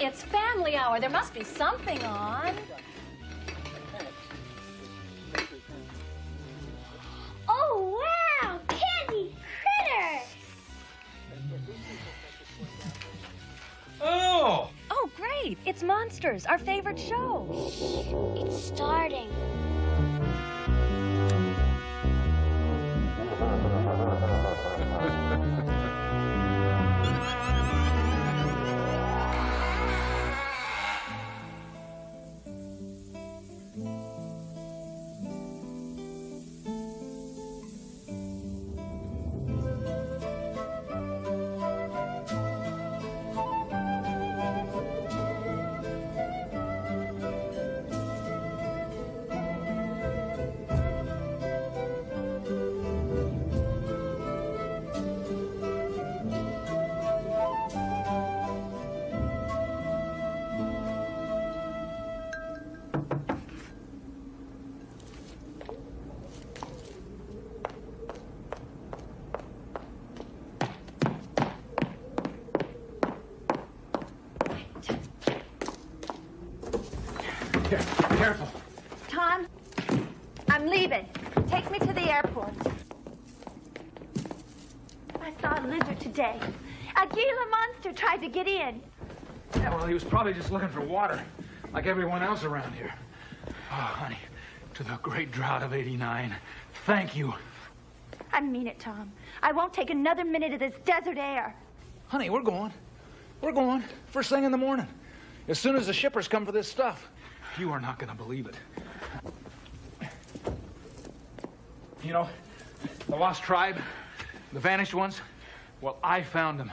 it's family hour. There must be something on. Oh, wow! Candy critters! Oh! Oh, great. It's Monsters, our favorite show. It's starting. Here, careful. Tom, I'm leaving. Take me to the airport. I saw a lizard today. A Gila monster tried to get in. Yeah, well, he was probably just looking for water, like everyone else around here. Oh, honey, to the great drought of '89, thank you. I mean it, Tom. I won't take another minute of this desert air. Honey, we're going. We're going. First thing in the morning. As soon as the shippers come for this stuff. You are not going to believe it. You know, the lost tribe, the vanished ones, well, I found them.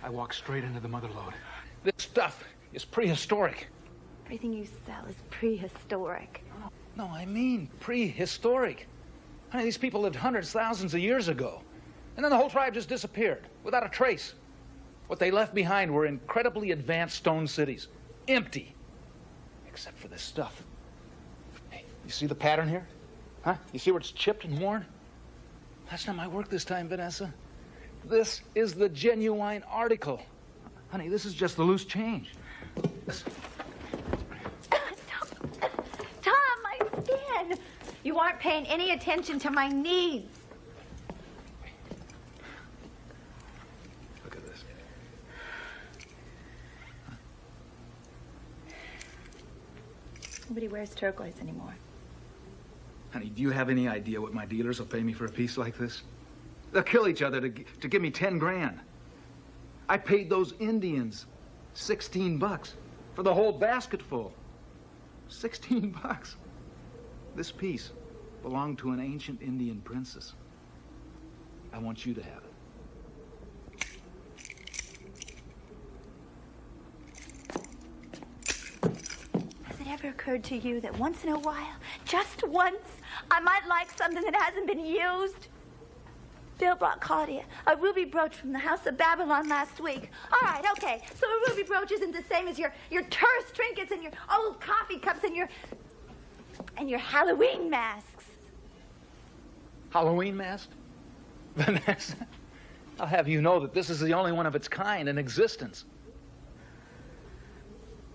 I walked straight into the mother lode. This stuff is prehistoric. Everything you sell is prehistoric. No, I mean prehistoric. Honey, these people lived hundreds, thousands of years ago. And then the whole tribe just disappeared, without a trace. What they left behind were incredibly advanced stone cities, empty. Except for this stuff. Hey, you see the pattern here? Huh? You see where it's chipped and worn? That's not my work this time, Vanessa. This is the genuine article. Honey, this is just the loose change. Tom, my skin! You aren't paying any attention to my needs. Look at this. Nobody wears turquoise anymore. Honey, do you have any idea what my dealers will pay me for a piece like this? They'll kill each other to give me 10 grand. I paid those Indians 16 bucks for the whole basket full. 16 bucks. This piece belonged to an ancient Indian princess. I want you to have it. Has it ever occurred to you that once in a while, just once, I might like something that hasn't been used? Bill brought Claudia a ruby brooch from the House of Babylon last week. All right, okay, so a ruby brooch isn't the same as your tourist trinkets and your old coffee cups and your Halloween masks. Halloween mask? Vanessa, I'll have you know that this is the only one of its kind in existence.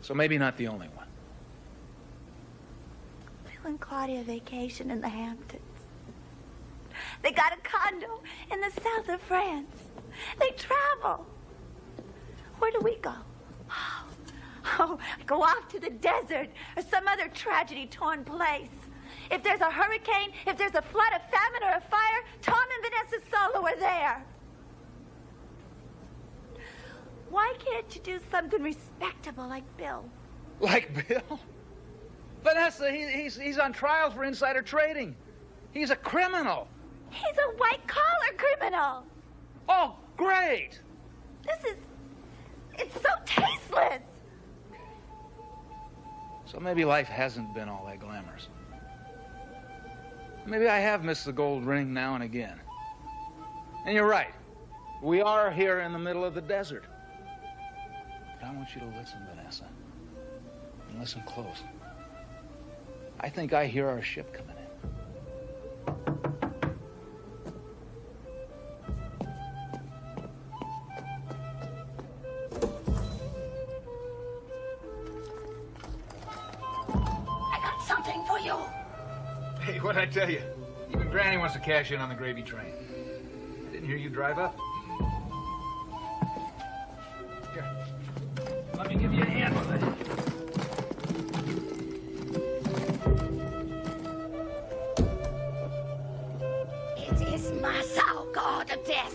So maybe not the only one. Bill and Claudia vacation in the Hamptons. They got a condo in the south of France. They travel. Where do we go? Oh, go off to the desert or some other tragedy-torn place. If there's a hurricane, if there's a flood, a famine, or a fire, Tom and Vanessa Solo are there. Why can't you do something respectable like Bill? Like Bill? Vanessa, he's on trial for insider trading. He's a criminal. He's a white-collar criminal. Oh, great. It's so tasteless. So maybe life hasn't been all that glamorous. Maybe I have missed the gold ring now and again. And you're right. We are here in the middle of the desert. But I want you to listen, Vanessa. And listen close. I think I hear our ship coming in. What'd I tell you? Even Granny wants to cash in on the gravy train. I didn't hear you drive up. Here. Let me give you a hand with it. It is Massa, god of death.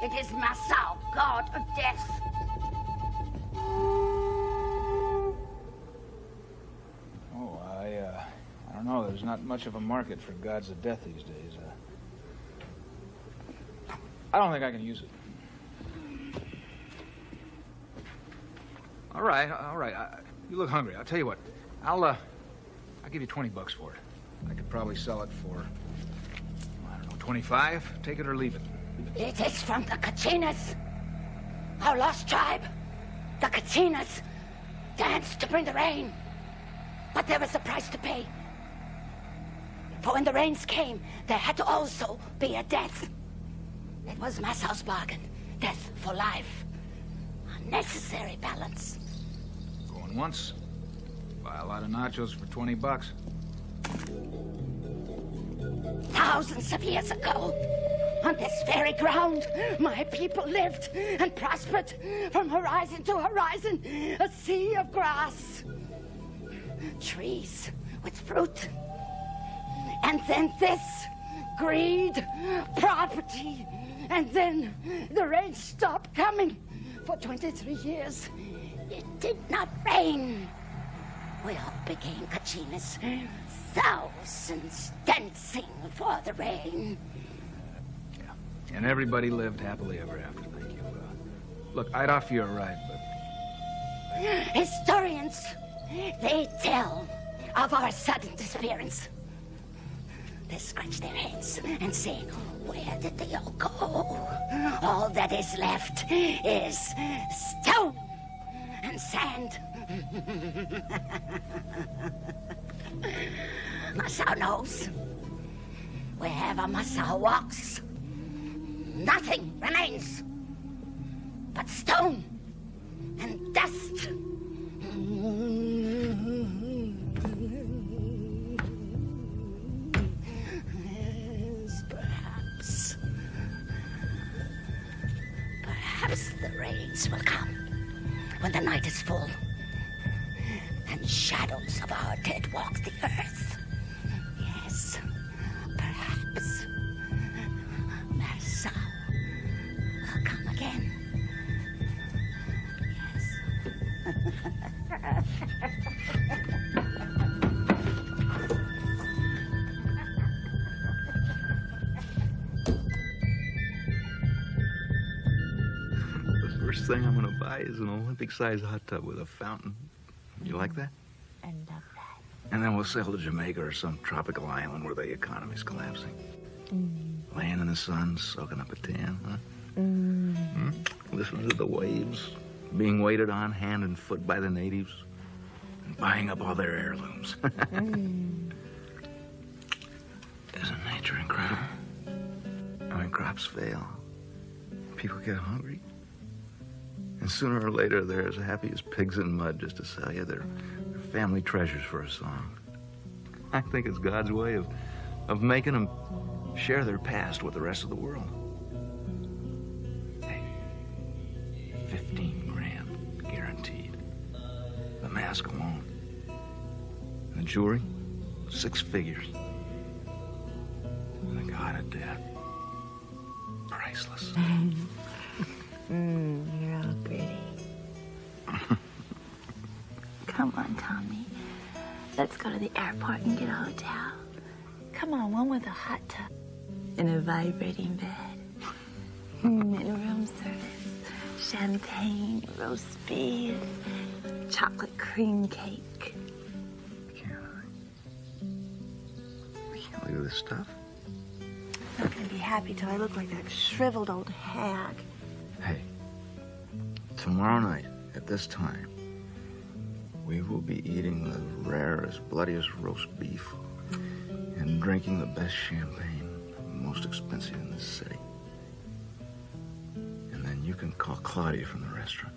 It is Massa, god of death. Oh, I don't know. There's not much of a market for gods of death these days. I don't think I can use it. All right. You look hungry. I'll tell you what. I'll give you $20 for it. I could probably sell it for, I don't know, 25. Take it or leave it. It is from the Kachinas, our lost tribe. The Kachinas danced to bring the rain, but there was a price to pay. For when the rains came, there had to also be a death. It was Massao's bargain. Death for life. A necessary balance. Going once. Buy a lot of nachos for $20. Thousands of years ago, on this very ground, my people lived and prospered from horizon to horizon. A sea of grass. Trees with fruit. And then this. Greed. Property. And then the rain stopped coming. For 23 years, it did not rain. We all became Kachinas. Thousands dancing for the rain. Yeah. And everybody lived happily ever after. Thank you. Look, I'd offer you a ride, but... Historians, they tell of our sudden disappearance. They scratch their heads and say, where did they all go? All that is left is stone and sand. Masao knows. Wherever Masao walks, nothing remains but stone and dust. Perhaps the rains will come when the night is full and shadows of our dead walk the earth. Yes, perhaps Masao will come again. Yes. First thing I'm gonna buy is an Olympic-sized hot tub with a fountain. You like that? I love that. And then we'll sail to Jamaica or some tropical island where the economy's collapsing. Laying in the sun, soaking up a tan, huh? Listening to the waves, being waited on hand and foot by the natives, and buying up all their heirlooms. Isn't nature incredible? I mean, crops fail. People get hungry. And sooner or later, they're as happy as pigs in mud just to sell you their family treasures for a song. I think it's God's way of making them share their past with the rest of the world. Hey, 15 grand, guaranteed. The mask alone. And the jewelry, 6 figures. And the god of death, priceless. You're all pretty. Come on, Tommy. Let's go to the airport and get a hotel. Come on, one with a hot tub and a vibrating bed. And room service, champagne, roast beef, chocolate cream cake. I can't look at this stuff. I'm not gonna be happy till I look like that shriveled old hag. Hey, tomorrow night at this time, we will be eating the rarest, bloodiest roast beef and drinking the best champagne, most expensive in this city. And then you can call Claudia from the restaurant.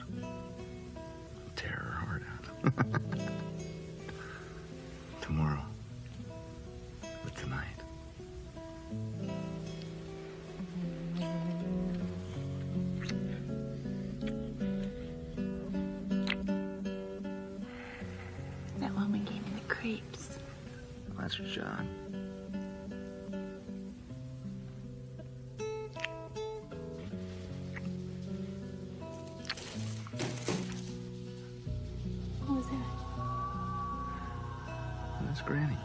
That's her job. What was that? That's Granny.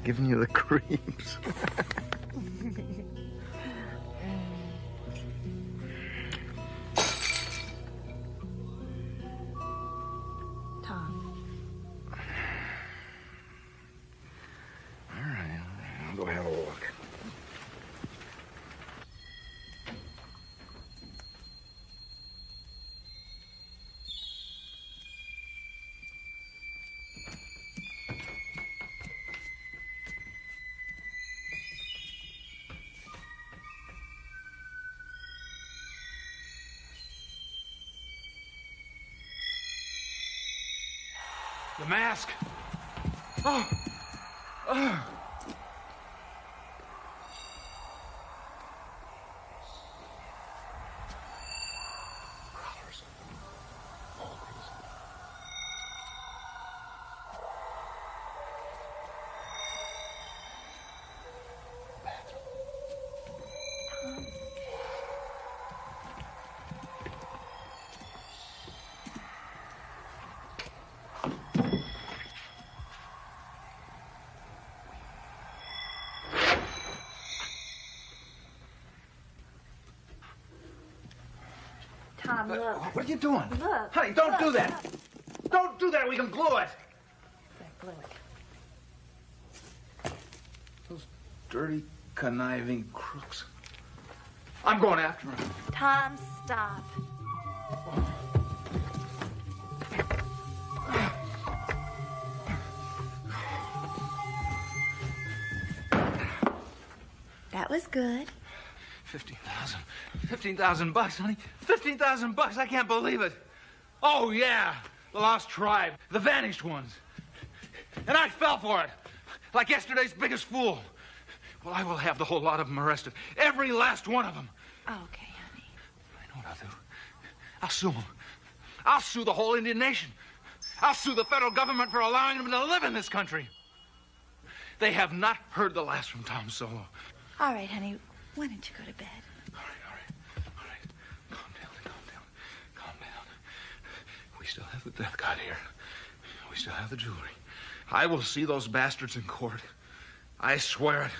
Giving you the creeps. Tom. All right, I'll go have a look. The mask. Oh. Oh. Tom, look. What are you doing? Look. Honey, don't Look. do that. Don't do that. We can glue it. Glue it. Those dirty, conniving crooks. I'm going after him. Tom, stop. That was good. 15,000. 15,000 bucks, honey. 15,000 bucks. I can't believe it. Oh, yeah. The lost tribe. The vanished ones. And I fell for it. Like yesterday's biggest fool. Well, I will have the whole lot of them arrested. Every last one of them. Okay, honey. I know what I'll do. I'll sue them. I'll sue the whole Indian nation. I'll sue the federal government for allowing them to live in this country. They have not heard the last from Tom Solo. All right, honey. Why don't you go to bed? All right. Calm down. We still have the death god here. We still have the jewelry. I will see those bastards in court. I swear it.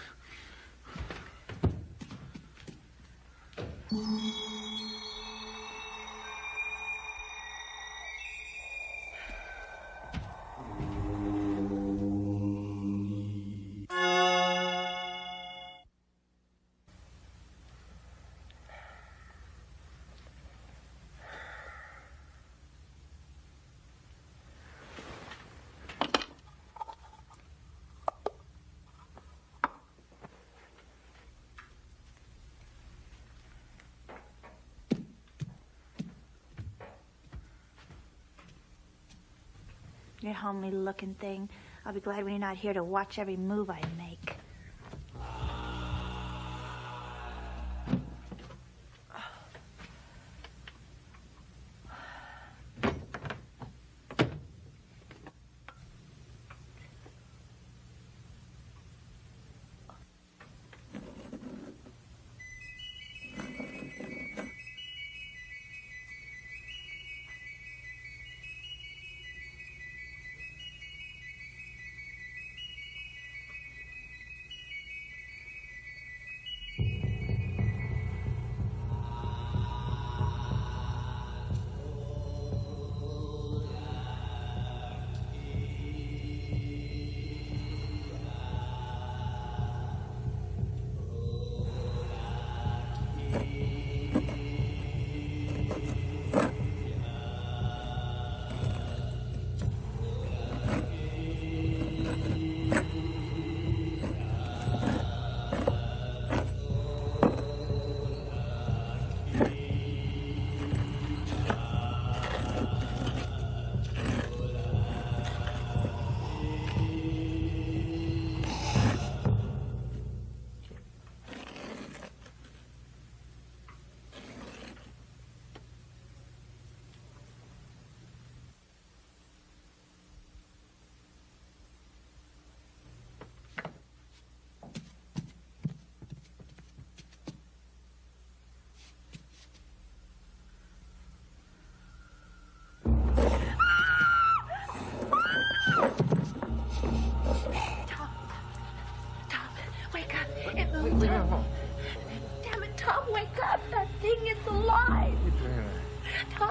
You homely looking thing. I'll be glad when you're not here to watch every move I make.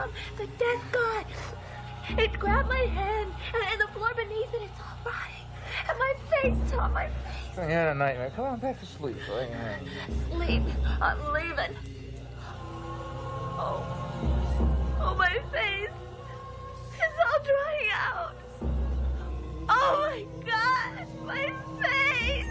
down, the death god. It grabbed my hand, and the floor beneath it, it's all rotting. And my face, Tom, my face. I had a nightmare. Come on, back to sleep. Sleep. I'm leaving. Oh, my face. It's all drying out. Oh, my God, my face.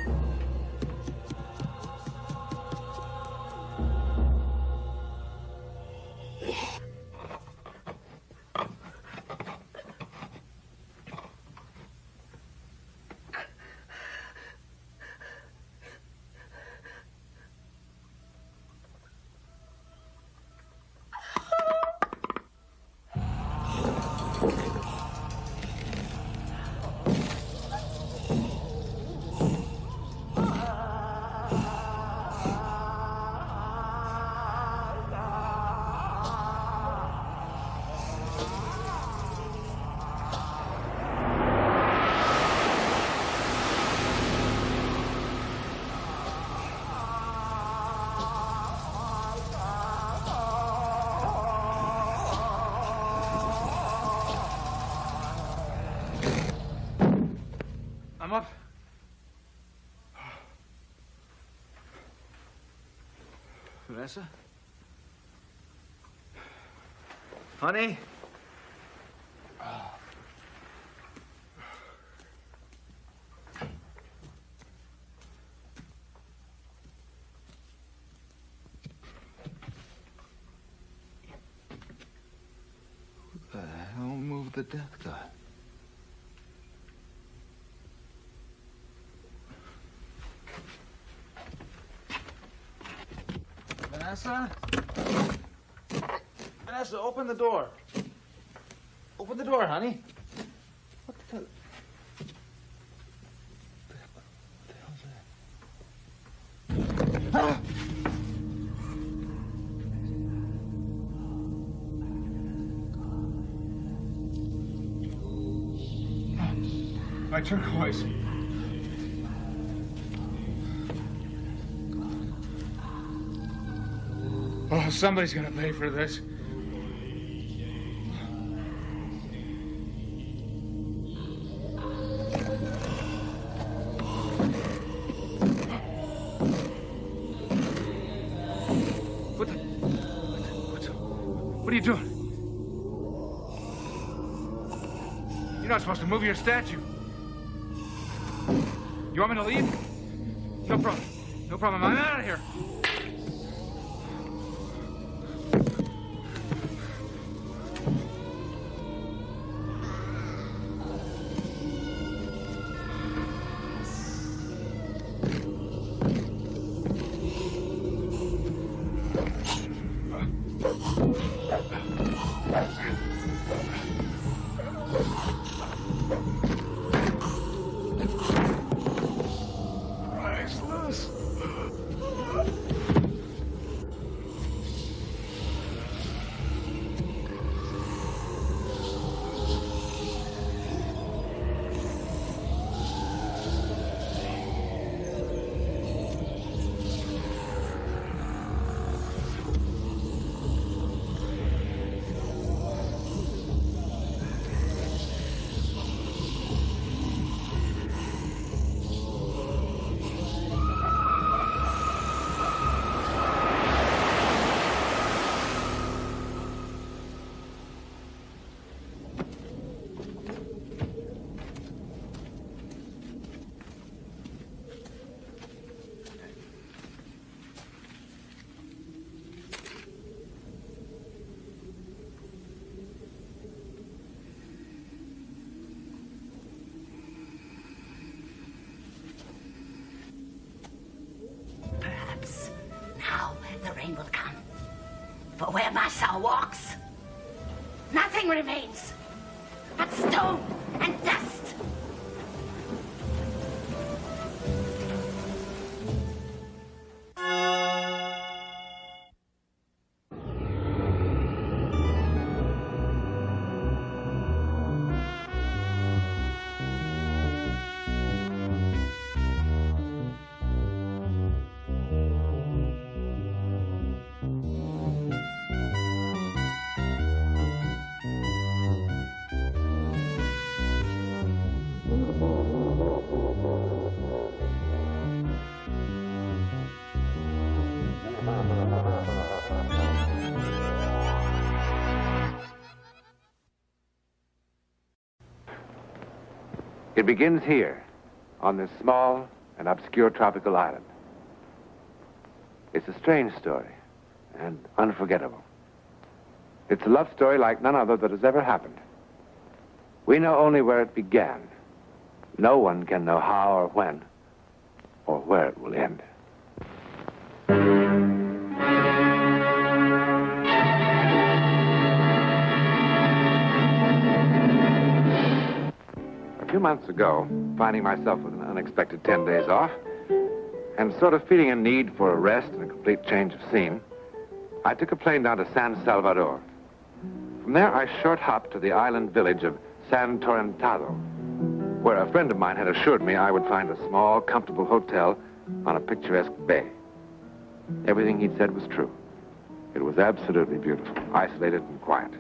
I'm up. Vanessa? Honey? Who the hell moved the death god? Vanessa? Vanessa, open the door. Open the door, honey. What the hell? What the hell's that? Ah! My turquoise. Oh, somebody's gonna pay for this. What are you doing? You're not supposed to move your statue. You want me to leave? No problem. No problem. I'm out of here. Will come. For where my soul walks, nothing remains but stone and dust. It begins here, on this small and obscure tropical island. It's a strange story and unforgettable. It's a love story like none other that has ever happened. We know only where it began. No one can know how or when or where it will end. A few months ago, finding myself with an unexpected 10 days off, and sort of feeling a need for a rest and a complete change of scene, I took a plane down to San Salvador. From there, I short hopped to the island village of San Torrentado, where a friend of mine had assured me I would find a small, comfortable hotel on a picturesque bay. Everything he'd said was true. It was absolutely beautiful, isolated and quiet.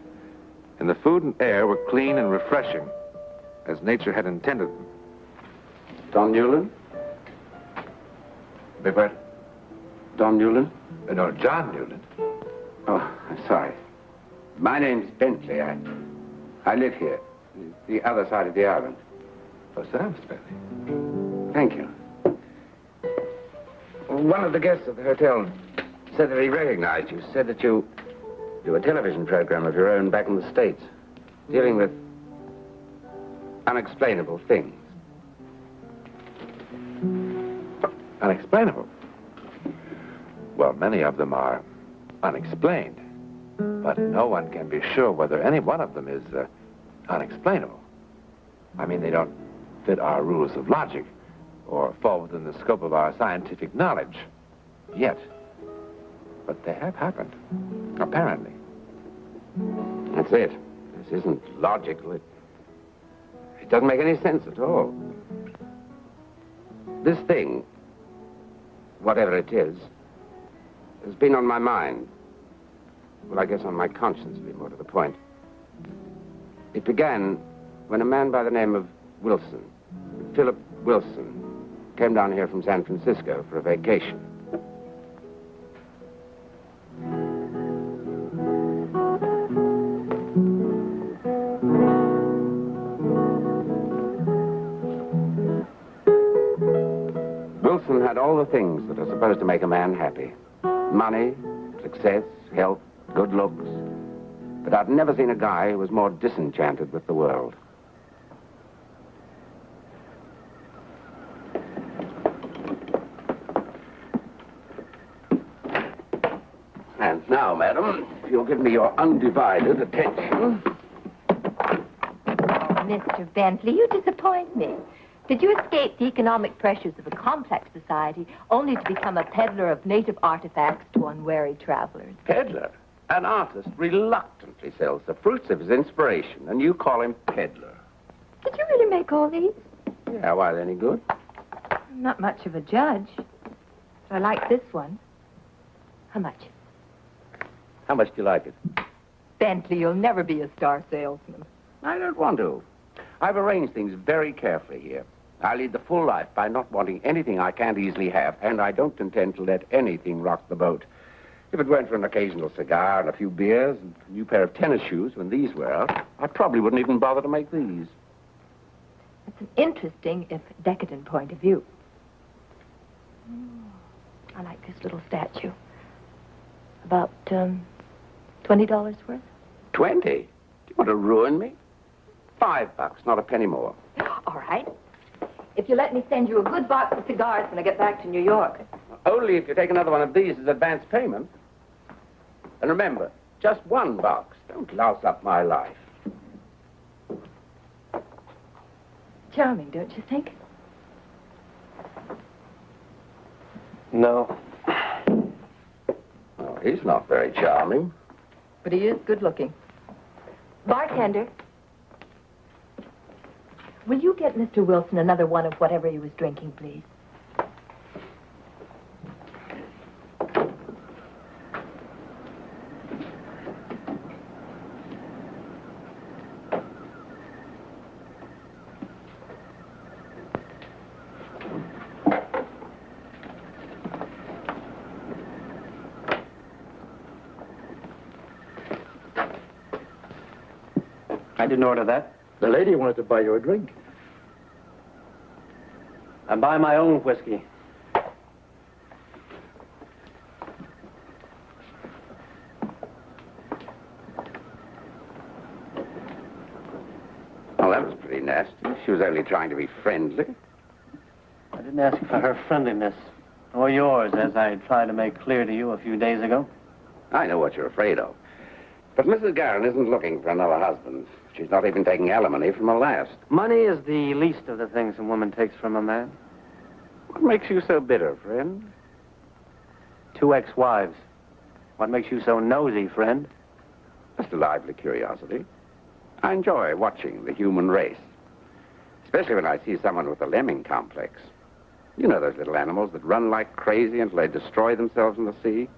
And the food and air were clean and refreshing, as nature had intended them. Don Newland? Beg pardon? Don Newland? No, John Newland. Oh, I'm sorry. My name's Bentley. I live here, the other side of the island. Oh, sir, Mr. Bentley. Thank you. One of the guests at the hotel said that he recognized you, said that you do a television program of your own back in the States, dealing with unexplainable things. Unexplainable? Well, many of them are unexplained, but no one can be sure whether any one of them is unexplainable. I mean, they don't fit our rules of logic or fall within the scope of our scientific knowledge yet. But they have happened, apparently. That's it. This isn't logical. It doesn't make any sense at all. This thing, whatever it is, has been on my mind. Well, I guess on my conscience, to be more to the point. It began when a man by the name of Wilson, Philip Wilson, came down here from San Francisco for a vacation. Wilson had all the things that are supposed to make a man happy. Money, success, health, good looks. But I've never seen a guy who was more disenchanted with the world. And now, madam, if you'll give me your undivided attention. Mr. Bentley, you disappoint me. Did you escape the economic pressures of a complex society only to become a peddler of native artifacts to unwary travelers? Peddler? An artist reluctantly sells the fruits of his inspiration, and you call him peddler. Did you really make all these? Yeah, why, are they any good? I'm not much of a judge. But I like this one. How much? How much do you like it? Bentley, you'll never be a star salesman. I don't want to. I've arranged things very carefully here. I lead the full life by not wanting anything I can't easily have, and I don't intend to let anything rock the boat. If it weren't for an occasional cigar and a few beers and a new pair of tennis shoes when these were out, I probably wouldn't even bother to make these. It's an interesting, if decadent, point of view. I like this little statue. About, $20 worth? 20? Do you want to ruin me? $5, not a penny more. All right. If you let me send you a good box of cigars when I get back to New York. Only if you take another one of these as advance payment. And remember, just one box. Don't louse up my life. Charming, don't you think? No. Oh, he's not very charming. But he is good looking. Bartender. Will you get Mr. Wilson another one of whatever he was drinking, please? I didn't order that. The lady wanted to buy you a drink. I buy my own whiskey. Well, that was pretty nasty. She was only trying to be friendly. I didn't ask for her friendliness, or yours, as I tried to make clear to you a few days ago. I know what you're afraid of. But Mrs. Garron isn't looking for another husband. She's not even taking alimony from her last. Money is the least of the things a woman takes from a man. What makes you so bitter, friend? 2 ex-wives. What makes you so nosy, friend? Just a lively curiosity. I enjoy watching the human race. Especially when I see someone with a lemming complex. You know those little animals that run like crazy until they destroy themselves in the sea?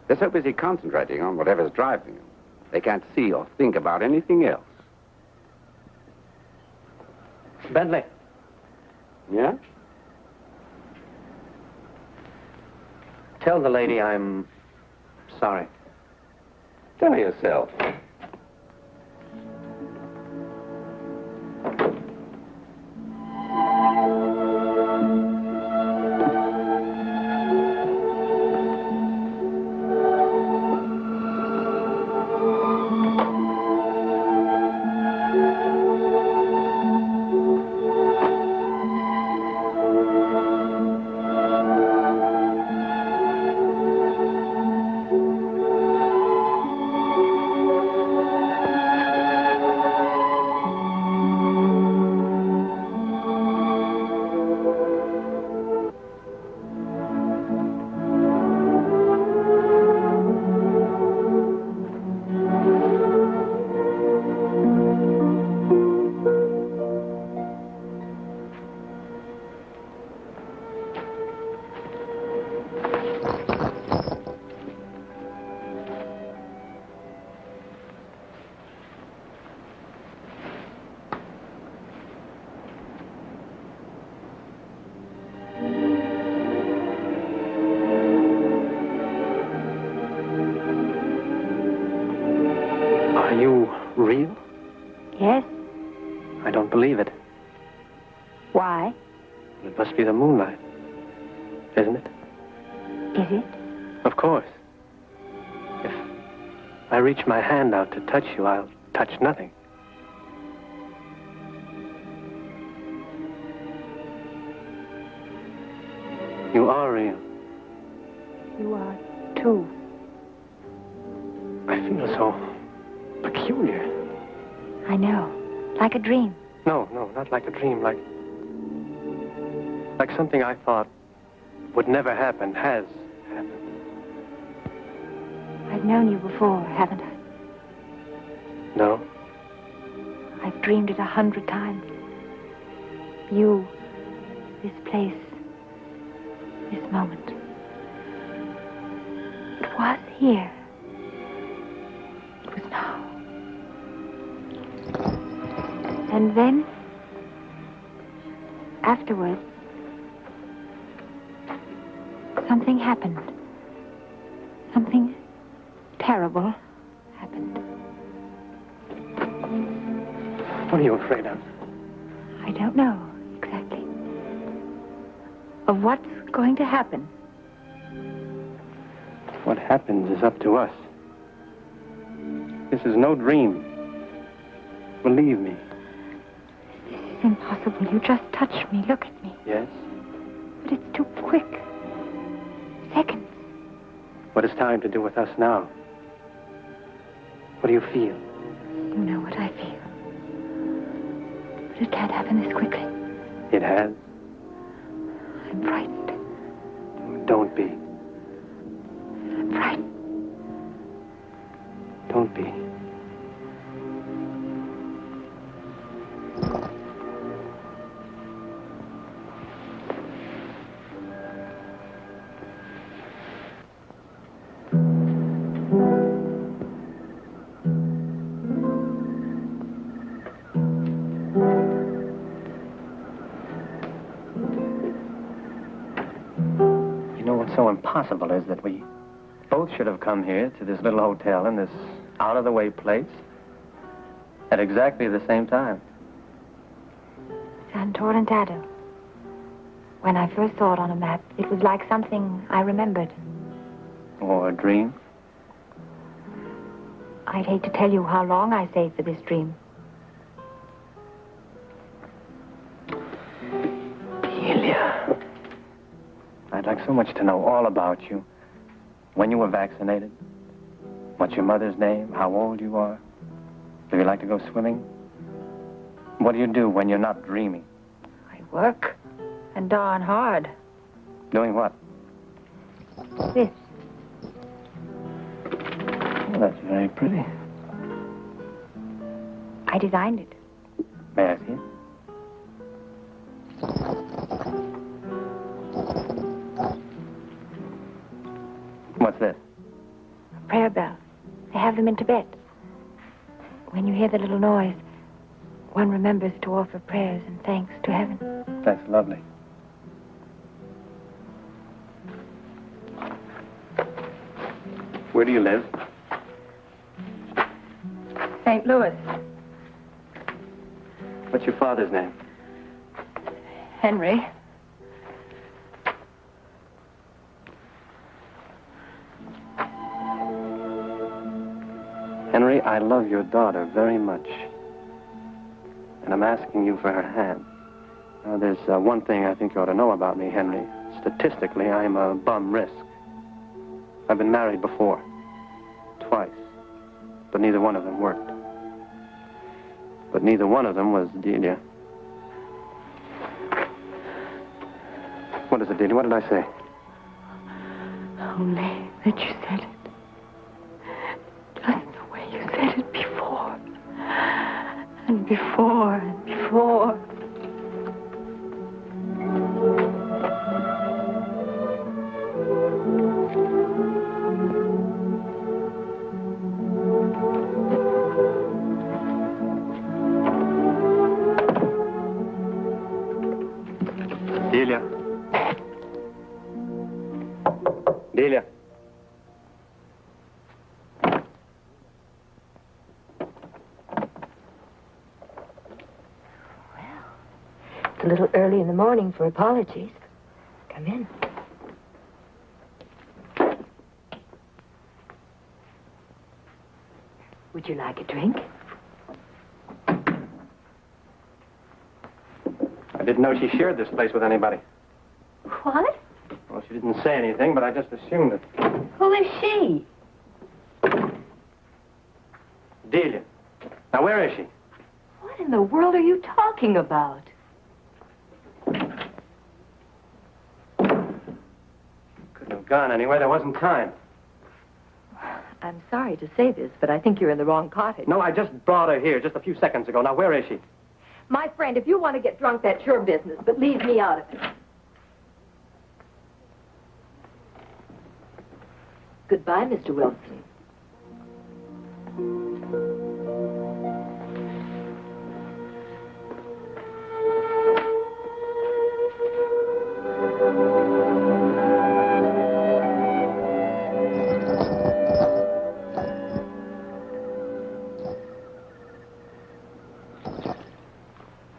They're so busy concentrating on whatever's driving them. They can't see or think about anything else. Bentley. Yeah? Tell the lady I'm sorry. Tell yourself. Are you real? Yes? I don't believe it. Why? It must be the moonlight, isn't it? Is it? Of course. If I reach my hand out to touch you, I'll touch nothing. You are real. You are, too. I feel so peculiar. I know. Like a dream. No, not like a dream, like something I thought would never happen has happened. I've known you before, haven't I? No? I've dreamed it 100 times. You, this place, this moment. It was here. It was now. And then, afterwards, something happened. Something terrible happened. What are you afraid of? I don't know exactly. Of what's going to happen. What happens is up to us. This is no dream. Believe me. This is impossible. You just touch me. Look at me. Yes? But it's too quick. Seconds. What is time to do with us now? What do you feel? You know what I feel. But it can't happen this quickly. It has. I'm frightened. Don't be. I'm frightened. Don't be. So impossible is that we both should have come here to this little hotel in this out-of-the-way place at exactly the same time. San Torrentado. When I first saw it on a map, it was like something I remembered. Or a dream? I'd hate to tell you how long I saved for this dream. Delia. I'd like so much to know all about you. When you were vaccinated, what's your mother's name, how old you are, do you like to go swimming? What do you do when you're not dreaming? I work, and darn hard. Doing what? This. Well, that's very pretty. I designed it. May I see it? What's this? A prayer bell. They have them in Tibet. When you hear the little noise, one remembers to offer prayers and thanks to heaven. That's lovely. Where do you live? St. Louis. What's your father's name? Henry. Henry, I love your daughter very much. And I'm asking you for her hand. Now, there's one thing I think you ought to know about me, Henry. Statistically, I'm a bum risk. I've been married before. Twice. But neither one of them worked. But neither one of them was Delia. What is it, Delia? What did I say? Only that you said it. Just the way you said it before. And before and before. Delia. Delia. It's a little early in the morning for apologies. Come in. Would you like a drink? I didn't know she shared this place with anybody. What? Well, she didn't say anything, but I just assumed it. Who is she? Delia. Now, where is she? What in the world are you talking about? Couldn't have gone anywhere. There wasn't time. I'm sorry to say this, but I think you're in the wrong cottage. No, I just brought her here just a few seconds ago. Now, where is she? My friend, if you want to get drunk, that's your business, but leave me out of it. Goodbye, Mr. Wilson.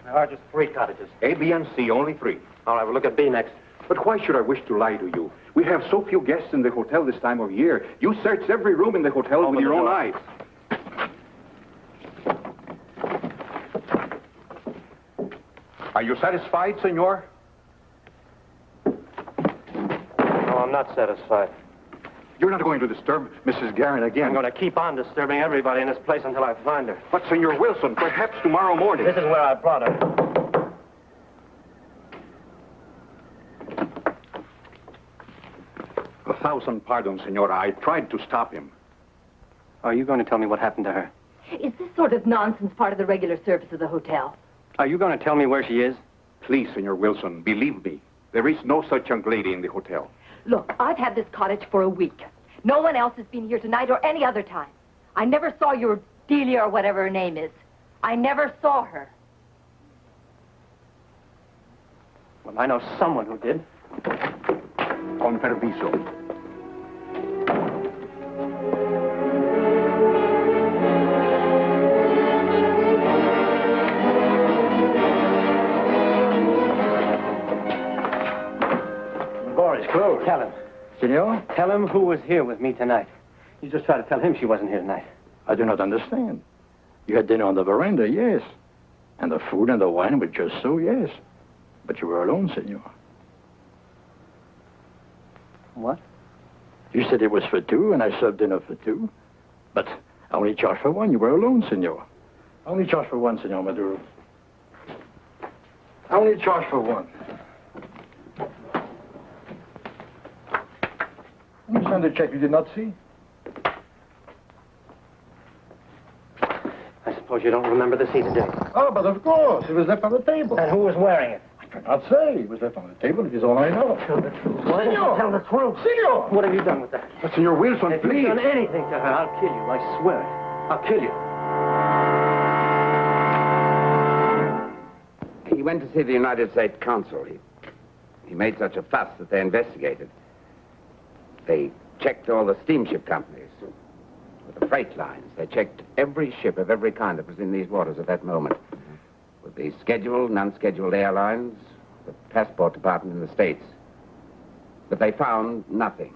There are just 3 cottages. A, B, and C, only 3. All right, we'll look at B next. But why should I wish to lie to you? We have so few guests in the hotel this time of year. You searched every room in the hotel with your own eyes. Are you satisfied, senor? No, I'm not satisfied. You're not going to disturb Mrs. Garrett again. I'm going to keep on disturbing everybody in this place until I find her. But, Senor Wilson, perhaps tomorrow morning. This is where I brought her. A thousand pardons, senor. I tried to stop him. Are you going to tell me what happened to her? Is this sort of nonsense part of the regular service of the hotel? Are you going to tell me where she is? Please, Senor Wilson, believe me. There is no such young lady in the hotel. Look, I've had this cottage for a week. No one else has been here tonight or any other time. I never saw your Delia or whatever her name is. I never saw her. Well, I know someone who did. Con permiso. Senor? Tell him who was here with me tonight. You just try to tell him she wasn't here tonight. I do not understand. You had dinner on the veranda, yes. And the food and the wine were just so, yes. But you were alone, senor. What? You said it was for two, and I served dinner for two. But I only charged for one. You were alone, senor. I only charged for one, senor Maduro. I only charged for one. You signed the check you did not see? I suppose you don't remember the seat today. Oh, but of course. It was left on the table. And who was wearing it? I cannot say. It was left on the table. It is all I know. Tell the truth. Why Senor! tell the truth? Senor! What have you done with that? But Senor Wilson, If please. you've done anything to her, I'll kill you. I swear it. I'll kill you. He went to see the United States consul. He made such a fuss that they investigated. They checked all the steamship companies, with the freight lines. They checked every ship of every kind that was in these waters at that moment, with the scheduled and unscheduled airlines, the passport department in the States. But they found nothing.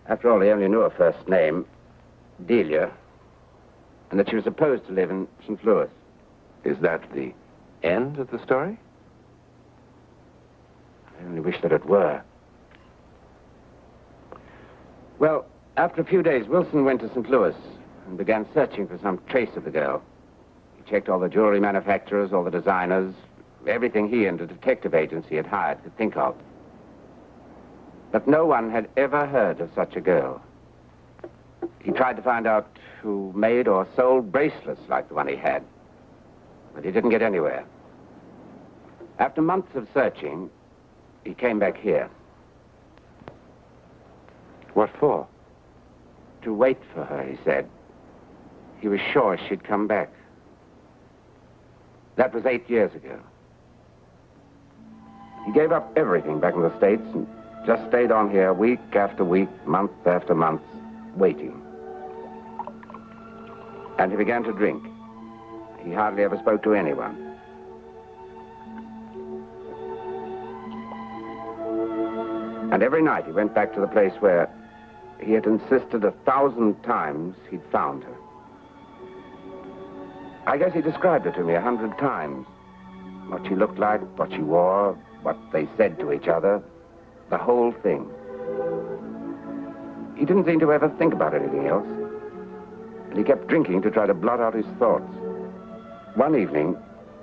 After all, they only knew her first name, Delia, and that she was supposed to live in St. Louis. Is that the end of the story? I only wish that it were. Well, after a few days, Wilson went to St. Louis and began searching for some trace of the girl. He checked all the jewelry manufacturers, all the designers, everything he and a detective agency had hired could think of. But no one had ever heard of such a girl. He tried to find out who made or sold bracelets like the one he had, but he didn't get anywhere. After months of searching, he came back here. What for? To wait for her, he said. He was sure she'd come back. That was 8 years ago. He gave up everything back in the States and just stayed on here week after week, month after month, waiting. And he began to drink. He hardly ever spoke to anyone. And every night he went back to the place where he had insisted 1,000 times he'd found her. I guess he described her to me 100 times. What she looked like, what she wore, what they said to each other, the whole thing. He didn't seem to ever think about anything else. And he kept drinking to try to blot out his thoughts. One evening,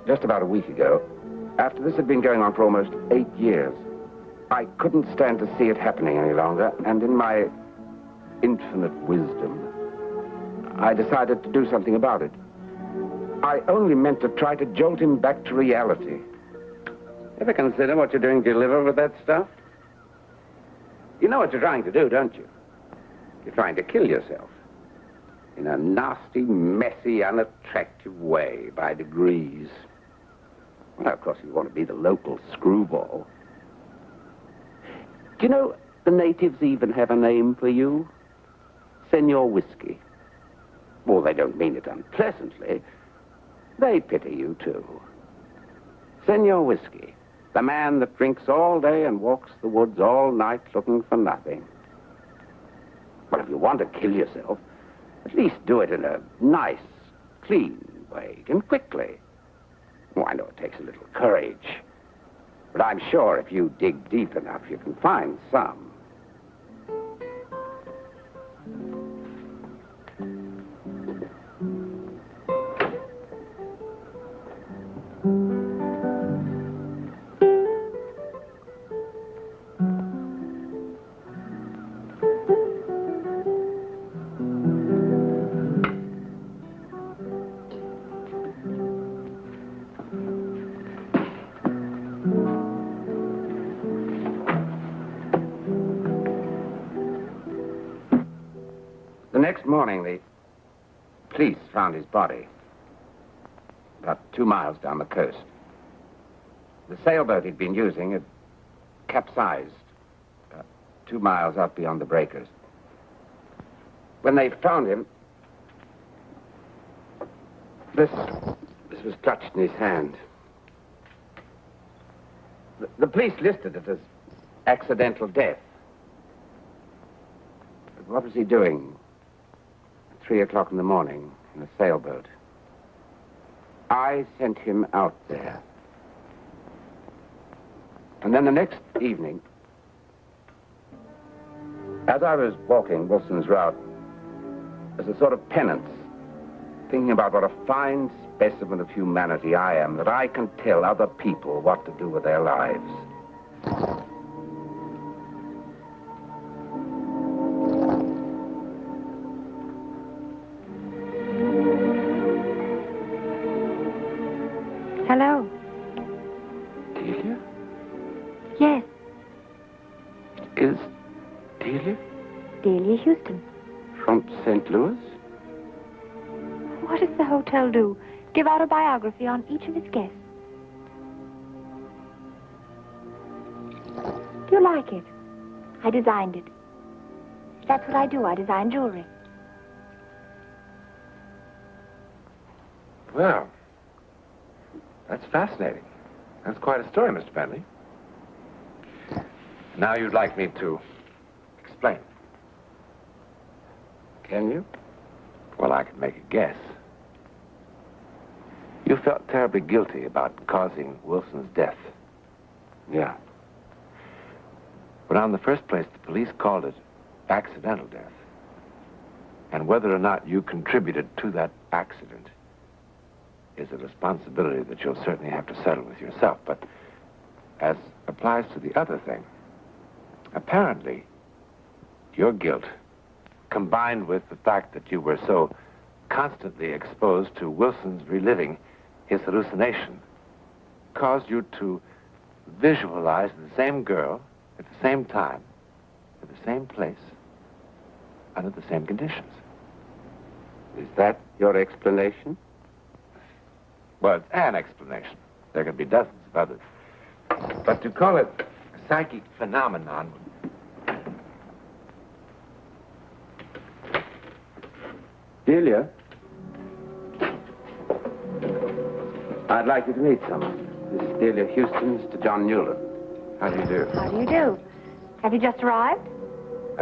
just about a week ago, after this had been going on for almost 8 years, I couldn't stand to see it happening any longer, and in my infinite wisdom, I decided to do something about it. I only meant to try to jolt him back to reality. Ever consider what you're doing to your liver with that stuff? You know what you're trying to do, don't you? You're trying to kill yourself. In a nasty, messy, unattractive way, by degrees. Well, of course, you want to be the local screwball. Do you know, the natives even have a name for you? Senor Whiskey. Well, they don't mean it unpleasantly. They pity you, too. Senor Whiskey, the man that drinks all day and walks the woods all night looking for nothing. Well, if you want to kill yourself, at least do it in a nice, clean way, and quickly. Well, I know it takes a little courage, but I'm sure if you dig deep enough, you can find some. The next morning, the police found his body about 2 miles down the coast. The sailboat he'd been using had capsized about 2 miles out beyond the breakers. When they found him, this was clutched in his hand. The police listed it as accidental death. What was he doing at 3 o'clock in the morning in a sailboat? I sent him out there. And then the next evening, as I was walking Wilson's route, as a sort of penance, thinking about what a fine specimen of humanity I am, that I can tell other people what to do with their lives. Hello. Delia? Yes, Is Delia Delia Houston. from St. Louis? What does the hotel do? Give out a biography on each of its guests. Do you like it? I designed it. That's what I do. I design jewelry. Well, that's fascinating. That's quite a story, Mr. Bentley. Now you'd like me to explain. Can you? Well, I could make a guess. You felt terribly guilty about causing Wilson's death. Yeah. But in the first place, the police called it accidental death. And whether or not you contributed to that accident is a responsibility that you'll certainly have to settle with yourself. But as applies to the other thing, apparently, your guilt, combined with the fact that you were so constantly exposed to Wilson's reliving his hallucination, caused you to visualize the same girl at the same time, at the same place, under the same conditions. Is that your explanation? Well, it's an explanation. There can be dozens of others. But to call it a psychic phenomenon... Delia? I'd like you to meet someone. This is Delia Houston, Mr. John Newland. How do you do? How do you do? Have you just arrived?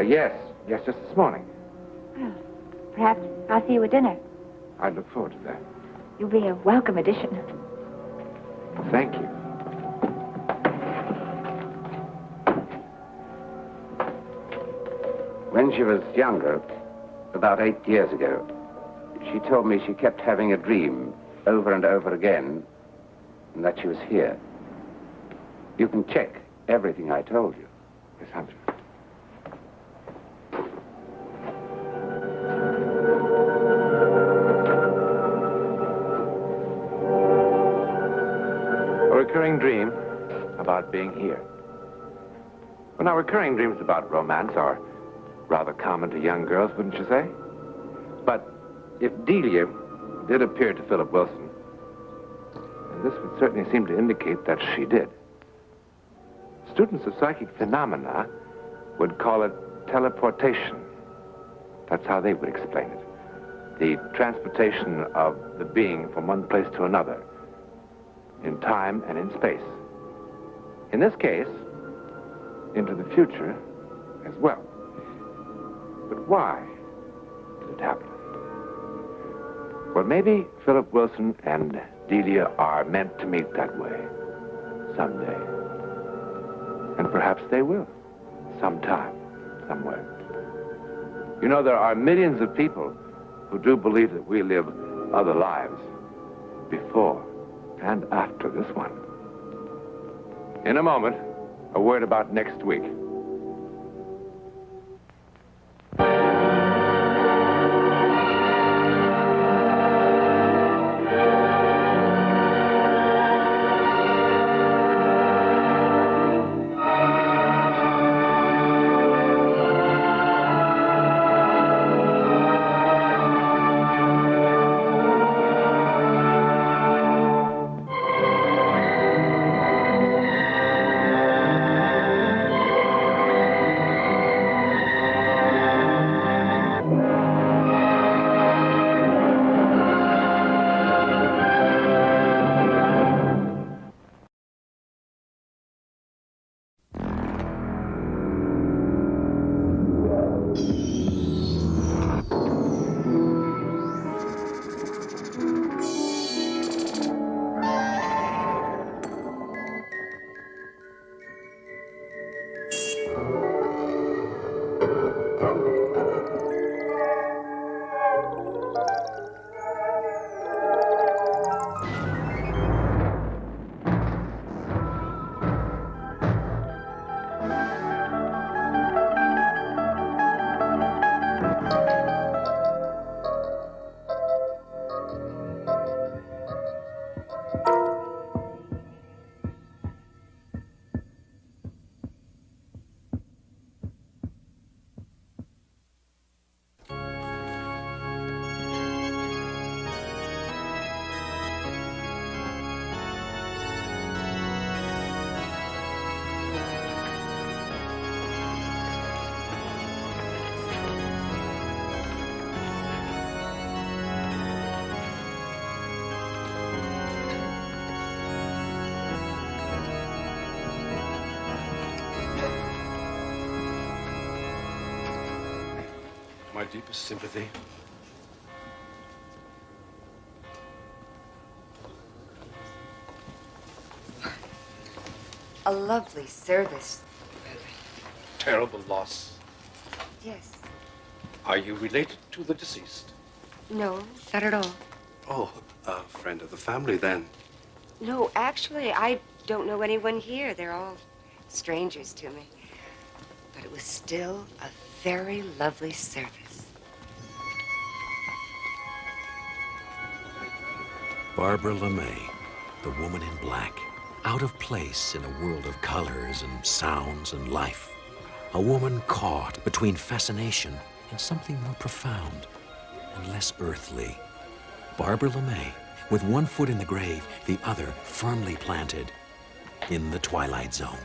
Yes, just this morning. Well, perhaps I'll see you at dinner. I'd look forward to that. You'll be a welcome addition. Well, thank you. When she was younger, about 8 years ago, she told me she kept having a dream over and over again, and that she was here. You can check everything I told you. Yes, Hunter. A recurring dream about being here. Well, now, recurring dreams about romance are rather common to young girls, wouldn't you say? But if Delia did appear to Philip Wilson, and this would certainly seem to indicate that she did, students of psychic phenomena would call it teleportation. That's how they would explain it. The transportation of the being from one place to another, in time and in space. In this case, into the future as well. But why did it happen? Well, maybe Philip Wilson and Delia are meant to meet that way someday. And perhaps they will, sometime, somewhere. You know, there are millions of people who do believe that we live other lives before and after this one. In a moment, a word about next week. deepest sympathy. A lovely service. Terrible loss. Yes. Are you related to the deceased? No, not at all. Oh, a friend of the family, then. No, actually, I don't know anyone here. They're all strangers to me. But it was still a very lovely service. Barbara LeMay, the woman in black, out of place in a world of colors and sounds and life. A woman caught between fascination and something more profound and less earthly. Barbara LeMay, with one foot in the grave, the other firmly planted in the Twilight Zone.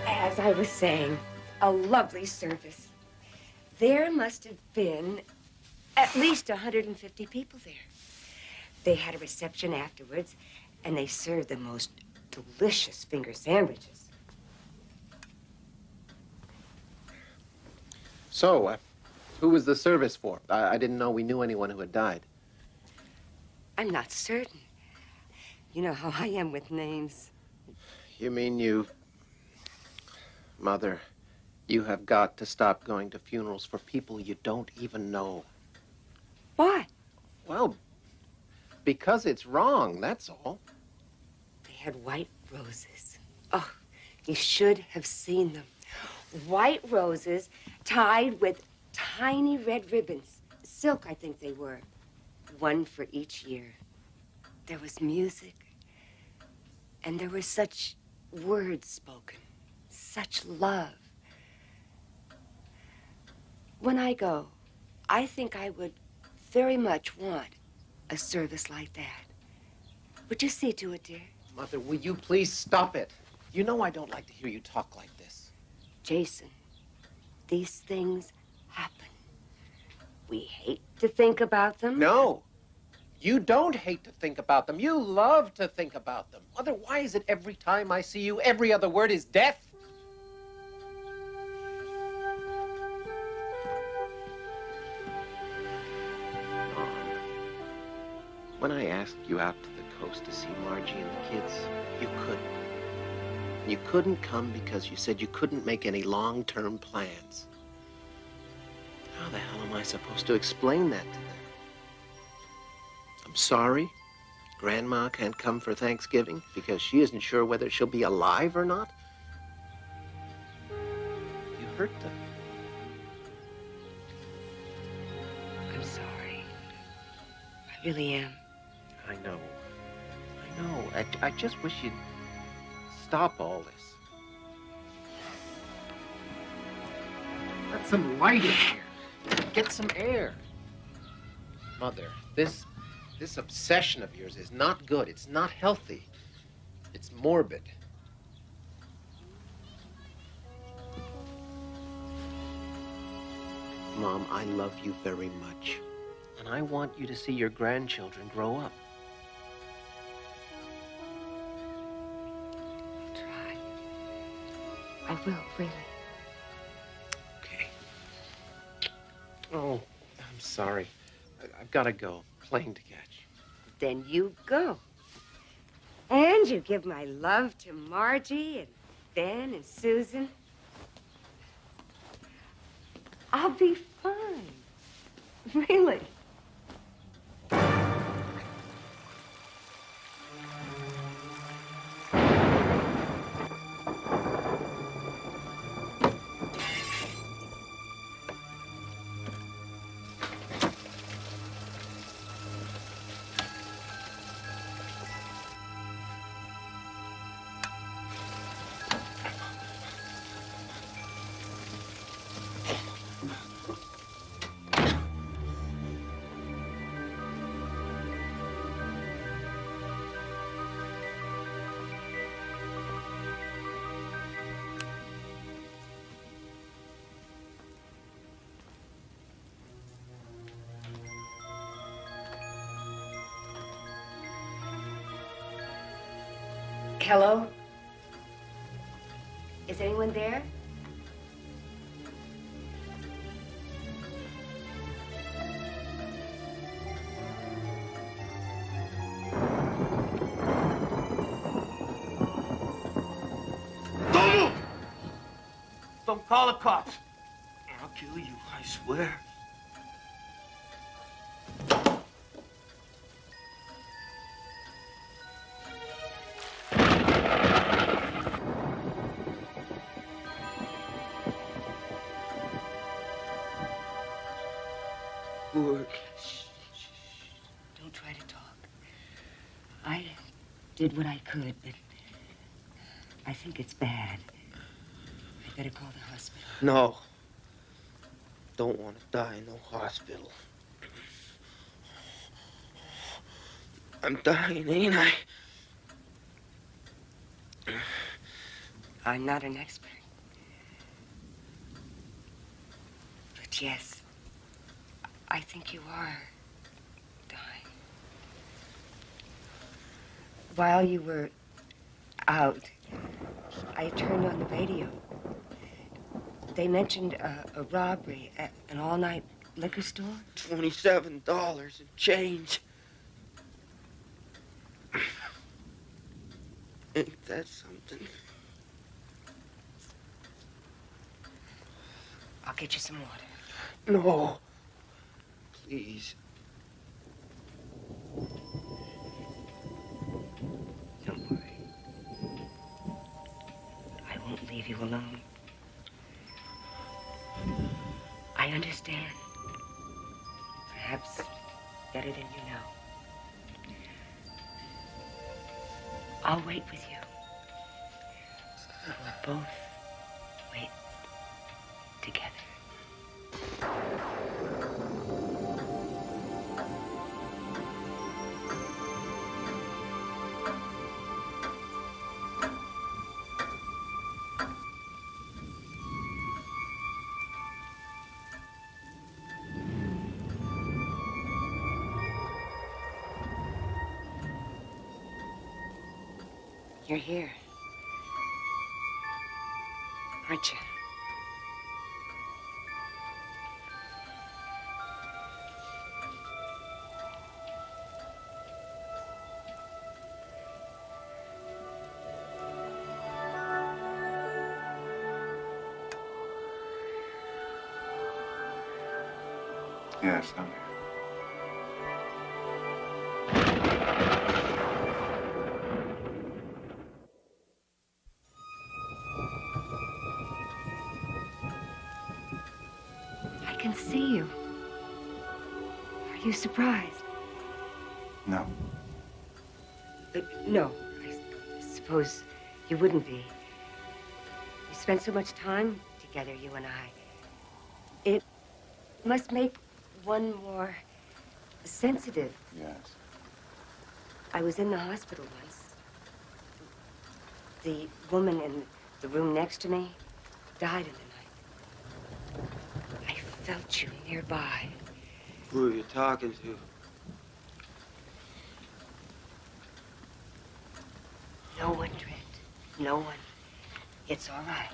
As I was saying, a lovely service. There must have been at least 150 people there. They had a reception afterwards, and they served the most delicious finger sandwiches. So, who was the service for? I didn't know we knew anyone who had died. I'm not certain. You know how I am with names. You mean you... Mother, you have got to stop going to funerals for people you don't even know. Why? Well, because it's wrong, that's all. They had white roses. Oh, you should have seen them. White roses tied with tiny red ribbons. Silk, I think they were. One for each year. There was music. And there were such words spoken. Such love. When I go, I think I would very much want a service like that. Would you see to it, dear? Mother, will you please stop it? You know I don't like to hear you talk like this. Jason, these things happen. We hate to think about them. No. You don't hate to think about them. You love to think about them. Mother, why is it every time I see you, every other word is death? Mom, when I asked you out to the coast to see Margie and the kids, you couldn't. You couldn't come because you said you couldn't make any long-term plans. How the hell am I supposed to explain that to them? I'm sorry. Grandma can't come for Thanksgiving because she isn't sure whether she'll be alive or not. You hurt them. I'm sorry. I really am. I know. I know. I just wish you'd stop all this. Let some light in here. Get some air. Mother, this obsession of yours is not good. It's not healthy. It's morbid. Mom, I love you very much. And I want you to see your grandchildren grow up. I'll try. I will, really. Okay. Oh, I'm sorry. I've got to go. Plane to catch. Then you go. And you give my love to Margie and Ben and Susan. I'll be fine. Really. Hello? Is anyone there? Don't call the cops. I'll kill you, I swear. Don't try to talk. I did what I could, but I think it's bad. I better call the hospital. No. Don't want to die in no hospital. I'm dying, ain't I? I'm not an expert. But yes, I think you are dying. While you were out, I turned on the radio. They mentioned a robbery at an all-night liquor store. $27 and change. Ain't that something? I'll get you some water. No. Please. Don't worry. I won't leave you alone. I understand. Perhaps better than you know. I'll wait with you. We'll both wait together. You're here, aren't you? Yes, I'm here. I can see you. Are you surprised? No. No, I suppose you wouldn't be. We spent so much time together, you and I. It must make one more sensitive. Yes. I was in the hospital once. The woman in the room next to me died in the night. I felt you nearby. Who are you talking to? No one, Trent. No one. It's all right.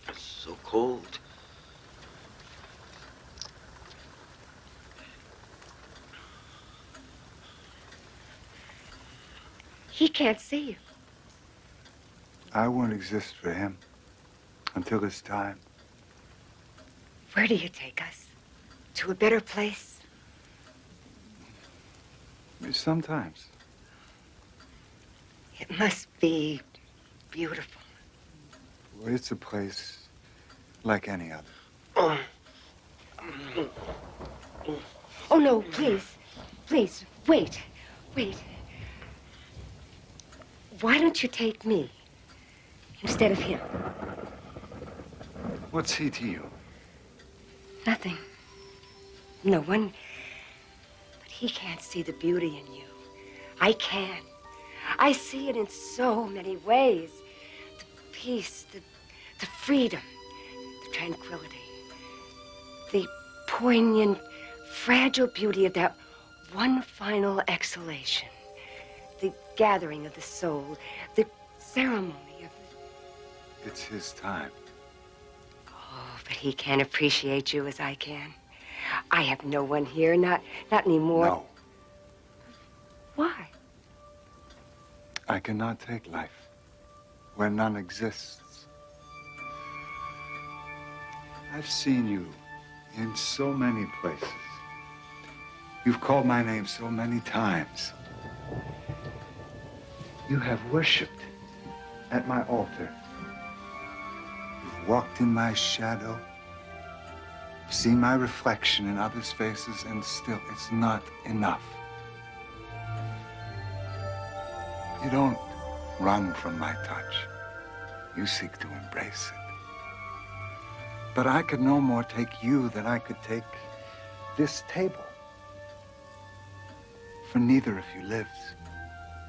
It's so cold. He can't see you. I won't exist for him until it's time. Where do you take us? To a better place? Sometimes. It must be beautiful. It's a place like any other. Oh, no, please. Please, wait. Wait. Why don't you take me instead of him? What's he to you? Nothing. No one. But he can't see the beauty in you. I can. I see it in so many ways. The peace, the freedom, the tranquility, the poignant, fragile beauty of that one final exhalation, the gathering of the soul, the ceremony of... It's his time. Oh, but he can't appreciate you as I can. I have no one here, not anymore. No. Why? I cannot take life where none exists. I've seen you in so many places. You've called my name so many times. You have worshipped at my altar. You've walked in my shadow, seen my reflection in others' faces, and still it's not enough. You don't run from my touch. You seek to embrace it. But I could no more take you than I could take this table. For neither of you lives.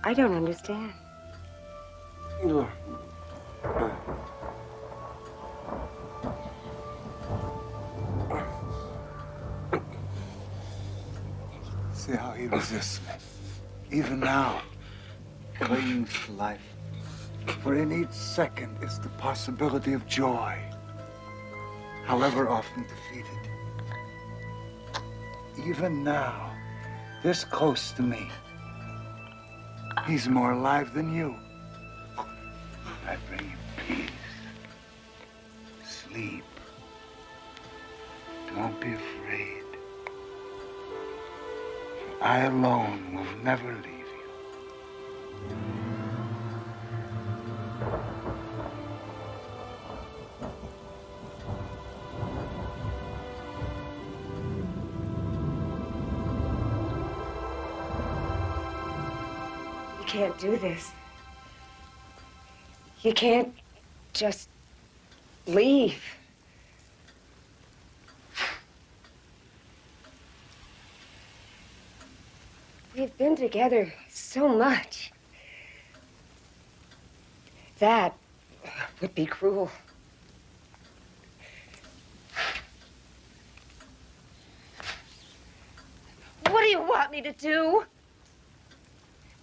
I don't understand. See how he resists me. Even now, clings to life. For in each second is the possibility of joy, however often defeated. Even now, this close to me, he's more alive than you. I bring you peace, sleep. Don't be afraid. For I alone will never leave you. You can't do this. You can't just leave. We've been together so much. That would be cruel. What do you want me to do?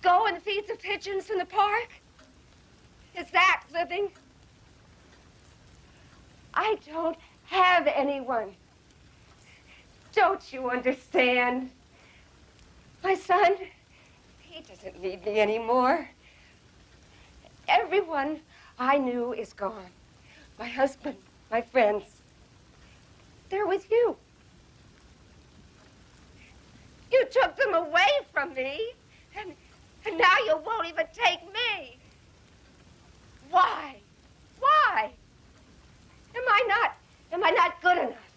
Go and feed the pigeons in the park? Is that living? I don't have anyone. Don't you understand? My son, he doesn't need me anymore. Everyone I knew is gone. My husband, my friends. They're with you. You took them away from me, and now you won't even take me. Why? Why? Am I not good enough?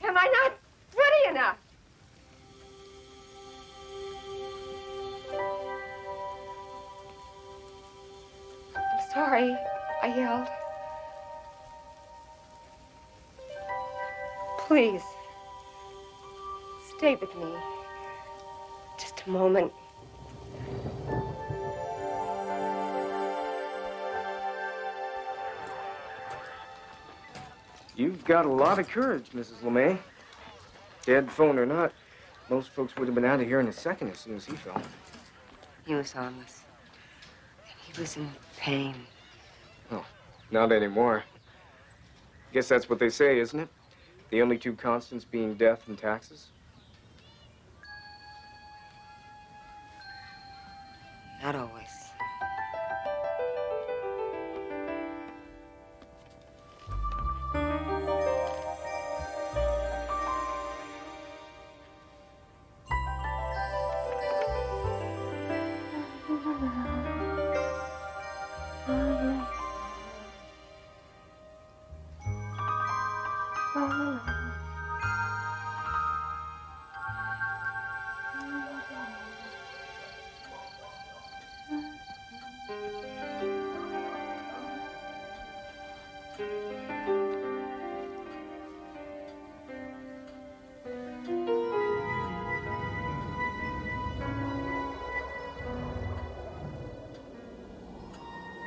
Am I not pretty enough? I'm sorry, I yelled. Please, stay with me. Just a moment. You've got a lot of courage, Mrs. LeMay. Dead phone or not, most folks would have been out of here in a second as soon as he fell. He was harmless. He was in pain. Oh, not anymore. Guess that's what they say, isn't it? The only two constants being death and taxes? Not always.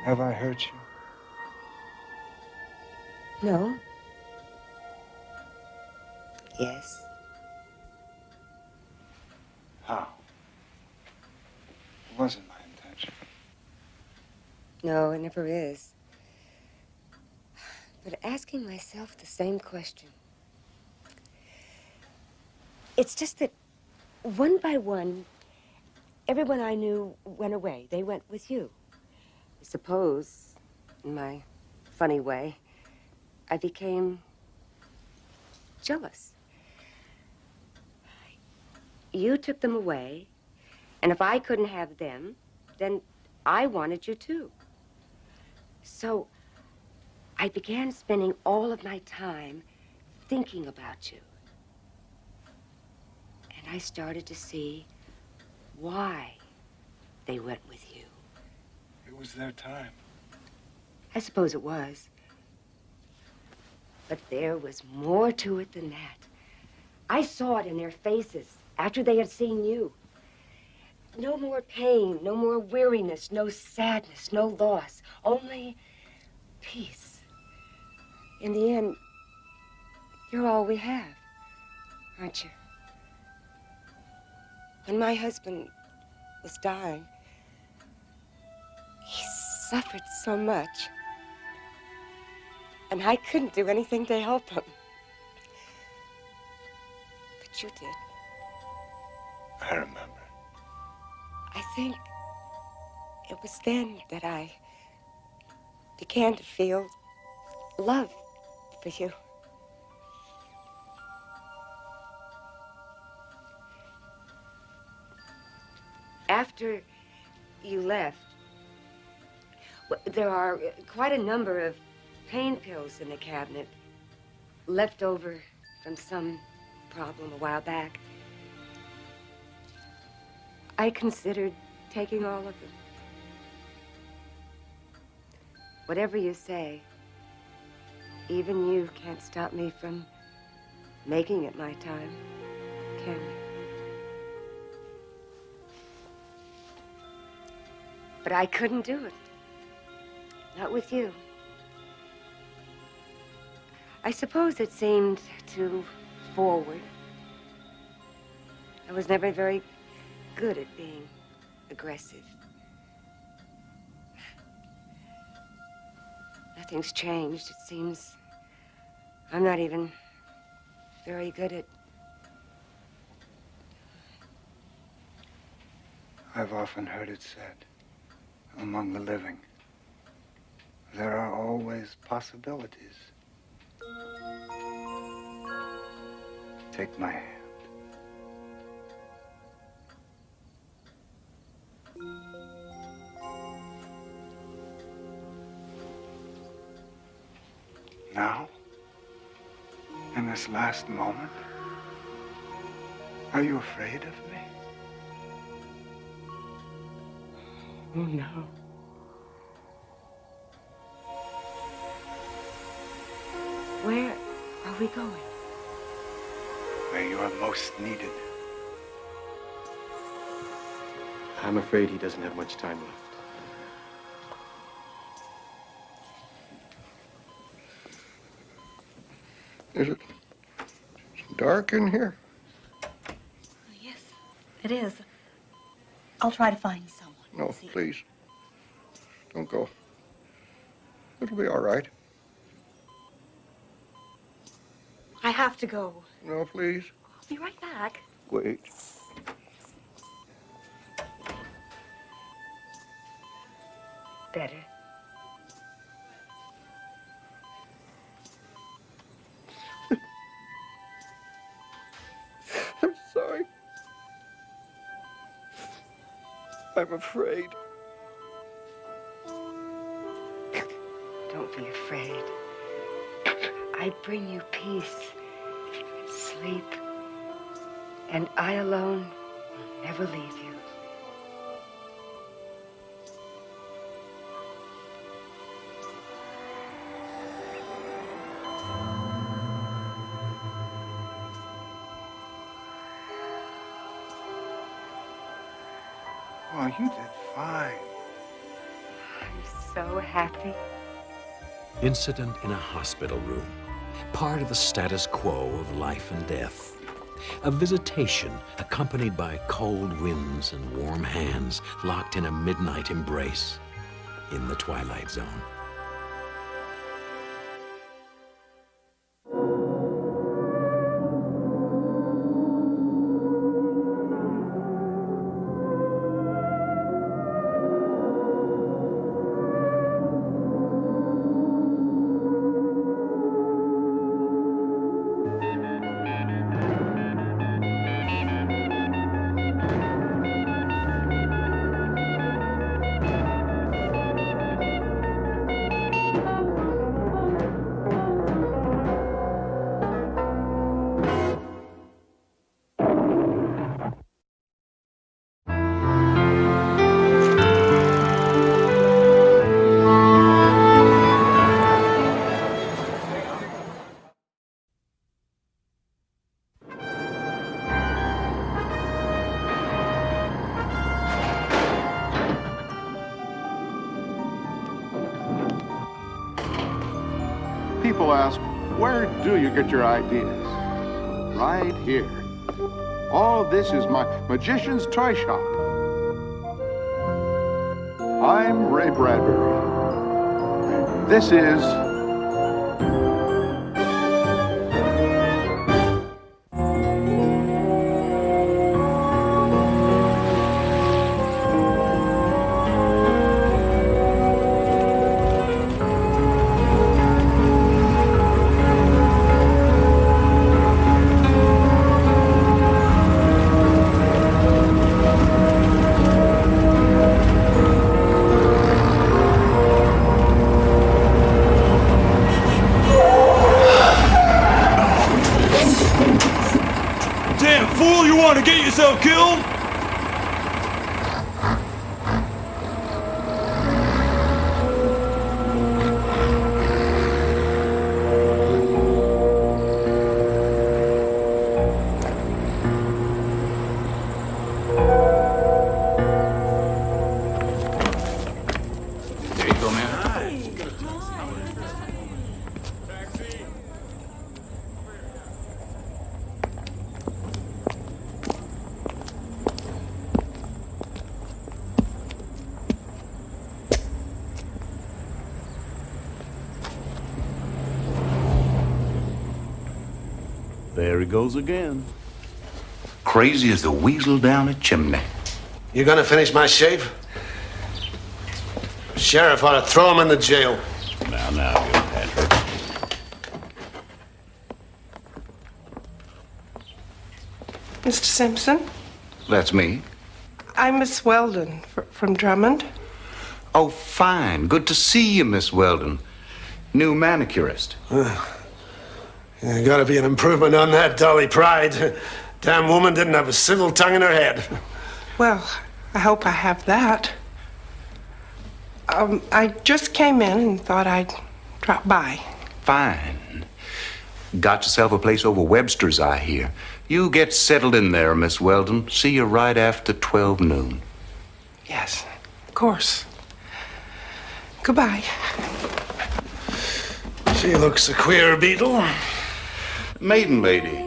Have I hurt you? No. Yes. How? It wasn't my intention. No, it never is. But asking myself the same question. It's just that one by one, everyone I knew went away. They went with you. I suppose, in my funny way, I became jealous. You took them away, and if I couldn't have them, then I wanted you too. So I began spending all of my time thinking about you. And I started to see why they went with you. It was their time. I suppose it was. But there was more to it than that. I saw it in their faces after they had seen you. No more pain, no more weariness, no sadness, no loss, only peace. In the end, you're all we have, aren't you? When my husband was dying, he suffered so much. And I couldn't do anything to help him. But you did. I remember. I think it was then that I began to feel love for you. After you left, there are quite a number of pain pills in the cabinet, left over from some problem a while back. I considered taking all of them. Whatever you say, even you can't stop me from making it my time, can you? But I couldn't do it. Not with you. I suppose it seemed too forward. I was never very good at being aggressive. Nothing's changed. It seems I'm not even very good at... I've often heard it said, among the living, there are always possibilities. Take my hand. Now, in this last moment, are you afraid of me? Oh, no. Where are we going? Where you are most needed. I'm afraid he doesn't have much time left. Is it dark in here? Yes, it is. I'll try to find you someone. No, please. Don't go. It'll be all right. I have to go. No, please. I'll be right back. Wait. Better. I'm sorry. I'm afraid. Don't be afraid. I bring you peace and sleep, and I alone will never leave you. Oh, you did fine. I'm so happy. Incident in a hospital room. Part of the status quo of life and death. A visitation accompanied by cold winds and warm hands locked in a midnight embrace in the Twilight Zone. ask, where do you get your ideas? Right here. All of this is my magician's toy shop. I'm Ray Bradbury. This is to get yourself killed? There you go, man. There he goes again. Crazy as the weasel down a chimney. You gonna finish my shave? Sheriff ought to throw him in the jail. Now, you Patrick. Mr. Simpson, That's me. I'm Miss Weldon from Drummond. Oh, fine. Good to see you, Miss Weldon. New manicurist. You gotta be an improvement on that, Dolly Pride. Damn woman didn't have a civil tongue in her head. Well, I hope I have that. I just came in and thought I'd drop by. Fine. Got yourself a place over Webster's, I hear. You get settled in there, Miss Weldon. See you right after 12 noon. Yes, of course. Goodbye. She looks a queer beetle. Maiden lady.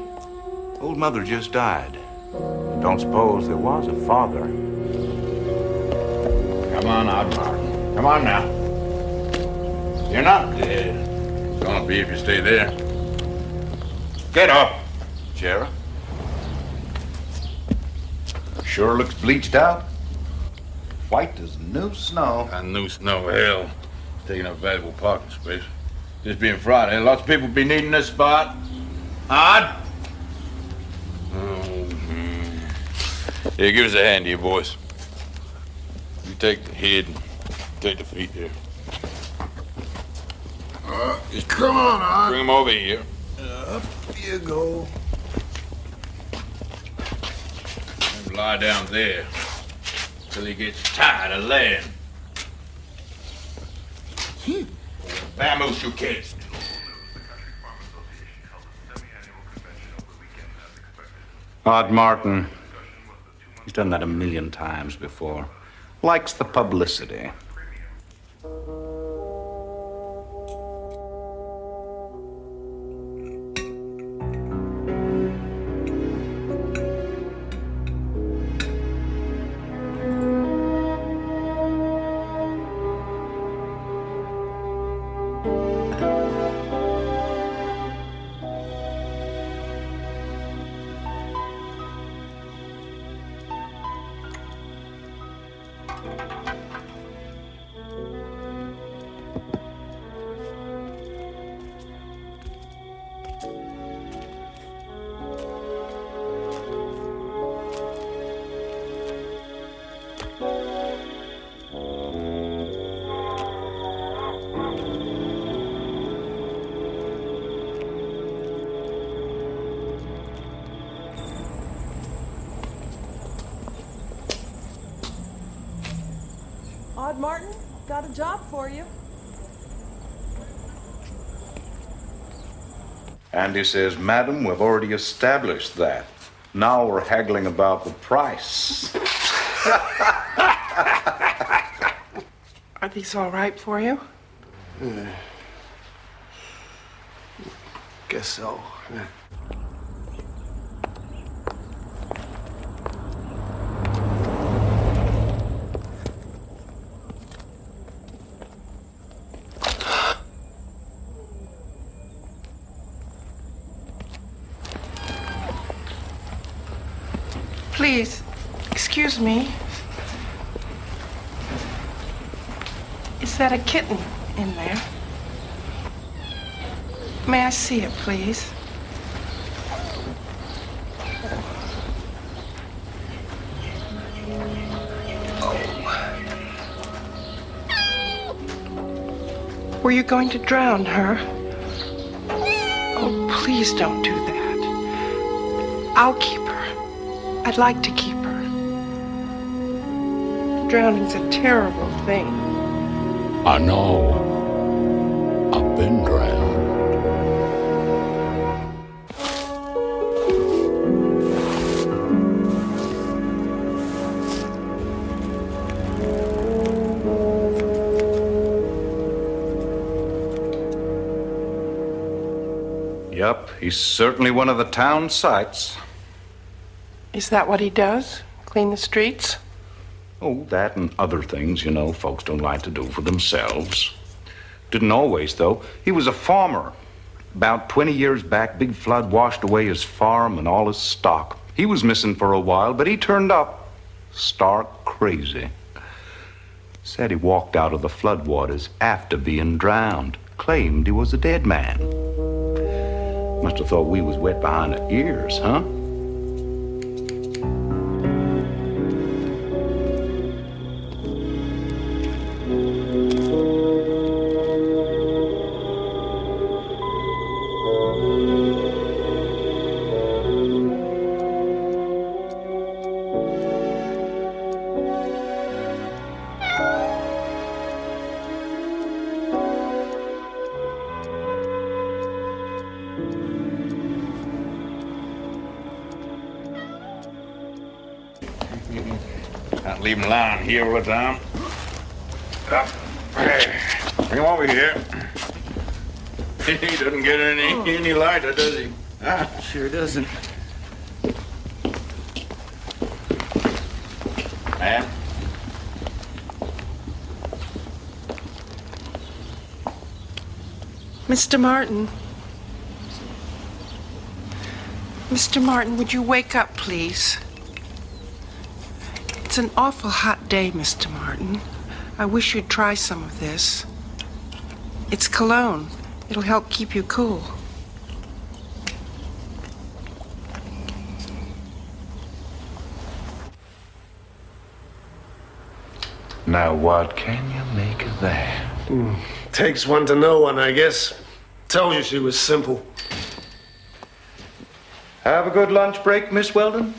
Old mother just died. Don't suppose there was a father. Come on out, Martin. Come on now. You're not dead. Gonna be if you stay there. Get up, Sheriff. Sure looks bleached out. White as new snow. And new snow, hell. Taking up valuable parking space. This being Friday, lots of people be needing this spot. Odd? Here, give us a hand here, boys. You take the head and take the feet here. Just Come on, Odd. bring them over here. Up you go. And lie down there till he gets tired of laying. Vamoose, you kids. Odd Martin. He's done that a million times before. Likes the publicity. Odd Martin, got a job for you. Andy says, Madam, we've already established that. Now we're haggling about the price. Are these all right for you? Guess so. Yeah. Please, excuse me. Is that a kitten in there? May I see it, please? Were you going to drown her? Oh, please don't do that. I'll keep her. I'd like to keep her. Drowning's a terrible thing. I know. I've been drowned. Yup, he's certainly one of the town sights. Is that what he does? Clean the streets? Oh, that and other things, you know, folks don't like to do for themselves. Didn't always, though. He was a farmer. About 20 years back, big flood washed away his farm and all his stock. He was missing for a while, but he turned up stark crazy. Said he walked out of the floodwaters after being drowned. Claimed he was a dead man. Must have thought we was wet behind the ears, huh? Can't leave him lying here all the time. Bring him over here. He doesn't get any lighter, does he? Sure doesn't. Ma'am? Mr. Martin. Mr. Martin, would you wake up, please? It's an awful hot day, Mr. Martin. I wish you'd try some of this. It's cologne. It'll help keep you cool. Now, what can you make of that? Takes one to know one, I guess. Tells you she was simple. Have a good lunch break, Miss Weldon?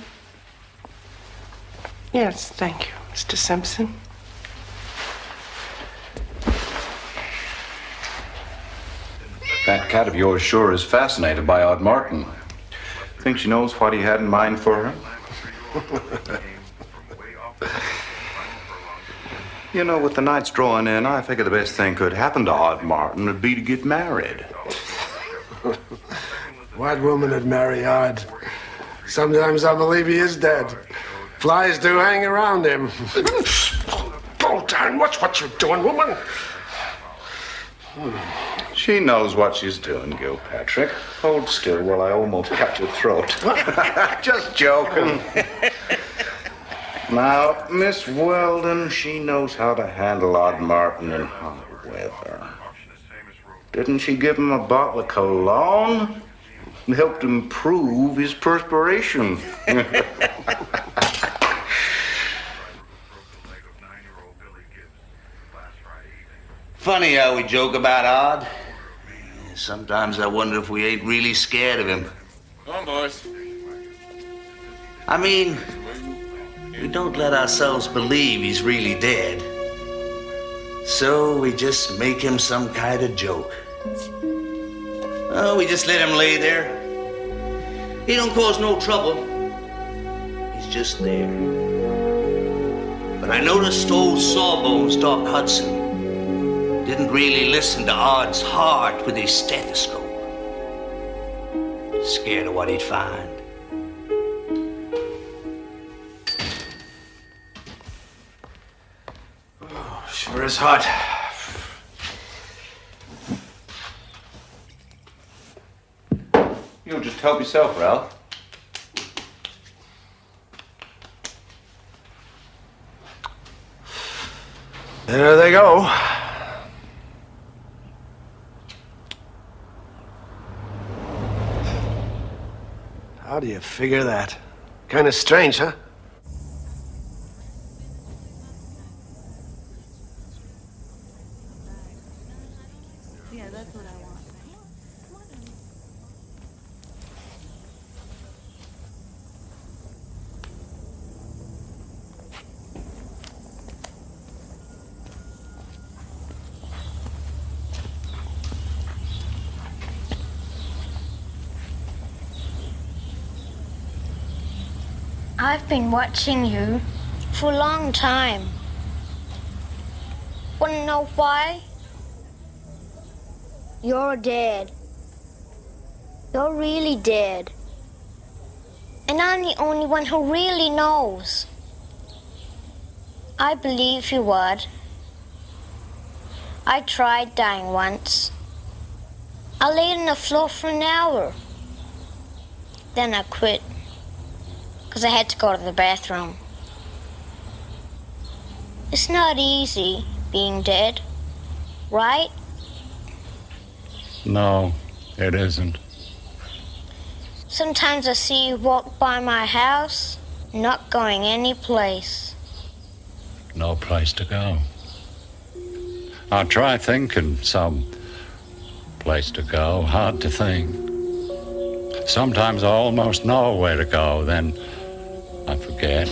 Yes, thank you, Mr. Simpson. That cat of yours sure is fascinated by Odd Martin. Think she knows what he had in mind for her? You know, with the nights drawing in, I figure the best thing could happen to Odd Martin would be to get married. What woman would marry Odd? Sometimes I believe he is dead. Flies do hang around him. Bolton, watch what you're doing, woman. She knows what she's doing, Gilpatrick. Hold still while I almost cut your throat. Just joking. Now, Miss Weldon, she knows how to handle Odd Martin in hot weather. Didn't she give him a bottle of cologne? And helped improve his perspiration. Funny how we joke about Odd. Sometimes I wonder if we ain't really scared of him. Come on, boys. I mean, we don't let ourselves believe he's really dead. So we just make him some kind of joke. Oh, we just let him lay there. He don't cause no trouble. He's just there. But I noticed old Sawbones, Doc Hudson, didn't really listen to Odd's heart with his stethoscope. Scared of what he'd find. Oh, sure is hot. You'll just help yourself, Ralph. There they go. How do you figure that? Kind of strange, huh? Yeah, that's what I want. I've been watching you for a long time. Wanna know why? You're dead. You're really dead. And I'm the only one who really knows. I believe you would. I tried dying once. I laid on the floor for an hour. Then I quit. Because I had to go to the bathroom. It's not easy being dead, right? No, it isn't. Sometimes I see you walk by my house, not going any place. No place to go. I try thinking some place to go, hard to think. Sometimes I almost know where to go, then I forget.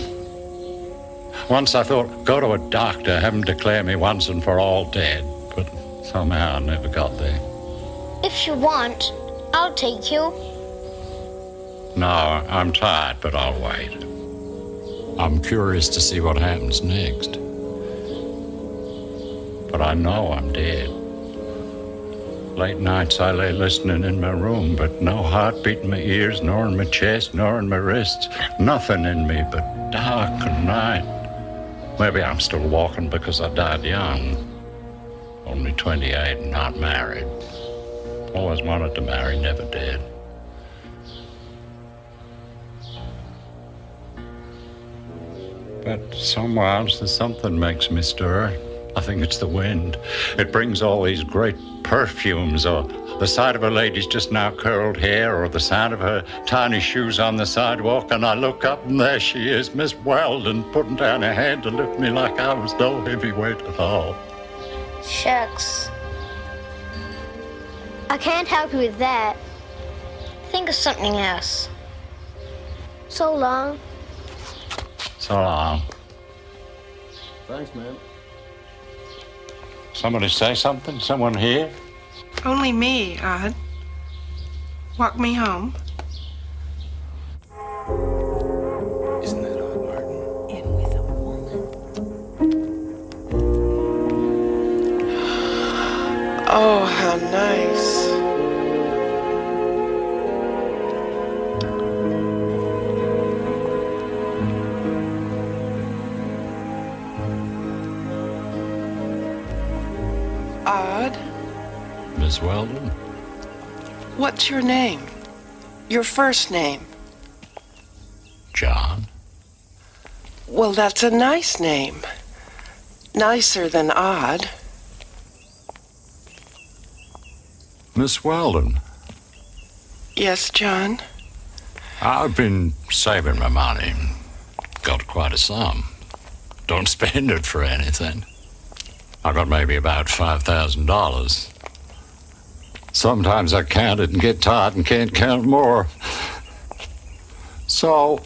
Once I thought, go to a doctor, have him declare me once and for all dead, but somehow I never got there. If you want, I'll take you. No, I'm tired, but I'll wait. I'm curious to see what happens next. But I know I'm dead. Late nights I lay listening in my room, but no heartbeat in my ears, nor in my chest, nor in my wrists. Nothing in me but dark and night. Maybe I'm still walking because I died young. Only 28 and not married. Always wanted to marry, never did. But some whiles there's something makes me stir. I think it's the wind. It brings all these great perfumes, or the sight of a lady's just now curled hair, or the sound of her tiny shoes on the sidewalk, and I look up and there she is, Miss Weldon, putting down her hand to lift me like I was no heavyweight at all. Shucks. I can't help you with that. Think of something else. So long. So long. Thanks, man. Somebody say something? Someone here? Only me, Odd. Walk me home. Isn't that odd, Martin? In with a woman. Oh, how nice. Odd. Miss Weldon? What's your name? Your first name? John? Well, that's a nice name. Nicer than Odd. Miss Weldon? Yes, John? I've been saving my money. Got quite a sum. Don't spend it for anything. I got maybe about $5,000. Sometimes I count it and get tired and can't count more. So,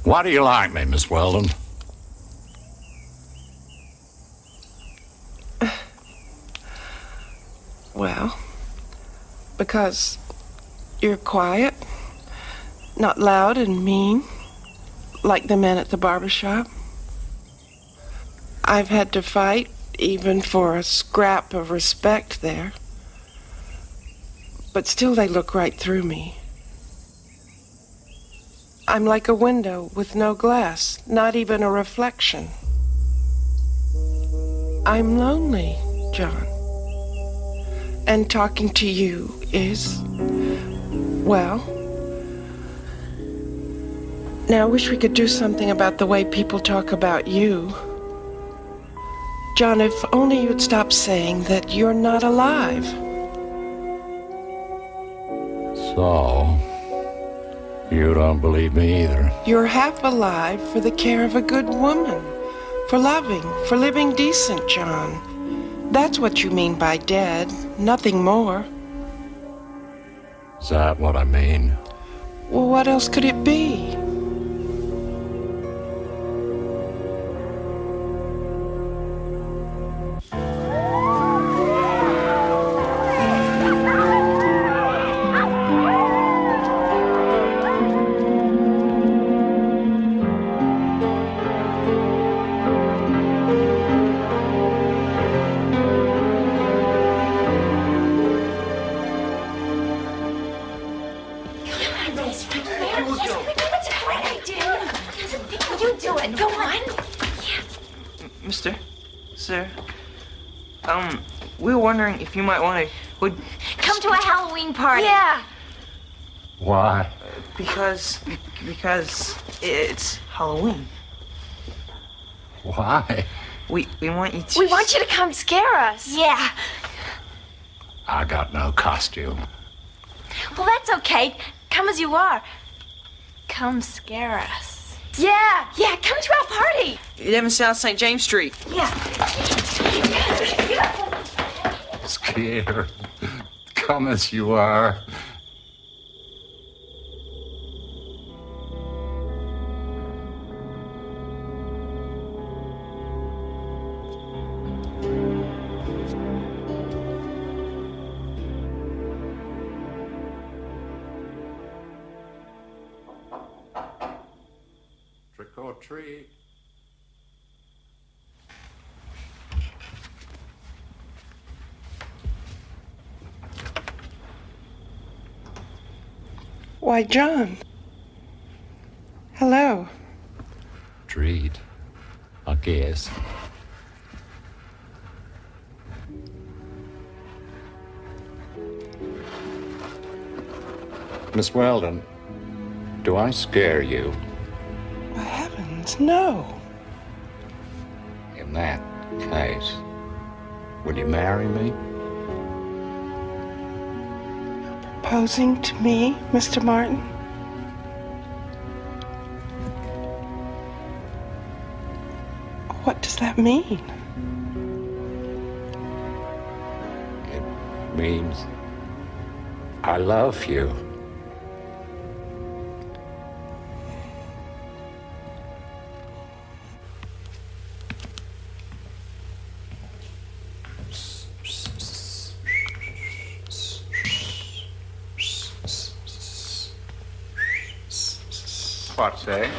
why do you like me, Miss Weldon? Well, because you're quiet, not loud and mean, like the men at the barber shop. I've had to fight even for a scrap of respect there. but still they look right through me. I'm like a window with no glass, not even a reflection. I'm lonely, John. And talking to you is, well, now I wish we could do something about the way people talk about you. John, if only you'd stop saying that you're not alive. So, you don't believe me either. You're half alive for the care of a good woman, for loving, for living decent, John. That's what you mean by dead, nothing more. Is that what I mean? Well, what else could it be? We were wondering if you might want to... Come to a Halloween party. Yeah. Why? Because it's Halloween. Why? We want you to... We want you to come scare us. Yeah. I got no costume. Well, that's okay. Come as you are. Come scare us. Yeah, come to our party. 11 South St. James Street. Yeah. Scared. Come as you are. Trick or treat. Why, John. Hello. Treat, I guess. Miss Weldon, do I scare you? By heavens, no. In that case, will you marry me? Proposing to me, Mr. Martin? What does that mean? It means I love you. What say?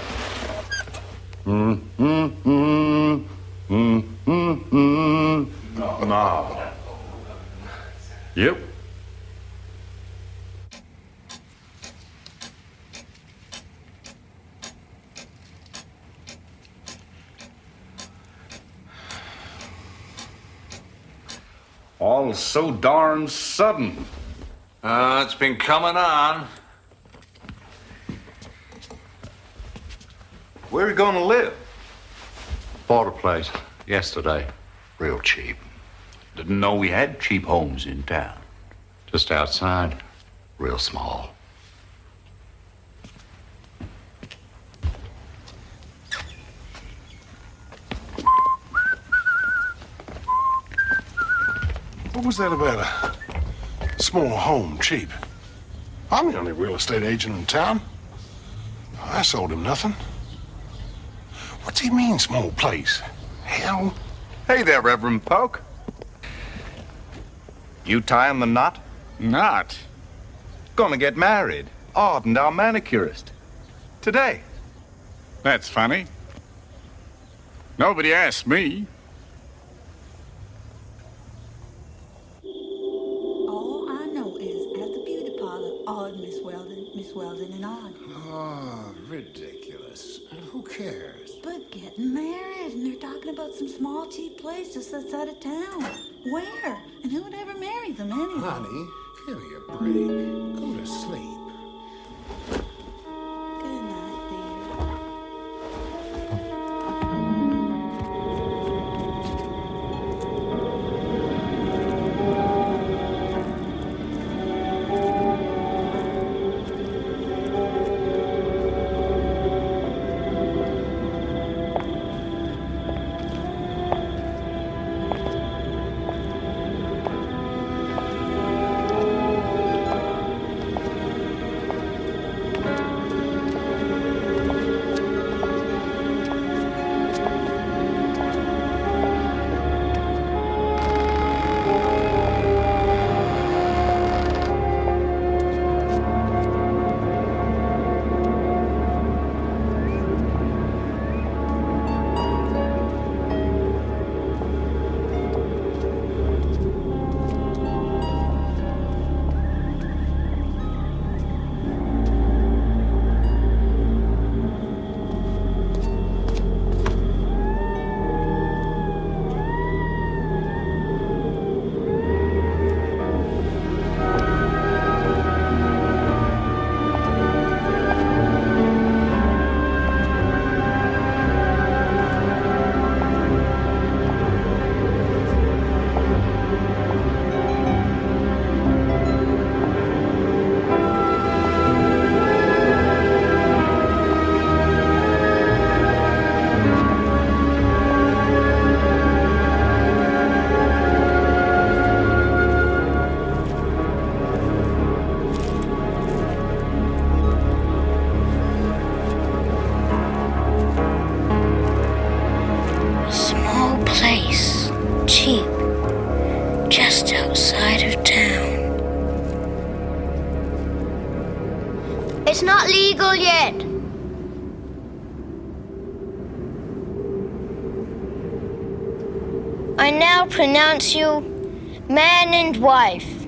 No. Yep. All so darn sudden. It's been coming on. Where are you gonna live? Bought a place yesterday. Real cheap. Didn't know we had cheap homes in town. Just outside. Real small. What was that about a small home, cheap? I'm the only real estate agent in town. I sold him nothing. What's he mean, small place? Hell. Hey there, Reverend Poke. You tying the knot? Not. Gonna get married. Arden, our manicurist. Today. That's funny. Nobody asked me. All I know is, at the face welded and on. Oh, ridiculous. Who cares? But getting married, and they're talking about some small, cheap place just outside of town. Where? And who would ever marry them anyway? Honey, give me a break. Go to sleep. Good night, dear. just outside of town. It's not legal yet. I now pronounce you man and wife.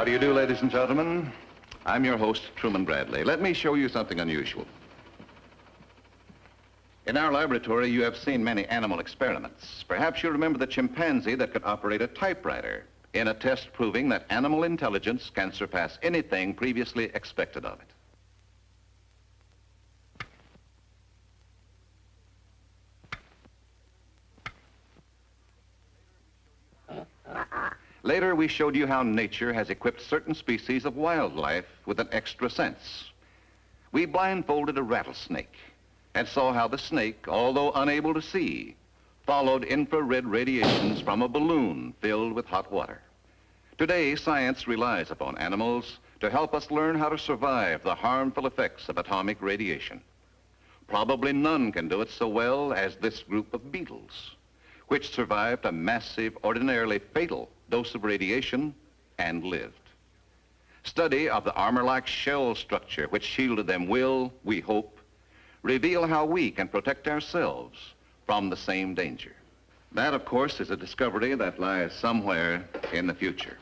How do you do, ladies and gentlemen? I'm your host, Truman Bradley. Let me show you something unusual. In our laboratory, you have seen many animal experiments. Perhaps you remember the chimpanzee that could operate a typewriter in a test proving that animal intelligence can surpass anything previously expected of it. Later, we showed you how nature has equipped certain species of wildlife with an extra sense. We blindfolded a rattlesnake and saw how the snake, although unable to see, followed infrared radiations from a balloon filled with hot water. Today, science relies upon animals to help us learn how to survive the harmful effects of atomic radiation. Probably none can do it so well as this group of beetles, which survived a massive, ordinarily fatal dose of radiation and lived. Study of the armor-like shell structure which shielded them will, we hope, reveal how we can protect ourselves from the same danger. That, of course, is a discovery that lies somewhere in the future.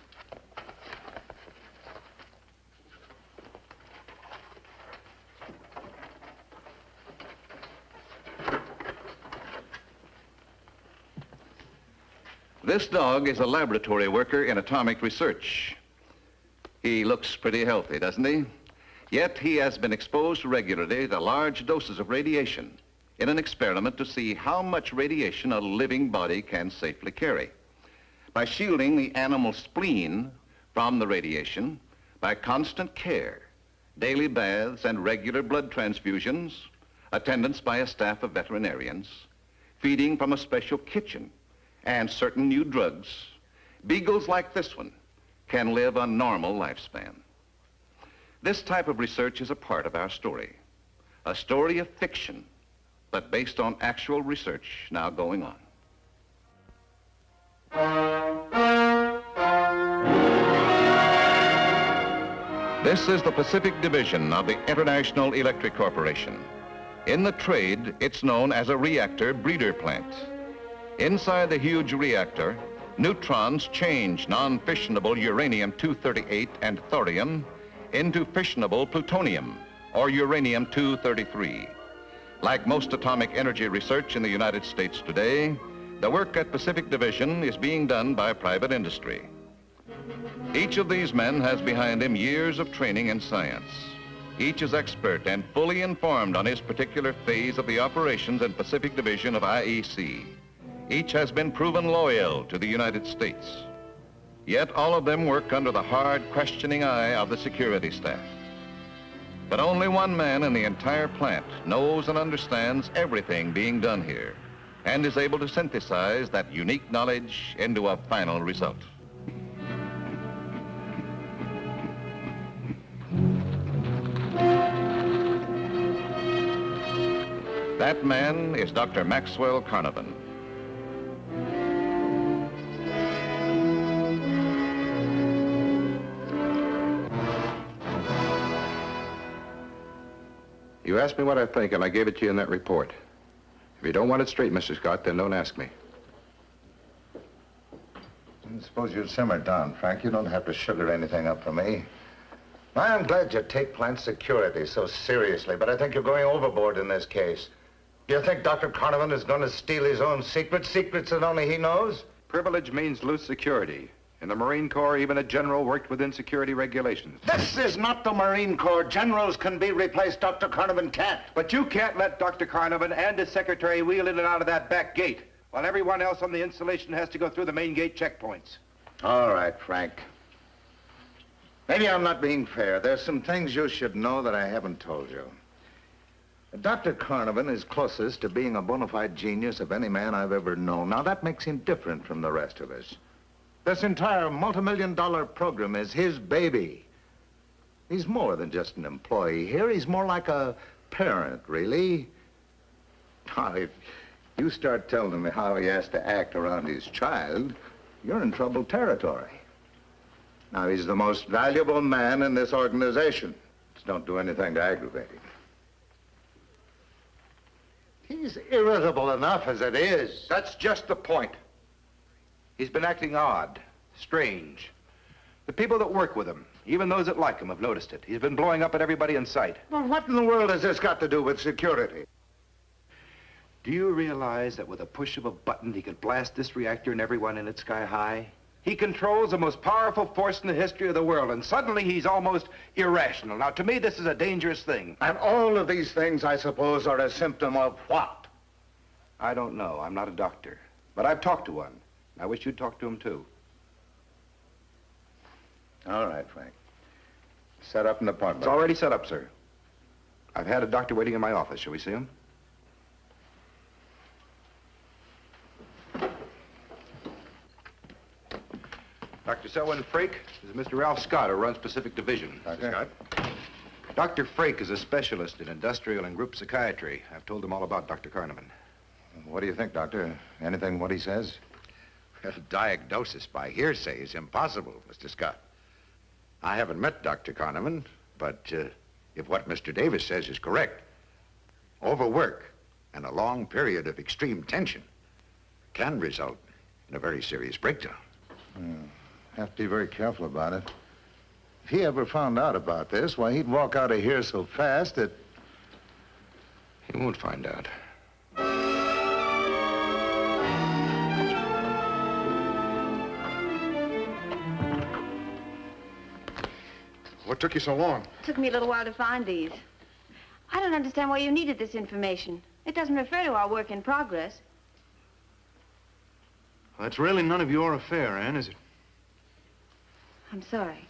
This dog is a laboratory worker in atomic research. He looks pretty healthy, doesn't he? Yet he has been exposed regularly to large doses of radiation in an experiment to see how much radiation a living body can safely carry. By shielding the animal spleen from the radiation, by constant care, daily baths and regular blood transfusions, attendance by a staff of veterinarians, feeding from a special kitchen, and certain new drugs, beagles like this one can live a normal lifespan. This type of research is a part of our story, a story of fiction, but based on actual research now going on. This is the Pacific Division of the International Electric Corporation. In the trade, it's known as a reactor breeder plant. Inside the huge reactor, neutrons change non-fissionable uranium-238 and thorium into fissionable plutonium, or uranium-233. Like most atomic energy research in the United States today, the work at Pacific Division is being done by private industry. Each of these men has behind him years of training in science. Each is expert and fully informed on his particular phase of the operations in Pacific Division of IEC. Each has been proven loyal to the United States. Yet all of them work under the hard, questioning eye of the security staff. But only one man in the entire plant knows and understands everything being done here and is able to synthesize that unique knowledge into a final result. That man is Dr. Maxwell Carnarvon. You asked me what I think, and I gave it to you in that report. If you don't want it straight, Mr. Scott, then don't ask me. I suppose you'd simmer down, Frank. You don't have to sugar anything up for me. I am glad you take plant security so seriously, but I think you're going overboard in this case. Do you think Dr. Carnarvon is going to steal his own secrets that only he knows? Privilege means loose security. In the Marine Corps, even a general worked within security regulations. This is not the Marine Corps. Generals can be replaced. Dr. Carnarvon can't. But you can't let Dr. Carnarvon and his secretary wheel in and out of that back gate, while everyone else on the installation has to go through the main gate checkpoints. All right, Frank. Maybe I'm not being fair. There's some things you should know that I haven't told you. Dr. Carnarvon is closest to being a bona fide genius of any man I've ever known. Now, that makes him different from the rest of us. This entire multi-million-dollar program is his baby. He's more than just an employee here. He's more like a parent, really. Now, if you start telling me how he has to act around his child, you're in troubled territory. Now, he's the most valuable man in this organization. Just don't do anything to aggravate him. He's irritable enough as it is. That's just the point. He's been acting odd, strange. The people that work with him, even those that like him, have noticed it. He's been blowing up at everybody in sight. Well, what in the world has this got to do with security? Do you realize that with a push of a button, he could blast this reactor and everyone in it sky high? He controls the most powerful force in the history of the world, and suddenly he's almost irrational. Now, to me, this is a dangerous thing. And all of these things, I suppose, are a symptom of what? I don't know. I'm not a doctor. But I've talked to one. I wish you'd talk to him, too. All right, Frank. Set up an appointment. It's already set up, sir. I've had a doctor waiting in my office. Shall we see him? Dr. Selwyn Frake, this is Mr. Ralph Scott, who runs Pacific Division. Dr. Scott? Dr. Frake is a specialist in industrial and group psychiatry. I've told him all about Dr. Carnavan. What do you think, Doctor? Anything what he says? Well, diagnosis by hearsay is impossible, Mr. Scott. I haven't met Dr. Carnavan, but if what Mr. Davis says is correct, overwork and a long period of extreme tension can result in a very serious breakdown. Have to be very careful about it. If he ever found out about this, why, he'd walk out of here so fast that... He won't find out. What took you so long? It took me a little while to find these. I don't understand why you needed this information. It doesn't refer to our work in progress. Well, that's really none of your affair, Anne, is it? I'm sorry.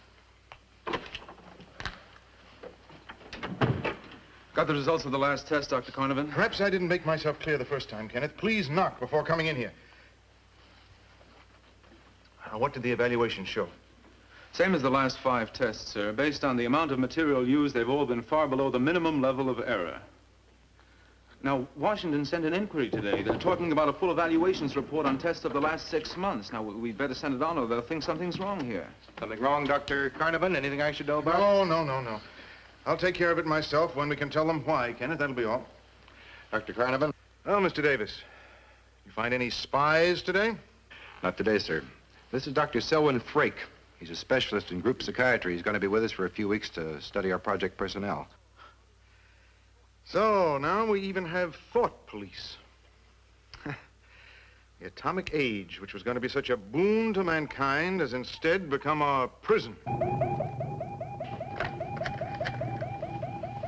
Got the results of the last test, Dr. Carnavan? Perhaps I didn't make myself clear the first time, Kenneth. Please knock before coming in here. What did the evaluation show? Same as the last 5 tests, sir. Based on the amount of material used, they've all been far below the minimum level of error. Now, Washington sent an inquiry today. They're talking about a full evaluations report on tests of the last 6 months. Now, we'd better send it on or they'll think something's wrong here. Something wrong, Dr. Carnavan? Anything I should know about? No. I'll take care of it myself when we can tell them why, Kenneth. That'll be all. Dr. Carnavan? Well, Mr. Davis, you find any spies today? Not today, sir. This is Dr. Selwyn Frake. He's a specialist in group psychiatry. He's going to be with us for a few weeks to study our project personnel. So, now we even have thought police. The atomic age, which was going to be such a boon to mankind, has instead become a prison.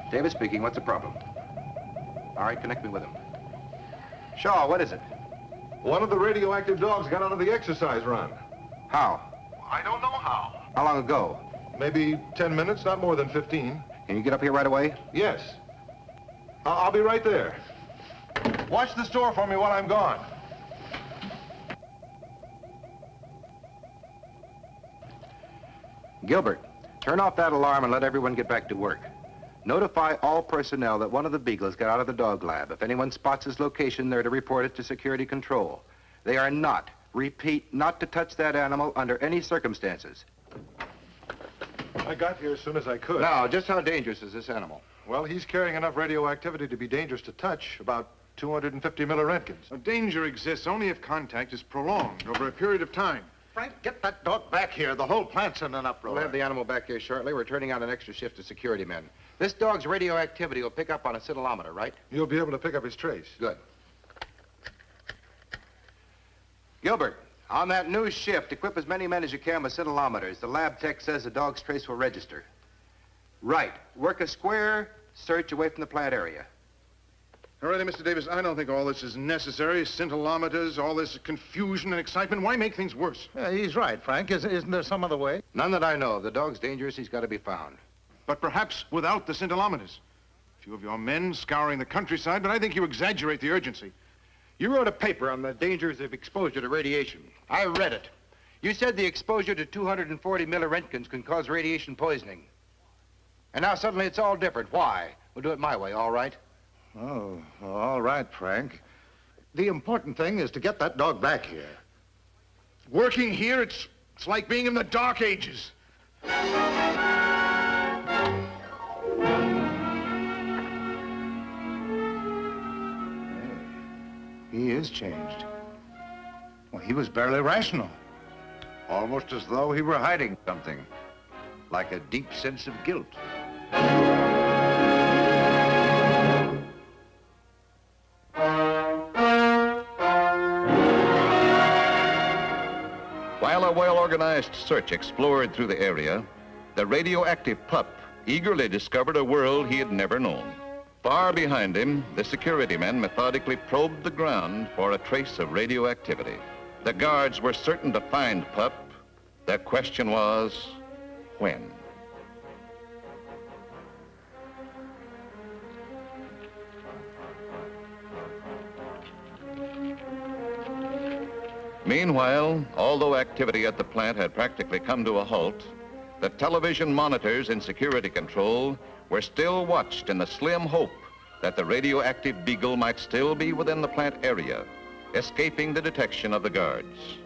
David speaking. What's the problem? All right, connect me with him. Shaw, what is it? One of the radioactive dogs got onto the exercise run. How? I don't know how. How long ago? Maybe 10 minutes, not more than 15. Can you get up here right away? Yes. I'll be right there. Watch the store for me while I'm gone. Gilbert, turn off that alarm and let everyone get back to work. Notify all personnel that one of the beagles got out of the dog lab. If anyone spots his location, they're to report it to security control. They are not, repeat, not to touch that animal under any circumstances. I got here as soon as I could. Now, just how dangerous is this animal? Well, he's carrying enough radioactivity to be dangerous to touch, about 250 milliroentgens. Now, danger exists only if contact is prolonged over a period of time. Frank, get that dog back here. The whole plant's in an uproar. We'll have the animal back here shortly. We're turning out an extra shift of security men. This dog's radioactivity will pick up on a scintillometer, right? You'll be able to pick up his trace. Good. Gilbert, on that new shift, equip as many men as you can with scintillometers. The lab tech says the dog's trace will register. Right. Work a square search away from the plant area. All right, Mr. Davis, I don't think all this is necessary. Scintillometers, all this confusion and excitement. Why make things worse? He's right, Frank. Isn't there some other way? None that I know of. The dog's dangerous. He's got to be found. But perhaps without the scintillometers. A few of your men scouring the countryside, but I think you exaggerate the urgency. You wrote a paper on the dangers of exposure to radiation. I read it. You said the exposure to 240 milliroentgens can cause radiation poisoning. And now suddenly it's all different. Why? We'll do it my way, all right? Oh, all right, Frank. The important thing is to get that dog back here. Working here, it's like being in the Dark Ages. He is changed. Well, he was barely rational. Almost as though he were hiding something, like a deep sense of guilt. While a well-organized search explored through the area, the radioactive pup eagerly discovered a world he had never known. Far behind him, the security men methodically probed the ground for a trace of radioactivity. The guards were certain to find pup. The question was, when. Meanwhile, although activity at the plant had practically come to a halt, the television monitors in security control were still watched in the slim hope that the radioactive beagle might still be within the plant area, escaping the detection of the guards.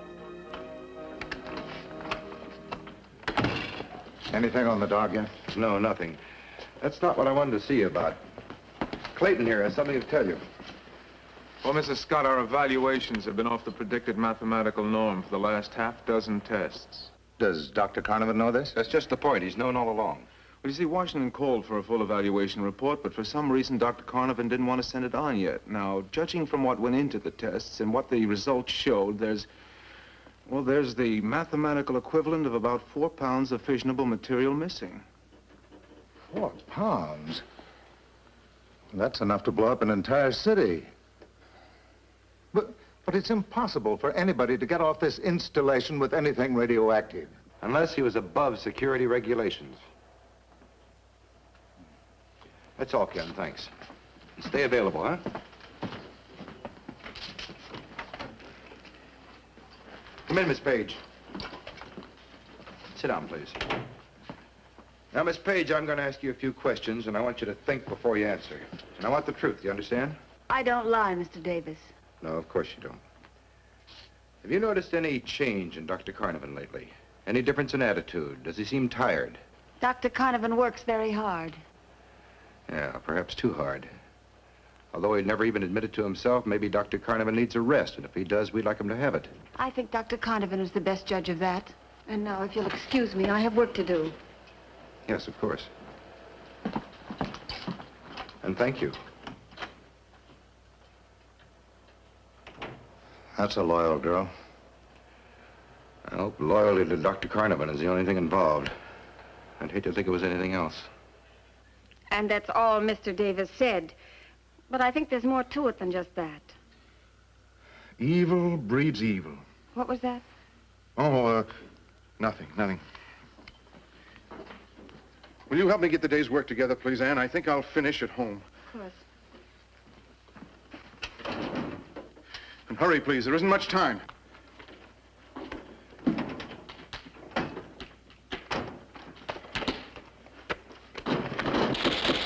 Anything on the dog yet? No, nothing. That's not what I wanted to see you about. Clayton here has something to tell you. Well, Mrs. Scott, our evaluations have been off the predicted mathematical norm for the last half-dozen tests. Does Dr. Carnovan know this? That's just the point. He's known all along. Well, you see, Washington called for a full evaluation report, but for some reason, Dr. Carnovan didn't want to send it on yet. Now, judging from what went into the tests and what the results showed, there's the mathematical equivalent of about 4 pounds of fissionable material missing. 4 pounds? That's enough to blow up an entire city. But it's impossible for anybody to get off this installation with anything radioactive. Unless he was above security regulations. That's all, Ken, thanks. Stay available, huh? Come in, Miss Page. Sit down, please. Now, Miss Page, I'm going to ask you a few questions, and I want you to think before you answer. And I want the truth, you understand? I don't lie, Mr. Davis. No, of course you don't. Have you noticed any change in Dr. Carnovan lately? Any difference in attitude? Does he seem tired? Dr. Carnovan works very hard. Yeah, perhaps too hard. Although he'd never even admitted to himself, maybe Dr. Carnovan needs a rest, and if he does, we'd like him to have it. I think Dr. Carnovan is the best judge of that. And now, if you'll excuse me, I have work to do. Yes, of course. And thank you. That's a loyal girl. I hope loyalty to Dr. Carnovan is the only thing involved. I'd hate to think it was anything else. And that's all Mr. Davis said. But I think there's more to it than just that. Evil breeds evil. What was that? Oh, nothing. Will you help me get the day's work together, please, Anne? I think I'll finish at home. Of course. And hurry, please. There isn't much time.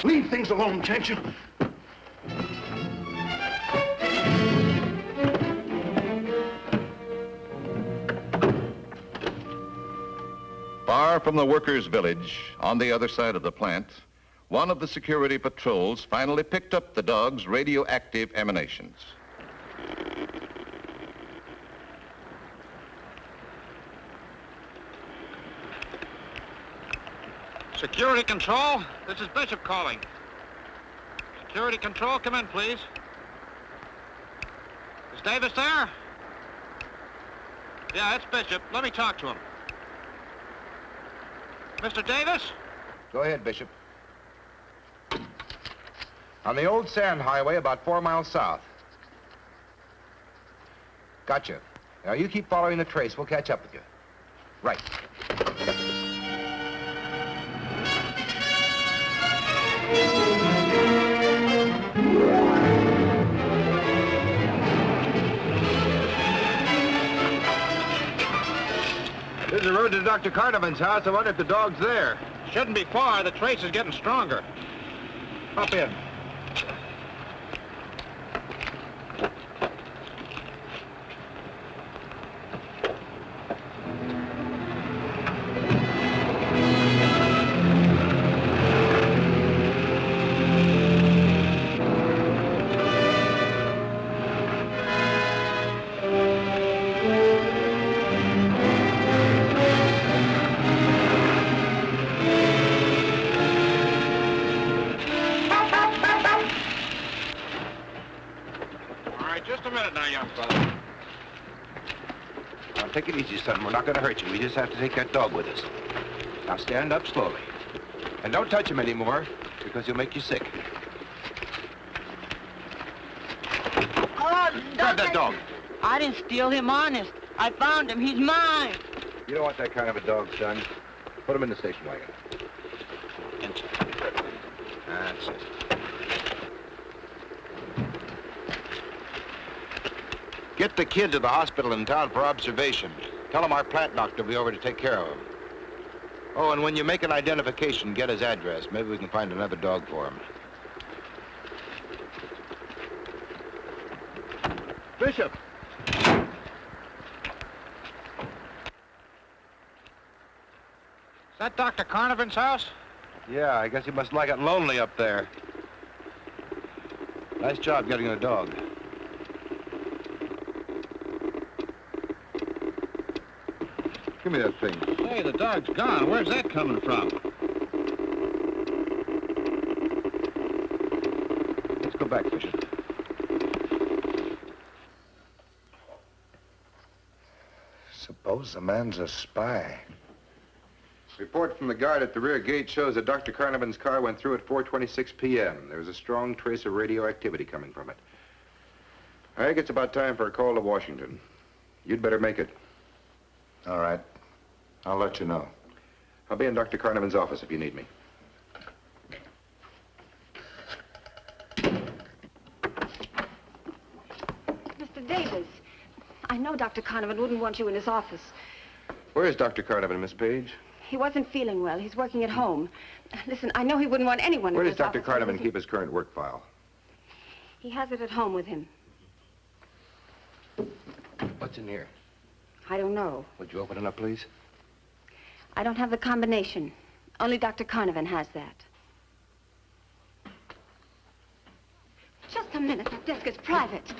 Leave things alone, can't you? Far from the workers' village, on the other side of the plant, one of the security patrols finally picked up the dog's radioactive emanations. Security Control, this is Bishop calling. Security Control, come in, please. Is Davis there? Yeah, it's Bishop. Let me talk to him. Mr. Davis? Go ahead, Bishop. On the old sand highway, about 4 miles south. Gotcha. Now, you keep following the trace. We'll catch up with you. Right. This is the road to Dr. Carnovan's house. I wonder if the dog's there. Shouldn't be far. The trace is getting stronger. Hop in. Take it easy, son. We're not going to hurt you. We just have to take that dog with us. Now stand up slowly. And don't touch him anymore, because he'll make you sick. Oh, Grab that dog. I didn't steal him, honest. I found him. He's mine. You don't want that kind of a dog, son. Put him in the station wagon. That's it. Get the kid to the hospital in town for observation. Tell him our plant doctor will be over to take care of him. Oh, and when you make an identification, get his address. Maybe we can find another dog for him. Bishop! Is that Dr. Carnovan's house? Yeah, I guess he must like it lonely up there. Nice job getting a dog. Give me that thing. Hey, the dog's gone. Where's that coming from? Let's go back, Bishop. Suppose the man's a spy. Report from the guard at the rear gate shows that Dr. Carnovan's car went through at 4:26 p.m. There was a strong trace of radioactivity coming from it. I think it's about time for a call to Washington. You'd better make it. All right. I'll let you know. I'll be in Dr. Carnovan's office if you need me. Mr. Davis, I know Dr. Carnovan wouldn't want you in his office. Where is Dr. Carnovan, Miss Page? He wasn't feeling well. He's working at home. Listen, I know he wouldn't want anyone Where in does his Dr. office. Carnovan keep his current work file? He has it at home with him. What's in here? I don't know. Would you open it up, please? I don't have the combination. Only Dr. Carnovan has that. Just a minute. That desk is private.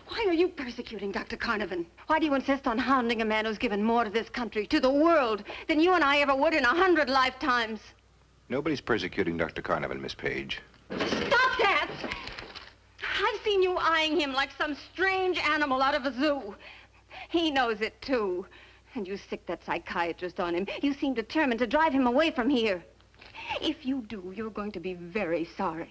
Why are you persecuting Dr. Carnovan? Why do you insist on hounding a man who's given more to this country, to the world, than you and I ever would in 100 lifetimes? Nobody's persecuting Dr. Carnovan, Miss Page. Stop that! I've seen you eyeing him like some strange animal out of a zoo. He knows it, too. And you sick that psychiatrist on him. You seem determined to drive him away from here. If you do, you're going to be very sorry.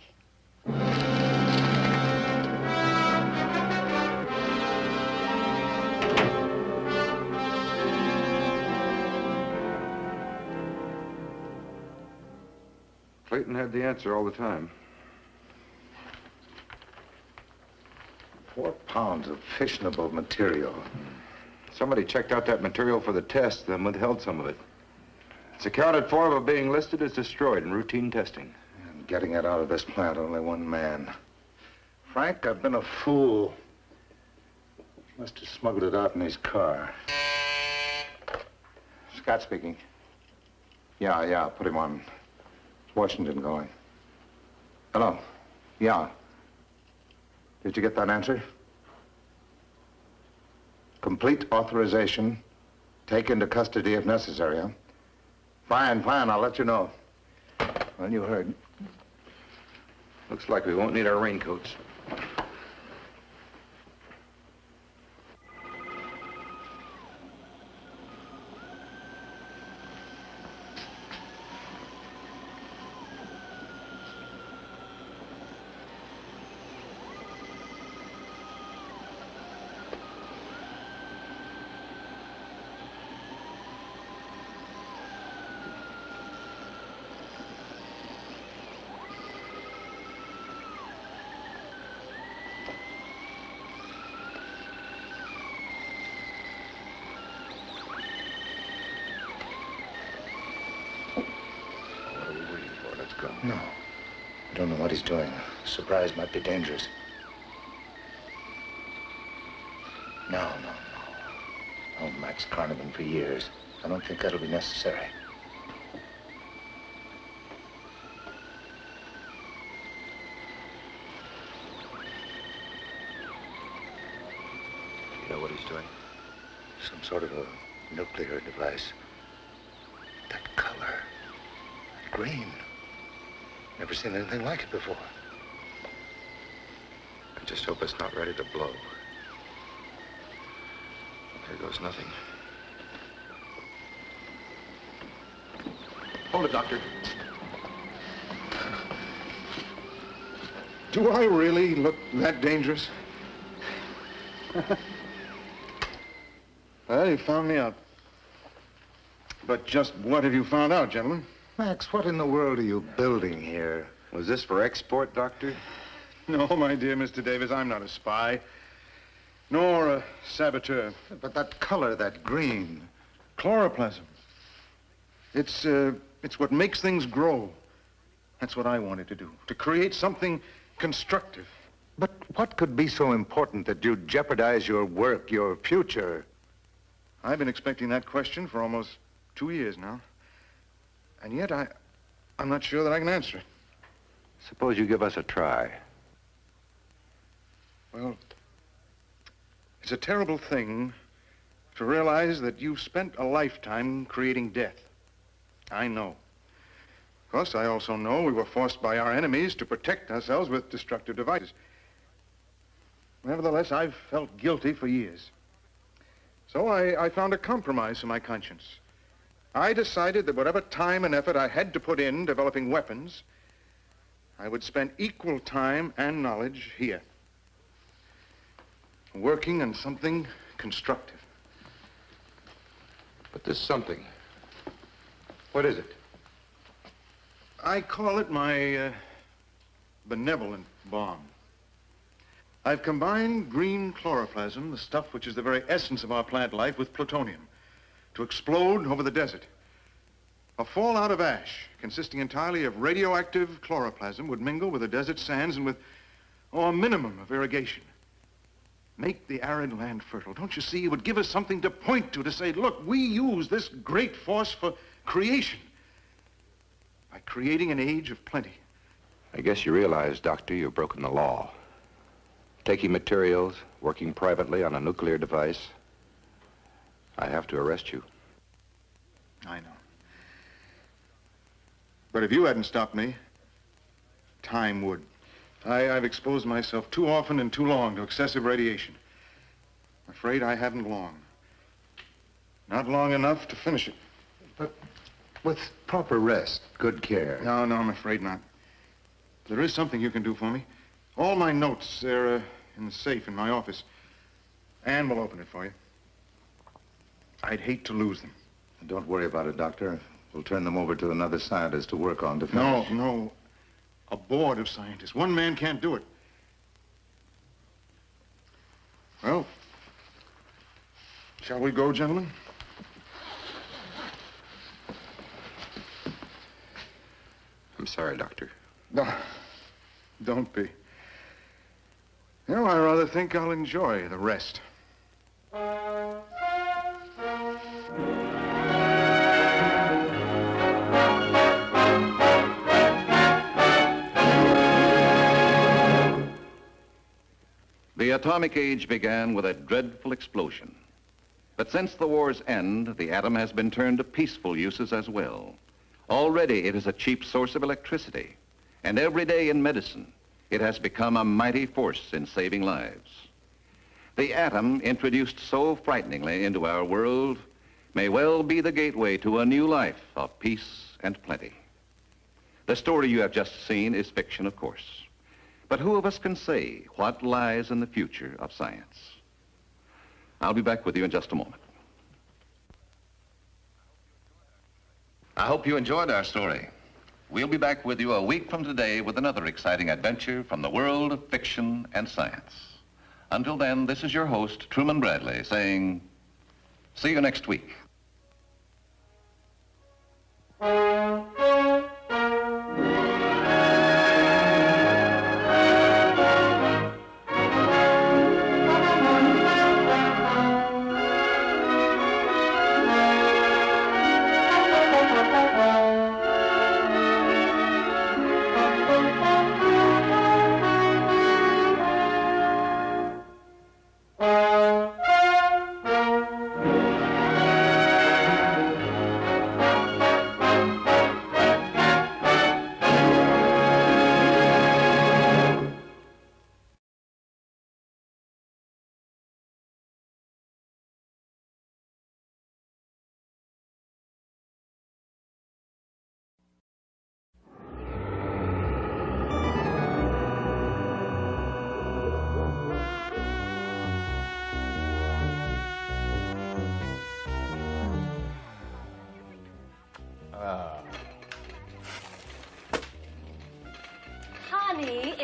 Clayton had the answer all the time. 4 pounds of fissionable material. Somebody checked out that material for the test, then withheld some of it. It's accounted for by being listed as destroyed in routine testing. And getting it out of this plant, only one man. Frank, I've been a fool. Must have smuggled it out in his car. Scott speaking. Yeah, put him on. Washington going. Hello. Yeah. Did you get that answer? Complete authorization. Take into custody if necessary, huh? Fine, I'll let you know. Well, you heard. Looks like we won't need our raincoats. No. I don't know what he's doing. Surprise might be dangerous. No. I've Max Carnovan for years. I don't think that'll be necessary. You know what he's doing? Some sort of a nuclear device. That color. That green. Never seen anything like it before. I just hope it's not ready to blow. Here goes nothing. Hold it, Doctor. Do I really look that dangerous? Well, you found me out. But just what have you found out, gentlemen? Max, what in the world are you building here? Was this for export, Doctor? No, my dear Mr. Davis, I'm not a spy. Nor a saboteur. But that color, that green. Chloroplasm. It's what makes things grow. That's what I wanted to do. To create something constructive. But what could be so important that you'd jeopardize your work, your future? I've been expecting that question for almost 2 years now. And yet I'm not sure that I can answer it. Suppose you give us a try. Well, it's a terrible thing to realize that you've spent a lifetime creating death. I know. Of course, I also know we were forced by our enemies to protect ourselves with destructive devices. Nevertheless, I've felt guilty for years. So I found a compromise for my conscience. I decided that whatever time and effort I had to put in developing weapons, I would spend equal time and knowledge here, working on something constructive. But this something, what is it? I call it my benevolent bomb. I've combined green chloroplasm, the stuff which is the very essence of our plant life, with plutonium to explode over the desert. A fallout of ash consisting entirely of radioactive chloroplasm would mingle with the desert sands and with, a minimum of irrigation. Make the arid land fertile. Don't you see? It would give us something to point to say, look, we use this great force for creation. By creating an age of plenty. I guess you realize, Doctor, you've broken the law. Taking materials, working privately on a nuclear device. I have to arrest you. I know. But if you hadn't stopped me, time would. I've exposed myself too often and too long to excessive radiation. I'm afraid I haven't long. Not long enough to finish it. But with proper rest, good care. No, I'm afraid not. There is something you can do for me. All my notes, they're in the safe in my office. Ann will open it for you. I'd hate to lose them. Don't worry about it, Doctor. We'll turn them over to another scientist to work on to finish. No. A board of scientists. One man can't do it. Well, shall we go, gentlemen? I'm sorry, Doctor. No, don't be. You know, I rather think I'll enjoy the rest. The atomic age began with a dreadful explosion. But since the war's end, the atom has been turned to peaceful uses as well. Already it is a cheap source of electricity, and every day in medicine, it has become a mighty force in saving lives. The atom, introduced so frighteningly into our world, may well be the gateway to a new life of peace and plenty. The story you have just seen is fiction, of course. But who of us can say what lies in the future of science? I'll be back with you in just a moment. I hope you enjoyed our story. We'll be back with you a week from today with another exciting adventure from the world of fiction and science. Until then, this is your host, Truman Bradley, saying, see you next week.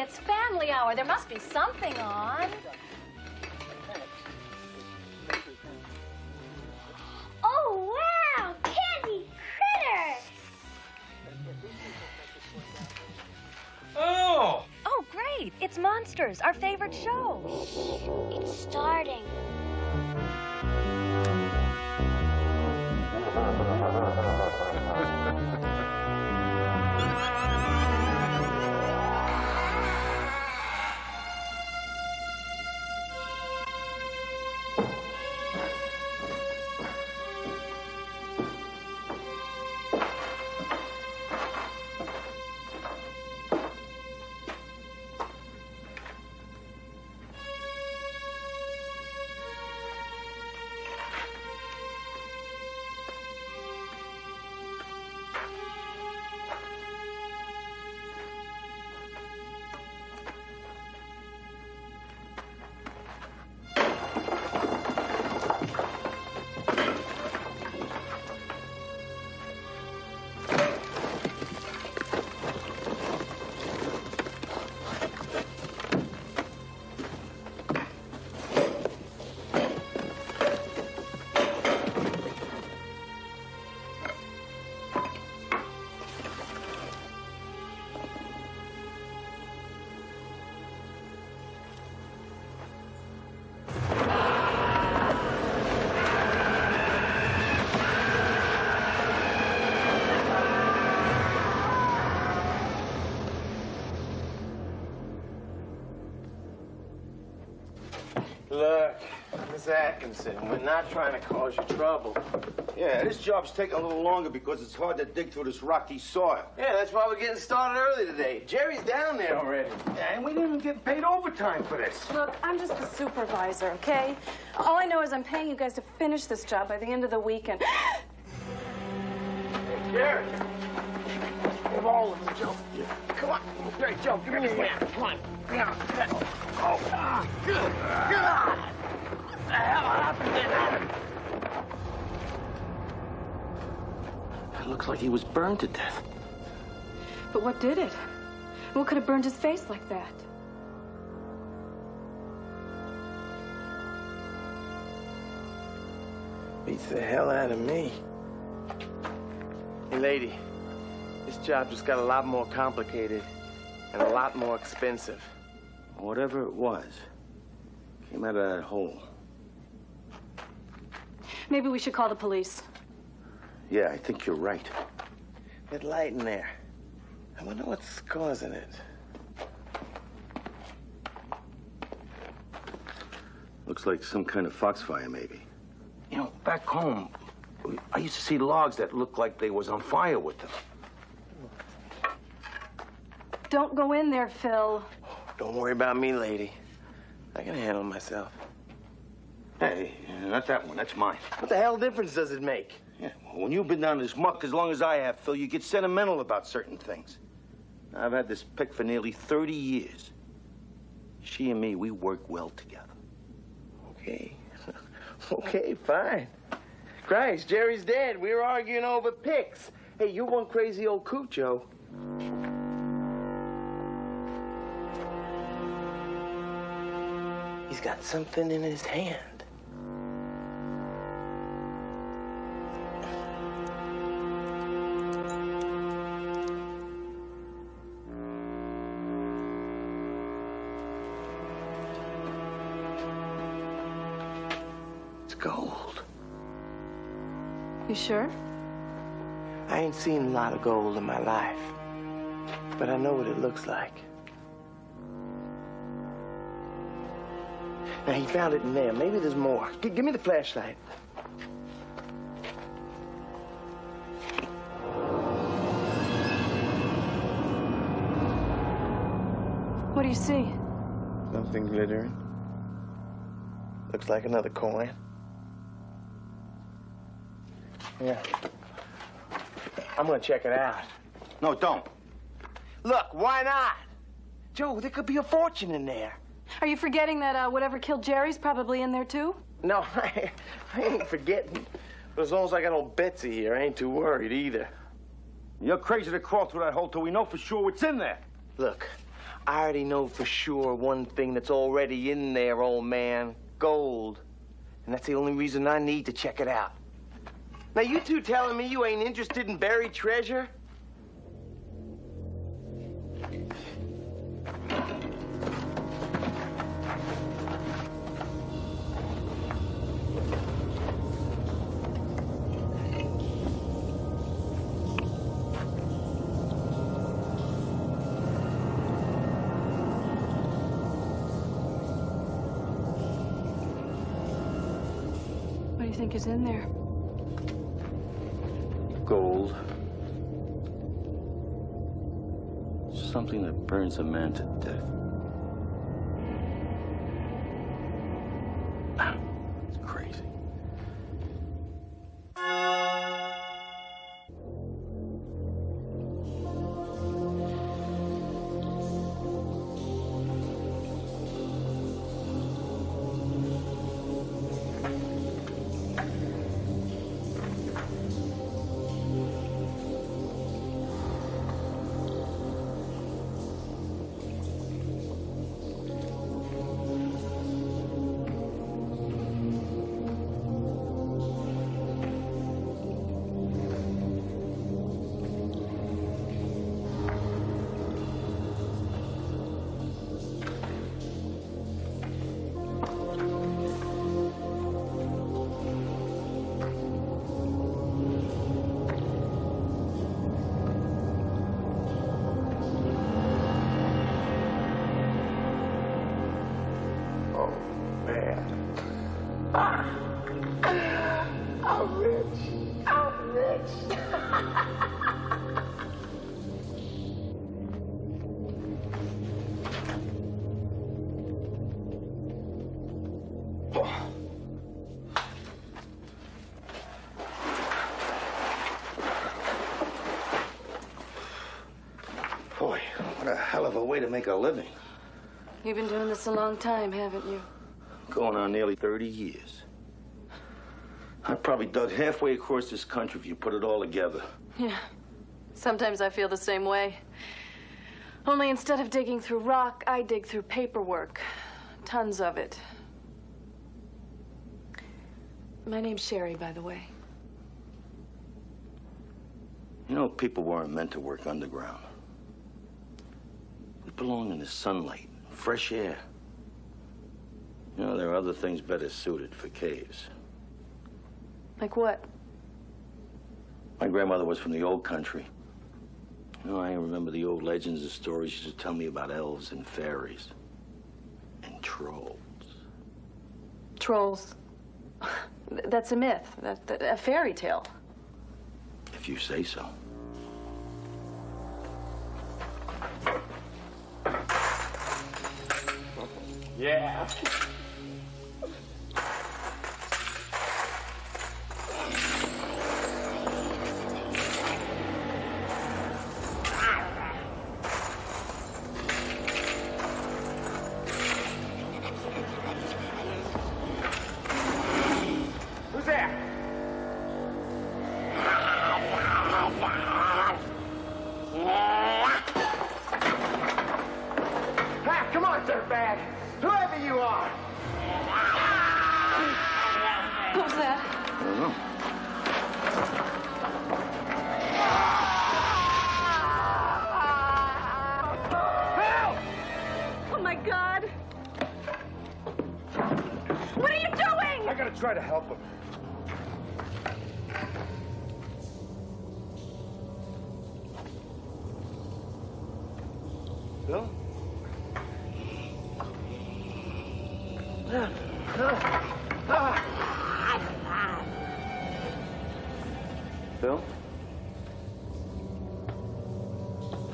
it's family hour. There must be something on. Oh, wow! Candy critters! Oh! Oh, great. It's Monsters, our favorite show. It's starting. Look, Miss Atkinson, we're not trying to cause you trouble. Yeah, this job's taking a little longer because it's hard to dig through this rocky soil. Yeah, that's why we're getting started early today. Jerry's down there already. And we didn't even get paid overtime for this. Look, I'm just the supervisor, okay? All I know is I'm paying you guys to finish this job by the end of the weekend. Hey, Jerry! Give all of them, Joe. Come on. Hey, Joe, give me your hand. Come on. Yeah. Oh, good. God! What the hell happened to him? It looks like he was burned to death. But what did it? What could have burned his face like that? Beats the hell out of me. Hey, lady, this job just got a lot more complicated and a lot more expensive. Whatever it was, came out of that hole. Maybe we should call the police. Yeah, I think you're right. That light in there. I wonder what's causing it. Looks like some kind of foxfire, maybe. You know, back home, I used to see logs that looked like they was on fire with them. Don't go in there, Phil. Don't worry about me, lady. I can handle myself. Hey, not that one. That's mine. What the hell difference does it make? Yeah, well, when you've been down this muck as long as I have, Phil, you get sentimental about certain things. I've had this pick for nearly 30 years. She and me, we work well together. Okay. Okay, fine. Christ, Jerry's dead. We were arguing over picks. Hey, you one crazy old coot, Joe. He's got something in his hand. It's gold. You sure? I ain't seen a lot of gold in my life, but I know what it looks like. Now, he found it in there. Maybe there's more. Give me the flashlight. What do you see? Something glittering. Looks like another coin. Yeah. I'm gonna check it out. No, don't. Look, why not? Joe, there could be a fortune in there. Are you forgetting that whatever killed Jerry's probably in there, too? No, I ain't forgetting. But as long as I got old Betsy here, I ain't too worried either. You're crazy to crawl through that hole till we know for sure what's in there. Look, I already know for sure one thing that's already in there, old man. Gold. And that's the only reason I need to check it out. Now, you two telling me you ain't interested in buried treasure? What do you think is in there? Gold. Something that burns a man to death. It's crazy. I'm rich. I'm rich. Boy, what a hell of a way to make a living. You've been doing this a long time, haven't you? Going on nearly 30 years. I probably dug halfway across this country if you put it all together. Yeah. Sometimes I feel the same way. Only instead of digging through rock, I dig through paperwork. Tons of it. My name's Sherry, by the way. You know, people weren't meant to work underground. We belong in the sunlight, fresh air. You know, there are other things better suited for caves. Like what? My grandmother was from the old country. You know, I remember the old legends and stories she used to tell me about elves and fairies. And trolls. Trolls. That's a myth, a fairy tale. If you say so. Yeah. Who's there? Ah, come on, dirtbag. Whoever you are. What was that? I don't know. Oh, my God. What are you doing? I gotta try to help him. Bill? Phil?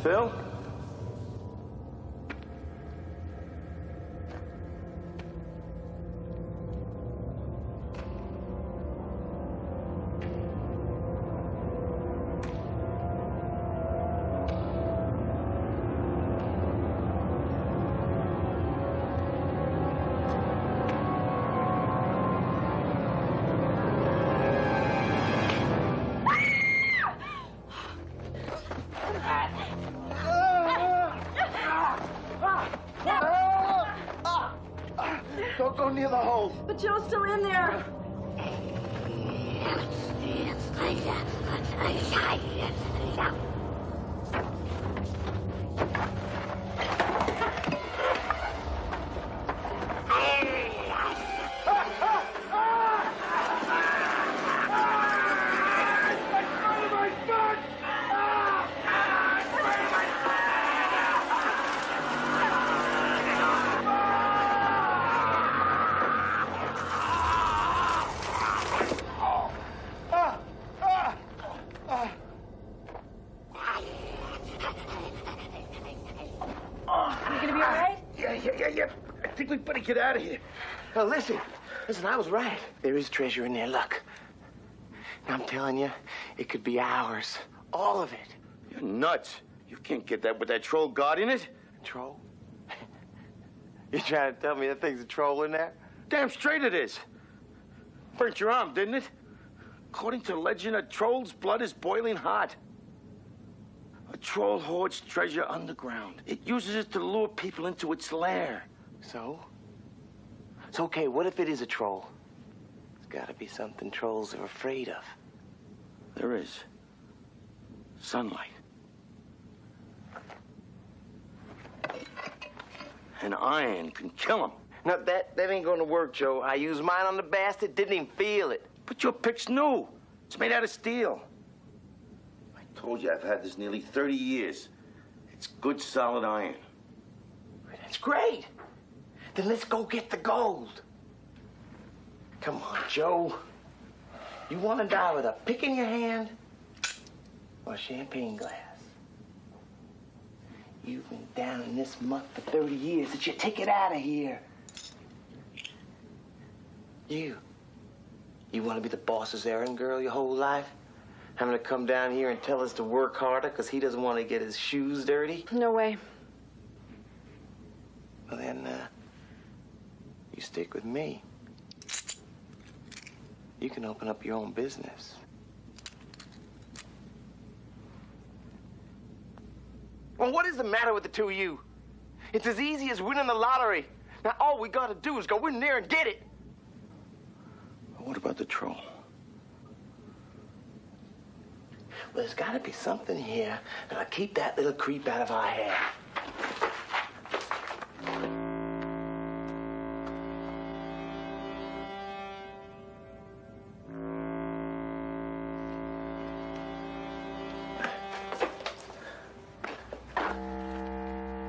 Phil? go near the hole. But Joe's still in there. I think we better get out of here. Now, listen, I was right. There is treasure in there, look. And I'm telling you, it could be ours. All of it. You're nuts. You can't get that with that troll god in it. Troll? You trying to tell me that thing's a troll in there? Damn straight it is. Burnt your arm, didn't it? According to legend, a troll's blood is boiling hot. A troll hoards treasure underground. It uses it to lure people into its lair. So? It's okay, what if it is a troll? There's gotta be something trolls are afraid of. There is. Sunlight. And iron can kill him. No, that ain't gonna work, Joe. I used mine on the bastard, didn't even feel it. But your pick's new. It's made out of steel. I told you I've had this nearly 30 years. It's good, solid iron. That's great. Then let's go get the gold. Come on, Joe. You want to die with a pick in your hand or a champagne glass? You've been down in this muck for 30 years. Did you take it out of here? You want to be the boss's errand girl your whole life? Having to come down here and tell us to work harder because he doesn't want to get his shoes dirty? No way. Well, then, you stick with me. You can open up your own business. Well, what is the matter with the two of you? It's as easy as winning the lottery. Now, all we gotta do is go in there and get it. What about the troll? Well, there's gotta be something here that'll keep that little creep out of our hair.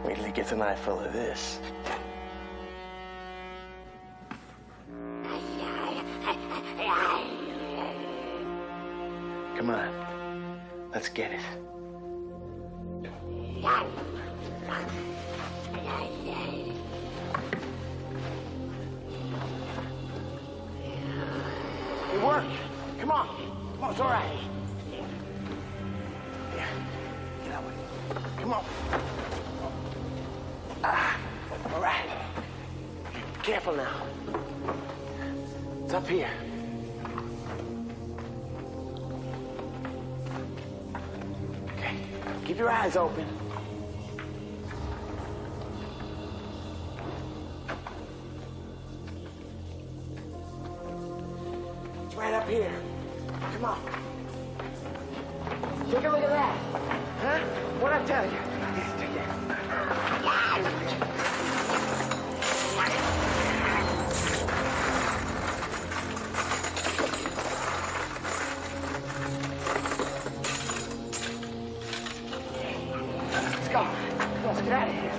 Wait till he gets an eyeful of this. Come on, let's get it. It worked. Come on. Come on, it's all right. Yeah, get out with it. Come on. All right. Careful now. It's up here. Okay, keep your eyes open. It's right up here. Come on. Take a look at that. Huh? What'd I tell you? Let's go. Let's get out of here.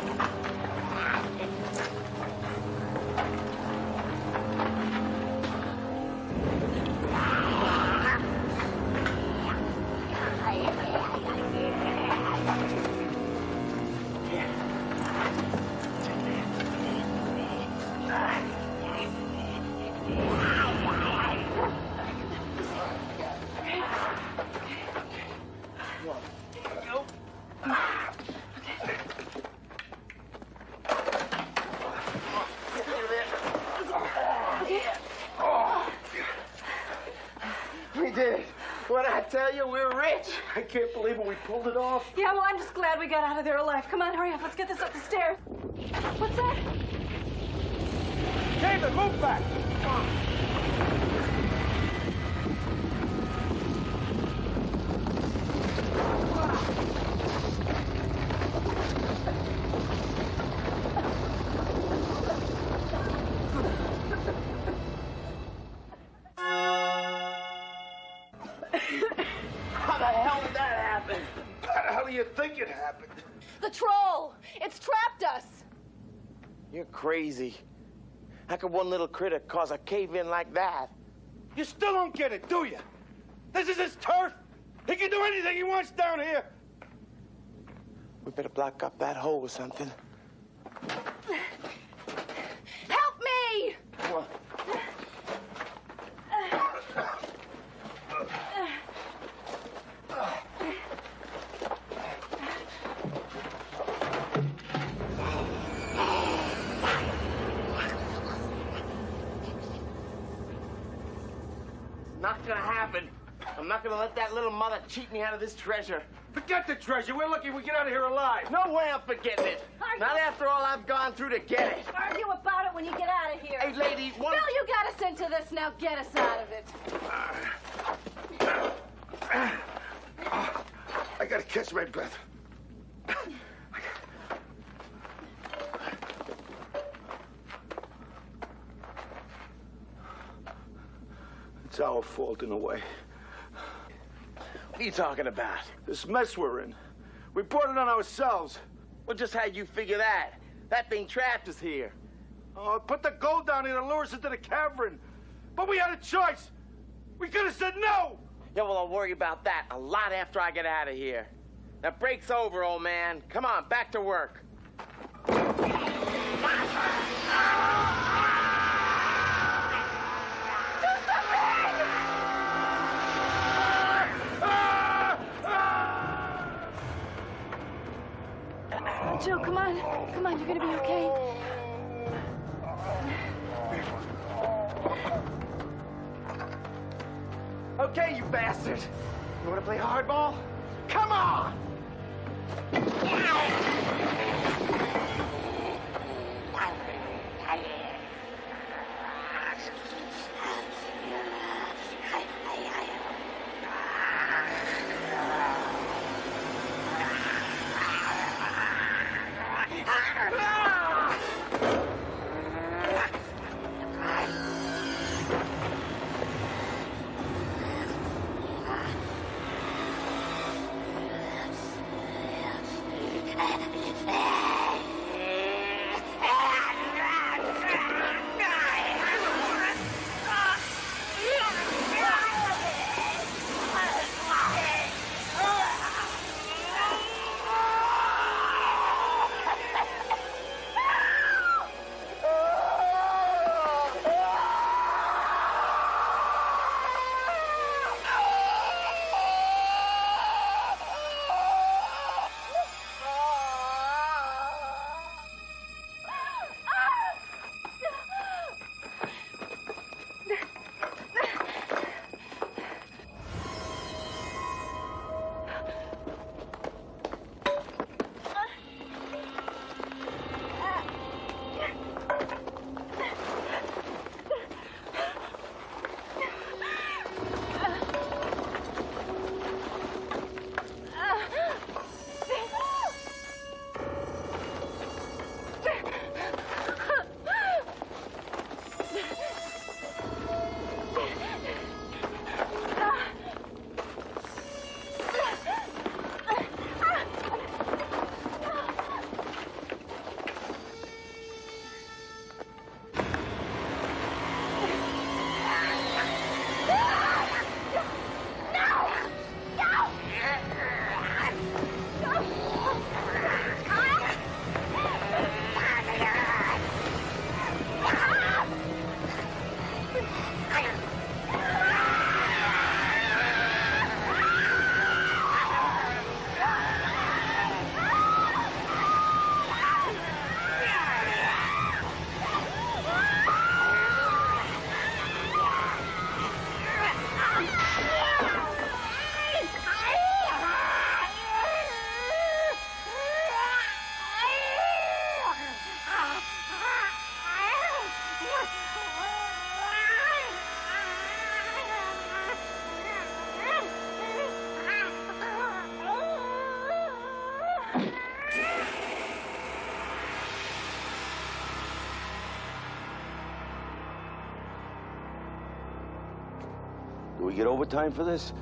We did it. What'd I tell you? We're rich. I can't believe it. We pulled it off. Yeah, well, I'm just glad we got out of there alive. Come on, hurry up. Let's get this up the stairs. What's that? David, move back! Come on. How the hell did that happen? How the hell do you think it happened? The troll! It's trapped us! You're crazy. How could one little critter cause a cave-in like that? You still don't get it, do you? This is his turf. He can do anything he wants down here. We better block up that hole or something. Help me! Come on. Not gonna happen. I'm not gonna let that little mother cheat me out of this treasure. Forget the treasure. We're lucky we get out of here alive. No way I'm forgetting it. Not after all I've gone through to get it. Argue about it when you get out of here. Hey, lady, one... Phil, you got us into this. Now get us out of it. I gotta catch my breath. It's our fault in a way. What are you talking about? This mess we're in. We brought it on ourselves. Well, just how'd you figure that? That thing trapped us here. Oh, put the gold down here to lure us into the cavern. But we had a choice. We could have said no. Yeah, well, I'll worry about that a lot after I get out of here. Now, break's over, old man. Come on, back to work. Joe, come on. Come on, you're gonna be okay. Okay, you bastard. You wanna play hardball? Come on! Do we get overtime for this?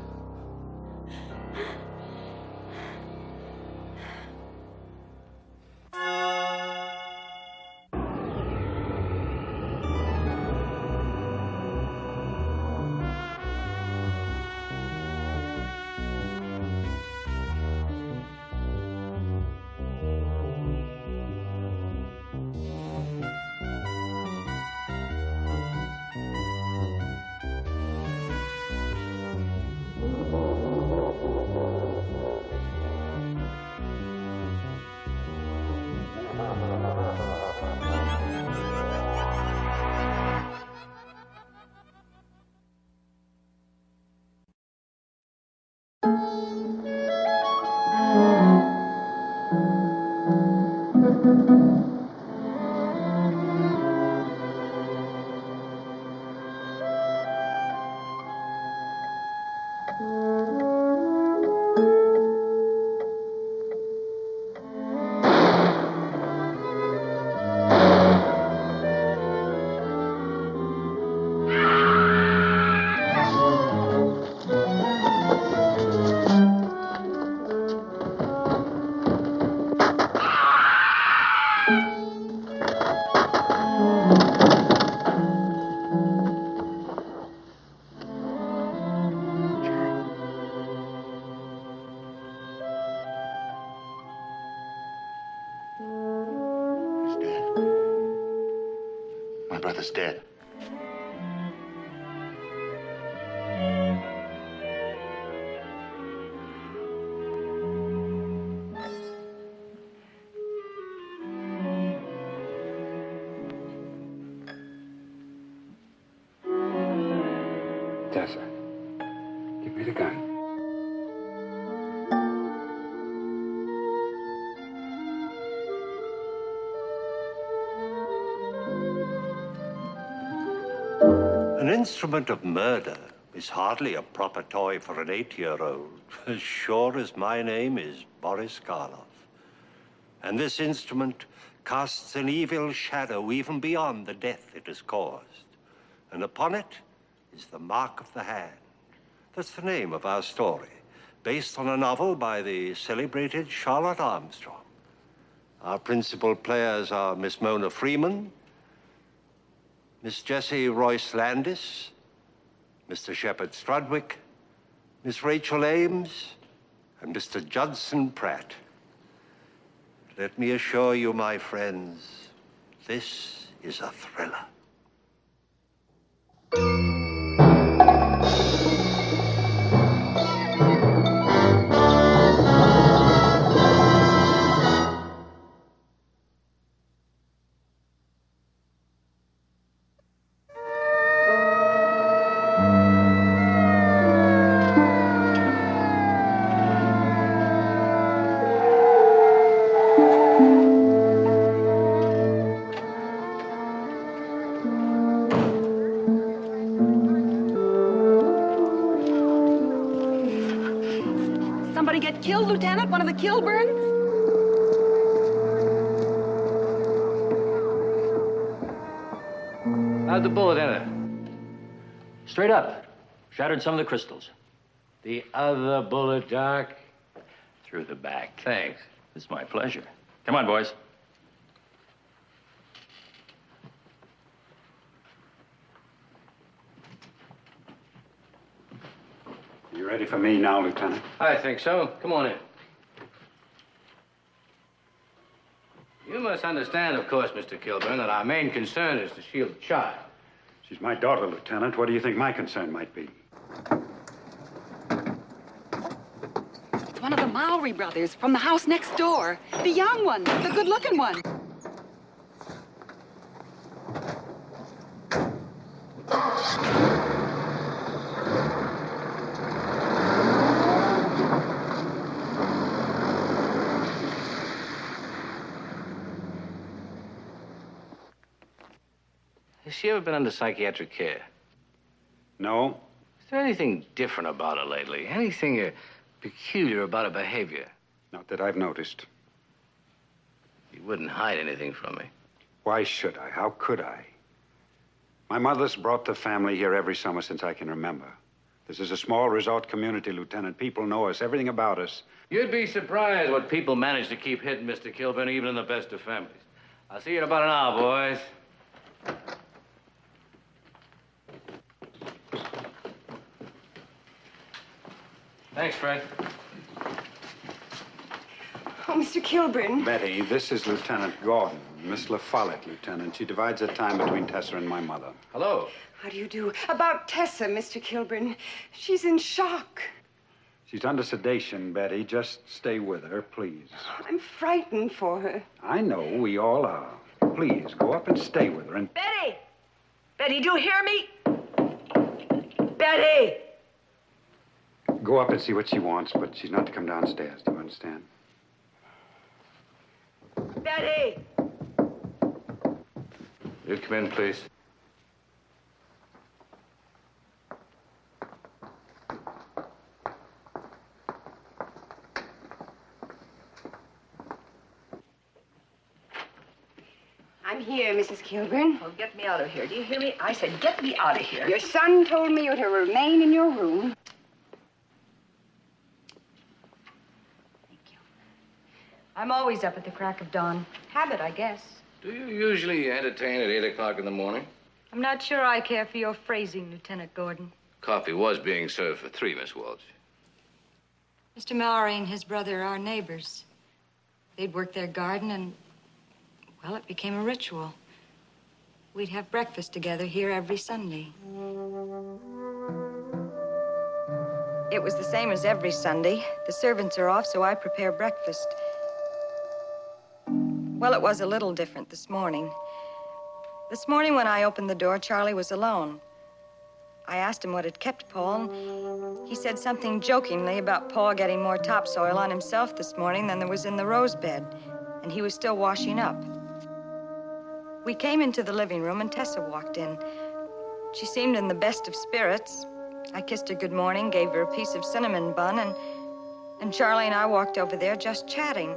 My brother's dead. Tessa, give me the gun. An instrument of murder is hardly a proper toy for an 8-year-old, as sure as my name is Boris Karloff. And this instrument casts an evil shadow even beyond the death it has caused. And upon it is the mark of the hand. That's the name of our story, based on a novel by the celebrated Charlotte Armstrong. Our principal players are Miss Mona Freeman, Miss Jessie Royce Landis, Mr. Shepard Strudwick, Miss Rachel Ames, and Mr. Judson Pratt. Let me assure you, my friends, this is a thriller. Somebody get killed, Lieutenant? One of the Kilburns? How'd the bullet enter? Straight up. Shattered some of the crystals. The other bullet, Doc? Through the back. Thanks. It's my pleasure. Come on, boys. You ready for me now, Lieutenant? I think so. Come on in. You must understand, of course, Mr. Kilburn, that our main concern is to shield the child. She's my daughter, Lieutenant. What do you think my concern might be? It's one of the Mowry brothers from the house next door. The young one, the good-looking one. Has she ever been under psychiatric care? No. Is there anything different about her lately? Anything peculiar about her behavior? Not that I've noticed. You wouldn't hide anything from me. Why should I? How could I? My mother's brought the family here every summer since I can remember. This is a small resort community, Lieutenant. People know us, everything about us. You'd be surprised what people manage to keep hidden, Mr. Kilburn, even in the best of families. I'll see you in about an hour, boys. Thanks, Fred. Oh, Mr. Kilburn. Betty, this is Lieutenant Gordon. Miss La Follette, Lieutenant. She divides her time between Tessa and my mother. Hello. How do you do? About Tessa, Mr. Kilburn. She's in shock. She's under sedation, Betty. Just stay with her, please. I'm frightened for her. I know, we all are. Please, go up and stay with her and... Betty! Betty, do you hear me? Betty! Go up and see what she wants, but she's not to come downstairs. Do you understand? Betty! You come in, please. I'm here, Mrs. Kilburn. Oh, get me out of here. Do you hear me? I said get me out of here. Your son told me you're to remain in your room. I'm always up at the crack of dawn. Habit, I guess. Do you usually entertain at 8 o'clock in the morning? I'm not sure I care for your phrasing, Lieutenant Gordon. Coffee was being served for 3, Miss Walsh. Mr. Mallory and his brother are neighbors. They'd work their garden and, well, it became a ritual. We'd have breakfast together here every Sunday. It was the same as every Sunday. The servants are off, so I prepare breakfast. Well, it was a little different this morning. This morning when I opened the door, Charlie was alone. I asked him what had kept Paul, and he said something jokingly about Paul getting more topsoil on himself this morning than there was in the rose bed, and he was still washing up. We came into the living room, and Tessa walked in. She seemed in the best of spirits. I kissed her good morning, gave her a piece of cinnamon bun, and Charlie and I walked over there just chatting.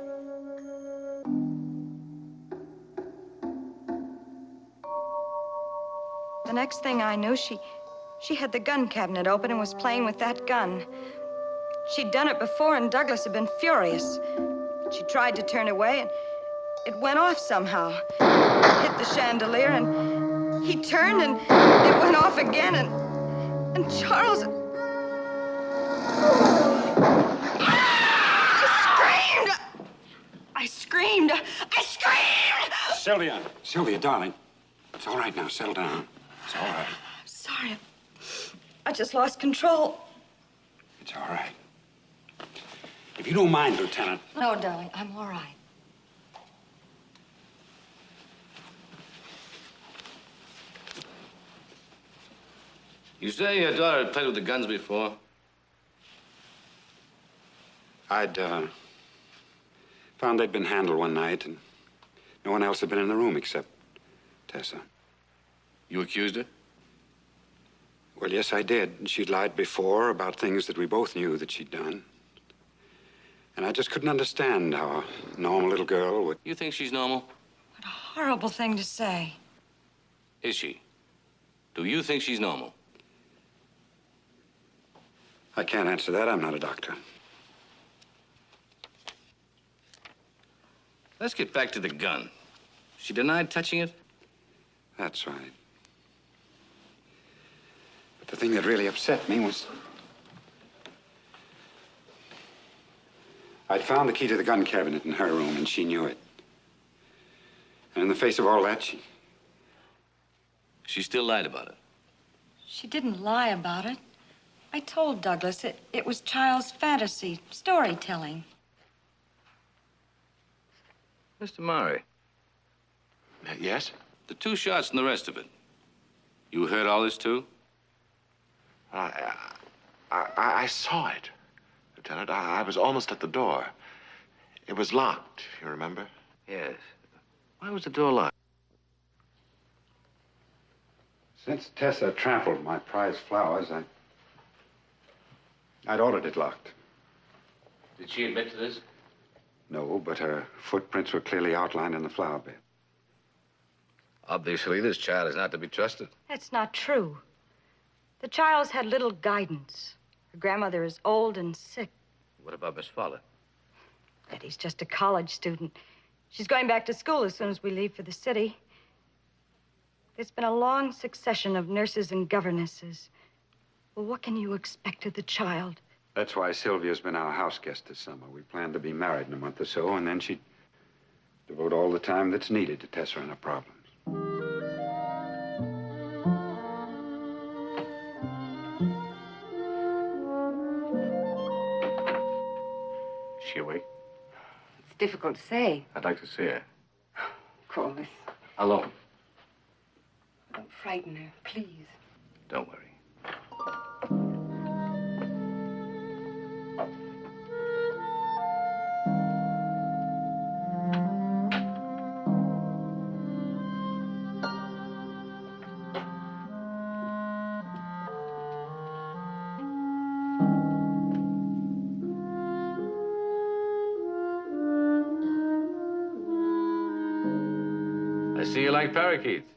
The next thing I knew, she had the gun cabinet open and was playing with that gun. She'd done it before, and Douglas had been furious. She tried to turn away, and it went off somehow. It hit the chandelier, and he turned, and it went off again, and Charles... I screamed! Sylvia, darling. It's all right now. Settle down. It's all right. I'm sorry. I just lost control. It's all right. If you don't mind, Lieutenant. No, darling, I'm all right. You say your daughter had played with the guns before? I'd found they'd been handled one night, and no one else had been in the room except Tessa. You accused her? Well, yes, I did. She'd lied before about things that we both knew that she'd done. And I just couldn't understand how a normal little girl would... You think she's normal? What a horrible thing to say. Is she? Do you think she's normal? I can't answer that. I'm not a doctor. Let's get back to the gun. She denied touching it? That's right. But the thing that really upset me was... I'd found the key to the gun cabinet in her room, and she knew it. And in the face of all that, She still lied about it. She didn't lie about it. I told Douglas it was child's fantasy, storytelling. Mr. Murray. Yes? The 2 shots and the rest of it. You heard all this, too? I saw it, Lieutenant. I was almost at the door. It was locked, you remember? Yes. Why was the door locked? since Tessa trampled my prized flowers, I'd ordered it locked. Did she admit to this? No, but her footprints were clearly outlined in the flower bed. Obviously, this child is not to be trusted. That's not true. The child's had little guidance. Her grandmother is old and sick. What about Miss Fowler? Betty's just a college student. She's going back to school as soon as we leave for the city. There's been a long succession of nurses and governesses. Well, what can you expect of the child? That's why Sylvia's been our house guest this summer. We plan to be married in a month or so, and then she'd devote all the time that's needed to Tessa and her problems. Is she awake? It's difficult to say. I'd like to see her. Corliss, Alone. don't frighten her, please. Don't worry. I see you like parakeets.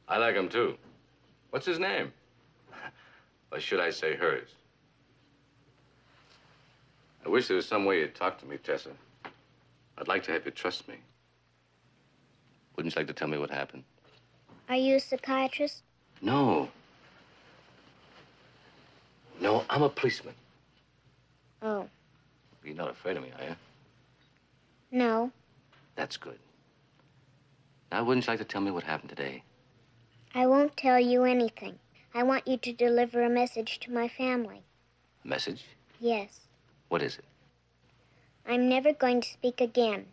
I like him, too. What's his name? Or should I say hers? I wish there was some way you'd talk to me, Tessa. I'd like to have you trust me. Wouldn't you like to tell me what happened? Are you a psychiatrist? No. No, I'm a policeman. Oh, You're not afraid of me, are you? no. That's good. Now, wouldn't you like to tell me what happened today? I won't tell you anything. I want you to deliver a message to my family. A message? Yes. What is it? I'm never going to speak again.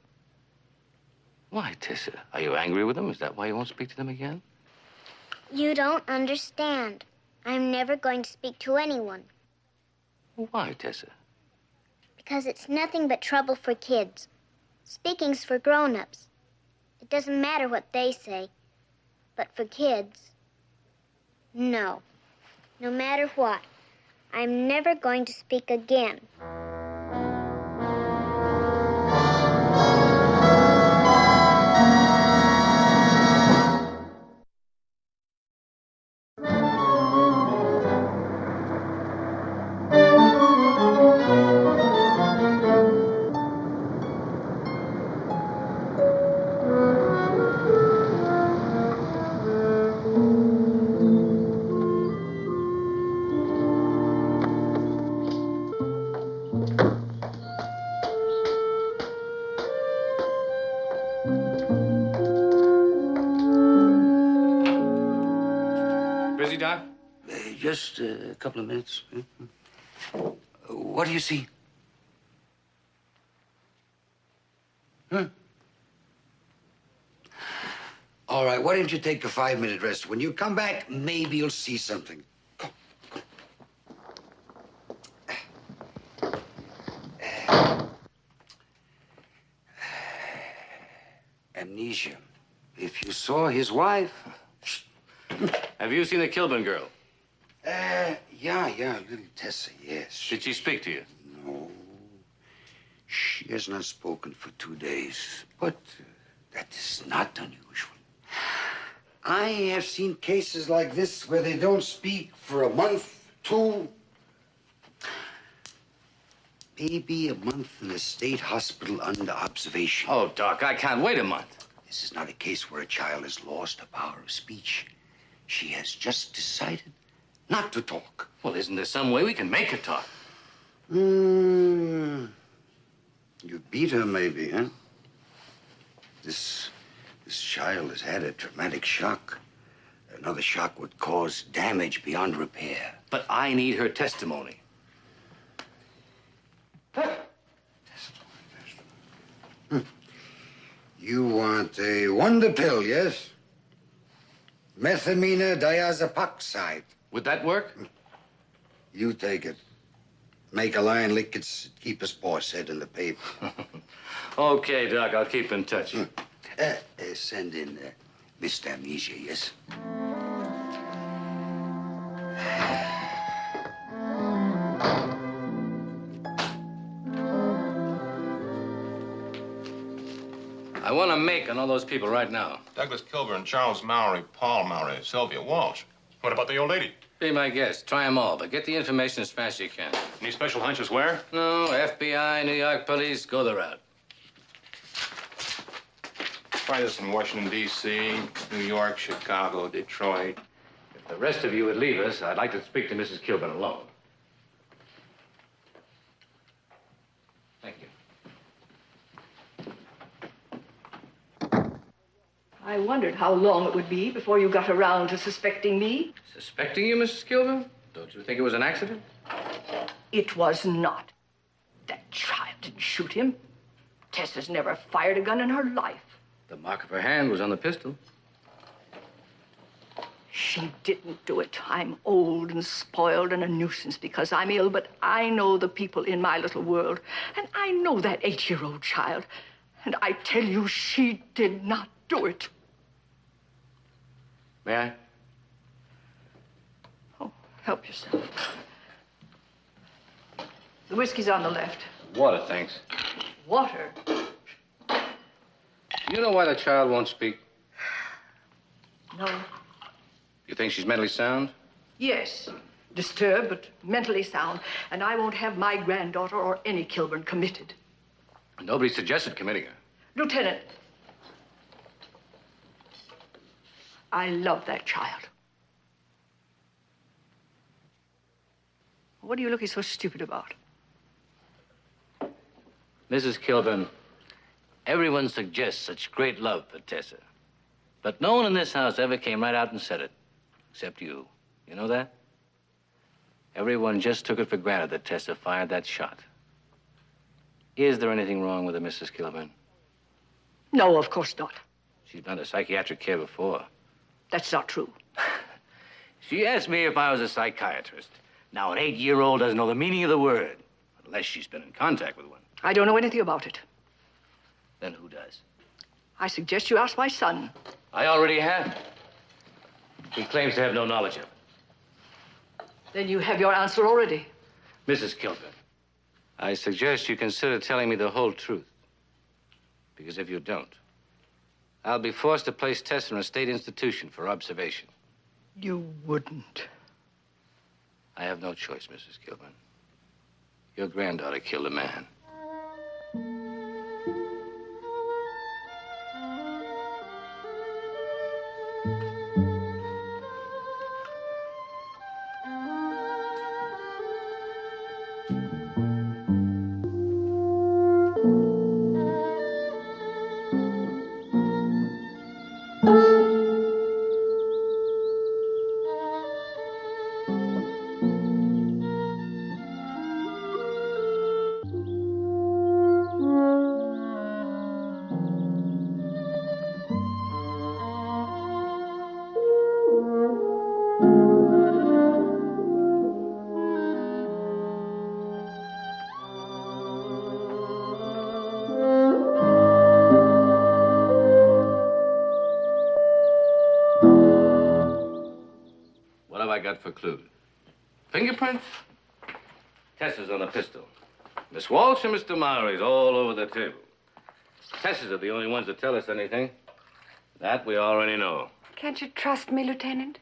Why, Tessa? Are you angry with them? Is that why you won't speak to them again? You don't understand. I'm never going to speak to anyone. Why, Tessa? Because it's nothing but trouble for kids. Speaking's for grown-ups. It doesn't matter what they say. But for kids, no. No matter what, I'm never going to speak again. Busy, Doc? Just a couple of minutes. What do you see? Huh? All right, why don't you take a 5-minute rest? When you come back, maybe you'll see something. Go. Amnesia. If you saw his wife... Have you seen the Kilburn girl? Yeah, little Tessa, yes. Did she speak to you? No. She has not spoken for 2 days, but that is not unusual. I have seen cases like this where they don't speak for a month, 2, maybe a month in a state hospital under observation. Oh, Doc, I can't wait a month. This is not a case where a child has lost the power of speech. She has just decided not to talk. Well, isn't there some way we can make her talk? You beat her, maybe, huh? This child has had a traumatic shock. Another shock would cause damage beyond repair. But I need her testimony. You want a wonder pill, yes? Methamine diazepoxide. Would that work? You take it. Make a lion lick its keep his paw said in the paper. Okay, Doc, I'll keep in touch. Send in Mr. Amnesia, yes? I want to make on all those people right now. Douglas Kilburn, Charles Mowry, Paul Mowry, Sylvia Walsh. What about the old lady? Be my guest. Try them all, but get the information as fast as you can. Any special hunches where? No, FBI, New York police, go the route. Try this in Washington, D.C., New York, Chicago, Detroit. If the rest of you would leave us, I'd like to speak to Mrs. Kilburn alone. Thank you. I wondered how long it would be before you got around to suspecting me. Suspecting you, Mrs. Kilburn? Don't you think it was an accident? It was not. That child didn't shoot him. Tessa's never fired a gun in her life. The mark of her hand was on the pistol. She didn't do it. I'm old and spoiled and a nuisance because I'm ill, but I know the people in my little world, and I know that 8-year-old child. And I tell you, she did not do it. May I? Oh, help yourself. The whiskey's on the left. Water, thanks. Water? You know why the child won't speak? No. You think she's mentally sound? Yes. Disturbed, but mentally sound. And I won't have my granddaughter or any Kilburn committed. Nobody suggested committing her. Lieutenant, I love that child. What are you looking so stupid about? Mrs. Kilburn, everyone suggests such great love for Tessa. But no one in this house ever came right out and said it. Except you. You know that? Everyone just took it for granted that Tessa fired that shot. Is there anything wrong with her, Mrs. Kilburn? No, of course not. She's been under psychiatric care before. That's not true. She asked me if I was a psychiatrist. Now, an 8-year-old doesn't know the meaning of the word, unless she's been in contact with one. I don't know anything about it. Then who does? I suggest you ask my son. I already have. He claims to have no knowledge of it. Then you have your answer already. Mrs. Kilburn, I suggest you consider telling me the whole truth. Because if you don't, I'll be forced to place Tessa in a state institution for observation. You wouldn't. I have no choice, Mrs. Kilburn. Your granddaughter killed a man. For clues. Fingerprints? Tessa's on the pistol. Miss Walsh and Mr. Mowry's all over the table. Tessa's are the only ones that tell us anything. That we already know. Can't you trust me, Lieutenant?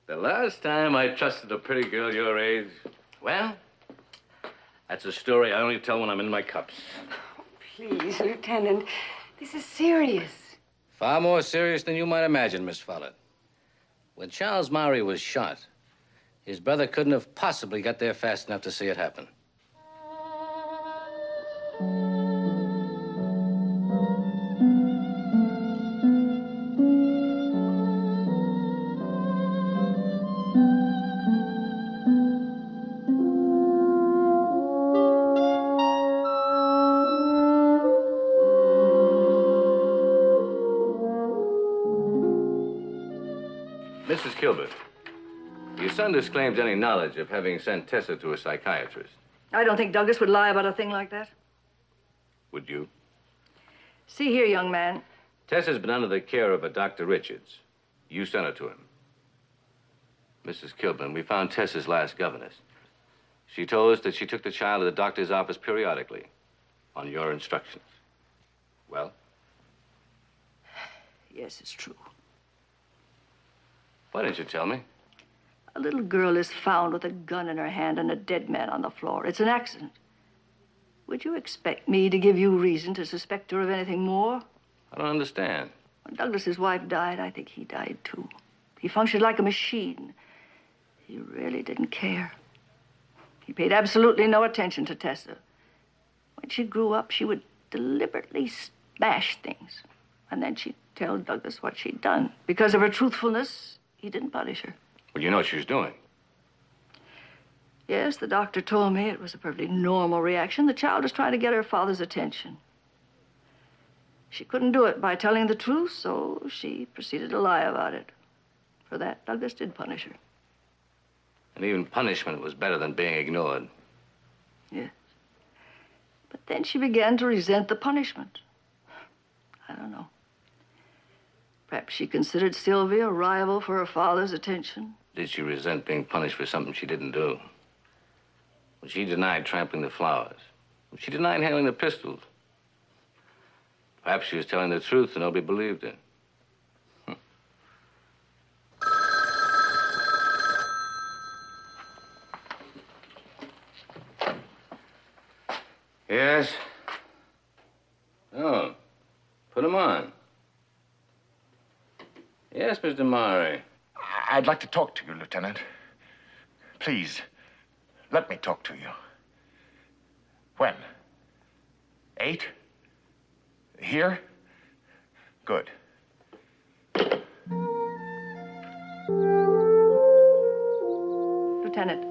The last time I trusted a pretty girl your age, well, that's a story I only tell when I'm in my cups. Oh, please, Lieutenant, this is serious. Far more serious than you might imagine, Miss Follett. When Charles Mowry was shot, his brother couldn't have possibly got there fast enough to see it happen. Mrs. Kilburn, your son disclaims any knowledge of having sent Tessa to a psychiatrist. I don't think Douglas would lie about a thing like that. Would you? See here, young man. Tessa's been under the care of a Dr. Richards. You sent her to him. Mrs. Kilburn, we found Tessa's last governess. She told us that she took the child to the doctor's office periodically, on your instructions. Well? Yes, it's true. Why didn't you tell me? A little girl is found with a gun in her hand and a dead man on the floor. It's an accident. Would you expect me to give you reason to suspect her of anything more? I don't understand. When Douglas's wife died, I think he died too. He functioned like a machine. He really didn't care. He paid absolutely no attention to Tessa. When she grew up, she would deliberately smash things. And then she'd tell Douglas what she'd done. Because of her truthfulness, he didn't punish her. Well, you know what she was doing. Yes, the doctor told me it was a perfectly normal reaction. The child was trying to get her father's attention. She couldn't do it by telling the truth, so she proceeded to lie about it. For that, Douglas did punish her. And even punishment was better than being ignored. Yes. But then she began to resent the punishment. I don't know. Perhaps she considered Sylvia a rival for her father's attention. Did she resent being punished for something she didn't do? When she denied trampling the flowers. When she denied handling the pistols. Perhaps she was telling the truth and nobody believed her. Yes? Oh, put him on. Yes, Mr. Murray. I'd like to talk to you, Lieutenant. Please, let me talk to you. When? 8? Here? Good. Lieutenant,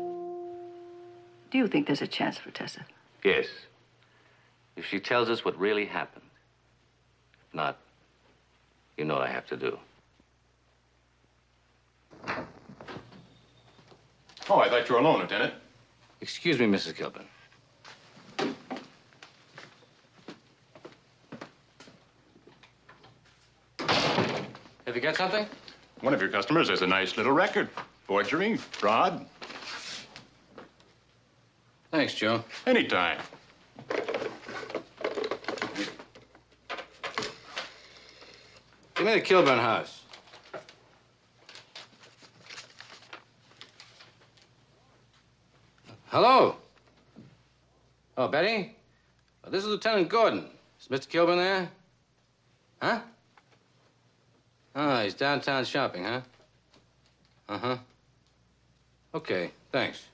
do you think there's a chance for Tessa? Yes. If she tells us what really happened. If not, you know what I have to do. Oh, I thought you were alone, Lieutenant. Excuse me, Mrs. Gilpin. Have you got something? One of your customers has a nice little record. Forgery, fraud. Thanks, Joe. Anytime. Give me the Kilburn house. Hello? Oh, Betty? Oh, this is Lieutenant Gordon. Is Mr. Kilburn there? Huh? Oh, he's downtown shopping, huh? Uh-huh. Okay, thanks.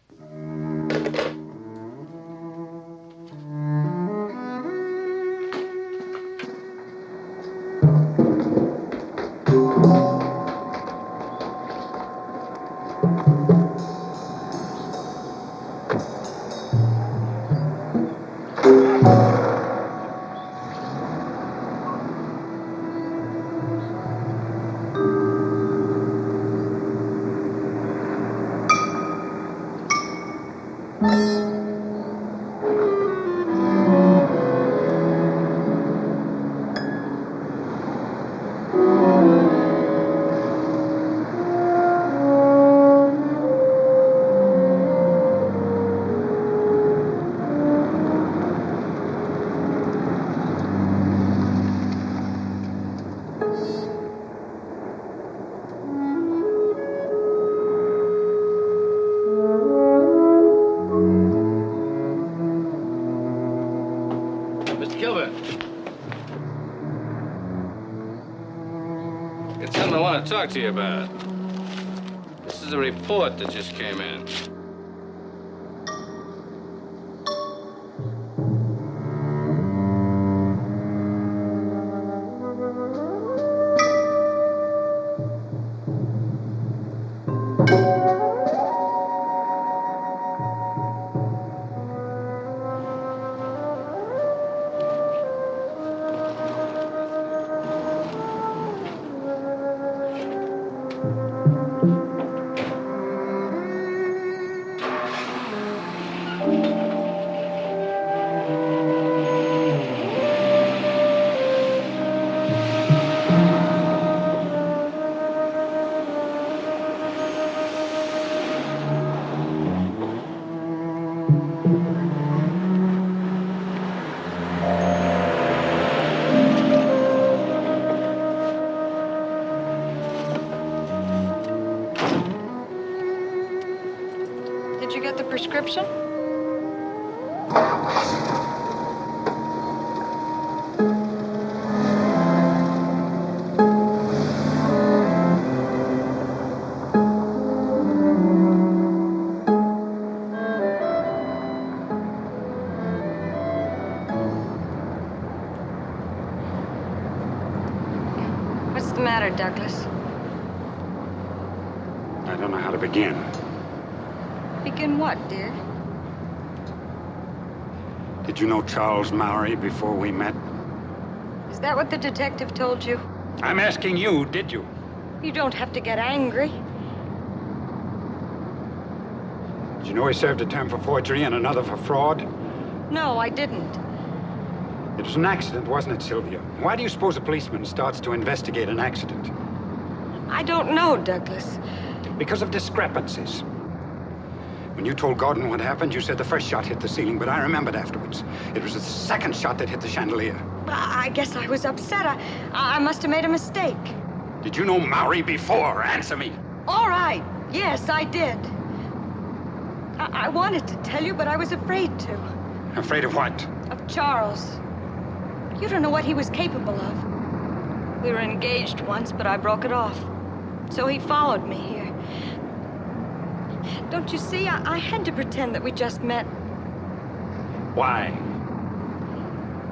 Mr. Kilburn. Got something I want to talk to you about. This is a report that just came in. Did you get the prescription? What's the matter, Douglas? I don't know how to begin. Begin what, dear? Did you know Charles Mowry before we met? Is that what the detective told you? I'm asking you, did you? You don't have to get angry. Did you know he served a term for forgery and another for fraud? No, I didn't. It was an accident, wasn't it, Sylvia? Why do you suppose a policeman starts to investigate an accident? I don't know, Douglas. Because of discrepancies. When you told Gordon what happened, you said the first shot hit the ceiling, but I remembered afterwards. It was the second shot that hit the chandelier. I guess I was upset. I must have made a mistake. Did you know Mowry before? Answer me. All right. Yes, I did. I wanted to tell you, but I was afraid to. Afraid of what? Of Charles. You don't know what he was capable of. We were engaged once, but I broke it off. So he followed me here. Don't you see? I had to pretend that we just met. Why?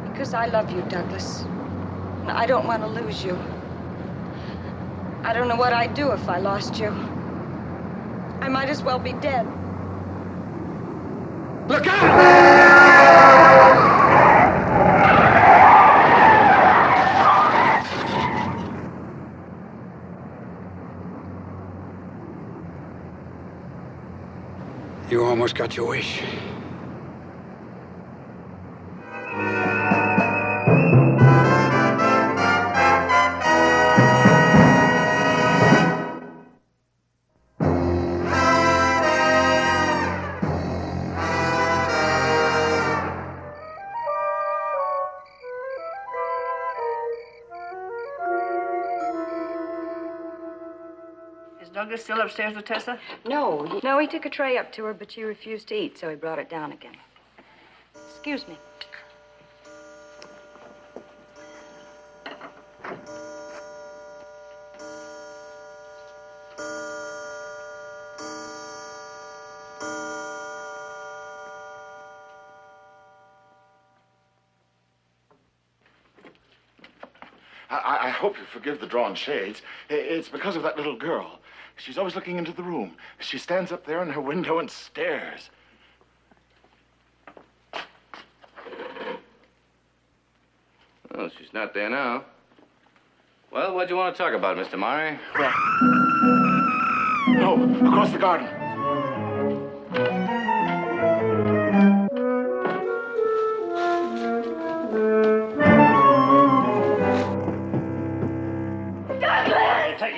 Because I love you, Douglas. And I don't want to lose you. I don't know what I'd do if I lost you. I might as well be dead. Look out! You almost got your wish. Is Douglas still upstairs with Tessa? No, he took a tray up to her, but she refused to eat, so he brought it down again. Excuse me. I hope you forgive the drawn shades. It's because of that little girl. She's always looking into the room. She stands up there in her window and stares. Oh, she's not there now. Well, what do you want to talk about, Mr. Murray? No, across the garden.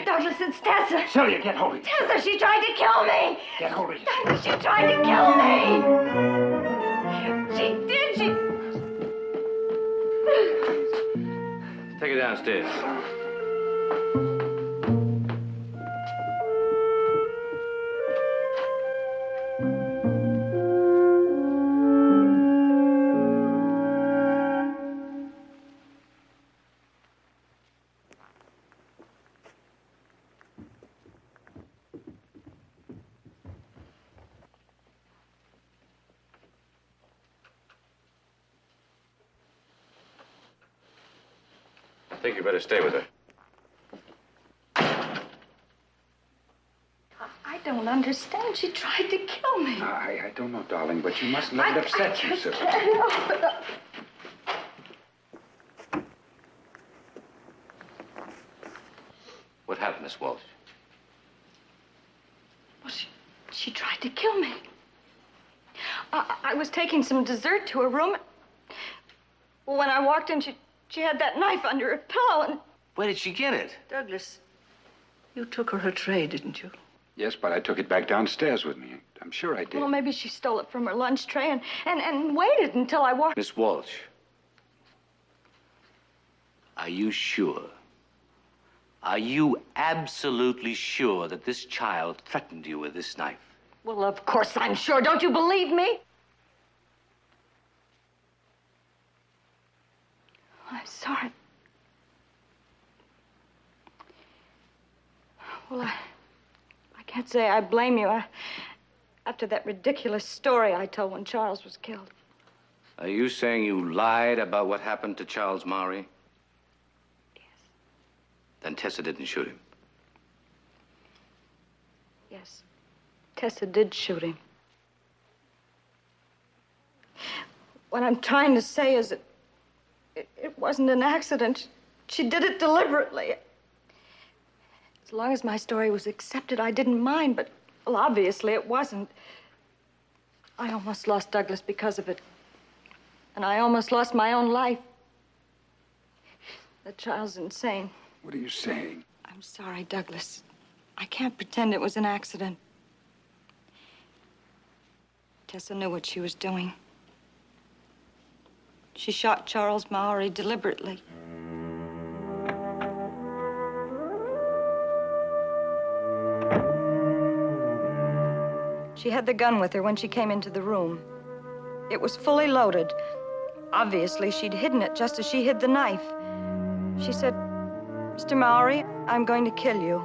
Douglas, it's Tessa. Sylvia, get hold of it. Tessa, she tried to kill me. Get hold of it. Douglas, she tried to kill me. She did. Take her downstairs. I think you better stay with her. I don't understand. She tried to kill me. I don't know, darling, but you mustn't let it upset you, Sylvia. What happened, Miss Walsh? Well, she tried to kill me. I was taking some dessert to her room. When I walked in, she had that knife under her pillow and... Where did she get it? Douglas, you took her tray, didn't you? Yes, but I took it back downstairs with me. I'm sure I did. Well, maybe she stole it from her lunch tray and waited until I walked... Miss Walsh, are you sure? Are you absolutely sure that this child threatened you with this knife? Well, of course I'm sure. Don't you believe me? I'm sorry. Well, I can't say I blame you. After that ridiculous story I told when Charles was killed. Are you saying you lied about what happened to Charles Mowry? Yes. Then Tessa didn't shoot him. Yes. Tessa did shoot him. What I'm trying to say is that it wasn't an accident. She did it deliberately. As long as my story was accepted, I didn't mind, but, well, obviously it wasn't. I almost lost Douglas because of it. And I almost lost my own life. The child's insane. What are you saying? I'm sorry, Douglas. I can't pretend it was an accident. Tessa knew what she was doing. She shot Charles Mowry deliberately. She had the gun with her when she came into the room. It was fully loaded. Obviously, she'd hidden it just as she hid the knife. She said, "Mr. Mowry, I'm going to kill you."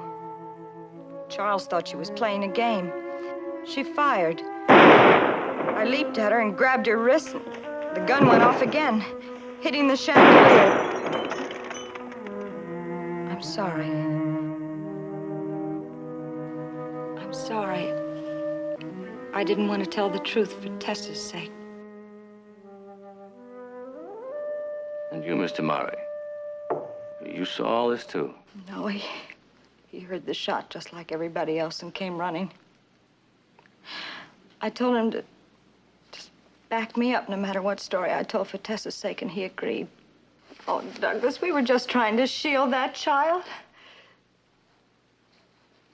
Charles thought she was playing a game. She fired. I leaped at her and grabbed her wrist. The gun went off again, hitting the chandelier. I'm sorry. I'm sorry. I didn't want to tell the truth for Tessa's sake. And you, Mr. Mowry, you saw all this, too? No, he heard the shot just like everybody else and came running. I told him to just back me up no matter what story I told for Tessa's sake, and he agreed. Oh, Douglas, we were just trying to shield that child.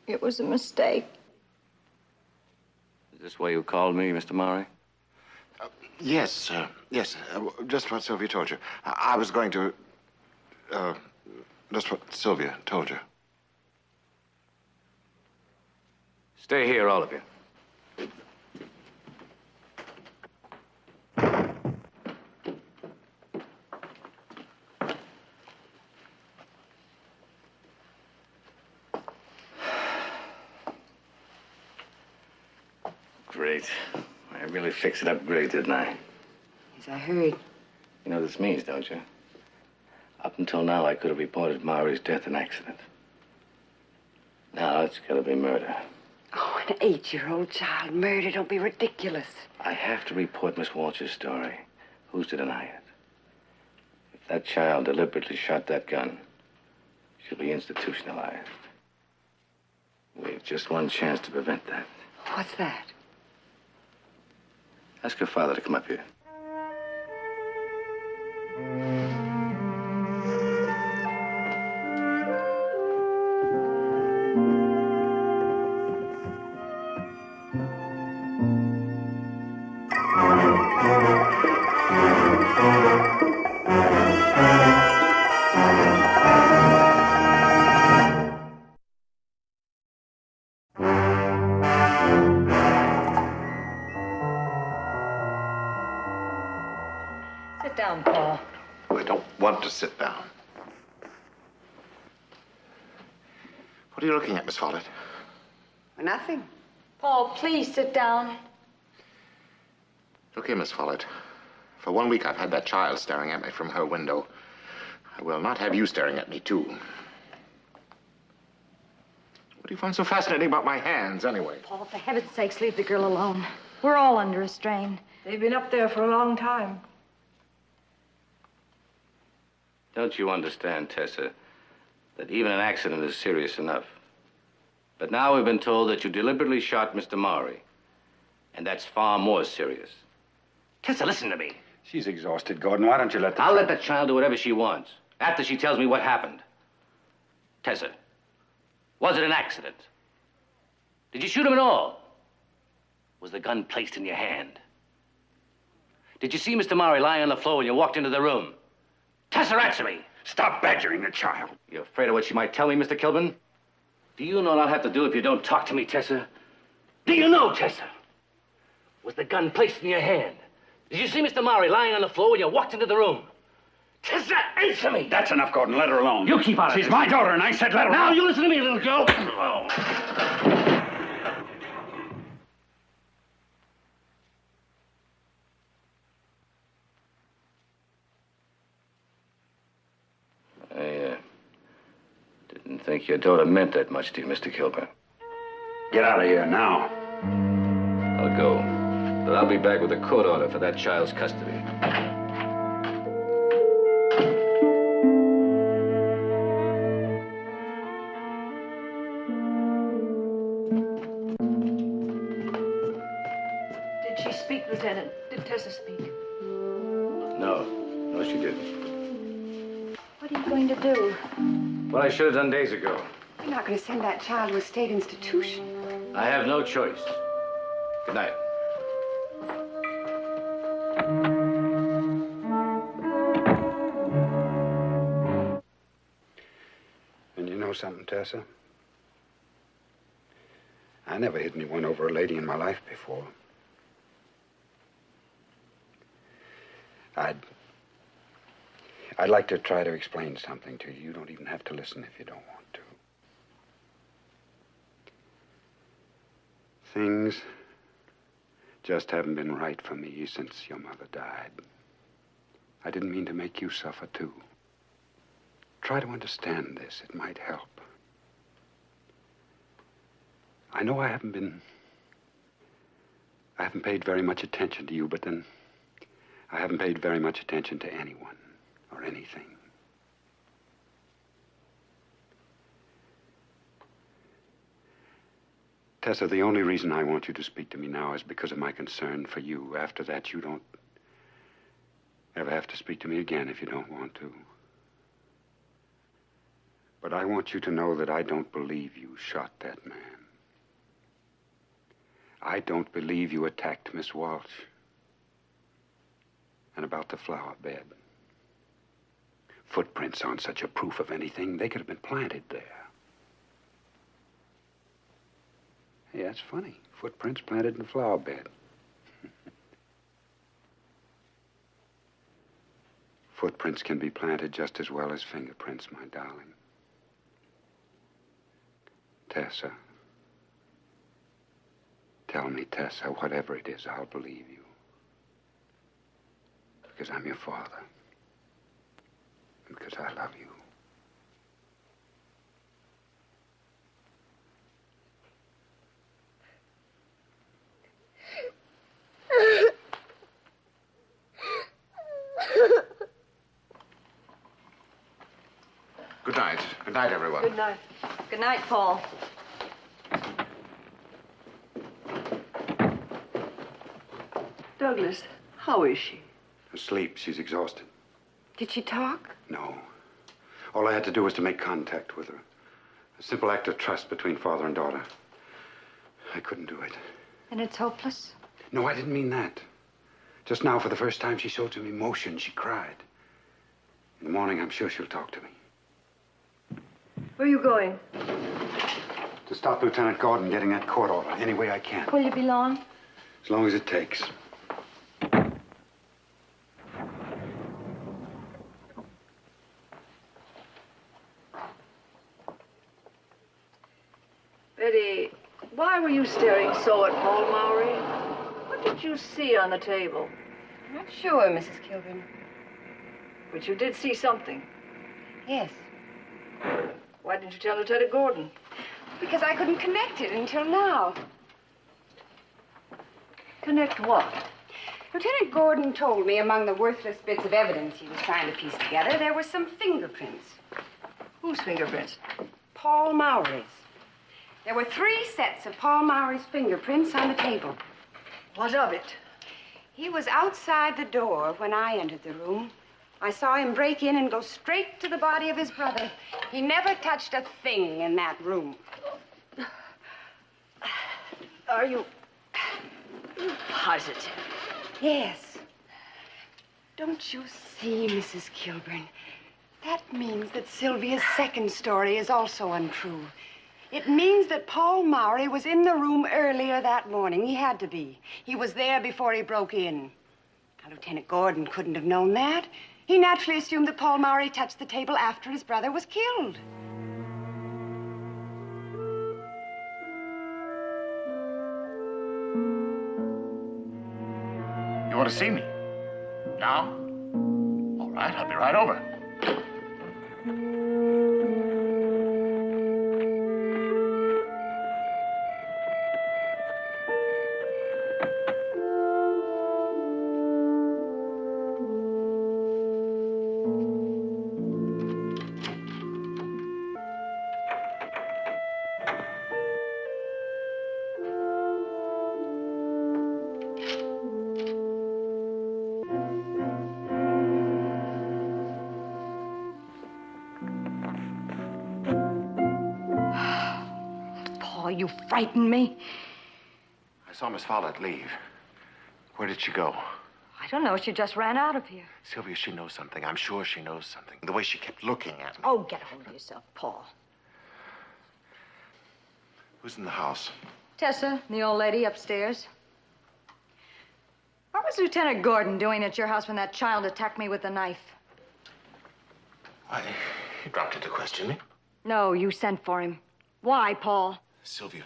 It was a mistake. Is this why you called me, Mr. Mowry? Yes, yes. Just what Sylvia told you. I was going to... just what Sylvia told you. Stay here, all of you. Great. I really fixed it up great, didn't I? Yes, I heard. You know what this means, don't you? Up until now, I could have reported Mowry's death an accident. Now it's got to be murder. Oh, an 8-year-old child murder. Don't be ridiculous. I have to report Miss Walsh's story. Who's to deny it? If that child deliberately shot that gun, she'll be institutionalized. We have just one chance to prevent that. What's that? Ask her father to come up here. Sit down, Paul. I don't want to sit down. What are you looking at, Miss Follett? Nothing. Paul, please sit down. Look here, Miss Follett. For 1 week, I've had that child staring at me from her window. I will not have you staring at me, too. What do you find so fascinating about my hands, anyway? Paul, for heaven's sakes, leave the girl alone. We're all under a strain. They've been up there for a long time. Don't you understand, Tessa, that even an accident is serious enough? But now we've been told that you deliberately shot Mr. Mowry. And that's far more serious. Tessa, listen to me. She's exhausted, Gordon. Why don't you let the... I'll let the child do whatever she wants, after she tells me what happened. Tessa, was it an accident? Did you shoot him at all? Was the gun placed in your hand? Did you see Mr. Mowry lying on the floor when you walked into the room? Tessa, answer me. Stop badgering the child. You're afraid of what she might tell me, Mr. Kilburn? Do you know what I'll have to do if you don't talk to me, Tessa? Do you know, Tessa? Was the gun placed in your hand? Did you see Mr. Mowry lying on the floor when you walked into the room? Tessa, answer me! That's enough, Gordon. Let her alone. You keep out of She's this. my daughter, and I said let her Now, alone. you listen to me, little girl. I didn't think your daughter meant that much to you, Mr. Kilburn. Get out of here now. I'll go, but I'll be back with a court order for that child's custody. Did she speak, Lieutenant? Did Tessa speak? No, she didn't. What are you going to do? What I should have done days ago. You're not going to send that child to a state institution. I have no choice. Good night. And you know something, Tessa? I never hit anyone over a lady in my life before. I'd like to try to explain something to you. You don't even have to listen if you don't want to. Things just haven't been right for me since your mother died. I didn't mean to make you suffer, too. Try to understand this. It might help. I know I haven't paid very much attention to you, but then I haven't paid very much attention to anyone or anything. Tessa, the only reason I want you to speak to me now is because of my concern for you. After that, you don't ever have to speak to me again if you don't want to. But I want you to know that I don't believe you shot that man. I don't believe you attacked Miss Walsh. And about the flower bed. Footprints aren't such a proof of anything. They could have been planted there. Hey, that's funny. Footprints planted in the flower bed. Footprints can be planted just as well as fingerprints, my darling. Tessa. Tell me, Tessa, whatever it is, I'll believe you. Because I'm your father. And because I love you. Good night. Good night, everyone. Good night. Good night, Paul. Douglas, how is she? Asleep. She's exhausted. Did she talk? No. All I had to do was to make contact with her. A simple act of trust between father and daughter. I couldn't do it. And it's hopeless? No, I didn't mean that. Just now, for the first time, she showed some emotion. She cried. In the morning, I'm sure she'll talk to me. Where are you going? To stop Lieutenant Gordon getting that court order any way I can. Will you be long? As long as it takes. Betty, why were you staring so at Paul Mowry? What did you see on the table? I'm not sure, Mrs. Kilburn. But you did see something. Yes. Why didn't you tell Lieutenant Gordon? Because I couldn't connect it until now. Connect what? Lieutenant Gordon told me among the worthless bits of evidence he was trying to piece together, there were some fingerprints. Whose fingerprints? Paul Mowry's. There were 3 sets of Paul Mowry's fingerprints on the table. What of it? He was outside the door when I entered the room. I saw him break in and go straight to the body of his brother. He never touched a thing in that room. Are you positive? Yes. Don't you see, Mrs. Kilburn? That means that Sylvia's second story is also untrue. It means that Paul Mowry was in the room earlier that morning. He had to be. He was there before he broke in. Now, Lieutenant Gordon couldn't have known that. He naturally assumed that Paul Mowry touched the table after his brother was killed. You want to see me? Now? All right, I'll be right over. You frightened me. I saw Miss Follett leave. Where did she go? I don't know. She just ran out of here. Sylvia, she knows something. I'm sure she knows something. The way she kept looking at me. Oh, get a hold of yourself, Paul. Who's in the house? Tessa, the old lady upstairs. What was Lieutenant Gordon doing at your house when that child attacked me with a knife? Why, he dropped in to question me. No, you sent for him. Why, Paul? Sylvia,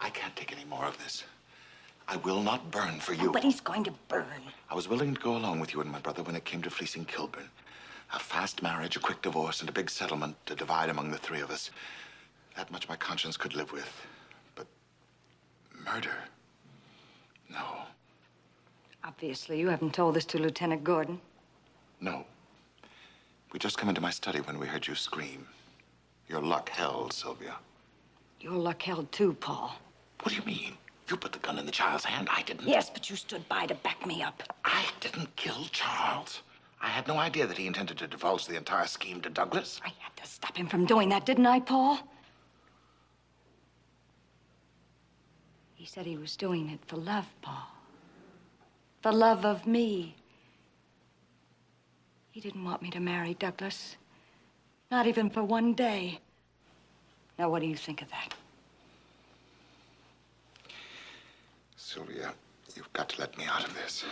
I can't take any more of this. I will not burn for you. But he's going to burn. I was willing to go along with you and my brother when it came to fleecing Kilburn. A fast marriage, a quick divorce, and a big settlement to divide among the three of us. That much my conscience could live with. But murder? No. Obviously, you haven't told this to Lieutenant Gordon. No. We just come into my study when we heard you scream. Your luck held, Sylvia. Your luck held too, Paul. What do you mean? You put the gun in the child's hand. I didn't. Yes, but you stood by to back me up. I didn't kill Charles. I had no idea that he intended to divulge the entire scheme to Douglas. I had to stop him from doing that, didn't I, Paul? He said he was doing it for love, Paul. For love of me. He didn't want me to marry Douglas. Not even for one day. Now, what do you think of that? Sylvia, you've got to let me out of this.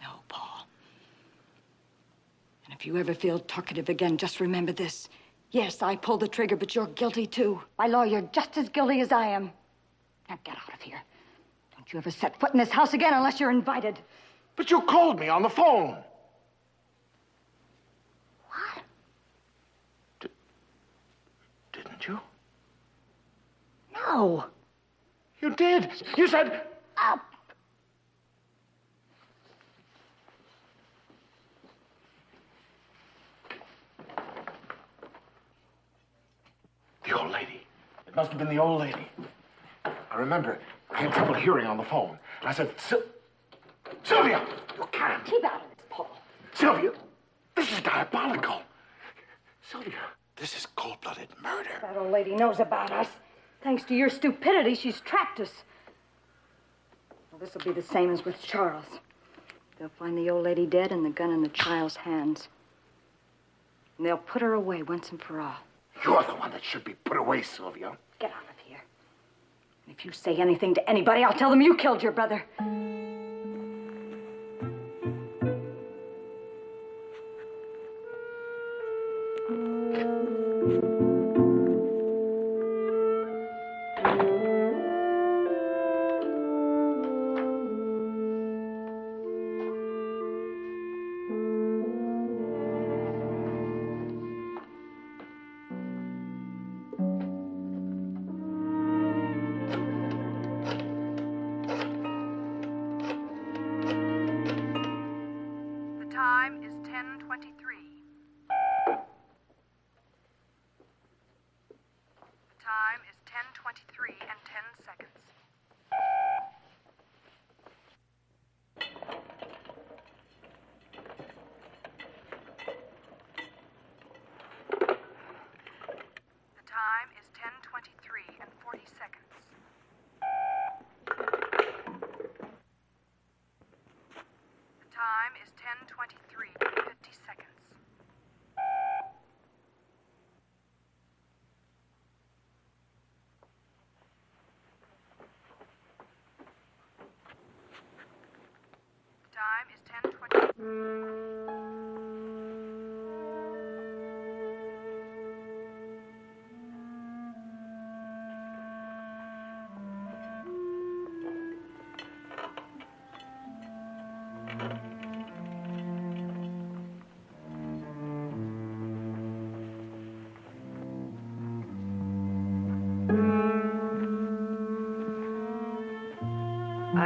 No, Paul. And if you ever feel talkative again, just remember this. Yes, I pulled the trigger, but you're guilty, too. By law, you're just as guilty as I am. Now, get out of here. Don't you ever set foot in this house again unless you're invited. But you called me on the phone. Didn't you? No. You did. You said... Up. The old lady. It must have been the old lady. I remember I had trouble hearing on the phone. And I said, Sylvia! You can't. Keep out of this, Paul. Sylvia, this is diabolical. Sylvia. This is cold-blooded murder. That old lady knows about us. Thanks to your stupidity, she's trapped us. Well, this will be the same as with Charles. They'll find the old lady dead and the gun in the child's hands. And they'll put her away once and for all. You're the one that should be put away, Sylvia. Get out of here. And if you say anything to anybody, I'll tell them you killed your brother. Time is 10:23. The time is 10:23, and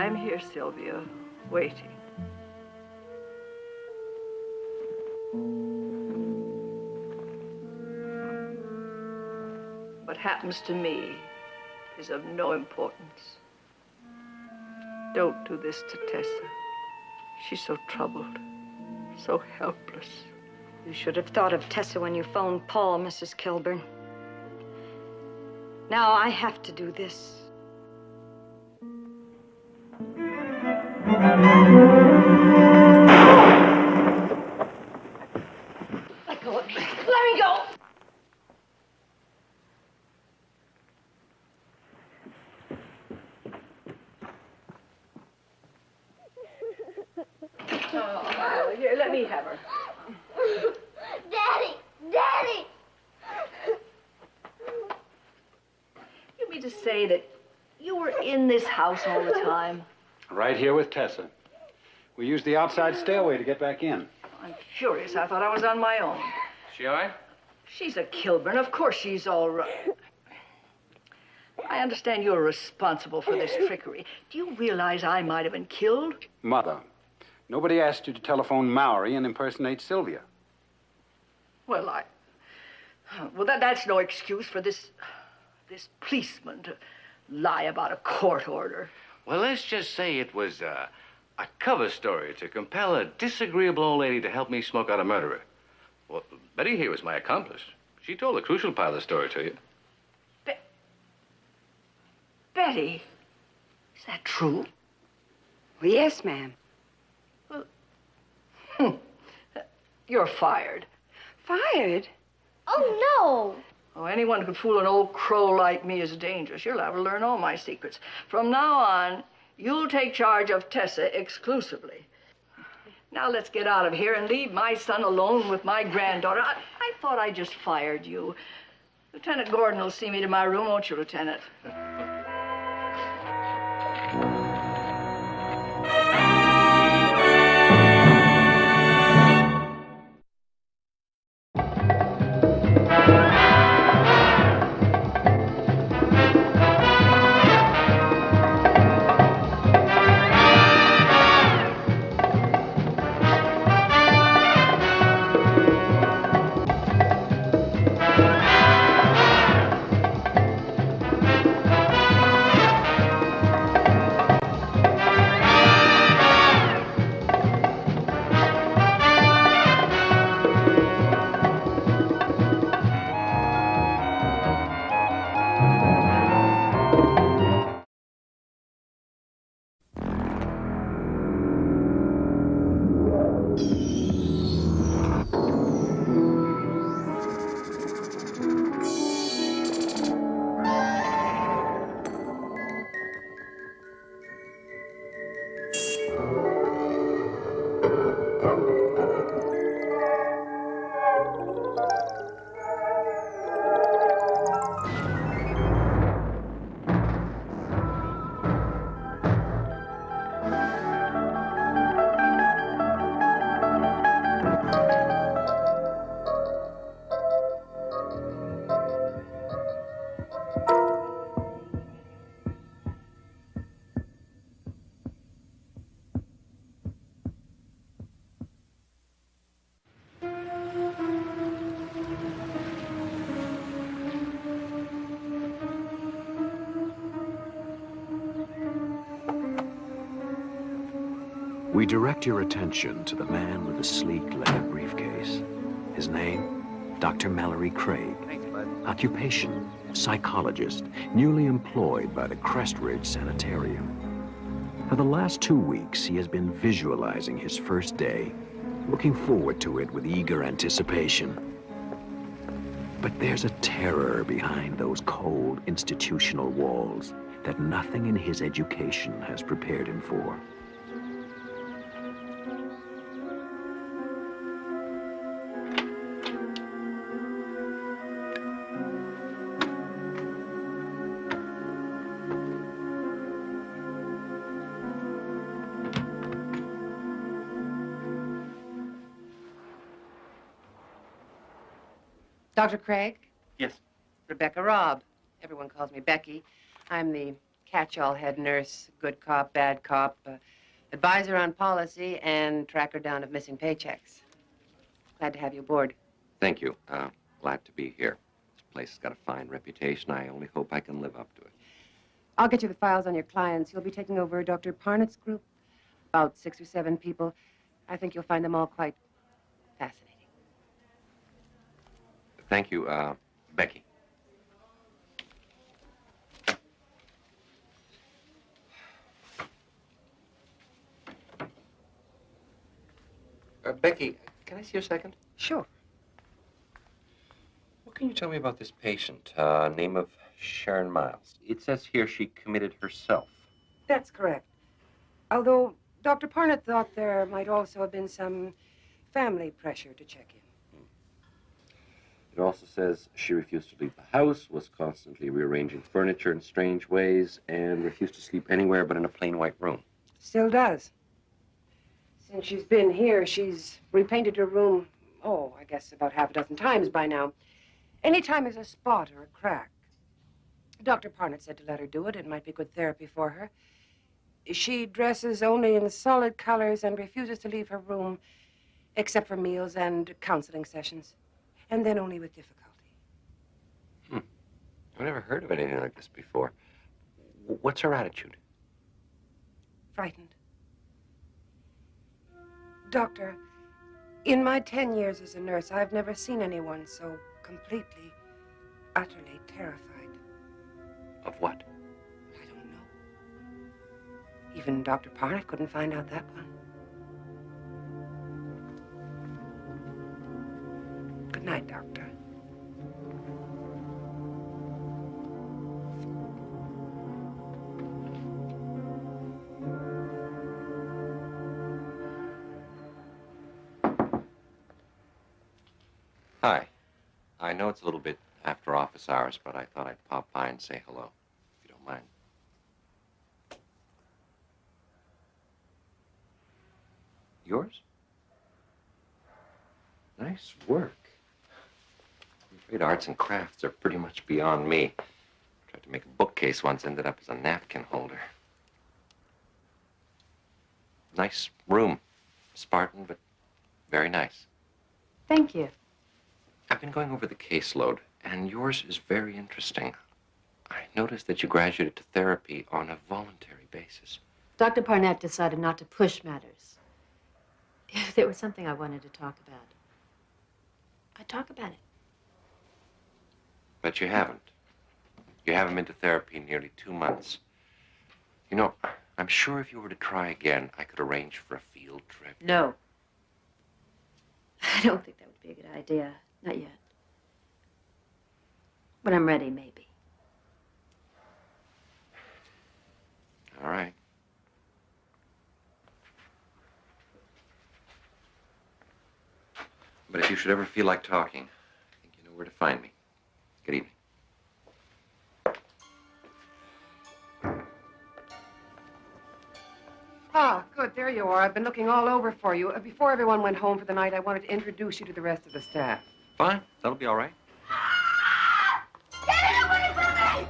I'm here, Sylvia, waiting. What happens to me is of no importance. Don't do this to Tessa. She's so troubled, so helpless. You should have thought of Tessa when you phoned Paul, Mrs. Kilburn. Now I have to do this. Let go of me. Let me go. Oh, here, let me have her. Daddy! Daddy! You mean to say that you were in this house all the time? Right here with Tessa. We used the outside stairway to get back in. I'm furious. I thought I was on my own. She all right? She's a Kilburn. Of course she's all right. I understand you're responsible for this trickery. Do you realize I might have been killed? Mother, nobody asked you to telephone Maori and impersonate Sylvia. Well, that's no excuse for this policeman to lie about a court order. Well, let's just say it was a cover story to compel a disagreeable old lady to help me smoke out a murderer. Well, Betty here was my accomplice. She told the crucial part of the story to you. Betty, is that true? Well, yes, ma'am. You're fired. Fired? Oh, no! Oh, anyone who could fool an old crow like me is dangerous. You'll have to learn all my secrets. From now on, you'll take charge of Tessa exclusively. Now let's get out of here and leave my son alone with my granddaughter. I thought I just fired you. Lieutenant Gordon will see me to my room, won't you, Lieutenant? We direct your attention to the man with the sleek leather briefcase. His name, Dr. Mallory Craig. Thanks, bud. Occupation, psychologist, newly employed by the Crestridge Sanitarium. For the last 2 weeks, he has been visualizing his first day, looking forward to it with eager anticipation. But there's a terror behind those cold institutional walls that nothing in his education has prepared him for. Dr. Craig? Yes. Rebecca Robb. Everyone calls me Becky. I'm the catch-all head nurse, good cop, bad cop, advisor on policy, and tracker down of missing paychecks. Glad to have you aboard. Thank you. Glad to be here. This place has got a fine reputation. I only hope I can live up to it. I'll get you the files on your clients. You'll be taking over Dr. Parnett's group, about 6 or 7 people. I think you'll find them all quite fascinating. Thank you, Becky. Becky, can I see you a second? Sure. What can you tell me about this patient? Name of Sharon Miles. It says here she committed herself. That's correct. Although Dr. Parnett thought there might also have been some family pressure to check in. It also says she refused to leave the house, was constantly rearranging furniture in strange ways, and refused to sleep anywhere but in a plain white room. Still does. Since she's been here, she's repainted her room, I guess about half a dozen times by now. Anytime there's a spot or a crack. Dr. Parnett said to let her do it. It might be good therapy for her. She dresses only in solid colors and refuses to leave her room except for meals and counseling sessions. And then only with difficulty. I've never heard of anything like this before. What's her attitude? Frightened. Doctor, in my 10 years as a nurse, I've never seen anyone so completely, utterly terrified. Of what? I don't know. Even Dr. Parnett couldn't find out that one. Good night, Doctor. Hi. I know it's a little bit after office hours, but I thought I'd pop by and say hello, if you don't mind. Yours? Nice work. I'm afraid arts and crafts are pretty much beyond me. Tried to make a bookcase once, ended up as a napkin holder. Nice room. Spartan, but very nice. Thank you. I've been going over the caseload, and yours is very interesting. I noticed that you graduated to therapy on a voluntary basis. Dr. Parnett decided not to push matters. If there was something I wanted to talk about, I'd talk about it. But you haven't. You haven't been to therapy in nearly 2 months. You know, I'm sure if you were to try again, I could arrange for a field trip. No. I don't think that would be a good idea. Not yet. When I'm ready, maybe. All right. But if you should ever feel like talking, I think you know where to find me. Good evening. Ah, good. There you are. I've been looking all over for you. Before everyone went home for the night, I wanted to introduce you to the rest of the staff. Fine. That'll be all right. Get it away from me!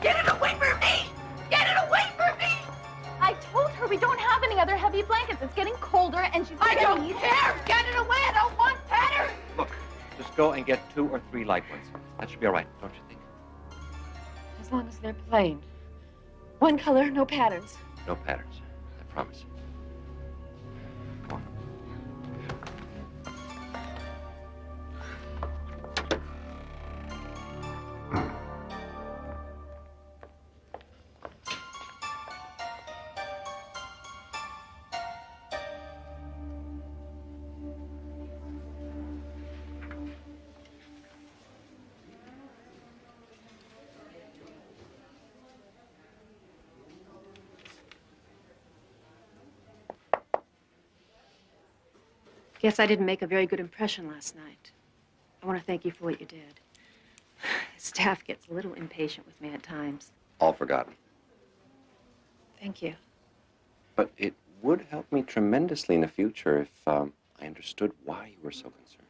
Get it away from me! Get it away from me! I told her we don't have any other heavy blankets. It's getting colder and she's I don't care! Get it away! I don't want patterns! Look, just go and get 2 or 3 light ones. That should be all right, don't you think? As long as they're plain. One color, no patterns. No patterns. I promise. Come on. Guess I didn't make a very good impression last night. I want to thank you for what you did. The staff gets a little impatient with me at times. All forgotten. Thank you. But it would help me tremendously in the future if I understood why you were so concerned.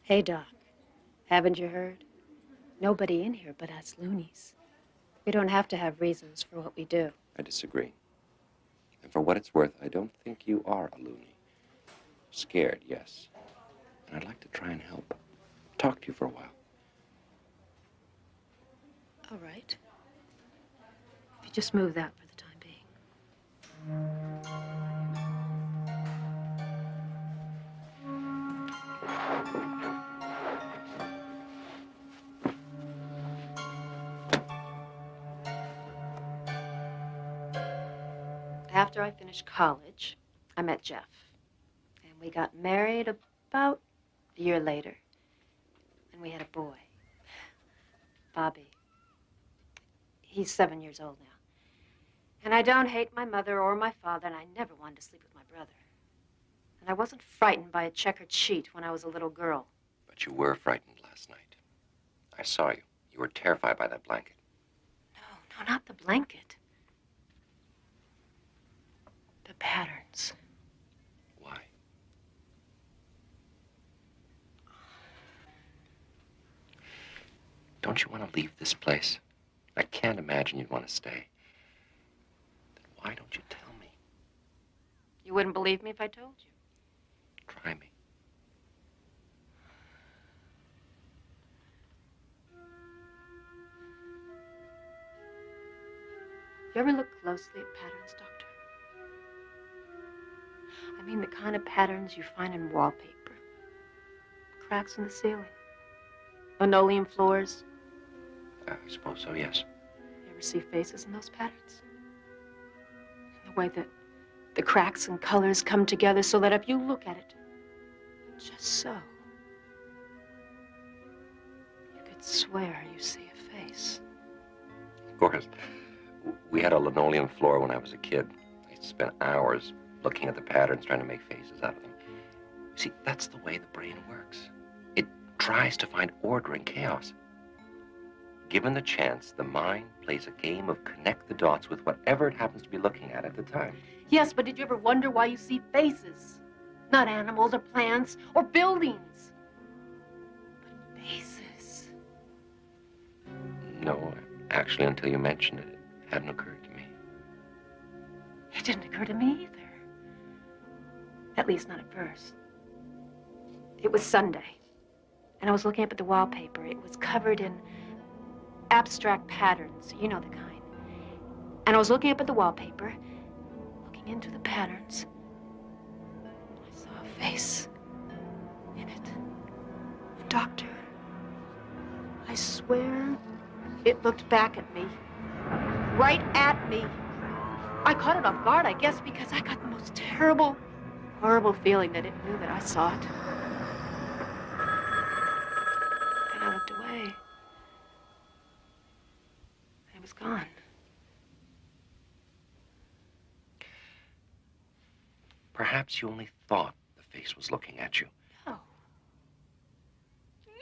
Hey, Doc. Haven't you heard? Nobody in here but us loonies. We don't have to have reasons for what we do. I disagree. And for what it's worth, I don't think you are a loony. Scared, yes. And I'd like to try and help. Talk to you for a while. All right. If you just move that for the time being. After I finished college, I met Jeff. And we got married about a year later. And we had a boy, Bobby. He's 7 years old now. And I don't hate my mother or my father, and I never wanted to sleep with my brother. And I wasn't frightened by a checkered sheet when I was a little girl. But you were frightened last night. I saw you. You were terrified by that blanket. No, not the blanket. The patterns. Why? Don't you want to leave this place? I can't imagine you'd want to stay. Then why don't you tell me? You wouldn't believe me if I told you. Try me. You ever look closely at patterns, Doctor? I mean the kind of patterns you find in wallpaper. Cracks in the ceiling. Linoleum floors. I suppose so, yes. You ever see faces in those patterns? The way that the cracks and colors come together so that if you look at it, just so, you could swear you see a face. Of course. We had a linoleum floor when I was a kid. I used to spend hours looking at the patterns, trying to make faces out of them. See, that's the way the brain works. It tries to find order in chaos. Given the chance, the mind plays a game of connect the dots with whatever it happens to be looking at the time. Yes, but did you ever wonder why you see faces? Not animals or plants or buildings, but faces. No, actually, until you mentioned it, it hadn't occurred to me. It didn't occur to me either. At least not at first. It was Sunday, and I was looking up at the wallpaper. It was covered in abstract patterns, you know the kind. And I was looking up at the wallpaper, looking into the patterns. I saw a face in it. A doctor. I swear it looked back at me. Right at me. I caught it off guard, I guess, because I got the most terrible, horrible feeling that it knew that I saw it. And I looked away. It was gone. Perhaps you only thought the face was looking at you. No.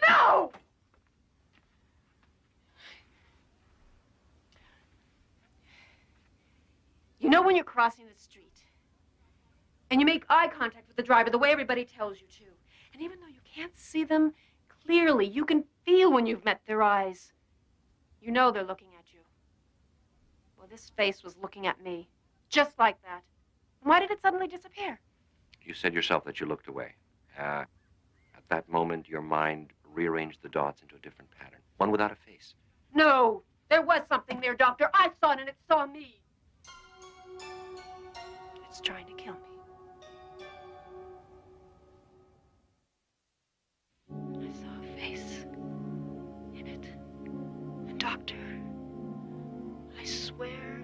No! You know when you're crossing the street and you make eye contact with the driver the way everybody tells you to, and even though you can't see them clearly, you can feel when you've met their eyes. You know they're looking at you. Well, this face was looking at me, just like that. Why did it suddenly disappear? You said yourself that you looked away. At that moment, your mind rearranged the dots into a different pattern, one without a face. No, there was something there, Doctor. I saw it and it saw me. It's trying to kill me. I saw a face in it. A doctor. I swear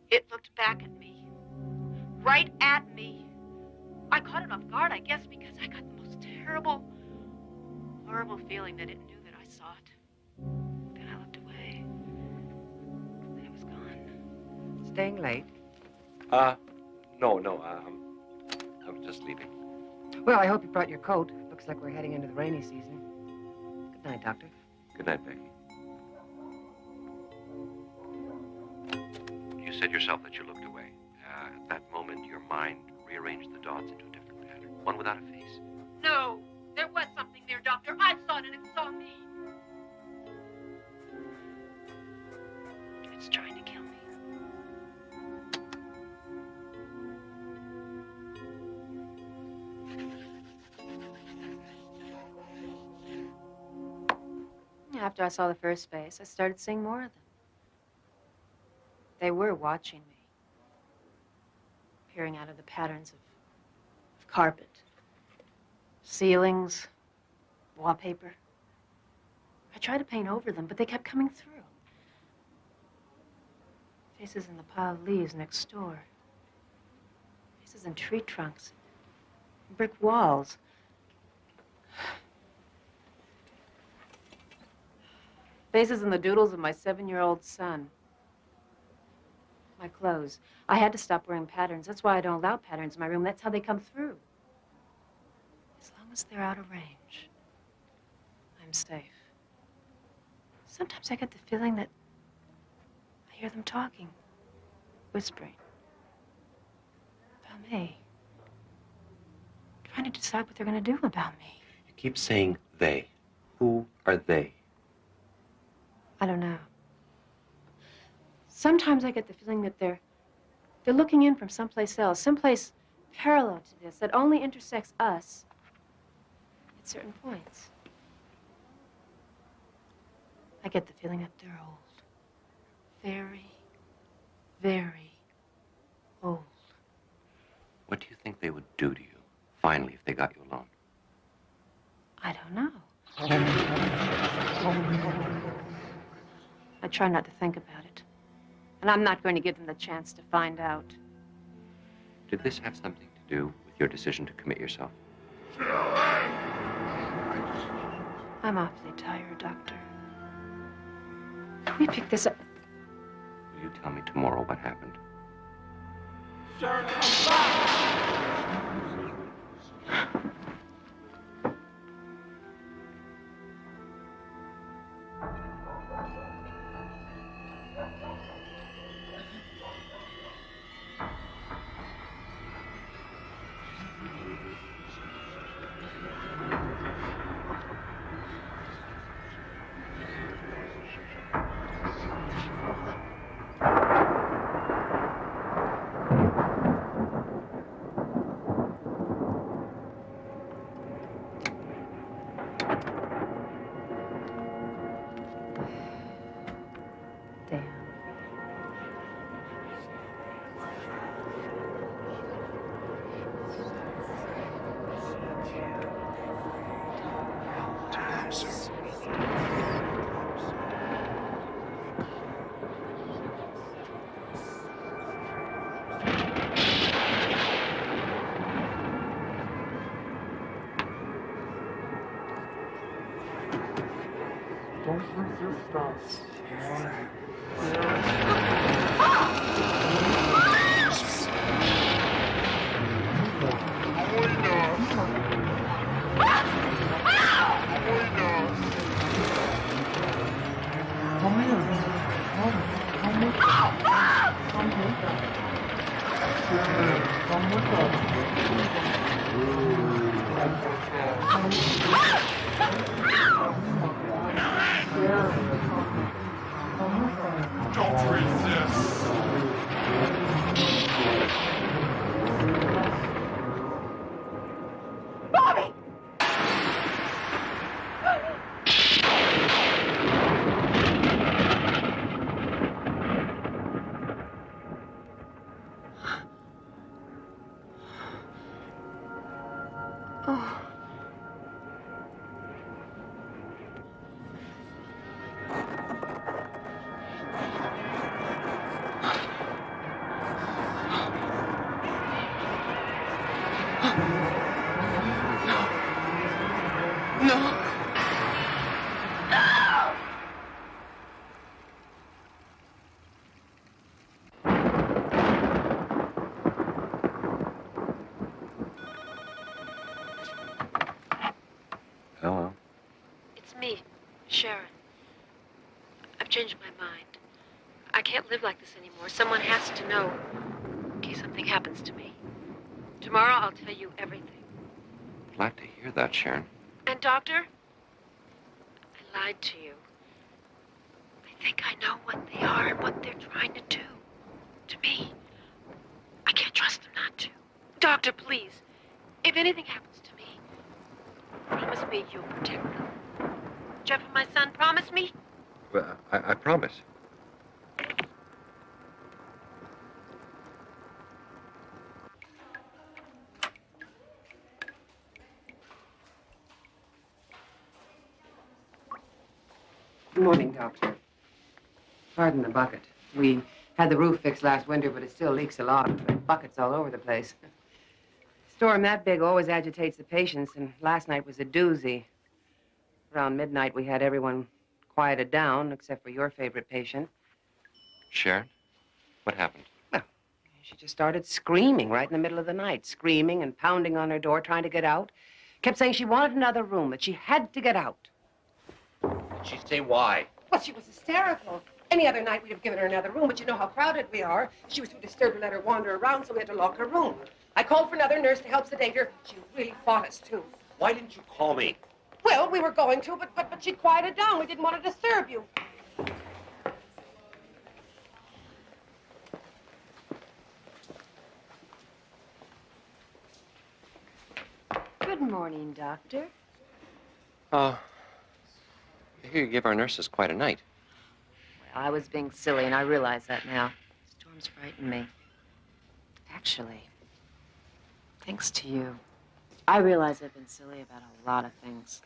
it looked back at me. Right at me. I caught it off guard, I guess, because I got the most terrible, horrible feeling that it knew that I saw it. Then I looked away. And it was gone. Staying late? No, I was just leaving. Well, I hope you brought your coat. Looks like we're heading into the rainy season. Good night, Doctor. Good night, Becky. You said yourself that you looked away. At that moment, your mind rearranged the dots into a different pattern, one without a face. No, there was something there, Doctor. I saw it and it saw me. It's trying to kill me. After I saw the first face, I started seeing more of them. They were watching me, peering out of the patterns of carpet, ceilings, wallpaper. I tried to paint over them, but they kept coming through. Faces in the pile of leaves next door. Faces in tree trunks. Brick walls. Faces in the doodles of my 7-year-old son. My clothes. I had to stop wearing patterns. That's why I don't allow patterns in my room. That's how they come through. As long as they're out of range, I'm safe. Sometimes I get the feeling that I hear them talking, whispering about me, trying to decide what they're going to do about me. You keep saying they. Who are they? I don't know. Sometimes I get the feeling that they're looking in from someplace else, someplace parallel to this, that only intersects us at certain points. I get the feeling that they're old. Very, very old. What do you think they would do to you, finally, if they got you alone? I don't know. I try not to think about it. And I'm not going to give them the chance to find out. Did this have something to do with your decision to commit yourself? I'm awfully tired, Doctor. Can we pick this up? Will you tell me tomorrow what happened? Don't resist us. Don't resist. Bobby! Oh. No. Hello. It's me, Sharon. I've changed my mind. I can't live like this anymore. Someone has to know in case something happens to me. Tomorrow I'll tell you everything. Glad to hear that, Sharon. And, Doctor, I lied to you. I think I know what they are and what they're Doctor, please. If anything happens to me, promise me you'll protect them. Jeff and my son, promise me? Well, I promise. Good morning, Doctor. Pardon the bucket. We had the roof fixed last winter, but it still leaks a lot. The bucket's all over the place. Storm that big always agitates the patients, and last night was a doozy. Around midnight, we had everyone quieted down, except for your favorite patient. Sharon, what happened? She just started screaming right in the middle of the night, screaming and pounding on her door, trying to get out. Kept saying she wanted another room, that she had to get out. Did she say why? Well, she was hysterical. Any other night, we'd have given her another room, but you know how crowded we are. She was too disturbed to let her wander around, so we had to lock her room. I called for another nurse to help sedate her. She really fought us, too. Why didn't you call me? Well, we were going to, but she quieted down. We didn't want to disturb you. Good morning, Doctor. I hear you give our nurses quite a night. Well, I was being silly, and I realize that now. Storms frighten me. Actually, thanks to you, I realize I've been silly about a lot of things.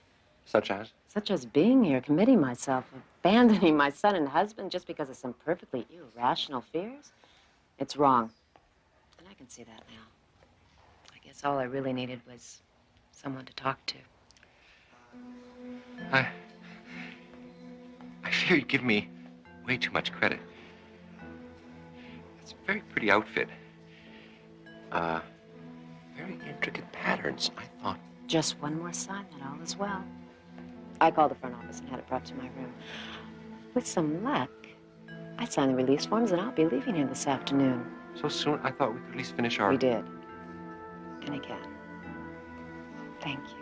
Such as? Such as being here, committing myself, abandoning my son and husband just because of some perfectly irrational fears. It's wrong. And I can see that now. I guess all I really needed was someone to talk to. I fear you give me way too much credit. It's a very pretty outfit. Very intricate patterns, I thought. Just one more sign that all is well. I called the front office and had it brought to my room. With some luck, I signed the release forms and I'll be leaving here this afternoon. So soon? I thought we could at least finish our... We did. And again. Thank you.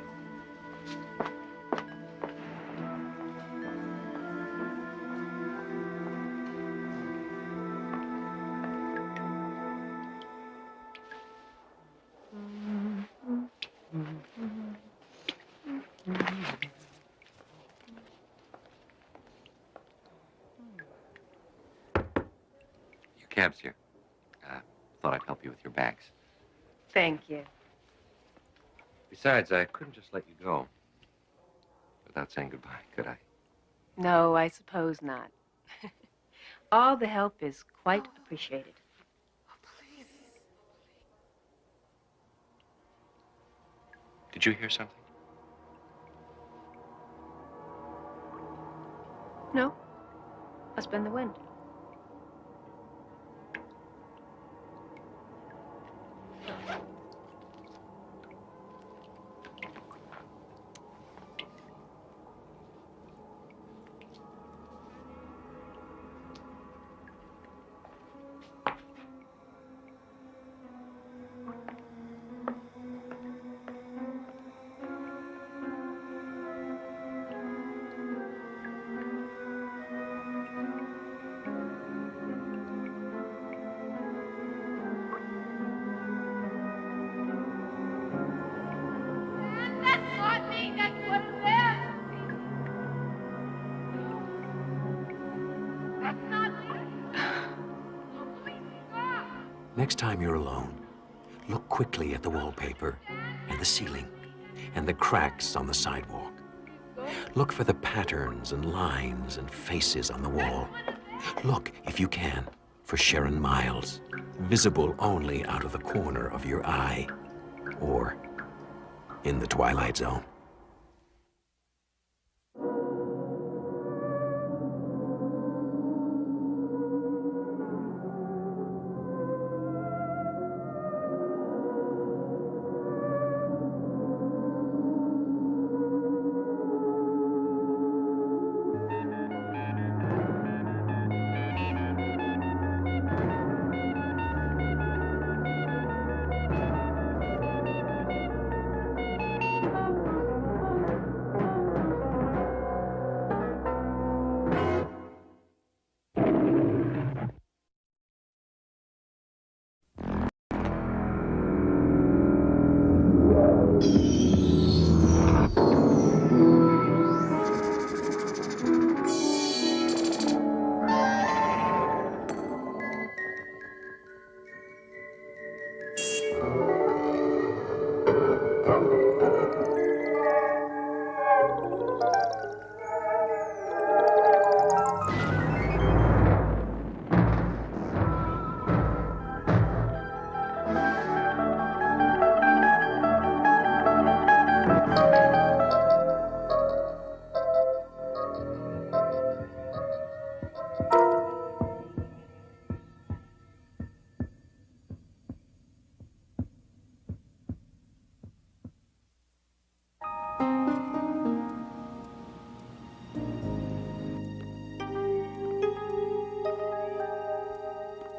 Your cab's here. Thought I'd help you with your bags. Thank you. Besides, I couldn't just let you go without saying goodbye, could I? No, I suppose not. All the help is quite appreciated. Did you hear something? No. Must have been the wind. Next time you're alone, look quickly at the wallpaper and the ceiling and the cracks on the sidewalk. Look for the patterns and lines and faces on the wall. Look, if you can, for Sharon Miles, visible only out of the corner of your eye or in the Twilight Zone.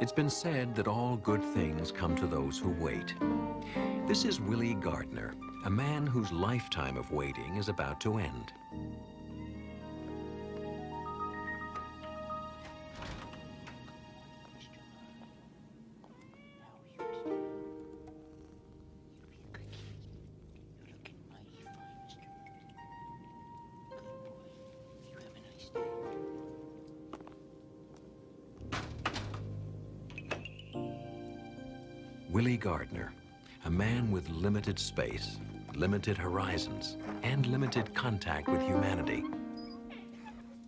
It's been said that all good things come to those who wait. This is Willie Gardner, a man whose lifetime of waiting is about to end. Willie Gardner, a man with limited space, limited horizons, and limited contact with humanity.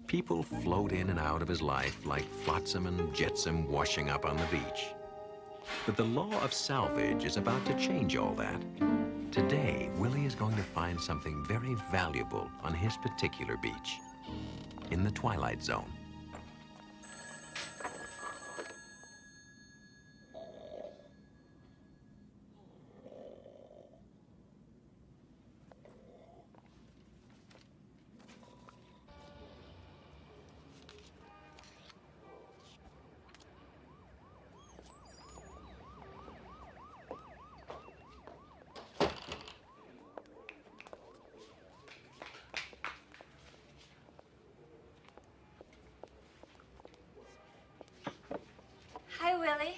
People float in and out of his life like flotsam and jetsam washing up on the beach. But the law of salvage is about to change all that. Today, Willie is going to find something very valuable on his particular beach, in the Twilight Zone. Hi, Willie.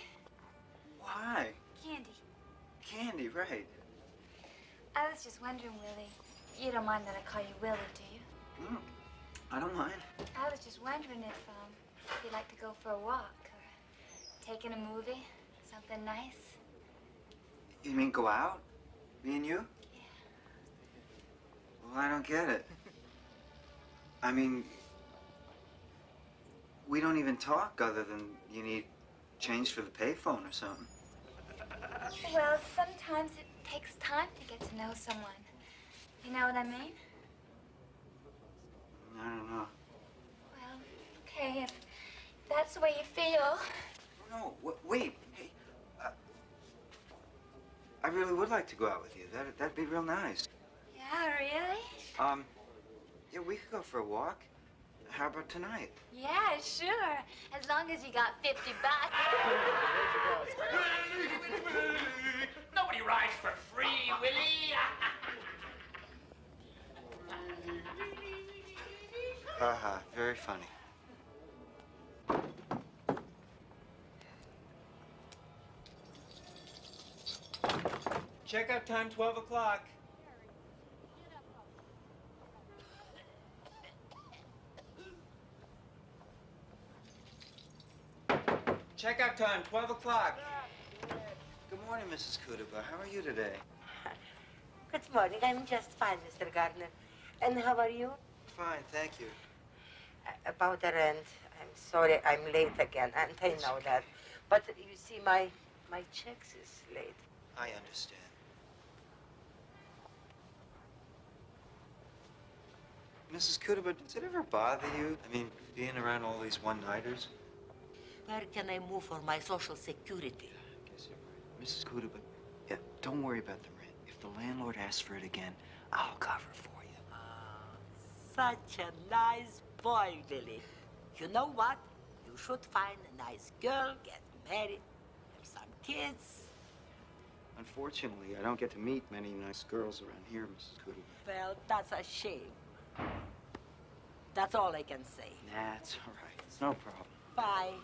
Hi. Candy. Candy, right. I was just wondering, Willie, you don't mind that I call you Willie, do you? No, I don't mind. I was just wondering if you'd like to go for a walk or take in a movie, something nice. You mean go out? Me and you? Yeah. Well, I don't get it. I mean, we don't even talk other than you need change for the payphone or something. Well, sometimes it takes time to get to know someone. You know what I mean? I don't know. Well, okay, if that's the way you feel. No, wait. Hey, I really would like to go out with you. That'd be real nice. Yeah, really? Yeah, we could go for a walk. How about tonight? Yeah, sure. As long as you got $50. Nobody rides for free, Willie. Haha, very funny. Checkout time, 12 o'clock. Checkout time, 12 o'clock. Good morning, Mrs. Kudaba. How are you today? Good morning. I'm just fine, Mr. Gardner. And how are you? Fine, thank you. About the rent, I'm sorry I'm late again, and I know that. But you see, my checks is late. I understand. Mrs. Kudaba, does it ever bother you? I mean, being around all these one-nighters? Where can I move for my Social Security? Mrs. Kudaba, yeah, don't worry about the rent. If the landlord asks for it again, I'll cover for you. Such a nice boy, Billy. You know what? You should find a nice girl, get married, have some kids. Unfortunately, I don't get to meet many nice girls around here, Mrs. Kudaba. Well, that's a shame. That's all I can say. That's all right. It's no problem. Bye.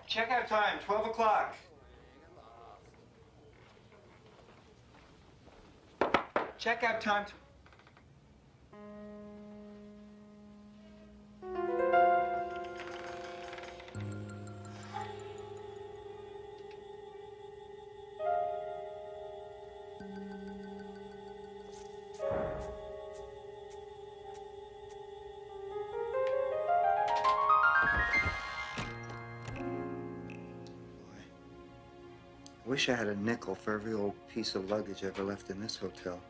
Checkout time, 12 o'clock. Checkout time. Wish I had a nickel for every old piece of luggage ever left in this hotel.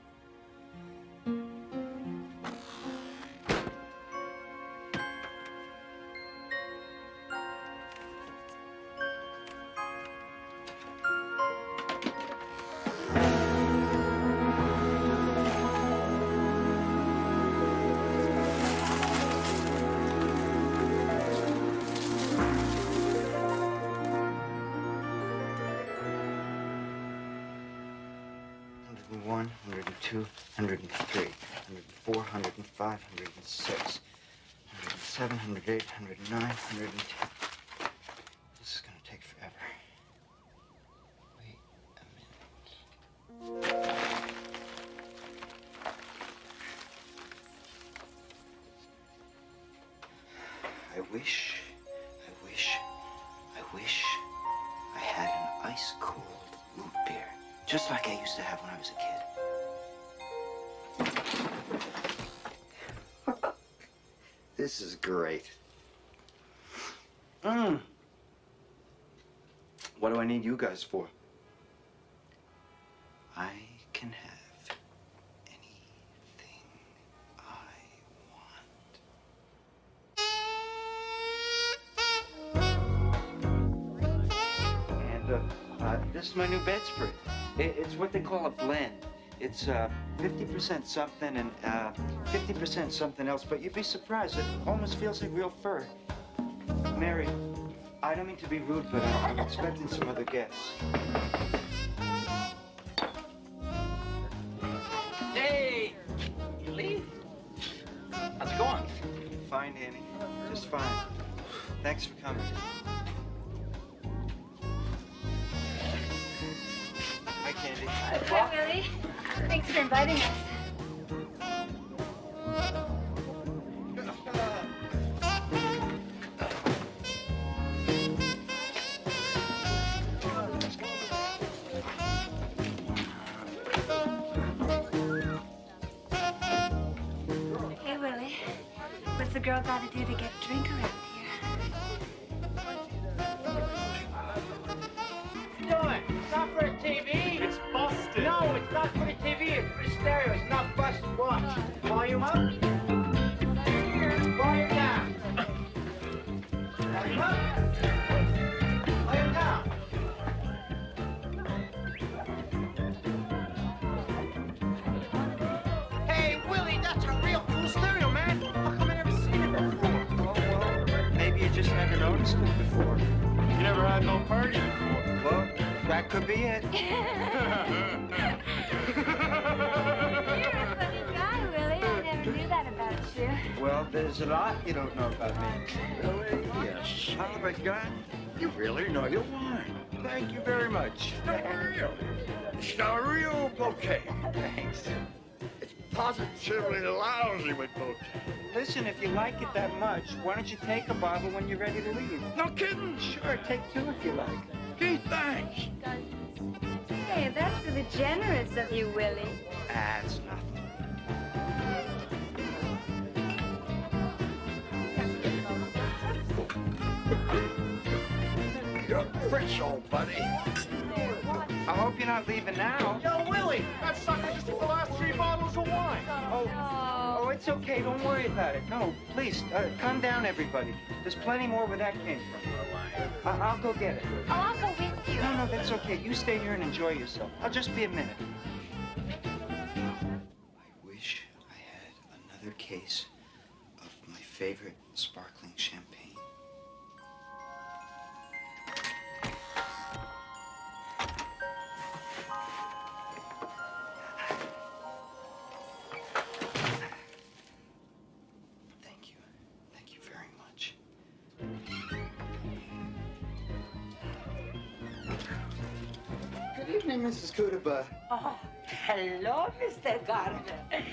101, 102, 103, 104, 105, 106, 107, 108, 109, 110. This is gonna take forever. Wait a minute. I wish I had an ice-cold root beer, just like I used to have when I was a kid. This is great. What do I need you guys for? I can have anything I want. And this is my new bedspread. It's what they call a blend. It's 50% something and 50% something else, but you'd be surprised. It almost feels like real fur. Mary, I don't mean to be rude, but I'm expecting some other guests. Hey! You leave? How's it going? Fine, Annie. Just fine. Thanks for coming. Hi, Candy. Hi, Willie. Thanks for inviting us. Hey, Willie. What's the girl got to do to get a drink around What you doing? It's not for the TV. It's busted. No, it's not for the TV. It's for the stereo. It's not busted. Watch. Volume up. Volume down. Volume up. Volume down. Hey, Willie, that's a real cool stereo, man. How come I never seen it before? Well, maybe you just never noticed it before. You never had no party before. Well, that could be it. You're a funny guy, Willie. I never knew that about you. Well, there's a lot you don't know about me. Really? You son of a gun. You really know your wine. Thank you very much. It's a real bouquet. Thanks. It's positively lousy with bouquet. Listen, if you like it that much, why don't you take a bottle when you're ready to leave? No kidding. Sure, take two if you like. Gee, thanks. Hey, that's really generous of you, Willie. That's nothing. You're fresh, old buddy. I hope you're not leaving now. Yo, Willie, that sucker just took the last 3 bottles of wine. Oh, it's okay. Don't worry about it. No, please, calm down, everybody. There's plenty more where that came from. I'll go get it. Oh, I'll go with you. No, that's okay. You stay here and enjoy yourself. I'll just be a minute. I wish I had another case of my favorite sparkling champagne. Thank you very much. Good evening, Mrs. Kudaba. Oh, hello, Mr. Gardner.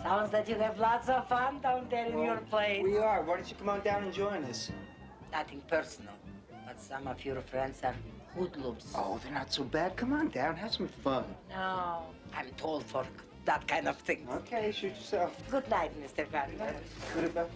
Sounds that you have lots of fun down there in your place. We are. Why don't you come on down and join us? Nothing personal, but some of your friends are hoodlums. Oh, they're not so bad. Come on down. Have some fun. No, I'm told for that kind of thing. Okay, shoot yourself. Good night, Mr. Gardner. Kudaba.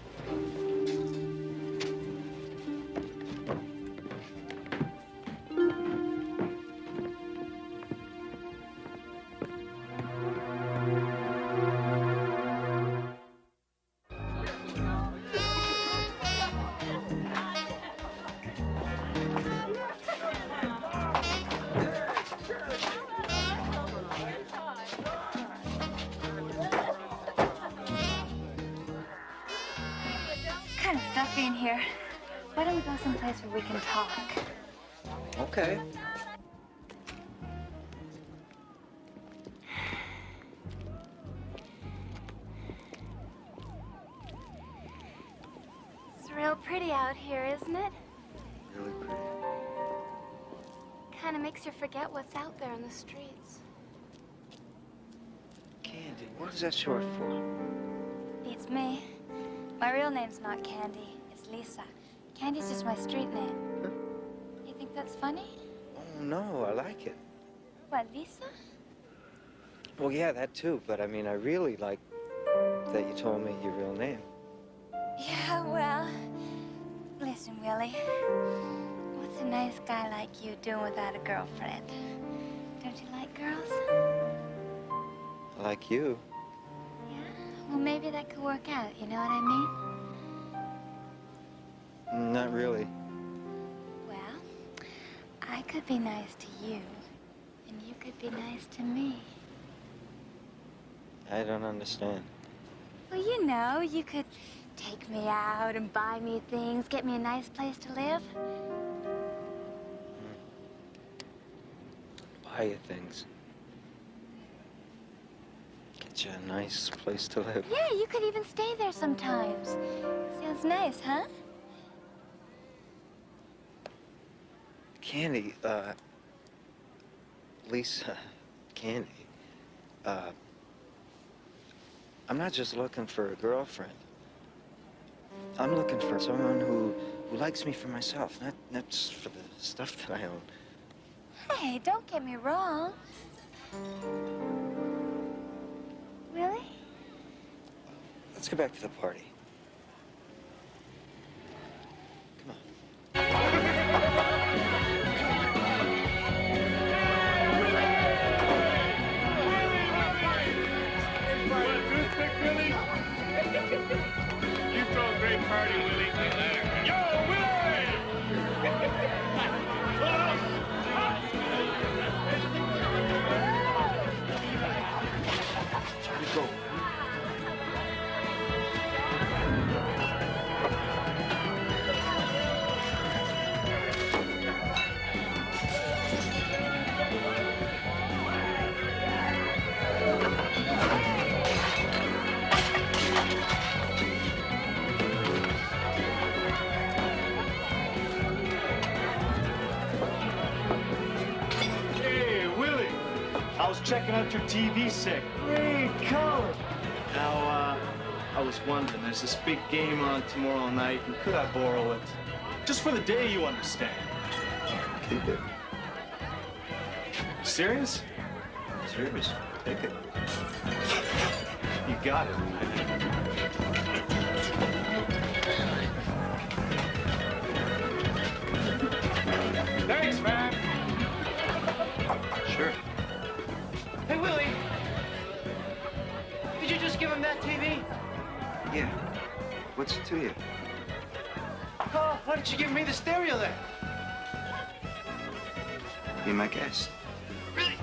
Kind of stuffy in here. Why don't we go someplace where we can talk? Okay. pretty out here, isn't it? Really pretty. Kind of makes you forget what's out there in the streets. Candy, what is that short for? Beats me. My real name's not Candy. It's Lisa. Candy's just my street name. You think that's funny? Oh, no, I like it. What, Lisa? Well, yeah, that too, but I mean, I really like that you told me your real name. Yeah, well, listen, Willie. What's a nice guy like you doing without a girlfriend? Don't you like girls? I like you. Well, maybe that could work out, you know what I mean? Not really. Well, I could be nice to you, and you could be nice to me. I don't understand. Well, you know, you could take me out and buy me things, get me a nice place to live. Buy you things. Get you a nice place to live. Yeah, you could even stay there sometimes. Sounds nice, huh? Candy, Lisa, Candy, I'm not just looking for a girlfriend. I'm looking for someone who likes me for myself, not just for the stuff that I own. Hey, don't get me wrong. Really? Let's go back to the party. You throw a great party, Willie. Yo, Willie! Let's go. I was checking out your TV set. Great color. Now, I was wondering, there's this big game on tomorrow night, and could I borrow it? Just for the day, you understand. Keep it. Serious? Serious. Take it. You got it. Thanks, man. Sure. Hey, Willie. Did you just give him that TV? Yeah. What's it to you? Oh, why didn't you give me the stereo then? Be my guest. Really?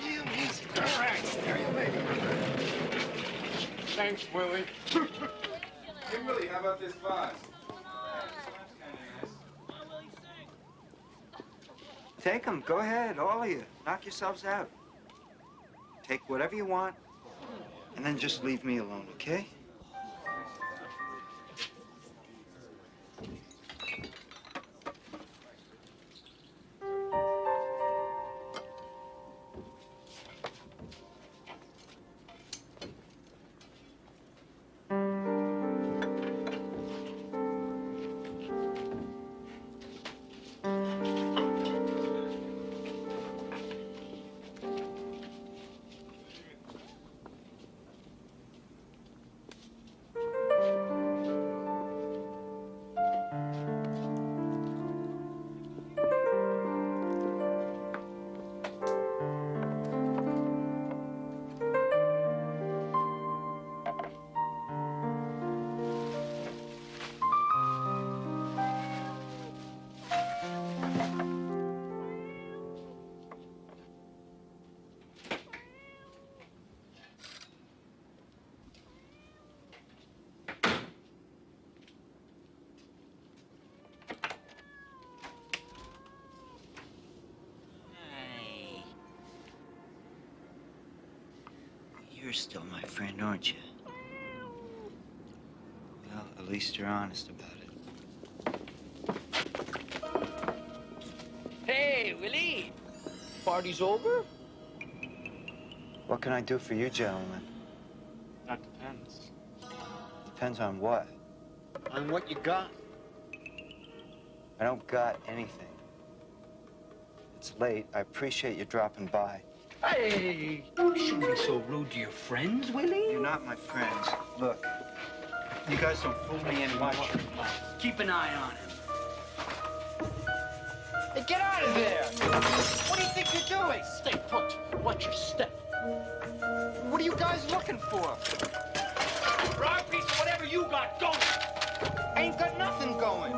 Real music. All right, stereo, baby. Thanks, Willie. Hey, Willie, how about this vase? Take them. Go ahead, all of you. Knock yourselves out. Take whatever you want, and then just leave me alone, okay? You're still my friend, aren't you? Well, at least you're honest about it. Hey, Willie. Party's over? What can I do for you, gentlemen? That depends. Depends on what? On what you got. I don't got anything. It's late. I appreciate you dropping by. Hey, you shouldn't be so rude to your friends, Willie. You're not my friends. Look, you guys don't fool me anymore. Keep an eye on him. Hey, get out of there! What do you think you're doing? Stay put. Watch your step. What are you guys looking for? Wrong piece of whatever you got going. I ain't got nothing going.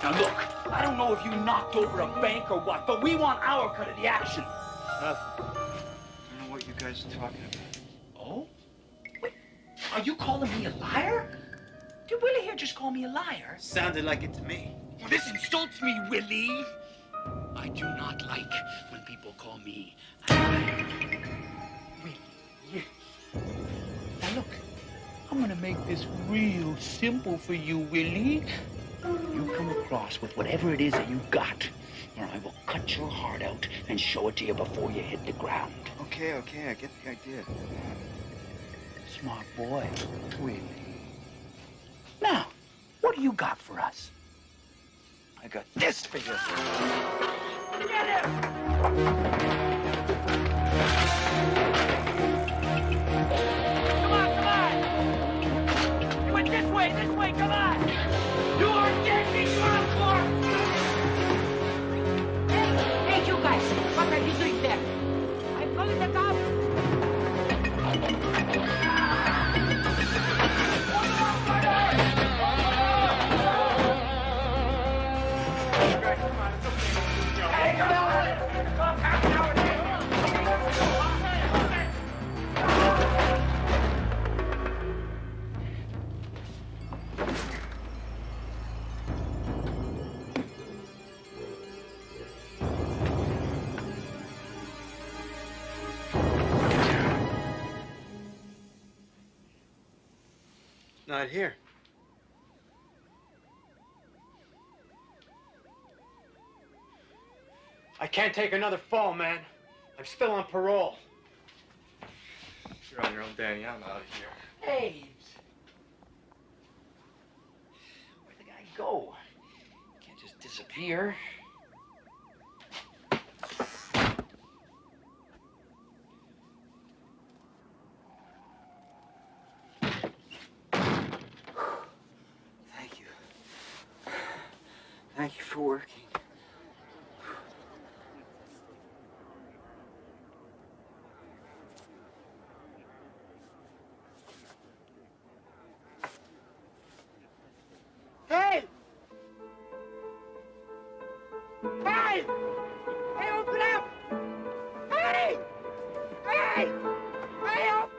Now look, I don't know if you knocked over a bank or what, but we want our cut of the action. Nothing. I don't know what you guys are talking about. Oh? Wait, are you calling me a liar? Did Willie here just call me a liar? Sounded like it to me. Well, this insults me, Willie. I do not like when people call me a liar. Willie. Now look, I'm gonna make this real simple for you, Willie. You come across with whatever it is that you got, or I will cut your heart out and show it to you before you hit the ground. Okay, I get the idea. Smart boy, Willie. Now, what do you got for us? I got this for you. Get him! Come on! You went this way, come on! You are dead, you are on the floor! Hey, you guys, what are you doing there? I'm calling the cops! Hey, come on! Call cops nowadays! Not here. I can't take another fall, man. I'm still on parole. You're on your own, Danny. I'm out of here. Hey! Where'd the guy go? Can't just disappear. Thank you for working. Hey! Hey! Hey, open up! Hey! Hey! Hey, open!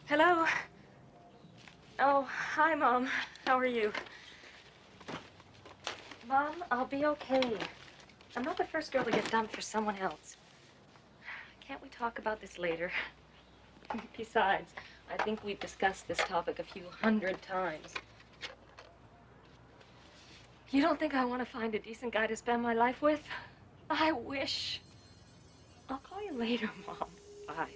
Hello? Oh, hi, Mom. How are you? Mom, I'll be okay. I'm not the first girl to get dumped for someone else. Can't we talk about this later? Besides, I think we've discussed this topic a few hundred times. You don't think I want to find a decent guy to spend my life with? I wish. I'll call you later, Mom. Bye.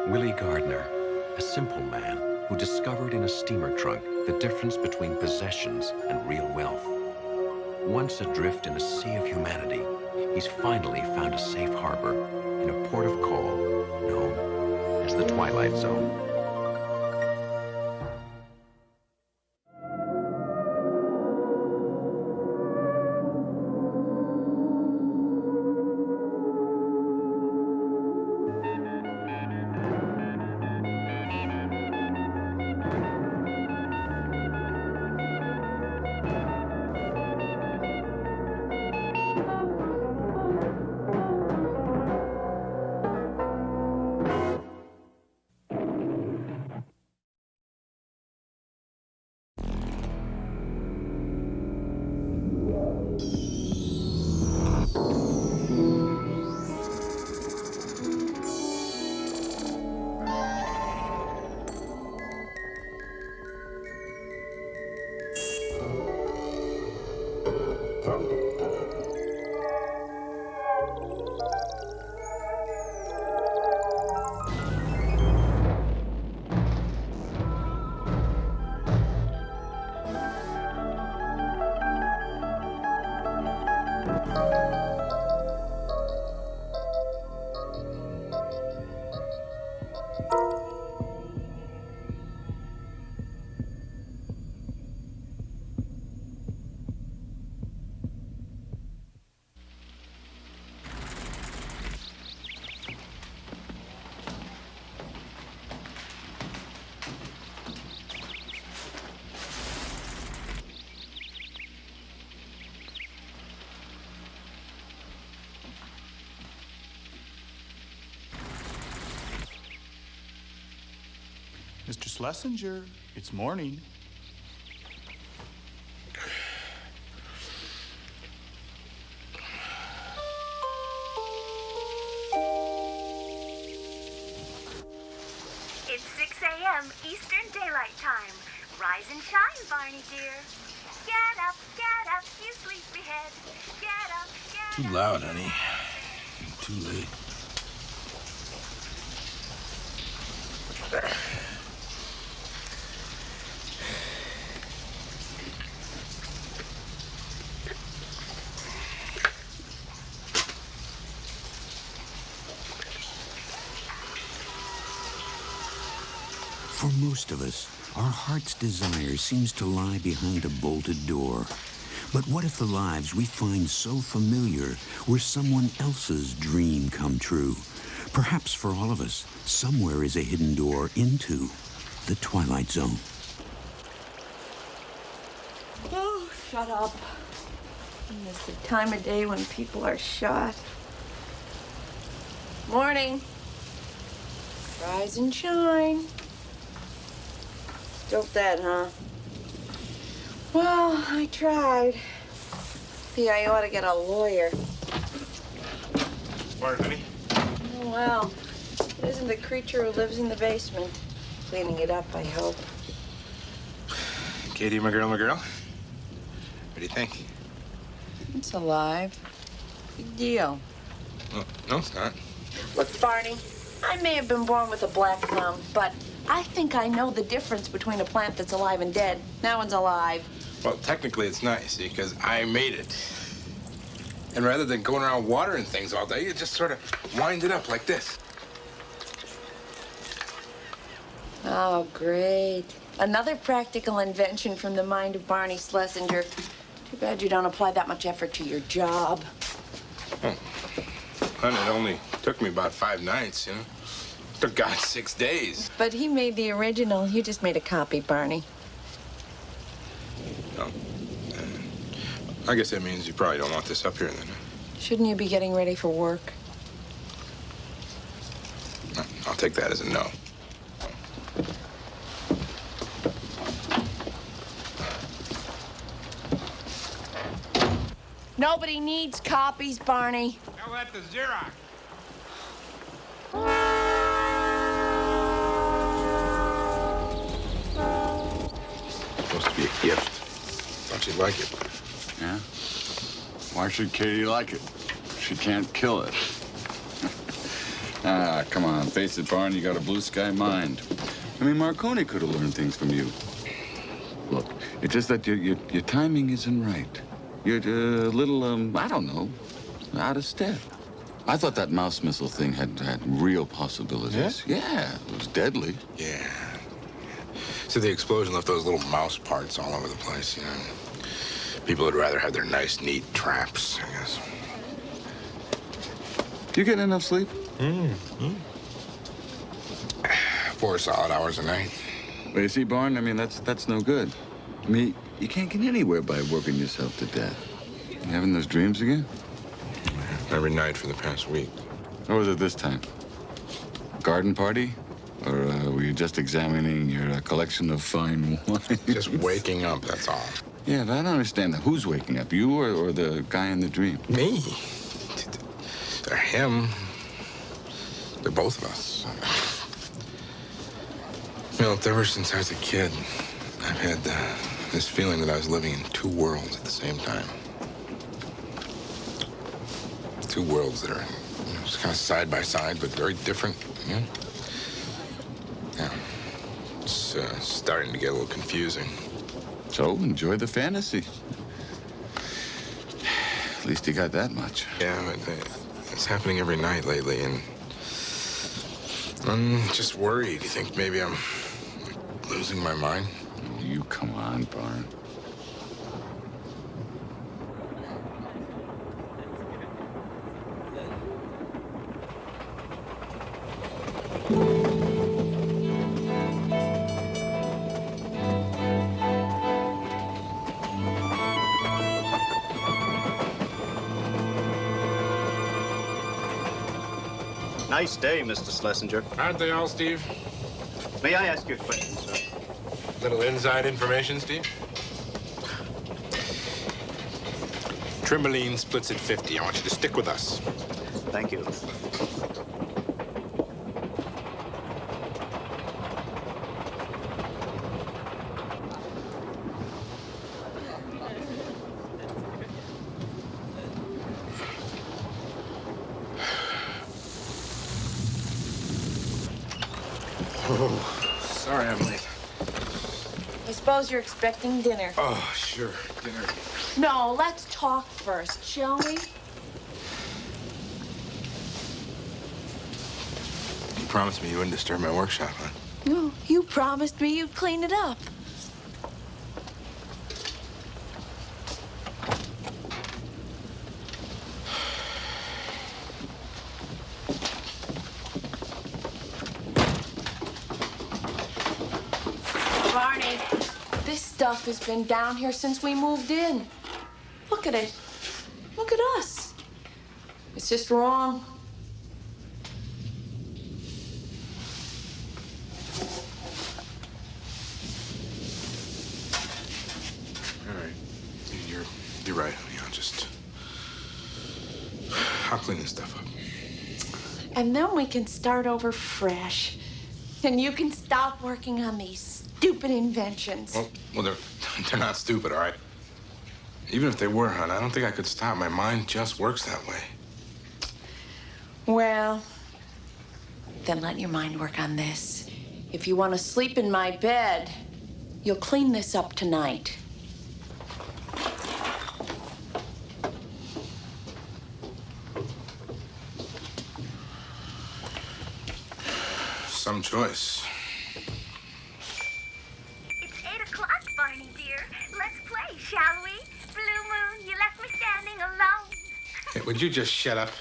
Willie Gardner, a simple man who discovered in a steamer trunk The difference between possessions and real wealth. Once adrift in a sea of humanity, he's finally found a safe harbor in a port of call known as the Twilight Zone. Mr. Schlesinger, it's morning. It's 6 a.m. Eastern Daylight Time. Rise and shine, Barney dear. Get up, you sleepyhead. Get up, get up. Too loud, honey. Too late. For most of us, our heart's desire seems to lie behind a bolted door. But what if the lives we find so familiar were someone else's dream come true? Perhaps for all of us, somewhere is a hidden door into the Twilight Zone. Oh, shut up. And it's the time of day when people are shot. Morning. Rise and shine. Still dead, huh? Well, I tried. Maybe I ought to get a lawyer. Morning, honey. Oh, well. It isn't the creature who lives in the basement. Cleaning it up, I hope. Katie, my girl. What do you think? It's alive. Big deal. Oh, no, it's not. Look, Barney, I may have been born with a black thumb, but I think I know the difference between a plant that's alive and dead. That one's alive. Well, technically it's not, you see, because I made it. And rather than going around watering things all day, you just sort of wind it up like this. Oh, great. Another practical invention from the mind of Barney Schlesinger. Too bad you don't apply that much effort to your job. Oh, honey, it only took me about 5 nights, you know? Took God 6 days. But he made the original. You just made a copy, Barney. Oh. I guess that means you probably don't want this up here, then. Shouldn't you be getting ready for work? I'll take that as a no. Nobody needs copies, Barney. Tell that to Xerox. Supposed to be a gift. Thought you'd like it. Yeah? Why should Katie like it? She can't kill it. Ah, come on. Face it, Barney, you got a blue sky mind. I mean, Marconi could have learned things from you. Look, it's just that your timing isn't right. You're a little, I don't know, out of step. I thought that mouse missile thing had real possibilities. Yeah, it was deadly. Yeah. So the explosion left those little mouse parts all over the place, you know. People would rather have their nice, neat traps, I guess. You getting enough sleep? 4 solid hours a night. Well, you see, Barn, I mean, that's no good. I mean, you can't get anywhere by working yourself to death. You having those dreams again? Every night for the past week. What was it this time? Garden party? Or were you just examining your collection of fine wine? Just waking up, that's all. Yeah, but I don't understand that. Who's waking up, you or the guy in the dream? Me? They're him. They're both of us. You know, ever since I was a kid, I've had this feeling that I was living in two worlds at the same time. Two worlds that are just kind of side by side, but very different, you know? Yeah. It's starting to get a little confusing. So, enjoy the fantasy. At least you got that much. Yeah, but it's happening every night lately, and I'm just worried. You think maybe I'm losing my mind? Oh, you come on, Barn. Nice day, Mr. Schlesinger. Aren't they all, Steve? May I ask you a question, sir? Little inside information, Steve? Trimboline splits at 50. I want you to stick with us. Thank you. Sorry I'm late. I suppose you're expecting dinner. Oh, sure. Dinner. No, let's talk first, shall we? You promised me you wouldn't disturb my workshop, huh? No, you promised me you'd clean it up. Barney, this stuff has been down here since we moved in. Look at it. Look at us. It's just wrong. All right. You're right. You know, I'll clean this stuff up. And then we can start over fresh. And you can stop working on these stupid inventions. Well, they're not stupid, all right? Even if they were, hon, I don't think I could stop. My mind just works that way. Well, then let your mind work on this. If you want to sleep in my bed, you'll clean this up tonight. Some choice. It's 8 o'clock, Barney dear. Let's play, shall we? Blue moon, you left me standing alone. Hey, would you just shut up?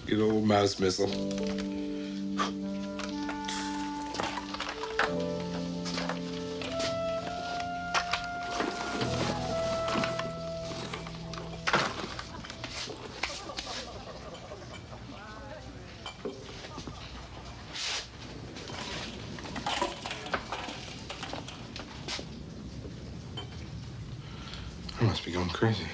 Good old mouse missile. crazy.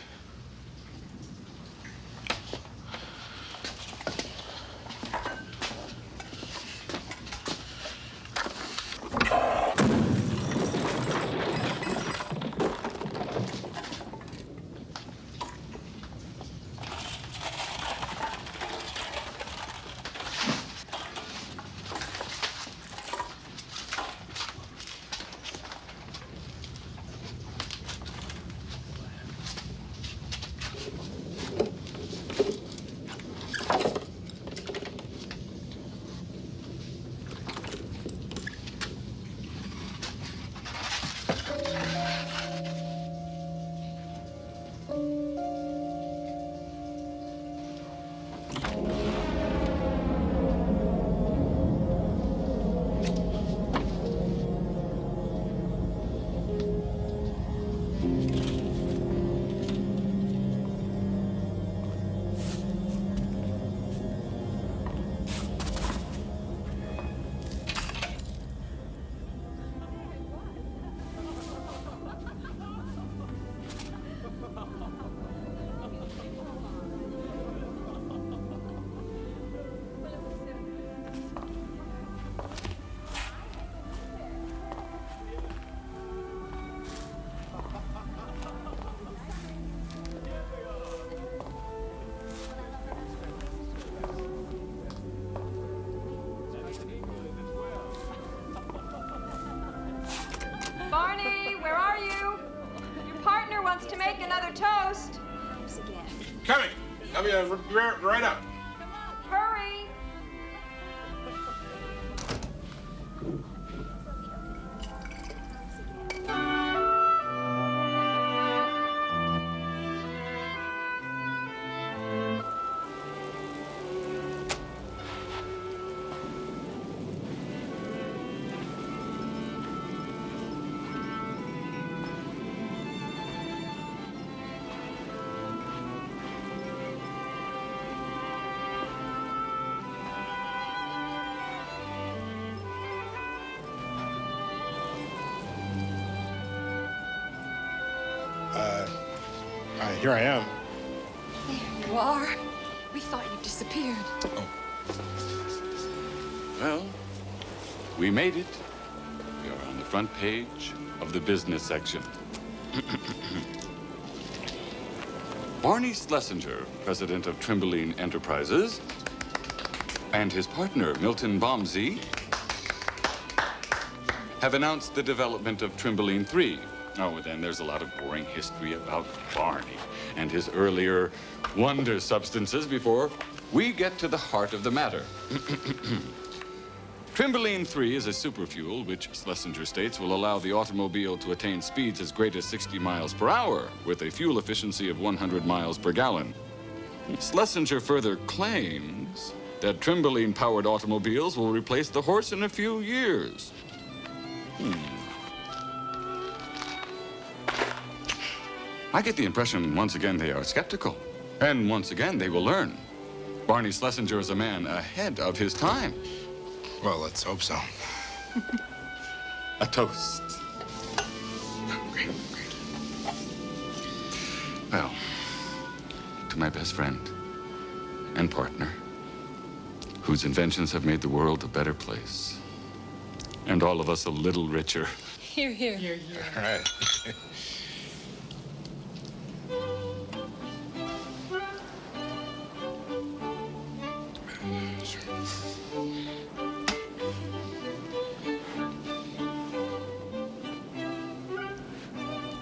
Barney, where are you? Your partner wants to make another toast. Coming. I'll be right up. Hurry. Here I am. There you are. We thought you disappeared. Well, we made it. We are on the front page of the business section. Barney Schlesinger, president of Trimboline Enterprises, and his partner, Milton Bomsey, have announced the development of Trimboline 3. Oh, and then there's a lot of boring history about Barney and his earlier wonder substances before we get to the heart of the matter. Trimboline 3 is a superfuel which Schlesinger states will allow the automobile to attain speeds as great as 60 miles per hour with a fuel efficiency of 100 miles per gallon. Schlesinger further claims that Trimboline-powered automobiles will replace the horse in a few years. I get the impression, once again, they are skeptical. And once again, they will learn. Barney Schlesinger is a man ahead of his time. Well, let's hope so. A toast. Great. Well, to my best friend and partner, whose inventions have made the world a better place, and all of us a little richer. Here, here. Here, here. All right.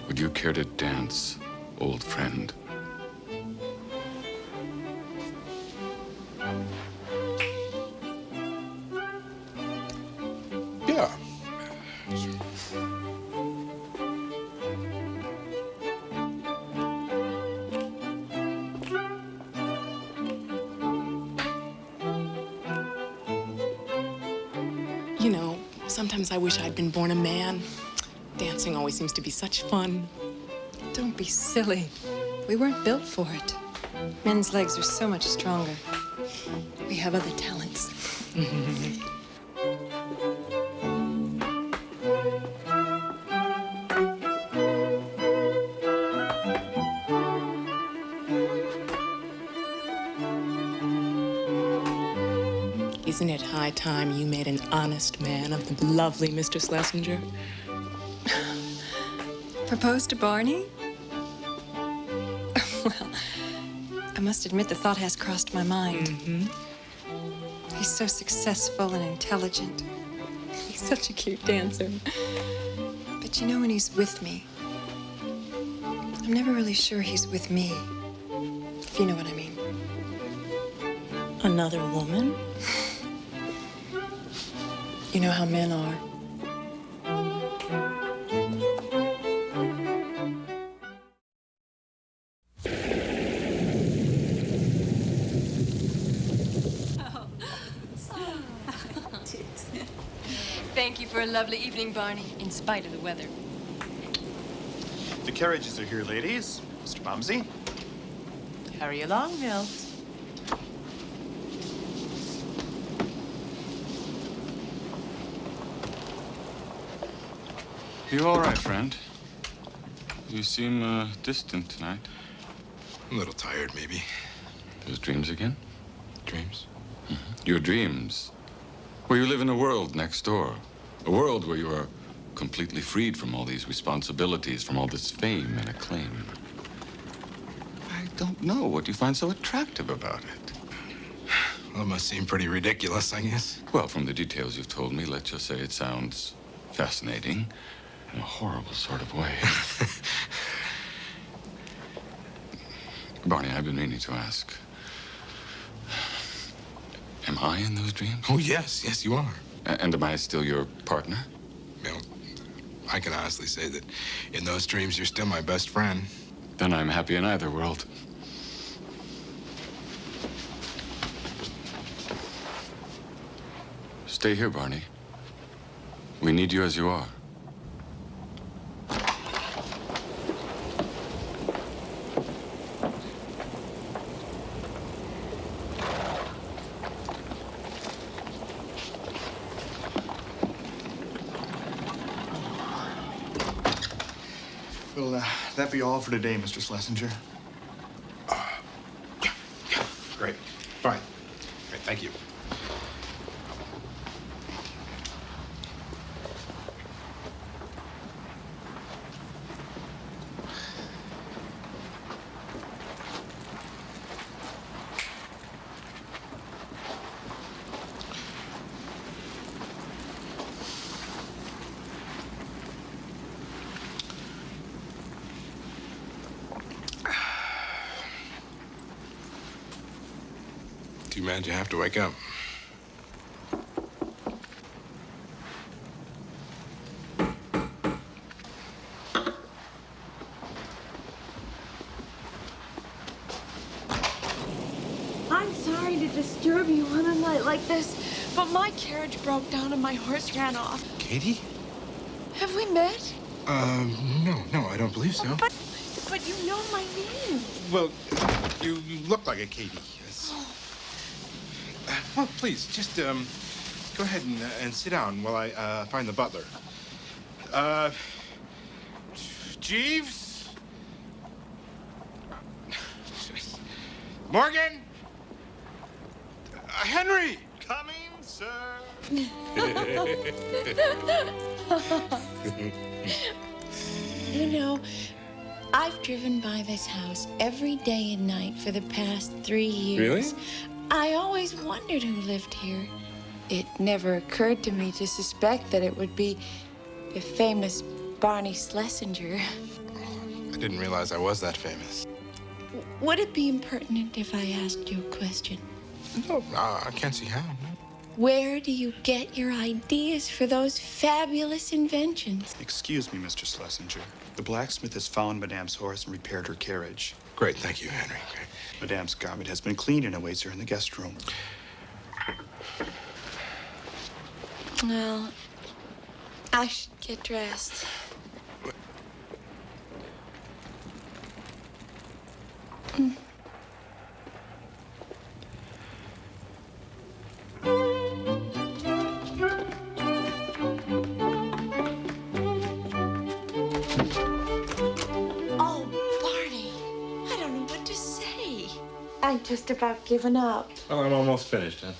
Would you care to dance, old friend? Yeah. You know, sometimes I wish I'd been born a man. Dancing always seems to be such fun. Don't be silly. We weren't built for it. Men's legs are so much stronger. We have other talents. Isn't it high time you made an honest man of the lovely Mr. Schlesinger? Propose to Barney? Well, I must admit the thought has crossed my mind. He's so successful and intelligent. He's such a cute dancer. But you know, when he's with me, I'm never really sure he's with me, if you know what I mean. Another woman? You know how men are. Thank you for a lovely evening, Barney, in spite of the weather. The carriages are here, ladies. Mr. Bombsey. Hurry along, Milt. You all right, friend? You seem distant tonight. A little tired, maybe. Those dreams again? Dreams? Your dreams. Where you live in a world next door. A world where you are completely freed from all these responsibilities, from all this fame and acclaim. I don't know what you find so attractive about it. Well, it must seem pretty ridiculous, I guess. Well, from the details you've told me, let's just say it sounds fascinating in a horrible sort of way. Barney, I've been meaning to ask. Am I in those dreams? Oh, yes. Yes, you are. And am I still your partner? Well, I can honestly say that in those dreams, you're still my best friend. Then I'm happy in either world. Stay here, Barney. We need you as you are. Will that be all for today, Mr. Schlesinger? Great. Fine. Great, thank you. Too bad you have to wake up. I'm sorry to disturb you on a night like this, but my carriage broke down and my horse ran off. Katie? Have we met? No, I don't believe so. But you know my name. Well, you look like a Katie. Well, please, just go ahead and sit down while I find the butler. Jeeves? Morgan? Henry? Coming, sir. You know, I've driven by this house every day and night for the past 3 years. Really? I always wondered who lived here. It never occurred to me to suspect that it would be the famous Barney Schlesinger. I didn't realize I was that famous. Would it be impertinent if I asked you a question? No, I can't see how. Where do you get your ideas for those fabulous inventions? Excuse me, Mr. Schlesinger. The blacksmith has found Madame's horse and repaired her carriage. Great, thank you, Henry. Great. Madame's garment has been cleaned and awaits her in the guest room. Well, I should get dressed. Oh, Barney, I don't know what to say. I've just about given up. Well, I'm almost finished, huh?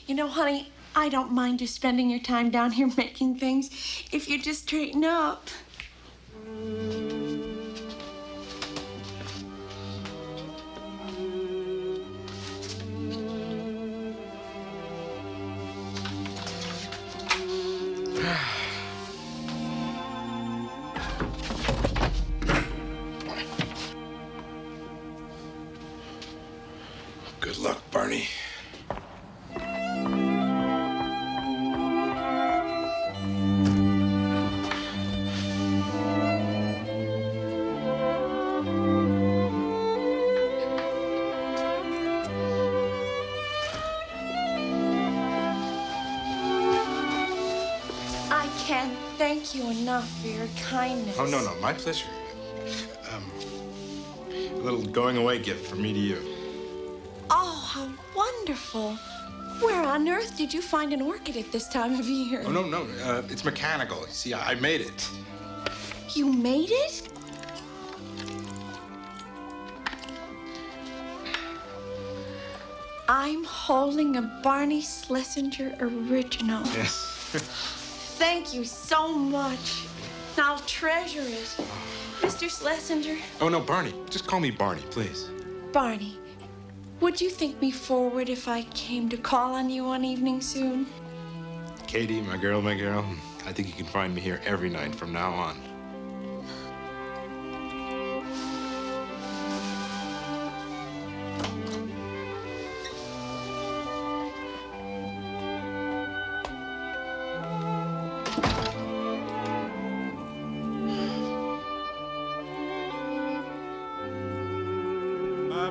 You know, honey, I don't mind you spending your time down here making things if you just straighten up. Good luck, Barney. I can't thank you enough for your kindness. Oh, no, my pleasure. A little going-away gift from me to you. Oh, how wonderful. Where on earth did you find an orchid at this time of year? Oh, no, it's mechanical. You see, I made it. You made it? I'm holding a Barney Schlesinger original. Yes. Thank you so much. I'll treasure it. Mr. Schlesinger. Oh, no, Barney. Just call me Barney, please. Barney, would you think me forward if I came to call on you one evening soon? Katie, my girl, I think you can find me here every night from now on.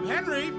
Henry!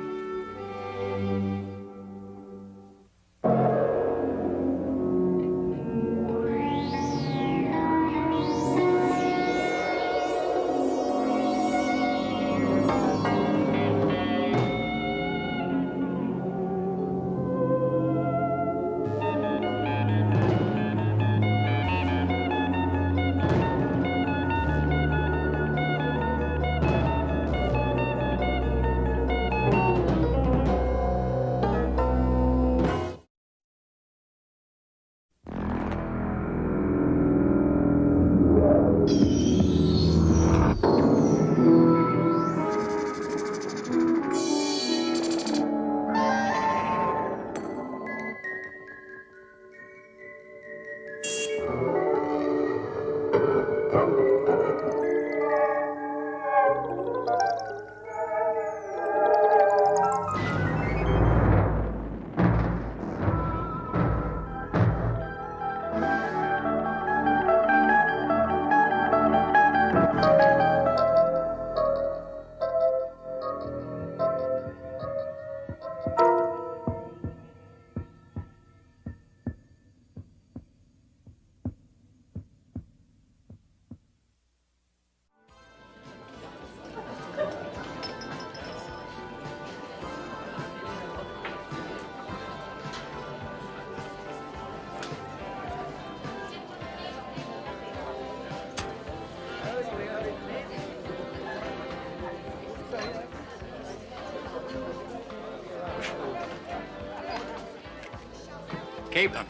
Cape them.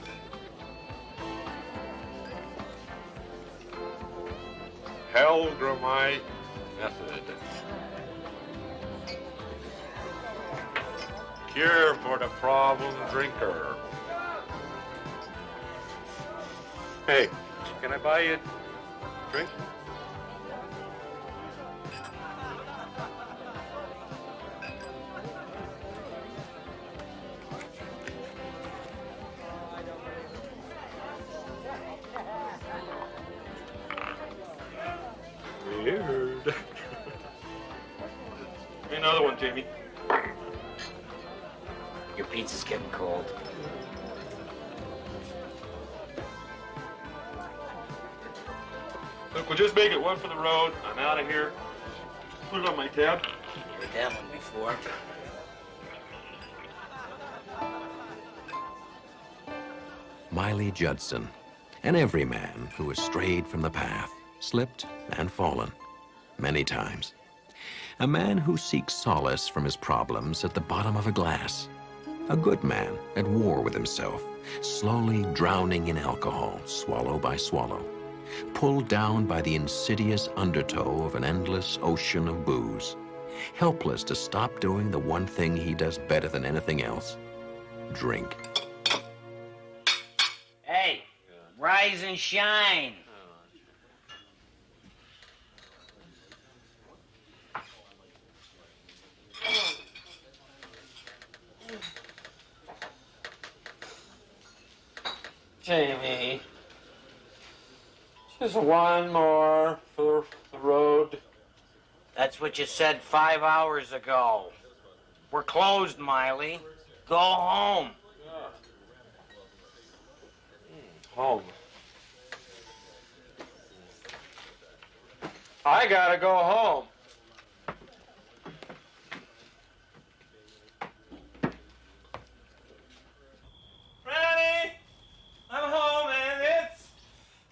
Hellgramite method. Cure for the problem drinker. Hey, can I buy you a drink? Weird. Give me another one, Jamie. Your pizza's getting cold. Look, we'll just make it one for the road. I'm out of here. Put it on my tab. You were that one before. Miley Judson, an everyman who has strayed from the path, slipped and fallen many times. A man who seeks solace from his problems at the bottom of a glass. A good man at war with himself, slowly drowning in alcohol, swallow by swallow, pulled down by the insidious undertow of an endless ocean of booze, helpless to stop doing the one thing he does better than anything else, drink. Hey, rise and shine. Jamie, just one more for the road. That's what you said 5 hours ago. We're closed, Miley. Go home. Home. I gotta go home. Franny, I'm home and it's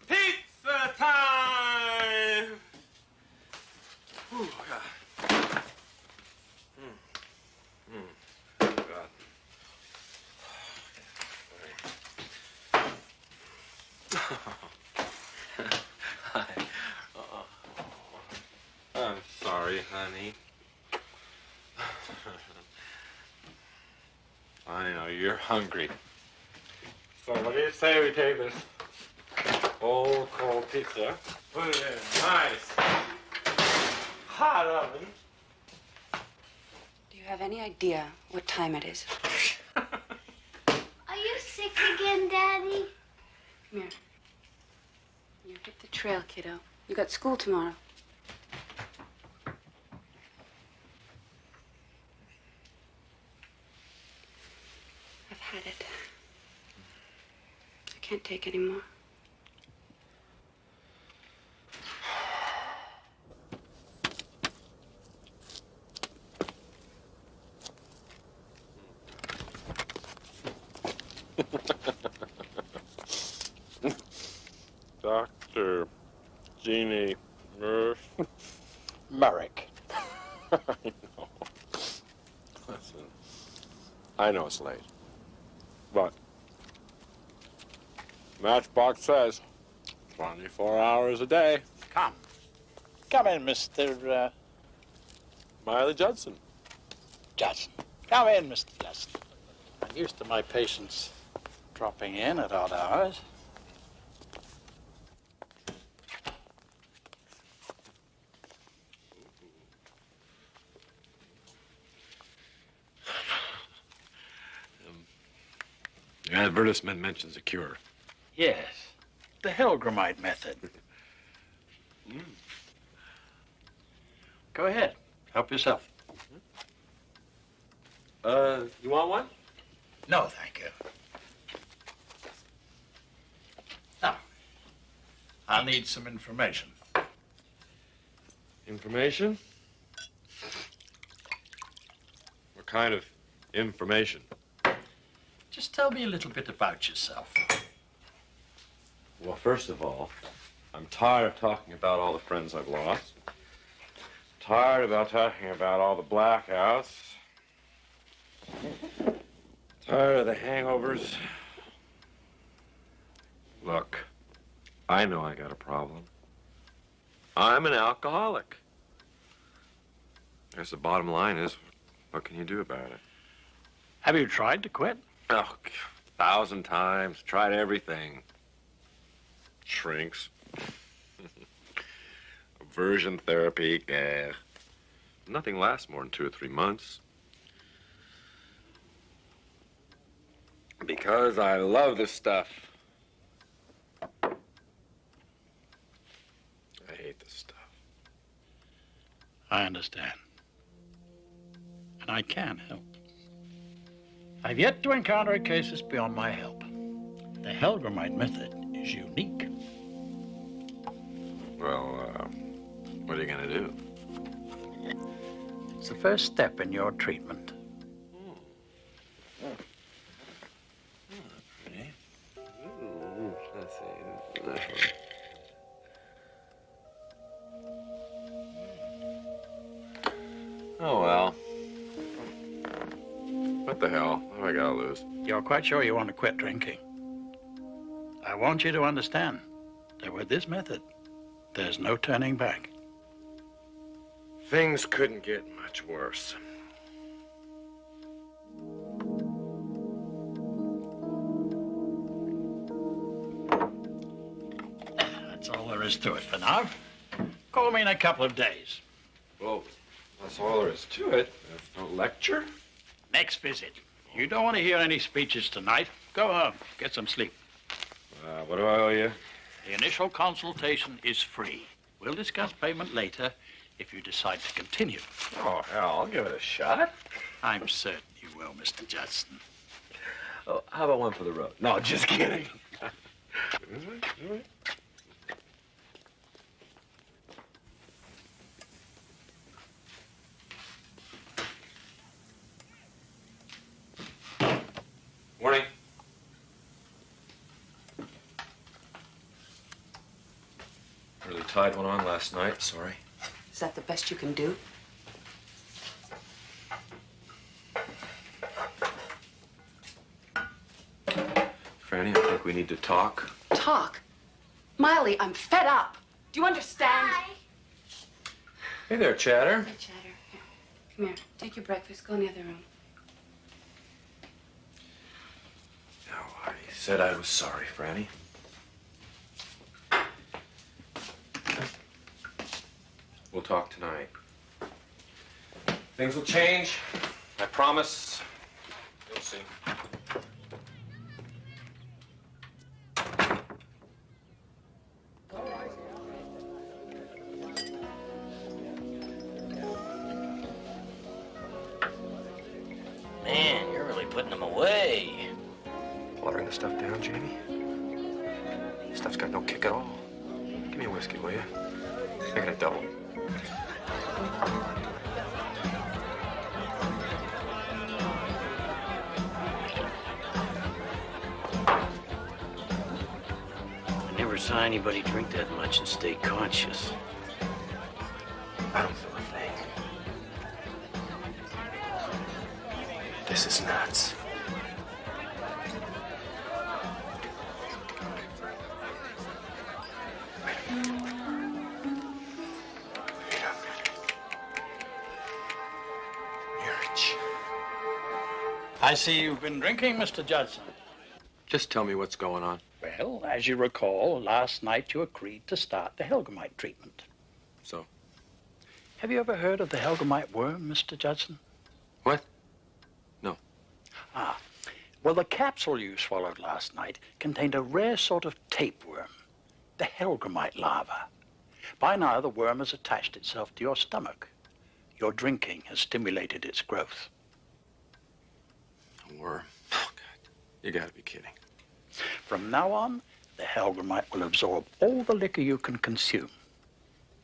pizza time. Ooh, God. God. Hi. I'm sorry, honey. I know you're hungry. So what do you say we take this old cold pizza, put it in a nice hot oven. Do you have any idea what time it is? Are you sick again, Daddy? Come here. You hit the trail, kiddo. You got school tomorrow. I've had it. I can't take any more. Dr. Jeannie Murph. Merrick. I know. Listen, I know it's late, but Matchbox says 24 hours a day. Come. Come in, Mr. Miley Judson. Judson. Come in, Mr. Judson. I'm used to my patients dropping in at odd hours. The advertisement mentions a cure. Yes. The Hellgramite method. Go ahead. Help yourself. You want one? No, thank you. Now, I'll need some information. Information? What kind of information? Just tell me a little bit about yourself. Well, first of all, I'm tired of talking about all the friends I've lost. Tired about talking about all the blackouts. Tired of the hangovers. Look, I know I got a problem. I'm an alcoholic. I guess the bottom line is, what can you do about it? Have you tried to quit? Oh, 1,000 times. Tried everything. Shrinks. Aversion therapy. Nothing lasts more than 2 or 3 months. Because I love this stuff. I hate this stuff. I understand. And I can help. I've yet to encounter a case that's beyond my help. The Hellgramite method is unique. Well, what are you going to do? It's the first step in your treatment. Let's see. This one. Oh, well. What the hell? What have I got to lose? You're quite sure you want to quit drinking? I want you to understand that with this method, there's no turning back. Things couldn't get much worse. That's all there is to it for now. Call me in a couple of days. Well, that's all there is to it. There's no lecture. Next visit. You don't want to hear any speeches tonight. Go home. Get some sleep. What do I owe you? The initial consultation is free. We'll discuss payment later if you decide to continue. Oh, hell, I'll give it a shot. I'm certain you will, Mr. Judson. Oh, how about one for the road? No, just kidding. Morning. Really tied one on last night, sorry. Is that the best you can do? Franny, I think we need to talk. Talk? Miley, I'm fed up. Do you understand? Hi. Hey there, Chatter. Hey, Chatter. Here. Come here. Take your breakfast. Go in the other room. I said I was sorry, Franny. We'll talk tonight. Things will change. I promise. You'll see. Man, you're really putting them away. Watering the stuff down, Jamie? Stuff's got no kick at all. Give me a whiskey, will you? Make it a double. I never saw anybody drink that much and stay conscious. I don't feel a thing. This is nuts. I see you've been drinking, Mr. Judson. Just tell me what's going on. Well, as you recall, last night you agreed to start the Helgamite treatment. So? Have you ever heard of the Helgamite worm, Mr. Judson? What? No. Ah. Well, the capsule you swallowed last night contained a rare sort of tapeworm, the Helgamite larva. By now, the worm has attached itself to your stomach. Your drinking has stimulated its growth. A worm? Oh, God. You gotta be kidding. From now on, the Helgamite will absorb all the liquor you can consume.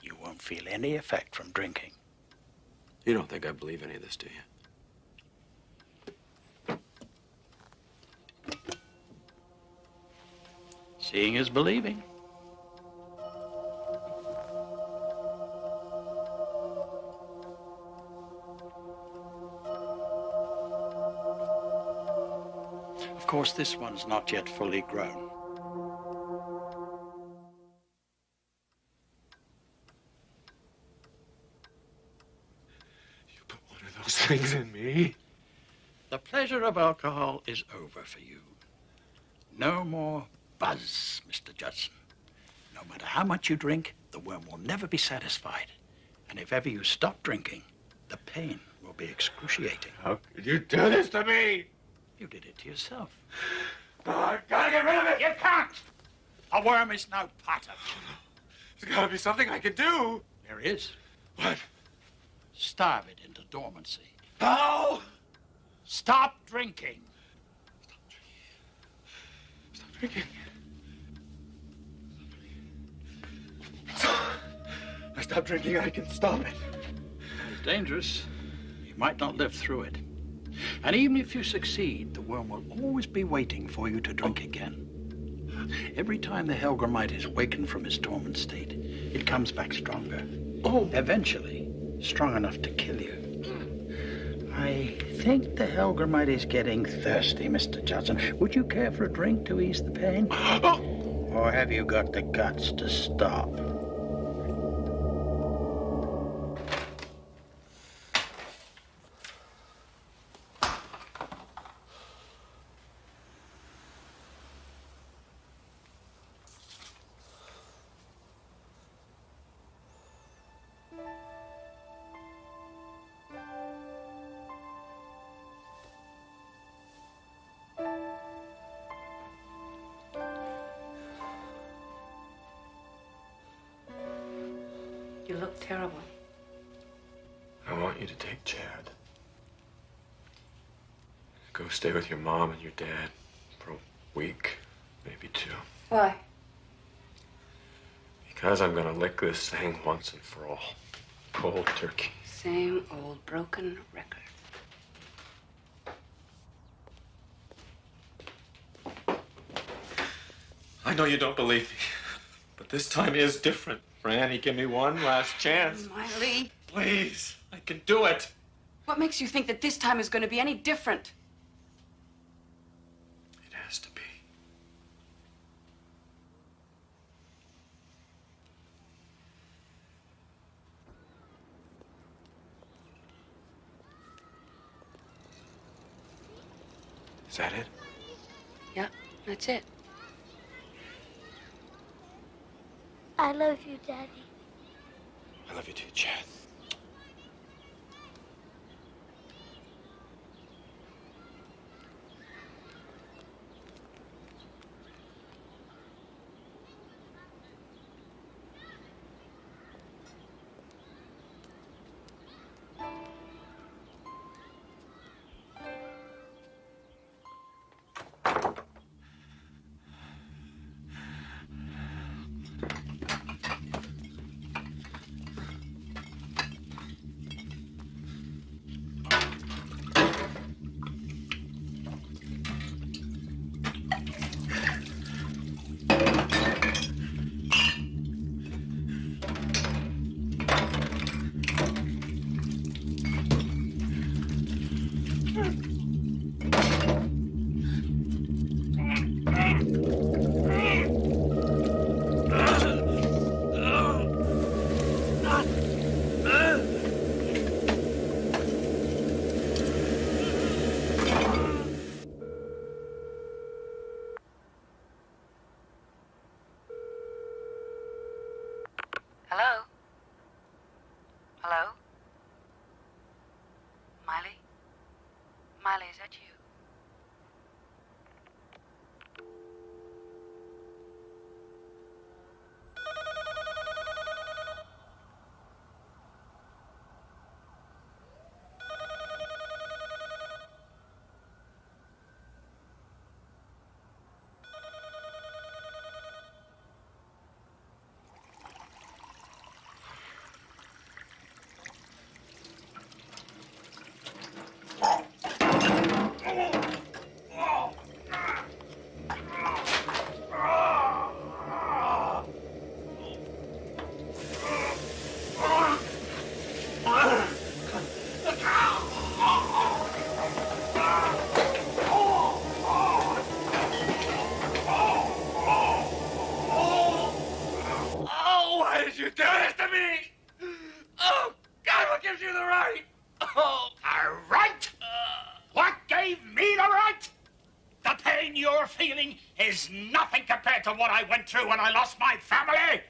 You won't feel any effect from drinking. You don't think I believe any of this, do you? Seeing is believing. Of course, this one's not yet fully grown. You put one of those things in me? The pleasure of alcohol is over for you. No more buzz, Mr. Judson. No matter how much you drink, the worm will never be satisfied. And if ever you stop drinking, the pain will be excruciating. How could you do this to me? You did it to yourself. Oh, I've got to get rid of it! You can't! A worm is no part of you. There's got to be something I can do. There is. What? Starve it into dormancy. How? Stop drinking. Stop drinking. I stop drinking, I can stop it. It's dangerous. You might not live through it. And even if you succeed, the worm will always be waiting for you to drink again. Every time the Helgamite is wakened from its dormant state, it comes back stronger. Eventually, strong enough to kill you. I think the Helgramite is getting thirsty, Mr. Judson. Would you care for a drink to ease the pain? Or have you got the guts to stop? You look terrible. I want you to take Chad. Go stay with your mom and your dad for a week, maybe 2. Why? Because I'm gonna lick this thing once and for all. Cold turkey. Same old broken record. I know you don't believe me, but this time is different. Franny, give me one last chance. Miley. Please, I can do it. What makes you think that this time is going to be any different? It has to be. Is that it? Yeah, that's it. I love you, Daddy. I love you too, Chad. Hello? Hello? Miley? Miley, is that you? Oh, why did you do this to me? Oh, God, what gives you the right? Oh, a right? What gave me the right? The pain you're feeling is nothing compared to what I went through when I lost my family.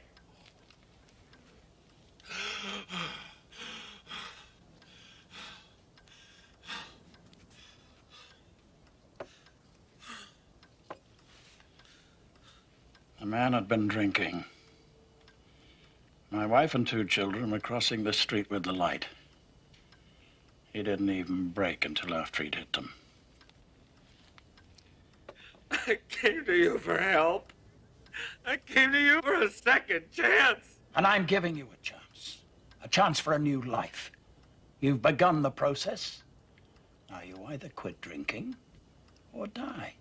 The man had been drinking. My wife and 2 children were crossing the street with the light. He didn't even brake until after he'd hit them. I came to you for help. I came to you for a second chance. And I'm giving you a chance for a new life. You've begun the process. Now you either quit drinking or die.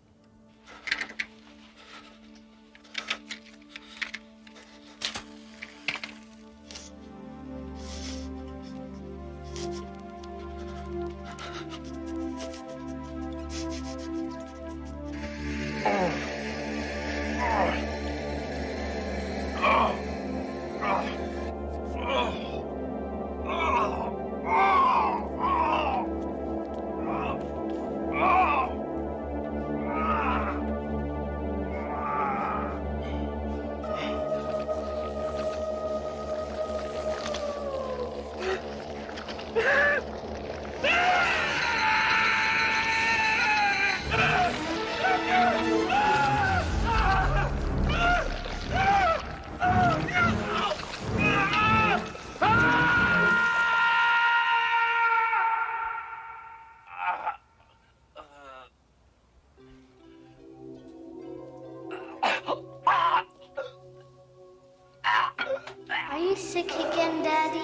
sick again, Daddy?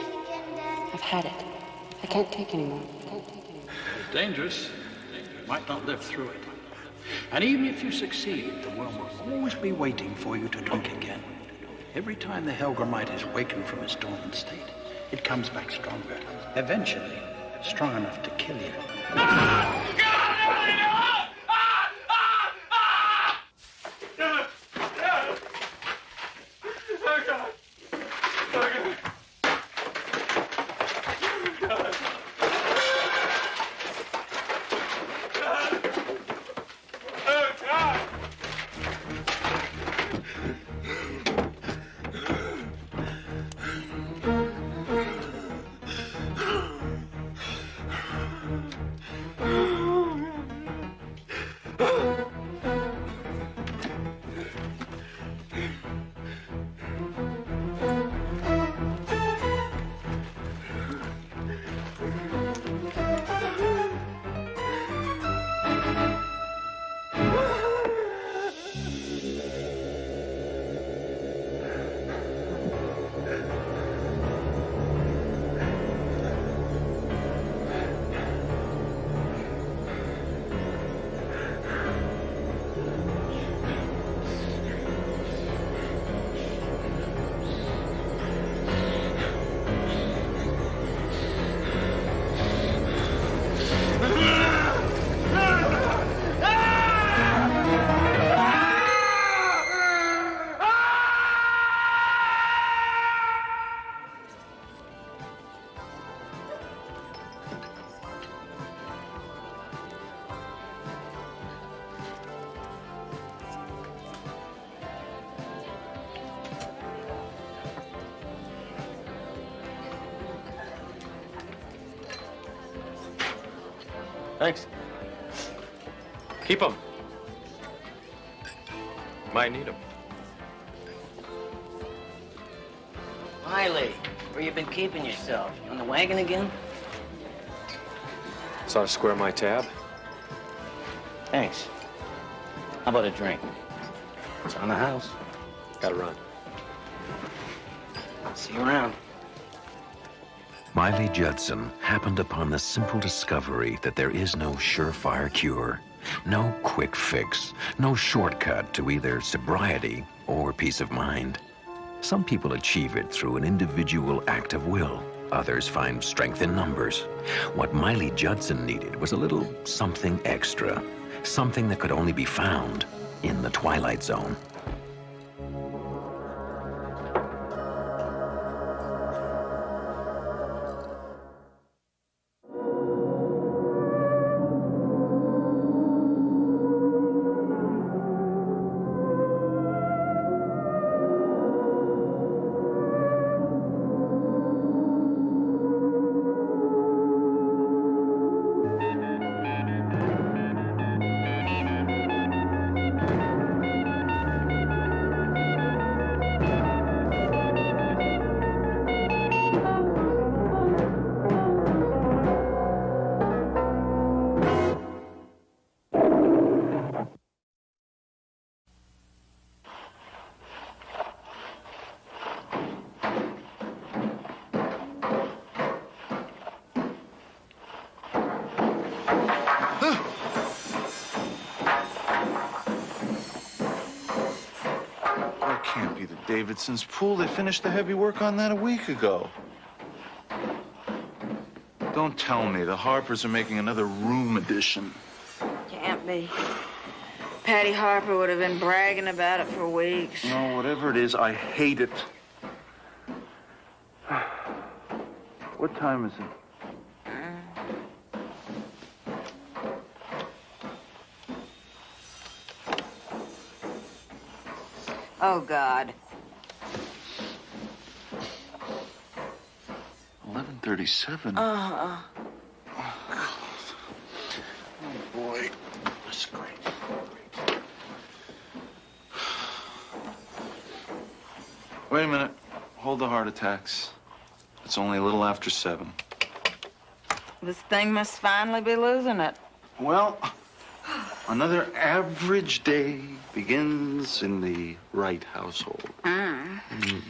I've had it. I can't take anymore. It's dangerous. You might not live through it. And even if you succeed, the worm will always be waiting for you to drink again. Every time the Helgramite is wakened from its dormant state, it comes back stronger. Eventually, strong enough to kill you. Thanks. Keep them. Might need them. Miley, where you been keeping yourself? You on the wagon again? Saw to square my tab. Thanks. How about a drink? It's on the house. Gotta run. See you around. Miley Judson happened upon the simple discovery that there is no surefire cure, no quick fix, no shortcut to either sobriety or peace of mind. Some people achieve it through an individual act of will. Others find strength in numbers. What Miley Judson needed was a little something extra, something that could only be found in the Twilight Zone. Davidson's pool. They finished the heavy work on that a week ago. Don't tell me the Harpers are making another room edition. Can't be. Patty Harper would have been bragging about it for weeks. No, whatever it is, I hate it. What time is it? Oh, God. 11:37. Uh-huh. Oh, boy. That's great. Wait a minute. Hold the heart attacks. It's only a little after 7. This thing must finally be losing it. Well, another average day begins in the right household. Mm. Mm.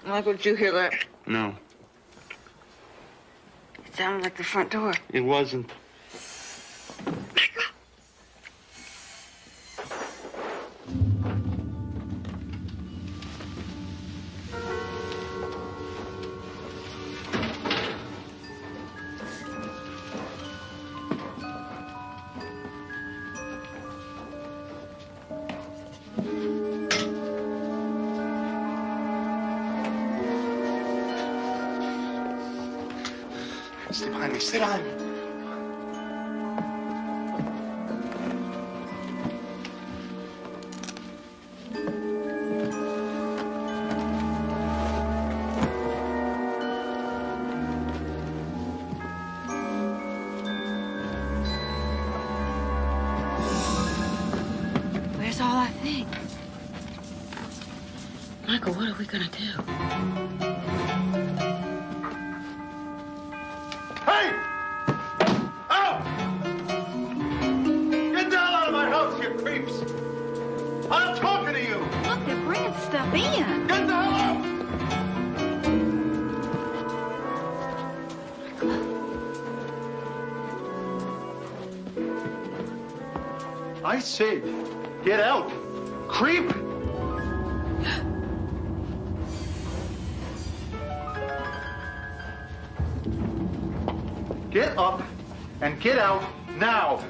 Michael, did you hear that? No, It sounded like the front door. it wasn't. Stay behind me. Stay behind me. Where's all our things? Michael, what are we gonna do? Hey! Out! Get the hell out of my house, you creeps! I'm talking to you! Look, they're bringing stuff in. Get the hell out! I said, get out! Creep! Get up and get out now.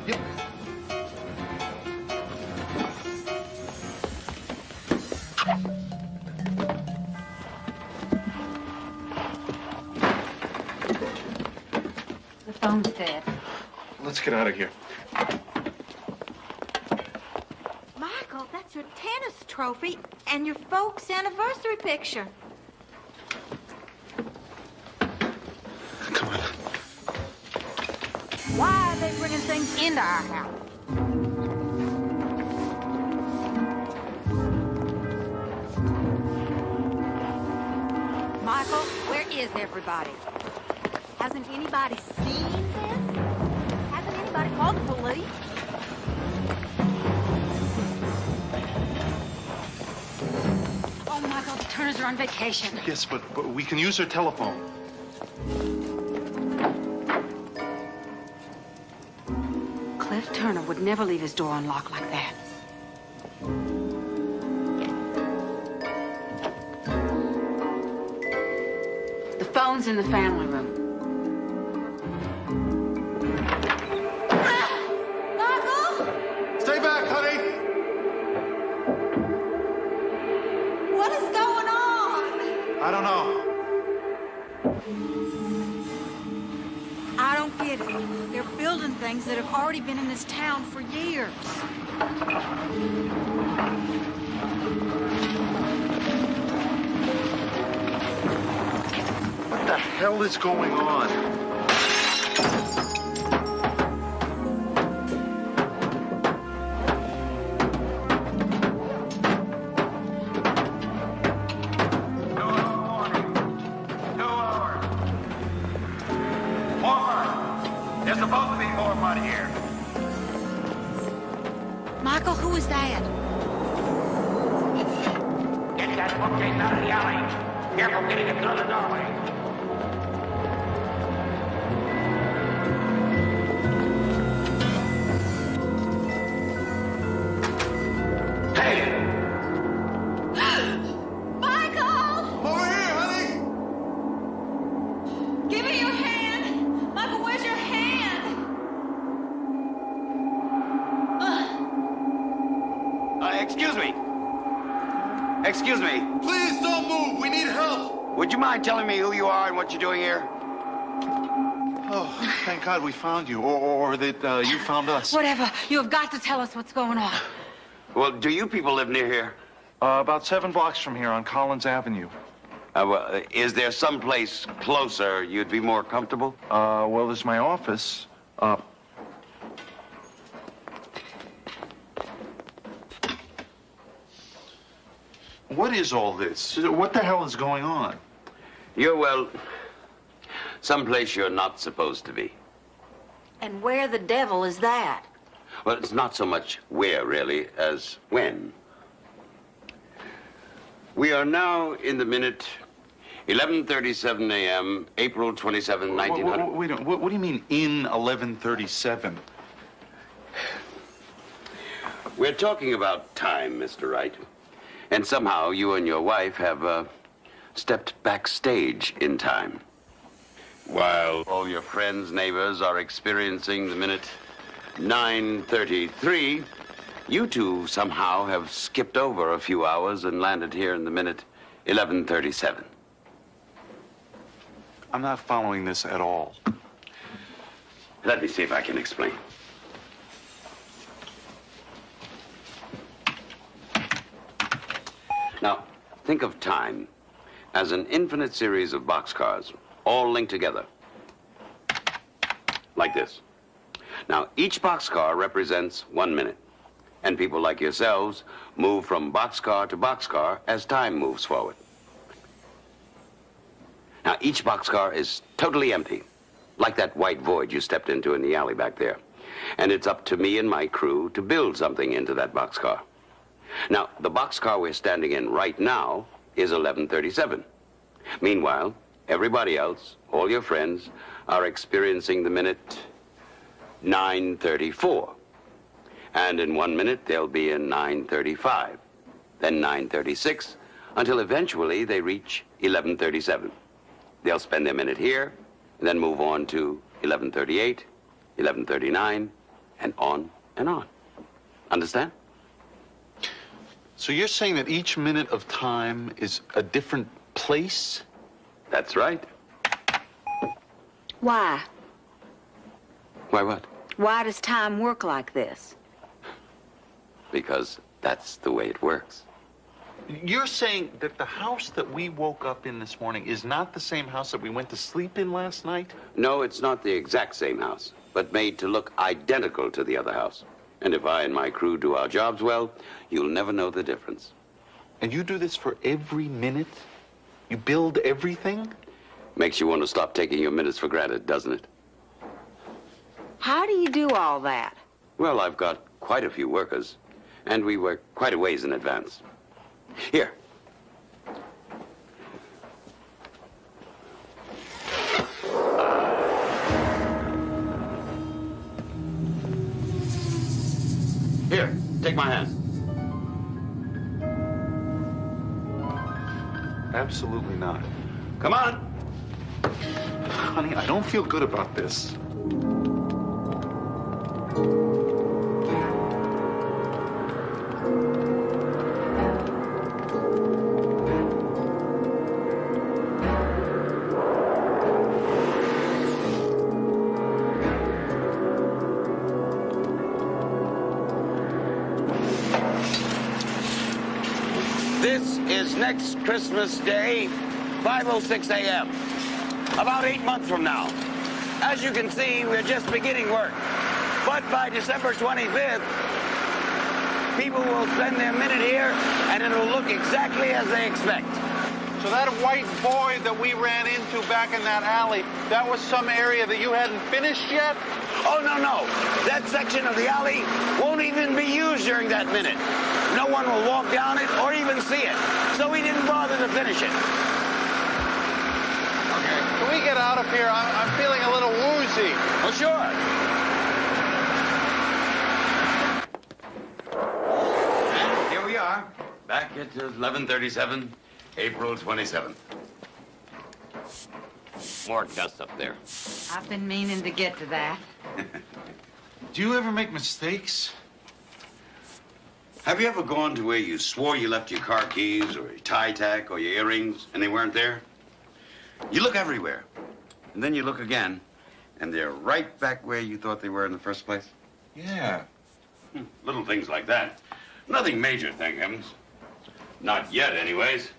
The phone's dead. Let's get out of here. Michael, that's your tennis trophy and your folks' anniversary picture. Come on. Why are they bringing things into our house? Michael, where is everybody? Hasn't anybody seen this? Hasn't anybody called the police? Oh, Michael, the Turners are on vacation. Yes, but we can use her telephone. Cliff Turner would never leave his door unlocked like that. The phone's in the family room. Michael! Stay back, honey! What is going on? I don't know. I don't get it. They're building things that have already been in this town for years. What the hell is going on? There's supposed to be more mud here. Michael, who is that? Get that bookcase out of the alley. Careful getting it through the doorway. Hey! Michael! Over here, honey! Give me your hand! Michael, where's your hand? Excuse me. Excuse me. Please don't move. We need help. Would you mind telling me who you are and what you're doing here? Oh, thank God we found you, or that you found us. Whatever. You have got to tell us what's going on. Well, do you people live near here? About 7 blocks from here on Collins Avenue. Well, is there some place closer you'd be more comfortable? Well, there's my office. What is all this? What the hell is going on? You're, well, someplace you're not supposed to be. And where the devil is that? Well, it's not so much where, really, as when. We are now in the minute 11:37 a.m., April 27, 1900. Wait a minute. What do you mean, in 11:37? We're talking about time, Mr. Wright. And somehow you and your wife have stepped backstage in time. While all your friends, neighbors are experiencing the minute 9:33, you two somehow have skipped over a few hours and landed here in the minute 11:37. I'm not following this at all. Let me see if I can explain. Now, think of time as an infinite series of boxcars, all linked together. Like this. Now, each boxcar represents 1 minute, and people like yourselves move from boxcar to boxcar as time moves forward. Now, each boxcar is totally empty, like that white void you stepped into in the alley back there. And it's up to me and my crew to build something into that boxcar. Now, the boxcar we're standing in right now is 11:37. Meanwhile, everybody else, all your friends, are experiencing the minute 9:34. And in 1 minute, they'll be in 9:35, then 9:36, until eventually they reach 11:37. They'll spend their minute here, and then move on to 11:38, 11:39, and on and on. Understand? So you're saying that each minute of time is a different place? That's right. Why? Why what? Why does time work like this? Because that's the way it works. You're saying that the house that we woke up in this morning is not the same house that we went to sleep in last night? No, it's not the exact same house, but made to look identical to the other house. And if I and my crew do our jobs well, you'll never know the difference. And you do this for every minute? You build everything? Makes you want to stop taking your minutes for granted, doesn't it? How do you do all that? Well, I've got quite a few workers, and we work quite a ways in advance. Here. Here, take my hand. Absolutely not. Come on. Honey, I don't feel good about this. This is next Christmas Day, 5:06 a.m., about 8 months from now. As you can see, we're just beginning work. But by December 25th, people will spend their minute here, and it'll look exactly as they expect. So that white void that we ran into back in that alley, that was some area that you hadn't finished yet? Oh, no. That section of the alley won't even be used during that minute. No one will walk down it or even see it. So we didn't bother to finish it. Okay. Can we get out of here? I'm feeling a little woozy. Well, sure. And here we are, back at 11:37, April 27th. More dust up there. I've been meaning to get to that. Do you ever make mistakes? Have you ever gone to where you swore you left your car keys or your tie tack or your earrings and they weren't there? You look everywhere, and then you look again, and they're right back where you thought they were in the first place? Yeah. Little things like that. Nothing major, thank heavens. Not yet, anyways.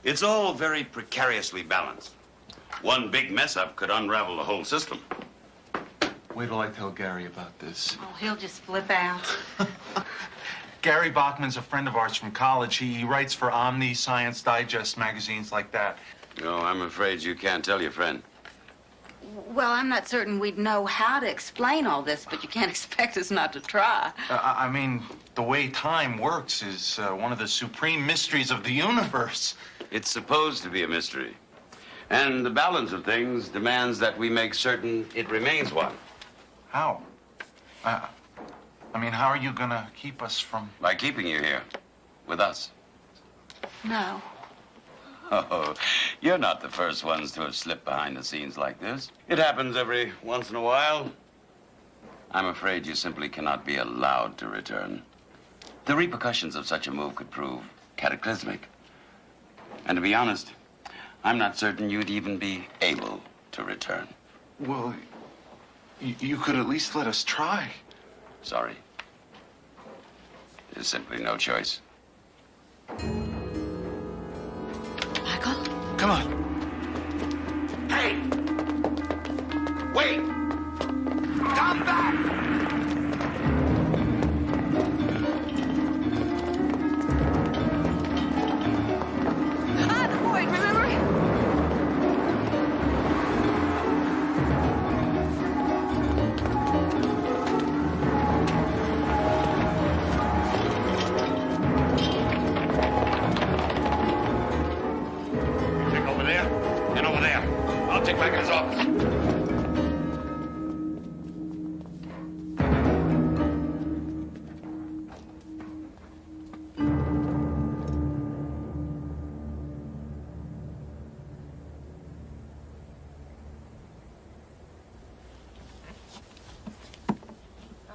It's all very precariously balanced. One big mess-up could unravel the whole system. Wait till I tell Gary about this. Oh, he'll just flip out. Gary Bachman's a friend of ours from college. He writes for Omni, Science Digest, magazines like that. No, I'm afraid you can't tell your friend. Well, I'm not certain we'd know how to explain all this, but you can't expect us not to try. I mean, the way time works is one of the supreme mysteries of the universe. It's supposed to be a mystery. And the balance of things demands that we make certain it remains one. How? I mean, how are you gonna keep us from... By keeping you here, with us. No. Oh, you're not the first ones to have slipped behind the scenes like this. It happens every once in a while. I'm afraid you simply cannot be allowed to return. The repercussions of such a move could prove cataclysmic. And to be honest, I'm not certain you'd even be able to return. Well, you could at least let us try. Sorry. There's simply no choice. Michael? Come on. Hey! Wait! Come back! Ah, the boy, remember? Check over there and over there. I'll take back his office.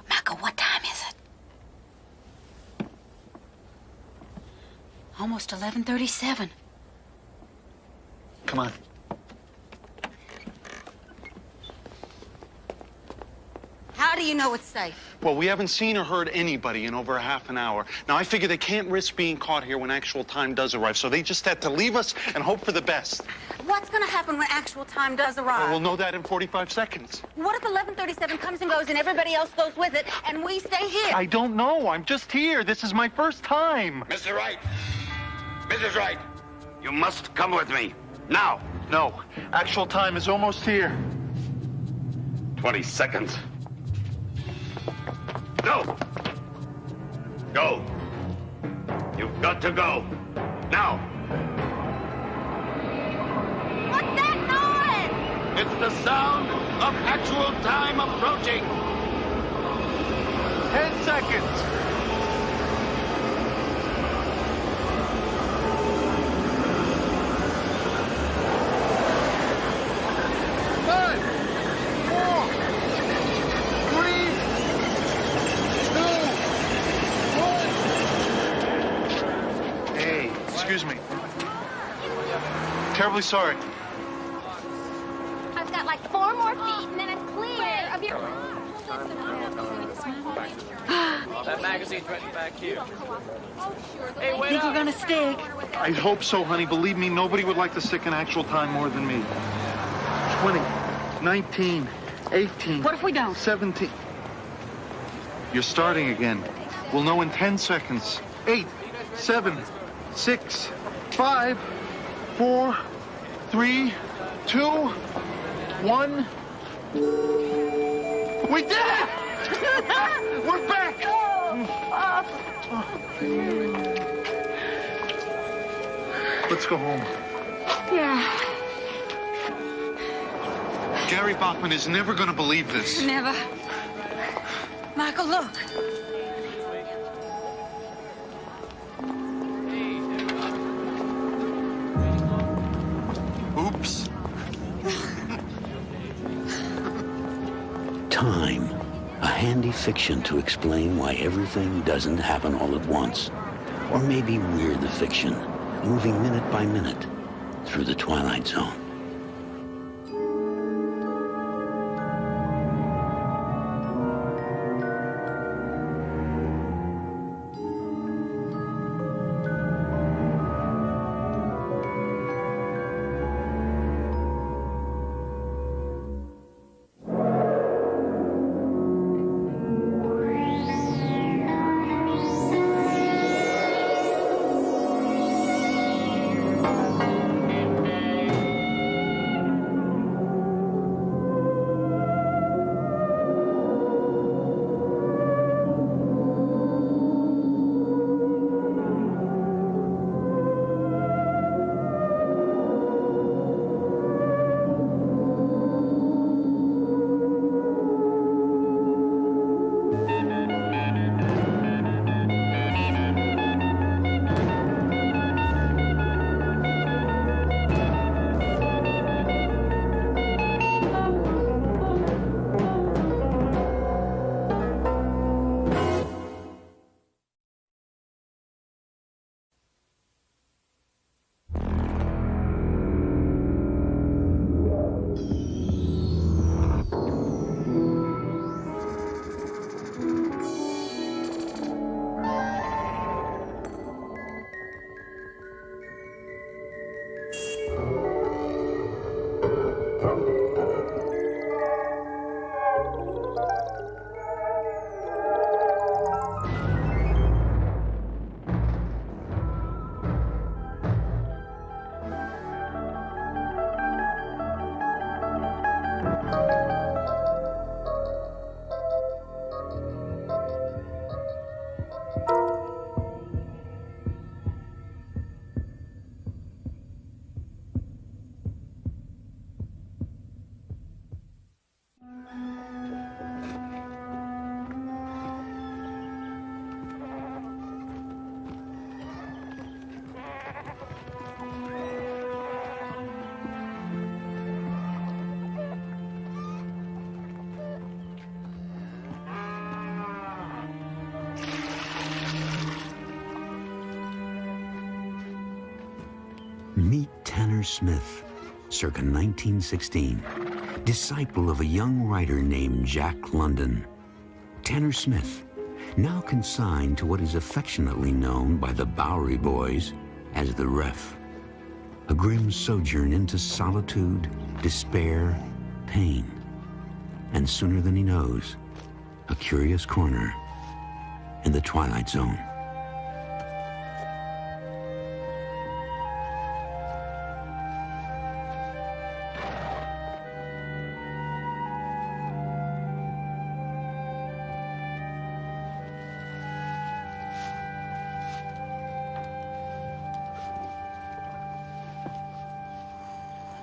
Michael, what time is it? Almost 11:37. Come on. How do you know it's safe? Well, we haven't seen or heard anybody in over a half an hour. Now, I figure they can't risk being caught here when actual time does arrive, so they just had to leave us and hope for the best. What's going to happen when actual time does arrive? Well, we'll know that in 45 seconds. What if 11:37 comes and goes and everybody else goes with it and we stay here? I don't know. I'm just here. This is my first time. Mr. Wright! Mrs. Wright! You must come with me. Now! No. Actual time is almost here. 20 seconds. No! Go! You've got to go. Now! What's that noise? It's the sound of actual time approaching. 10 seconds. Excuse me. Terribly sorry. I've got like 4 more feet and then it's clear of your... That magazine's right back here. Hey, wait Think up. we're gonna stick? I hope so, honey. Believe me, nobody would like to stick in actual time more than me. 20, 19, 18. What if we don't? 17. You're starting again. We'll know in 10 seconds. 8, 7, 6, 5, 4, 3, 2, 1. We did it! We're back! Let's go home. Yeah. Gary Bachman is never going to believe this. Never. Michael, look. Oops. Time, a handy fiction to explain why everything doesn't happen all at once. Or maybe we're the fiction, moving minute by minute through the Twilight Zone. Meet Tanner Smith, circa 1916, disciple of a young writer named Jack London. Tanner Smith, now consigned to what is affectionately known by the Bowery boys as the Ref. A grim sojourn into solitude, despair, pain, and sooner than he knows, a curious corner in the Twilight Zone.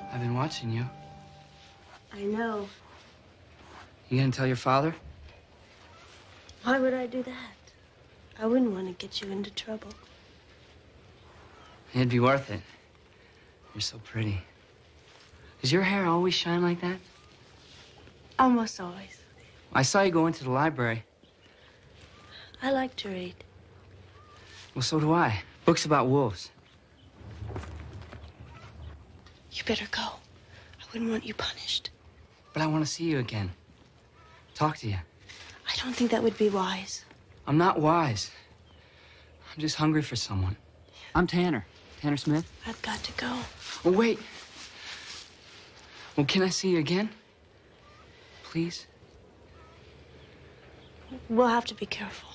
I've been watching you. I know. You gonna tell your father? Why would I do that? I wouldn't want to get you into trouble. It'd be worth it. You're so pretty. Does your hair always shine like that? Almost always. I saw you go into the library. I like to read. Well, so do I. Books about wolves. You better go. I wouldn't want you punished. But I want to see you again. Talk to you. I don't think that would be wise. I'm not wise. I'm just hungry for someone. I'm Tanner. Tanner Smith. I've got to go. Oh, wait. Well, can I see you again? Please? We'll have to be careful.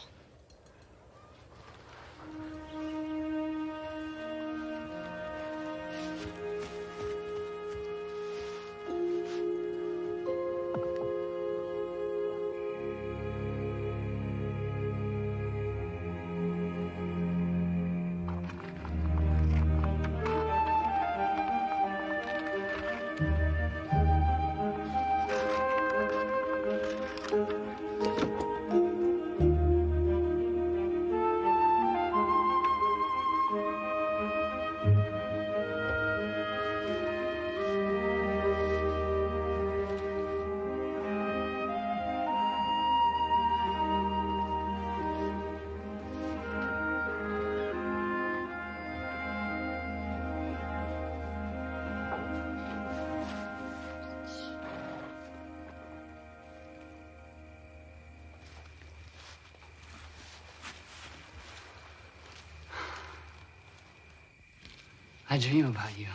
I dream about you.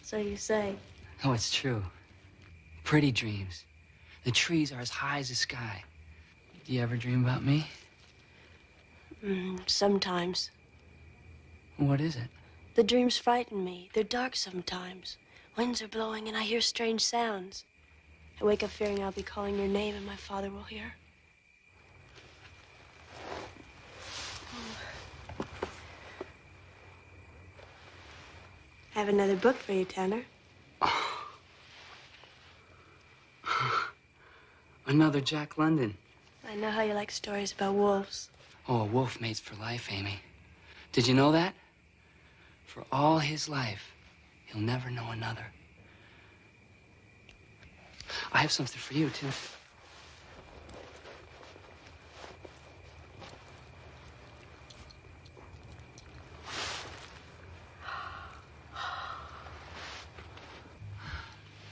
So you say. Oh, it's true. Pretty dreams. The trees are as high as the sky. Do you ever dream about me? Sometimes. What is it? The dreams frighten me. They're dark sometimes. Winds are blowing and I hear strange sounds. I wake up fearing I'll be calling your name and my father will hear. I have another book for you, Tanner. Another Jack London. I know how you like stories about wolves. Oh, a wolf mates for life, Amy. Did you know that? For all his life, he'll never know another. I have something for you, too.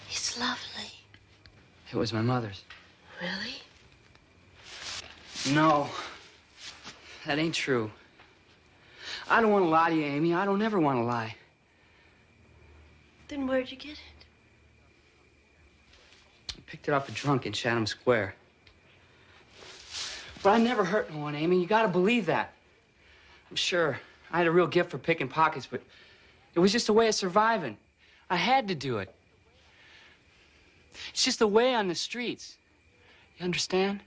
It's lovely. It was my mother's. Really? No. That ain't true. I don't want to lie to you, Amy. I don't ever want to lie. Then where'd you get it? I picked it off a drunk in Chatham Square. But I never hurt no one, Amy. You gotta believe that. I'm sure I had a real gift for picking pockets, but it was just a way of surviving. I had to do it. It's just a way on the streets. You understand?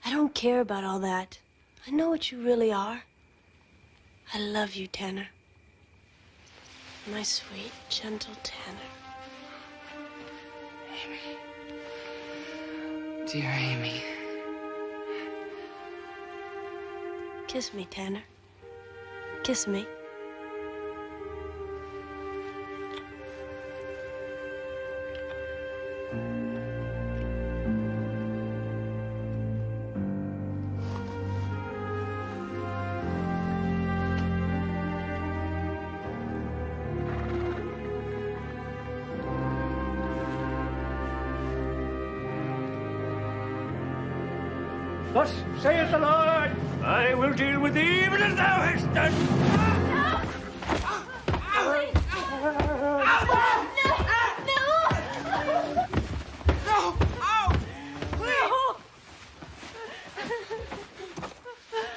I don't care about all that. I know what you really are. I love you, Tanner. My sweet, gentle Tanner. Amy. Dear Amy. Kiss me, Tanner. Kiss me. Thus saith the Lord, I will deal with thee even as thou hast done.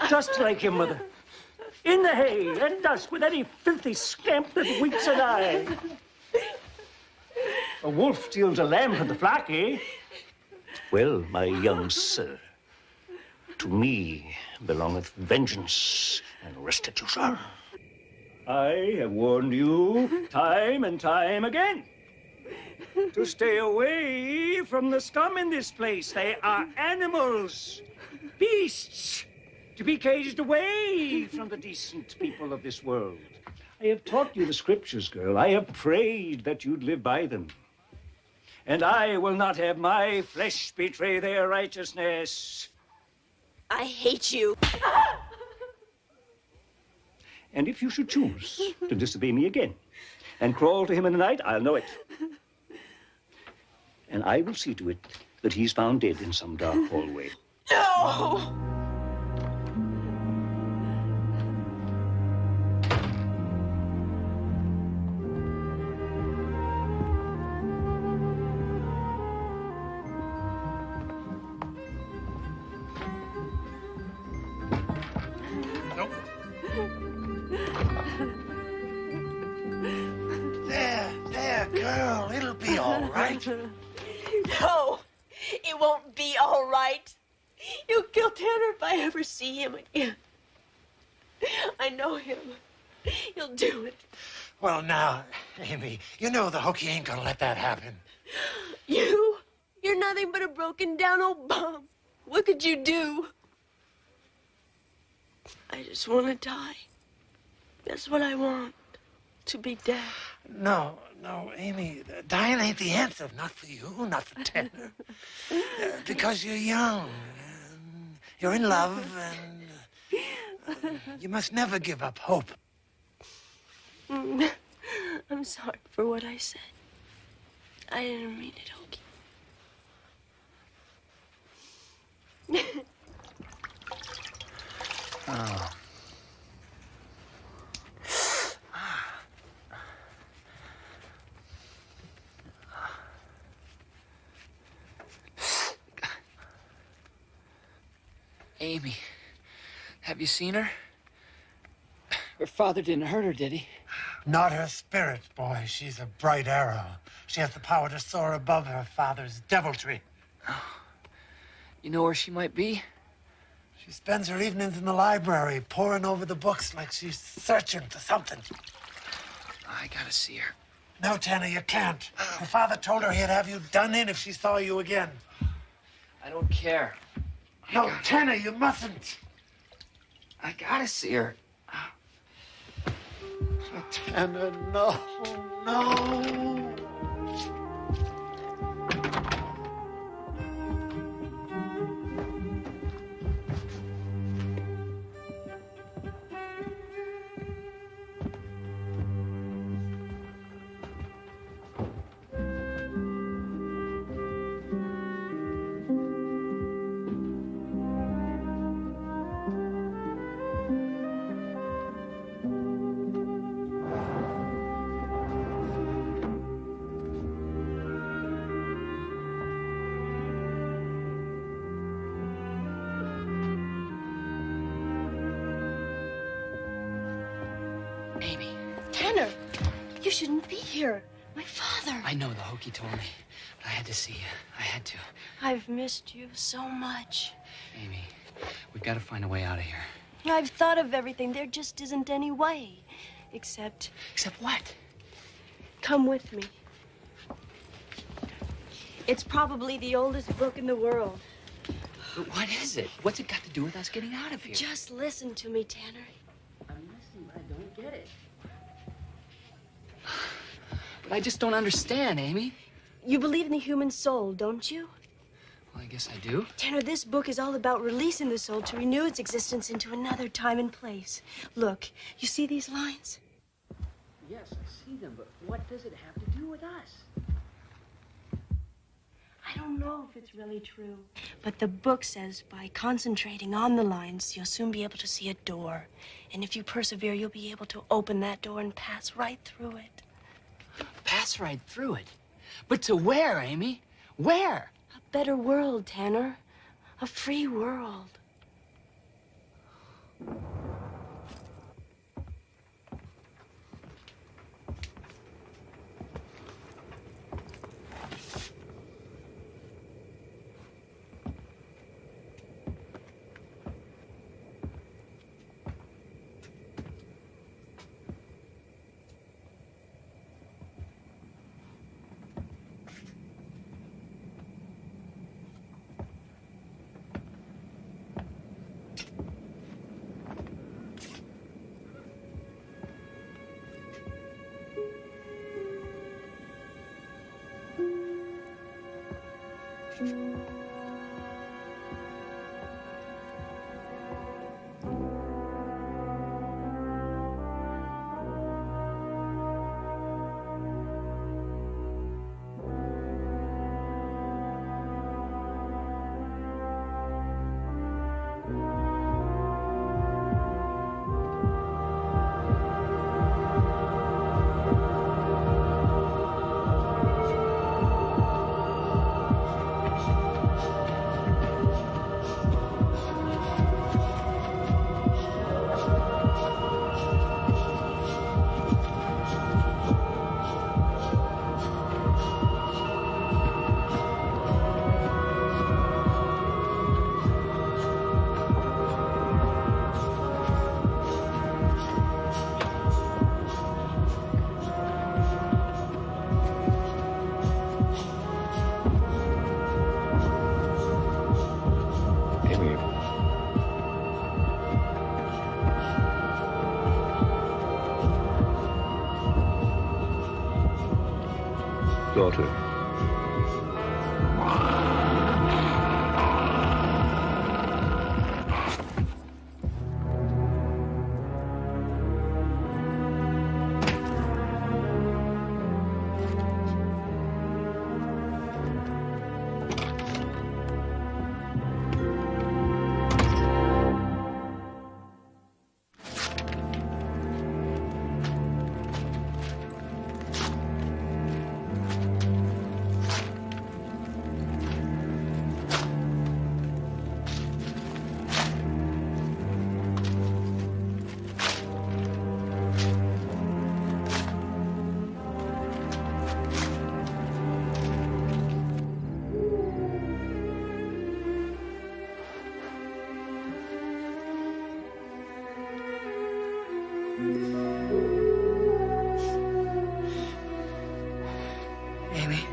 Just like your mother. In the hay and dust with any filthy scamp that winks an eye. A wolf steals a lamb from the flock, eh? Well, my young sir, to me belongeth vengeance and restitution. I have warned you time and time again to stay away from the scum in this place. They are animals, beasts, to be caged away from the decent people of this world. I have taught you the scriptures, girl. I have prayed that you'd live by them. And I will not have my flesh betray their righteousness. I hate you. And if you should choose to disobey me again and crawl to him in the night, I'll know it. And I will see to it that he's found dead in some dark hallway. No! There, girl. It'll be all right. No, it won't be all right. You'll kill Tanner if I ever see him again. I know him. He'll do it. Well, now, Amy, you know the hooky ain't gonna let that happen. You're nothing but a broken down old bum. What could you do? I just want to die. That's what I want. To be dead. No, Amy, dying ain't the answer. Not for you, not for Tanner. Because you're young, and you're in love, and you must never give up hope. I'm sorry for what I said. I didn't mean it, Hokey. Oh. Amy, have you seen her? Her father didn't hurt her, did he? Not her spirit, boy. She's a bright arrow. She has the power to soar above her father's deviltry. You know where she might be? She spends her evenings in the library, poring over the books like she's searching for something. I gotta see her. No, Tanner, you can't. Her father told her he'd have you done in if she saw you again. I don't care. No, Tanner, you mustn't. I gotta see her. Tanner, no, no. Amy. Tanner, you shouldn't be here. My father. I know, the hokey told me. But I had to see you. I had to. I've missed you so much. Amy, we've got to find a way out of here. I've thought of everything. There just isn't any way. Except... Except what? Come with me. It's probably the oldest book in the world. But what is it? What's it got to do with us getting out of here? Just listen to me, Tanner. I'm listening, but I don't get it. But I just don't understand, Amy. You believe in the human soul, don't you? Well, I guess I do. Tanner, this book is all about releasing the soul to renew its existence into another time and place. Look, you see these lines? Yes, I see them, but what does it have to do with us? I don't know if it's really true. But the book says by concentrating on the lines, you'll soon be able to see a door. And if you persevere, you'll be able to open that door and pass right through it. Pass right through it? But to where, Amy? Where? A better world, Tanner. A free world. Daughter. Amy.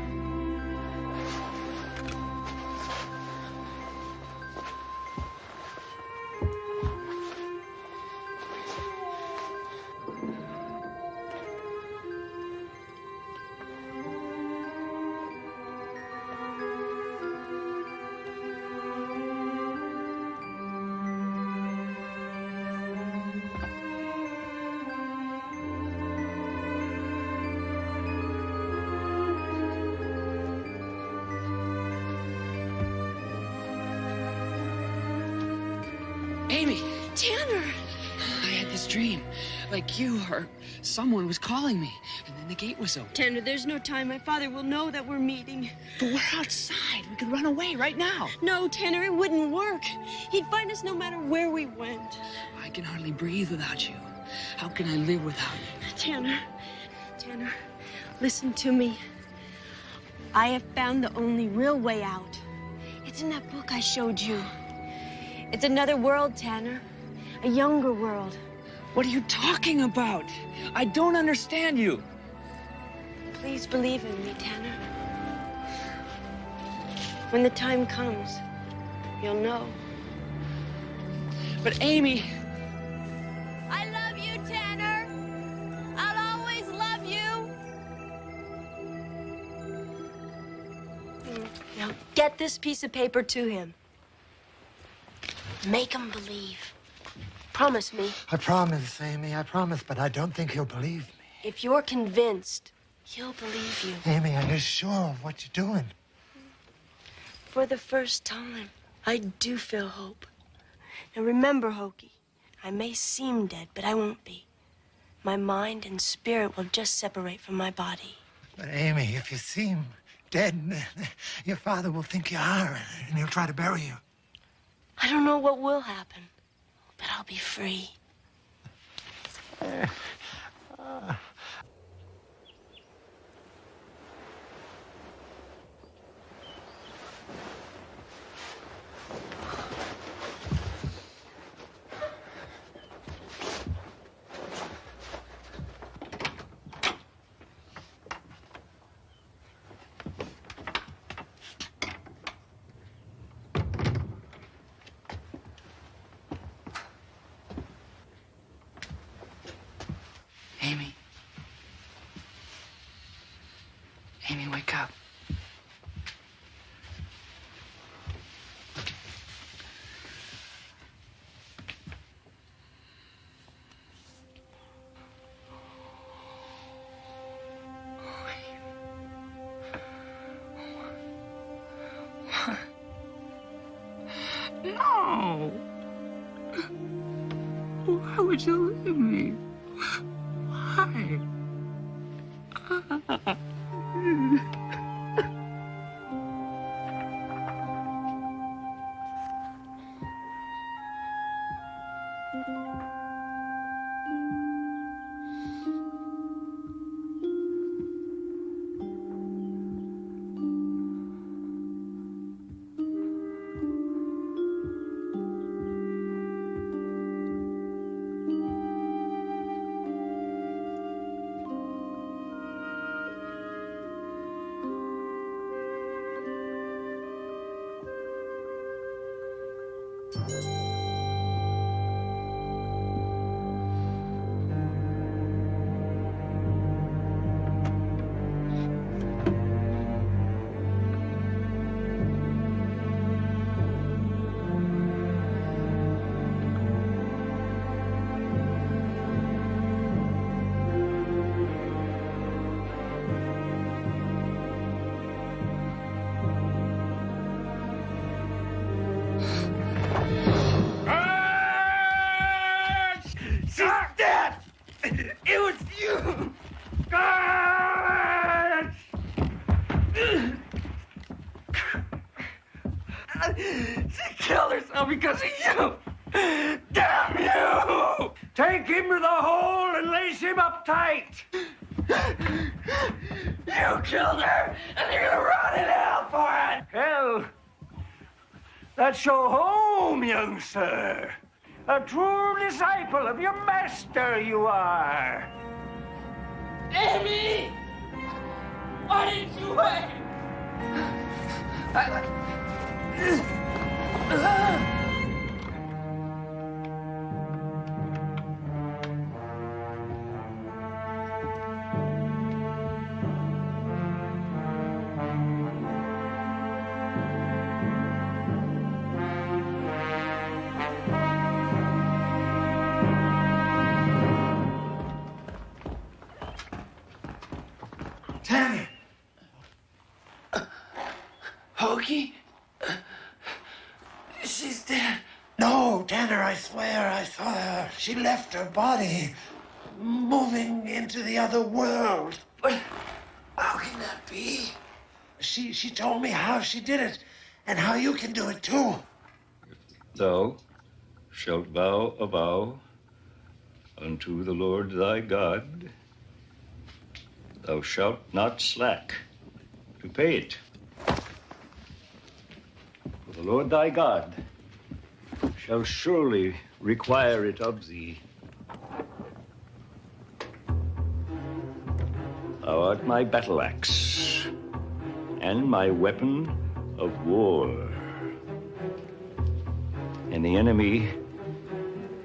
Amy! Tanner! I had this dream. Like you or someone was calling me, and then the gate was open. Tanner, there's no time. My father will know that we're meeting. But we're outside. We could run away right now. No, Tanner, it wouldn't work. He'd find us no matter where we went. I can hardly breathe without you. How can I live without you? Tanner, listen to me. I have found the only real way out. It's in that book I showed you. It's another world, Tanner. A younger world. What are you talking about? I don't understand you. Please believe in me, Tanner. When the time comes, you'll know. But Amy... I love you, Tanner. I'll always love you. Now get this piece of paper to him. Make him believe. Promise me. I promise, Amy, I promise, but I don't think he'll believe me. If you're convinced, he'll believe you. Amy, are you sure of what you're doing? For the first time, I do feel hope. Now remember, Hokey, I may seem dead, but I won't be. My mind and spirit will just separate from my body. But Amy, if you seem dead, your father will think you are, and he'll try to bury you. I don't know what will happen, but I'll be free. Amy. Amy, wake up. No. Why would you leave me? Why? She killed herself because of you! Damn you! Take him to the hole and lace him up tight! You killed her, and you're gonna rot in hell for it! Hell, that's your home, young sir. A true disciple of your master you are. Amy! Why didn't you wait? Tanner! Hokey? She's dead. No, Tanner, I swear I saw her. She left her body, moving into the other world. But how can that be? She told me how she did it, and how you can do it too. Thou shalt vow a vow unto the Lord thy God. Thou shalt not slack to pay it. For the Lord thy God shall surely require it of thee. Thou art my battle axe and my weapon of war. And the enemy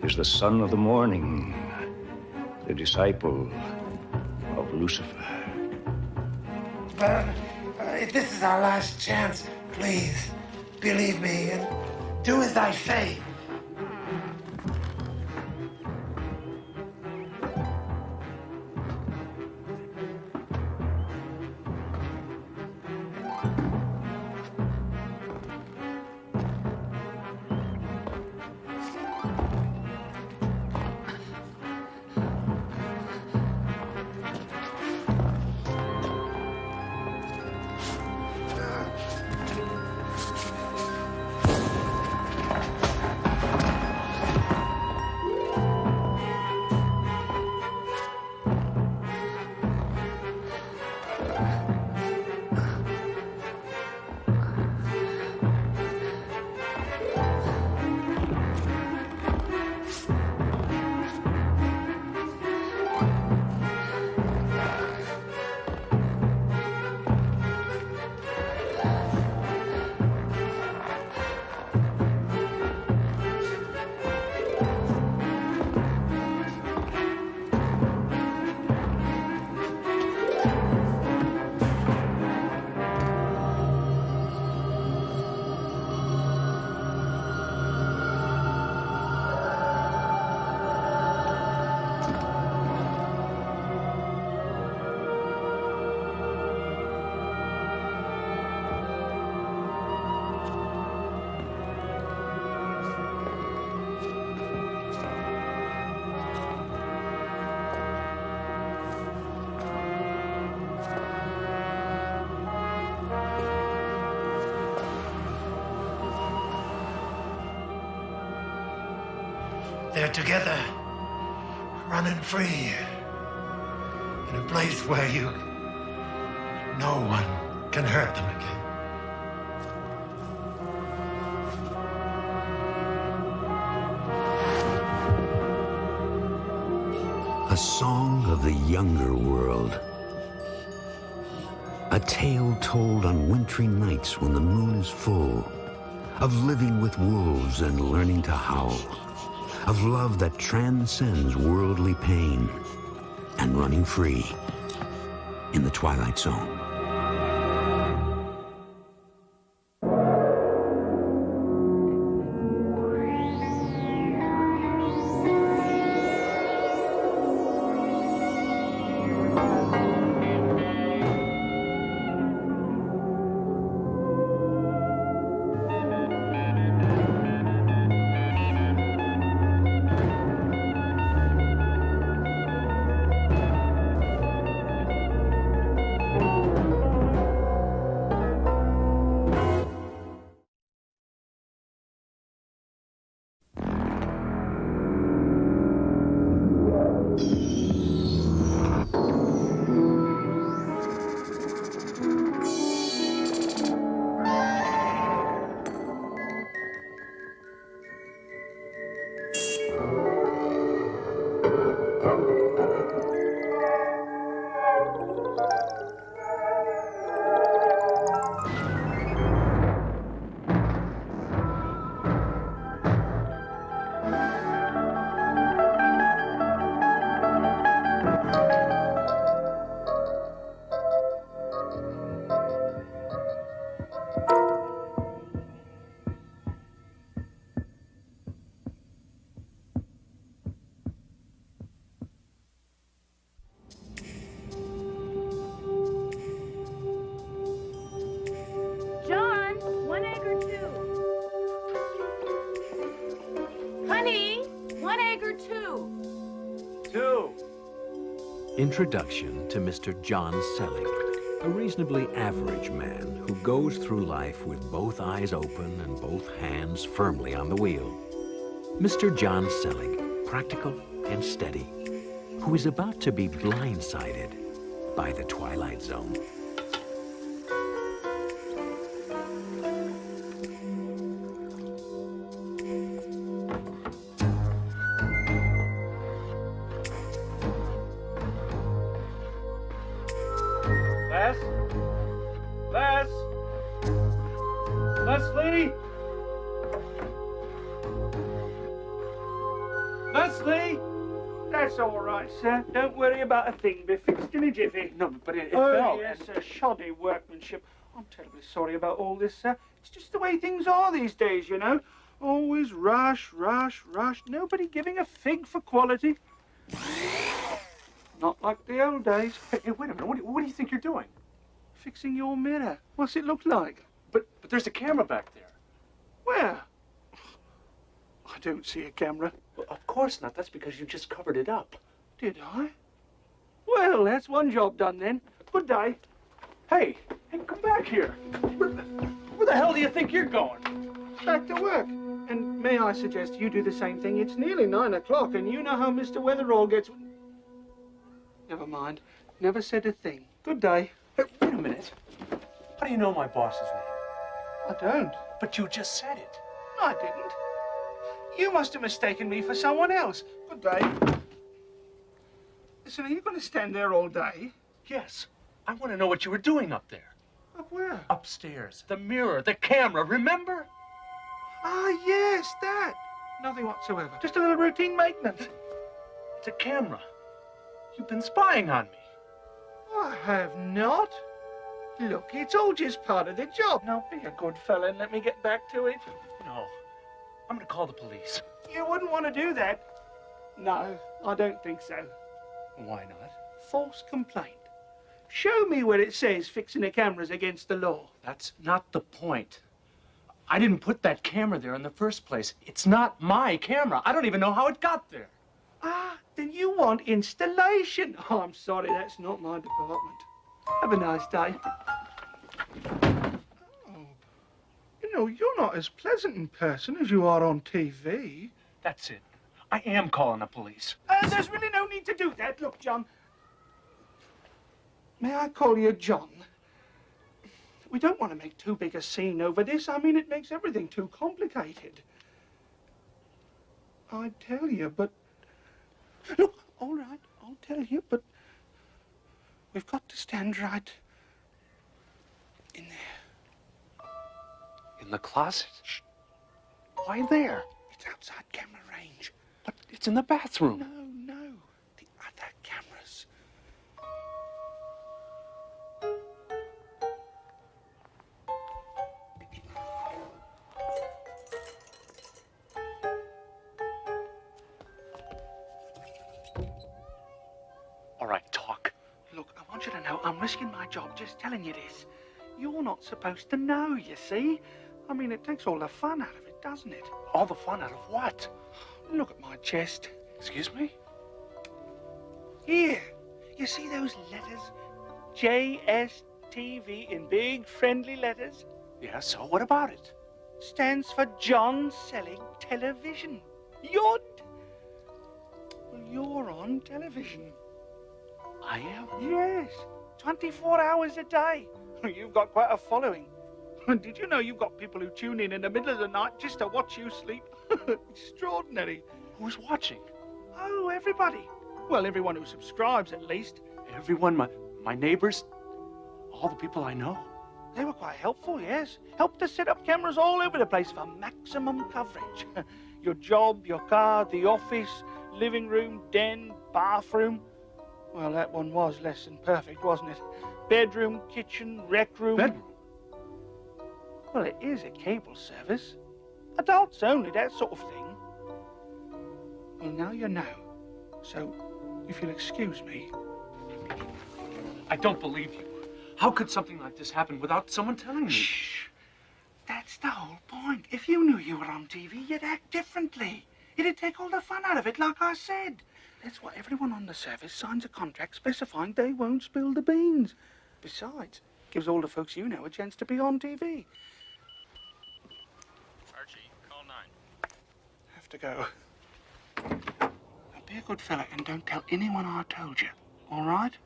is the son of the morning, the disciple of Lucifer. But if this is our last chance, please, believe me and do as I say. They're together, running free, in a place where no one can hurt them again. A song of the younger world. A tale told on wintry nights when the moon is full. Of living with wolves and learning to howl. Of love that transcends worldly pain. And running free in the Twilight Zone. Introduction to Mr. John Selig, a reasonably average man who goes through life with both eyes open and both hands firmly on the wheel. Mr. John Selig, practical and steady, who is about to be blindsided by the Twilight Zone. Leslie? Leslie? That's all right, sir. Don't worry about a thing. Be fixed in a jiffy. No, but it oh, fell. Yes, sir. Shoddy workmanship. I'm terribly sorry about all this, sir. It's just the way things are these days, you know. Always rush, rush, rush. Nobody giving a fig for quality. Not like the old days. Hey, wait a minute. What do you think you're doing? Fixing your mirror. What's it look like? But there's a camera back there. Where? I don't see a camera. Well, of course not. That's because you just covered it up. Did I? Well, that's one job done then. Good day. Hey, come back here. Where the hell do you think you're going? Back to work. And may I suggest you do the same thing? It's nearly 9 o'clock, and you know how Mr. Weatherall gets... Never mind. Never said a thing. Good day. Hey, wait a minute. How do you know my boss's name? I don't. But you just said it. I didn't. You must have mistaken me for someone else. Good day. Listen, are you going to stand there all day? Yes. I want to know what you were doing up there. Up where? Upstairs. The mirror, the camera, remember? Ah, yes, that. Nothing whatsoever. Just a little routine maintenance. It's a camera. You've been spying on me. I have not. Look, it's all just part of the job. Now, be a good fella and let me get back to it. No. I'm going to call the police. You wouldn't want to do that. No, I don't think so. Why not? False complaint. Show me where it says fixing the cameras against the law. That's not the point. I didn't put that camera there in the first place. It's not my camera. I don't even know how it got there. Ah, then you want installation. Oh, I'm sorry, that's not my department. Have a nice day. Oh, you know, you're not as pleasant in person as you are on TV. That's it. I am calling the police. There's really no need to do that. Look, John. May I call you John? We don't want to make too big a scene over this. I mean, it makes everything too complicated. I'd tell you, but... Look, all right, I'll tell you, but... We've got to stand right in there. In the closet? Shh. Why there? It's outside camera range. But it's in the bathroom. No, the other cameras. All right, talk. Look, I want you to know I'm risking my job just telling you this. You're not supposed to know, you see? I mean, it takes all the fun out of it, doesn't it? All the fun out of what? Look at my chest. Excuse me? Here. You see those letters? JSTV in big friendly letters? Yeah, so what about it? Stands for John Selling Television. Well, you're on television. I am? Yes. 24 hours a day. You've got quite a following. Did you know you've got people who tune in the middle of the night just to watch you sleep? Extraordinary. Who's watching? Oh, everybody. Well, everyone who subscribes, at least. Everyone, my neighbors, all the people I know. They were quite helpful, yes. Helped to set up cameras all over the place for maximum coverage. Your job, your car, the office, living room, den, bathroom. Well, that one was less than perfect, wasn't it? Bedroom, kitchen, rec room. Bedroom? Well, it is a cable service. Adults only, that sort of thing. Well, now you know. So, if you'll excuse me. I don't believe you. How could something like this happen without someone telling me? Shh. That's the whole point. If you knew you were on TV, you'd act differently. It'd take all the fun out of it, like I said. That's why everyone on the service signs a contract specifying they won't spill the beans. Besides, gives all the folks you know a chance to be on TV. Archie, call 9. Have to go. Now be a good fella and don't tell anyone I told you, all right?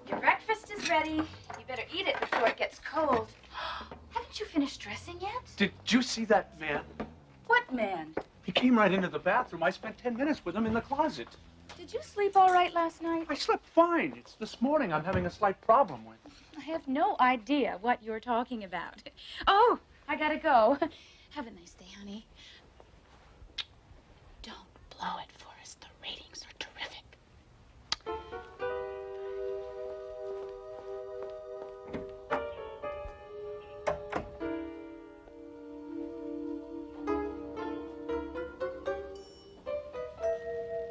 Your breakfast is ready. You better eat it before it gets cold. Haven't you finished dressing yet? Did you see that man? What man? He came right into the bathroom. I spent 10 minutes with him in the closet. Did you sleep all right last night? I slept fine. It's this morning I'm having a slight problem with. I have no idea what you're talking about. Oh, I gotta go. Have a nice day, honey. Don't blow it for us. The ratings are terrific.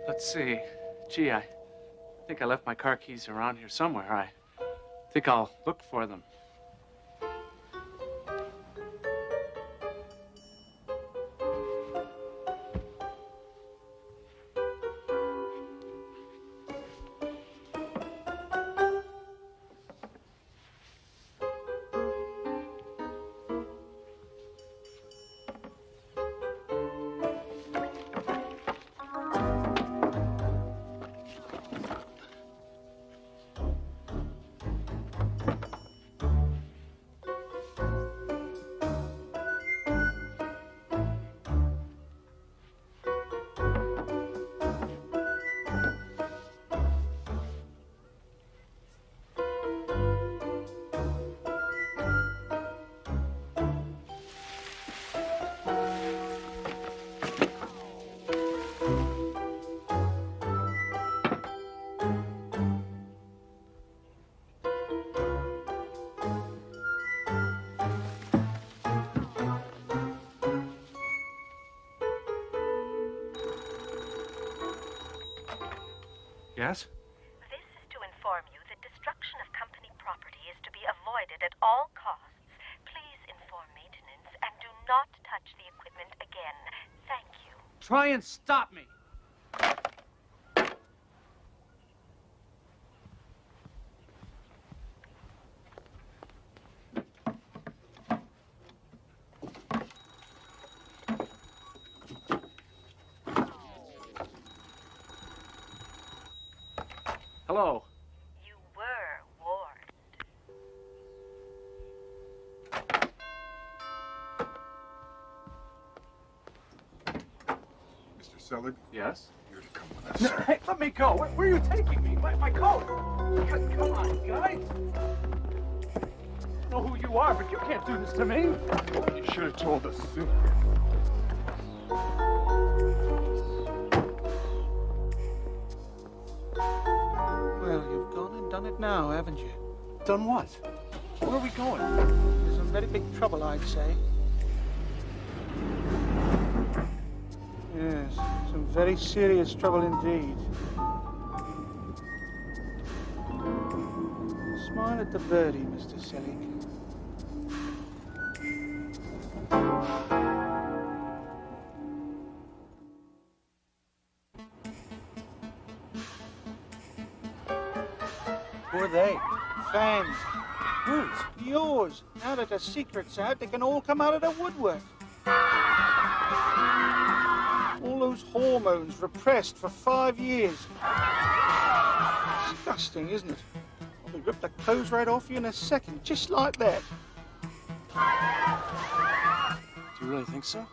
Let's see. Gee, I think I left my car keys around here somewhere. I think I'll look for them. Yes? This is to inform you that destruction of company property is to be avoided at all costs. Please inform maintenance and do not touch the equipment again. Thank you. Try and stop me. Hello. You were warned. Mr. Selig? Yes? You're to come with us. No, hey, let me go. Where are you taking me? My coat. Come on, guys. I know who you are, but you can't do this to me. You should have told us sooner. Well, you've gone and done it now, haven't you? Done what? Where are we going? There's some very big trouble, I'd say. Yes, some very serious trouble indeed. Smile at the birdie, Mr. Selig. Who are they? Fans. Whose? Yours. Now that the secret's out, they can all come out of the woodwork. All those hormones repressed for 5 years. Disgusting, isn't it? I'll be rip the clothes right off you in a second, just like that. Do you really think so?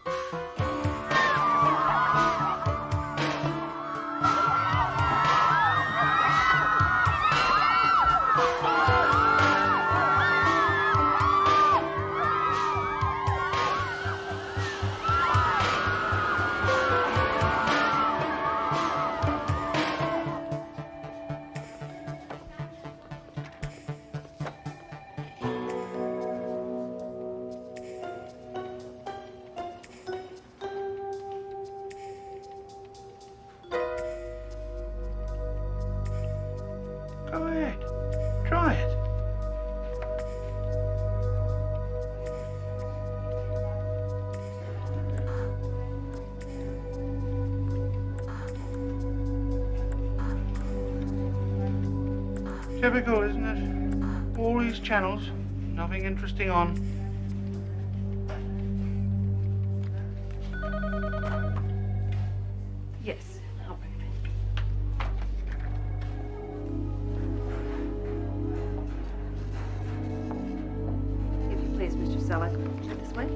Go ahead. Try it. Typical, isn't it? All these channels, nothing interesting on. Yes. All right. If you please, Mr. Selig, this way.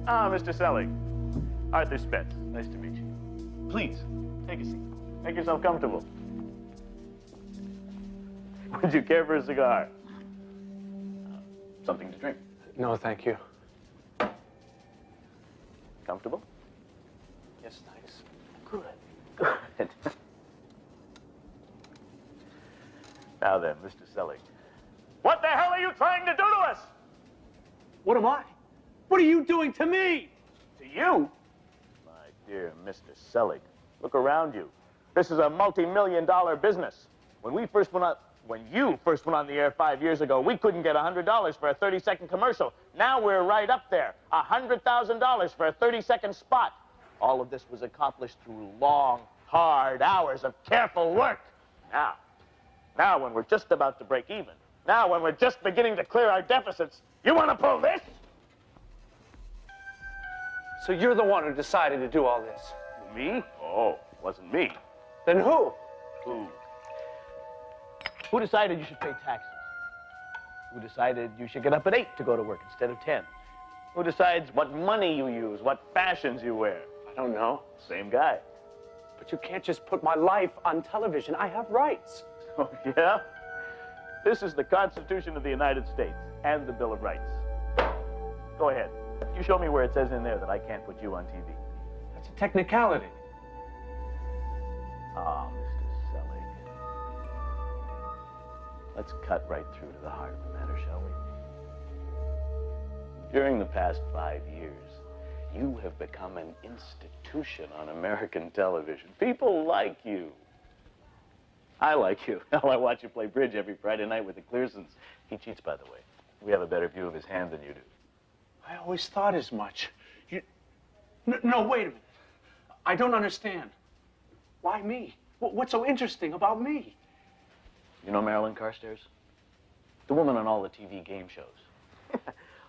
Ah, Mr. Selig. Arthur Spence. Nice to meet you. Please, take a seat. Make yourself comfortable. Would you care for a cigar? Something to drink? No, thank you. Comfortable? Yes, thanks. Good. Good. Now then, Mr. Selig. What the hell are you trying to do to us? What am I? What are you doing to me? To you? My dear Mr. Selig, look around you. This is a multi-million-dollar business. When you first went on the air 5 years ago, we couldn't get $100 for a 30-second commercial. Now we're right up there. $100,000 for a 30-second spot. All of this was accomplished through long, hard hours of careful work. Now when we're just about to break even, now when we're just beginning to clear our deficits, you want to pull this? So you're the one who decided to do all this? Me? Oh, wasn't me. Then who? Who decided you should pay taxes? Who decided you should get up at 8 to go to work instead of 10? Who decides what money you use, what fashions you wear? I don't know. Same guy. But you can't just put my life on television. I have rights. Oh, yeah? This is the Constitution of the United States and the Bill of Rights. Go ahead. You show me where it says in there that I can't put you on TV. That's a technicality. Ah, Mr. Selig. Let's cut right through to the heart of the matter, shall we? During the past 5 years, you have become an institution on American television. People like you. I like you. Hell, I watch you play bridge every Friday night with the Clearsons. He cheats, by the way. We have a better view of his hand than you do. I always thought as much. No, wait a minute. I don't understand. Why me? What's so interesting about me? You know Marilyn Carstairs? The woman on all the TV game shows.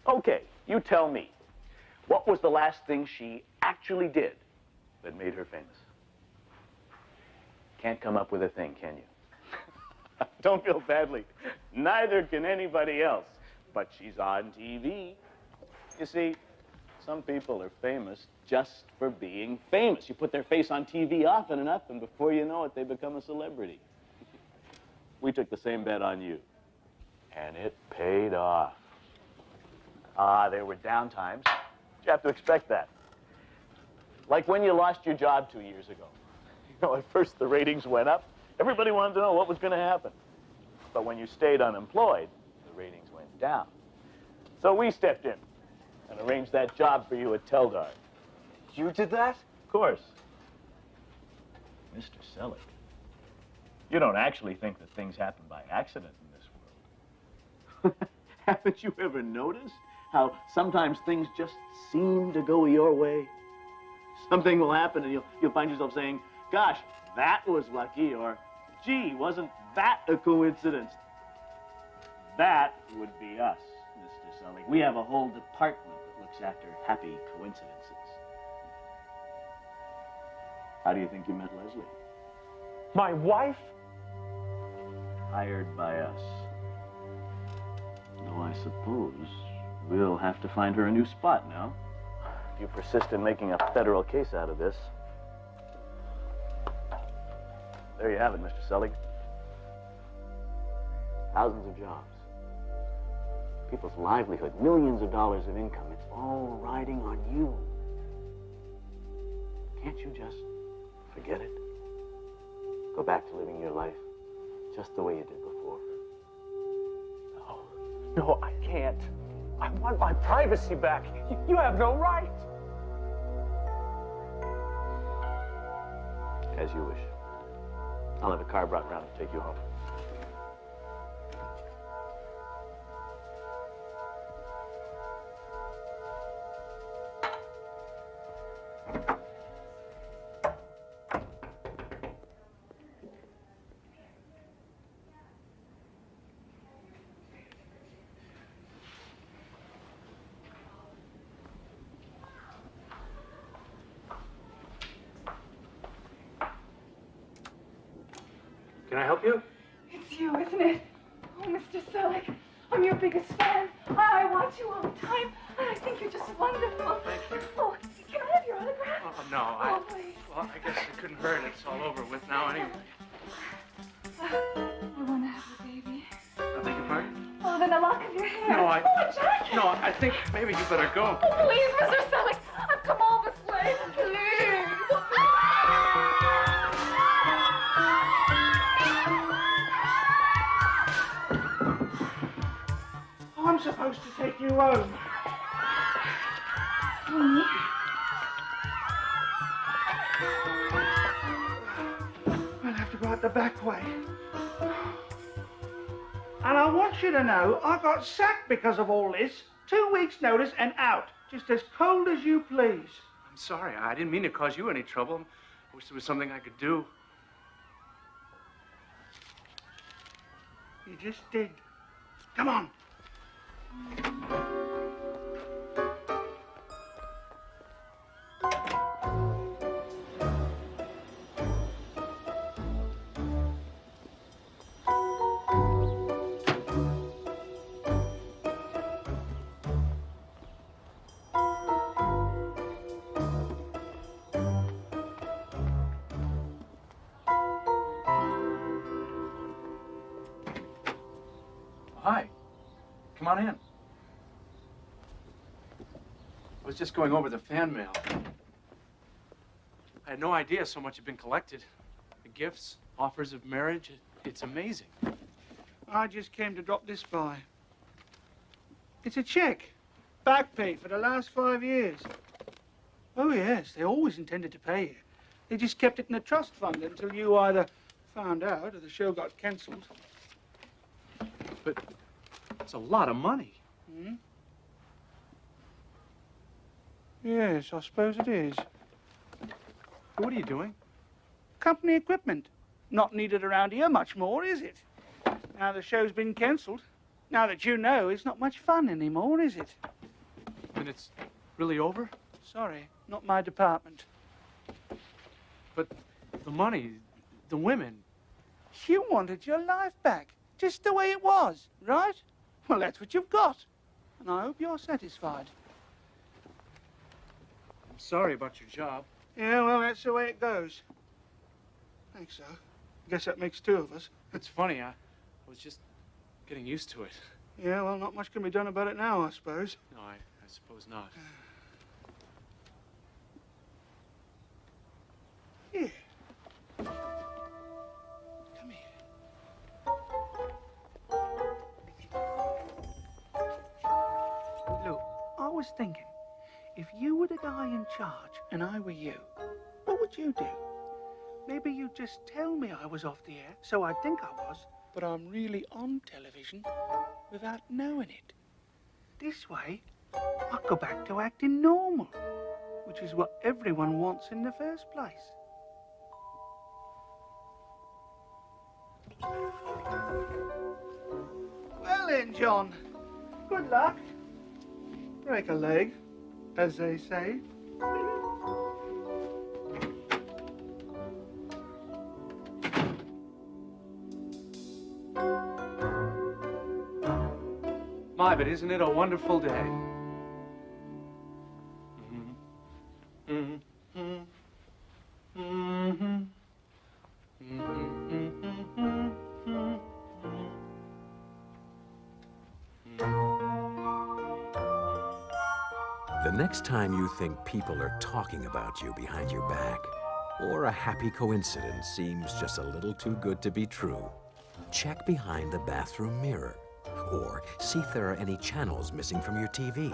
Okay, you tell me. What was the last thing she actually did that made her famous? Can't come up with a thing, can you? Don't feel badly. Neither can anybody else. But she's on TV. You see, some people are famous just for being famous. You put their face on TV often enough, and before you know it, they become a celebrity. We took the same bet on you, and it paid off. There were down times. You have to expect that. Like when you lost your job 2 years ago. You know, at first the ratings went up. Everybody wanted to know what was going to happen. But when you stayed unemployed, the ratings went down. So we stepped in and arranged that job for you at Teldar. You did that? Of course. Mr. Selig, you don't actually think that things happen by accident in this world. Haven't you ever noticed how sometimes things just seem to go your way? Something will happen and you'll find yourself saying, gosh, that was lucky, or gee, wasn't that a coincidence? That would be us, Mr. Selig. We have a whole department that looks after happy coincidences. How do you think you met Leslie? My wife? Hired by us. Though I suppose we'll have to find her a new spot now. If you persist in making a federal case out of this. There you have it, Mr. Selig. Thousands of jobs. People's livelihood, millions of dollars of income. It's all riding on you. Can't you just forget it? Go back to living your life just the way you did before. No, I can't. I want my privacy back. You have no right. As you wish. I'll have a car brought around to take you home. Can I help you? It's you, isn't it? Oh, Mr. Selig, I'm your biggest fan. I watch you all the time, and I think you're just wonderful. Thank you. Oh, can I have your autograph? Oh, no, Oh, please. Well, I guess it couldn't hurt. It's all over with now anyway. I want to have a baby. I beg your pardon? Oh, then a lock of your hair. No, Oh, a jacket. No, I think maybe you better go. Oh, please, Mr. Selig, I've come all this way. Please. I'm supposed to take you home. Me? I'll have to go out the back way. And I want you to know I got sacked because of all this. 2 weeks' notice and out. Just as cold as you please. I'm sorry. I didn't mean to cause you any trouble. I wish there was something I could do. You just did. Come on. Hi. Come on in. I was just going over the fan mail. I had no idea so much had been collected. The gifts, offers of marriage, it's amazing. I just came to drop this by. It's a check. Back pay for the last 5 years. Oh, yes, they always intended to pay you. They just kept it in a trust fund until you either found out or the show got cancelled. But it's a lot of money. Hmm? Yes, I suppose it is. What are you doing? Company equipment. Not needed around here much more, is it? Now the show's been cancelled. Now that you know, it's not much fun anymore, is it? And it's really over? Sorry, not my department. But the money, the women... You wanted your life back, just the way it was, right? Well, that's what you've got. And I hope you're satisfied. I'm sorry about your job. Yeah, well, that's the way it goes. Thanks, so. Guess that makes two of us. It's funny, I was just getting used to it. Yeah, well, not much can be done about it now, I suppose. No, I suppose not. Here. Come here. Look, I was thinking, if you were the guy in charge and I were you, what would you do? Maybe you'd just tell me I was off the air, so I'd think I was, but I'm really on television without knowing it. This way, I'd go back to acting normal, which is what everyone wants in the first place. Well then, John, good luck. Break a leg, as they say. My, but isn't it a wonderful day? The next time you think people are talking about you behind your back, or a happy coincidence seems just a little too good to be true, check behind the bathroom mirror, or see if there are any channels missing from your TV.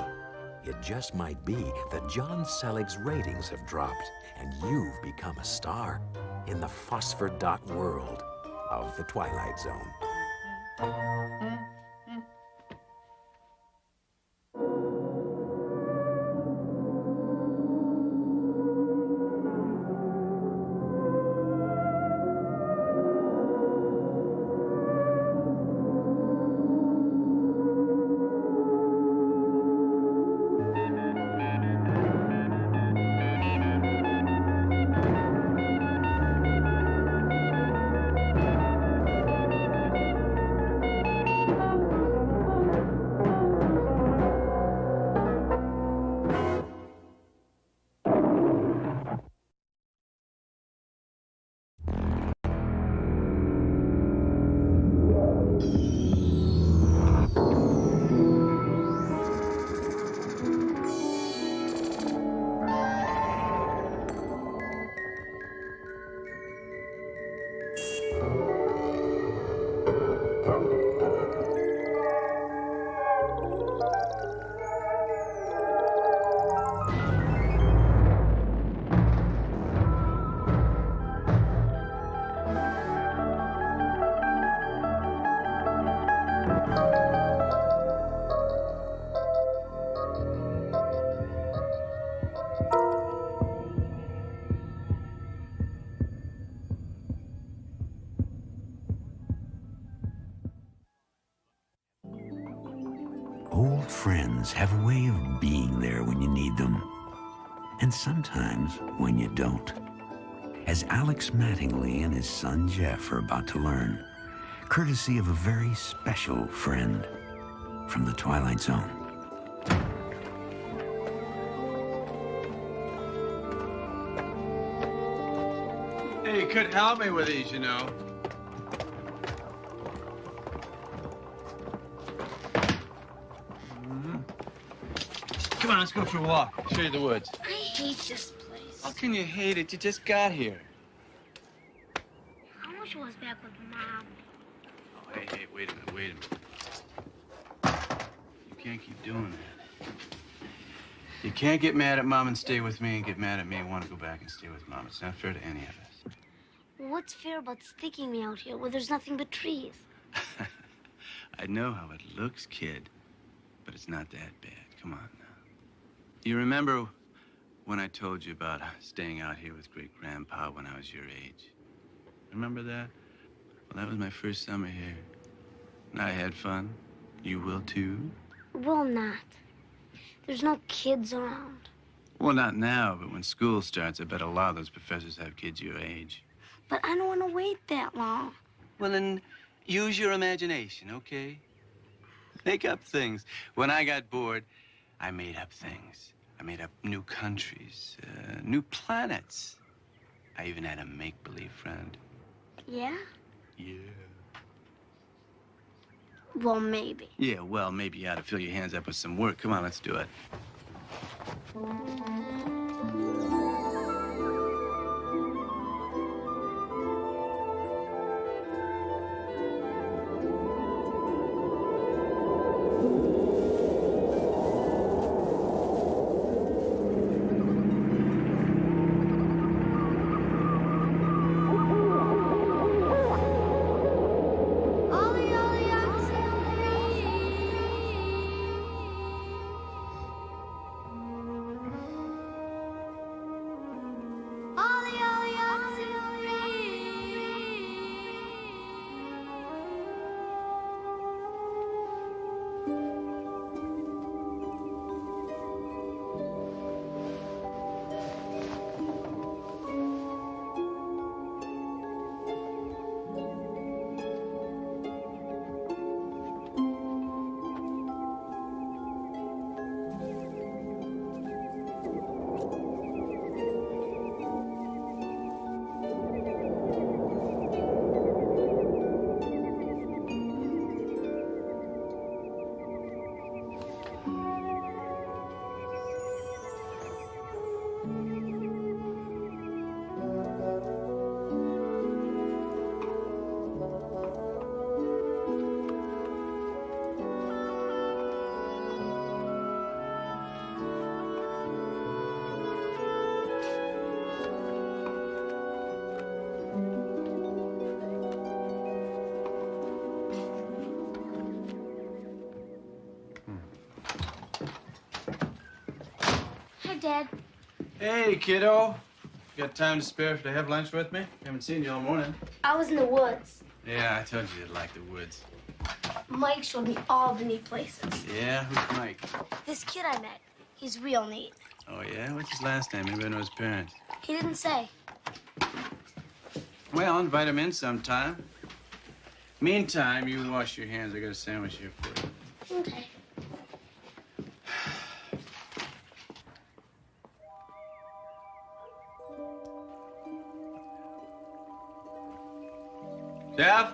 It just might be that John Selig's ratings have dropped, and you've become a star in the phosphor dot world of the Twilight Zone. Old friends have a way of being there when you need them, and sometimes when you don't. As Alex Mattingly and his son Jeff are about to learn, courtesy of a very special friend from the Twilight Zone. Hey, you couldn't help me with these, you know. Come on, let's go for a walk. Show you the woods. I hate this place. How can you hate it? You just got here. I wish I was back with Mom. Oh, hey, wait a minute. You can't keep doing that. You can't get mad at Mom and stay with me and get mad at me and want to go back and stay with Mom. It's not fair to any of us. Well, what's fair about sticking me out here where there's nothing but trees? I know how it looks, kid, but it's not that bad. Come on now. You remember when I told you about staying out here with great-grandpa when I was your age? Remember that? Well, that was my first summer here. And I had fun. You will, too? Will not. There's no kids around. Well, not now, but when school starts, I bet a lot of those professors have kids your age. But I don't want to wait that long. Well, then use your imagination, okay? Make up things. When I got bored, I made up things. I made up new countries, new planets. I even had a make-believe friend. Yeah? Yeah. Well, maybe. Yeah, well, maybe you ought to fill your hands up with some work. Come on, let's do it. Dad. Hey, kiddo. You got time to spare to have lunch with me? Haven't seen you all morning. I was in the woods. Yeah, I told you you'd like the woods. Mike showed me all the neat places. Yeah? Who's Mike? This kid I met, he's real neat. Oh, yeah? What's his last name? Anybody know his parents? He didn't say. Well, I'll invite him in sometime. Meantime, you wash your hands. I got a sandwich here for you. Okay. Jeff?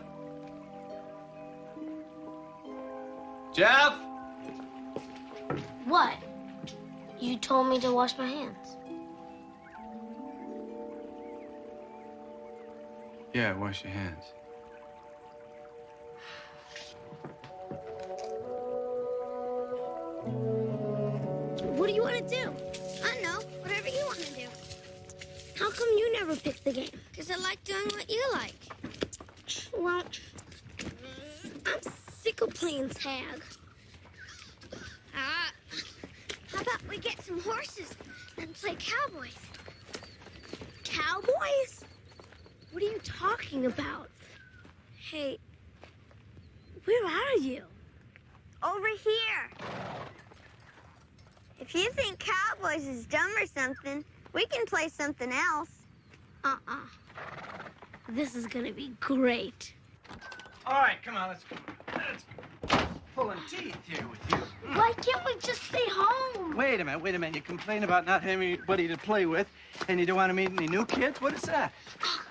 Jeff? What? You told me to wash my hands. Yeah, wash your hands. What do you want to do? I don't know. Whatever you want to do. How come you never pick the game? Because I like doing what you like. Well, I'm sick of playing tag. How about we get some horses and play cowboys? Cowboys? What are you talking about? Hey, where are you? Over here. If you think cowboys is dumb or something, we can play something else. This is gonna be great. All right, come on, let's pulling teeth here with you. Why can't we just stay home? Wait a minute. You complain about not having anybody to play with, and you don't want to meet any new kids? What is that?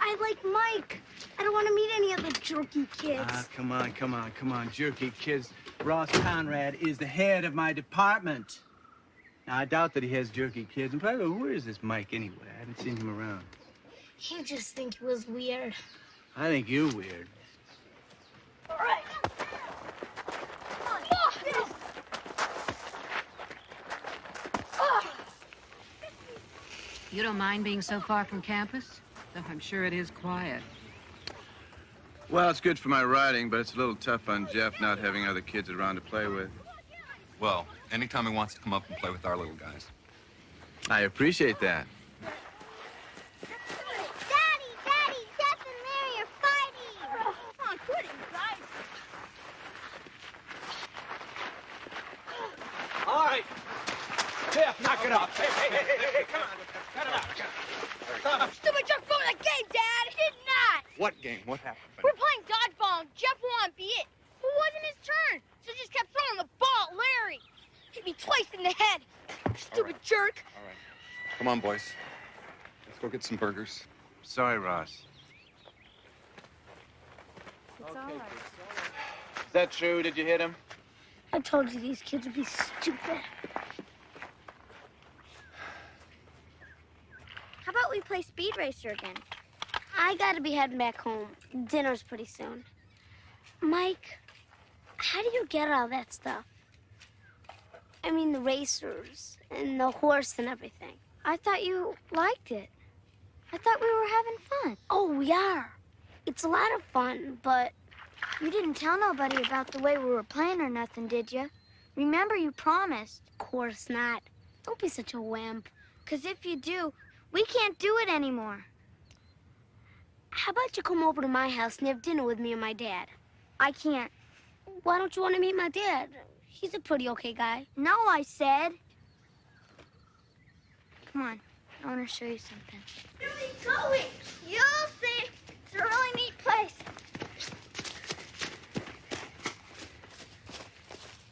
I like Mike. I don't want to meet any other jerky kids. Come on, jerky kids. Ross Conrad is the head of my department. Now, I doubt that he has jerky kids. And by the way, where is this Mike anyway? I haven't seen him around. You just think it was weird. I think you're weird. All right. You don't mind being so far from campus? Though I'm sure it is quiet. Well, it's good for my writing, but it's a little tough on Jeff not having other kids around to play with. Well, anytime he wants to come up and play with our little guys. I appreciate that. Daddy, Jeff and Mary are off. Knock it off. Hey, come on. Cut it out. Stop. Stupid jerk ruined the game, Dad. He did not. What game? What happened? We're playing dodgeball, and Jeff won, be it. But it wasn't his turn, so he just kept throwing the ball at Larry. Hit me twice in the head. Stupid jerk. All right. Come on, boys. Let's go get some burgers. Sorry, Ross. It's all right. Is that true? Did you hit him? I told you these kids would be stupid. How about we play Speed Racer again? I gotta be heading back home. Dinner's pretty soon. Mike, how do you get all that stuff? I mean, the racers and the horse and everything. I thought you liked it. I thought we were having fun. Oh, we are. It's a lot of fun, but you didn't tell nobody about the way we were playing or nothing, did you? Remember, you promised. Of course not. Don't be such a wimp. Because if you do, we can't do it anymore. How about you come over to my house and have dinner with me and my dad? I can't. Why don't you want to meet my dad? He's a pretty okay guy. No, I said. Come on. I want to show you something. Where are we going? You'll see. It's a really neat place.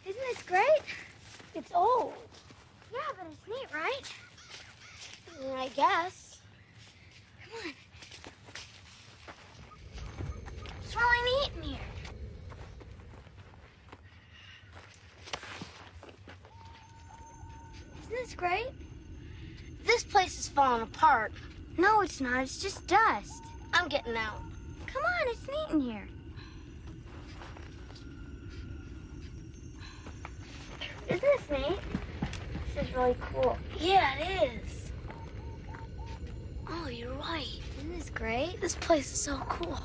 Isn't this great? It's old. Yeah, but it's neat, right? I guess. Come on. It's really neat in here. Isn't this great? This place is falling apart. No, it's not. It's just dust. I'm getting out. Come on, it's neat in here. Isn't this neat? This is really cool. Yeah, it is. Oh, you're right. Isn't this great? This place is so cool.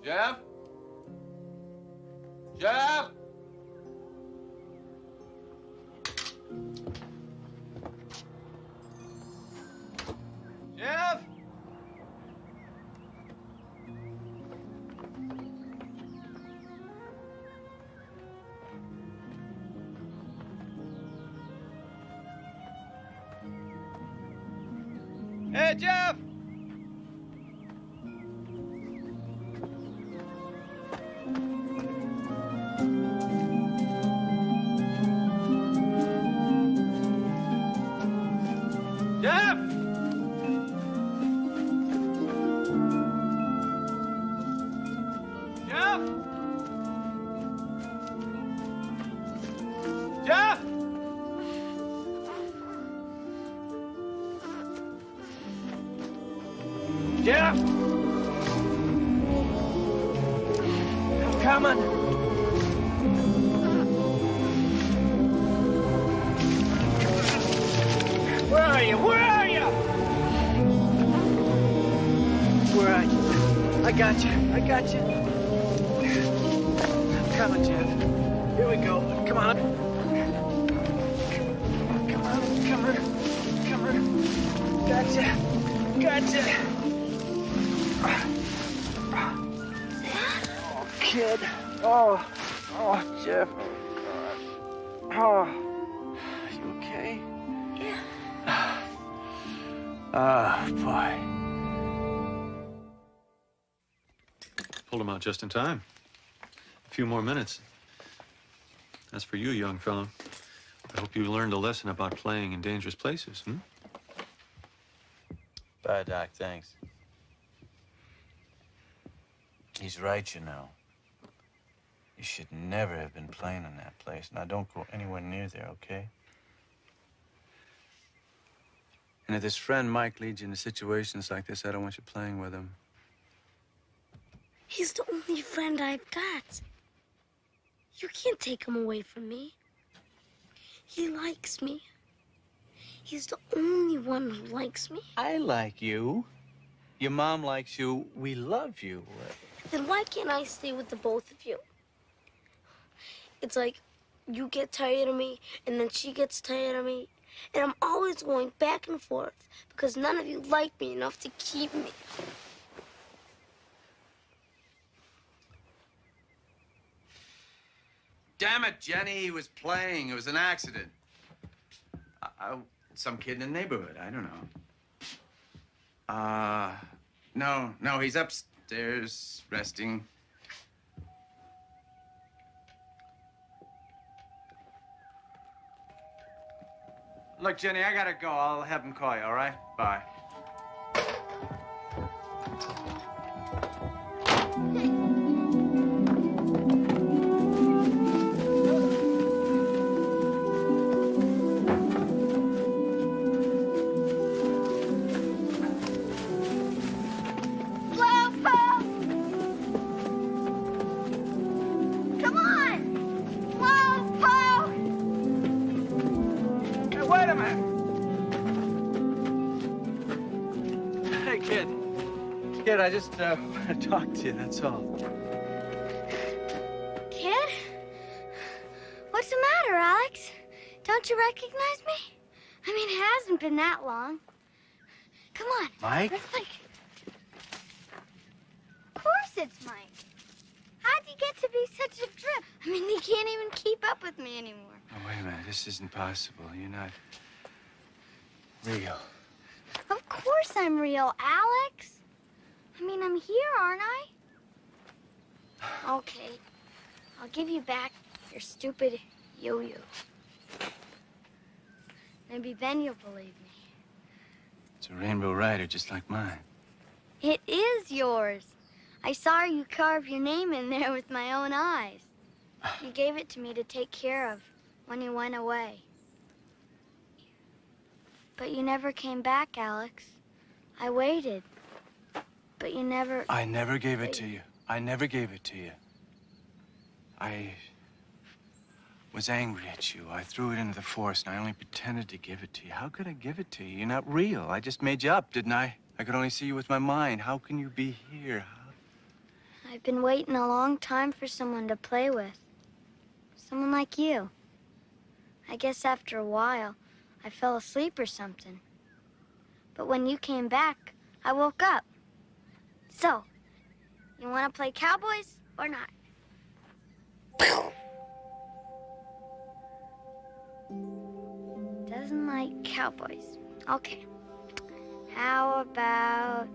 Jeff? Jeff? Jeff? Hey, Jeff! Jeff! Jeff? Jeff? Jeff? I'm coming. Where are you? Where are you? Where are you? I got you. I got you. I'm coming, Jeff. Here we go. Come on. Come on. Come on. Come on. Gotcha. Gotcha. Oh, kid. Oh. Oh, Jeff. Oh. You okay? Yeah. Oh, boy. Pulled him out just in time. A few more minutes. As for you, young fellow, I hope you learned a lesson about playing in dangerous places, hmm? Bye, Doc. Thanks. He's right, you know. You should never have been playing in that place. Now, don't go anywhere near there, okay? And if this friend Mike leads you into situations like this, I don't want you playing with him. He's the only friend I've got. You can't take him away from me. He likes me. He's the only one who likes me. I like you. Your mom likes you. We love you. Then why can't I stay with the both of you? It's like you get tired of me, and then she gets tired of me, and I'm always going back and forth because none of you like me enough to keep me. Damn it, Jenny, he was playing. It was an accident. Some kid in the neighborhood, I don't know. No, he's upstairs, resting. Look, Jenny, I gotta go. I'll have him call you, all right? Bye. I just want to talk to you, that's all. Kid? What's the matter, Alex? Don't you recognize me? I mean, it hasn't been that long. Come on. Mike? Let's play. Of course it's Mike. How'd you get to be such a drip? I mean, he can't even keep up with me anymore. Oh, wait a minute. This isn't possible. You're not real. Of course I'm real, Alex. I mean, I'm here, aren't I? Okay. I'll give you back your stupid yo-yo. Maybe then you'll believe me. It's a Rainbow Rider just like mine. It is yours. I saw you carve your name in there with my own eyes. You gave it to me to take care of when you went away. But you never came back, Alex. I waited. But you never... I never gave it to you. I never gave it to you. I was angry at you. I threw it into the forest, and I only pretended to give it to you. How could I give it to you? You're not real. I just made you up, didn't I? I could only see you with my mind. How can you be here? I've been waiting a long time for someone to play with. Someone like you. I guess after a while, I fell asleep or something. But when you came back, I woke up. So, you want to play cowboys or not? Doesn't like cowboys. Okay. How about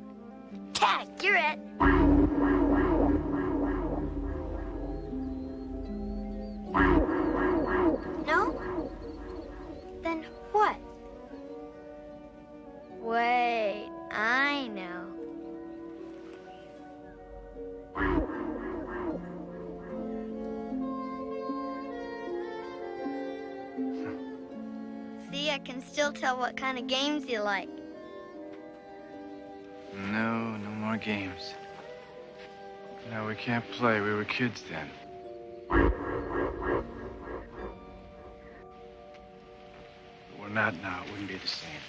tag? You're it. No? Then what? Wait, I know. See, I can still tell what kind of games you like. No more games. No, we can't play. We were kids then. But we're not now. It wouldn't be the same.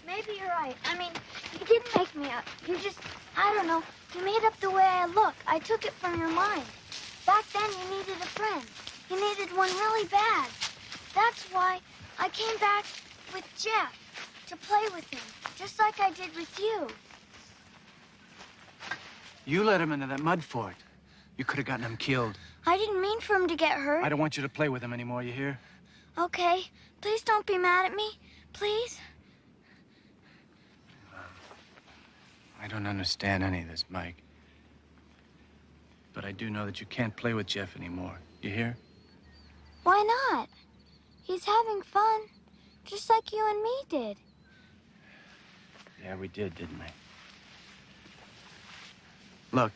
Maybe you're right. I mean, you didn't make me up. You just, I don't know, you made up the way I look. I took it from your mind. Back then, you needed a friend. You needed one really bad. That's why I came back with Jeff to play with him, just like I did with you. You let him into that mud fort. You could have gotten him killed. I didn't mean for him to get hurt. I don't want you to play with him anymore, you hear? Okay, please don't be mad at me, please. I don't understand any of this, Mike. But I do know that you can't play with Jeff anymore. You hear? Why not? He's having fun, just like you and me did. Yeah, we did, didn't we? Look,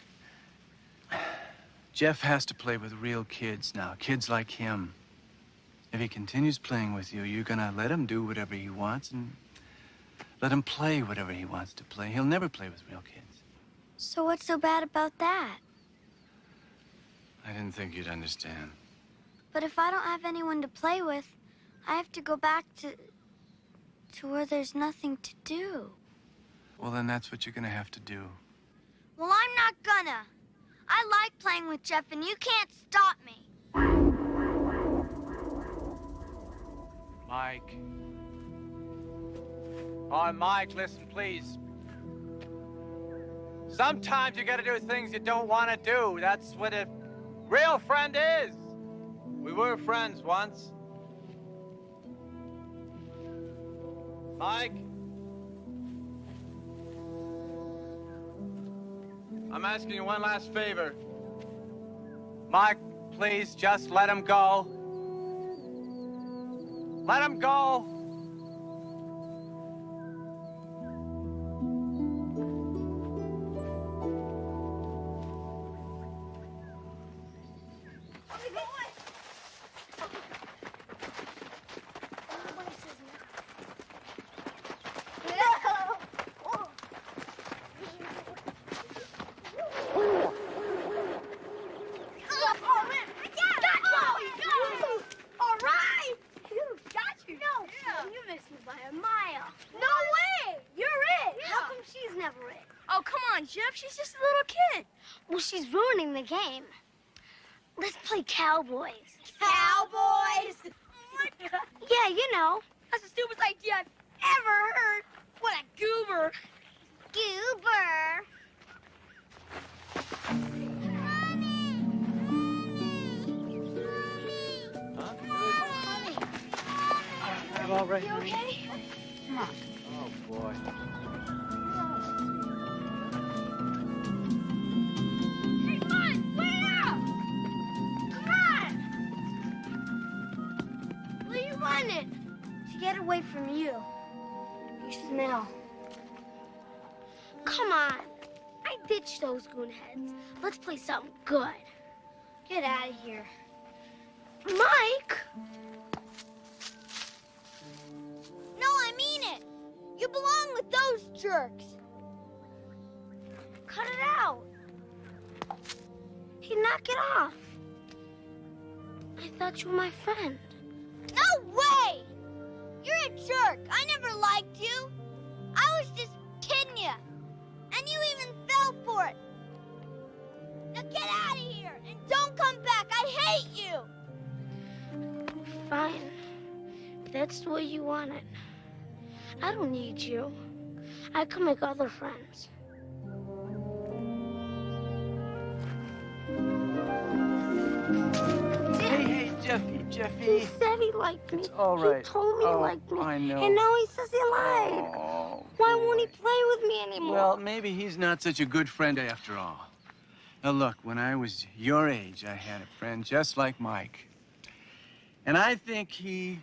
Jeff has to play with real kids now, kids like him. If he continues playing with you, you're gonna let him do whatever he wants and let him play whatever he wants to play. He'll never play with real kids. So what's so bad about that? I didn't think you'd understand. But if I don't have anyone to play with, I have to go back to where there's nothing to do. Well, then that's what you're gonna have to do. Well, I'm not gonna. I like playing with Jeff, and you can't stop me. Mike. Oh, Mike, listen, please. Sometimes you gotta do things you don't want to do. That's what a real friend is. We were friends once. Mike? I'm asking you one last favor. Mike, please, just let him go. Let him go. She's just a little kid. Well, she's ruining the game. Let's play Cowboys. Cowboys? Oh my God. Yeah, you know. That's the stupidest idea I've ever heard. What a goober. Goober. You all right? You okay? Come on. Oh, boy. To get away from you. You smell. Come on. I ditched those goonheads. Let's play something good. Get out of here. Mike! No, I mean it. You belong with those jerks. Cut it out. Hey, knock it off. I thought you were my friend. No way! You're a jerk. I never liked you. I was just kidding you. And you even fell for it. Now get out of here and don't come back. I hate you. Fine. If that's the way you want it. I don't need you. I can make other friends. Hey, Jeffy. He said he liked me. It's all right. He told me he Oh, liked me. I know. And now he says he lied. Oh, Why won't he play with me anymore? well, maybe he's not such a good friend after all. Now, look, when I was your age, I had a friend just like Mike. And I think he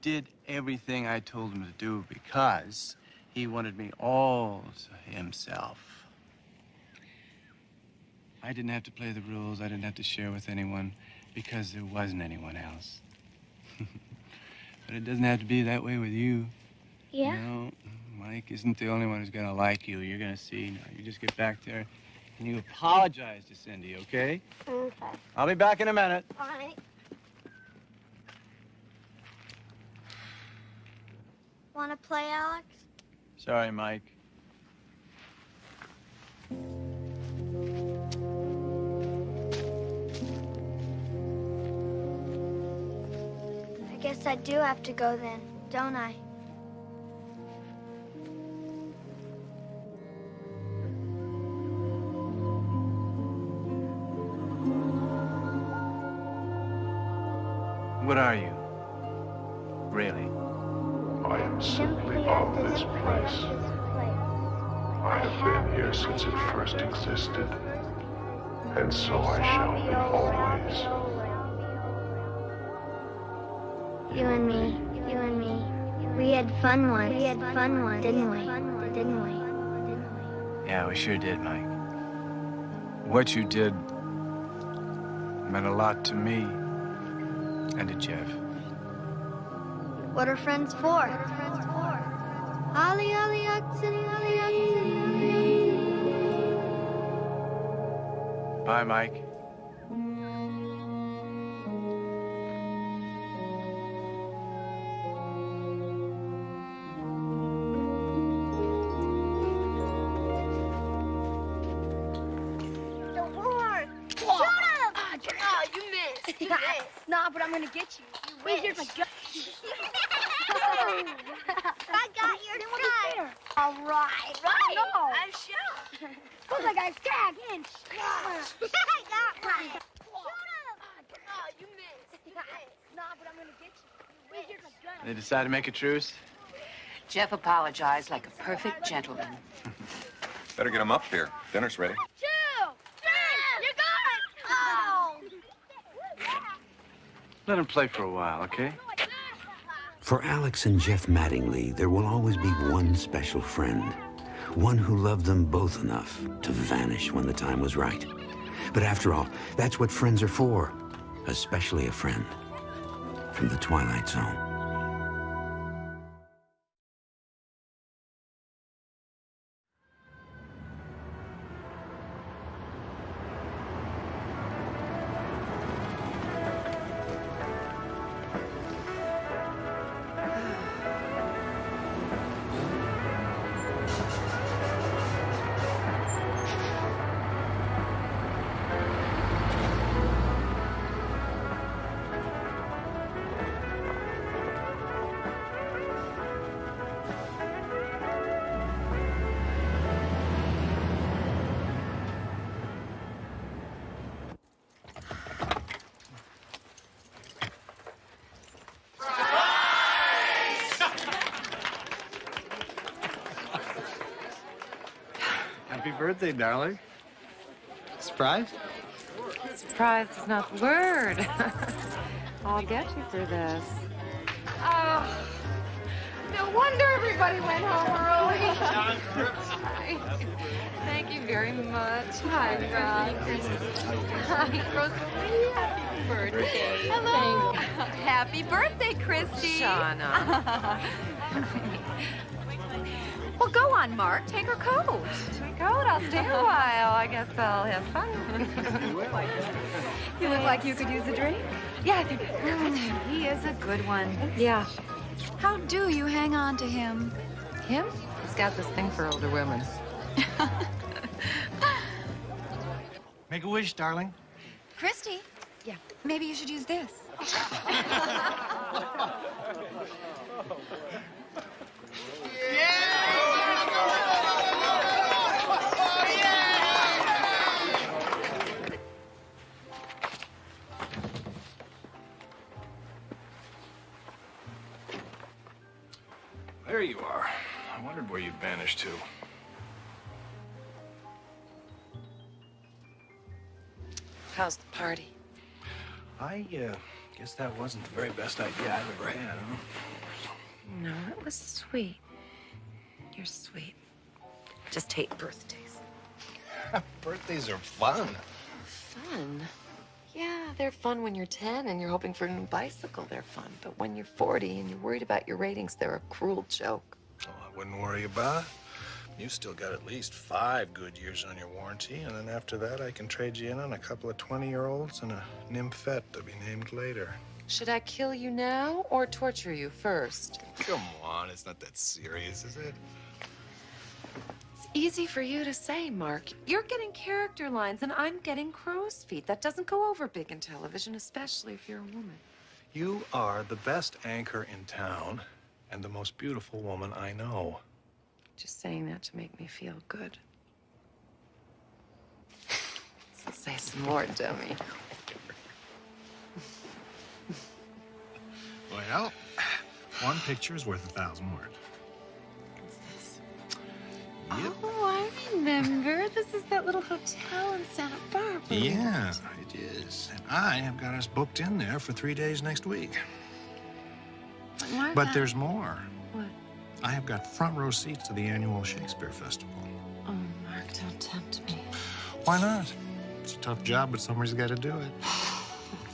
did everything I told him to do because he wanted me all to himself. I didn't have to play the rules. I didn't have to share with anyone because there wasn't anyone else. But it doesn't have to be that way with you. Yeah? No, Mike isn't the only one who's gonna like you. You're gonna see. Now, you just get back there and you apologize to Cindy, okay? Okay. I'll be back in a minute. All right. Want to play, Alex? Sorry, Mike. I guess I do have to go then, don't I? What are you? Really? I am simply of this place. I have been here since it first existed, and so I shall be always. You and me, we had fun once. Didn't we? Yeah, we sure did, Mike. What you did meant a lot to me and to Jeff. What are friends for? Ollie, Ollie, oxen, Ollie, oxen. Bye, Mike. The war! Shoot him! Oh, you missed. You missed. Nah, but I'm gonna get you. You wish. Here's my gun. I got your gun. All right. Right. No. I'm sure. Looks like I tagged in. I got mine. Shoot him! Oh, you missed. Nah, but I'm gonna get you. Here's my gun. They decided to make a truce? Jeff apologized like a perfect gentleman. Better get him up here. Dinner's ready. 2, 3, you're gone! Oh! Let him play for a while, okay? For Alex and Jeff Mattingly, there will always be one special friend. One who loved them both enough to vanish when the time was right. But after all, that's what friends are for. Especially a friend from the Twilight Zone. Happy birthday, darling. Surprise? Surprise is not the word. I'll get you for this. Oh, no wonder everybody went home early. Hi. Thank you very much. Hi, Rob. Hi, Rosalie. Happy birthday. Hello. Happy birthday, Christy. Shauna. Well, go on, Mark. Take her coat. My coat? I'll stay a while. I guess I'll have fun. You look like you could use a drink. Yeah, I think He is a good one. Yeah. How do you hang on to him? Him? He's got this thing for older women. Make a wish, darling. Christy? Yeah. Maybe you should use this. There you are. I wondered where you'd vanished to. How's the party? I guess that wasn't the very best idea I've ever had, huh? No, it was sweet. You're sweet. Just hate birthdays. Birthdays are fun. Fun? Yeah, they're fun when you're 10 and you're hoping for a new bicycle. They're fun. But when you're 40 and you're worried about your ratings, they're a cruel joke. Oh, I wouldn't worry about it. You still got at least 5 good years on your warranty, and then after that, I can trade you in on a couple of 20-year-olds and a nymphette to be named later. Should I kill you now or torture you first? Come on, it's not that serious, is it? It's easy for you to say, Mark. You're getting character lines and I'm getting crow's feet. That doesn't go over big in television, especially if you're a woman. You are the best anchor in town and the most beautiful woman I know. Just saying that to make me feel good. So say some more, dummy. Well, one picture is worth 1,000 words. Yep. Oh, I remember. This is that little hotel in Santa Barbara. Yeah, it is. And I have got us booked in there for 3 days next week. Why But not? there's more. What? I have got front row seats to the annual Shakespeare Festival. Oh, Mark, don't tempt me. Why not? It's a tough job, but somebody's got to do it.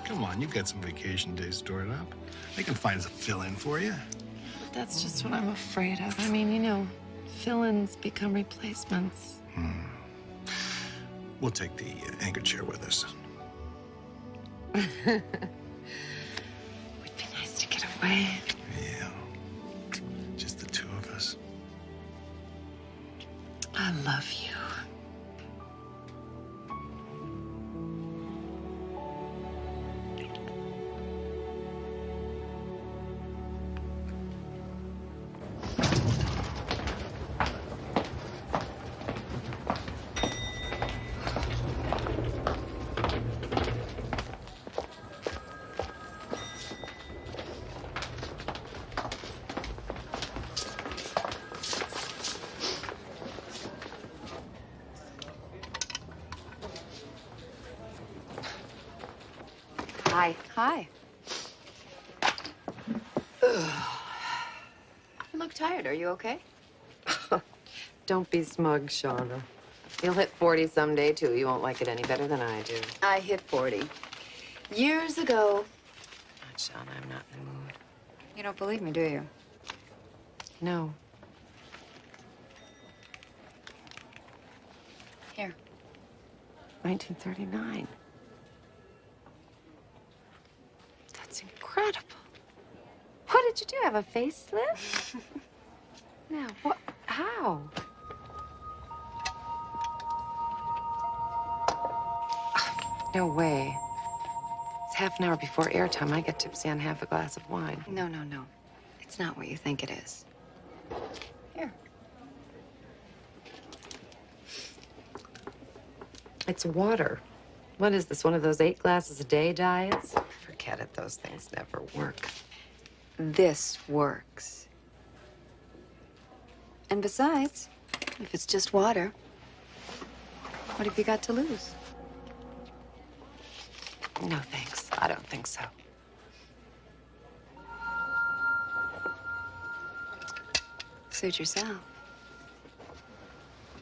Come on, you've got some vacation days stored up. They can find a fill-in for you. But that's just what I'm afraid of. I mean, you know, fill-ins become replacements. We'll take the anchor chair with us. Would be nice to get away. Yeah. Just the two of us. I love you. Hi. Hi. You look tired. Are you okay? Don't be smug, Shauna. You'll hit 40 someday, too. You won't like it any better than I do. I hit 40. Years ago. God, Shauna, I'm not in the mood. You don't believe me, do you? No. Here. 1939. That's incredible. What did you do? Have a facelift? Now, what? How? No way. It's half an hour before airtime. I get tipsy on half a glass of wine. No, no, no. It's not what you think it is. Here. It's water. What is this, one of those 8 glasses a day diets? Forget it, those things never work. This works. And besides, if it's just water, what have you got to lose? No, thanks. I don't think so. Suit yourself.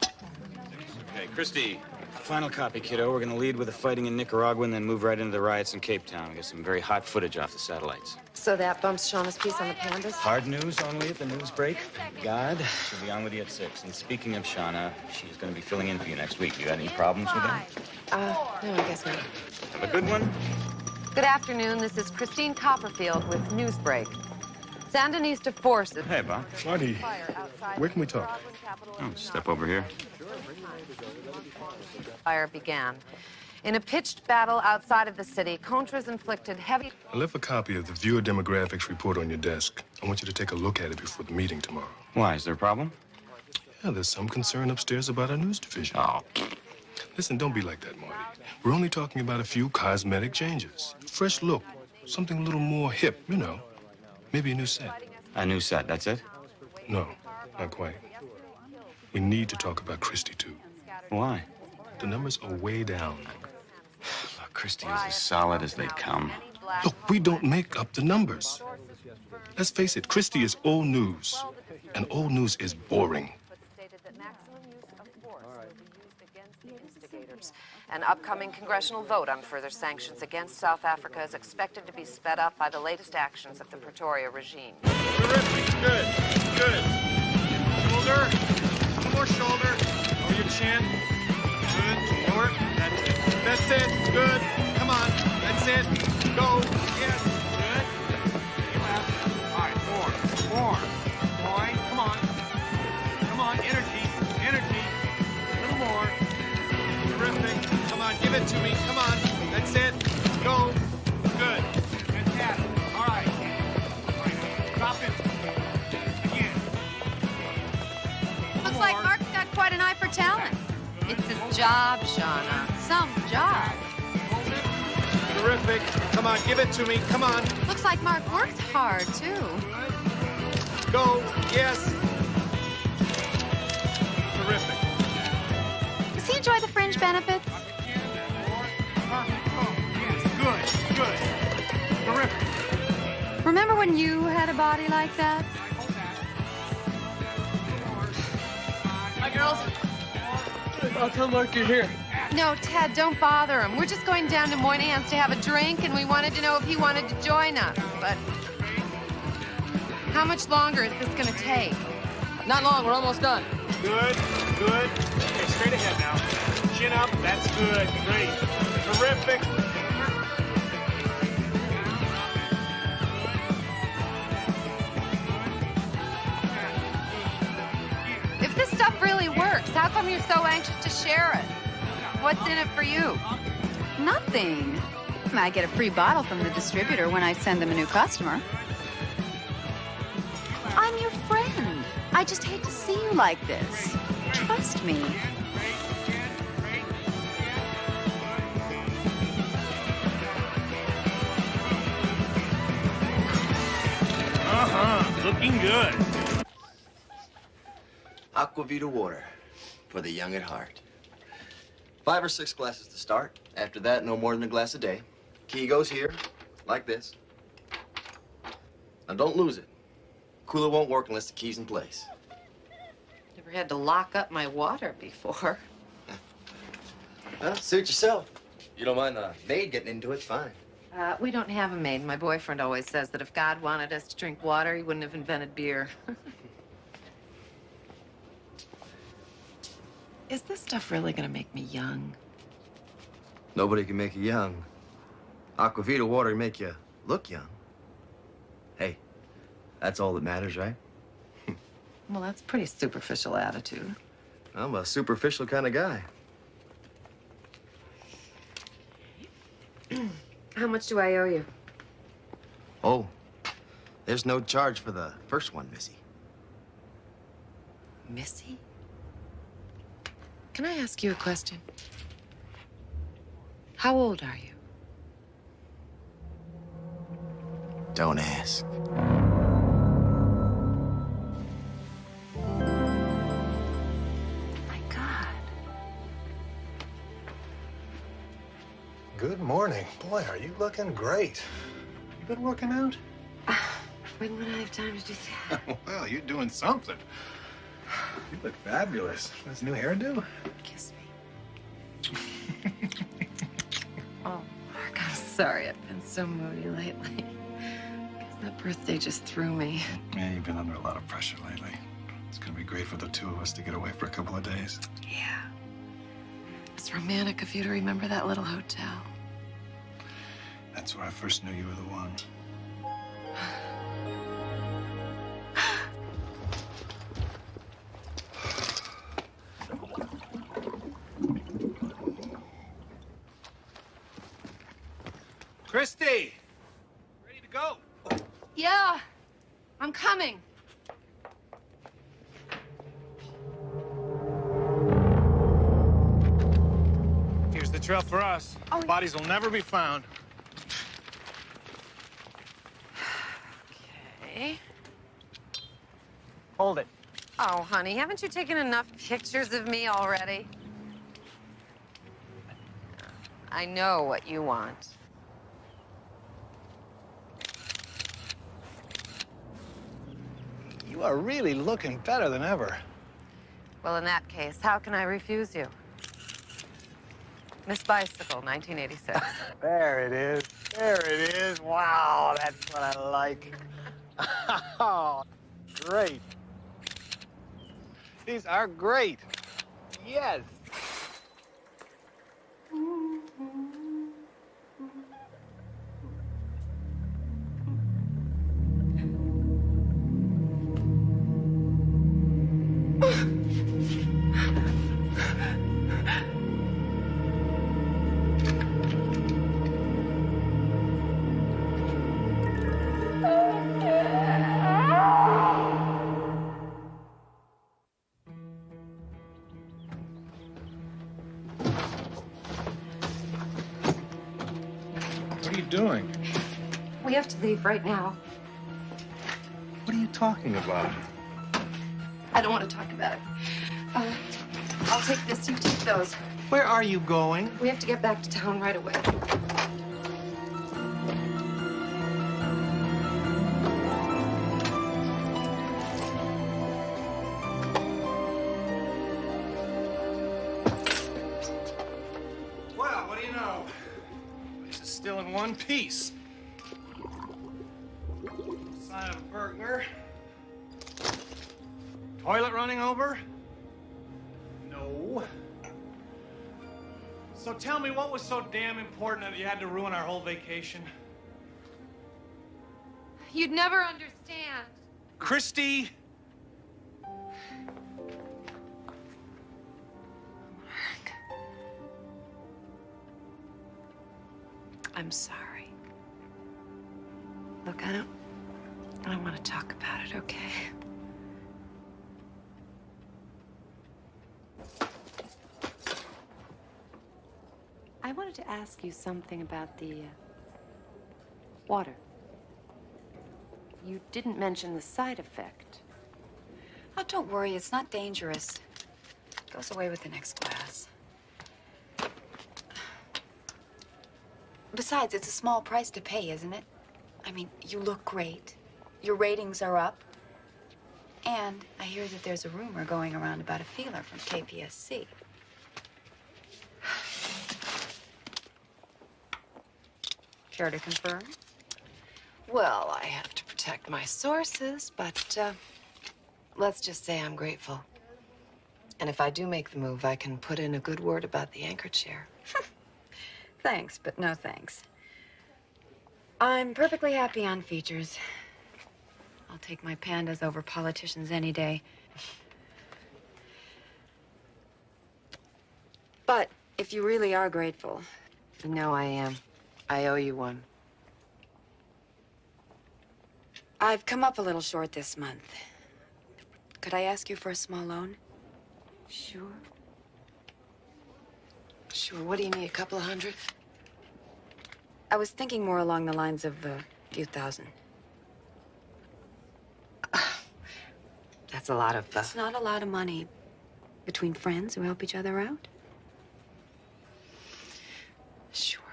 Okay, Christy, final copy, kiddo. We're gonna lead with the fighting in Nicaragua and then move right into the riots in Cape Town. Get some very hot footage off the satellites. So that bumps Shauna's piece on the pandas? Hard news only at the news break. God, she'll be on with you at 6. And speaking of Shauna, she's gonna be filling in for you next week. You got any problems with her? No, I guess not. Have a good one. Good afternoon. This is Christine Copperfield with Newsbreak. Sandinista forces. Hey, Bob. Marty, where can we talk? Oh, step over here. Fire began. In a pitched battle outside of the city, Contras inflicted heavy... I left a copy of the viewer demographics report on your desk. I want you to take a look at it before the meeting tomorrow. Why? Is there a problem? Yeah, there's some concern upstairs about our news division. Oh. Listen, don't be like that, Marty. We're only talking about a few cosmetic changes. Fresh look, something a little more hip, you know. Maybe a new set. A new set, that's it? No, not quite. We need to talk about Christy, too. Why? The numbers are way down. Look, Christy is as solid as they come. Look, we don't make up the numbers. Let's face it, Christy is old news. And old news is boring. An upcoming congressional vote on further sanctions against South Africa is expected to be sped up by the latest actions of the Pretoria regime. Terrific. Good. Good. Shoulder. One more shoulder. Over your chin. Good. Lower. That's it. That's it. Good. Come on. That's it. Go. Yes. Good. Take left. All right. More. Boy, come on. Come on. Energy. Energy. A little more. Terrific. Come on. Give it to me. Come on. That's it. Go. Good. Fantastic. All right. All right. Drop it. Again. Looks like Mark's got quite an eye for talent. It's his job, Shauna. Some job. Terrific. Come on. Give it to me. Come on. Looks like Mark worked hard, too. Go. Yes. Terrific. Does he enjoy the fringe benefits? Good. Good. Terrific. Remember when you had a body like that? Hi, girls. I'll tell Mark you're here. No, Ted, don't bother him. We're just going down to Moynihan's to have a drink, and we wanted to know if he wanted to join us. But how much longer is this going to take? Not long. We're almost done. Good. Good. Okay, straight ahead now. Chin up. That's good. Great. Terrific. If this stuff really works, how come you're so anxious to share it? What's in it for you? Nothing. I get a free bottle from the distributor when I send them a new customer. I'm your friend. I just hate to see you like this. Trust me. Looking good. Aquavita water for the young at heart. 5 or 6 glasses to start. After that, no more than a glass a day. Key goes here, like this. Now don't lose it. Cooler won't work unless the key's in place. Never had to lock up my water before. Well, suit yourself. You don't mind a maid getting into it, fine. We don't have a maid. My boyfriend always says that if God wanted us to drink water, he wouldn't have invented beer. Is this stuff really gonna make me young? Nobody can make you young. Aquavita water can make you look young. Hey, that's all that matters, right? Well, that's a pretty superficial attitude. I'm a superficial kind of guy. How much do I owe you? Oh, there's no charge for the first one, Missy. Missy? Can I ask you a question? How old are you? Don't ask. My God. Good morning. Boy, are you looking great. You been working out? When would I have time to do that? Well, you're doing something. You look fabulous. This new hairdo? Kiss me. Oh, Mark, I'm sorry. I've been so moody lately. Guess that birthday just threw me. Yeah, you've been under a lot of pressure lately. It's gonna be great for the two of us to get away for a couple of days. Yeah. It's romantic of you to remember that little hotel. That's where I first knew you were the one. Christy, ready to go? Yeah, I'm coming. Here's the trail for us. Oh, Bodies will never be found. Okay. Hold it. Oh, honey, haven't you taken enough pictures of me already? I know what you want. You are really looking better than ever. Well, in that case, how can I refuse you? Miss Bicycle, 1986. There it is. There it is. Wow, that's what I like. Oh, great. These are great. Yes. What are you doing? We have to leave right now. What are you talking about? I don't want to talk about it. I'll take this, you take those. Where are you going? We have to get back to town right away. Well, what do you know? This is still in one piece. Sign of a burglar. Toilet running over? No. So tell me, what was so damn important that you had to ruin our whole vacation? You'd never understand. Christy! I'm sorry. Look, I don't want to talk about it, okay? I wanted to ask you something about the water. You didn't mention the side effect. Oh, don't worry. It's not dangerous. It goes away with the next glass. Besides, it's a small price to pay, isn't it? I mean, you look great. Your ratings are up. And I hear that there's a rumor going around about a feeler from KPSC. Care to confirm? Well, I have to protect my sources, but let's just say I'm grateful. And if I do make the move, I can put in a good word about the anchor chair. Thanks, but no thanks. I'm perfectly happy on features. I'll take my pandas over politicians any day. But if you really are grateful... You know I am. I owe you one. I've come up a little short this month. Could I ask you for a small loan? Sure. Sure. What do you need, a couple of hundred? I was thinking more along the lines of a few thousand. That's a lot of... It's not a lot of money. Between friends who help each other out? Sure.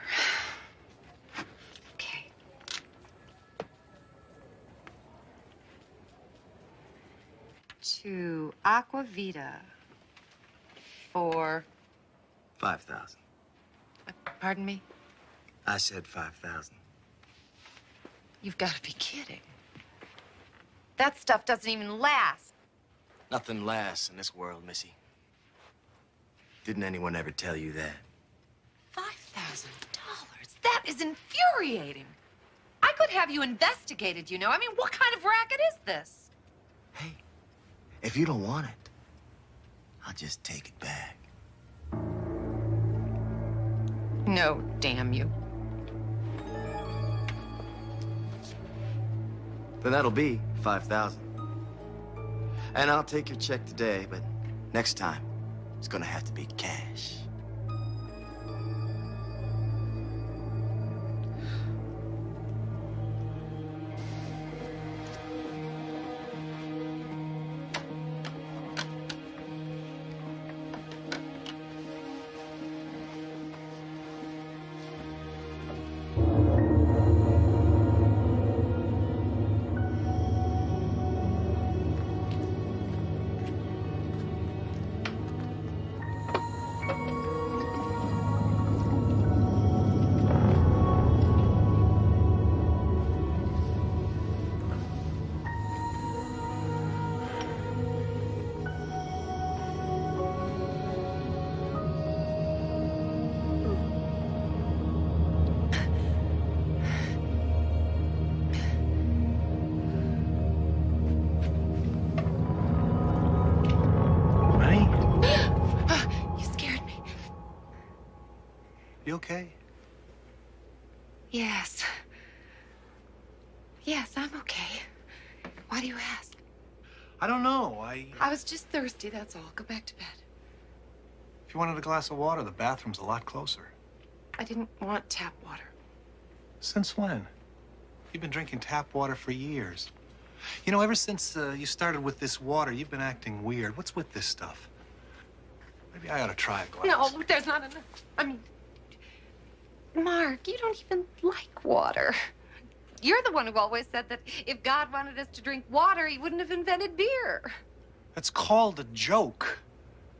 Okay. To Aqua Vita for... 5,000. Pardon me? I said 5,000. You've got to be kidding. That stuff doesn't even last. Nothing lasts in this world, Missy. Didn't anyone ever tell you that? $5,000? That is infuriating. I could have you investigated, you know. I mean, what kind of racket is this? If you don't want it, I'll just take it back. No, damn you. Then that'll be 5,000. And I'll take your check today, but next time, it's gonna have to be cash. You okay? Yes. Yes, I'm okay. Why do you ask? I don't know. I was just thirsty, that's all. Go back to bed. If you wanted a glass of water, the bathroom's a lot closer. I didn't want tap water. Since when? You've been drinking tap water for years. You know, ever since you started with this water, you've been acting weird. What's with this stuff? Maybe I ought to try a glass. No, there's not enough. I mean, Mark, you don't even like water. You're the one who always said that if God wanted us to drink water, he wouldn't have invented beer. That's called a joke.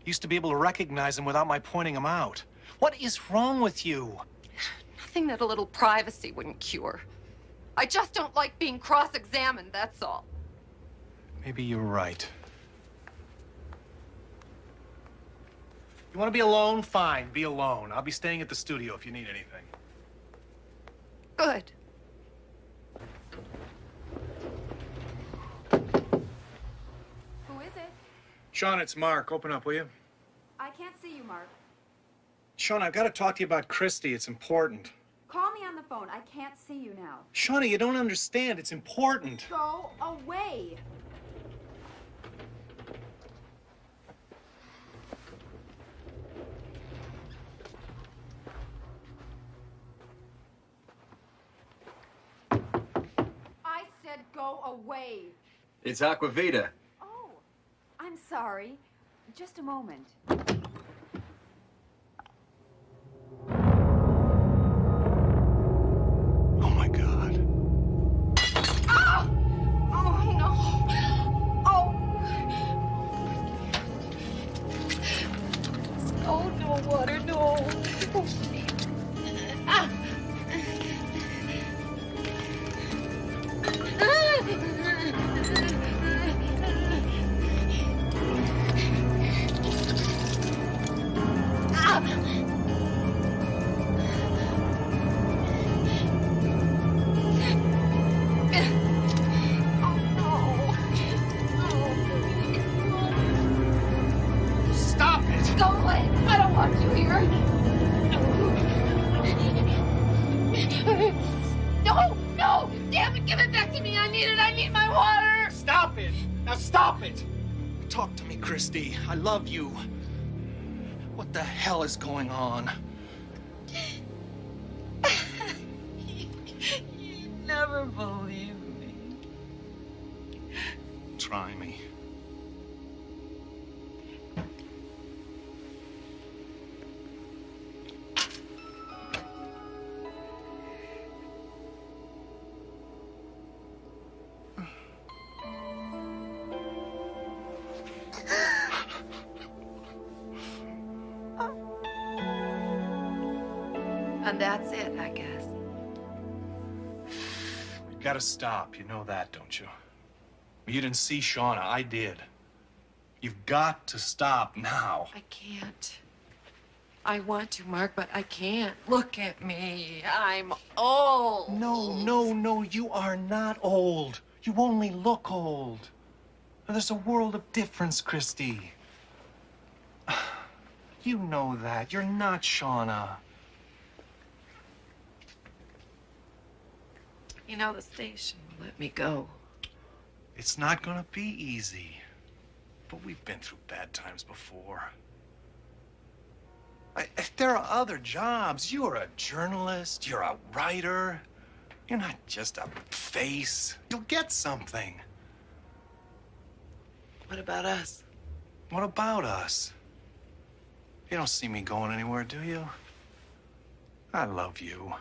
Used to be able to recognize him without my pointing him out. What is wrong with you? Nothing that a little privacy wouldn't cure. I just don't like being cross-examined, that's all. Maybe you're right. You want to be alone? Fine, be alone. I'll be staying at the studio if you need anything. Good. Who is it? Sean, it's Mark. Open up, will you? I can't see you, Mark. Sean, I've got to talk to you about Christy. It's important. Call me on the phone. I can't see you now. Shauna, you don't understand. It's important. Go away. I said go away. It's Aquavita. Oh, I'm sorry. Just a moment. Oh, my God. Ah! Oh, no. Oh. Oh, no, water, no. Oh, ah. Stop it! Go away. I don't want you here. No, no! Damn it, give it back to me. I need it. I need my water. Stop it! Now stop it! Talk to me, Christy. I love you. What the hell is going on? You never believe me. Try me. And that's it, I guess. You gotta stop. You know that, don't you? You didn't see Shauna. I did. You've got to stop now. I can't. I want to, Mark, but I can't. Look at me. I'm old. No, you are not old. You only look old. There's a world of difference, Christy. You know that. You're not Shauna. You know, the station will let me go. It's not gonna be easy. But we've been through bad times before. There are other jobs. You're a journalist. You're a writer. You're not just a face. You'll get something. What about us? What about us? You don't see me going anywhere, do you? I love you.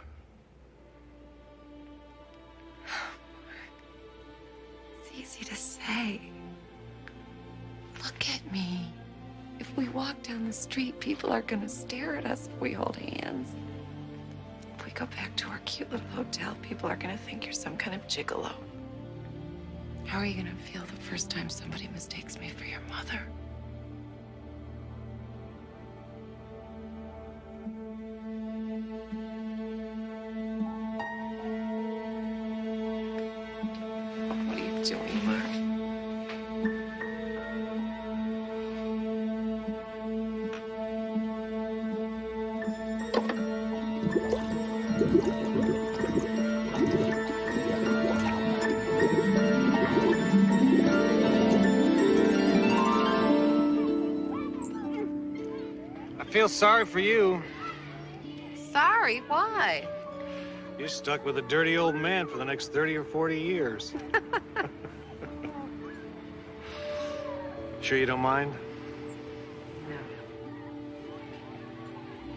It's easy to say. Look at me. If we walk down the street, people are gonna stare at us if we hold hands. If we go back to our cute little hotel, people are gonna think you're some kind of gigolo. How are you gonna feel the first time somebody mistakes me for your mother? What are you doing, Mark? I feel sorry for you. Sorry, why? You're stuck with a dirty old man for the next 30 or 40 years. Sure you don't mind?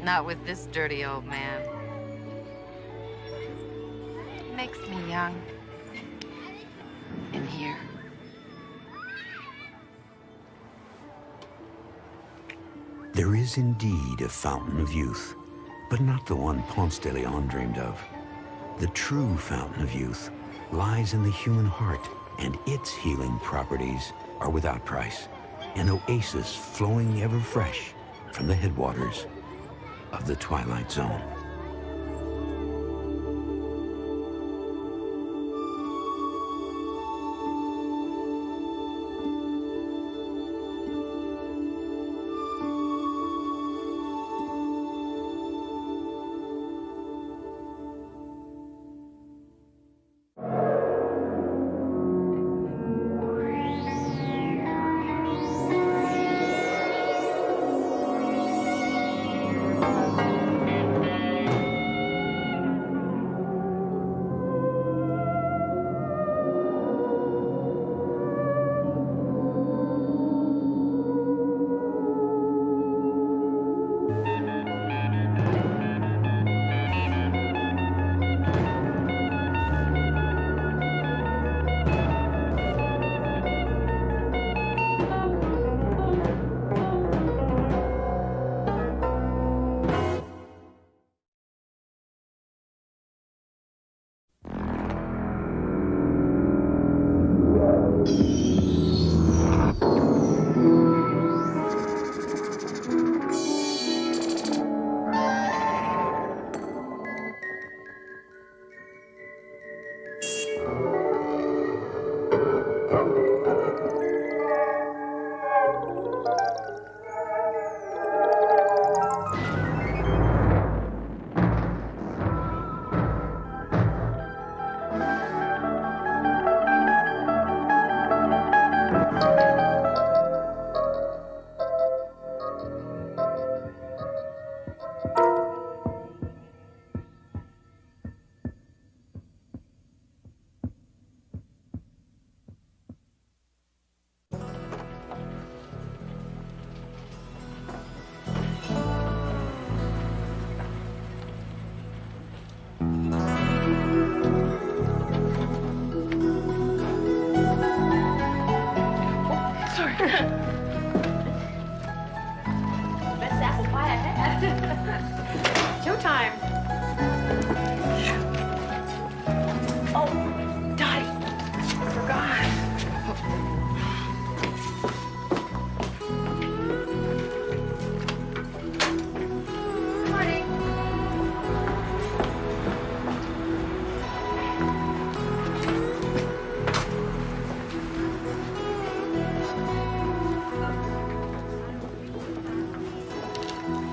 Not with this dirty old man. Makes me young. In here. There is indeed a fountain of youth, but not the one Ponce de Leon dreamed of. The true fountain of youth lies in the human heart, and its healing properties are without price. An oasis flowing ever fresh from the headwaters of the Twilight Zone. Best apple pie I had. Showtime. Oh, Dottie. Forgot. Morning.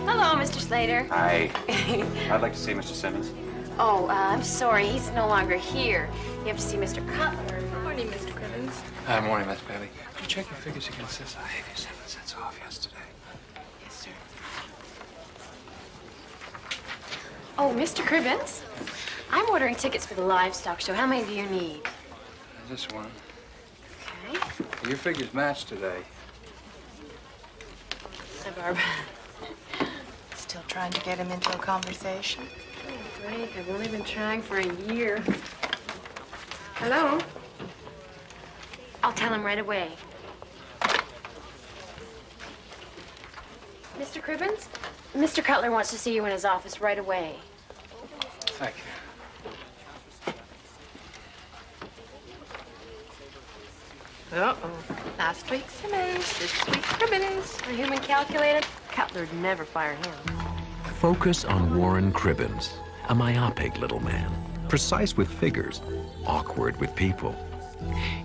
Hello, Mr. Slater. Hi. I'd like to see Mr. Simmons. Oh, I'm sorry. He's no longer here. You have to see Mr. Cutler. Morning, Mr. Cribbins. Hi, morning, Miss Bailey. Did you check your figures against this? I gave you 7 cents off yesterday. Yes, sir. Oh, Mr. Cribbins? I'm ordering tickets for the livestock show. How many do you need? Just one. Okay. Your figures match today. Hi, Barb. Still trying to get him into a conversation? Oh, Frank, I've only been trying for a year. Hello? I'll tell him right away. Mr. Cribbins? Mr. Cutler wants to see you in his office right away. Thank you. Uh-oh. Last week's Simmons, this week's Cribbins. A human calculator? Cutler'd never fire him. Focus on Warren Cribbins, a myopic little man, precise with figures, awkward with people.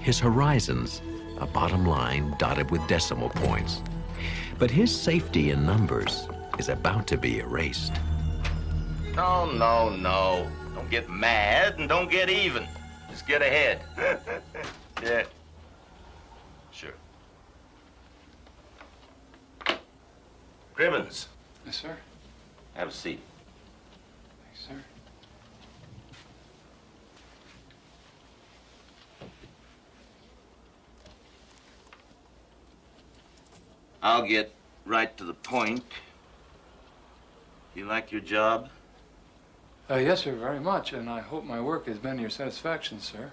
His horizons, a bottom line dotted with decimal points. But his safety in numbers is about to be erased. No, no, no. Don't get mad and don't get even. Just get ahead. Yeah. Sure. Cribbins. Yes, sir. Have a seat. Thanks, sir. I'll get right to the point. You like your job? Yes, sir, very much, and I hope my work has been to your satisfaction, sir.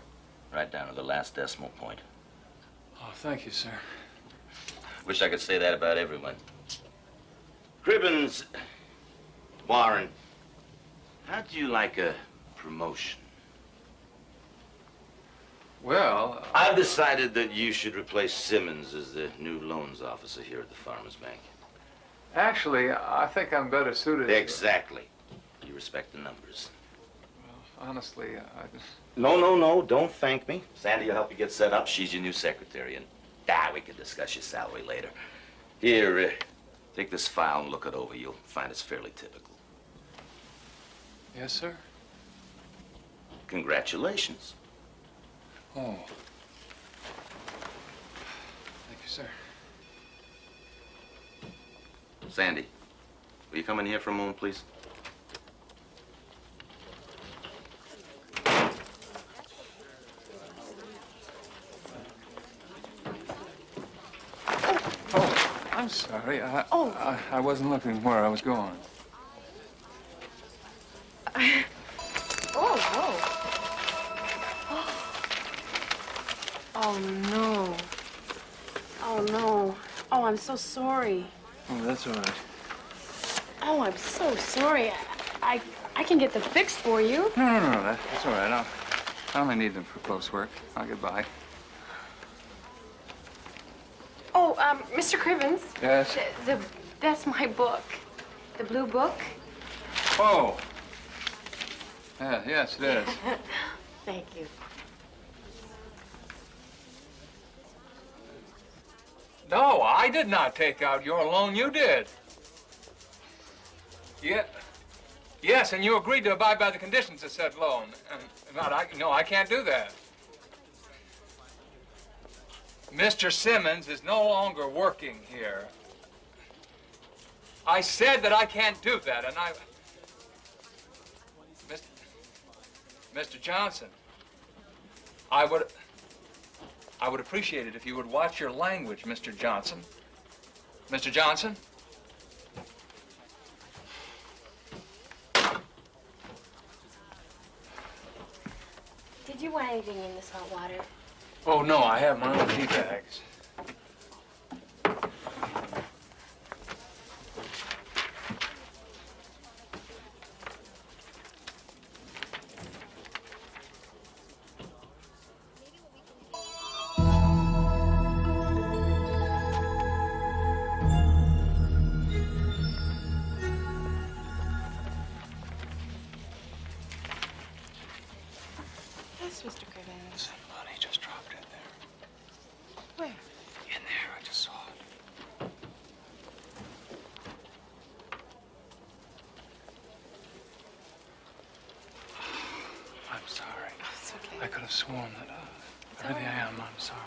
Right down to the last decimal point. Oh, thank you, sir. Wish I could say that about everyone. Cribbins, Warren, how'd you like a promotion? Well, I've decided that you should replace Simmons as the new loans officer here at the Farmers Bank. Actually, I think I'm better suited. Exactly. You respect the numbers. Well, honestly, I just... No, don't thank me. Sandy will help you get set up. She's your new secretary, and we can discuss your salary later. Here, take this file and look it over. You'll find it's fairly typical. Yes, sir? Congratulations. Oh. Thank you, sir. Sandy, will you come in here for a moment, please? I'm sorry. I wasn't looking where I was going. Oh, no. Oh, no. Oh, I'm so sorry. Oh, that's all right. Oh, I'm so sorry. I can get them fixed for you. No. That's all right. I only need them for close work. I'll get by. Oh, Mr. Crivens. Yes? That's my book. The blue book. Oh. Yeah, yes, it is. Thank you. No, I did not take out your loan. You did. Yeah. Yes, and you agreed to abide by the conditions of said loan. No, I can't do that. Mr. Simmons is no longer working here. I said that I can't do that, and Mr. Johnson, I would appreciate it if you would watch your language, Mr. Johnson. Mr. Johnson? Did you want anything in the salt water? Oh, no, I have my own tea bags. Yes, Mr. Crivens. Some money just dropped in there. Where? In there, I just saw it. I'm sorry. Oh, it's okay. I could have sworn that, I really am. I'm sorry.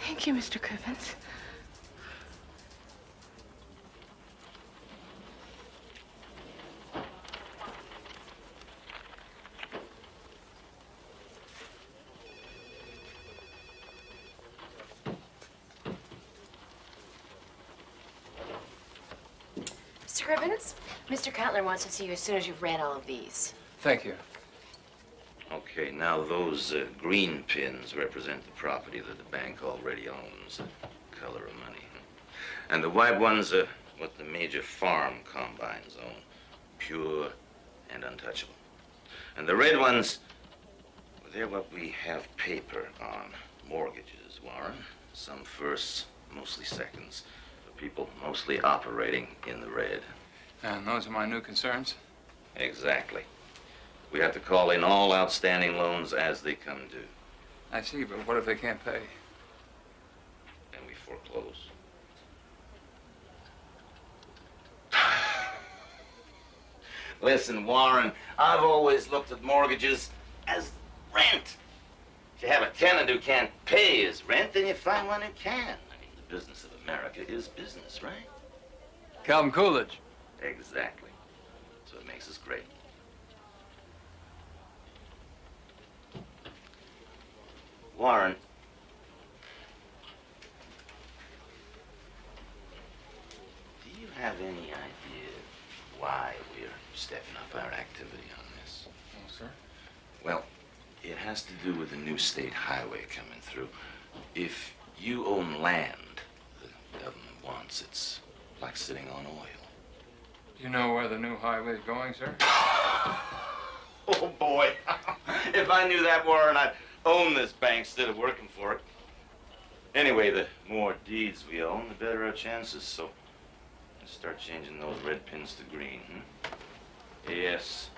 Thank you, Mr. Crivens. Mr. Crivens, Mr. Cutler wants to see you as soon as you've read all of these. Thank you. Okay, now those green pins represent the property that the bank already owns, color of money. And the white ones are what the major farm combines own, pure and untouchable. And the red ones, well, they're what we have paper on, mortgages, Warren. Some firsts, mostly seconds, for people mostly operating in the red. And those are my new concerns? Exactly. We have to call in all outstanding loans as they come due. I see, but what if they can't pay? Then we foreclose. Listen, Warren, I've always looked at mortgages as rent. If you have a tenant who can't pay his rent, then you find one who can. I mean, the business of America is business, right? Calvin Coolidge. Exactly. That's what makes us great. Warren. Do you have any idea why we're stepping up our activity on this? No, sir. Well, it has to do with the new state highway coming through. If you own land the government wants, it's like sitting on oil. Do you know where the new highway is going, sir? Oh, boy. If I knew that, Warren, I'd own this bank instead of working for it. Anyway, the more deeds we own, the better our chances. So let's start changing those red pins to green. ASAP.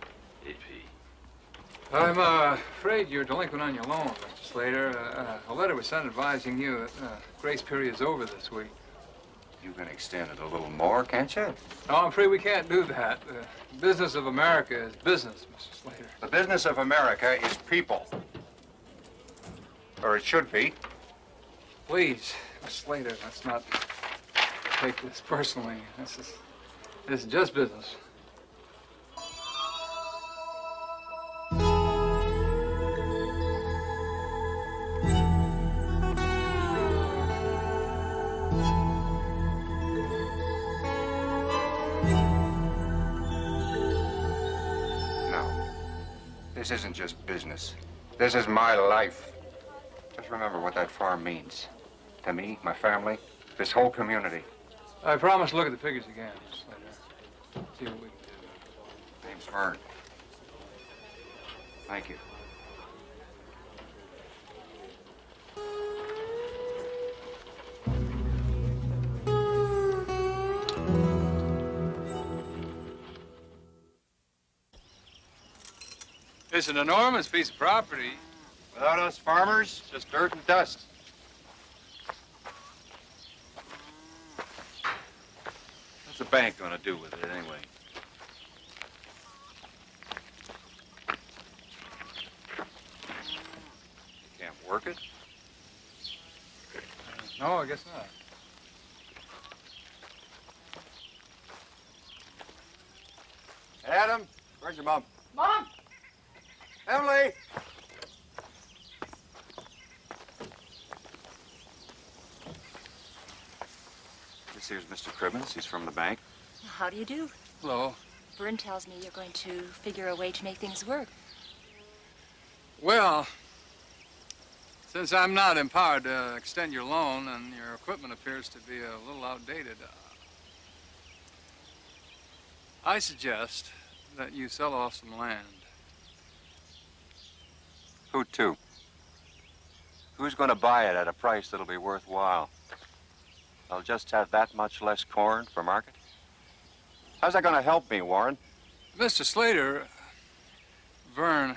I'm afraid you're delinquent on your loan, Mr. Slater. A letter was sent advising you that grace period's over this week. You can extend it a little more, can't you? No, I'm afraid we can't do that. The business of America is business, Mr. Slater. The business of America is people. Or it should be. Please, Mr. Slater, let's not take this personally. This is just business. This isn't just business. This is my life. Just remember what that farm means. To me, my family, this whole community. I promise to look at the figures again, Mr. Slater. See what we can do. Name's Vern. Thank you. It's an enormous piece of property. Without us farmers, just dirt and dust. What's the bank going to do with it anyway? Can't work it? No, I guess not. Adam, where's your mom? Mom! Emily! This here's Mr. Cribbins. He's from the bank. How do you do? Hello. Vern tells me you're going to figure a way to make things work. Well, since I'm not empowered to extend your loan and your equipment appears to be a little outdated, I suggest that you sell off some land. Who to? Who's going to buy it at a price that'll be worthwhile? I'll just have that much less corn for market? How's that going to help me, Warren? Mr. Slater, Vern,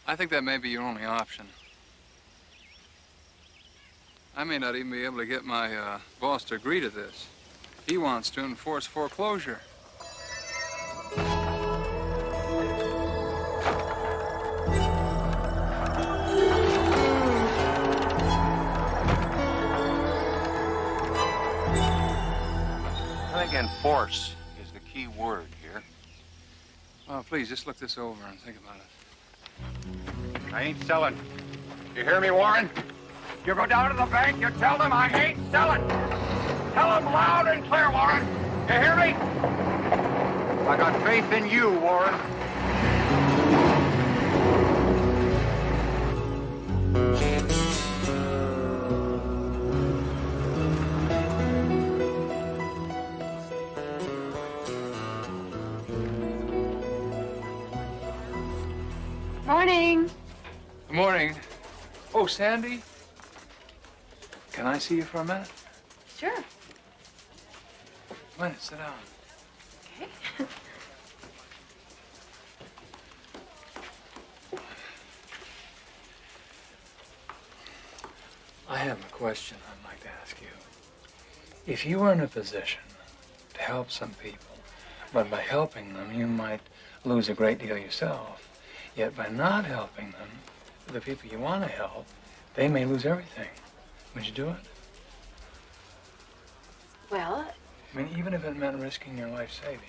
I think that may be your only option. I may not even be able to get my boss to agree to this. He wants to enforce foreclosure. I think enforce is the key word here. Oh, please, just look this over and think about it. I ain't selling. You hear me, Warren? You go down to the bank, you tell them I ain't selling. Tell them loud and clear, Warren. You hear me? I got faith in you, Warren. Morning. Good morning. Oh, Sandy? Can I see you for a minute? Sure. Wait a minute, sit down. Okay. I have a question I'd like to ask you. If you were in a position to help some people, but by helping them, you might lose a great deal yourself, yet by not helping them, the people you want to help, they may lose everything. Would you do it? Well, I mean, even if it meant risking your life savings.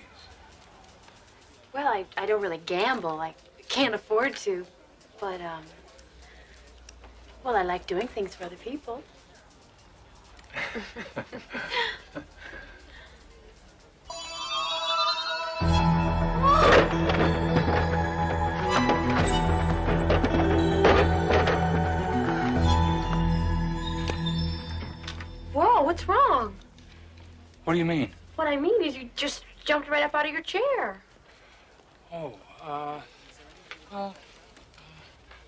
well, I don't really gamble. I can't afford to. But, Well, I like doing things for other people. Whoa, what's wrong? What do you mean? What I mean is you just jumped right up out of your chair. Oh, well,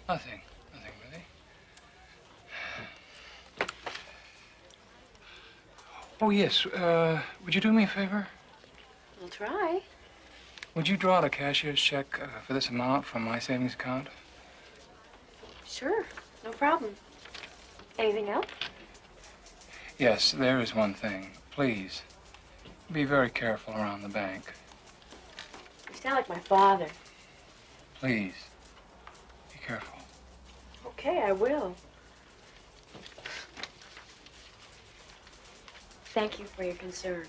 nothing. Nothing really. Oh, yes, would you do me a favor? We'll try. Would you draw out a cashier's check for this amount from my savings account? Sure, no problem. Anything else? Yes, there is one thing. Please, be very careful around the bank. You sound like my father. Please, be careful. Okay, I will. Thank you for your concern.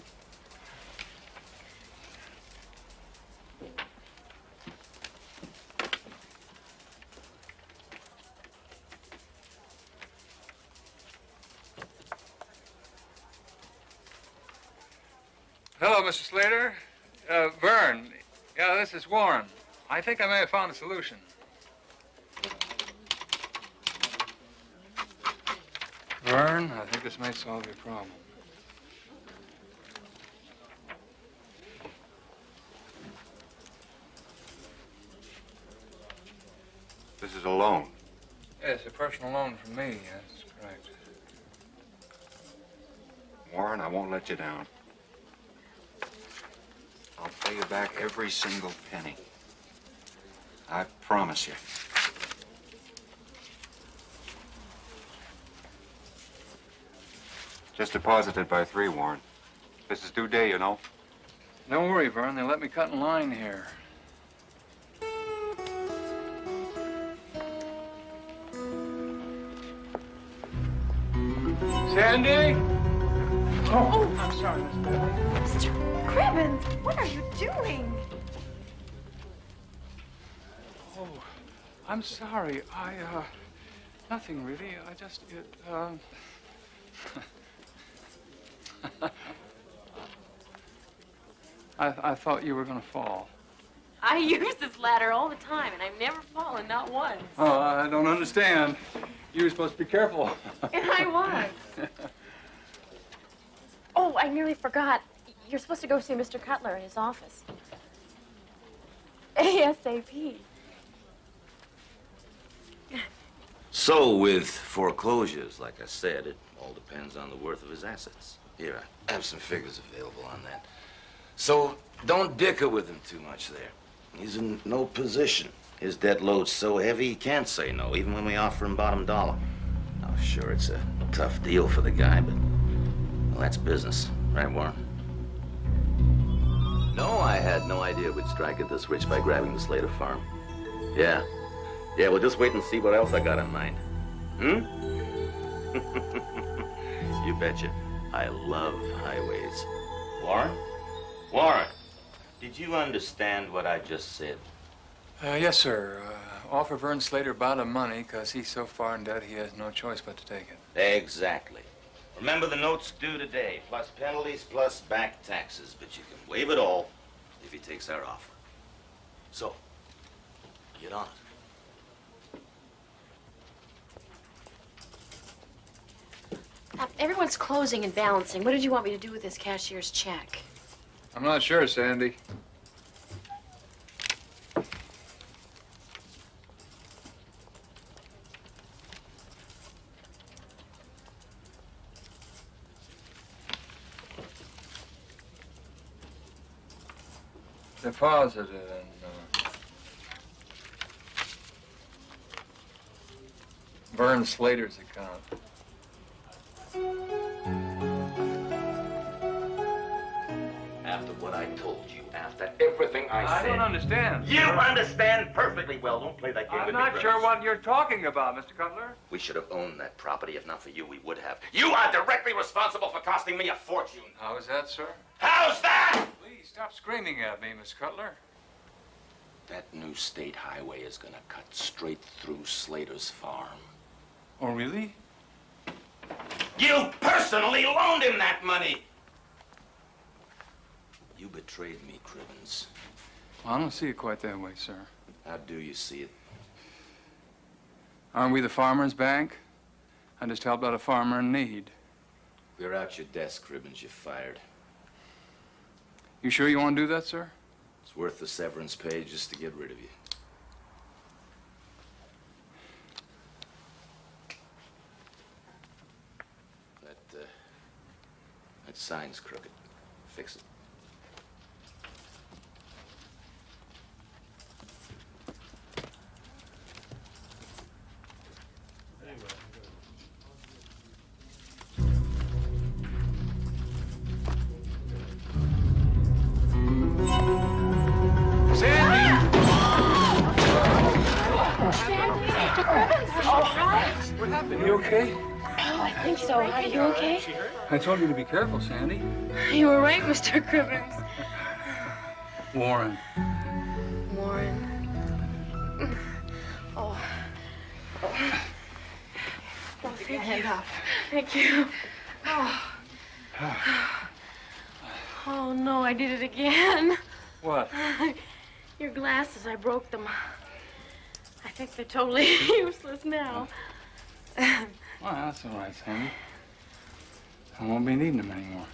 Hello, Mr. Slater. Vern. Yeah, this is Warren. I think I may have found a solution. Vern, I think this may solve your problem. This is a loan. Yes, a personal loan from me. That's correct. Warren, I won't let you down. I'll pay you back every single penny. I promise you. Just deposit it by 3, Warren. This is due day, you know. Don't worry, Vern. They let me cut in line here. Sandy? Oh, I'm sorry, Miss Bailey. Mr. Cribbins, what are you doing? Oh, I'm sorry. Nothing really. I thought you were gonna fall. I use this ladder all the time, and I've never fallen, not once. Oh, I don't understand. You were supposed to be careful. And I was. Oh, I nearly forgot. You're supposed to go see Mr. Cutler in his office. ASAP. So, with foreclosures, like I said, it all depends on the worth of his assets. Here, I have some figures available on that. So, don't dicker with him too much there. He's in no position. His debt load's so heavy, he can't say no, even when we offer him bottom dollar. Now, sure, it's a tough deal for the guy, but, well, that's business. Right, Warren? No, I had no idea we'd strike it this rich by grabbing the Slater farm. Yeah. Yeah, well, just wait and see what else I got in mind. Hmm? You betcha. I love highways. Warren? Warren, did you understand what I just said? Yes, sir. Offer Vern Slater bottom money because he's so far in debt he has no choice but to take it. Exactly. Remember the note's due today, plus penalties, plus back taxes. But you can waive it all if he takes our offer. So, get on it. Everyone's closing and balancing. What did you want me to do with this cashier's check? I'm not sure, Sandy. Deposited in Vern Slater's account. After what I told you, after everything I said. I don't understand. You understand perfectly well. Don't play that game with me, I'm not sure Grimace. what you're talking about, Mr. Cutler. We should have owned that property. If not for you, we would have. You are directly responsible for costing me a fortune. How is that, sir? How's that? Please stop screaming at me, Miss Cutler. That new state highway is gonna cut straight through Slater's farm. Oh, really? You personally loaned him that money. You betrayed me, Cribbins. Well, I don't see it quite that way, sir. How do you see it? Aren't we the Farmers Bank? I just helped out a farmer in need. Clear out your desk, Cribbins. You're fired. You sure you want to do that, sir? It's worth the severance pay just to get rid of you. That sign's crooked. Fix it. What happened? You okay? Oh, I think so. Are you okay? I told you to be careful, Sandy. You were right, Mr. Cribbins. Warren. Warren. Oh. Don't take your hand off. Thank you. Oh. Oh, no, I did it again. What? Your glasses, I broke them. I think they're totally useless now. Well, that's all right, Sandy. I won't be needing them anymore.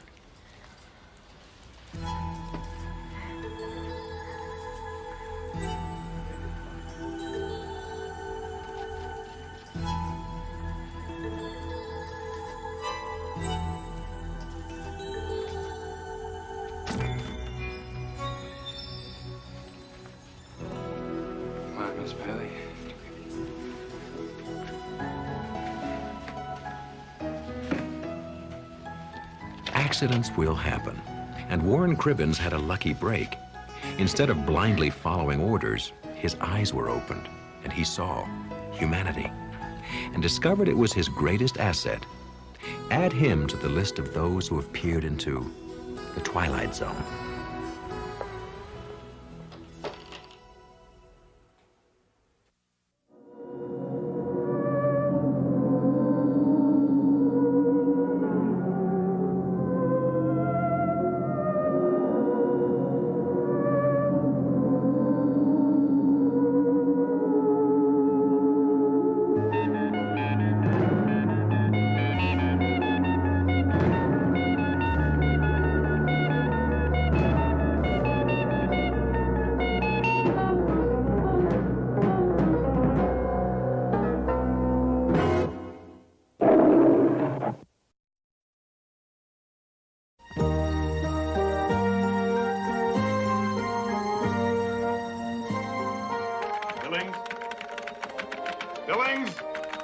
Miss Bailey. Accidents will happen, and Warren Cribbins had a lucky break. Instead of blindly following orders, his eyes were opened, and he saw humanity, and discovered it was his greatest asset. Add him to the list of those who have peered into the Twilight Zone.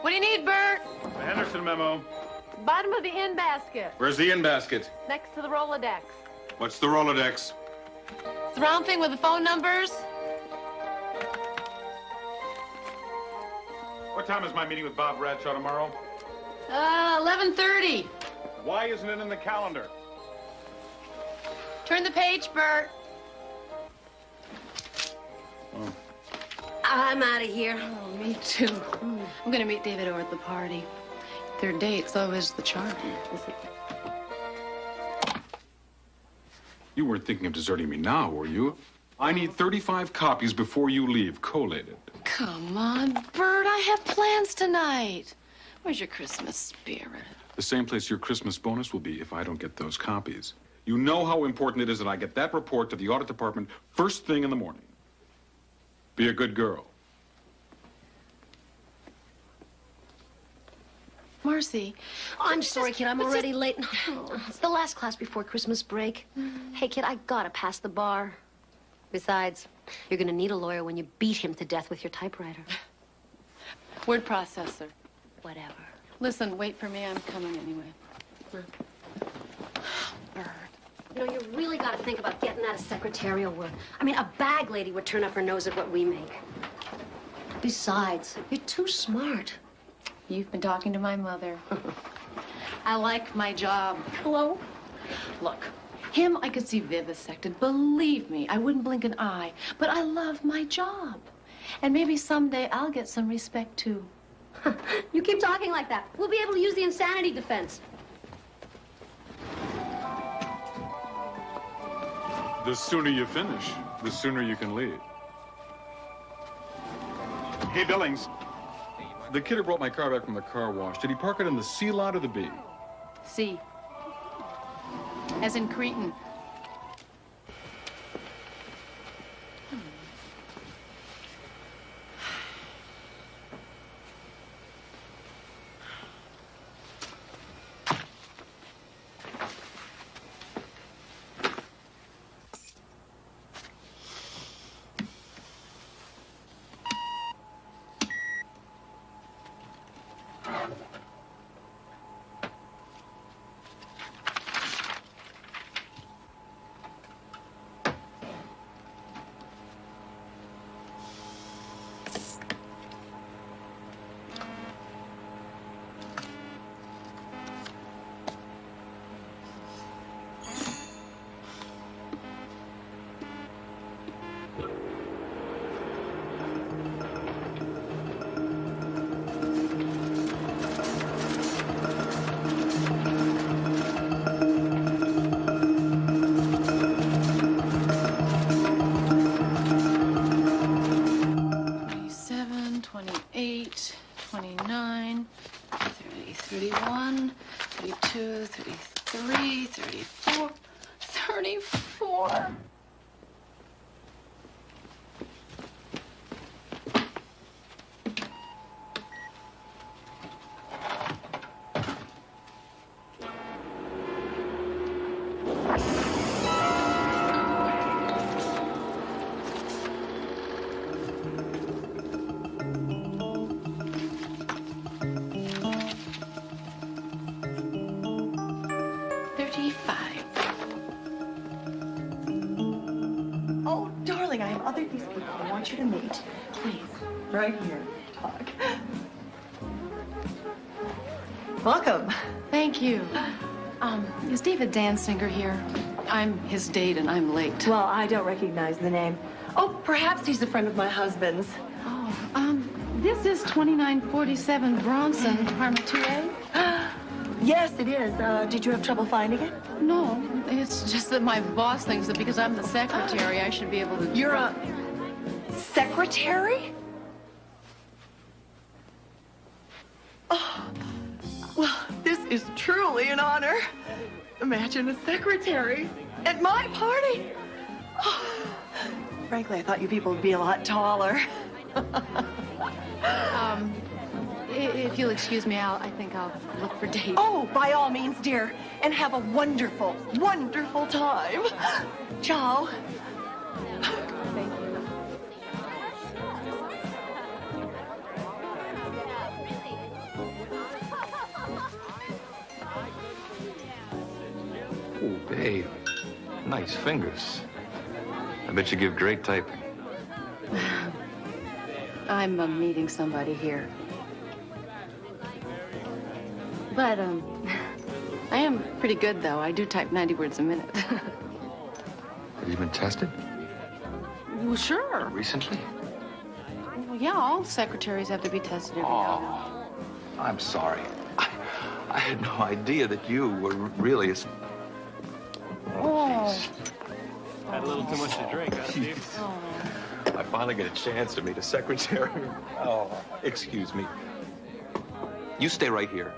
What do you need, Bert? The Henderson memo. Bottom of the in basket. Where's the in basket? Next to the Rolodex. What's the Rolodex? It's the round thing with the phone numbers. What time is my meeting with Bob Bradshaw tomorrow? 11:30. Why isn't it in the calendar? Turn the page, Bert. Oh. I'm out of here. Oh, me too. I'm going to meet David over at the party. Their date's always the charm, is it? You weren't thinking of deserting me now, were you? I need 35 copies before you leave, collated. Come on, Bert. I have plans tonight. Where's your Christmas spirit? The same place your Christmas bonus will be if I don't get those copies. You know how important it is that I get that report to the audit department first thing in the morning. Be a good girl. Marcy. I'm sorry, kid. I'm already late. It's the last class before Christmas break. Hey, kid, I gotta pass the bar. Besides, you're gonna need a lawyer when you beat him to death with your typewriter. Word processor. Whatever. Listen, wait for me. I'm coming anyway. Bert. You know, you really gotta think about getting out of secretarial work. I mean, a bag lady would turn up her nose at what we make. Besides, you're too smart. You've been talking to my mother. I like my job. Hello? Look, him I could see vivisected. Believe me, I wouldn't blink an eye. But I love my job. And maybe someday I'll get some respect, too. You keep talking like that. We'll be able to use the insanity defense. The sooner you finish, the sooner you can leave. Hey, Billings. The kid who brought my car back from the car wash, did he park it in the C lot or the B? C. As in Cretan. You to meet. Please, right here, talk. Welcome. Thank you. Is David Dansinger here? I'm his date and I'm late. Well, I don't recognize the name. Oh, perhaps he's a friend of my husband's. Oh, this is 2947 Bronson, apartment 2A? Yes, it is. Did you have trouble finding it? No, it's just that my boss thinks that because I'm the secretary, I should be able to... You're a... secretary? Oh, well, this is truly an honor. Imagine a secretary at my party. Oh, frankly, I thought you people would be a lot taller. If you'll excuse me, I think I'll look for Dave. Oh, by all means, dear. And have a wonderful, wonderful time. Ciao. Thank you. Oh, babe. Nice fingers. I bet you give great typing. I'm meeting somebody here. But, I am pretty good, though. I do type 90 words a minute. Have you been tested? Well, sure. Recently? Well, yeah, all secretaries have to be tested every now I'm sorry. I had no idea that you were really a... Oh. Had a little too much to drink, huh, Steve? I finally get a chance to meet a secretary. Oh, excuse me. You stay right here.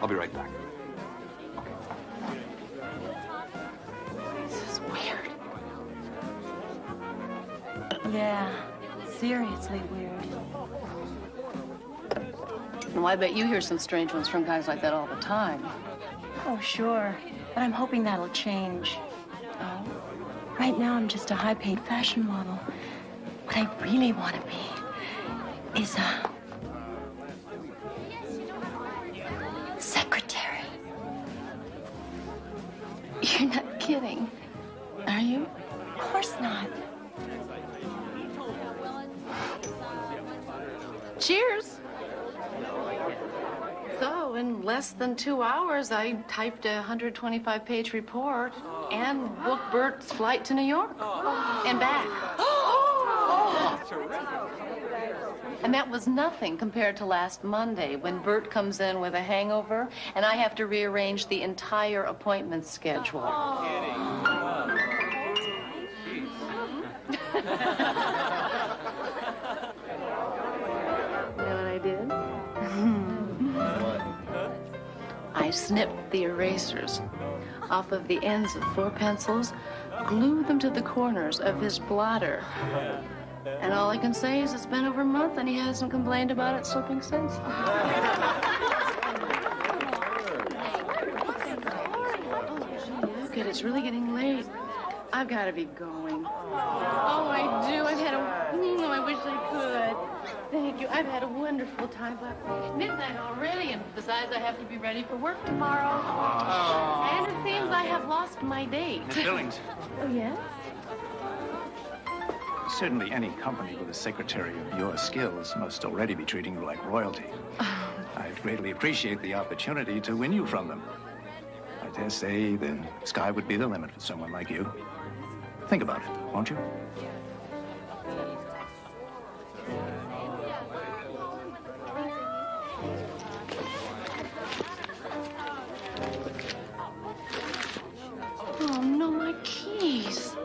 I'll be right back. This is weird. Yeah, seriously weird. Well, I bet you hear some strange ones from guys like that all the time. Oh, sure. But I'm hoping that'll change. Oh? Right now, I'm just a high-paid fashion model. What I really want to be is a... secretary. You're not kidding, are you? Of course not. Cheers. So, in less than 2 hours, I typed a 125-page report and booked Bert's flight to New York and back. And that was nothing compared to last Monday when Bert comes in with a hangover and I have to rearrange the entire appointment schedule. You know what I did? I snipped the erasers off of the ends of 4 pencils, glued them to the corners of his blotter. And all I can say is it's been over a month and he hasn't complained about it slipping since. Look, it's really getting late. I've got to be going. Oh, I do. I've had a... I wish I could. Thank you. I've had a wonderful time, but midnight already, and besides, I have to be ready for work tomorrow. Oh. And it seems I have lost my date. Miss Billings. Oh, yes? Certainly any company with a secretary of your skills must already be treating you like royalty. I greatly appreciate the opportunity to win you from them. I dare say the sky would be the limit for someone like you. Think about it, won't you? Oh, no, my keys.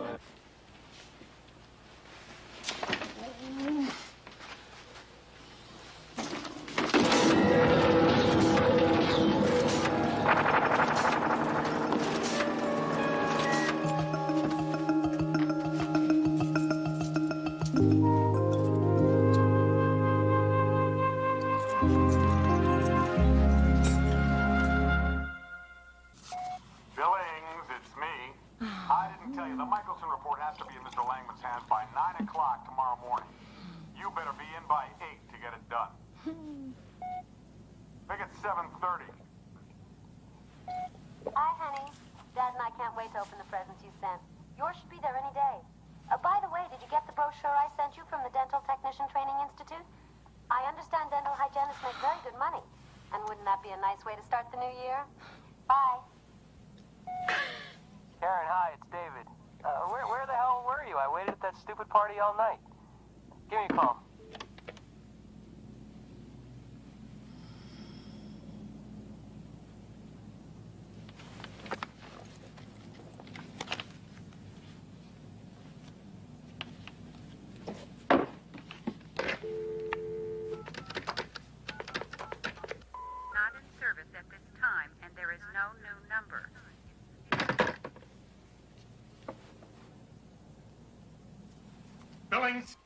Billings!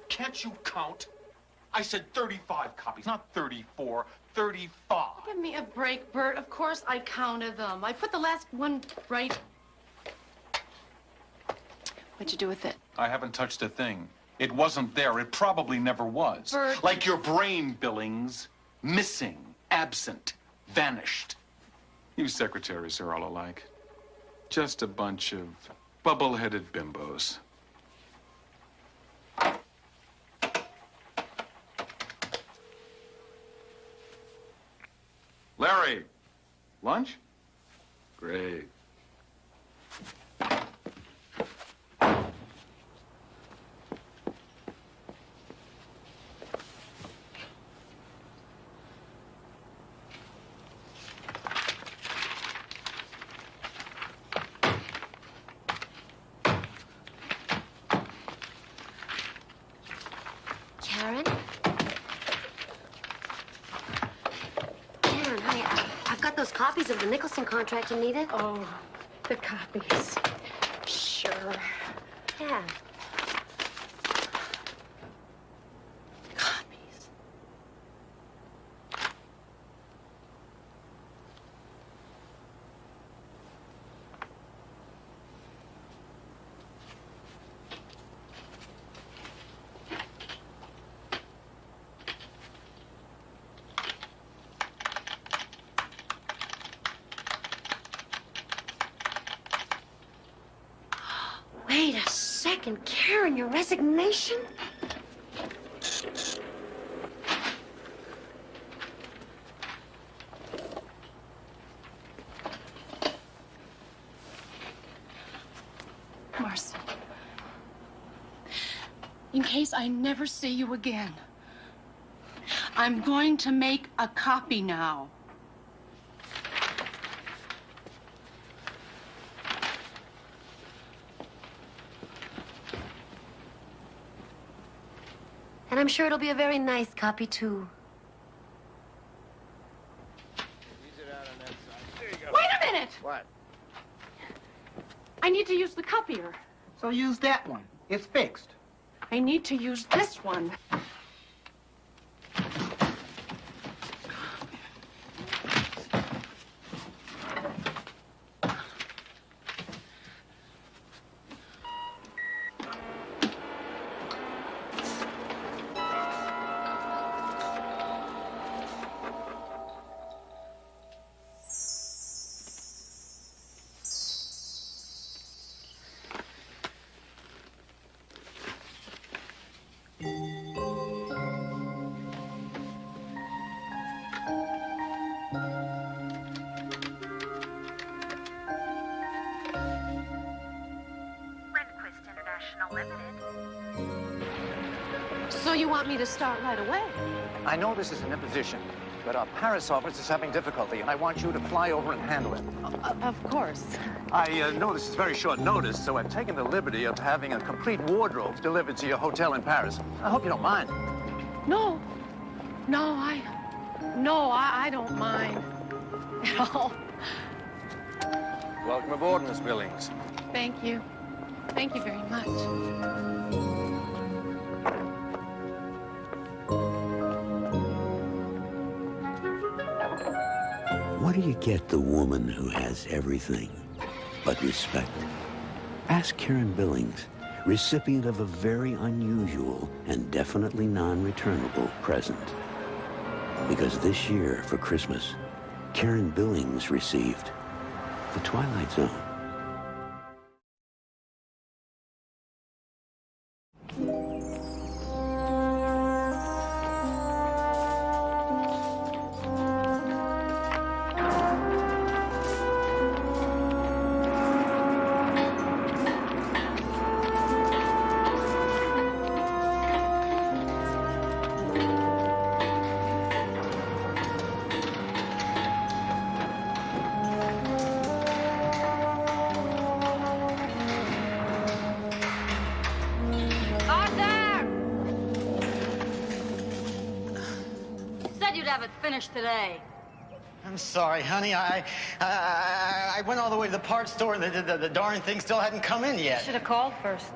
Can't you count? I said 35 copies, not 34. 35. Give me a break, Bert. Of course I counted them. I put the last one right. What'd you do with it? I haven't touched a thing. It wasn't there. It probably never was. Bert. Like your brain, Billings. Missing, absent, vanished. You secretaries are all alike. Just a bunch of bubble-headed bimbos. Larry, lunch? Great. Karen? Karen, honey, I've got those copies of the Nicholson contract you needed. Oh, the copies. Sure. Yeah. Wait a second, Karen, your resignation? Marcy, you in case I never see you again. I'm going to make a copy now. And I'm sure it'll be a very nice copy, too. Wait a minute! What? I need to use the copier. So use that one. It's fixed. I need to use this one. So you want me to start right away? I know this is an imposition, but our Paris office is having difficulty, and I want you to fly over and handle it. Of course. I know this is very short notice, so I've taken the liberty of having a complete wardrobe delivered to your hotel in Paris. I hope you don't mind. No, I don't mind at all. Welcome aboard, Miss Billings. Thank you. Thank you very much. What do you get the woman who has everything but respect? Ask Karen Billings, recipient of a very unusual and definitely non-returnable present. Because this year, for Christmas, Karen Billings received the Twilight Zone. Today. I'm sorry, honey. I went all the way to the parts store, and the darn thing still hadn't come in yet. Should have called first.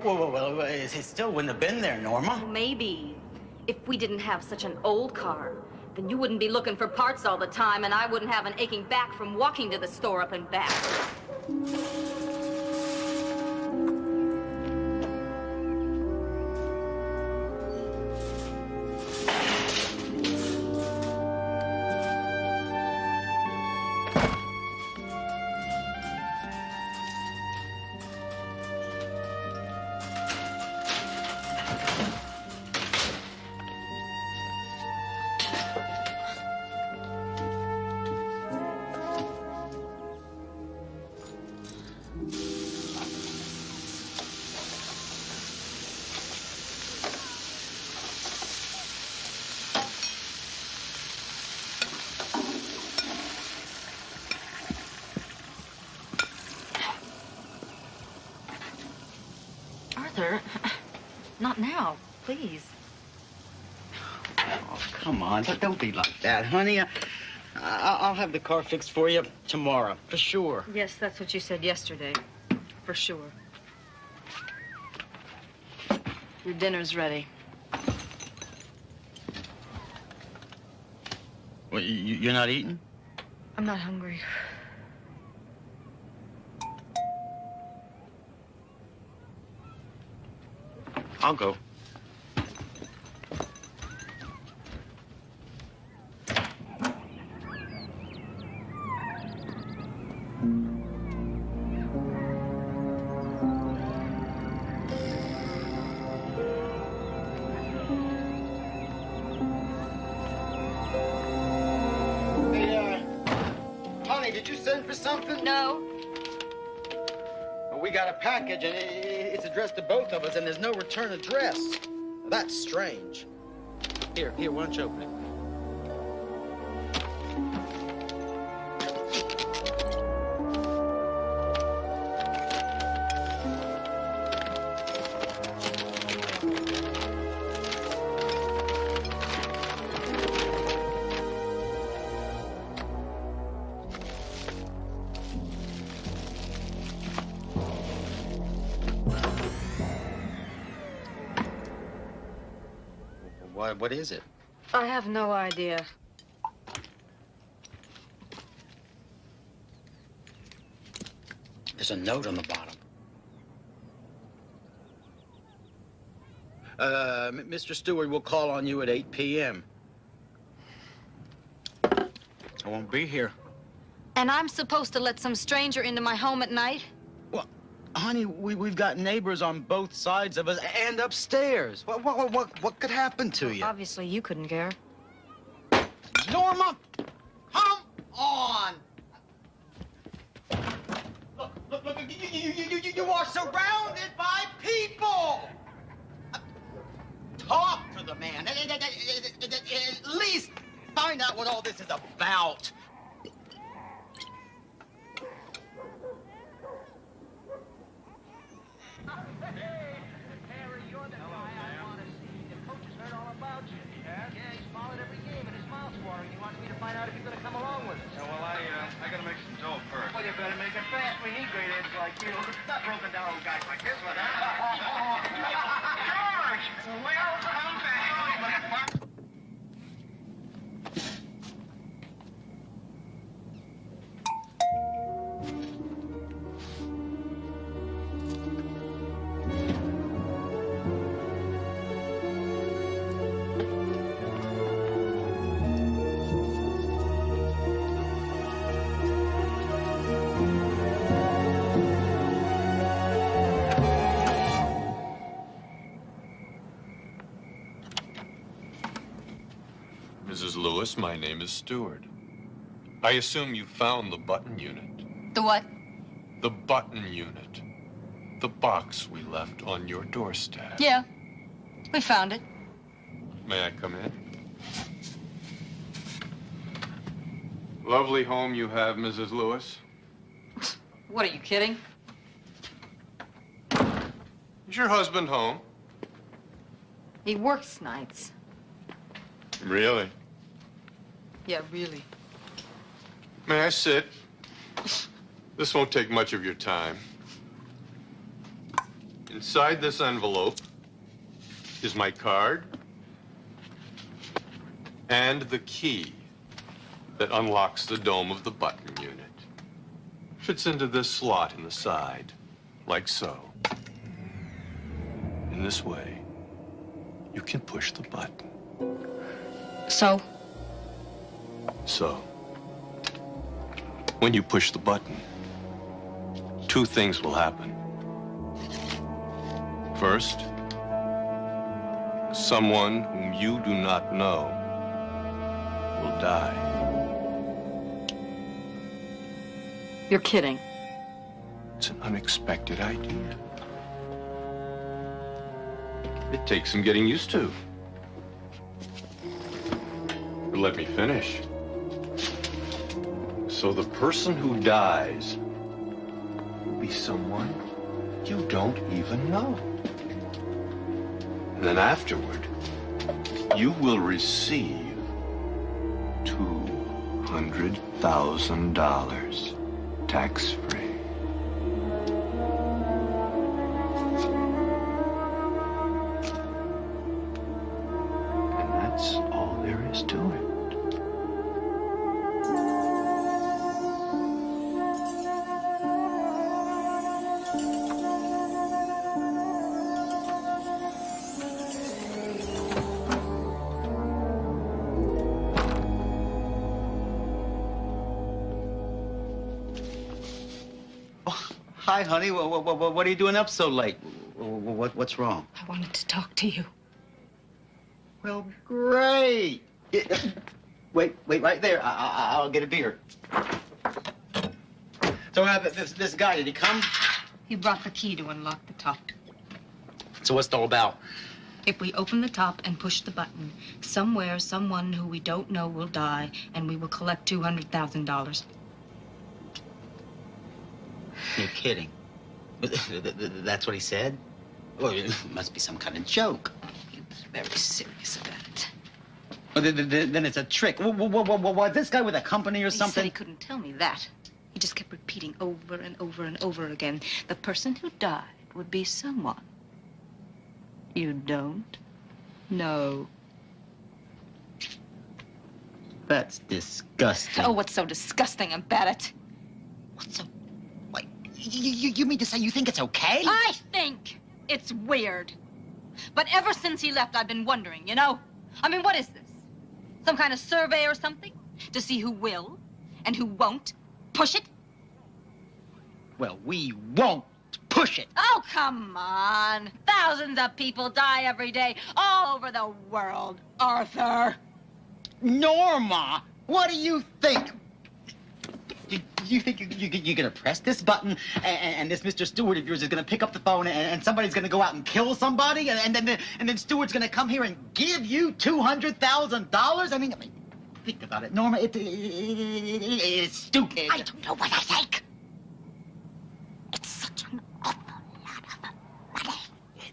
Well, it still wouldn't have been there, Norma. Maybe. If we didn't have such an old car, then you wouldn't be looking for parts all the time, and I wouldn't have an aching back from walking to the store up and back. Not now, please. Oh, come on. Don't be like that, honey. I'll have the car fixed for you tomorrow, for sure. Yes, that's what you said yesterday. For sure. Your dinner's ready. Well, you're not eating? I'm not hungry. I'll go. Hey, honey, did you send for something? No. We got a package, and it's addressed to both of us, and there's no return address. That's strange. Here, why don't you open it? What is it? I have no idea. There's a note on the bottom. Mr. Stewart will call on you at 8 p.m. I won't be here. And I'm supposed to let some stranger into my home at night? Honey, we've got neighbors on both sides of us and upstairs. What could happen to you? Obviously, you couldn't care. Norma, come on! Look, you are surrounded by people! Talk to the man. At least find out what all this is about. I gotta make some dough first. Well, you better make it fast. We need great heads like you. Not broken down old guys like this one, huh? George! Welcome back. Mrs. Lewis, my name is Stewart. I assume you found the button unit. The what? The button unit. The box we left on your doorstep. Yeah, we found it. May I come in? Lovely home you have, Mrs. Lewis. What, are you kidding? Is your husband home? He works nights. Really? Yeah, really. May I sit? This won't take much of your time. Inside this envelope is my card and the key that unlocks the dome of the button unit. Fits into this slot in the side, like so. In this way, you can push the button. So? So, when you push the button, two things will happen. First, someone whom you do not know will die. You're kidding. It's an unexpected idea. It takes some getting used to. But let me finish. So the person who dies will be someone you don't even know. And then afterward, you will receive $200,000 tax-free. And that's all there is to it. Hi, honey. What are you doing up so late? What's wrong? I wanted to talk to you. Well, great. Wait right there. I'll get a beer. So, this guy, did he come? He brought the key to unlock the top. So what's it all about? If we open the top and push the button, somewhere, someone who we don't know will die, and we will collect $200,000. You're kidding. That's what he said? Well, it must be some kind of joke. He was very serious about it. Well, then it's a trick. What, this guy with a company or something? He said he couldn't tell me that. He just kept repeating over and over and over again. The person who died would be someone you don't know. That's disgusting. Oh, what's so disgusting about it? What's so... What, you mean to say you think it's okay? I think it's weird. But ever since he left, I've been wondering, you know? I mean, what is this? Some kind of survey or something? To see who will and who won't push it? Well, we won't push it. Oh, come on. Thousands of people die every day all over the world, Arthur. Norma, what do you think? You think you're going to press this button and this Mr. Stewart of yours is going to pick up the phone and somebody's going to go out and kill somebody and then Stewart's going to come here and give you $200,000? I mean, think about it, Norma. It's stupid. I don't know what I think. It's such an awful lot of money.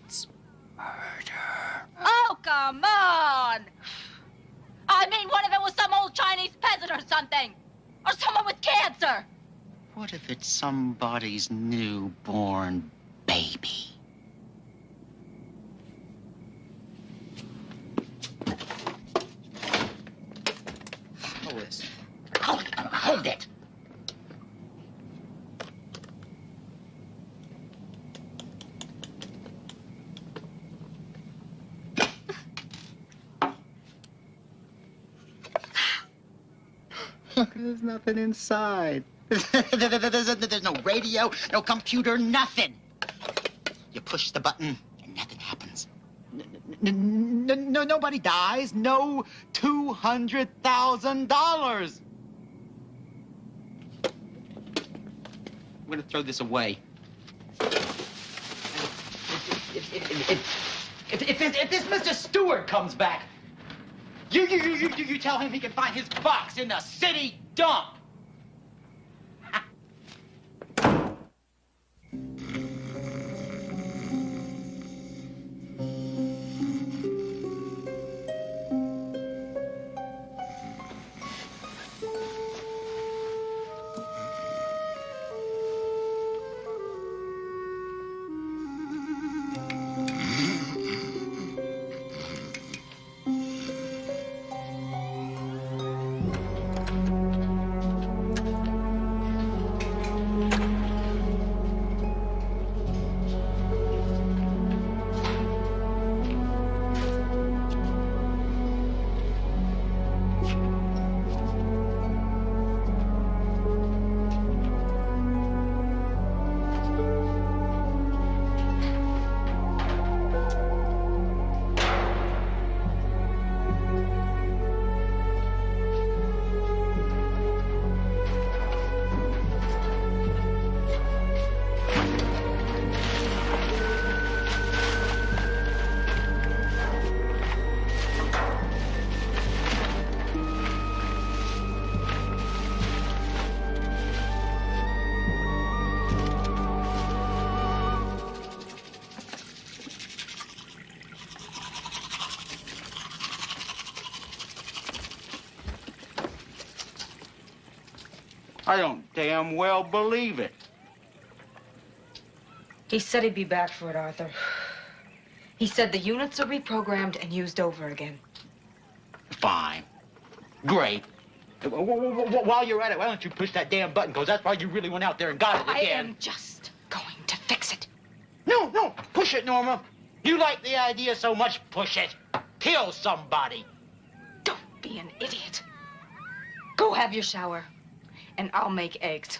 It's murder. Oh, come on. I mean, what if it was some old Chinese peasant or something? Or someone with cancer? What if it's somebody's newborn baby? Hold this. Hold it. There's nothing inside. There's no radio, no computer, nothing. You push the button and nothing happens. Nobody dies. No $200,000. I'm gonna throw this away. If this Mr. Stewart comes back, you tell him he can find his box in the city dump. I don't damn well believe it. He said he'd be back for it, Arthur. He said the units are reprogrammed and used over again. Fine. Great. While you're at it, why don't you push that damn button? Because that's why you really went out there and got it again. I am just going to fix it. No, push it, Norma. You like the idea so much, push it. Kill somebody. Don't be an idiot. Go have your shower, and I'll make eggs.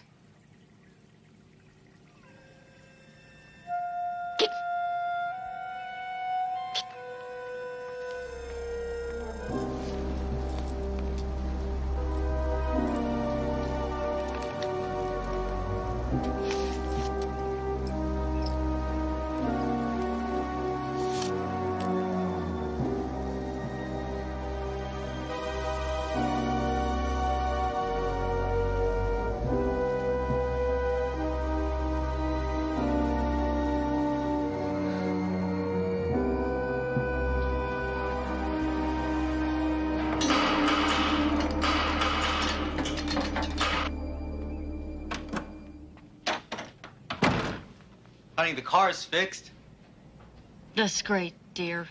Honey, the car's fixed. That's great, dear.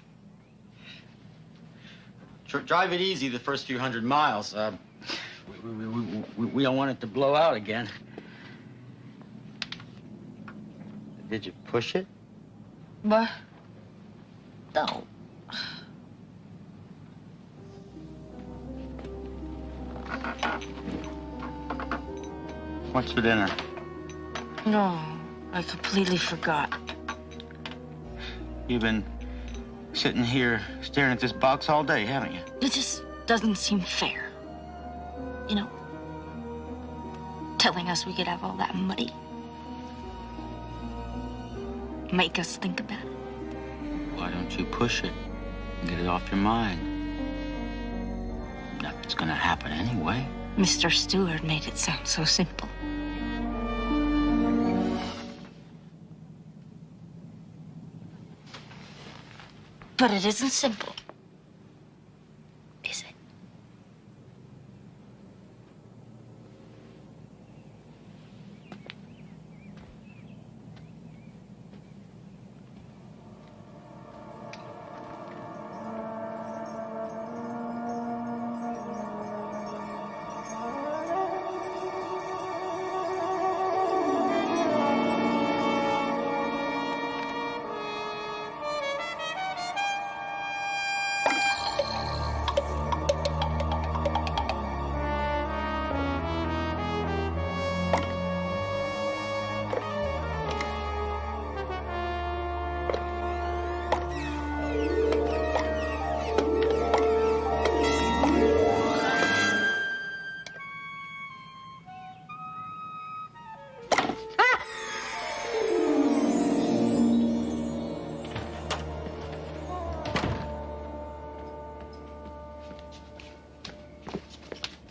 Drive it easy the first few hundred miles. We don't want it to blow out again. Did you push it? What? No. What's for dinner? No, I completely forgot. You've been sitting here staring at this box all day, haven't you? It just doesn't seem fair. You know, telling us we could have all that money. Make us think about it. Why don't you push it and get it off your mind? Nothing's gonna happen anyway. Mr. Stewart made it sound so simple. But it isn't simple, is it?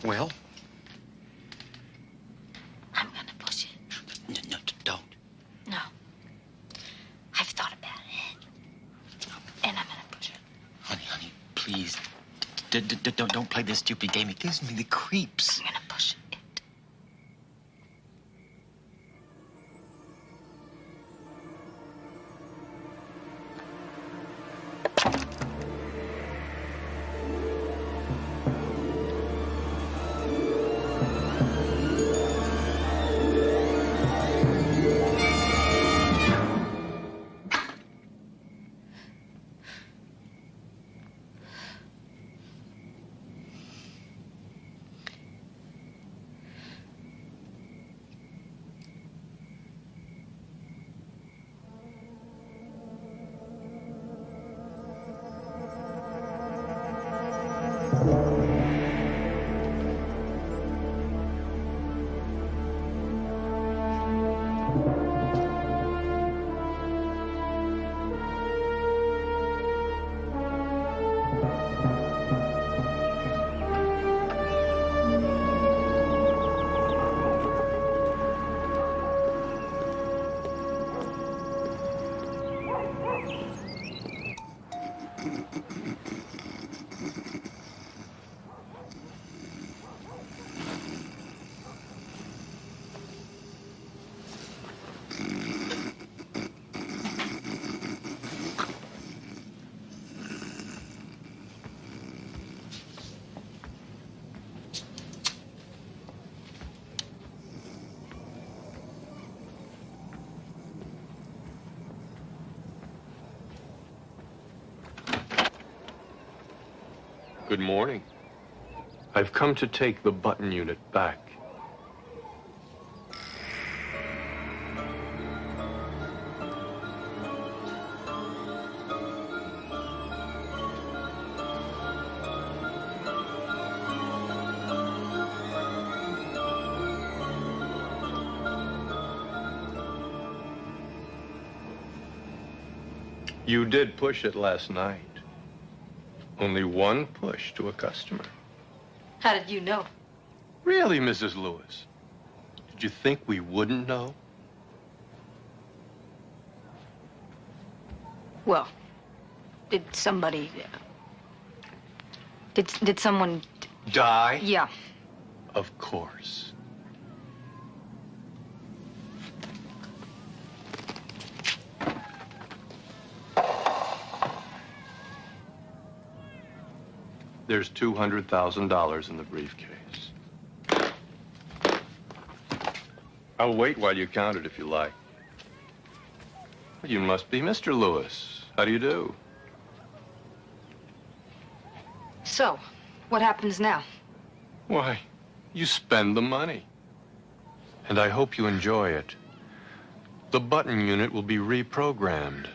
Well? I'm gonna push it. No, don't. No. I've thought about it. And I'm gonna push it. Honey, please. Don't play this stupid game. It gives me the creeps. I'm gonna push it. Good morning. I've come to take the button unit back. You did push it last night. Only one push to a customer. How did you know? Really, Mrs. Lewis? Did you think we wouldn't know? Well, did somebody... Did someone... Die? Yeah. Of course. There's $200,000 in the briefcase. I'll wait while you count it if you like. You must be Mr. Lewis. How do you do? So, what happens now? Why, you spend the money. And I hope you enjoy it. The button unit will be reprogrammed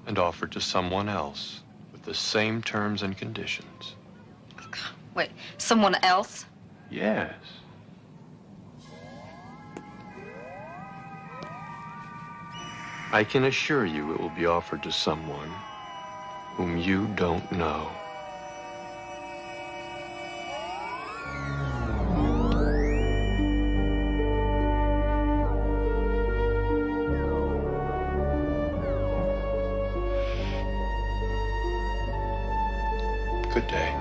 and offered to someone else with the same terms and conditions. Wait, someone else? Yes. I can assure you it will be offered to someone whom you don't know. Good day.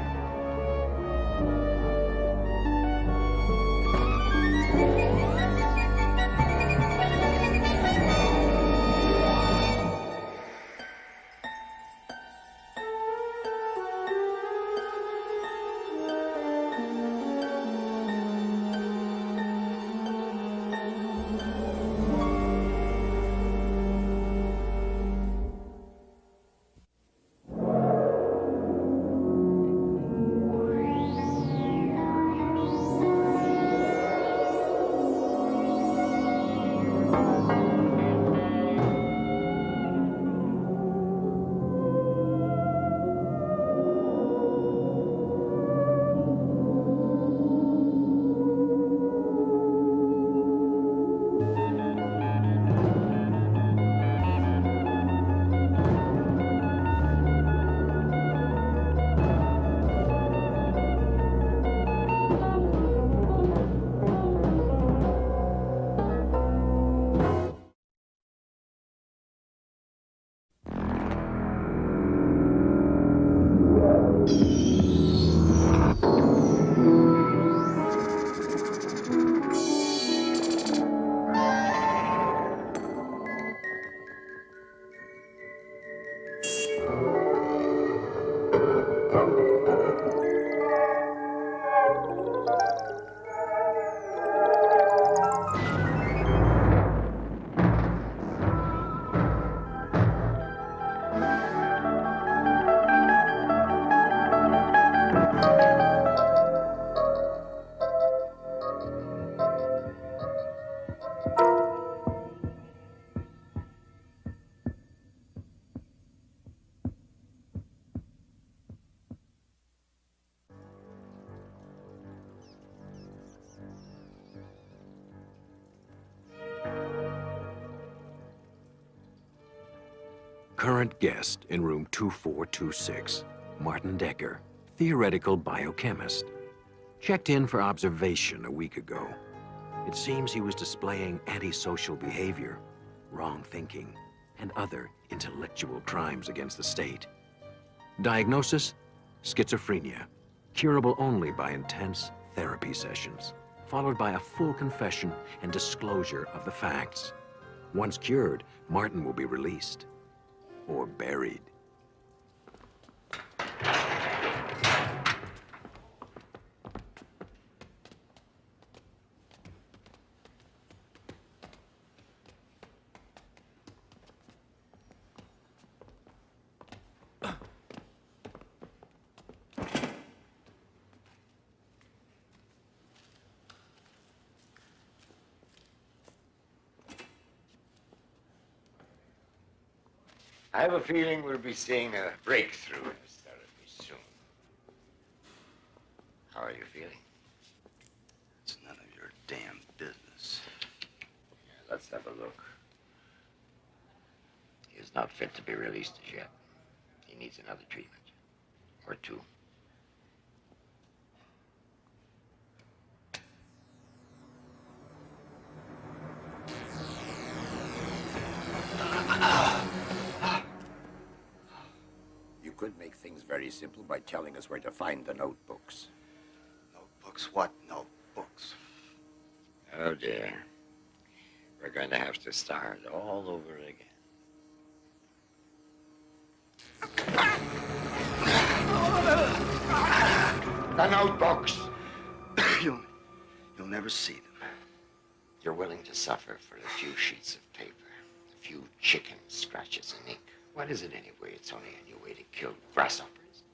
Current guest in room 2426, Martin Decker, theoretical biochemist. Checked in for observation a week ago. It seems he was displaying antisocial behavior, wrong thinking, and other intellectual crimes against the state. Diagnosis: schizophrenia, curable only by intense therapy sessions, followed by a full confession and disclosure of the facts. Once cured, Martin will be released. Or buried. I have a feeling we'll be seeing a breakthrough in this therapy soon. How are you feeling? It's none of your damn business. Yeah, let's have a look. He is not fit to be released as yet. He needs another treatment. Or two. You could make things very simple by telling us where to find the notebooks. Notebooks? What notebooks? Oh, dear. We're going to have to start all over again. The notebooks. You'll never see them. You're willing to suffer for a few sheets of paper, a few chicken scratches of ink. What is it anyway? It's only a new way to kill grasshoppers.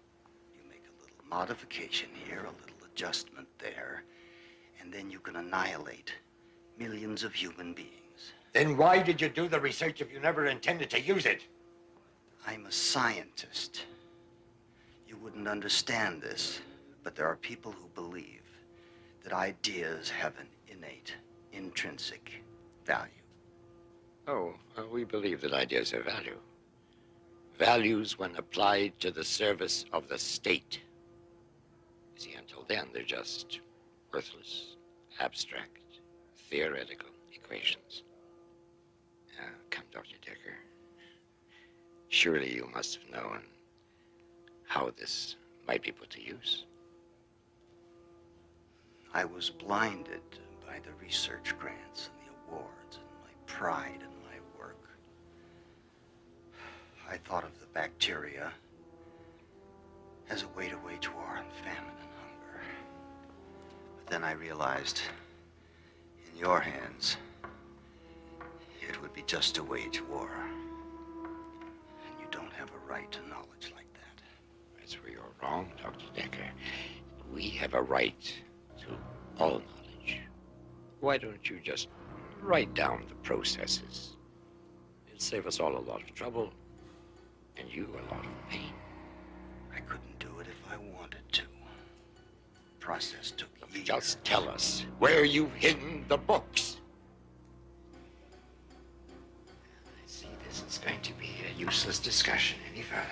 You make a little modification here, a little adjustment there, and then you can annihilate millions of human beings. Then why did you do the research if you never intended to use it? I'm a scientist. You wouldn't understand this, but there are people who believe that ideas have an innate, intrinsic value. Oh, well, we believe that ideas have value. Values when applied to the service of the state. You see, until then, they're just worthless, abstract, theoretical equations. Come, Dr. Decker. Surely you must have known how this might be put to use. I was blinded by the research grants and the awards and my pride in my work. I thought of the bacteria as a way to wage war on famine and hunger. But then I realized, in your hands, it would be just a wage war. And you don't have a right to knowledge like that. That's where you're wrong, Dr. Decker. We have a right to all knowledge. Why don't you just write down the processes? It'd save us all a lot of trouble, and you a lot of pain. I couldn't do it if I wanted to. The process took years. Just tell us where you've hidden the books. I see this is going to be a useless discussion any further.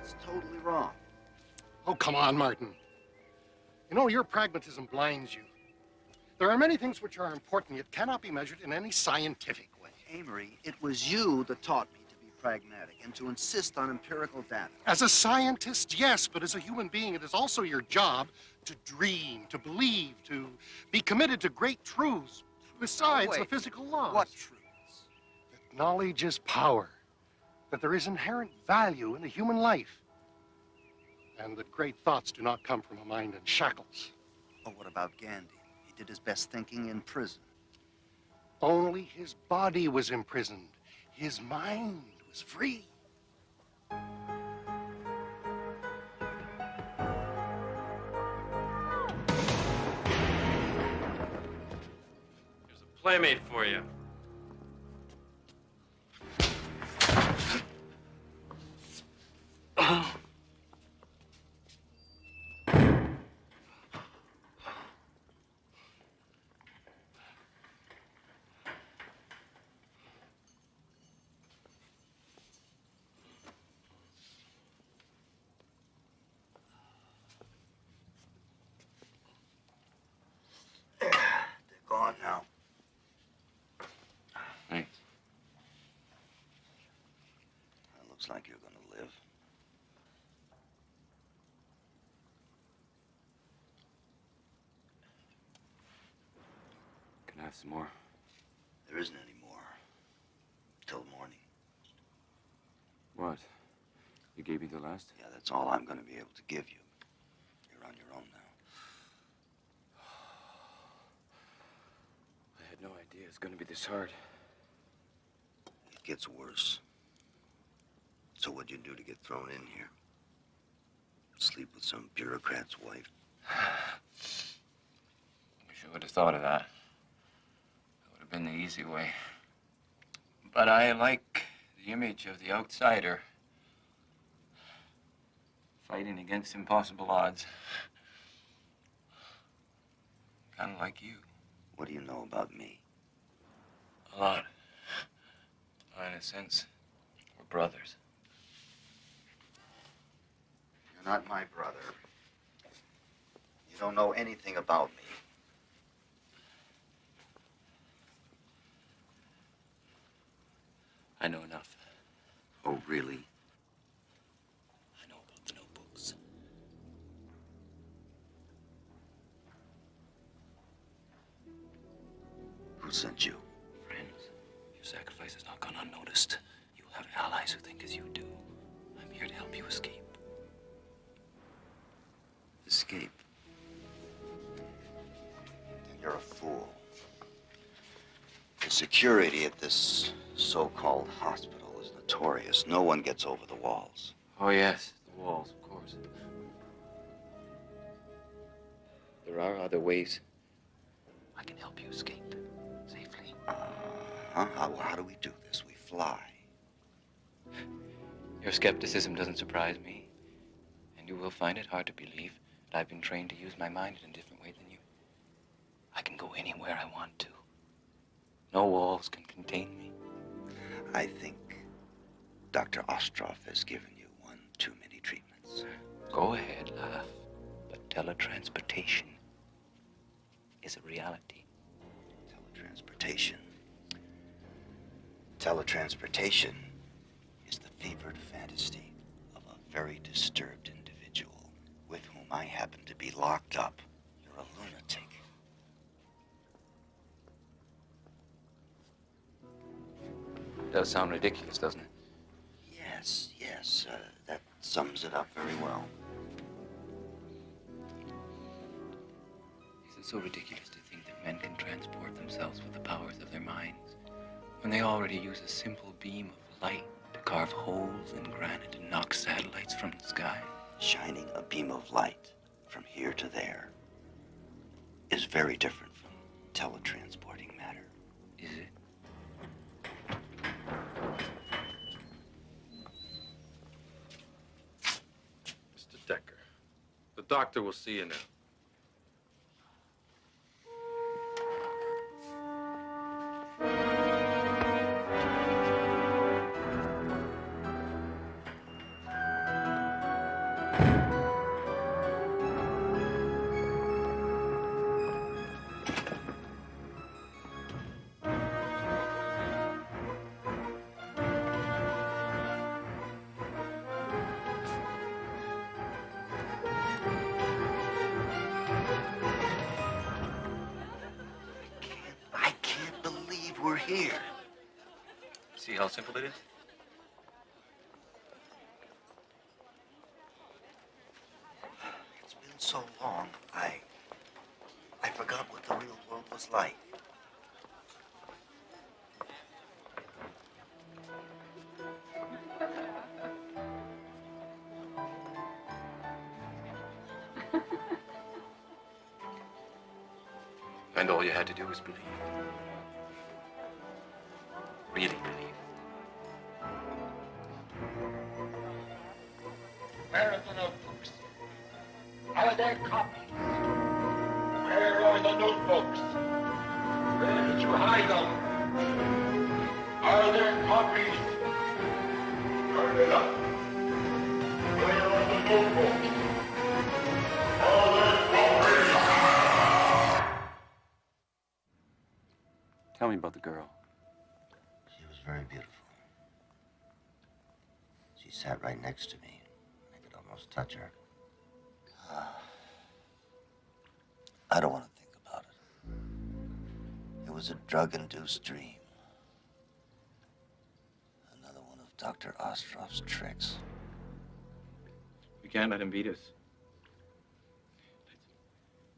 It's totally wrong. Oh, come on, Martin. You know, your pragmatism blinds you. There are many things which are important yet cannot be measured in any scientific way. Amory, it was you that taught me to be pragmatic and to insist on empirical data. As a scientist, yes, but as a human being, it is also your job to dream, to believe, to be committed to great truths besides the physical laws. What truths? That knowledge is power, that there is inherent value in the human life, and that great thoughts do not come from a mind in shackles. Oh, what about Gandhi? He did his best thinking in prison. Only his body was imprisoned. His mind was free. There's a playmate for you. They're gone now. Thanks. It looks like you're gonna live. Can I have some more? There isn't any more. Till morning. What? You gave me the last? Yeah, that's all I'm gonna be able to give you. You're on your own now. I had no idea it's gonna be this hard. It gets worse. So what'd you do to get thrown in here? Sleep with some bureaucrat's wife? Wish I would have thought of that. That would have been the easy way. But I like the image of the outsider fighting against impossible odds. Kind of like you. What do you know about me? A lot. In a sense, we're brothers. You're not my brother. You don't know anything about me. I know enough. Oh, really? I know about the notebooks. Who sent you? Friends, your sacrifice has not gone unnoticed. You have allies who think as you do. I'm here to help you escape. Escape? Then you're a fool. The security at this so-called hospital is notorious. No one gets over the walls. Oh, yes, the walls, of course. There are other ways. I can help you escape safely. How do we do this? We fly. Your skepticism doesn't surprise me. And you will find it hard to believe that I've been trained to use my mind in a different way than you. I can go anywhere I want to. No walls can contain me. I think Dr. Ostroff has given you one too many treatments. Go ahead, laugh. But teletransportation is a reality. Teletransportation. Teletransportation is the fevered fantasy of a very disturbed individual with whom I happen to be locked up. You're a lunatic. It does sound ridiculous, doesn't it? Yes, that sums it up very well. Is it so ridiculous to think that men can transport themselves with the powers of their minds when they already use a simple beam of light to carve holes in granite and knock satellites from the sky? Shining a beam of light from here to there is very different from teletransporting matter. Is it? Mr. Decker, the doctor will see you now. We're here. See how simple it is? It's been so long, I forgot what the real world was like. And all you had to do was believe. Really believe. Where are the notebooks? Are there copies? Where are the notebooks? Where did you hide them? Are there copies? Turn it up. Where are the notebooks? Are there copies? Tell me about the girl. She was very beautiful. She sat right next to me. I could almost touch her. I don't want to think about it. It was a drug-induced dream. Another one of Dr. Ostroff's tricks. We can't let him beat us.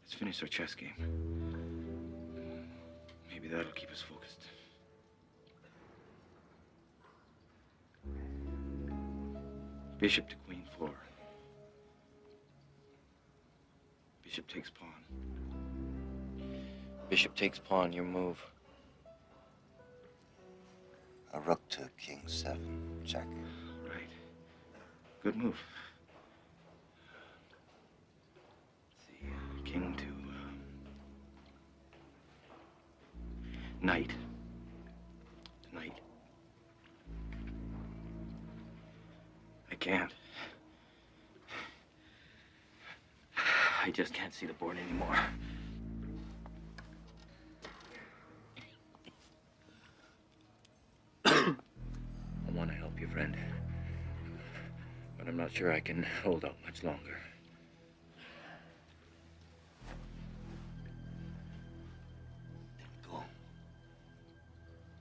Let's finish our chess game. Maybe that'll keep us focused. Bishop to queen 4. Bishop takes pawn. Bishop takes pawn, your move. A rook to king 7, check. Right. Good move. Let's see, king to knight. Knight. I can't. I just can't see the board anymore. I want to help you, friend. But I'm not sure I can hold out much longer. Go.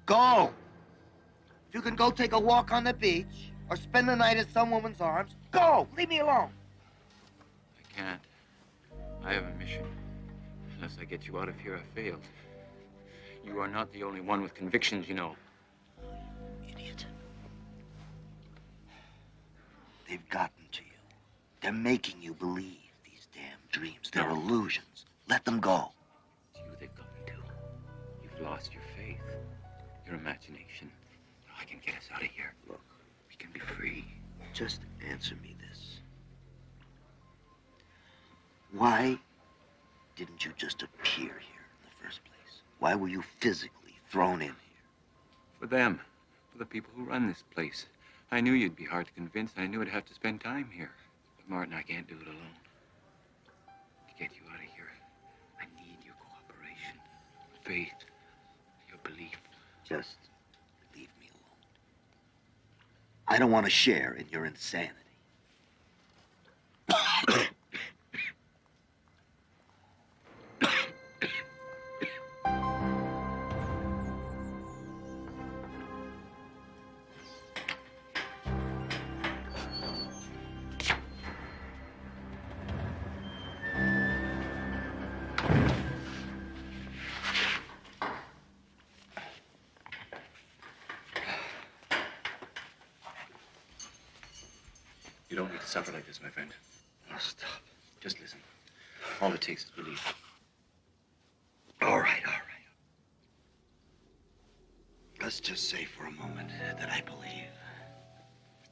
Go! If you can go take a walk on the beach or spend the night in some woman's arms, go! Leave me alone. I can't. I have a mission. Unless I get you out of here, I failed. You are not the only one with convictions, you know. Idiot. They've gotten to you. They're making you believe these damn dreams. They're illusions. Let them go. It's you they've gotten to. You've lost your faith, your imagination. I can get us out of here. Look. We can be free. Just answer me this. Why didn't you just appear here in the first place? Why were you physically thrown in here? For them. For the people who run this place. I knew you'd be hard to convince. I knew I'd have to spend time here. But Martin, I can't do it alone. To get you out of here, I need your cooperation, faith, your belief. Just leave me alone. I don't want to share in your insanity. You don't need to suffer like this, my friend. Oh, stop. Just listen. All it takes is belief. All right. Let's just say for a moment that I believe.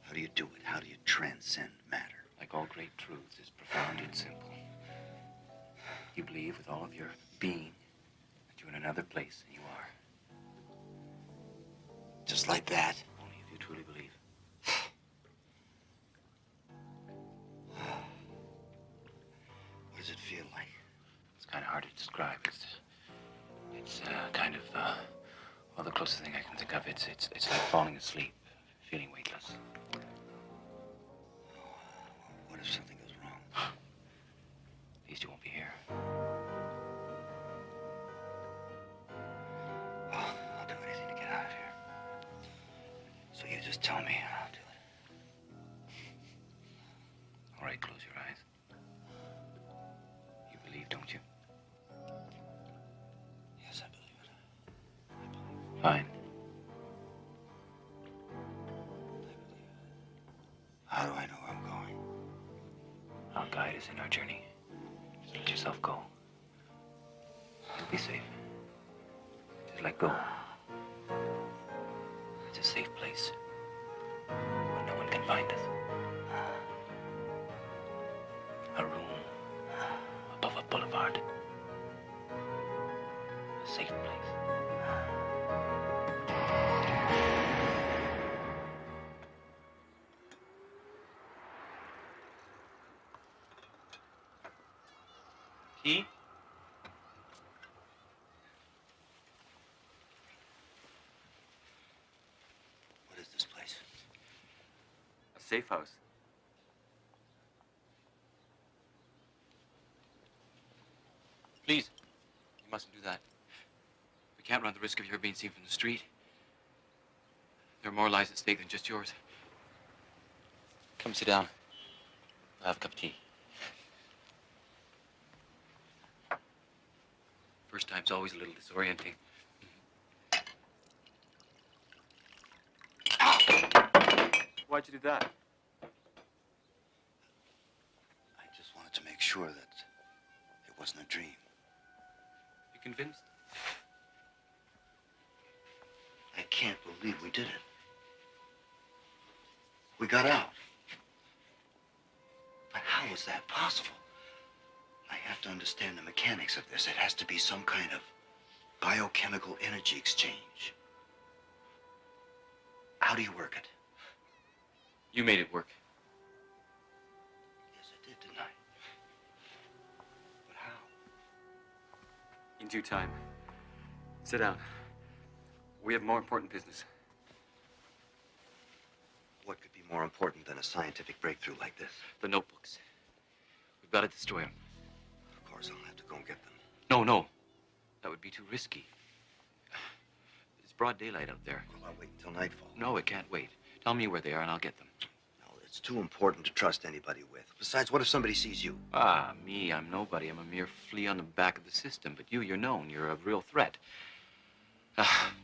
How do you do it? How do you transcend matter? Like all great truths, it's profound and simple. You believe with all of your being that you're in another place than you are. Just like that? Only if you truly believe. What does it feel like? It's kind of hard to describe. It's kind of, well, the closest thing I can think of, it's like falling asleep, feeling weightless. What if something goes wrong? At least you won't be here. Well, I'll do anything to get out of here. So you just tell me and I'll do it. All right, close your eyes. You believe, don't you? Yes, I believe it. Fine. How do I know where I'm going? Our guide is in our journey. Just let yourself go. You'll be safe. Just let go. It's a safe place where no one can find us. A room above a boulevard. A safe place. Key? What is this place? A safe house. Please, you mustn't do that. We can't run the risk of your being seen from the street. There are more lives at stake than just yours. Come sit down. I'll have a cup of tea. First time's always a little disorienting. Why'd you do that? I just wanted to make sure that it wasn't a dream. You convinced? I can't believe we did it. We got out. But how was that possible? I have to understand the mechanics of this. It has to be some kind of biochemical energy exchange. How do you work it? You made it work. Yes, I did, didn't I? But how? In due time. Sit down. We have more important business. What could be more important than a scientific breakthrough like this? The notebooks. We've got to destroy them. Of course, I'll have to go and get them. No. That would be too risky. There's broad daylight out there. Well, I'll wait until nightfall. No, it can't wait. Tell me where they are and I'll get them. No, it's too important to trust anybody with. Besides, what if somebody sees you? Ah, me, I'm nobody. I'm a mere flea on the back of the system. But you're known. You're a real threat.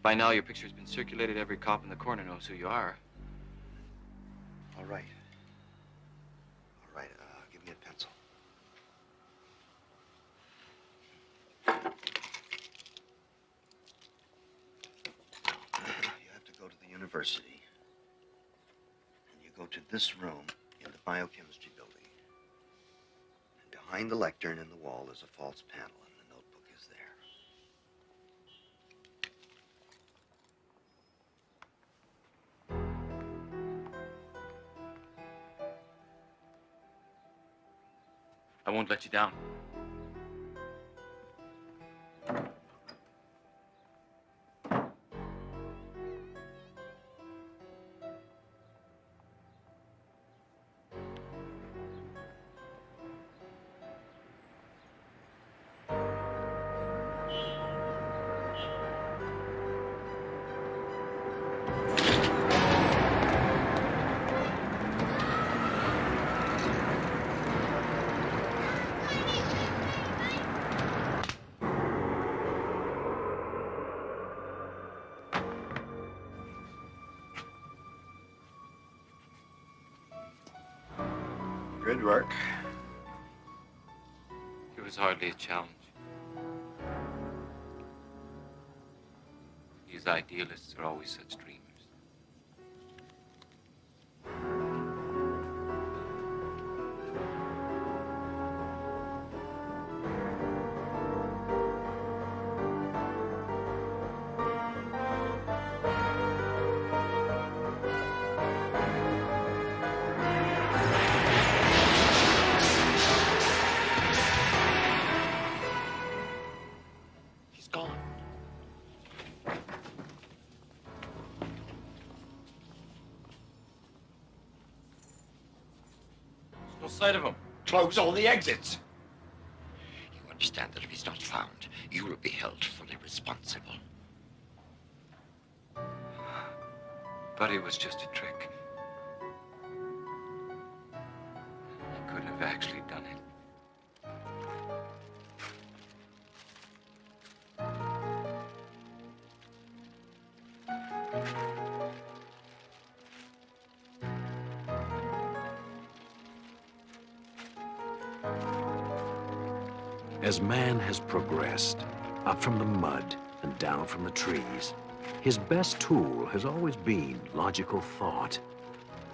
By now, your picture's been circulated. Every cop in the corner knows who you are. All right. All right, give me a pencil. You have to go to the university. And you go to this room in the biochemistry building. And behind the lectern in the wall is a false panel, and the notebook is there. I won't let you down. Good work. It was hardly a challenge. These idealists are always such dreamers. No sight of him. Close all the exits. You understand that if he's not found, you will be held fully responsible. But it was just a trick. I couldn't have actually done it. As man has progressed, up from the mud and down from the trees, his best tool has always been logical thought.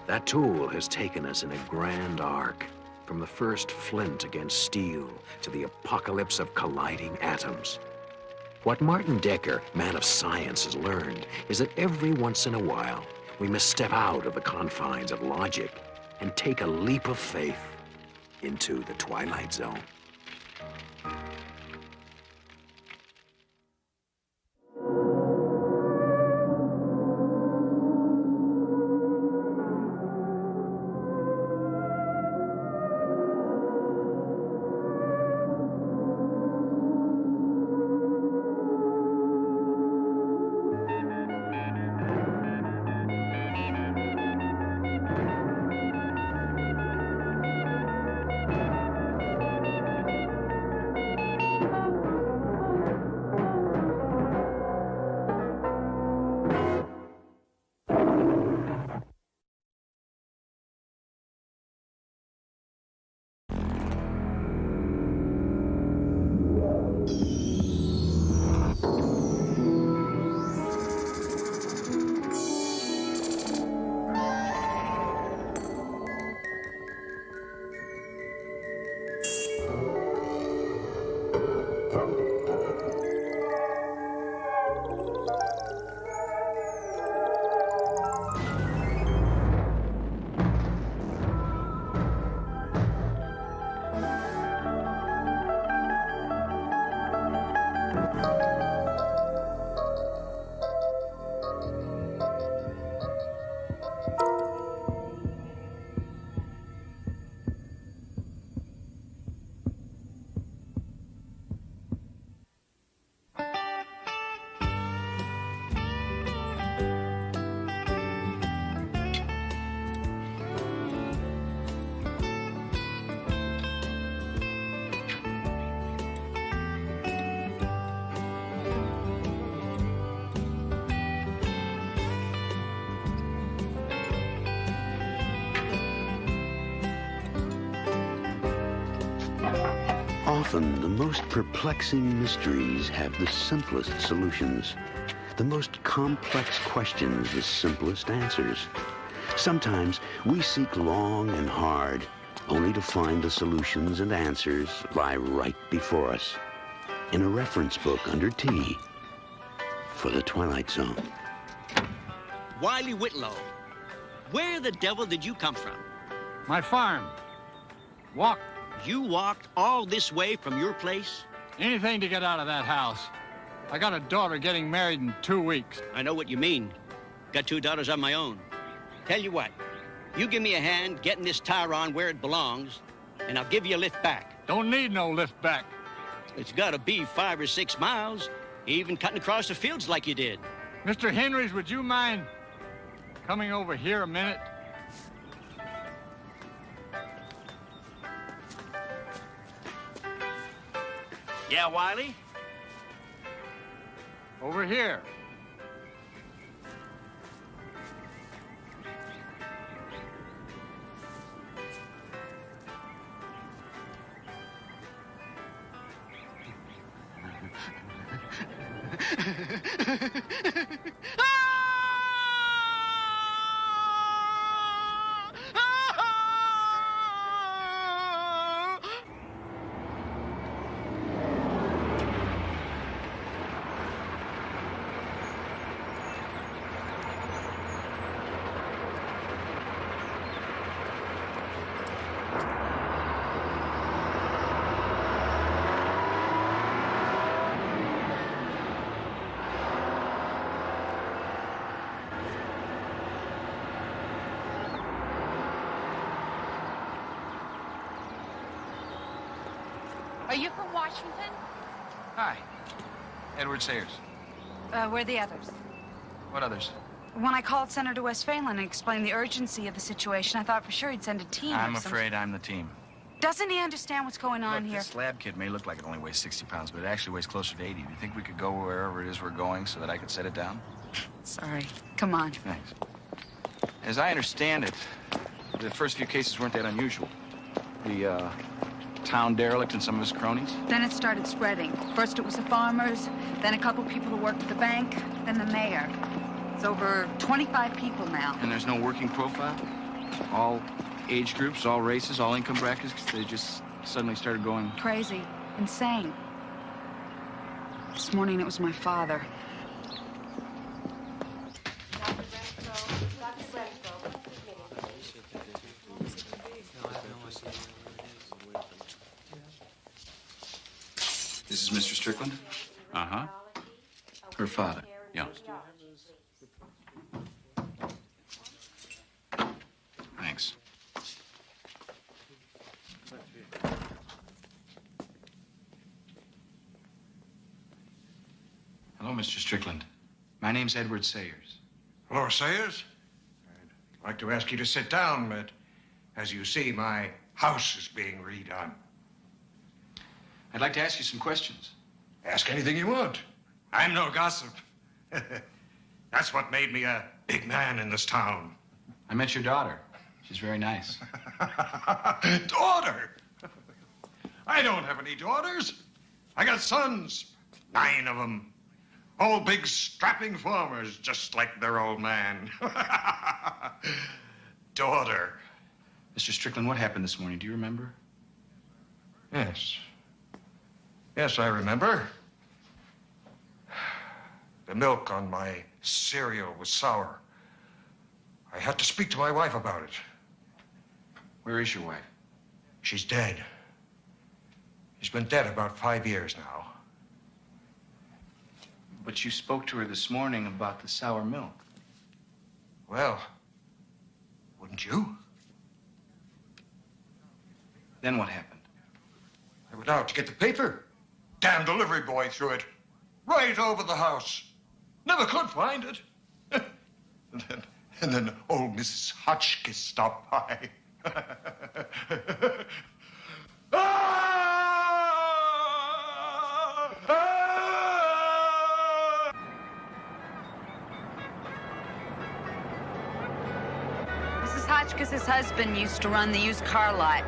That tool has taken us in a grand arc, from the first flint against steel to the apocalypse of colliding atoms. What Martin Decker, man of science, has learned is that every once in a while, we must step out of the confines of logic and take a leap of faith into the Twilight Zone. often, the most perplexing mysteries have the simplest solutions. The most complex questions, the simplest answers. Sometimes we seek long and hard, only to find the solutions and answers lie right before us. In a reference book under T for the Twilight Zone. Wiley Whitlow, where the devil did you come from? My farm. Walk. You walked all this way from your place? Anything to get out of that house. I got a daughter getting married in 2 weeks. I know what you mean. Got 2 daughters of my own. Tell you what, you give me a hand getting this tire on where it belongs, and I'll give you a lift back. Don't need no lift back. It's got to be 5 or 6 miles, even cutting across the fields like you did. Mr. Henrys, would you mind coming over here a minute? Yeah, Wiley? Over here. Are you from Washington? Hi. Edward Sayers. Where are the others? What others? When I called Senator Westphalen and explained the urgency of the situation, I thought for sure he'd send a team. I'm afraid I'm the team. Doesn't he understand what's going on Look, here? this lab kit may look like it only weighs 60 pounds, but it actually weighs closer to 80. Do you think we could go wherever it is we're going so that I could set it down? Sorry. Come on. Thanks. As I understand it, the first few cases weren't that unusual. The, town derelict and some of his cronies? Then it started spreading. First it was the farmers, then a couple people who worked at the bank, then the mayor. It's over 25 people now. And there's no working profile? All age groups, all races, all income brackets? They just suddenly started going... Crazy. Insane. This morning it was my father. This is Mr. Strickland? Uh-huh. Her father? Yeah. Thanks. Hello, Mr. Strickland. My name's Edward Sayers. Hello, Sayers. I'd like to ask you to sit down, but as you see, my house is being redone. I'd like to ask you some questions. Ask anything you want. I'm no gossip. That's what made me a big man in this town. I met your daughter. She's very nice. Daughter? I don't have any daughters. I got sons, 9 of them. All big, strapping farmers, just like their old man. Daughter. Mr. Strickland, what happened this morning? Do you remember? Yes. Yes, I remember. The milk on my cereal was sour. I had to speak to my wife about it. Where is your wife? She's dead. She's been dead about 5 years now. But you spoke to her this morning about the sour milk. Well, wouldn't you? Then what happened? I went out to get the paper. Damn delivery boy threw it right over the house. Never could find it. and then old Mrs. Hotchkiss stopped by. Mrs. Hotchkiss's husband used to run the used car lot.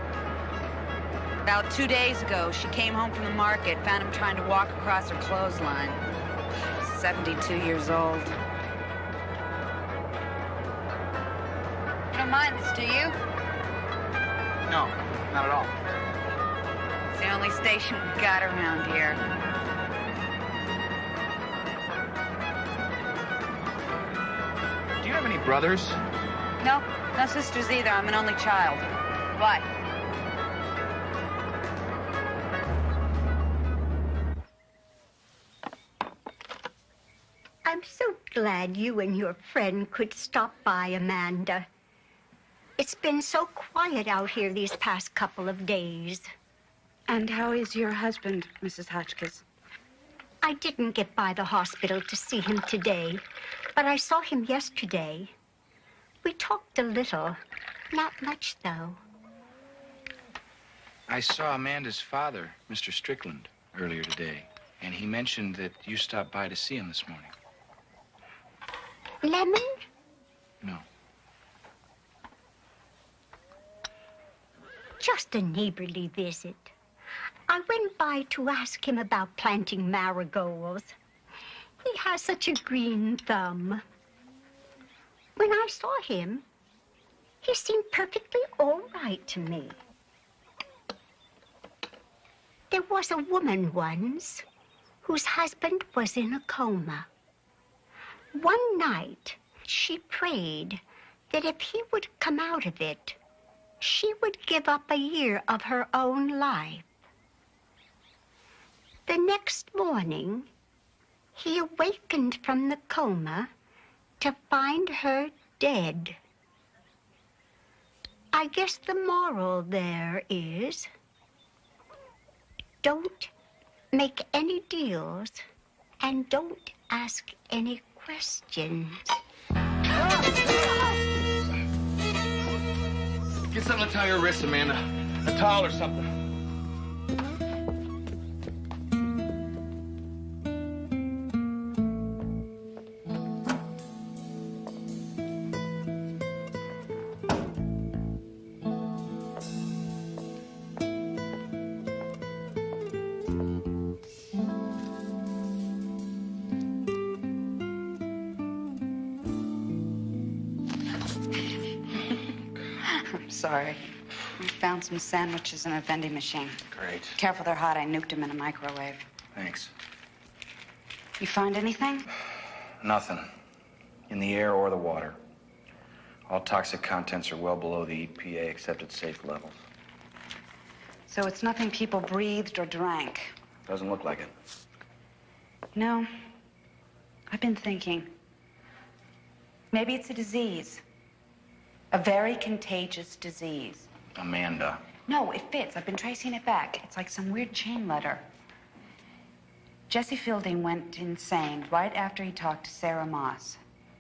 About 2 days ago, she came home from the market, found him trying to walk across her clothesline. 72 years old. You don't mind this, do you? No, not at all. It's the only station we've got around here. Do you have any brothers? No, no sisters either. I'm an only child. Why? I'm so glad you and your friend could stop by, Amanda. It's been so quiet out here these past couple of days. And how is your husband, Mrs. Hotchkiss? I didn't get by the hospital to see him today, but I saw him yesterday. We talked a little. Not much, though. I saw Amanda's father, Mr. Strickland, earlier today, and he mentioned that you stopped by to see him this morning. Lemon? No. Just a neighborly visit. I went by to ask him about planting marigolds. He has such a green thumb. When I saw him, he seemed perfectly all right to me. There was a woman once whose husband was in a coma. One night, she prayed that if he would come out of it, she would give up a year of her own life. The next morning, he awakened from the coma to find her dead. I guess the moral there is, don't make any deals and don't ask any questions. Get something to tie your wrists, Amanda. A towel or something. Sorry. We found some sandwiches in a vending machine. Great. Careful, they're hot. I nuked them in a microwave. Thanks. You find anything? Nothing. In the air or the water. All toxic contents are well below the EPA accepted safe levels. So it's nothing people breathed or drank? Doesn't look like it. No. I've been thinking. Maybe it's a disease. A very contagious disease. Amanda. No, it fits. I've been tracing it back. It's like some weird chain letter. Jesse Fielding went insane right after he talked to Sarah Moss.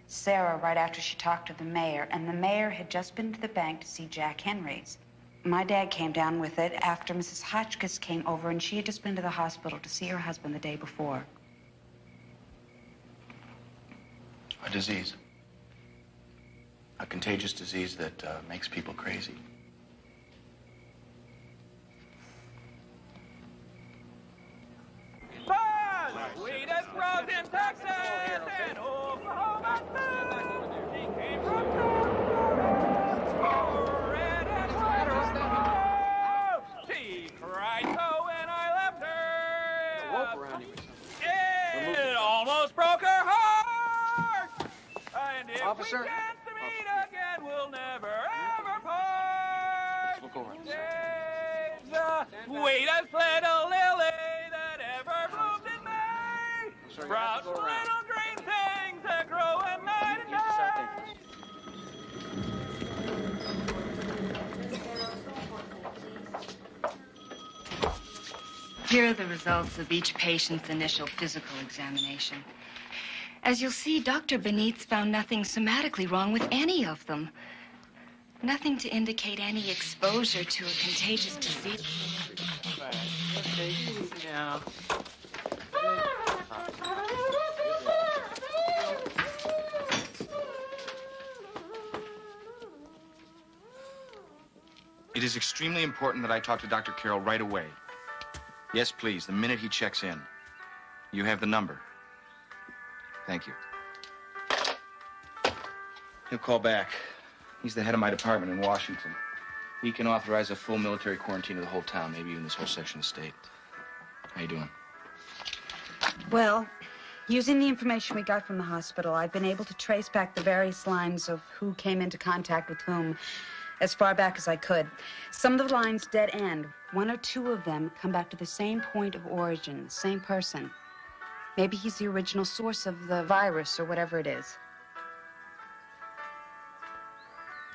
Sarah right after she talked to the mayor, and the mayor had just been to the bank to see Jack Henry's. My dad came down with it after Mrs. Hotchkiss came over, and she had just been to the hospital to see her husband the day before. A disease. A contagious disease that makes people crazy. Sweetest rose in Texas and Oklahoma too. She came from red and white. She cried so when I left her. It almost broke her heart. And if we chance to meet again, we'll never ever part. Look over. She's the sweetest little lily that ever bloomed in May. Sprout little green things that grow at night and day. Here are the results of each patient's initial physical examination. As you'll see, Dr. Benitez found nothing somatically wrong with any of them. Nothing to indicate any exposure to a contagious disease. Okay, easy now. It is extremely important that I talk to Dr. Carroll right away. Yes, please, the minute he checks in. You have the number. Thank you. He'll call back. He's the head of my department in Washington. He can authorize a full military quarantine of the whole town, maybe even this whole section of the state. How you doing? Well, using the information we got from the hospital, I've been able to trace back the various lines of who came into contact with whom as far back as I could. Some of the lines dead end. One or two of them come back to the same point of origin, same person. Maybe he's the original source of the virus or whatever it is.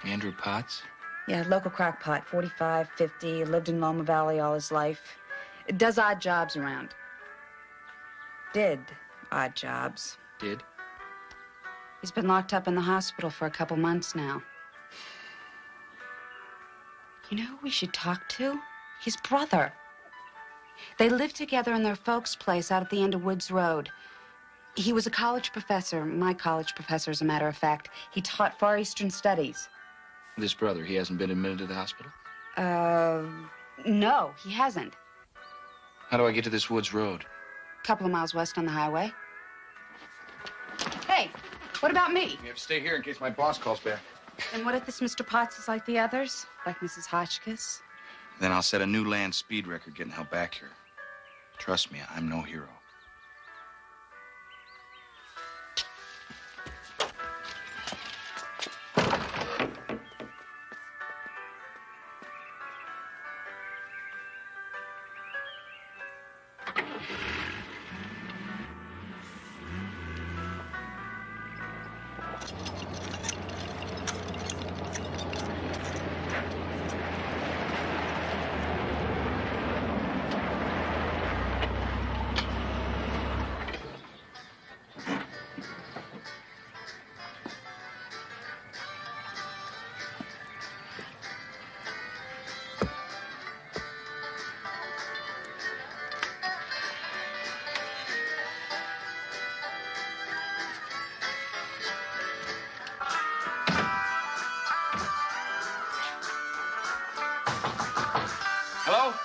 Andrew Potts? Yeah, local crackpot, 45, 50, lived in Loma Valley all his life. Does odd jobs around. Did odd jobs. Did? He's been locked up in the hospital for a couple months now. You know who we should talk to? His brother. They lived together in their folks' place out at the end of Woods Road. He was a college professor, my college professor, as a matter of fact. He taught Far Eastern Studies. This brother, he hasn't been admitted to the hospital? No, he hasn't. How do I get to this Woods Road? A couple of miles west on the highway. Hey, what about me? You have to stay here in case my boss calls back. And what if this Mr. Potts is like the others? Like Mrs. Hotchkiss? Then I'll set a new land speed record getting held back here. Trust me, I'm no hero. Hello?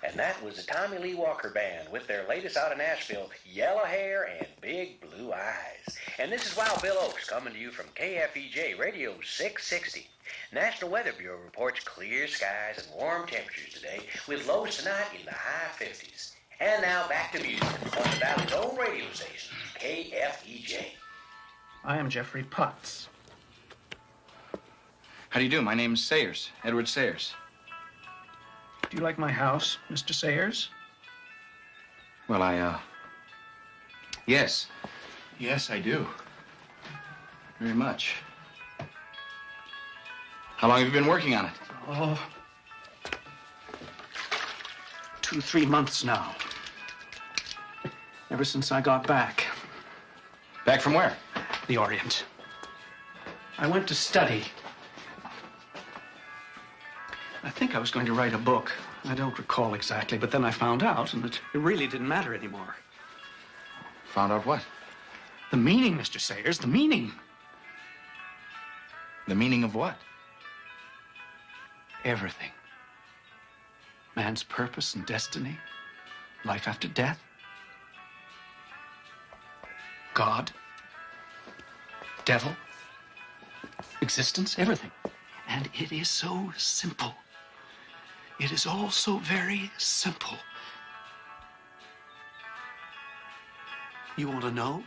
And that was the Tommy Lee Walker Band with their latest out of Nashville, Yellow Hair and Big Blue Eyes. And this is Wild Bill Oakes coming to you from KFEJ Radio 660. National Weather Bureau reports clear skies and warm temperatures today with lows tonight in the high 50s. And now back to music on the Valley's own radio station, KFEJ. I am Jeffrey Potts. How do you do? My name is Sayers, Edward Sayers. Do you like my house, Mr. Sayers? Well, yes. Yes, I do. Very much. How long have you been working on it? Oh, 2-3 months now. Ever since I got back. Back from where? The Orient. I went to study. I think I was going to write a book. I don't recall exactly, but then I found out, and it really didn't matter anymore. Found out what? The meaning, Mr. Sayers, the meaning. The meaning of what? Everything. Man's purpose and destiny, life after death, God, devil, existence, everything. And it is so simple. It is all so very simple. You want to know?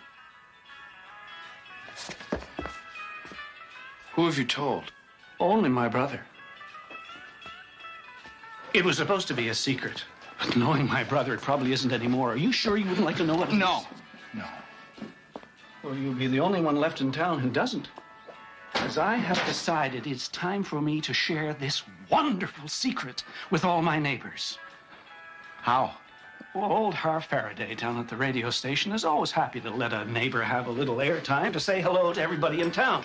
Who have you told? Only my brother. It was supposed to be a secret. But knowing my brother, it probably isn't anymore. Are you sure you wouldn't like to know what it is? No. No. Well, you'll be the only one left in town who doesn't. As I have decided it's time for me to share this wonderful secret with all my neighbors. How? Well, old Har Faraday down at the radio station is always happy to let a neighbor have a little airtime to say hello to everybody in town.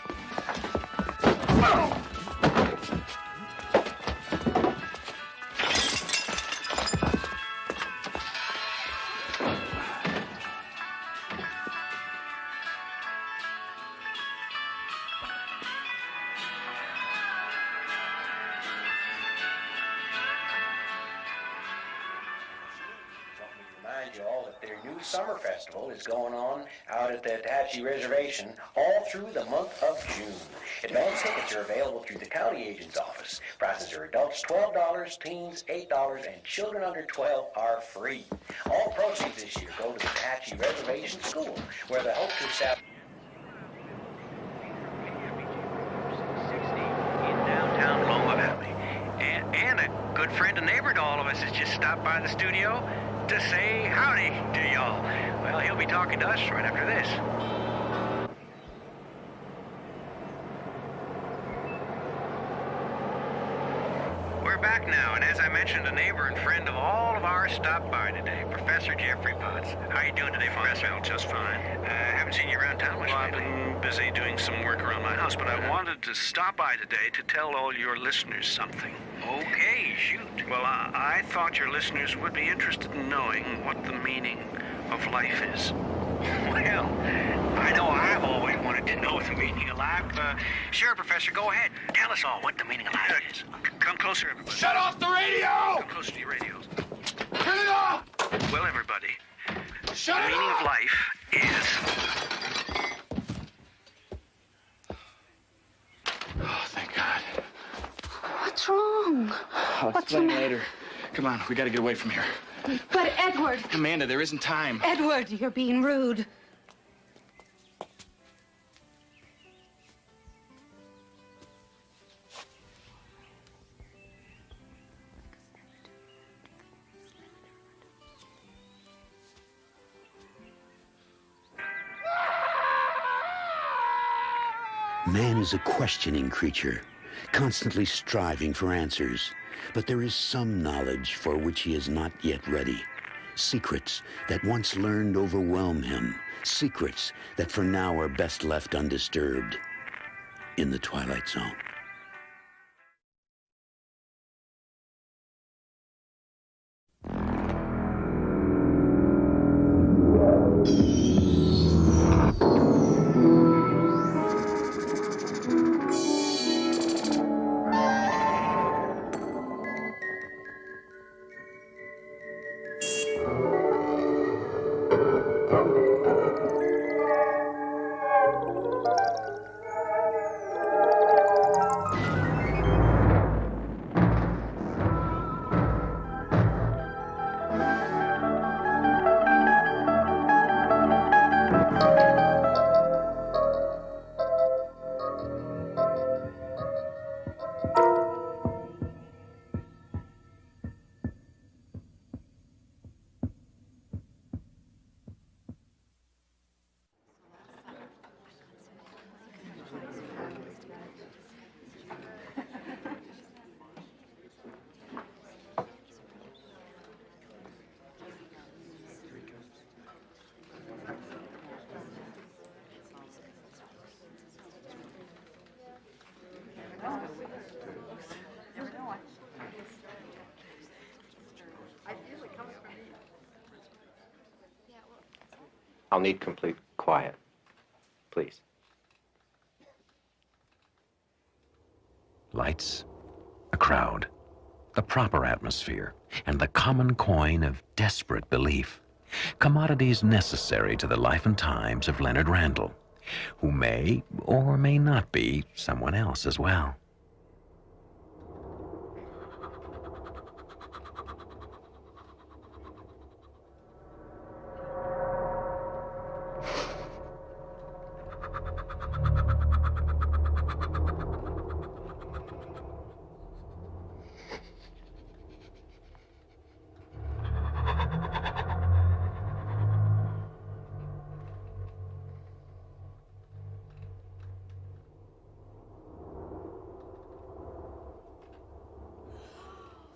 their new summer festival is going on out at the Apache Reservation all through the month of June. Advance tickets are available through the county agent's office. Prices are adults $12, teens $8, and children under 12 are free. All proceeds this year go to the Apache Reservation School, where they hope to establish downtown Loma Valley. And a good friend and neighbor to all of us has just stopped by the studio to say howdy to y'all. Well, he'll be talking to us right after this. We're back now, and as I mentioned, a neighbor and friend of all of ours stopped by today, Professor Jeffrey Potts. How you doing today, Professor? Well, just fine. Haven't seen you around town much Well, lately. I've been busy doing some work around my house, but I wanted to stop by today to tell all your listeners something. Okay, shoot. Well, I thought your listeners would be interested in knowing what the meaning of life is. Well, I know I've always wanted to know the meaning of life. Sure, Professor, go ahead. Tell us all what the meaning of life is. Come closer, everybody. Shut off the radio! Come closer to your radios. Turn it off! Well, everybody, Shut the it meaning off! of life is... Oh, thank God. What's wrong? I'll What's explain the matter? later. Come on, we gotta get away from here. But Edward! Amanda, there isn't time. Edward, you're being rude. Man is a questioning creature, constantly striving for answers. But there is some knowledge for which he is not yet ready. Secrets that once learned overwhelm him. Secrets that for now are best left undisturbed. In the Twilight Zone. I'll need complete quiet, please. Lights, a crowd, the proper atmosphere, and the common coin of desperate belief. Commodities necessary to the life and times of Leonard Randall, who may or may not be someone else as well.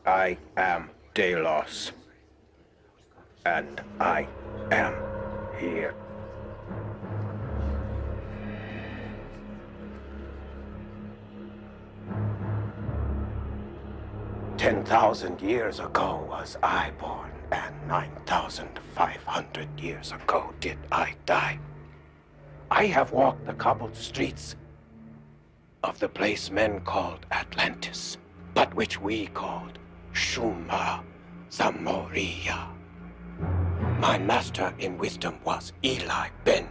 I am Delos, and I am here. "10,000 years ago was I born, and 9,500 years ago did I die. I have walked the cobbled streets of the place men called Atlantis, but which we called Shuma Zamoria. My master in wisdom was Eli Ben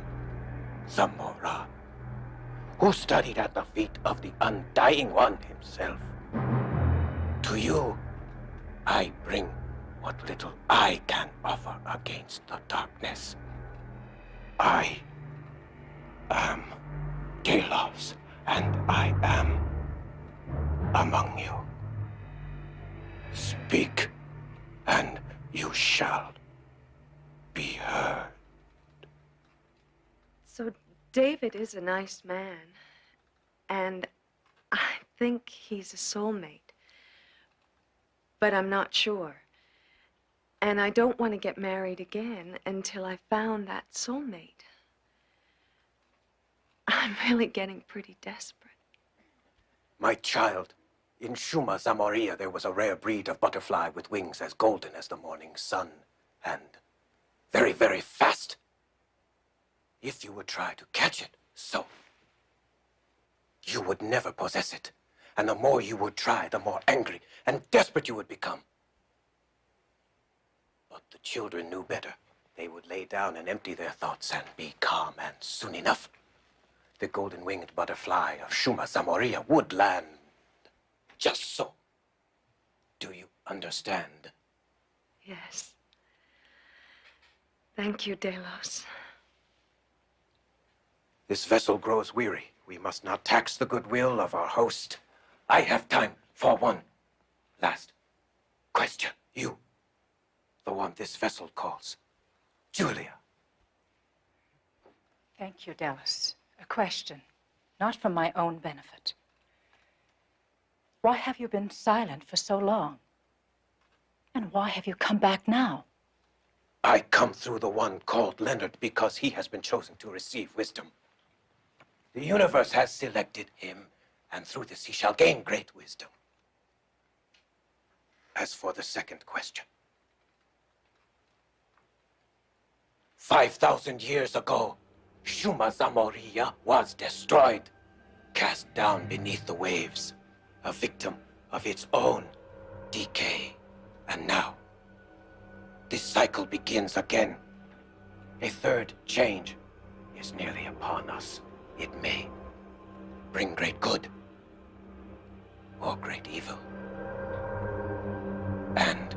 Zamora, who studied at the feet of the Undying One himself. To you, I bring what little I can offer against the darkness. I am Delos, and I am among you. Speak, and you shall be heard. So David is a nice man, and I think he's a soulmate. But I'm not sure. And I don't want to get married again until I found that soulmate. I'm really getting pretty desperate. My child, in Shuma Zamoria there was a rare breed of butterfly with wings as golden as the morning sun, and very, very fast. If you would try to catch it, so you would never possess it. And the more you would try, the more angry and desperate you would become. But the children knew better. They would lay down and empty their thoughts and be calm, and soon enough, the golden-winged butterfly of Shuma Zamoria would land just so. Do you understand? Yes. Thank you, Delos. This vessel grows weary. We must not tax the goodwill of our host. I have time for one last question. You, the one this vessel calls Julia. Thank you, Delos. A question, not for my own benefit. Why have you been silent for so long? And why have you come back now? I come through the one called Leonard because he has been chosen to receive wisdom. The universe has selected him, and through this he shall gain great wisdom. As for the second question, 5,000 years ago, Shuma Zamoria was destroyed, cast down beneath the waves, a victim of its own decay. And now, this cycle begins again. A third change is nearly upon us. It may bring great good or great evil. And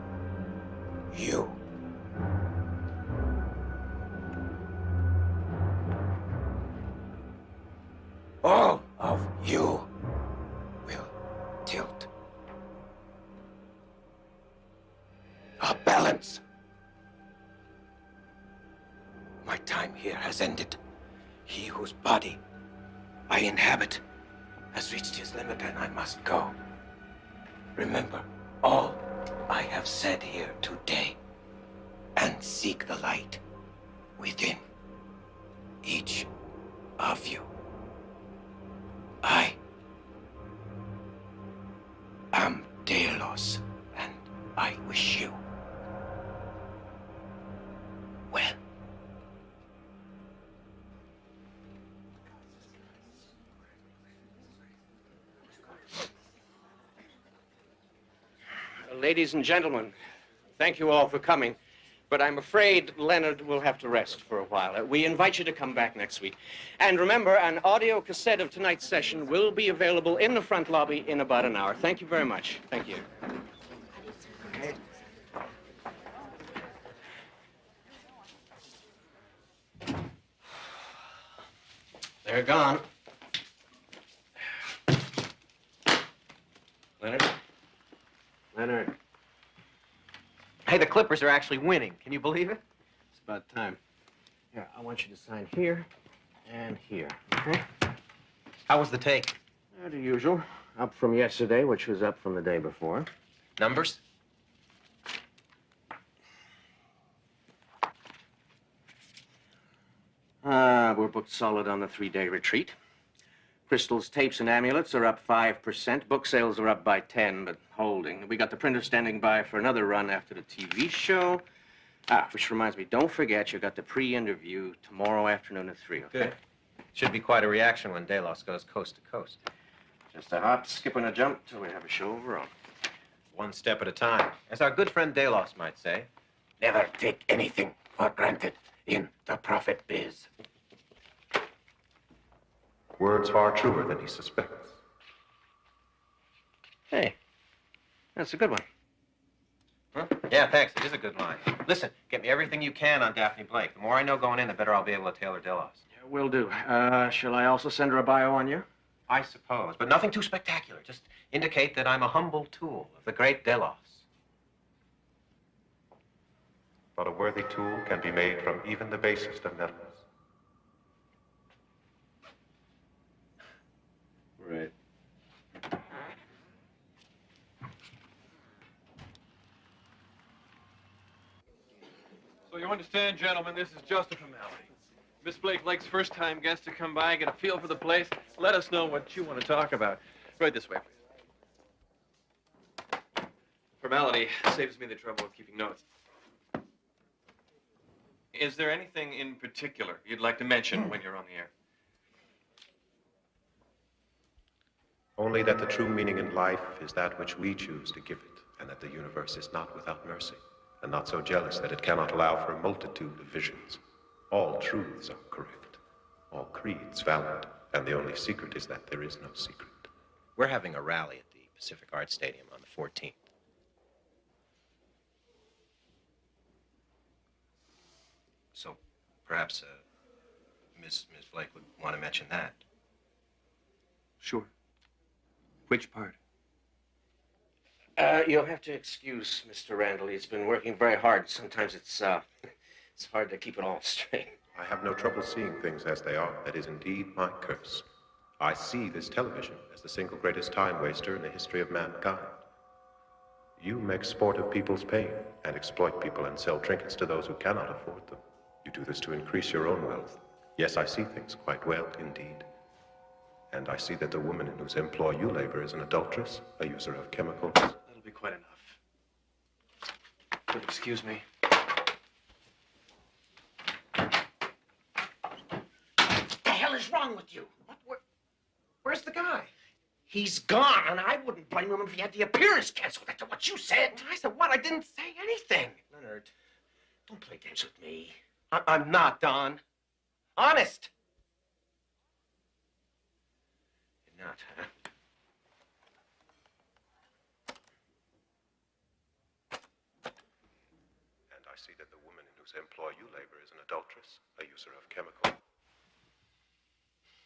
you, all of you, will tilt a balance. My time here has ended. He whose body I inhabit has reached his limit, and I must go. Remember all I have said here today, and seek the light within each of you. I am Delos, and I wish you well. Ladies and gentlemen, thank you all for coming, but I'm afraid Leonard will have to rest for a while. We invite you to come back next week. And remember, an audio cassette of tonight's session will be available in the front lobby in about an hour. Thank you very much. Thank you. Okay. They're gone. Leonard? Leonard. Hey, the Clippers are actually winning. Can you believe it? It's about time. Here, I want you to sign here and here, okay? How was the take? The usual. Up from yesterday, which was up from the day before. Numbers? We're booked solid on the 3-day retreat. Crystals, tapes, and amulets are up 5%. Book sales are up by 10, but holding. We got the printer standing by for another run after the TV show. Which reminds me, don't forget you got the pre-interview tomorrow afternoon at 3, okay? Good. Should be quite a reaction when Delos goes coast to coast. Just a hop, skip, and a jump till we have a show of our own. One step at a time. As our good friend Delos might say. Never take anything for granted in the profit biz. Words far truer than he suspects. Hey, that's a good one. Huh? Yeah, thanks. It is a good line. Listen, get me everything you can on Daphne Blake. The more I know going in, the better I'll be able to tailor Delos. Yeah, will do. Shall I also send her a bio on you? I suppose, but nothing too spectacular. Just indicate that I'm a humble tool of the great Delos. But a worthy tool can be made from even the basest of metals. Right. So you understand, gentlemen, this is just a formality. Miss Blake Lake's first-time guest to come by, get a feel for the place. Let us know what you want to talk about. Right this way, please. Formality saves me the trouble of keeping notes. Is there anything in particular you'd like to mention when you're on the air? Only that the true meaning in life is that which we choose to give it, and that the universe is not without mercy, and not so jealous that it cannot allow for a multitude of visions. All truths are correct, all creeds valid, and the only secret is that there is no secret. We're having a rally at the Pacific Arts Stadium on the 14th. So perhaps Miss Blake would want to mention that. Sure. Which part? You'll have to excuse Mr. Randall. He's been working very hard. Sometimes it's hard to keep it all straight. I have no trouble seeing things as they are. That is indeed my curse. I see this television as the single greatest time waster in the history of mankind. You make sport of people's pain and exploit people and sell trinkets to those who cannot afford them. You do this to increase your own wealth. Yes, I see things quite well indeed. And I see that the woman in whose employ you labor is an adulteress, a user of chemicals. That'll be quite enough. But excuse me. What the hell is wrong with you? Where's the guy? He's gone, and I wouldn't blame him if he had the appearance canceled after what you said. I said what? I didn't say anything. Leonard, don't play games with me. I'm not, Don. Honest. You're not, huh? And I see that the woman in whose employ you labor is an adulteress, a user of chemicals.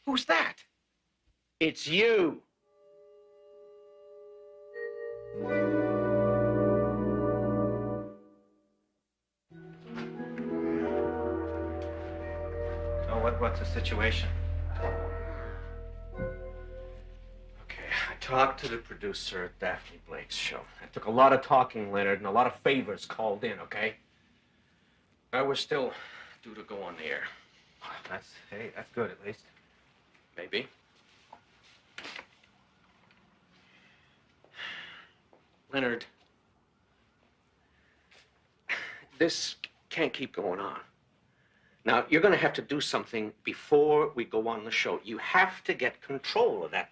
Who's that? It's you. So what's the situation? Okay, I talked to the producer at Daphne Blake's show. It took a lot of talking, Leonard, and a lot of favors called in, okay? But we're still due to go on the air. Hey, that's good at least. Maybe. Leonard, this can't keep going on. Now, you're going to have to do something before we go on the show. You have to get control of that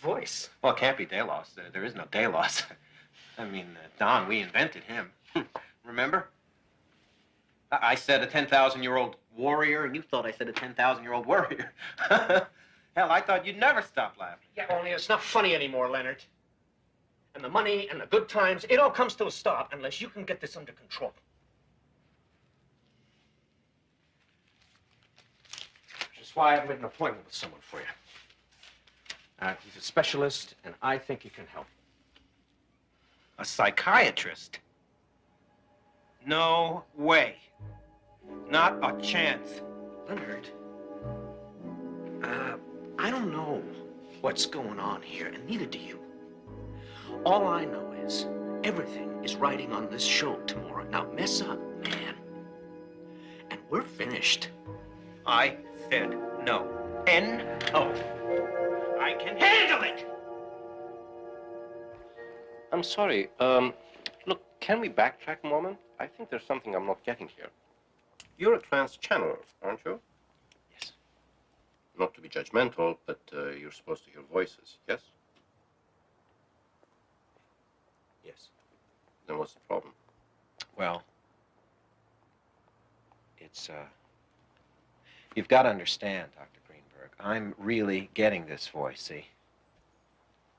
voice. Well, it can't be Delos. There is no Delos. I mean, Don, we invented him. Remember? I said a 10,000-year-old warrior, and you thought I said a 10,000-year-old warrior. Hell, I thought you'd never stop laughing. Yeah, only it's not funny anymore, Leonard. And the money and the good times, it all comes to a stop unless you can get this under control. Which is why I've made an appointment with someone for you. He's a specialist, and I think he can help. A psychiatrist? No way. Not a chance. Leonard, I don't know what's going on here, and neither do you. All I know is everything is riding on this show tomorrow. Now, mess up, man, and we're finished. I said no. N-O. I can handle it! I'm sorry. Look, can we backtrack a moment? I think there's something I'm not getting here. You're a trans-channeler, aren't you? Yes. Not to be judgmental, but you're supposed to hear voices, yes? Yes. Then what's the problem? Well, You've got to understand, Dr. Greenberg, I'm really getting this voice, see?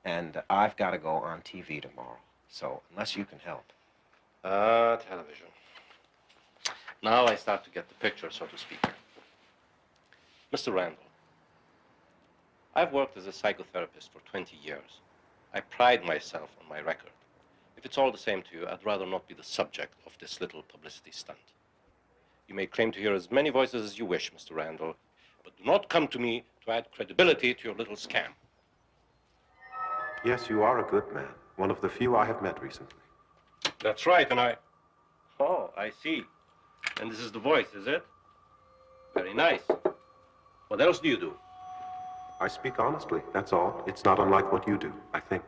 And I've got to go on TV tomorrow. So, unless you can help. Television. Now I start to get the picture, so to speak. Mr. Randall, I've worked as a psychotherapist for 20 years. I pride myself on my record. If it's all the same to you, I'd rather not be the subject of this little publicity stunt. You may claim to hear as many voices as you wish, Mr. Randall, but do not come to me to add credibility to your little scam. Yes, you are a good man. One of the few I have met recently. That's right, and I... Oh, I see. And this is the voice, is it? Very nice. What else do you do? I speak honestly, that's all. It's not unlike what you do, I think.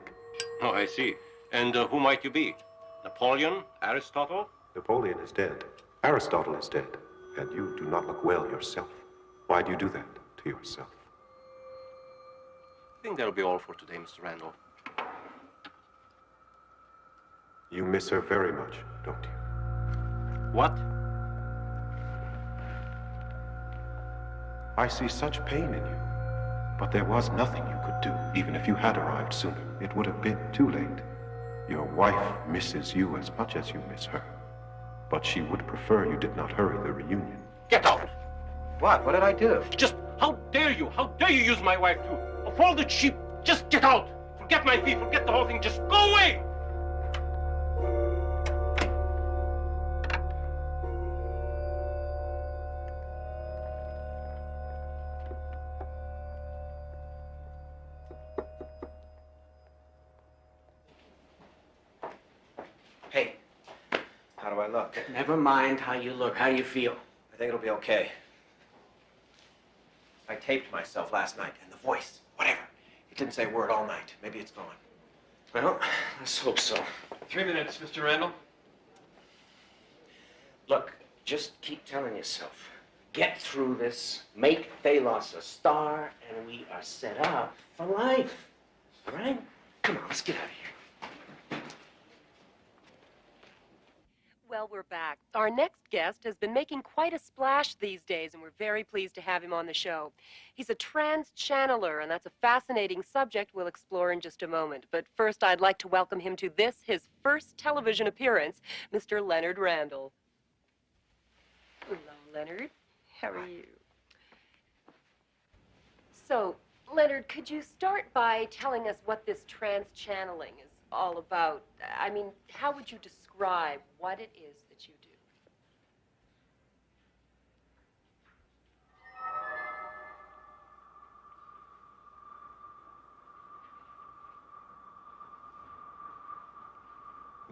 Oh, I see. And who might you be? Napoleon? Aristotle? Napoleon is dead. Aristotle is dead. And you do not look well yourself. Why do you do that to yourself? I think that'll be all for today, Mr. Randall. You miss her very much, don't you? What? I see such pain in you. But there was nothing you could do, even if you had arrived sooner. It would have been too late. Your wife misses you as much as you miss her. But she would prefer you did not hurry the reunion. Get out! What? What did I do? Just, how dare you? How dare you use my wife to... Of all the cheap... Just get out! Forget my fee, forget the whole thing, just go away! Hey, how do I look? Never mind how you look. How do you feel? I think it'll be okay. I taped myself last night, and the voice, whatever. It didn't say a word all night. Maybe it's gone. Well, let's hope so. 3 minutes, Mr. Randall. Look, just keep telling yourself, get through this, make Thalos a star, and we are set up for life. All right? Come on, let's get out of here. Well, we're back. Our next guest has been making quite a splash these days, and we're very pleased to have him on the show. He's a trans-channeler, and that's a fascinating subject we'll explore in just a moment. But first, I'd like to welcome him to this, his first television appearance, Mr. Leonard Randall. Hello, Leonard. How are you? So, Leonard, could you start by telling us what this trans-channeling is all about? I mean, how would you describe what it is that you do?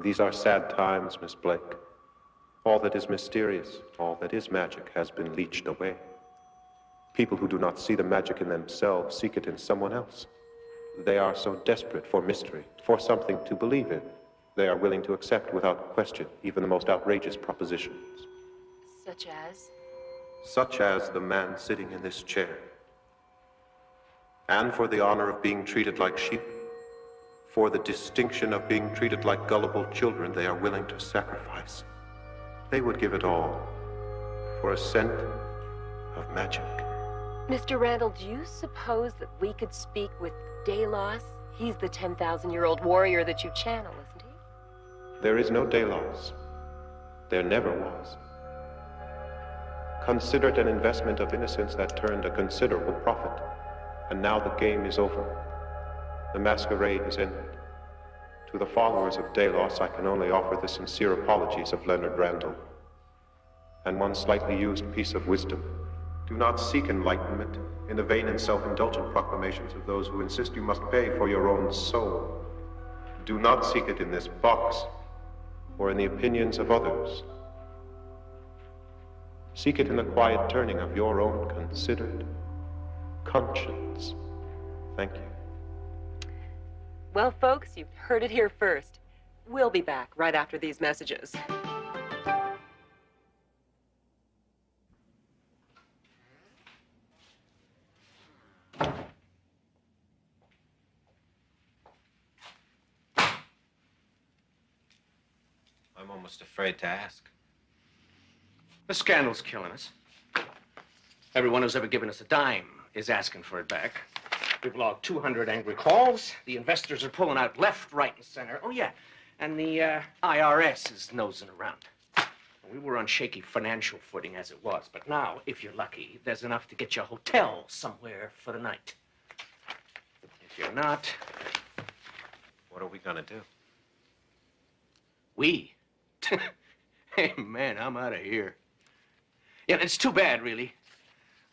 These are sad times, Miss Blake. All that is mysterious, all that is magic has been leached away. People who do not see the magic in themselves seek it in someone else. They are so desperate for mystery, for something to believe in. They are willing to accept without question even the most outrageous propositions. Such as? Such as the man sitting in this chair. And for the honor of being treated like sheep, for the distinction of being treated like gullible children, they are willing to sacrifice. They would give it all for a scent of magic. Mr. Randall, do you suppose that we could speak with Delos? He's the 10,000-year-old warrior that you channel, isn't he? There is no Delos. There never was. Consider it an investment of innocence that turned a considerable profit. And now the game is over. The masquerade is ended. To the followers of Delos, I can only offer the sincere apologies of Leonard Randall. And one slightly used piece of wisdom. Do not seek enlightenment in the vain and self-indulgent proclamations of those who insist you must pay for your own soul. Do not seek it in this box or in the opinions of others. Seek it in the quiet turning of your own considered conscience. Thank you. Well, folks, you've heard it here first. We'll be back right after these messages. I'm almost afraid to ask. The scandal's killing us. Everyone who's ever given us a dime is asking for it back. We've logged 200 angry calls. The investors are pulling out left, right, and center. Oh, yeah. And the IRS is nosing around. We were on shaky financial footing as it was, but now, if you're lucky, there's enough to get you a hotel somewhere for the night. If you're not... What are we gonna do? We? Hey, man, I'm out of here. Yeah, it's too bad, really.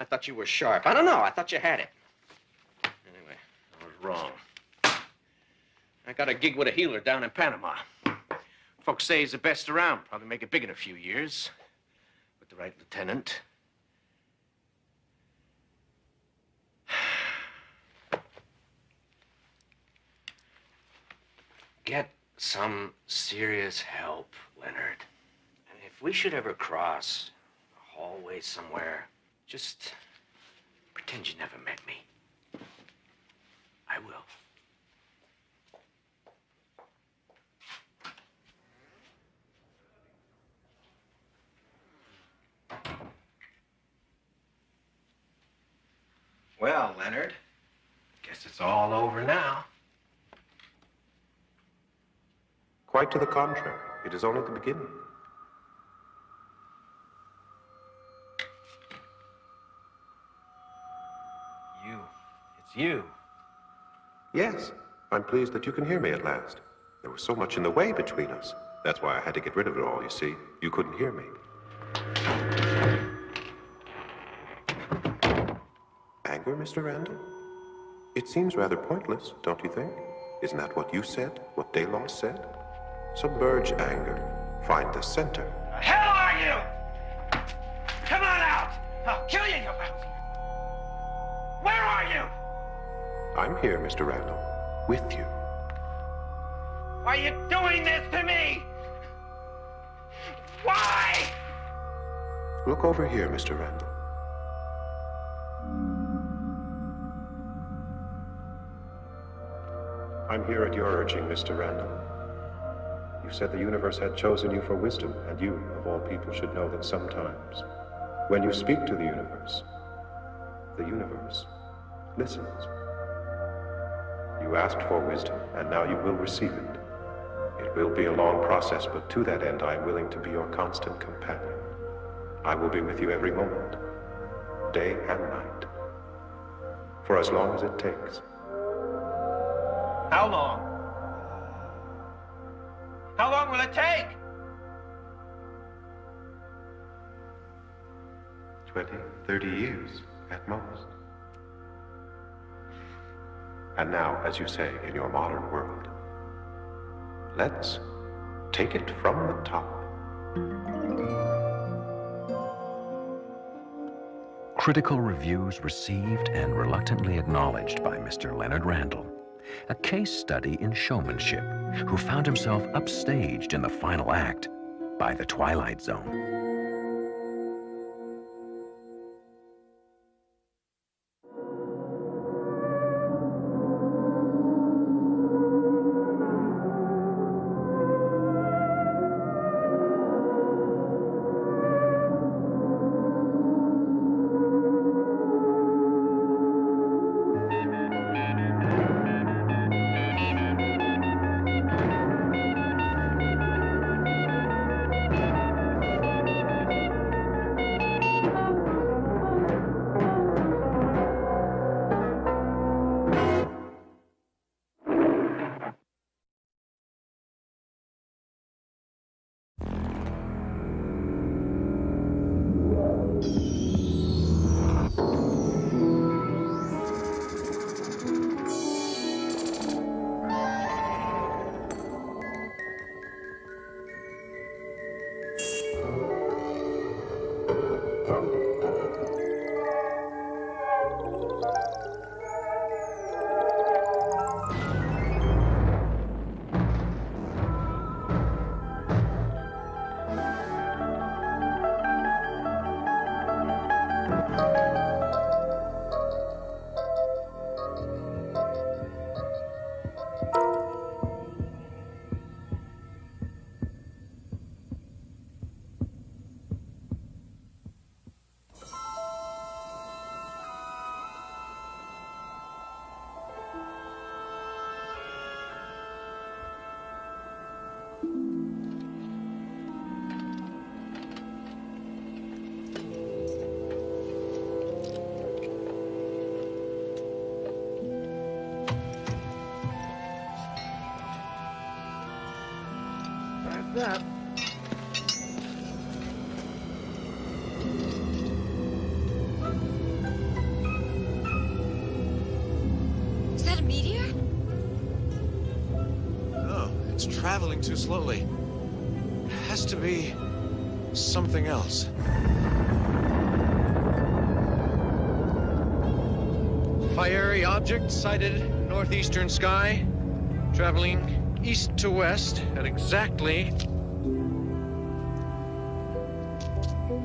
I thought you were sharp. I don't know. I thought you had it. Anyway, I was wrong. I got a gig with a healer down in Panama. Folks say he's the best around. Probably make it big in a few years. With the right lieutenant. Get some serious help, Leonard. And if we should ever cross a hallway somewhere, just pretend you never met me. I will. Well, Leonard, guess it's all over now. Quite to the contrary. It is only the beginning. It's you. Yes, I'm pleased that you can hear me at last. There was so much in the way between us. That's why I had to get rid of it all, you see. You couldn't hear me. Anger, Mr. Randall? It seems rather pointless, don't you think? Isn't that what you said? What Delos said? Submerge anger. Find the center. The hell are you? Come on out! I'll kill you, you mouse! Where are you? I'm here, Mr. Randall. With you. Why are you doing this to me? Why? Look over here, Mr. Randall. I'm here at your urging, Mr. Randall. You said the universe had chosen you for wisdom, and you, of all people, should know that sometimes, when you speak to the universe listens. You asked for wisdom, and now you will receive it. It will be a long process, but to that end, I am willing to be your constant companion. I will be with you every moment, day and night, for as long as it takes. How long? How long will it take? 20, 30 years at most. And now, as you say, in your modern world, let's take it from the top. Critical reviews received and reluctantly acknowledged by Mr. Leonard Randall. A case study in showmanship, who found himself upstaged in the final act by the Twilight Zone. that. Is that a meteor? No, it's traveling too slowly. It has to be something else. Fiery object sighted northeastern sky, traveling east to west at exactly...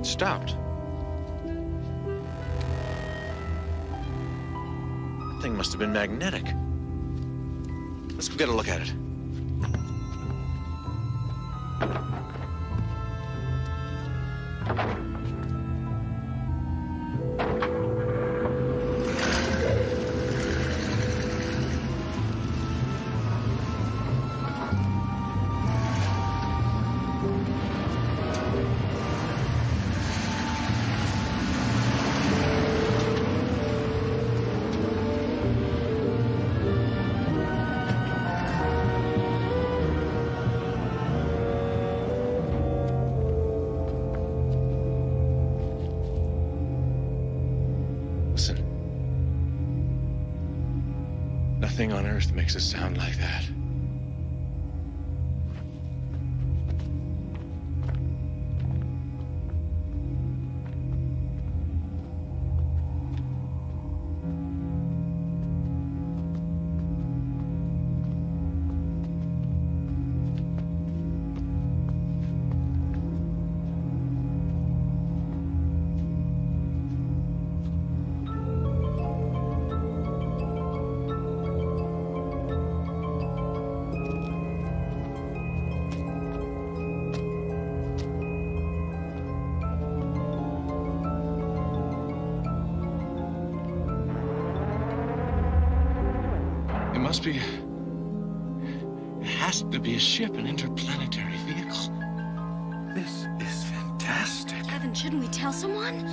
Stopped. That thing must have been magnetic. Let's go get a look at it. Nothing on Earth makes a sound like that. It has to be a ship, an interplanetary vehicle. This is fantastic. Kevin, shouldn't we tell someone?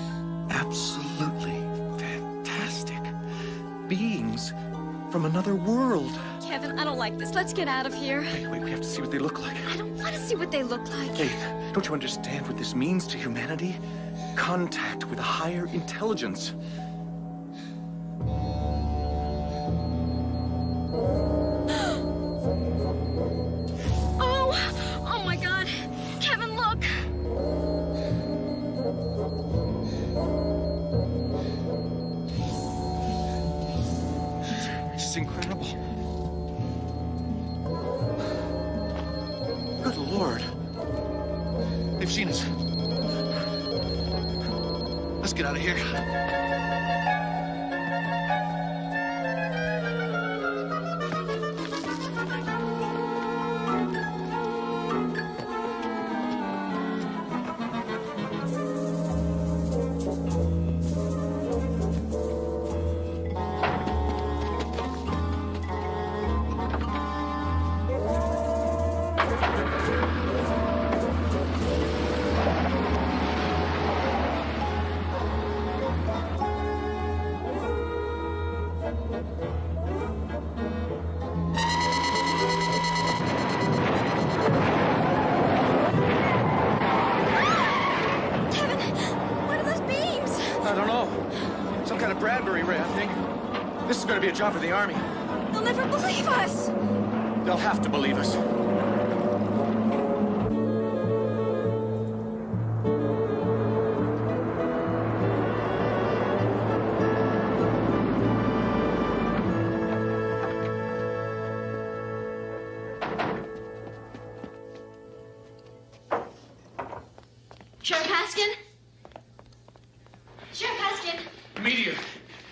Absolutely fantastic. Beings from another world. Kevin, I don't like this. Let's get out of here. Wait, we have to see what they look like. I don't want to see what they look like. Kate, don't you understand what this means to humanity? Contact with a higher intelligence. Oh my God. Kevin, look. It's incredible. Good Lord. They've seen us. Let's get out of here. Be a job for the Army. They'll never believe us. They'll have to believe us. Sheriff Haskin? Sheriff Haskin? Meteor.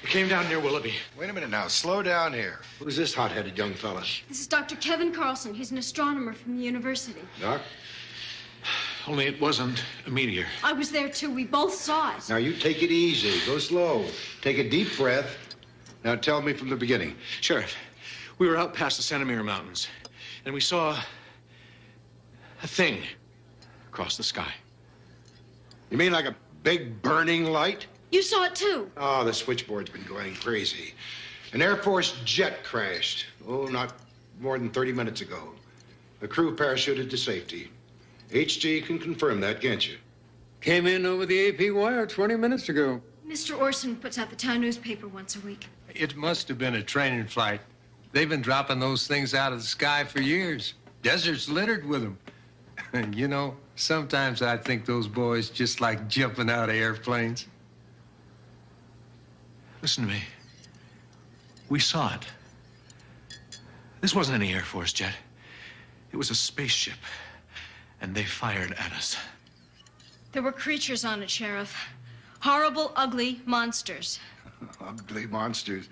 Came down near Willoughby. Wait a minute now. Slow down here. Who's this hot-headed young fella? This is Dr. Kevin Carlson. He's an astronomer from the university. Doc? Only it wasn't a meteor. I was there, too. We both saw it. Now, you take it easy. Go slow. Take a deep breath. Now, tell me from the beginning. Sheriff, we were out past the Santa Mira Mountains, and we saw a thing across the sky. You mean like a big burning light? You saw it, too. Oh, the switchboard's been going crazy. An Air Force jet crashed. Oh, not more than 30 minutes ago. The crew parachuted to safety. HG can confirm that, can't you? Came in over the AP wire 20 minutes ago. Mr. Orson puts out the town newspaper once a week. It must have been a training flight. They've been dropping those things out of the sky for years. Desert's littered with them. And you know, sometimes I think those boys just like jumping out of airplanes. Listen to me. We saw it. This wasn't any Air Force jet. It was a spaceship. And they fired at us. There were creatures on it, Sheriff. Horrible, ugly monsters. Ugly monsters.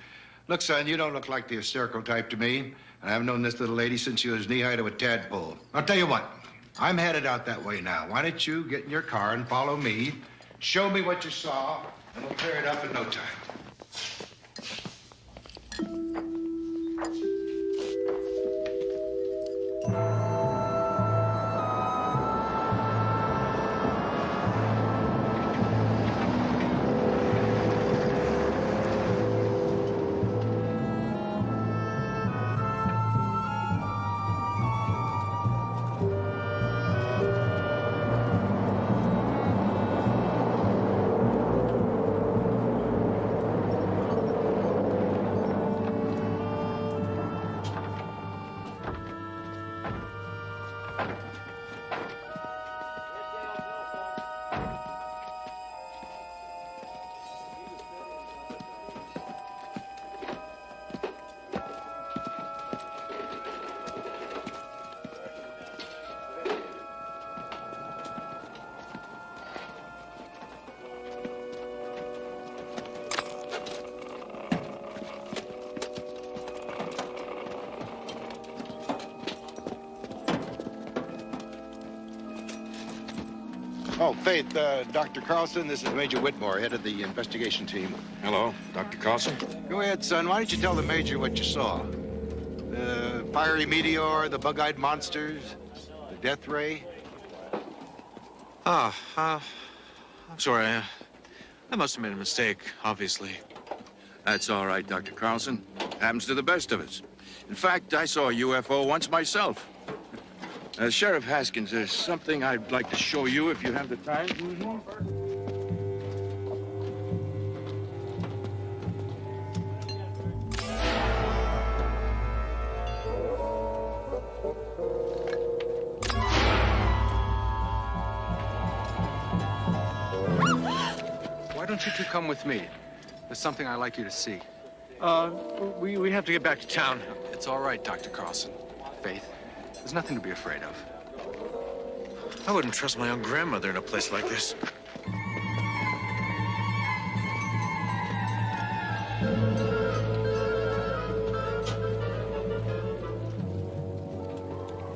Look, son, you don't look like the hysterical type to me. And I've known this little lady since she was knee-high to a tadpole. I'll tell you what. I'm headed out that way now. Why don't you get in your car and follow me, show me what you saw, and we'll clear it up in no time. Oh, Faith, Dr. Carlson, this is Major Whitmore, head of the investigation team. Hello, Dr. Carlson. Go ahead, son. Why don't you tell the Major what you saw? The fiery meteor, the bug-eyed monsters, the death ray? I'm sorry. I must have made a mistake, obviously. That's all right, Dr. Carlson. Happens to the best of us. In fact, I saw a UFO once myself. Sheriff Haskins, there's something I'd like to show you if you have the time. Why don't you two come with me? There's something I'd like you to see. We have to get back to town. It's all right, Dr. Carlson. Faith, there's nothing to be afraid of. I wouldn't trust my own grandmother in a place like this.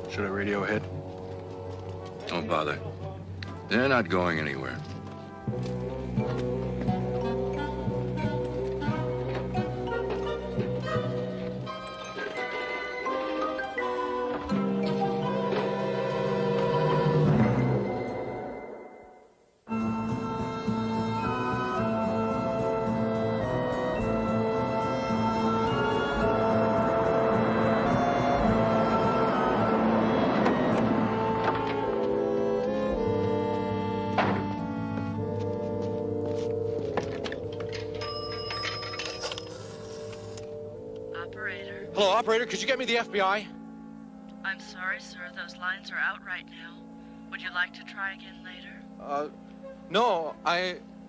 Should I radio ahead? Don't bother. They're not going anywhere. Hello, operator. Could you get me the FBI? I'm sorry, sir. Those lines are out right now. Would you like to try again later? No,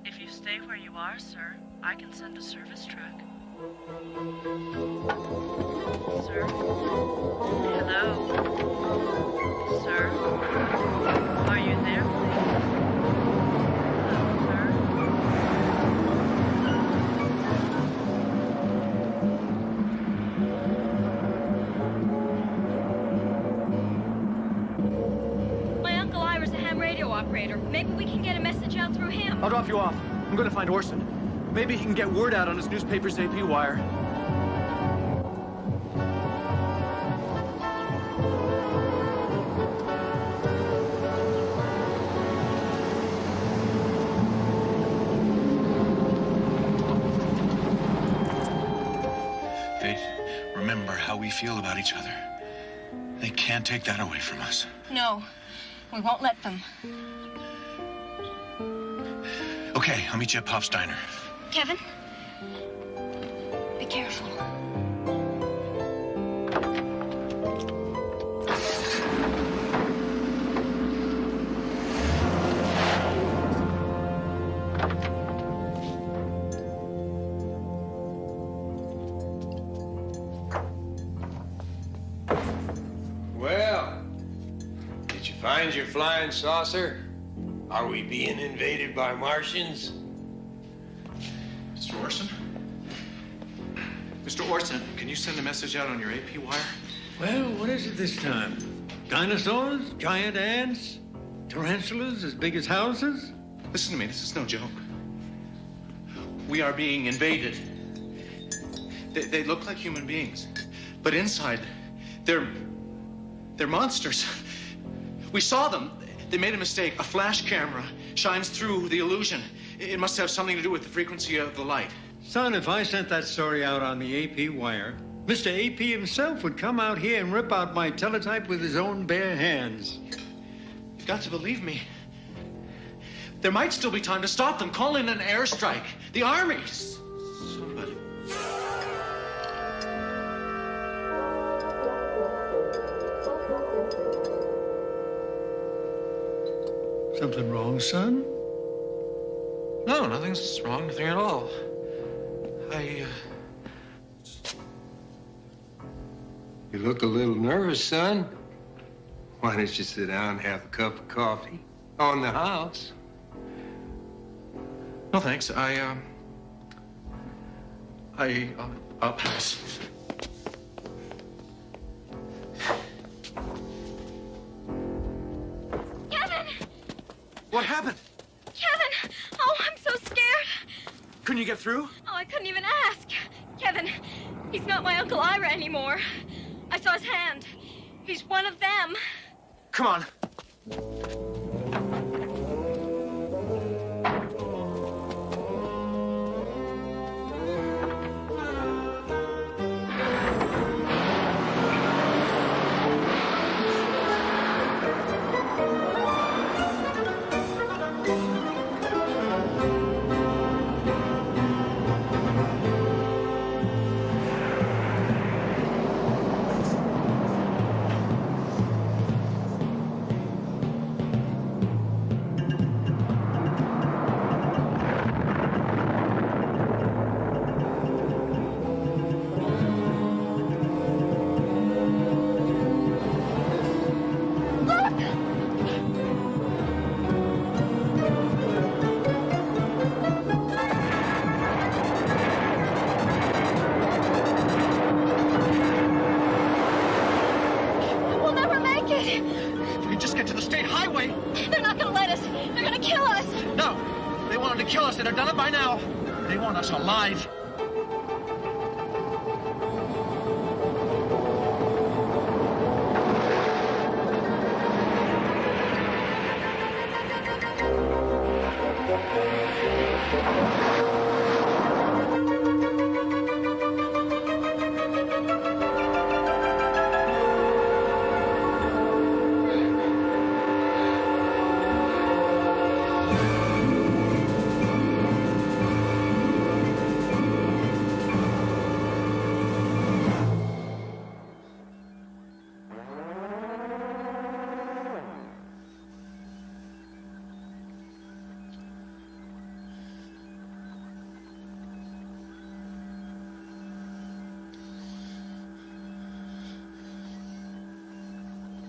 If you stay where you are, sir, I can send a service truck. Sir? Hello? Sir? Are you there, please? Hello, sir? My Uncle Ira's a ham radio operator. Maybe we can get a message out through him. I'll drop you off. I'm going to find Orson. Maybe he can get word out on his newspaper's AP wire. Faith, remember how we feel about each other. They can't take that away from us. No. We won't let them. Okay, I'll meet you at Pop's Diner. Kevin, be careful. Well, did you find your flying saucer? Are we being invaded by Martians? Mr. Orson? Mr. Orson, can you send a message out on your AP wire? Well, what is it this time? Dinosaurs? Giant ants? Tarantulas as big as houses? Listen to me, this is no joke. We are being invaded. They look like human beings, but inside, they're monsters. We saw them. They made a mistake. A flash camera shines through the illusion. It must have something to do with the frequency of the light. Son, if I sent that story out on the AP wire, Mr. AP himself would come out here and rip out my teletype with his own bare hands. You've got to believe me. There might still be time to stop them. Call in an airstrike. The armies. Somebody. Something wrong, son? No, nothing's wrong. Nothing at all. You look a little nervous, son. Why don't you sit down and have a cup of coffee on the house? No, thanks. I'll pass. Kevin! What happened? Kevin! Oh, I'm so scared. Couldn't you get through? Oh, I couldn't even ask. Kevin, he's not my Uncle Ira anymore. I saw his hand. He's one of them. Come on. Alive.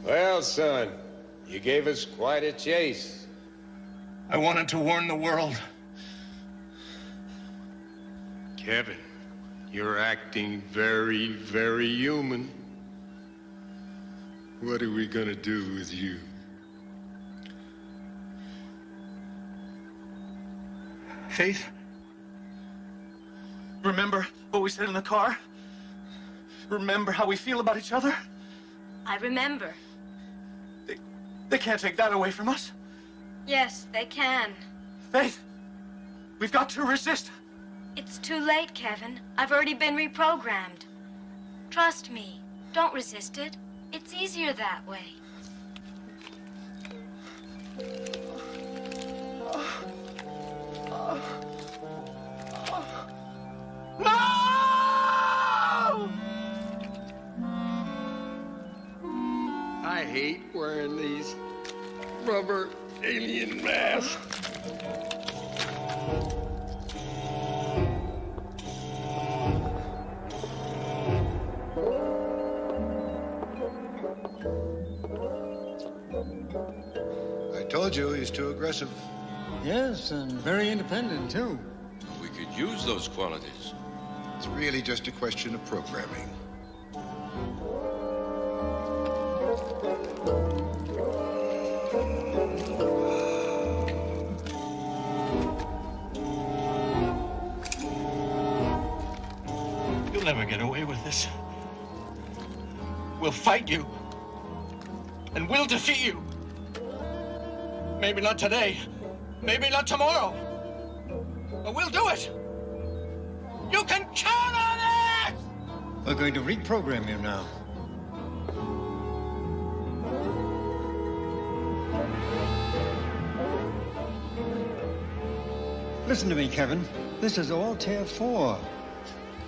Well, son, you gave us quite a chase. I wanted to warn the world. Kevin, you're acting very, very human. What are we gonna do with you? Faith? Remember what we said in the car? Remember how we feel about each other? I remember. They can't take that away from us. Yes, they can. Faith, we've got to resist. It's too late, Kevin. I've already been reprogrammed. Trust me. Don't resist it. It's easier that way. wearing these rubber alien masks. I told you he's too aggressive. Yes, and very independent, too. We could use those qualities. It's really just a question of programming. You'll never get away with this. We'll fight you. And we'll defeat you. Maybe not today. Maybe not tomorrow. But we'll do it. You can count on it! We're going to reprogram you now. Listen to me, Kevin. This is Altair 4,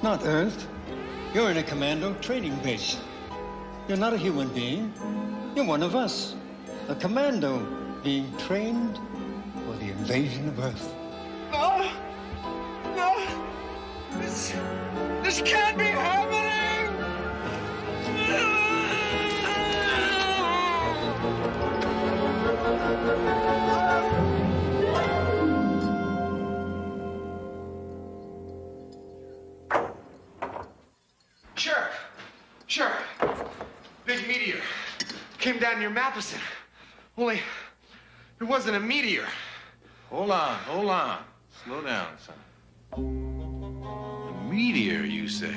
not Earth. You're in a commando training base. You're not a human being. You're one of us. A commando being trained for the invasion of Earth. No! No! This can't be happening! Sure. Big meteor. Came down near Matheson. Only, it wasn't a meteor. Hold on. Slow down, son. A meteor, you say?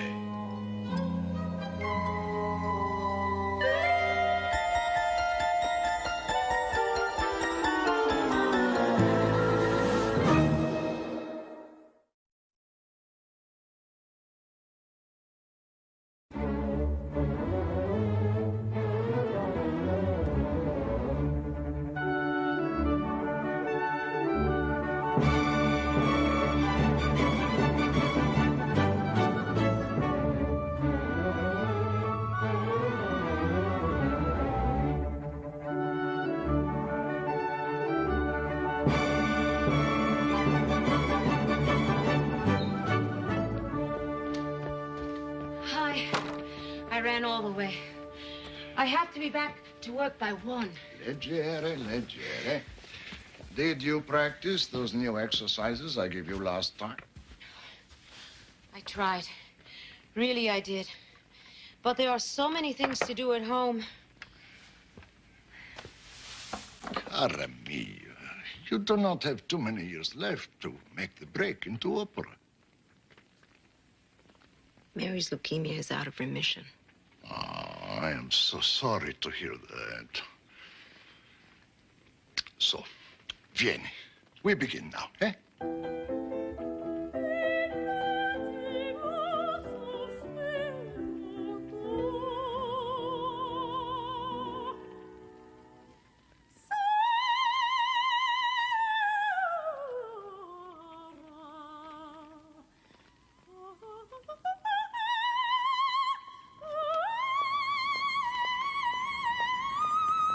I ran all the way. I have to be back to work by 1. Leggere. Did you practice those new exercises I gave you last time? I tried. Really, I did. But there are so many things to do at home. Cara mia, you do not have too many years left to make the break into opera. Mary's leukemia is out of remission. Oh, I am so sorry to hear that. So, vieni. We begin now, eh?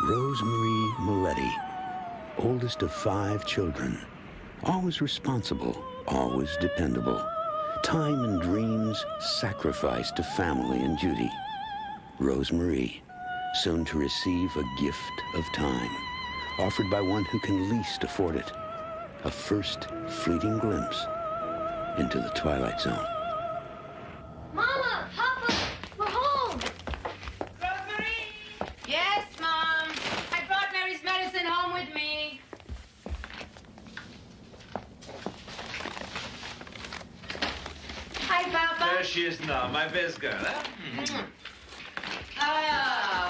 Rosemarie Milletti, oldest of 5 children, always responsible, always dependable. Time and dreams sacrificed to family and duty. Rosemarie, soon to receive a gift of time, offered by one who can least afford it. A first fleeting glimpse into the Twilight Zone. Mama! Papa! We're home! Rosemary! Yes, Mom. I brought Mary's medicine home with me. Hi, Papa. There she is now, my best girl, huh?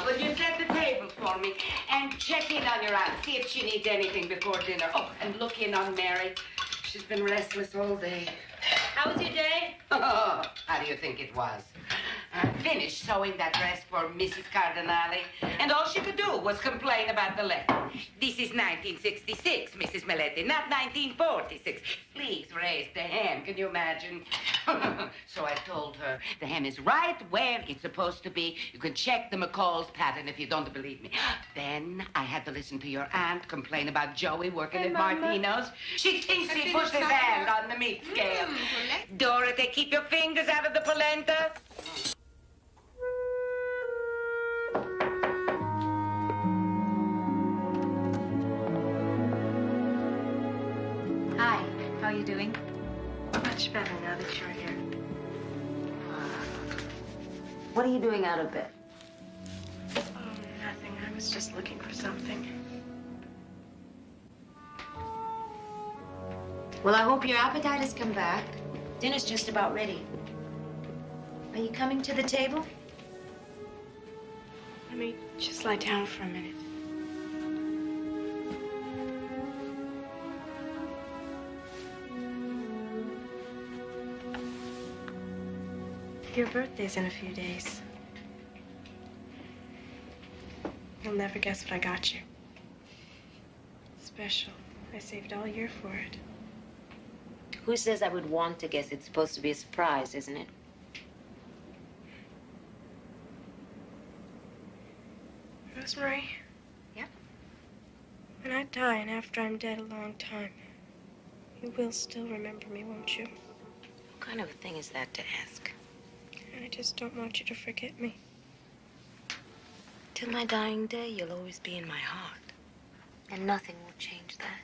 Would you set the table for me and check in on your aunt, see if she needs anything before dinner. Oh, and look in on Mary. She's been restless all day. How was your day? Oh, how do you think it was? Finished sewing that dress for Mrs. Cardinale, and all she could do was complain about the letter. This is 1966, Mrs. Meletti, not 1946. Please raise the hem, can you imagine? So I told her the hem is right where it's supposed to be. You can check the McCall's pattern if you don't believe me. Then I had to listen to your aunt complain about Joey working at Martino's. She thinks he pushed his hand on the meat scale. Dorothy, keep your fingers out of the polenta. Hi, how are you doing? Much better now that you're here. What are you doing out of bed? Oh, nothing. I was just looking for something. Well, I hope your appetite has come back. Dinner's just about ready. Are you coming to the table? Let me just lie down for a minute. Your birthday's in a few days. You'll never guess what I got you. Special. I saved all year for it. Who says I would want to guess? It's supposed to be a surprise, isn't it? Rosemary? Yep? When I die and after I'm dead a long time, you will still remember me, won't you? What kind of a thing is that to ask? I just don't want you to forget me. Till my dying day, you'll always be in my heart. And nothing will change that.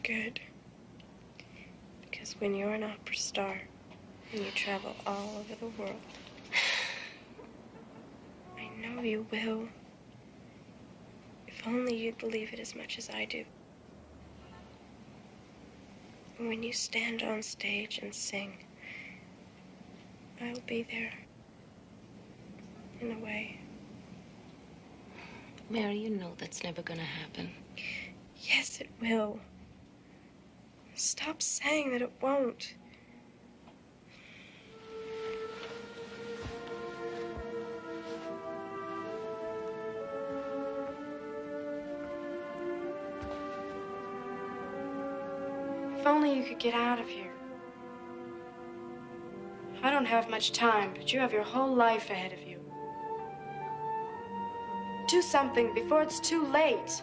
Good. Because when you're an opera star and you travel all over the world, I know you will. If only you'd believe it as much as I do. And when you stand on stage and sing, I'll be there. In a way. Mary, you know that's never gonna happen. Yes, it will. Stop saying that it won't. If only you could get out of here. I don't have much time, but you have your whole life ahead of you. Do something before it's too late.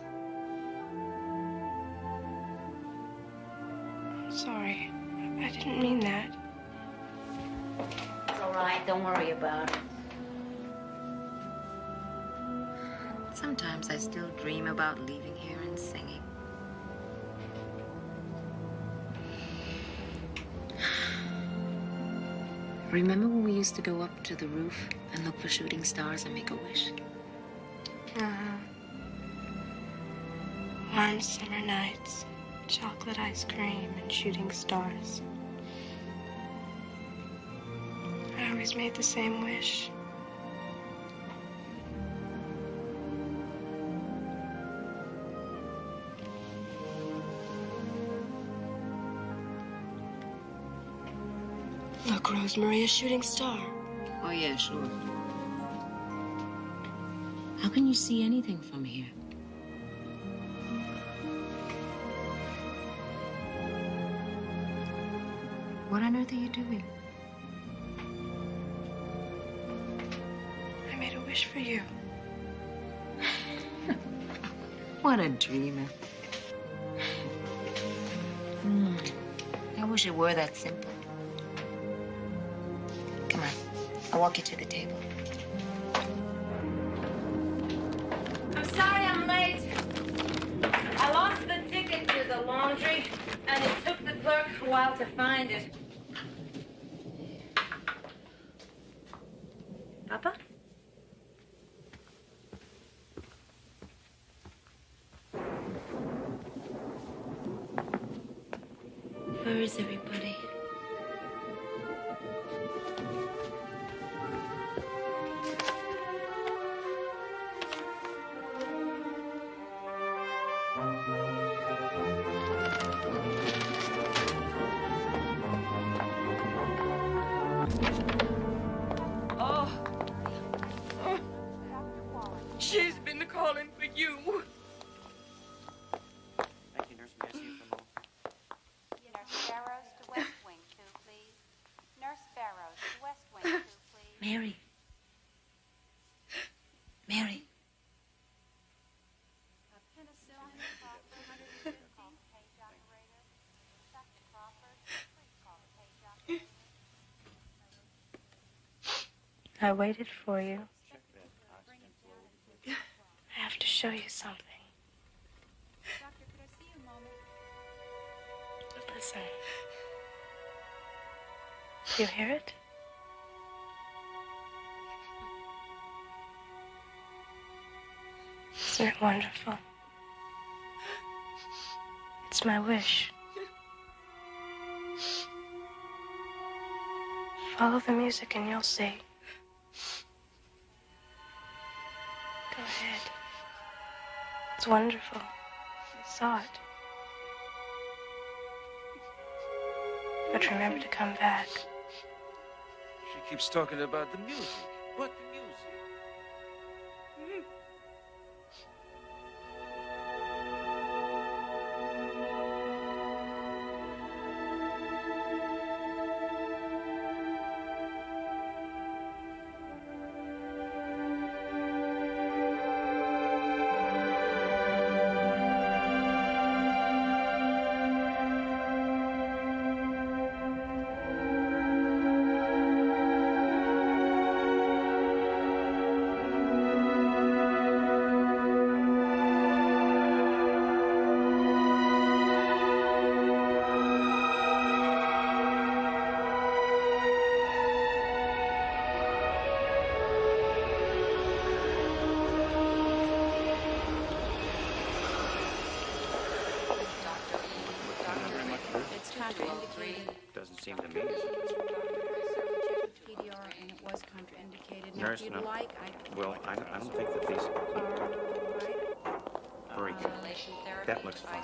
Sorry, I didn't mean that. It's all right. Don't worry about it. Sometimes I still dream about leaving here and singing. Remember when we used to go up to the roof and look for shooting stars and make a wish? Uh-huh. Warm summer nights, chocolate ice cream, and shooting stars. I always made the same wish. Look, Rosemary, a shooting star. Oh, yeah, sure. How can you see anything from here? What on earth are you doing? I made a wish for you. What a dreamer. I wish it were that simple. Come on, I'll walk you to the table. I'm sorry I'm late. I lost the ticket to the laundry, and it took the clerk a while to find it. Papa? Where is everybody? I waited for you. I have to show you something. Listen. You hear it? Isn't it wonderful? It's my wish. Follow the music and you'll see. Go ahead. It's wonderful. I saw it. But remember to come back. She keeps talking about the music. What the music? Doesn't seem to me. Nurse, no. Well, I don't think that these. Very good. That looks fine.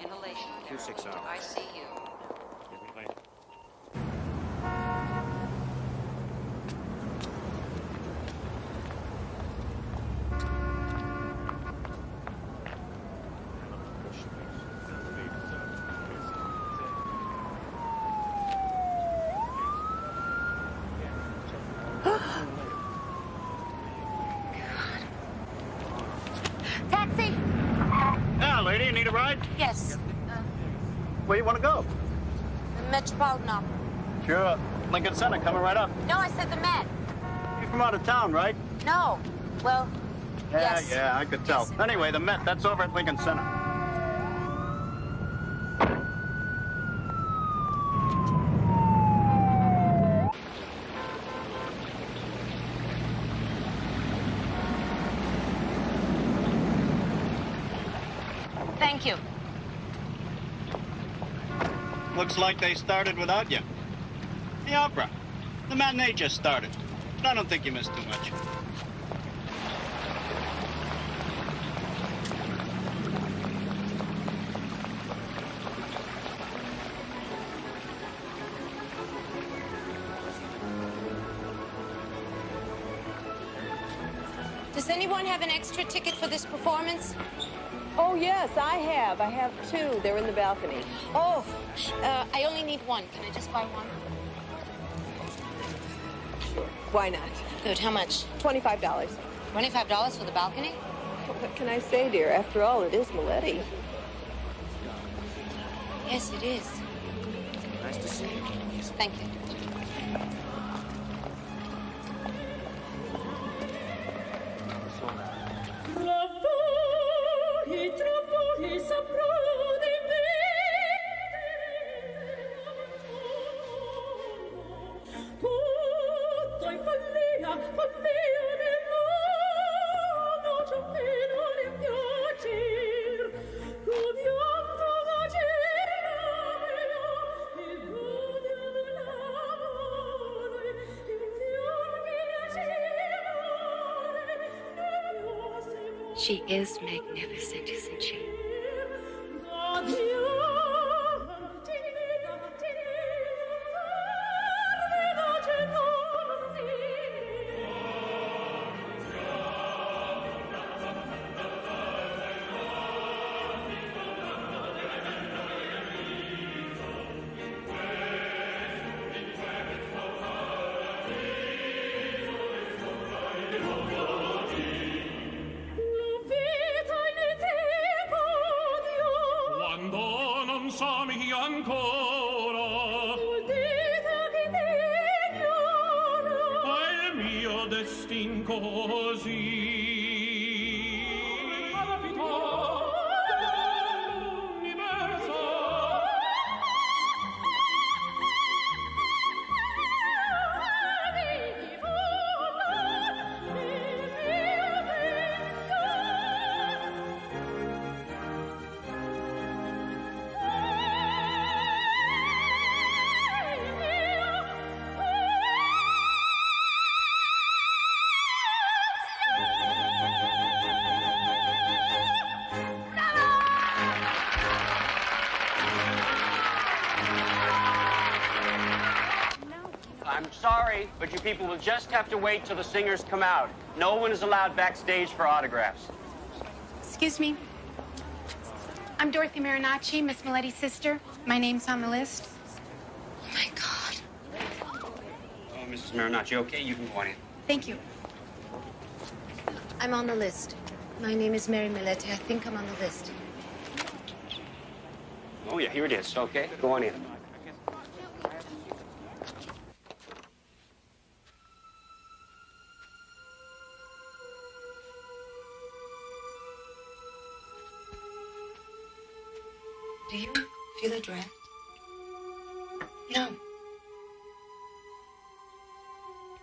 Inhalation 2-6 hours. ICU. Taxi! Yeah, lady, you need a ride? Yes. Where you want to go? The Metropolitan Opera. Sure. Lincoln Center, coming right up. No, I said the Met. You're from out of town, right? No. Well, yes. Yeah, I could tell. Anyway, the Met, that's over at Lincoln Center. Thank you. Looks like they started without you. The opera. The matinee just started. But I don't think you missed too much. Does anyone have an extra ticket for this performance? Oh, yes, I have. I have two. They're in the balcony. Oh, I only need one. Can I just buy one? Why not? Good. How much? $25. $25 for the balcony? What can I say, dear? After all, it is Maletti. Yes, it is. Nice to see you. Yes, thank you. She is magnificent, isn't she? Ancora. Vuol dire che ti ignoro. I'm sorry, but you people will just have to wait till the singers come out. No one is allowed backstage for autographs. Excuse me. I'm Dorothy Marinacci, Miss Miletti's sister. My name's on the list. Oh, my God. Oh, Mrs. Marinacci, okay? You can go on in. Thank you. I'm on the list. My name is Mary Miletti. I think I'm on the list. Oh, yeah, here it is. Okay, go on in. Do you feel a draft? No.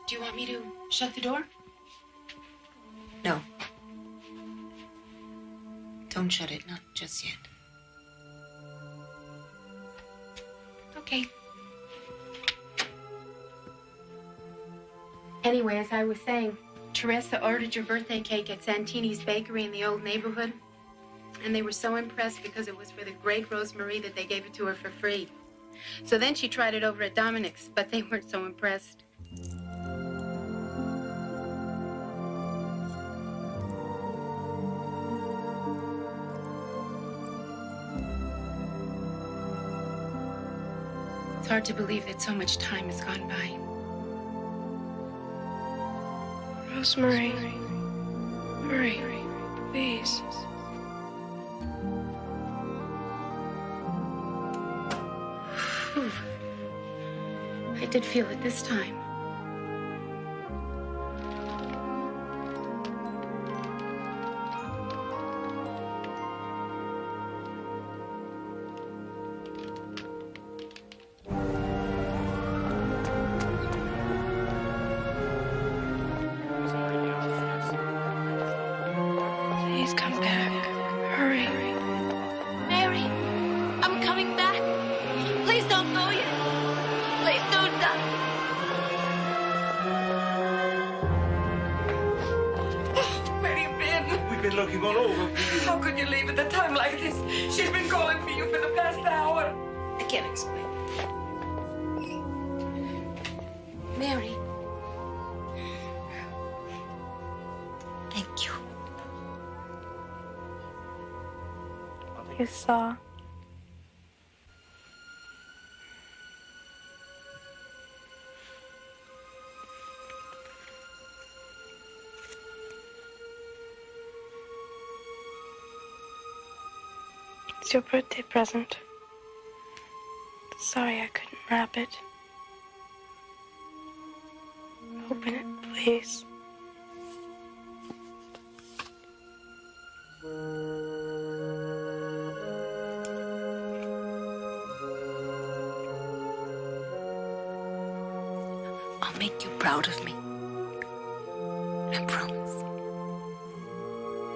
Do you want me to shut the door? No. Don't shut it, not just yet. Okay. Anyway, as I was saying, Teresa ordered your birthday cake at Santini's Bakery in the old neighborhood. And they were so impressed because it was for the great Rosemarie that they gave it to her for free. So then she tried it over at Dominic's, but they weren't so impressed. It's hard to believe that so much time has gone by. Rosemary. Hurry, please. Whew. I did feel it this time. Please come back. Hurry. Mary, I'm coming back. Please don't go yet. Please don't die. Where have you been? We've been looking all over for you. How could you leave at a time like this? She's been calling for you for the past hour. I can't explain. Mary. Thank you. You saw. It's your birthday present. Sorry I couldn't wrap it. Open it, please. I'll make you proud of me. I promise.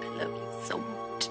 I love you so much.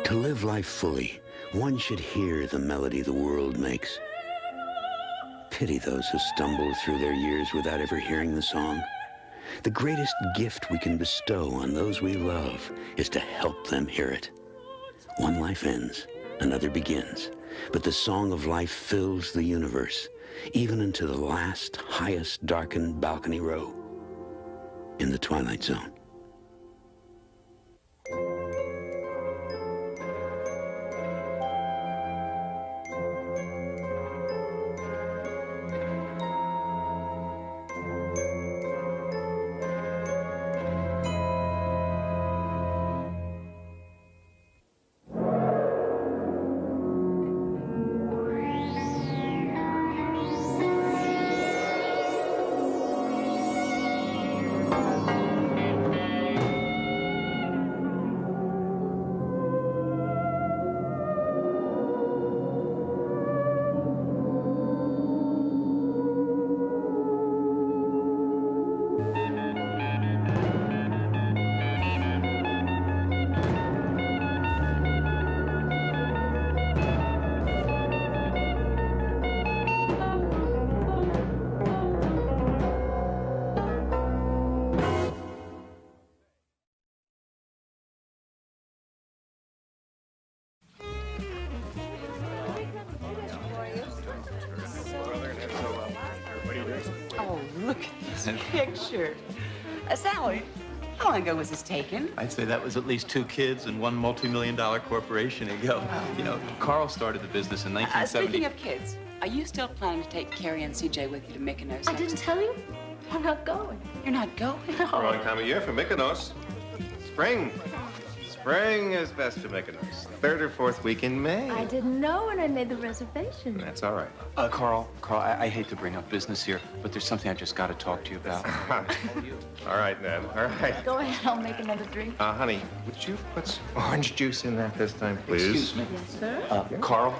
To live life fully, one should hear the melody the world makes. Pity those who stumble through their years without ever hearing the song. The greatest gift we can bestow on those we love is to help them hear it. One life ends, another begins. but the song of life fills the universe, even into the last, highest, darkened balcony row in the Twilight Zone. Oh, look at this picture. Sally, how long ago was this taken? I'd say that was at least 2 kids and 1 multi-million-dollar corporation ago. You know, Carl started the business in 1970. Speaking of kids, are you still planning to take Carrie and CJ with you to Mykonos? I didn't tell you. I'm not going. You're not going? Wrong time of year for Mykonos. Spring. Spring is best for Mykonos. 3rd or 4th week in May. I didn't know when I made the reservation. That's all right. Carl, I hate to bring up business here, but there's something I just got to talk to you about. All right, then. All right. Go ahead, I'll make another drink. Honey, would you put some orange juice in that this time, please? Excuse me. Yes, sir? Carl,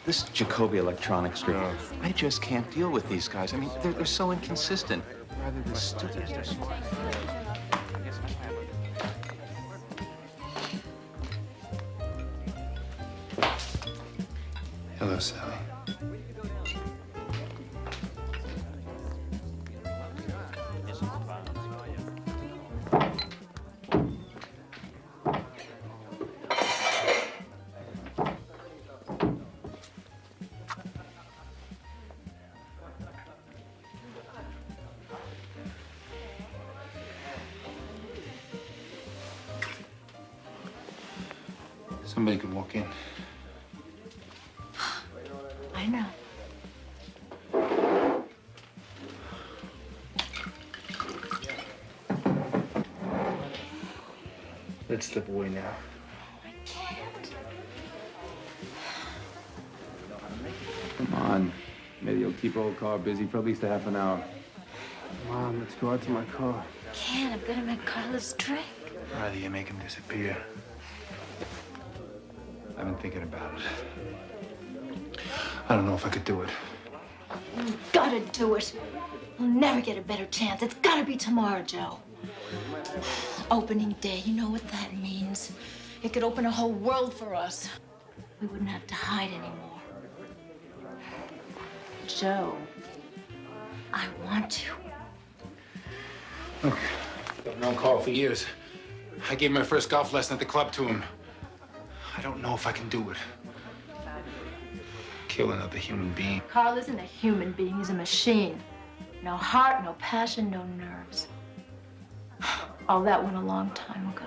this Jacoby Electronics group, I just can't deal with these guys. I mean, they're so inconsistent. Rather than stupid. Hello, Sally. Somebody could walk in. I know. Let's slip away now. Come on. Maybe you'll keep old Carl busy for at least a half an hour. Mom, let's go out to my car. Can't. I'm gonna make Carlos drink. Rather you make him disappear. I've been thinking about it. I don't know if I could do it. You've gotta do it. We'll never get a better chance. It's gotta be tomorrow, Joe. Opening day, you know what that means. It could open a whole world for us. We wouldn't have to hide anymore. Joe, I want you. Look, I've known Carl for years. I gave my first golf lesson at the club to him. I don't know if I can do it. Kill another human being. Carl isn't a human being, he's a machine. No heart, no passion, no nerves. All that went a long time ago.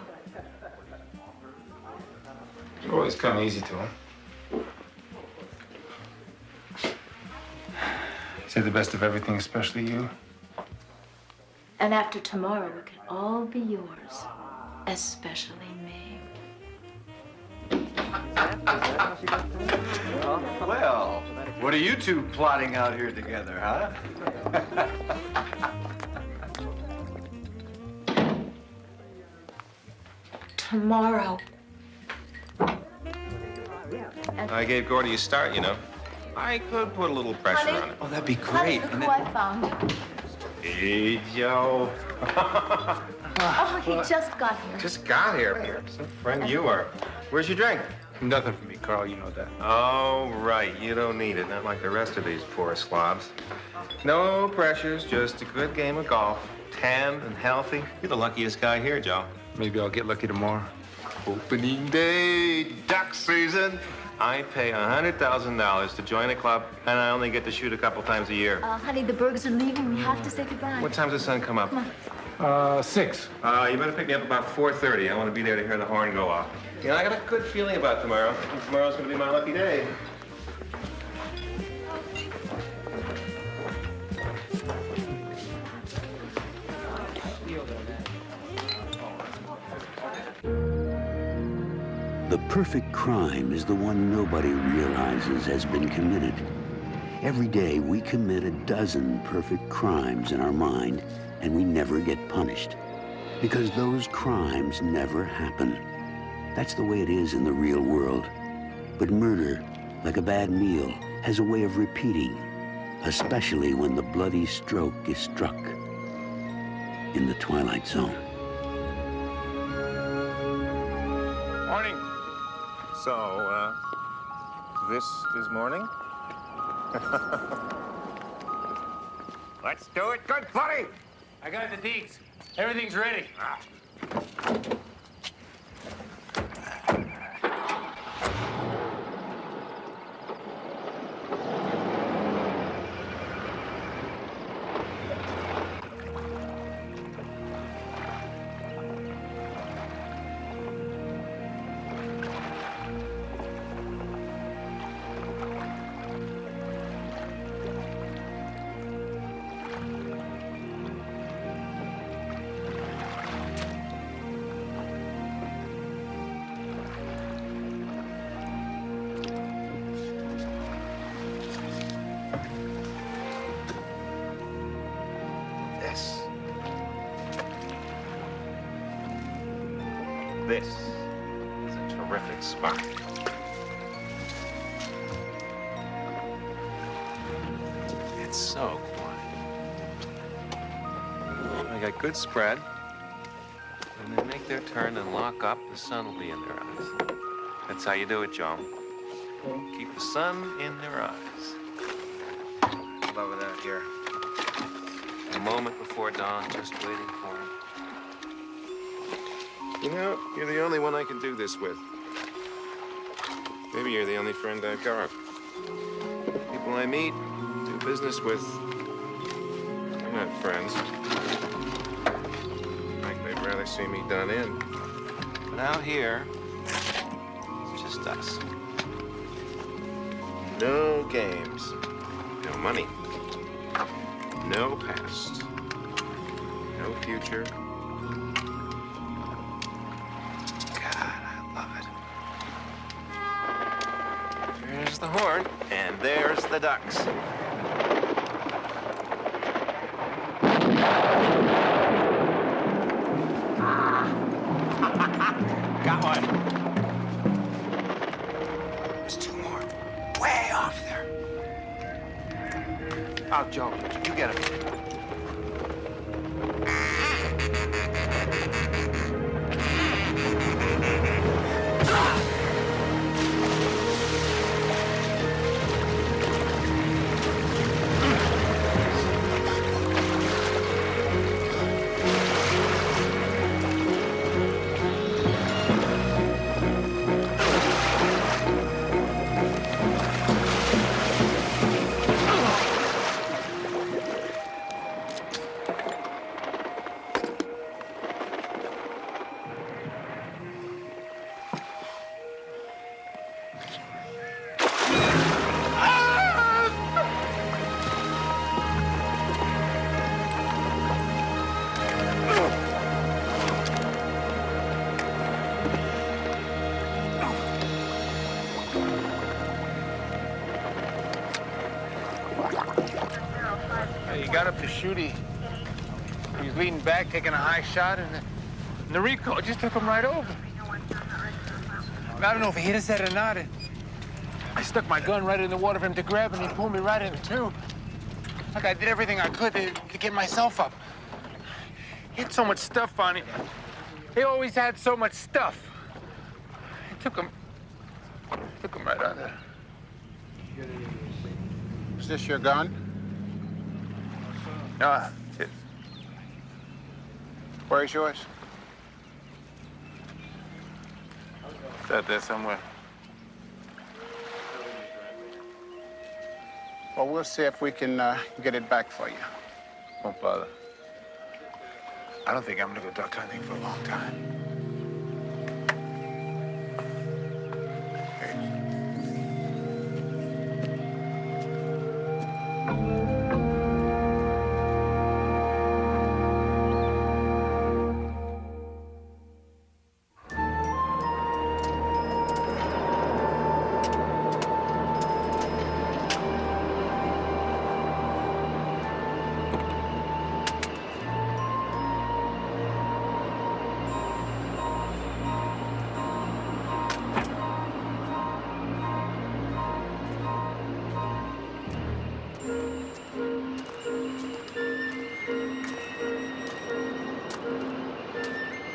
You always come easy to him. He said the best of everything, especially you. And after tomorrow, we can all be yours, especially me. Well, what are you two plotting out here together, huh? Tomorrow. I gave Gordy a start, you know. I could put a little pressure on it. Oh, that'd be Honey, great. look who I found. Hey, Joe. Oh, he just got here. Just got here. Some friend you are. Where's your drink? Nothing for me, Carl. You know that. Oh, right. You don't need it. Not like the rest of these poor slobs. No pressures. Just a good game of golf. Tanned and healthy. You're the luckiest guy here, Joe. Maybe I'll get lucky tomorrow. Opening day, duck season. I pay $100,000 to join a club, and I only get to shoot a couple times a year. Honey, the burgers are leaving. We have to say goodbye. What time's the sun come up? Come on. 6. You better pick me up about 4:30. I want to be there to hear the horn go off. You know, I got a good feeling about tomorrow. I think tomorrow's going to be my lucky day. The perfect crime is the one nobody realizes has been committed. Every day we commit a dozen perfect crimes in our mind, and we never get punished. Because those crimes never happen. That's the way it is in the real world. But murder, like a bad meal, has a way of repeating, especially when the bloody stroke is struck in the Twilight Zone. Morning. So, this is morning? Let's do it good, buddy! I got the deeds. Everything's ready. This is a terrific spot. It's so quiet. I got good spread. When they make their turn and lock up, the sun will be in their eyes. That's how you do it, Joe. Keep the sun in their eyes. Love it out here. A moment before dawn, just waiting for him. You know, you're the only one I can do this with. Maybe you're the only friend I've got. People I meet, do business with, they're not friends. Like they'd rather see me done in. But out here, it's just us. No games, no money, no past, no future. There's the horn, and there's the ducks. Got one. There's two more, way off there. Oh, Joe, you get him. He got up to shoot. He was leaning back, taking a high shot, and the recoil just took him right over. I don't know if he hit his head or not. I stuck my gun right in the water for him to grab, and he pulled me right in two. Like I did everything I could to get myself up. He had so much stuff on him. He always had so much stuff. It took him right under. Is this your gun? No, where's yours? Is that there somewhere? Well, we'll see if we can get it back for you. Don't bother. I don't think I'm gonna go duck hunting for a long time.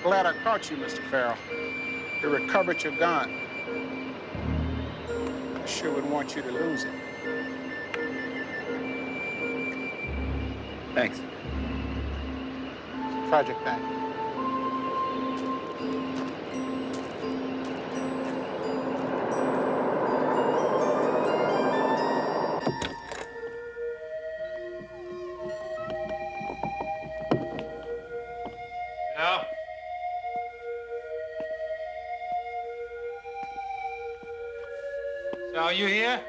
Glad I caught you, Mr. Farrell. You recovered your gun. I sure wouldn't want you to lose it. Thanks. Tragic thing. Al? Sal, you here?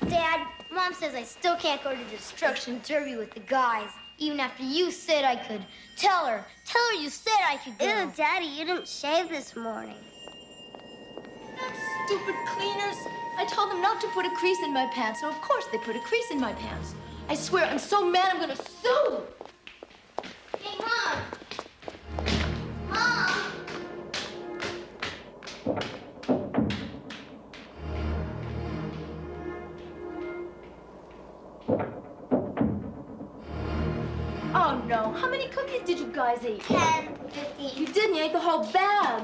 Dad, Mom says I still can't go to Destruction Derby with the guys, even after you said I could. Tell her you said I could go. Ew, Daddy, you didn't shave this morning. Stupid cleaners. I told them not to put a crease in my pants, so of course they put a crease in my pants. I swear, I'm so mad I'm gonna sue. Hey, Mom! Mom! Oh, no. How many cookies did you guys eat? 10, 15. You didn't. You ate the whole bag.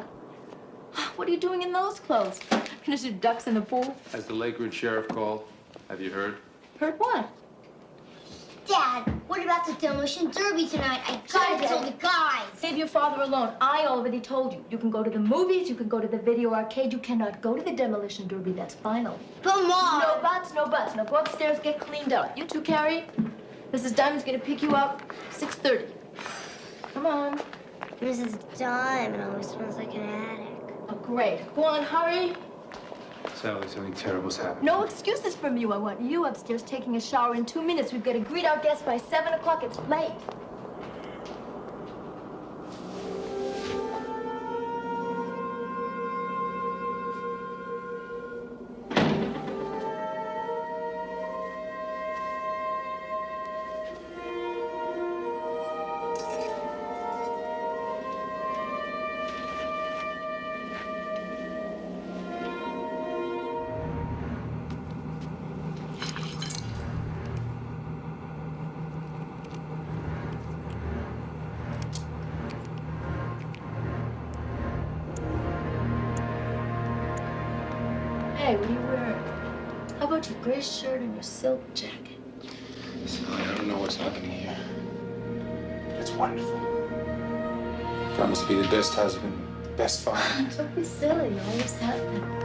What are you doing in those clothes? Gonna do ducks in the pool? Has the Lakewood sheriff called? Have you heard? Heard what? Dad, what about the Demolition Derby tonight? I gotta tell the guys. Leave your father alone. I already told you. You can go to the movies, you can go to the video arcade. You cannot go to the Demolition Derby. That's final. But, Mom! No buts, no buts. Now go upstairs, get cleaned up. You too, Carrie. Mrs. Diamond's gonna pick you up 6:30. Come on. Mrs. Diamond always smells like an attic. Oh, great. Go on, hurry. Sally, something terrible's happened. No excuses from you. I want you upstairs taking a shower in 2 minutes. We've got to greet our guests by 7 o'clock. It's late. Hey, what are you wearing? How about your gray shirt and your silk jacket? Sally, I don't know what's happening here. It's wonderful. Promise to be the best husband, the best father. Don't be silly. You always have been.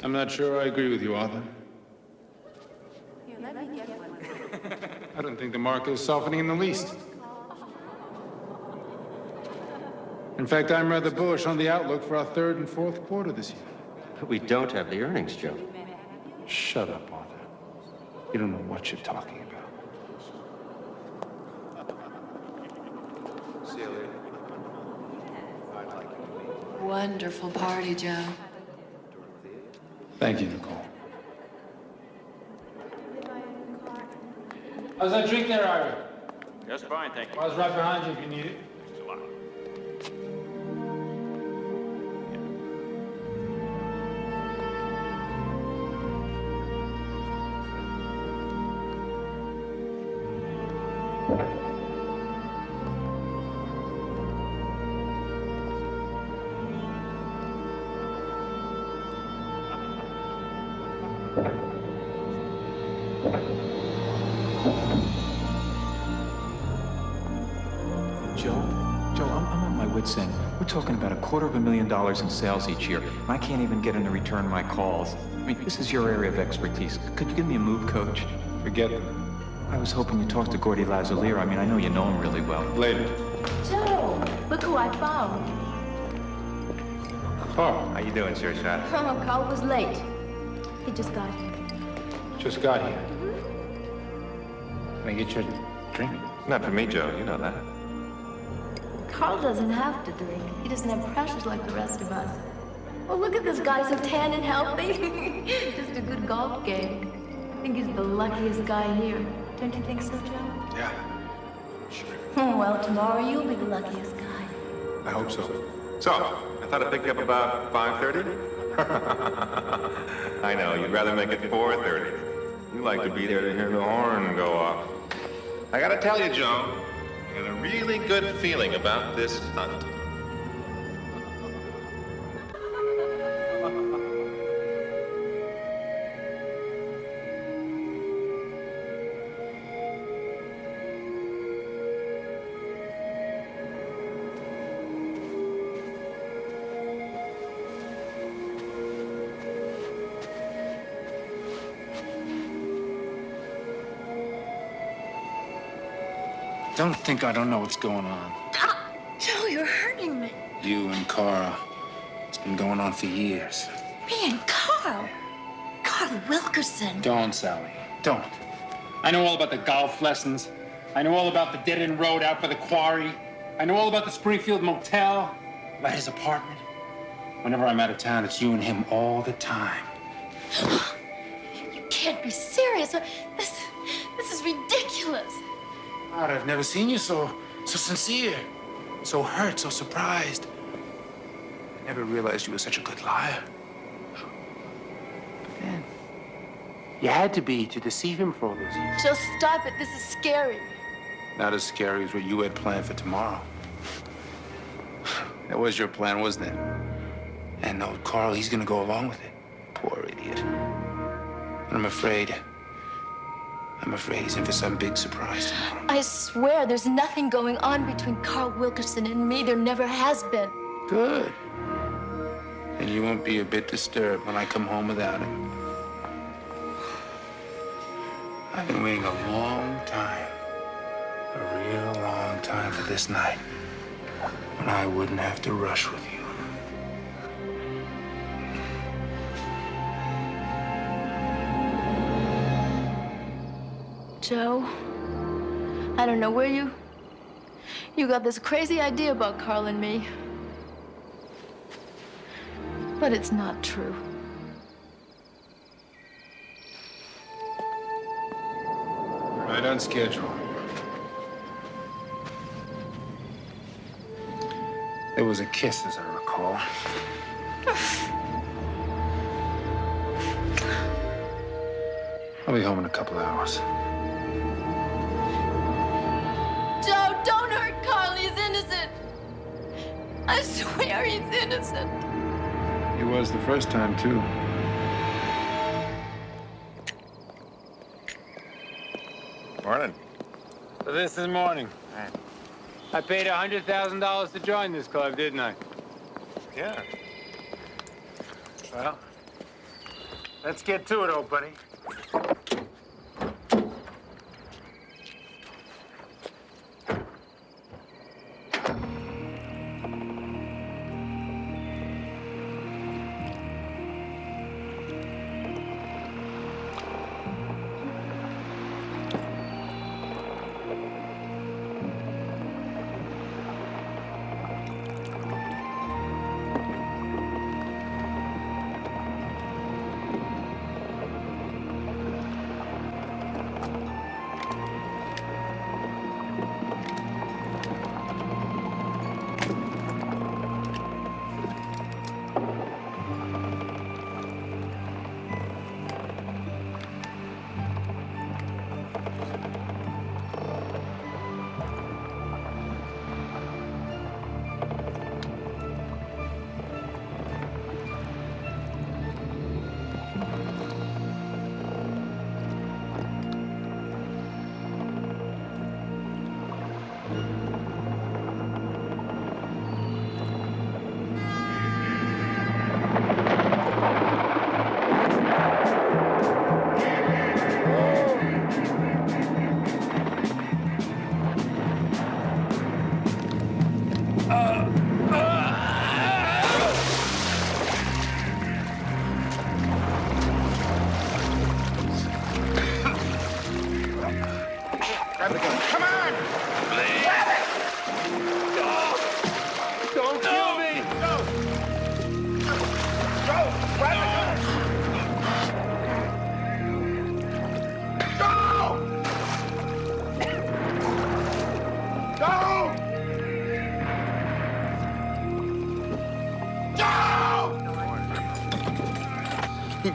I'm not sure I agree with you, Arthur. I don't think the market is softening in the least. In fact, I'm rather bullish on the outlook for our third and fourth quarter this year. But we don't have the earnings, Joe. Shut up, Arthur. You don't know what you're talking about. See you later. wonderful party, Joe. Thank you, Nicole. How's that drink there, Ira? Just fine, thank you. I was right behind you if you need it. Thanks a lot. Joe, I'm on my wit's end. We're talking about $250,000 in sales each year, and I can't even get him to return my calls. I mean, this is your area of expertise. Could you give me a move, coach? Forget it. I was hoping you'd talk to Gordy Lazalier. I mean, I know you know him really well. Later. Joe, look who I found. Carl, how you doing, Sir Shot? Oh, Carl was late. He just got here. Just got here. Can I get you a drink? Not for me, Joe. You know that. Carl doesn't have to drink. He doesn't have pressures like the rest of us. Well, look at this guy, so tan and healthy. Just a good golf game. I think he's the luckiest guy here. Don't you think so, Joe? Yeah. Sure. Well, tomorrow you'll be the luckiest guy. I hope so. So, I thought I'd pick you up about 5:30. I know, you'd rather make it 4:30. You like to be there to hear the horn go off. I gotta tell you, Joe, I got a really good feeling about this hunt. Don't think I don't know what's going on. Joe, you're hurting me. You and Carl. It's been going on for years. Me and Carl. Carl Wilkerson. Don't, Sally. Don't. I know all about the golf lessons. I know all about the dead-end road out by the quarry. I know all about the Springfield Motel, about his apartment. Whenever I'm out of town, it's you and him all the time. You can't be serious. This is ridiculous. God, I've never seen you so sincere, so hurt, so surprised. I never realized you were such a good liar. But then, you had to be to deceive him for all those years. Joe, stop it. This is scary. Not as scary as what you had planned for tomorrow. That was your plan, wasn't it? And no, Carl, he's gonna go along with it. Poor idiot. But I'm afraid he's in for some big surprise tomorrow. I swear there's nothing going on between Carl Wilkerson and me. There never has been. Good. And you won't be a bit disturbed when I come home without him. I've been waiting a long time, a real long time for this night, when I wouldn't have to rush with you. Joe, I don't know where you got this crazy idea about Carl and me. But it's not true. Right on schedule. There was a kiss, as I recall. I'll be home in a couple hours. Joe, don't hurt Carl. He's innocent. I swear he's innocent. He was the first time, too. Morning. So this is morning. I paid $100,000 to join this club, didn't I? Yeah. Well, let's get to it, old buddy.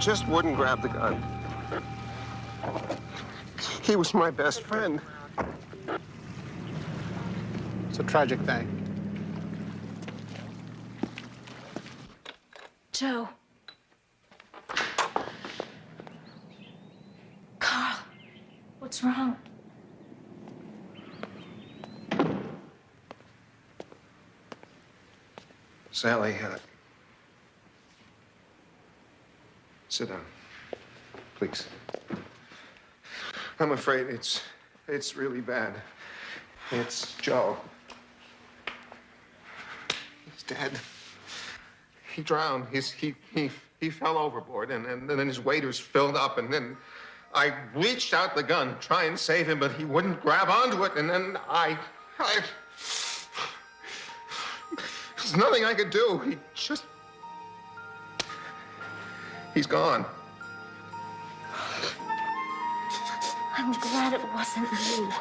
just wouldn't grab the gun. He was my best friend. It's a tragic thing. Joe. Carl, what's wrong? Sally, sit down, please. I'm afraid it's really bad. It's Joe. He's dead. He drowned. He fell overboard, and then his waders filled up, and then I reached out the gun, to try and save him, but he wouldn't grab onto it, and then there's nothing I could do. He's gone. I'm glad it wasn't you.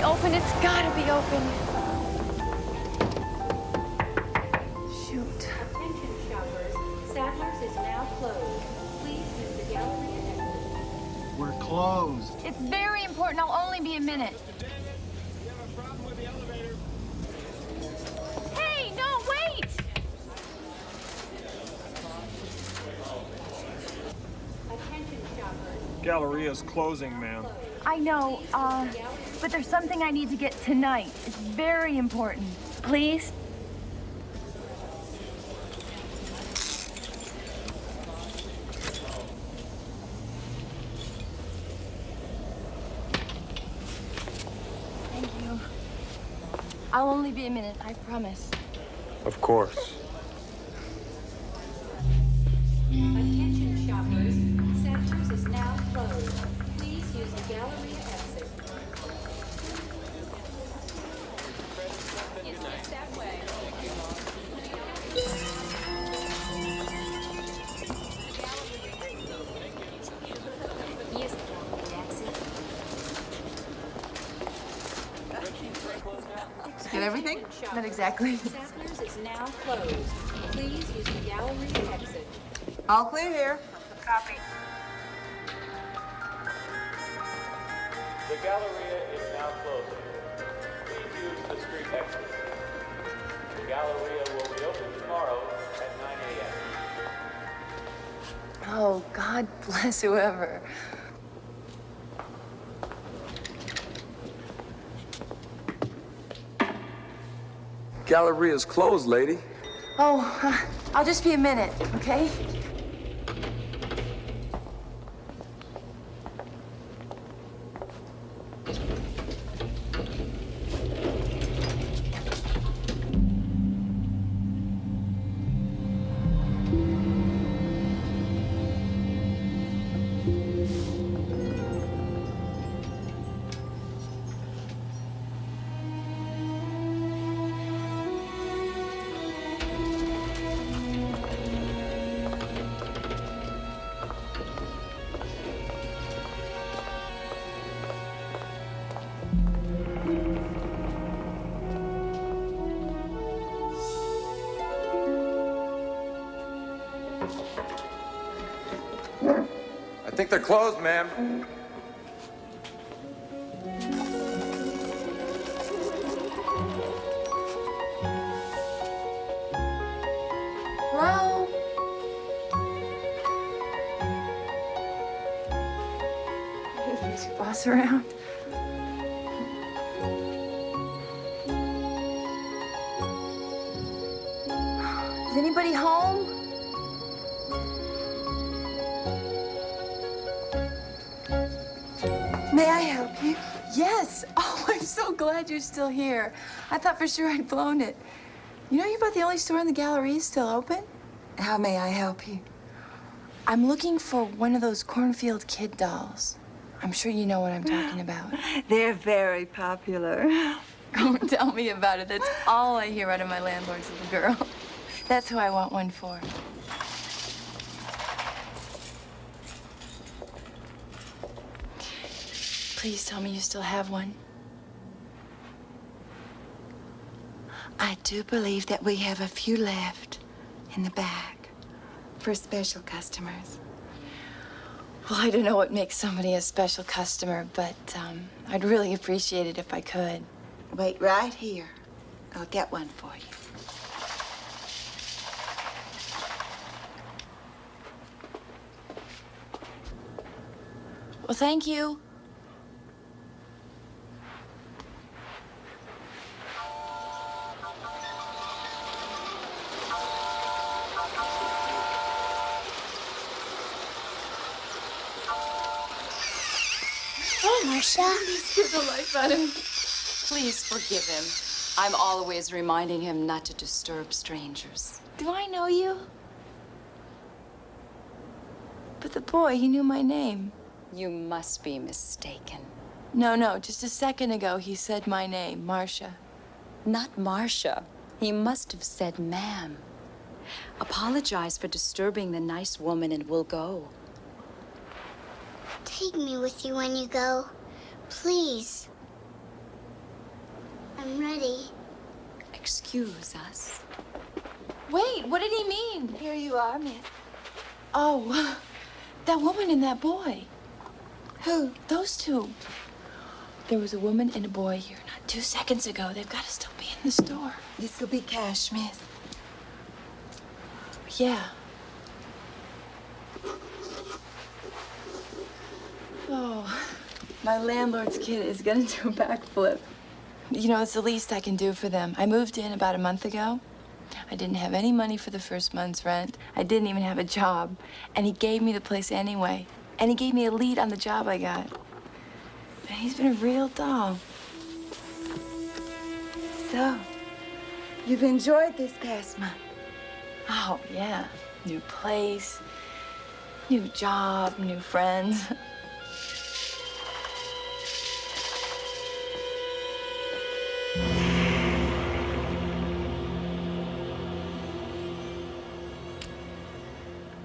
Open, it's gotta be open. Shoot. Attention shoppers, Sadler's is now closed. Please use the gallery exit. We're closed. It's very important. I'll only be a minute. Hey, no, wait! Attention shoppers. Galleria's closing, ma'am. I know, but there's something I need to get tonight. It's very important. Please? Thank you. I'll only be a minute, I promise. Of course. Attention shoppers, Sadler's is now closed. Please use the gallery exit. Yes, that way. Have everything? Not exactly. Samplers is now closed. Please use the gallery exit. All clear here. Copy. The Galleria is now closing. Please use the street exit. The Galleria will reopen tomorrow at 9 a.m. Oh, God bless whoever. Galleria's closed, lady. Oh, I'll just be a minute, okay? I think they're closed, ma'am. Hello? Is your boss around? Is anybody home? May I help you? Yes. Oh, I'm so glad you're still here. I thought for sure I'd blown it. You know you're about the only store in the gallery still open? How may I help you? I'm looking for one of those cornfield kid dolls. I'm sure you know what I'm talking about. They're very popular. Oh, tell me about it. That's all I hear out of my landlord's little girl. That's who I want one for. Please tell me you still have one. I do believe that we have a few left in the back for special customers. Well, I don't know what makes somebody a special customer, but I'd really appreciate it if I could. Wait right here. I'll get one for you. Well, thank you. Hey, Marcia. Scare the life out of him. Please forgive him. I'm always reminding him not to disturb strangers. Do I know you? But the boy, he knew my name. You must be mistaken. No, just a second ago he said my name, Marcia. Not Marcia. He must have said ma'am. Apologize for disturbing the nice woman and we'll go. Take me with you when you go. Please. I'm ready. Excuse us. Wait, what did he mean? Here you are, miss. Oh, that woman and that boy. Who? Those two. There was a woman and a boy here not 2 seconds ago. They've got to still be in the store. This will be cash, miss. Yeah. Oh, my landlord's kid is gonna do a backflip. You know, it's the least I can do for them. I moved in about a month ago. I didn't have any money for the first month's rent. I didn't even have a job. And he gave me the place anyway. And he gave me a lead on the job I got. And he's been a real doll. So, you've enjoyed this past month? Oh, yeah. New place, new job, new friends.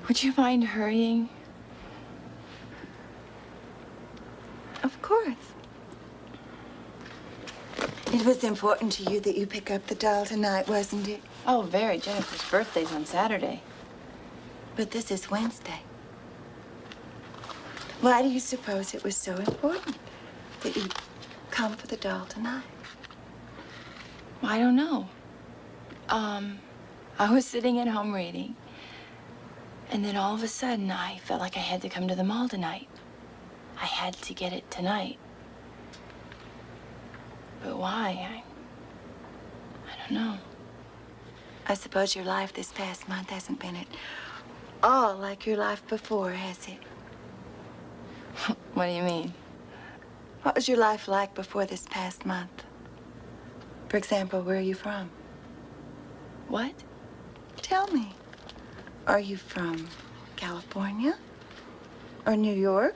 Would you mind hurrying? Of course. It was important to you that you pick up the doll tonight, wasn't it? Oh, very. Jennifer's birthday's on Saturday. But this is Wednesday. Why do you suppose it was so important that you come for the doll tonight? Well, I don't know. I was sitting at home reading, and then all of a sudden I felt like I had to come to the mall tonight. I had to get it tonight. But why? I don't know. I suppose your life this past month hasn't been at all like your life before, has it? What do you mean? What was your life like before this past month? For example, where are you from? What? Tell me. Are you from California? Or New York?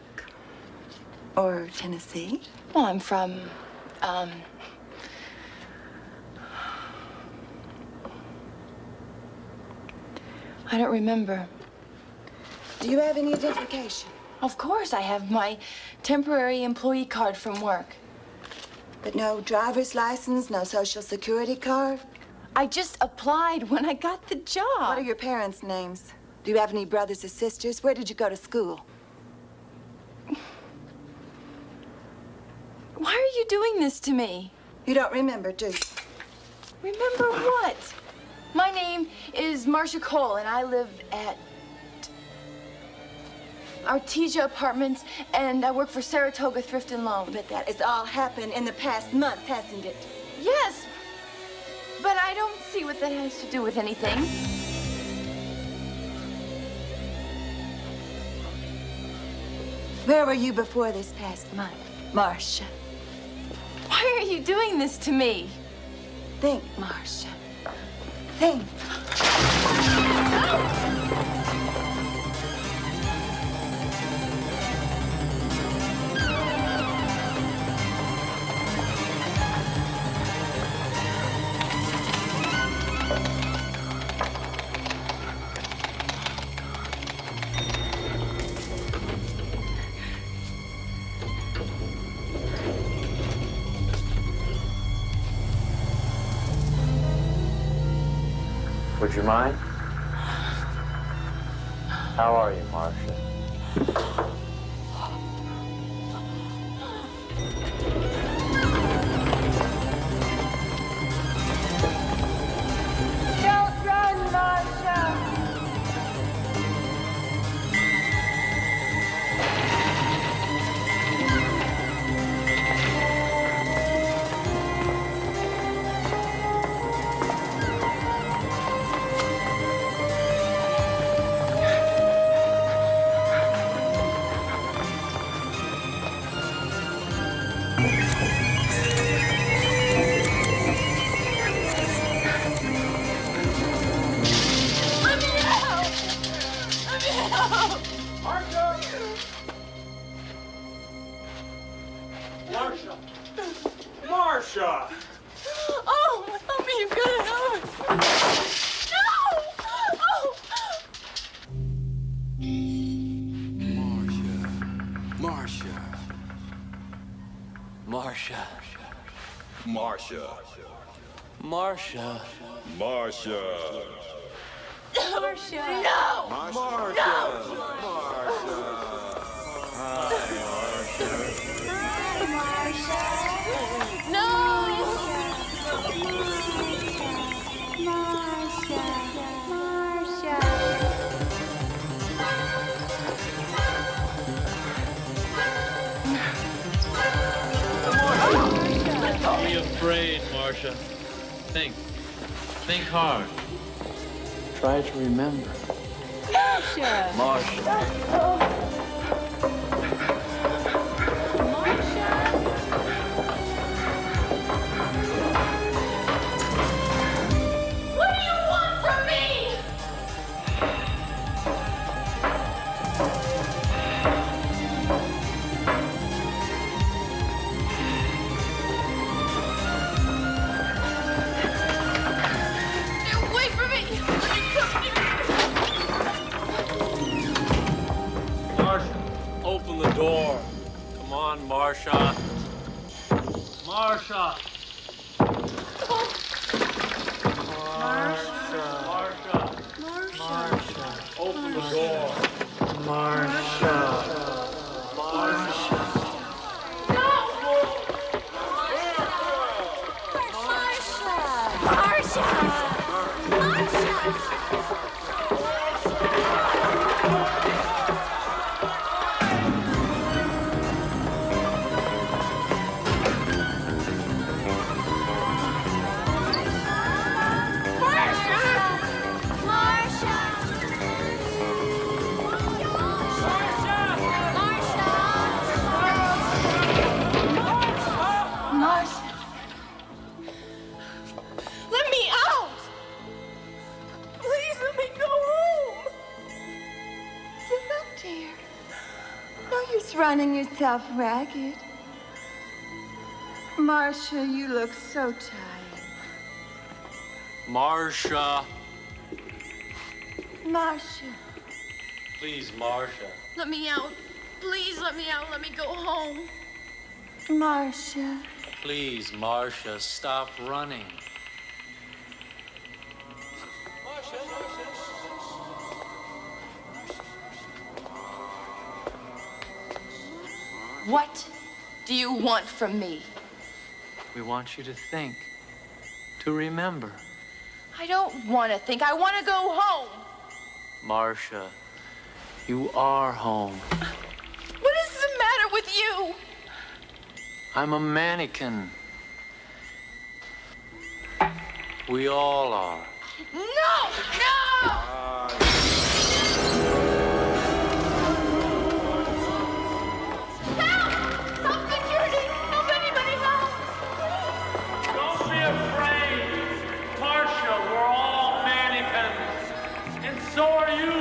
Or Tennessee? Well, I'm from, I don't remember. Do you have any identification? Of course, I have my temporary employee card from work. But no driver's license, no social security card? I just applied when I got the job. What are your parents' names? Do you have any brothers or sisters? Where did you go to school? Why are you doing this to me? You don't remember, do you? Remember what? My name is Marcia Cole, and I live at Artesia Apartments, and I work for Saratoga Thrift and Loan. But that has all happened in the past month, hasn't it? Yes, but I don't see what that has to do with anything. Where were you before this past month, Marcia? Why are you doing this to me? Think, Marcia. Think. Would you mind? How are you, Marcia? Don't run, Marcia! Marcia! Oh, help me, you've got to help. No! Oh! Marcia. Marcia. Marcia. Marcia. Marcia. No! Marcia. No! Marcia. Hi, Marcia. Hi, Marcia. No! Marcia. Marcia. Don't be afraid, Marcia. Think. Think hard. Try to remember. Marcia! Marcia. What do you want from me? Wait for me! Marcia, open the door. Come on, Marcia. Marcia. Open the door. Marsha. Running yourself ragged. Marcia, you look so tired. Marsha. Marcia. Please, Marsha. Let me out. Please let me out. Let me go home. Marcia. Please, Marsha, stop running. What do you want from me? We want you to think, to remember. I don't want to think. I want to go home. Marsha, you are home. What is the matter with you? I'm a mannequin. We all are. No! No! Don't be afraid. Marsha, we're all mannequins. And so are you.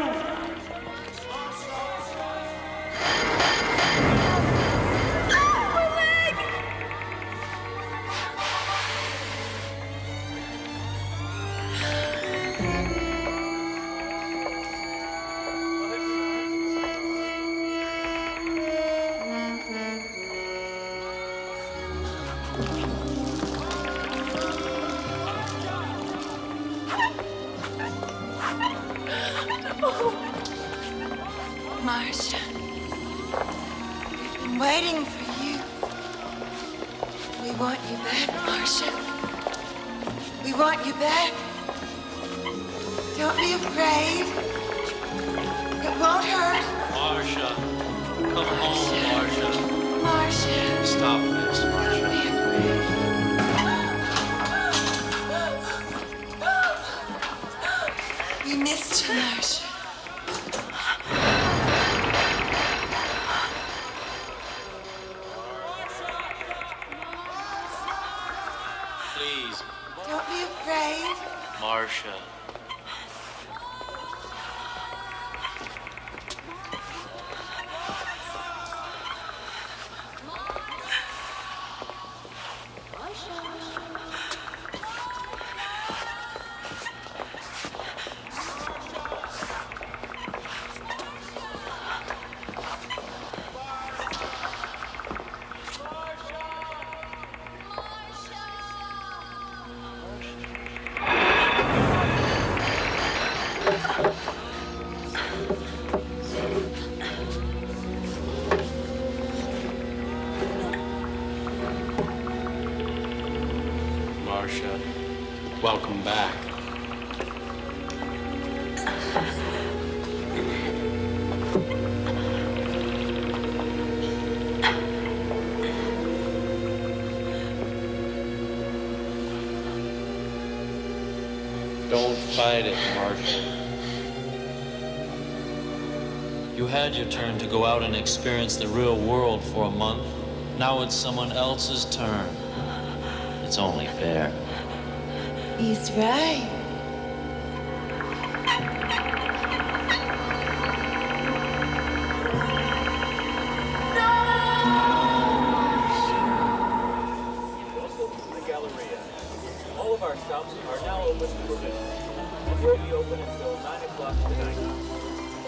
Marcia, we've been waiting for you. We want you back, Marcia. We want you back. Don't be afraid. It won't hurt. Marsha, come home, Marsha. Marcia. Stop this, Marsha. We missed you, Marcia. Please, Don't be afraid. Marsha. Marsha, welcome back. Don't fight it, Marsha. You had your turn to go out and experience the real world for a month. Now it's someone else's turn. It's only fair. He's right. The Galleria. All of our shops are now open for business and will be open until 9 o'clock tonight.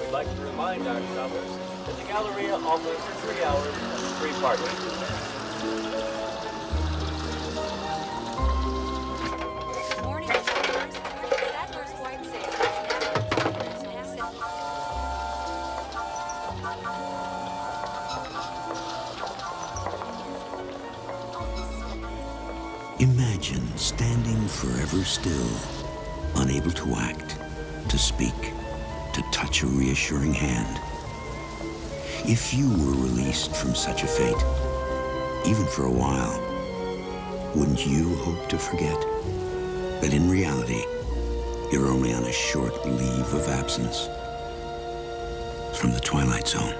We'd like to remind our shoppers that the Galleria offers 3 hours of free parking. Imagine standing forever still, unable to act, to speak, to touch a reassuring hand. If you were released from such a fate, even for a while, wouldn't you hope to forget that in reality, you're only on a short leave of absence? From the Twilight Zone.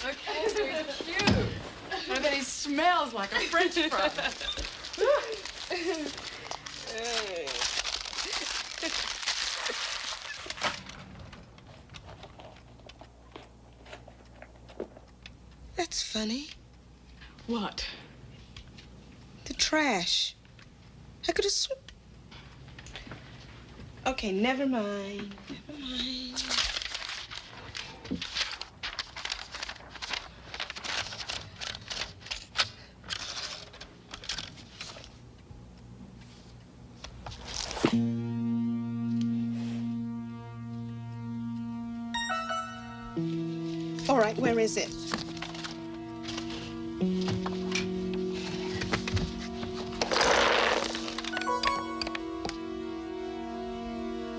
Okay, very cute. I bet he smells like a French fry. That's funny. What? The trash. I could have Okay, never mind. Never mind. All right, where is it?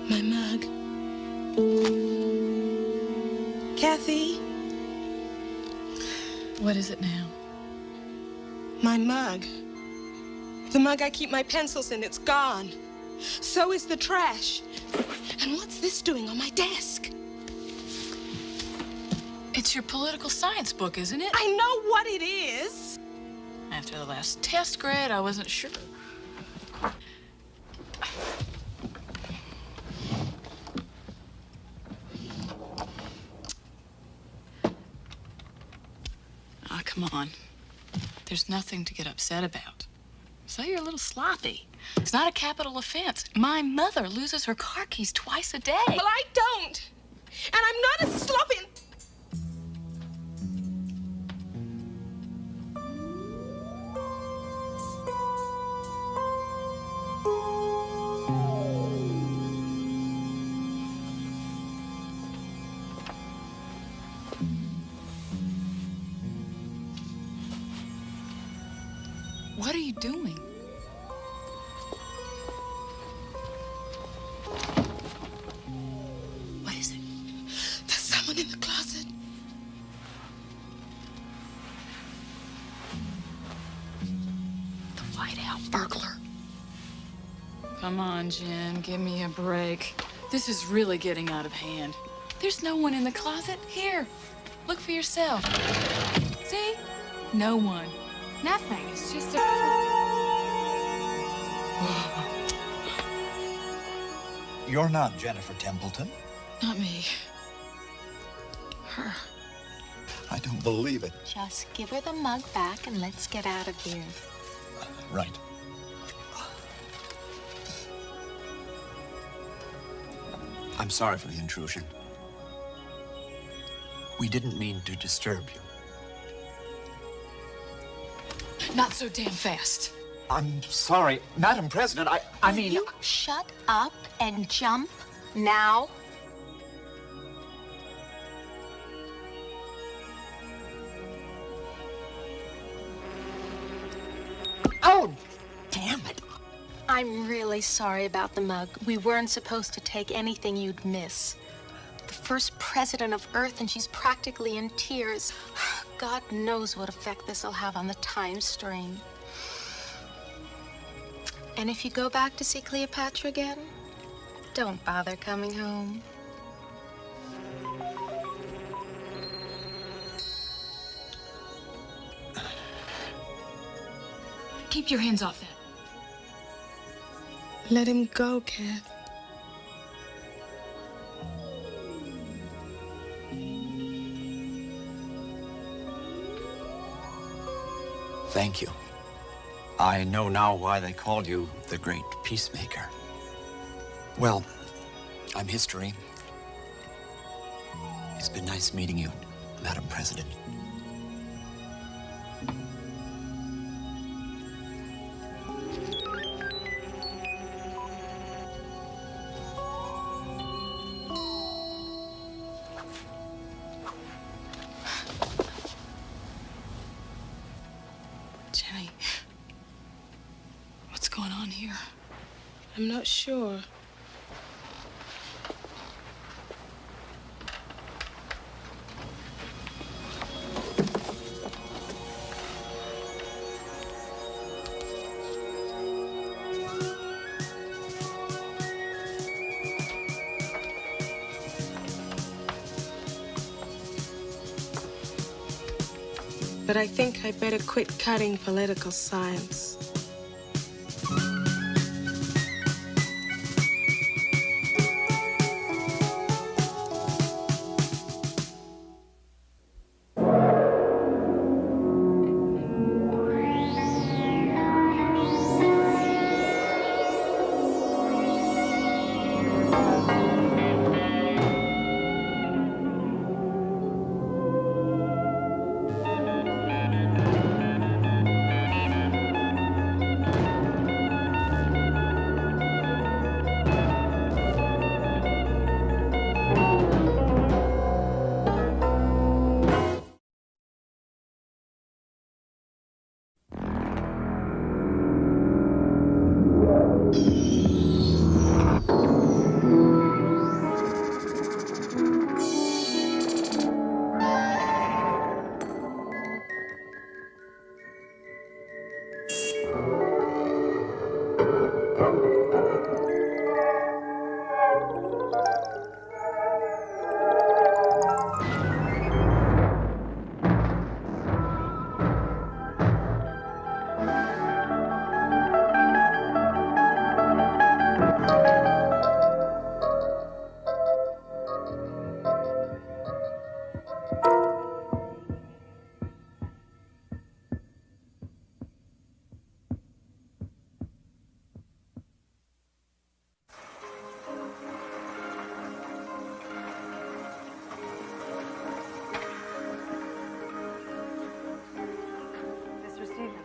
My mug. Kathy? What is it now? My mug. The mug I keep my pencils in, it's gone. So is the trash. And what's this doing on my desk? It's your political science book, isn't it? I know what it is. After the last test grade, I wasn't sure. Ah, come on. There's nothing to get upset about. So you're a little sloppy. It's not a capital offense. My mother loses her car keys twice a day. Well, I don't. And I'm not as sloppy. What are you doing? What is it? There's someone in the closet. The Whiteout burglar. Come on, Jen, give me a break. This is really getting out of hand. There's no one in the closet. Here, look for yourself. See? No one. Nothing. It's just a... You're not Jennifer Templeton. Not me. Her. I don't believe it. Just give her the mug back and let's get out of here. Right. I'm sorry for the intrusion. We didn't mean to disturb you. Not so damn fast. I'm sorry, Madam President, I mean... You shut up and jump now. Oh, damn it. I'm really sorry about the mug. We weren't supposed to take anything you'd miss. The first president of Earth, and she's practically in tears. God knows what effect this will have on the time stream. And if you go back to see Cleopatra again, don't bother coming home. Keep your hands off that. Let him go, Kath. Thank you. I know now why they called you the Great Peacemaker. Well, I'm history. It's been nice meeting you, Madam President. Jenny, what's going on here? I'm not sure. But I think I'd better quit cutting political science.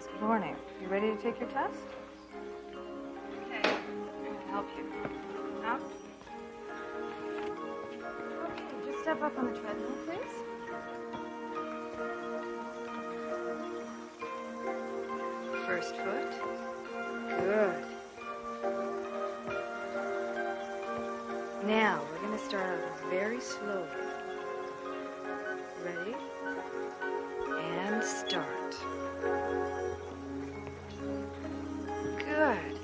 Good morning. You ready to take your test? Okay. I'm going to help you. Out. Okay, just step up on the treadmill, please. First foot. Good. Now, we're going to start out very slowly. Ready? And start. Good.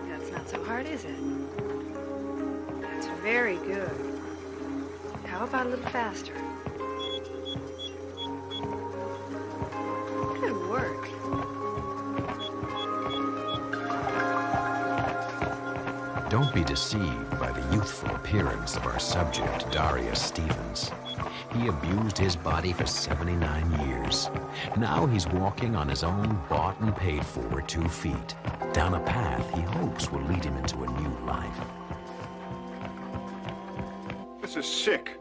That's not so hard, is it? That's very good. How about a little faster? Good work. Don't be deceived by the youthful appearance of our subject, Darius Stevens. He abused his body for 79 years. Now he's walking on his own bought and paid for 2 feet, down a path he hopes will lead him into a new life. This is sick.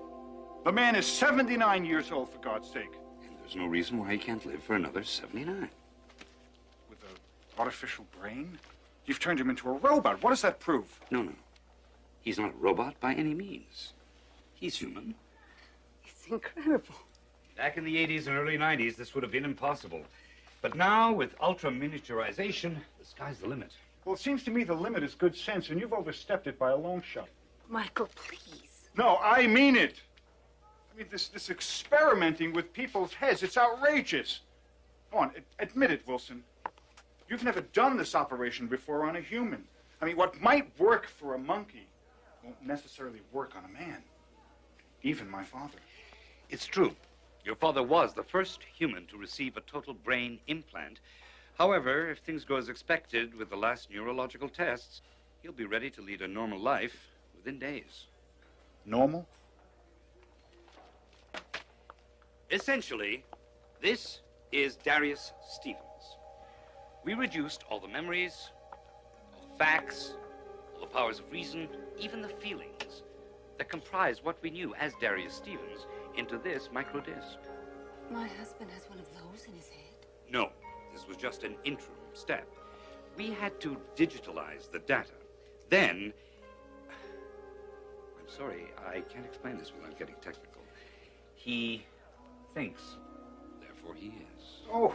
The man is 79 years old, for God's sake. And there's no reason why he can't live for another 79. With an artificial brain? You've turned him into a robot. What does that prove? No. He's not a robot by any means. He's human. It's incredible. Back in the 80s and early 90s, this would have been impossible. But now, with ultra-miniaturization, the sky's the limit. Well, it seems to me the limit is good sense, and you've overstepped it by a long shot. Michael, please. No, I mean it. I mean, this experimenting with people's heads, it's outrageous. Go on, admit it, Wilson. You've never done this operation before on a human. I mean, what might work for a monkey won't necessarily work on a man. Even my father. It's true. Your father was the first human to receive a total brain implant. However, if things go as expected with the last neurological tests, he'll be ready to lead a normal life within days. Normal? Essentially, this is Darius Stevens. We reduced all the memories, all the facts, all the powers of reason, even the feelings that comprise what we knew as Darius Stevens into this microdisc. My husband has one of those in his head. No, this was just an interim step. We had to digitalize the data. Then, I'm sorry, I can't explain this without getting technical. He thinks, therefore for he is. Oh,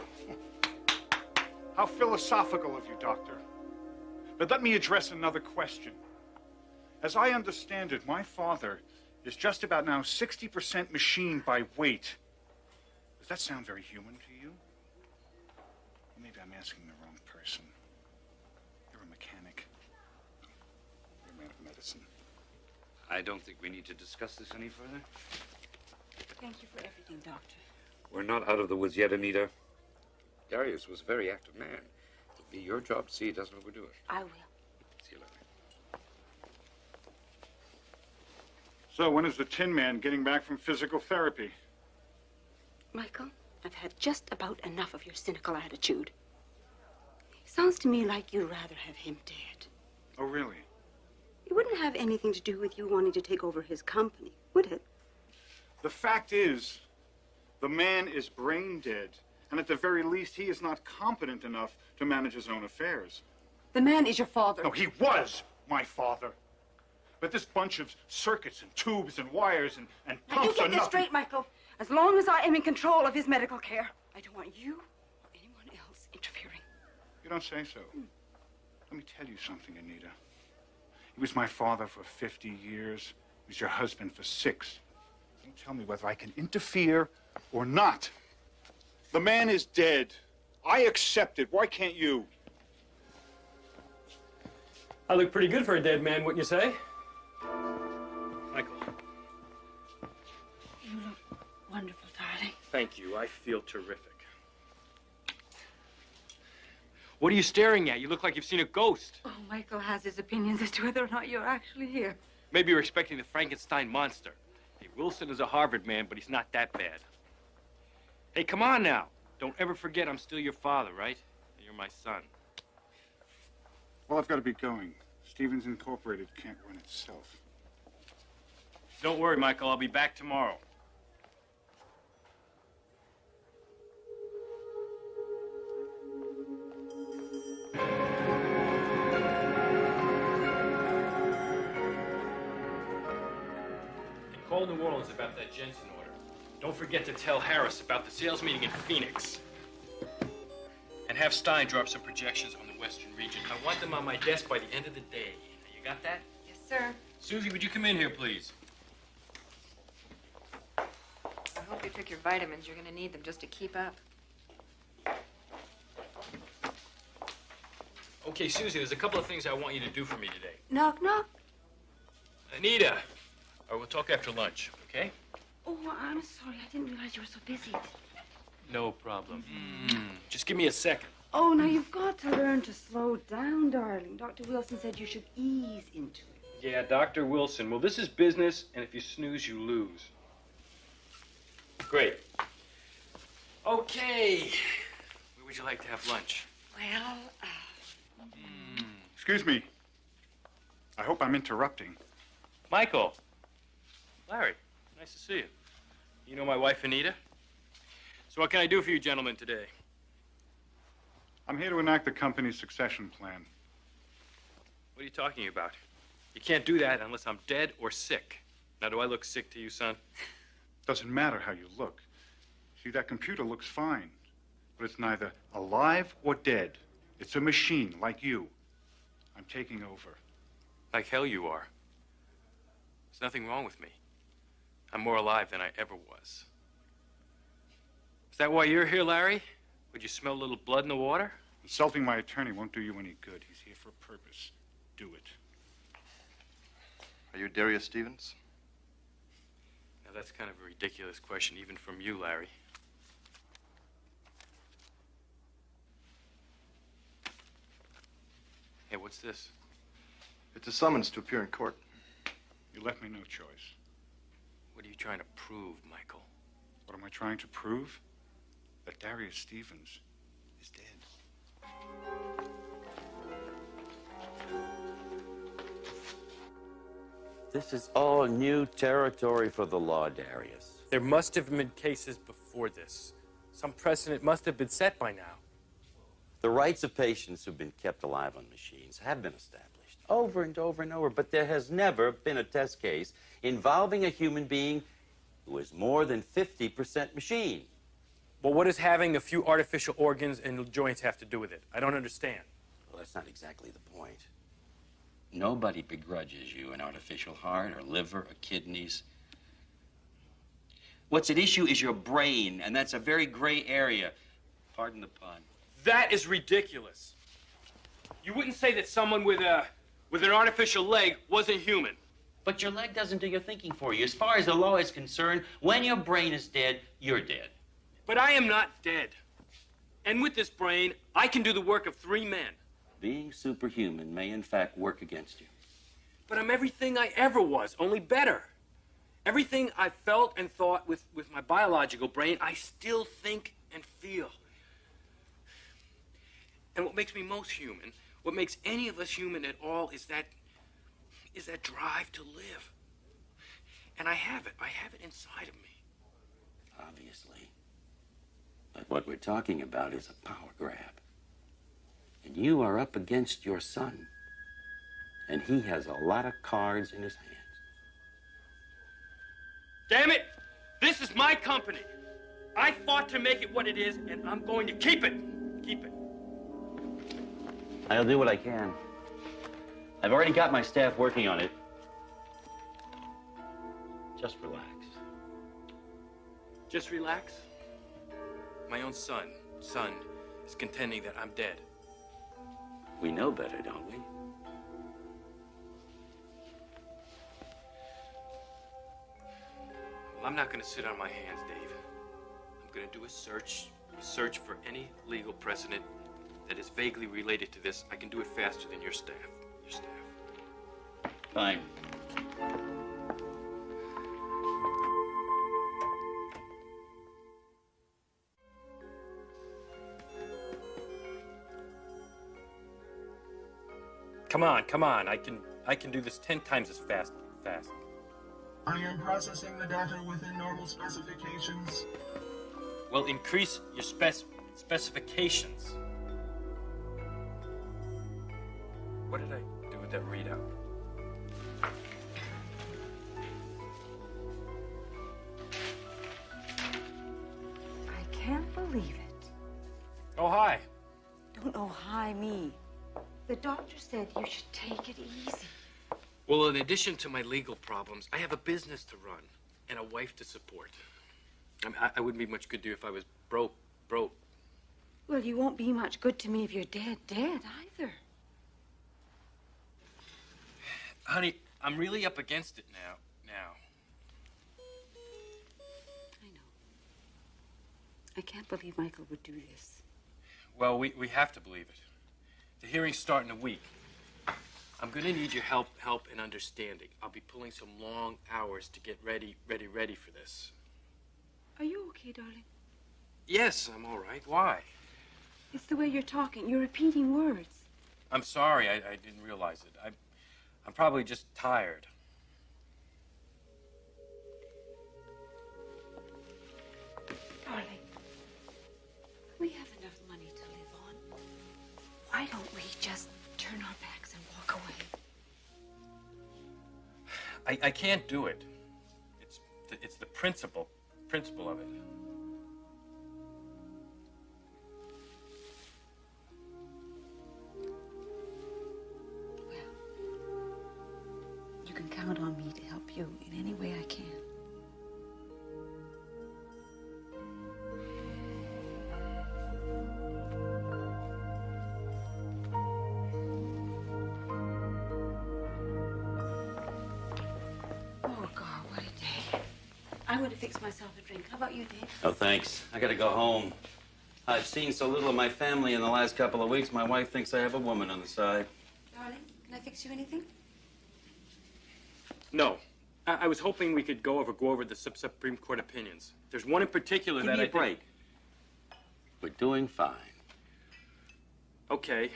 how philosophical of you, Doctor. But let me address another question. As I understand it, my father is just about now 60% machine by weight. Does that sound very human to you? Maybe I'm asking the wrong person. You're a mechanic. You're a man of medicine. I don't think we need to discuss this any further. Thank you for everything, Doctor. We're not out of the woods yet, Anita. Darius was a very active man. It'll be your job to see he doesn't overdo it. I will. See you later. So, when is the Tin Man getting back from physical therapy? Michael, I've had just about enough of your cynical attitude. Sounds to me like you'd rather have him dead. Oh, really? It wouldn't have anything to do with you wanting to take over his company, would it? The fact is, the man is brain dead, and at the very least, he is not competent enough to manage his own affairs. The man is your father. No, he was my father. But this bunch of circuits and tubes and wires and Now you pumps are get this nothing. straight, Michael. As long as I am in control of his medical care, I don't want you or anyone else interfering. You don't say so. Let me tell you something, Anita. He was my father for 50 years. He was your husband for 6. You tell me whether I can interfere or not. The man is dead. I accept it. Why can't you? I look pretty good for a dead man, wouldn't you say? Michael. You look wonderful, darling. Thank you. I feel terrific. What are you staring at? You look like you've seen a ghost. Oh, Michael has his opinions as to whether or not you're actually here. Maybe you're expecting the Frankenstein monster. Hey, Wilson is a Harvard man, but he's not that bad. Hey, come on now. Don't ever forget I'm still your father, right? You're my son. Well, I've got to be going. Stevens Incorporated can't run itself. Don't worry, Michael. I'll be back tomorrow. Call New Orleans about that Jensen order. Don't forget to tell Harris about the sales meeting in Phoenix. And have Stein drop some projections on the Western region. I want them on my desk by the end of the day. You got that? Yes, sir. Susie, would you come in here, please? I hope you took your vitamins. You're going to need them just to keep up. Okay, Susie, there's a couple of things I want you to do for me today. Knock, knock. Anita, we'll talk after lunch, okay? Oh, I'm sorry. I didn't realize you were so busy. No problem. Just give me a second. Oh, now you've got to learn to slow down, darling. Dr. Wilson said you should ease into it. Yeah, Dr. Wilson. Well, this is business, and if you snooze, you lose. Great. Okay. Where would you like to have lunch? Well, Excuse me. I hope I'm interrupting. Michael. Larry, nice to see you. You know my wife, Anita? So what can I do for you gentlemen today? I'm here to enact the company's succession plan. What are you talking about? You can't do that unless I'm dead or sick. Now, do I look sick to you, son? Doesn't matter how you look. See, that computer looks fine, but it's neither alive or dead. It's a machine, like you. I'm taking over. Like hell you are. There's nothing wrong with me. I'm more alive than I ever was. Is that why you're here, Larry? Would you smell a little blood in the water? Insulting my attorney won't do you any good. He's here for a purpose. Do it. Are you Darius Stevens? Now, that's kind of a ridiculous question, even from you, Larry. Hey, what's this? It's a summons to appear in court. You left me no choice. What are you trying to prove, Michael? What am I trying to prove? That Darius Stevens is dead. This is all new territory for the law, Darius. There must have been cases before this. Some precedent must have been set by now. The rights of patients who've been kept alive on machines have been established over and over and over, but there has never been a test case involving a human being who is more than 50% machine. Well, what does having a few artificial organs and joints have to do with it? I don't understand. Well, that's not exactly the point. Nobody begrudges you an artificial heart or liver or kidneys. What's at issue is your brain, and that's a very gray area. Pardon the pun. That is ridiculous. You wouldn't say that someone with an artificial leg wasn't human. But your leg doesn't do your thinking for you. As far as the law is concerned, when your brain is dead, you're dead. But I am not dead. And with this brain, I can do the work of 3 men. Being superhuman may, in fact, work against you. But I'm everything I ever was, only better. Everything I felt and thought with my biological brain, I still think and feel. And what makes me most human, what makes any of us human at all, is that drive to live. And I have it inside of me. Obviously. But what we're talking about is a power grab. And you are up against your son. And he has a lot of cards in his hands. Damn it! This is my company. I fought to make it what it is, and I'm going to keep it. Keep it. I'll do what I can. I've already got my staff working on it. Just relax. Just relax? My own son is contending that I'm dead. We know better, don't we? Well, I'm not going to sit on my hands, Dave. I'm going to do a search for any legal precedent that is vaguely related to this. I can do it faster than your staff. Fine. Come on. I can do this 10 times as fast. I am processing the data within normal specifications. Well, increase your specifications. What did I do with that readout? I can't believe it. Oh, hi. Don't oh hi me. The doctor said you should take it easy. Well, in addition to my legal problems, I have a business to run and a wife to support. I wouldn't be much good to you if I was broke. Well, you won't be much good to me if you're dead either. Honey, I'm really up against it now. I know. I can't believe Michael would do this. Well, we have to believe it. The hearings start in a week. I'm going to need your help and understanding. I'll be pulling some long hours to get ready for this. Are you okay, darling? Yes, I'm all right. Why? It's the way you're talking. You're repeating words. I'm sorry. I didn't realize it. I'm probably just tired. Darling, we have enough money to live on. Why don't we just turn our backs and walk away? I can't do it. It's the principle of it. You can count on me to help you in any way I can. Oh, God, what a day. I'm going to fix myself a drink. How about you, Dave? Oh, thanks. I gotta go home. I've seen so little of my family in the last couple of weeks, my wife thinks I have a woman on the side. Darling, can I fix you anything? No. I was hoping we could go over the Supreme Court opinions. There's one in particular Give that me I a break. We're doing fine. Okay.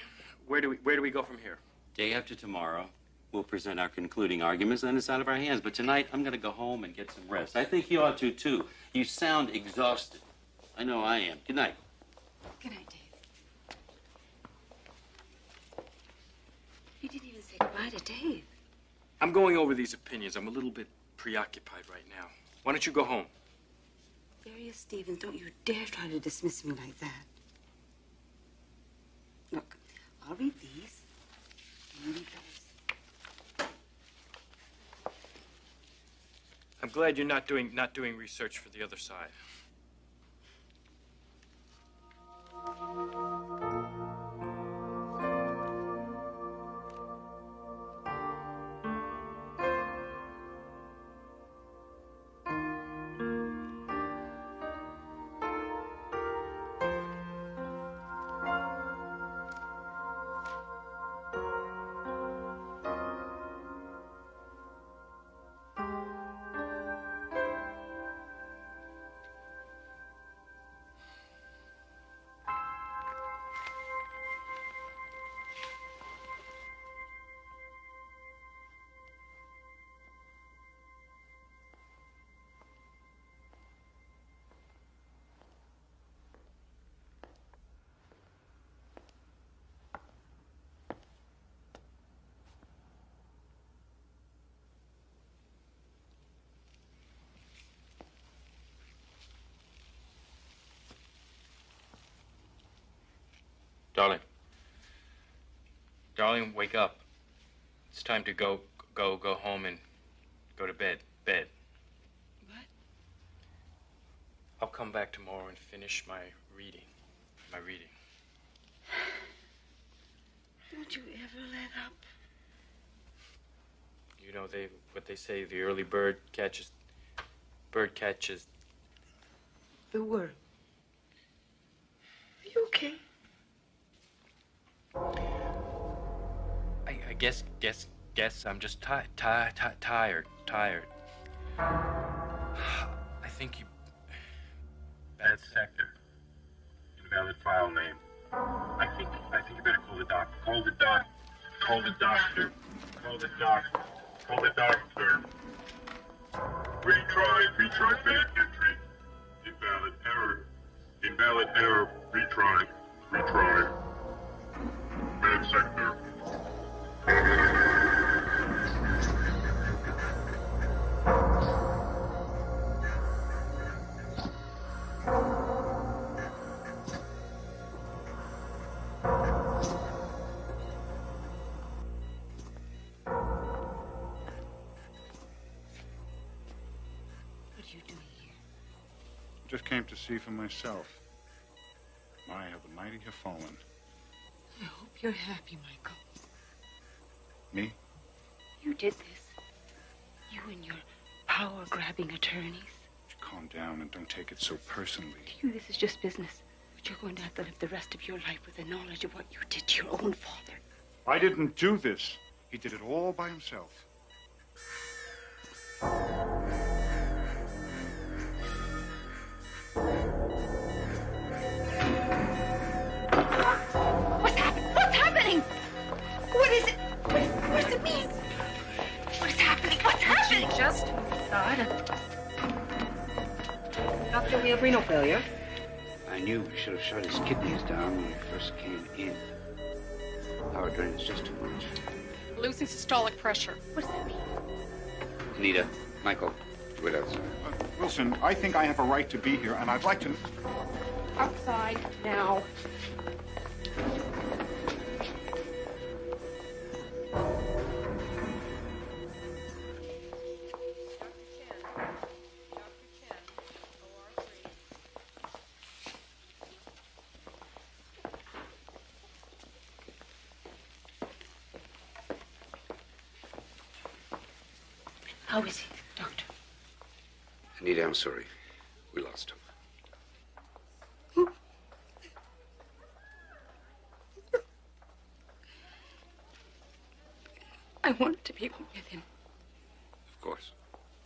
Where do we go from here? Day after tomorrow, we'll present our concluding arguments, then it's out of our hands. But tonight, I'm gonna go home and get some rest. I think you ought to, too. You sound exhausted. I know I am. Good night. Good night, Dave. You didn't even say goodbye to Dave. I'm going over these opinions. I'm a little bit preoccupied right now. Why don't you go home? Darius Stevens, don't you dare try to dismiss me like that. Look, I'll read these. You read those. I'm glad you're not doing research for the other side. Darling. Darling, wake up. It's time to go home and go to bed. Bed. What? I'll come back tomorrow and finish my reading. Don't you ever let up? You know what they say, the early bird catches The worm. Are you okay? I guess I'm just tired. I think you... Bad sector. Invalid file name. I think you better call the doctor. Call the doctor. Call the doctor. Call the doctor. Call the doctor. Retry bad entry. Invalid error. Retry. Bad sector. Just came to see for myself. My, how the mighty have fallen. I hope you're happy, Michael. Me? You did this. You and your power-grabbing attorneys. Calm down and don't take it so personally. To you, this is just business. But you're going to have to live the rest of your life with the knowledge of what you did to your own father. I didn't do this. He did it all by himself. What's happening? What is it? What does it mean? What is happening? What's happening? Just died. Doctor, we have renal failure. I knew we should have shut his kidneys down when we first came in. Power drain is just too much. Losing systolic pressure. What does that mean? Anita, Michael, wait outside. Wilson, I think I have a right to be here, and I'd like to... Outside now. How is he, Doctor? Anita, I'm sorry. We lost him. I wanted to be with him. Of course.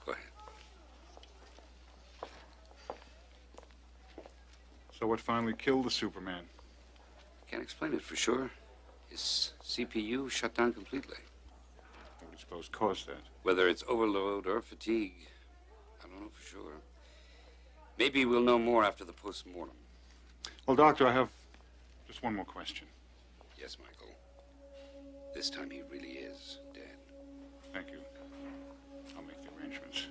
Go ahead. So what finally killed the Superman? Can't explain it for sure. His CPU shut down completely. What do you suppose caused that? Whether it's overload or fatigue, I don't know for sure. Maybe we'll know more after the post-mortem. Well, Doctor, I have just one more question. Yes, Michael. This time he really is dead. Thank you. I'll make the arrangements.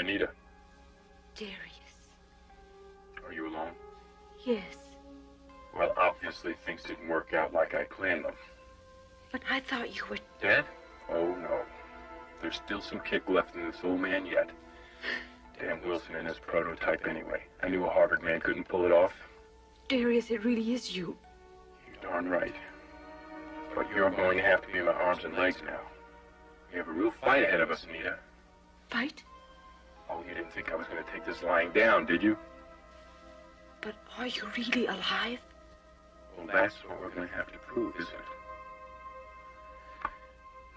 Anita, Darius. are you alone? Yes. Well, obviously things didn't work out like I planned them. But I thought you were... Dead? Oh, no. There's still some kick left in this old man yet. Damn Wilson and his prototype anyway. I knew a Harvard man couldn't pull it off. Darius, it really is you. You're darn right. But you're going to have to be my arms and legs now. We have a real fight ahead of us, Anita. Fight? Oh, you didn't think I was going to take this lying down, did you? But are you really alive? Well, that's what we're going to have to prove, isn't it?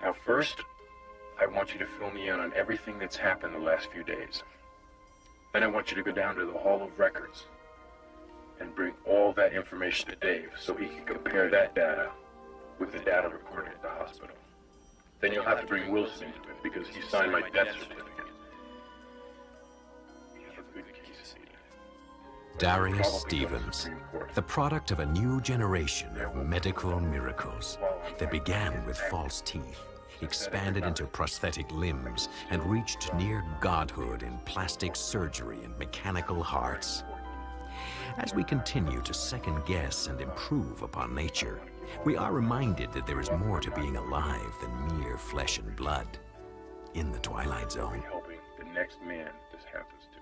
Now, first, I want you to fill me in on everything that's happened the last few days. Then I want you to go down to the Hall of Records and bring all that information to Dave so he can compare that data with the data recorded at the hospital. Then you'll have to bring Wilson into it because he signed my death certificate. We have a good case, Anita. Darius Stevens, the product of a new generation of medical miracles that began with false teeth, expanded into prosthetic limbs, and reached near godhood in plastic surgery and mechanical hearts. As we continue to second-guess and improve upon nature, we are reminded that there is more to being alive than mere flesh and blood. In the Twilight Zone. Helping the next man this happens to.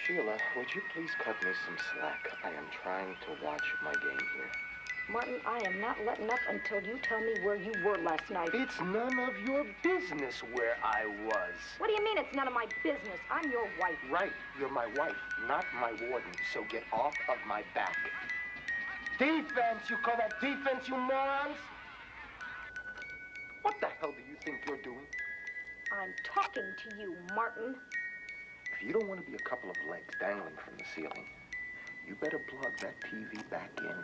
Sheila, would you please cut me some slack? I am trying to watch my game here. Martin, I am not letting up until you tell me where you were last night. It's none of your business where I was. What do you mean it's none of my business? I'm your wife. Right, you're my wife, not my warden, so get off of my back. Defense! You call that defense, you morons? What the hell do you think you're doing? I'm talking to you, Martin. If you don't want to be a couple of legs dangling from the ceiling, you better plug that TV back in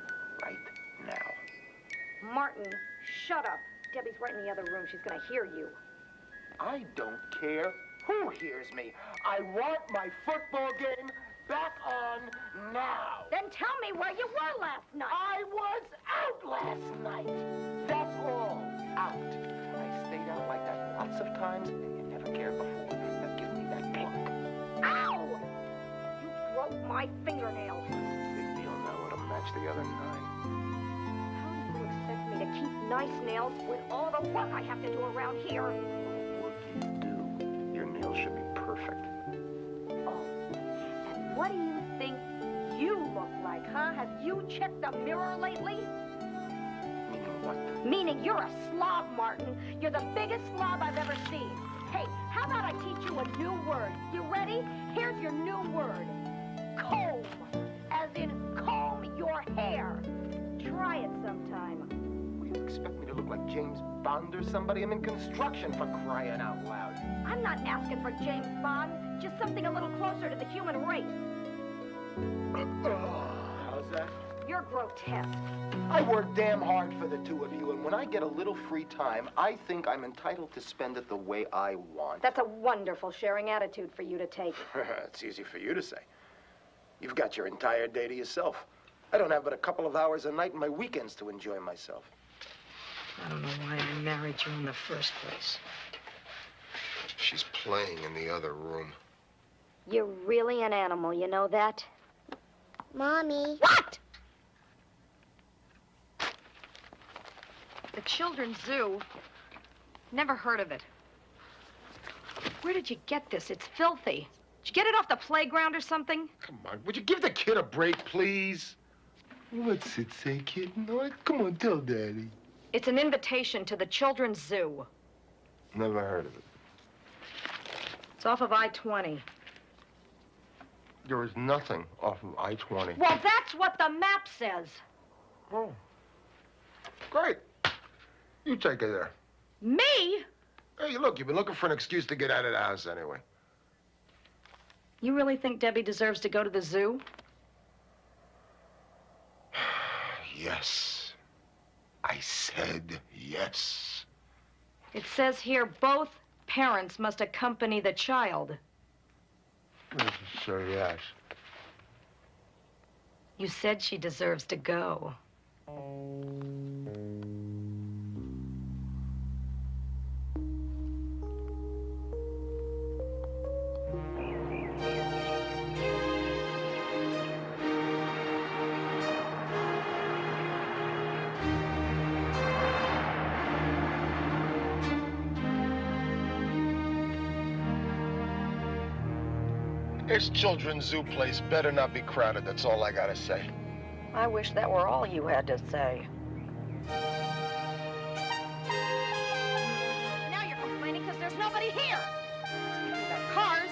right now. Martin, shut up. Debbie's right in the other room. She's gonna hear you. I don't care who hears me. I want my football game back on now. Then tell me where you were last night. I was out last night. That's all. Out. I stayed out like that lots of times, and you never cared before. Now give me that plug. Ow! You broke my fingernail. Big deal now. It'll match the other 9. How do you expect me to keep nice nails with all the work I have to do around here? What work you do? Your nails should be perfect. Oh, and what do you think you look like, huh? Have you checked the mirror lately? Meaning what? Meaning you're a slob, Martin. You're the biggest slob I've ever seen. Hey, how about I teach you a new word? You ready? Here's your new word. Comb. As in comb your hair. Try it sometime. What, do you expect me to look like James Bond or somebody? I'm in construction, for crying out loud. I'm not asking for James Bond. Just something a little closer to the human race. How's that? You're grotesque. I work damn hard for the two of you, and when I get a little free time, I think I'm entitled to spend it the way I want. That's a wonderful sharing attitude for you to take. It's easy for you to say. You've got your entire day to yourself. I don't have but a couple of hours a night and my weekends to enjoy myself. I don't know why I married you in the first place. She's playing in the other room. You're really an animal, you know that? Mommy. What? The Children's Zoo. Never heard of it. Where did you get this? It's filthy. Did you get it off the playground or something? Come on, would you give the kid a break, please? What's it say, kid? No, come on, tell Daddy. It's an invitation to the Children's Zoo. Never heard of it. It's off of I-20. There is nothing off of I-20. Well, that's what the map says. Oh. Great. You take her there. Me? Hey, look, you've been looking for an excuse to get out of the house anyway. You really think Debbie deserves to go to the zoo? Yes. I said yes. It says here both parents must accompany the child. Sure, yes. You said she deserves to go. This children's zoo place better not be crowded, that's all I gotta say. I wish that were all you had to say. Now you're complaining because there's nobody here. Speaking of cars,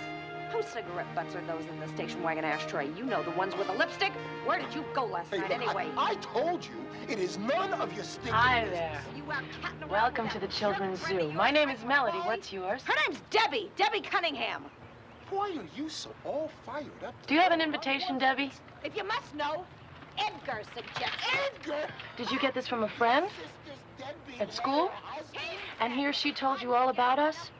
whose cigarette butts are those in the station wagon ashtray? You know, the ones with the lipstick. Where did you go last night anyway? I told you, it is none of your stinking Hi business. there. You out catting around Welcome with to that the Children's jerk friend Zoo. of My yours, name my is Melody. boy? What's yours? Her name's Debbie. Debbie Cunningham. Why are you so all fired up? Do you have an invitation, Debbie? If you must know, Edgar suggests. Edgar? Did you get this from a friend? At school? And he or she told you all about us?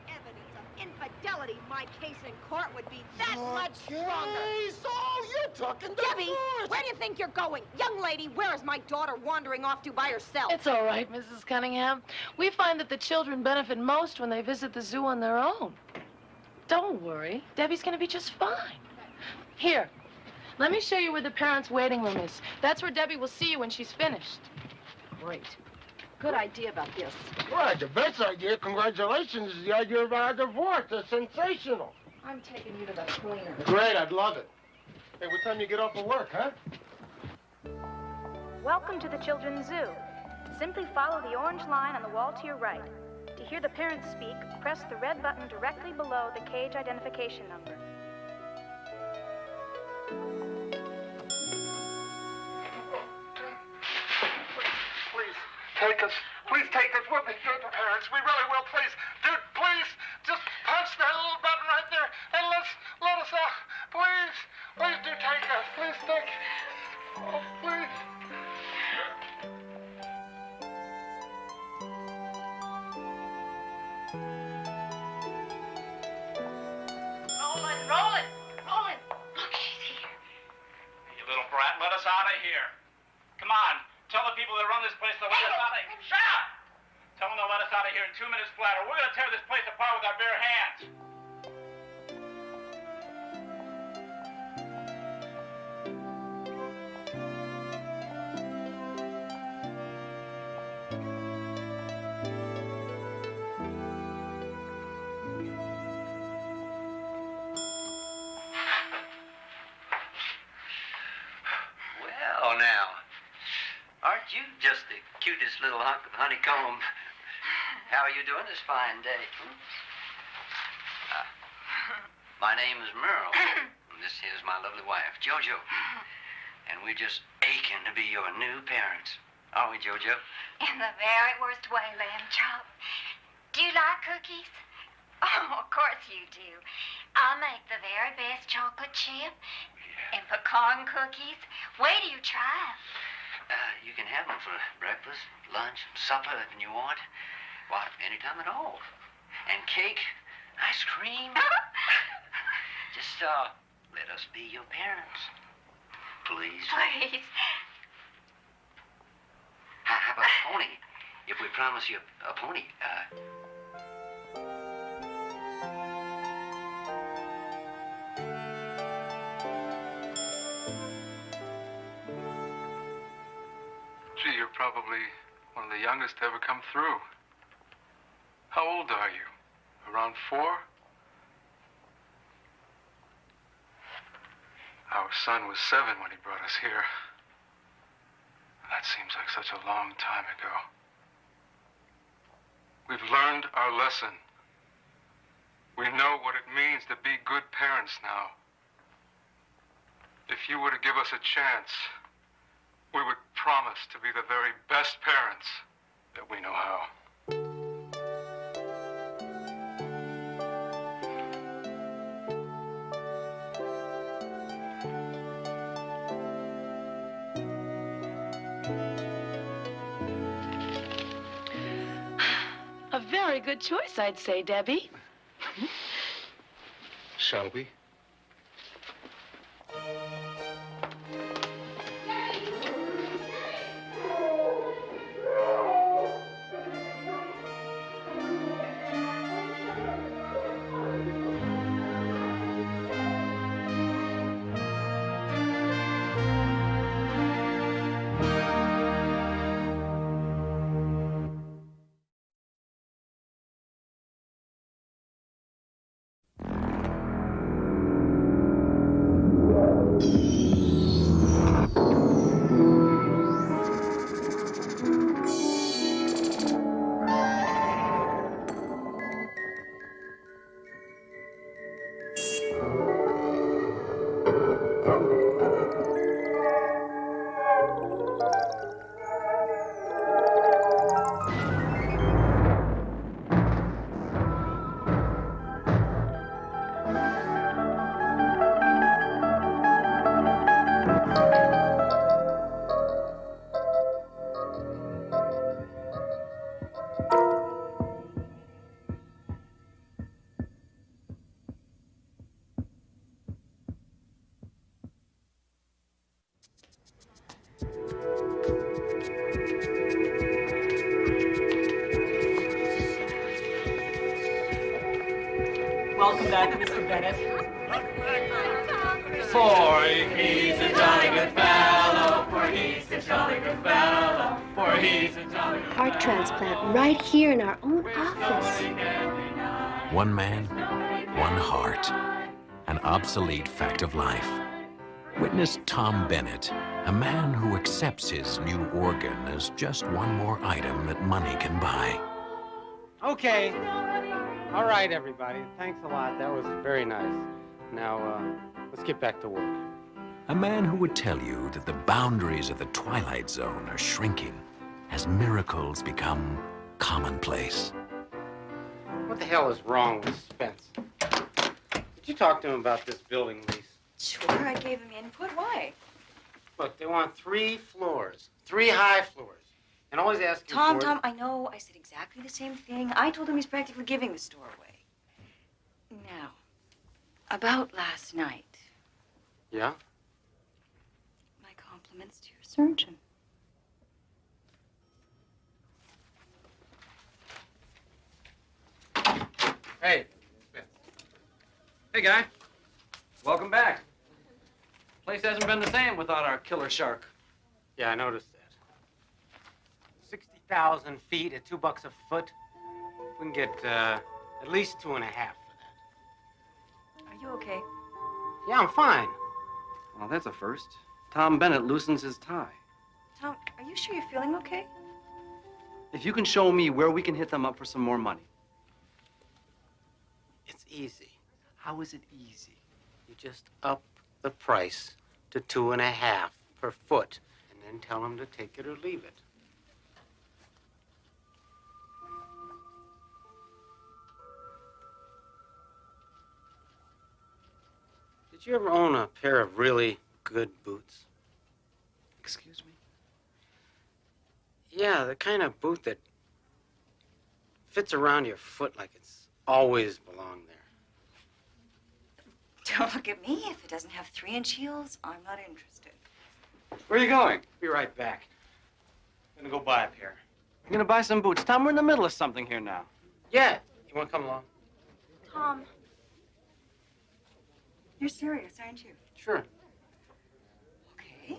Infidelity, my case in court would be that much stronger. Oh, you're talking to Debbie, where do you think you're going? Young lady, where is my daughter wandering off to by herself? It's all right, Mrs. Cunningham. We find that the children benefit most when they visit the zoo on their own. Don't worry. Debbie's going to be just fine. Here, let me show you where the parents' waiting room is. That's where Debbie will see you when she's finished. Great. Good idea about this. Right, the best idea, congratulations, is the idea of our divorce. It's sensational. I'm taking you to the cleaner. Great, I'd love it. Hey, what time you get off of work, huh? Welcome to the Children's Zoo. Simply follow the orange line on the wall to your right. To hear the parents speak, press the red button directly below the cage identification number. Please, take us. Please take us. We'll be good parents. We really will. Please, dude, please, just punch that little button right there and let us out. Please, please do take us. Please take. Oh, please. Rolling. Look, she's here. You little brat, let us out of here. Come on, tell the people that run this place to let us out of here. Shut up! Tell them to let us out of here in 2 minutes flat, or we're going to tear this place apart with our bare hands. Well, now, aren't you just the cutest little hunk of honeycomb? How are you doing this fine day? My name is Merle. And this is my lovely wife, Jojo. And we're just aching to be your new parents. Aren't we, Jojo? In the very worst way, lamb chop. Do you like cookies? Oh, of course you do. I'll make the very best chocolate chip and pecan cookies. Wait till you try them. You can have them for breakfast, lunch, supper if you want. Why, anytime at all. And cake, ice cream. Just, let us be your parents. Please. Please. How about a pony? If we promise you a pony, Gee, you're probably one of the youngest to ever come through. How old are you? Around 4? Our son was 7 when he brought us here. That seems like such a long time ago. We've learned our lesson. We know what it means to be good parents now. If you were to give us a chance, we would promise to be the very best parents that we know how. A very good choice, I'd say, Debbie. Shall we? Welcome back, Mr. Bennett. For he's a jolly good fellow, for he's a jolly good fellow, for he's a jolly good Heart transplant right here in our own office. One man, one heart. An obsolete fact of life. Witness Tom Bennett, a man who accepts his new organ as just one more item that money can buy. Okay. All right, everybody. Thanks a lot. That was very nice. Now, let's get back to work. A man who would tell you that the boundaries of the Twilight Zone are shrinking as miracles become commonplace. What the hell is wrong with Spence? Did you talk to him about this building lease? Sure, I gave him input. Why? Look, they want 3 floors, 3 high floors. And always asking for... Tom, I know. I said exactly the same thing. I told him he's practically giving the store away. Now, about last night. Yeah? My compliments to your surgeon. Hey. Hey, guy. Welcome back. Place hasn't been the same without our killer shark. Yeah, I noticed that. 60,000 feet at $2 a foot. We can get at least 2.5 for that. Are you okay? Yeah, I'm fine. Well, that's a first. Tom Bennett loosens his tie. Tom, are you sure you're feeling okay? If you can show me where we can hit them up for some more money. It's easy. How is it easy? You just up the price to 2.5 per foot, and then tell them to take it or leave it. Did you ever own a pair of really good boots? Excuse me? Yeah, the kind of boot that fits around your foot like it's always belonged there. Don't look at me. If it doesn't have 3-inch heels, I'm not interested. Where are you going? Be right back. I'm gonna go buy a pair. You're gonna buy some boots. Tom, we're in the middle of something here now. Yeah. You wanna come along? Tom. You're serious, aren't you? Sure. Okay,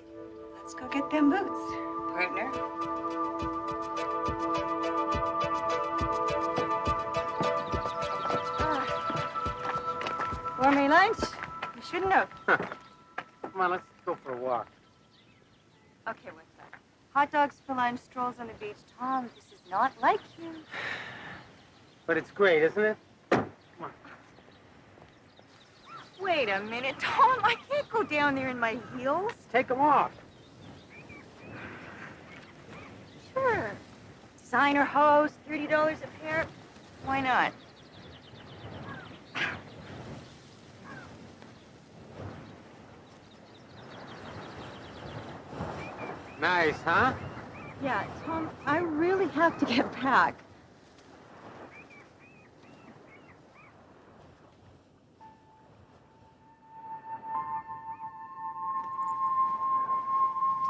let's go get them boots, partner. Gourmet lunch? You shouldn't have. Come on, let's go for a walk. Okay, what's that? Hot dogs for lime, strolls on the beach. Tom, this is not like you. But it's great, isn't it? Come on. Wait a minute, Tom. I can't go down there in my heels. Take them off. Sure. Designer hose, $30 a pair. Why not? Nice, huh? Yeah, Tom, I really have to get back.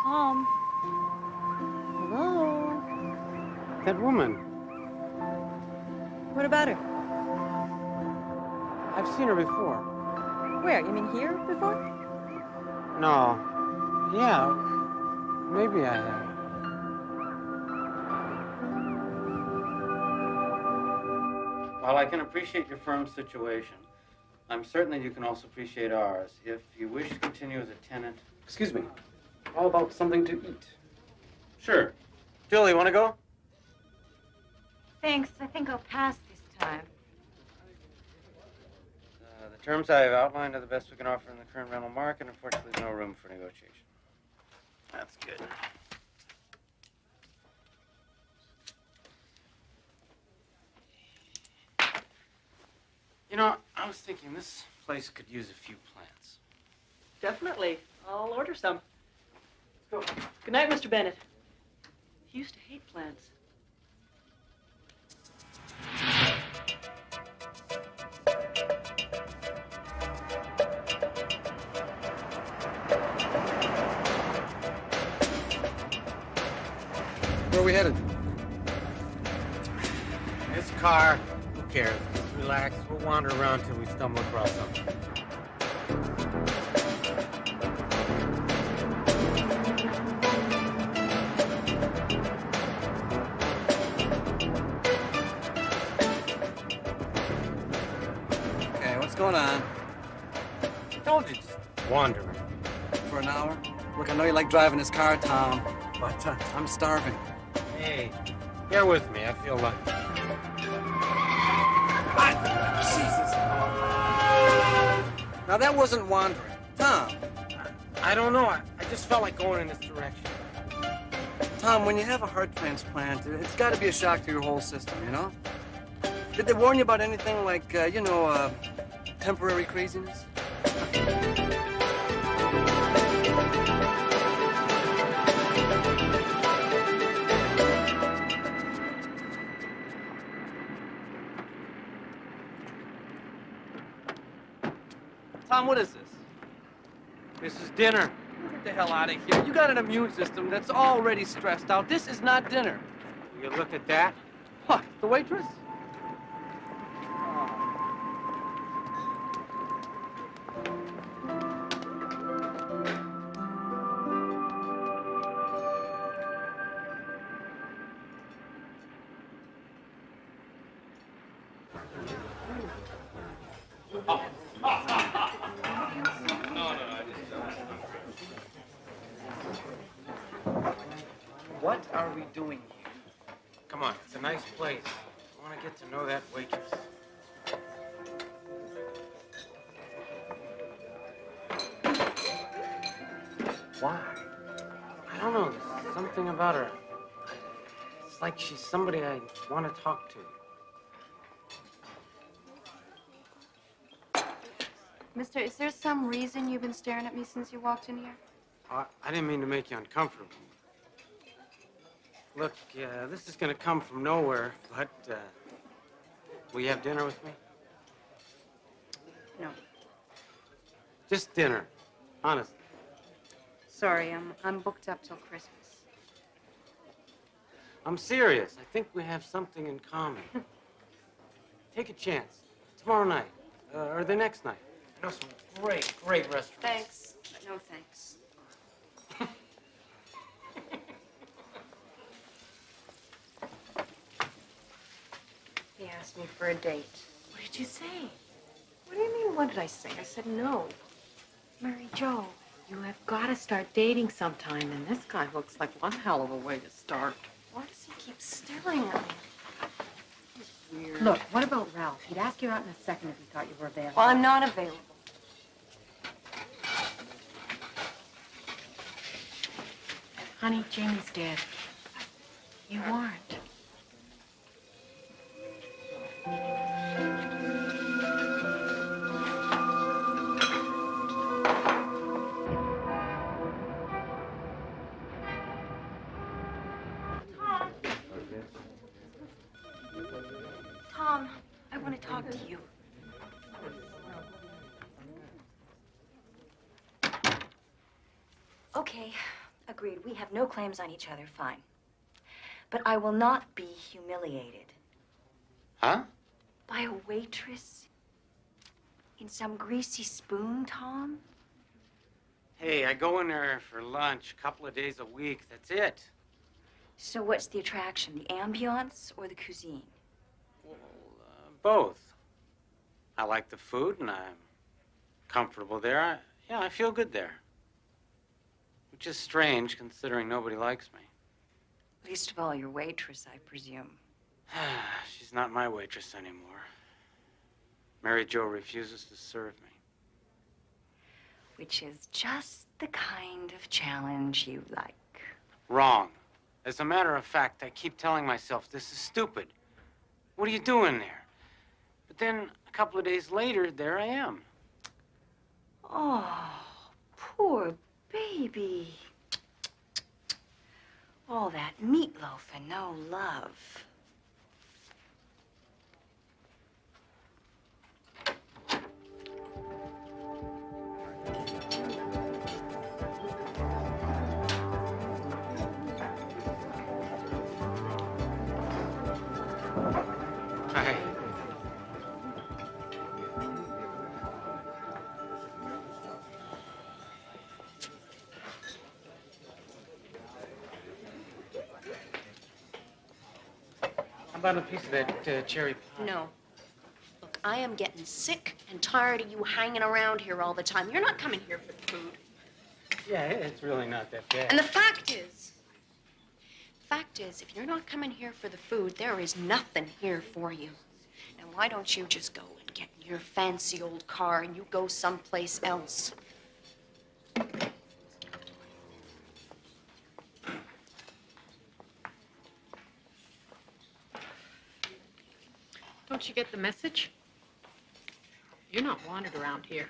Tom. Hello? That woman. What about her? I've seen her before. Where? You mean here before? No. Yeah. Maybe I have. While I can appreciate your firm's situation, I'm certain that you can also appreciate ours. If you wish to continue as a tenant... Excuse me. How about something to eat? Sure. Julie, want to go? Thanks. I think I'll pass this time. The terms I have outlined are the best we can offer in the current rental market. Unfortunately, there's no room for negotiation. That's good. You know, I was thinking this place could use a few plants. Definitely. I'll order some. Let's go. Good night, Mr. Bennett. He used to hate plants. Where are we headed? This car. Who cares? Just relax. We'll wander around till we stumble across something. Okay, what's going on? Told you, just wandering. For an hour? Look, I know you like driving this car, Tom, but I'm starving. Hey, bear with me. I feel lucky. Jesus. Now, that wasn't wandering. Tom. I don't know. I just felt like going in this direction. Tom, when you have a heart transplant, it's got to be a shock to your whole system, you know? Did they warn you about anything like, temporary craziness? Tom, what is this? This is dinner. Get the hell out of here. You got an immune system that's already stressed out. This is not dinner. You look at that? What, the waitress? What are we doing here? Come on, it's a nice place. I want to get to know that waitress. Why? I don't know. There's something about her. It's like she's somebody I want to talk to. Mister, is there some reason you've been staring at me since you walked in here? I didn't mean to make you uncomfortable. Look, this is going to come from nowhere, but will you have dinner with me? No. Just dinner. Honest. Sorry, I'm booked up till Christmas. I'm serious. I think we have something in common. Take a chance. Tomorrow night. Or the next night. I know some great restaurants. Thanks, but no thanks. He asked me for a date. What did you say? What do you mean, what did I say? I said no. Mary Jo, You have got to start dating sometime, and this guy looks like one hell of a way to start. why does he keep staring at me? Weird. Look, what about Ralph? He'd ask you out in a second if he thought you were available. Well, I'm not available. Honey, Jamie's dead. You weren't. Tom, I want to talk to you. Okay, agreed. We have no claims on each other, fine. But I will not be humiliated. Huh? By a waitress? In some greasy spoon, Tom? Hey, I go in there for lunch a couple of days a week. That's it. So what's the attraction, the ambiance or the cuisine? Both. I like the food and I'm comfortable there. Yeah, I feel good there. Which is strange considering nobody likes me. Least of all your waitress, I presume. She's not my waitress anymore. Mary Jo refuses to serve me. Which is just the kind of challenge you like. Wrong. As a matter of fact, I keep telling myself this is stupid. What are you doing there? But then a couple of days later, there I am. Oh, poor baby. All that meatloaf and no love. Hi. How about a piece of that cherry pie? No. Look, I am getting sick and tired of you hanging around here all the time. You're not coming here for the food. Yeah, it's really not that bad. And the fact is, if you're not coming here for the food, there is nothing here for you. And why don't you just go and get in your fancy old car and you go someplace else? Don't you get the message? You're not wanted around here.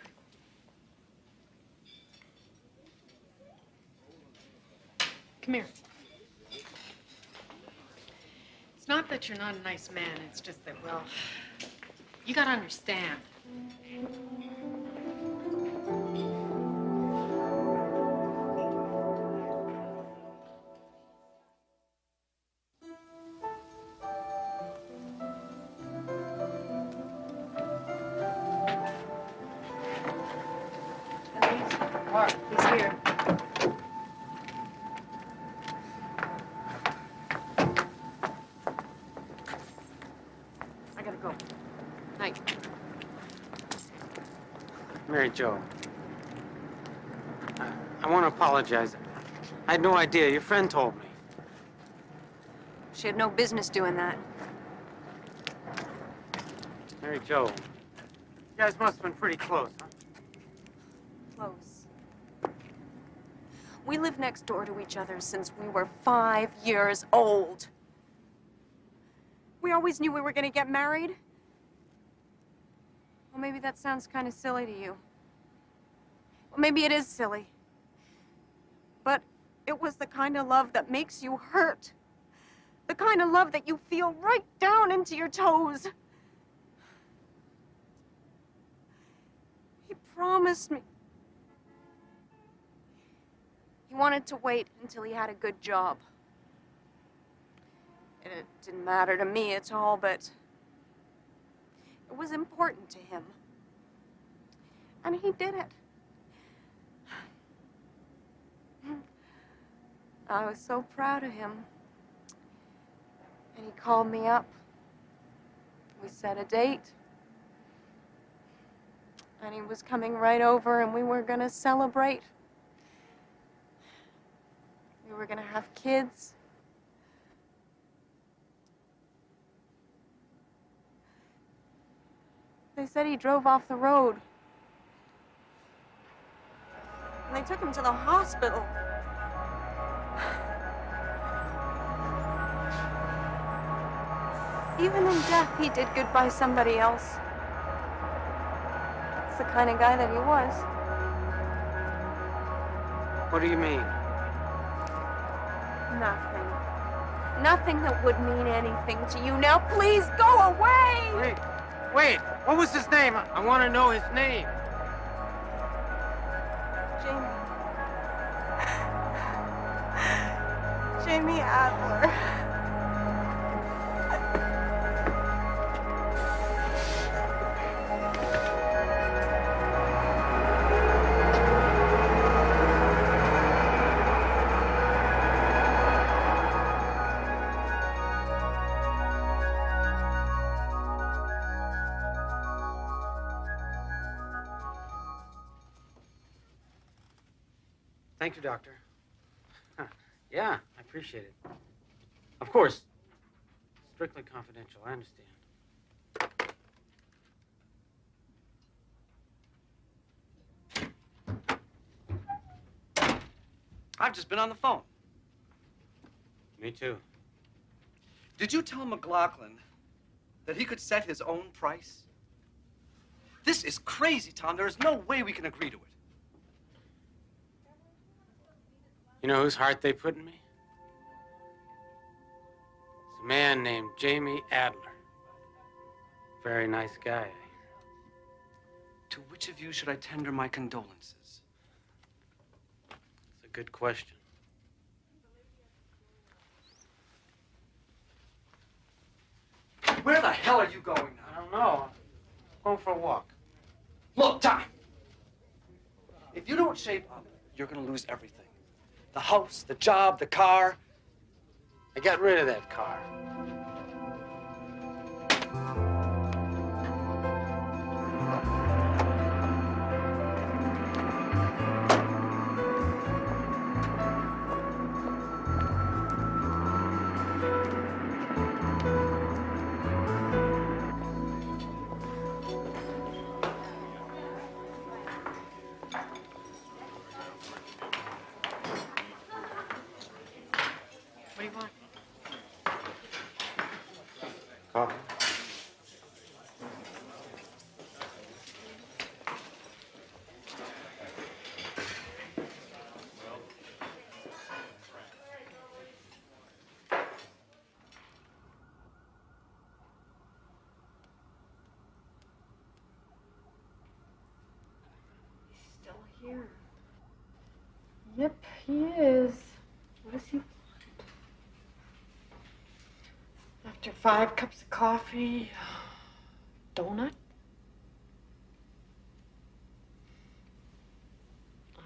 Come here. It's not that you're not a nice man, it's just that, well, you gotta understand. What? He's here. I gotta go. Night. Mary Jo. I want to apologize. I had no idea. Your friend told me. She had no business doing that. Mary Jo. You guys must have been pretty close, huh? Close. We lived next door to each other since we were 5 years old. We always knew we were gonna get married. Well, maybe that sounds kind of silly to you. Well, maybe it is silly. But it was the kind of love that makes you hurt. The kind of love that you feel right down into your toes. He promised me. He wanted to wait until he had a good job. And it didn't matter to me at all, but it was important to him. And he did it. I was so proud of him. And he called me up. We set a date. And he was coming right over and we were gonna celebrate. We were gonna have kids. They said he drove off the road. And they took him to the hospital. Even in death, he did good by somebody else. That's the kind of guy that he was. What do you mean? Nothing. Nothing that would mean anything to you. Now, please go away! Wait, what was his name? I want to know his name. Jamie Adler. Thank you, Doctor. Yeah, I appreciate it. Of course, strictly confidential, I understand. I've just been on the phone. Me too. Did you tell McLaughlin that he could set his own price? This is crazy, Tom. There is no way we can agree to it. You know whose heart they put in me? It's a man named Jamie Adler. Very nice guy. To which of you should I tender my condolences? It's a good question. Where the hell are you going now? I don't know. I'm going for a walk. Look, Tom. If you don't shape up, you're gonna lose everything. The house, the job, the car. I got rid of that car. What do you want? Coffee. Still here. Yep, he is. What does he want? After 5 cups of coffee, donut?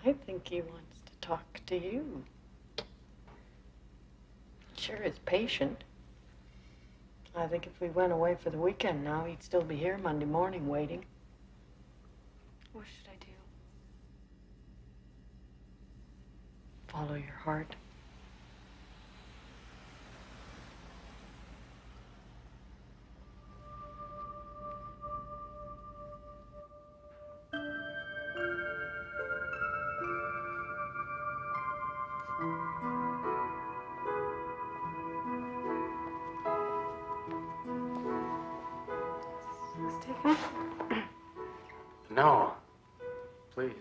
I think he wants to talk to you. Sure is patient. I think if we went away for the weekend now, he'd still be here Monday morning waiting. What should I do? Follow your heart. Stephen? No. Please.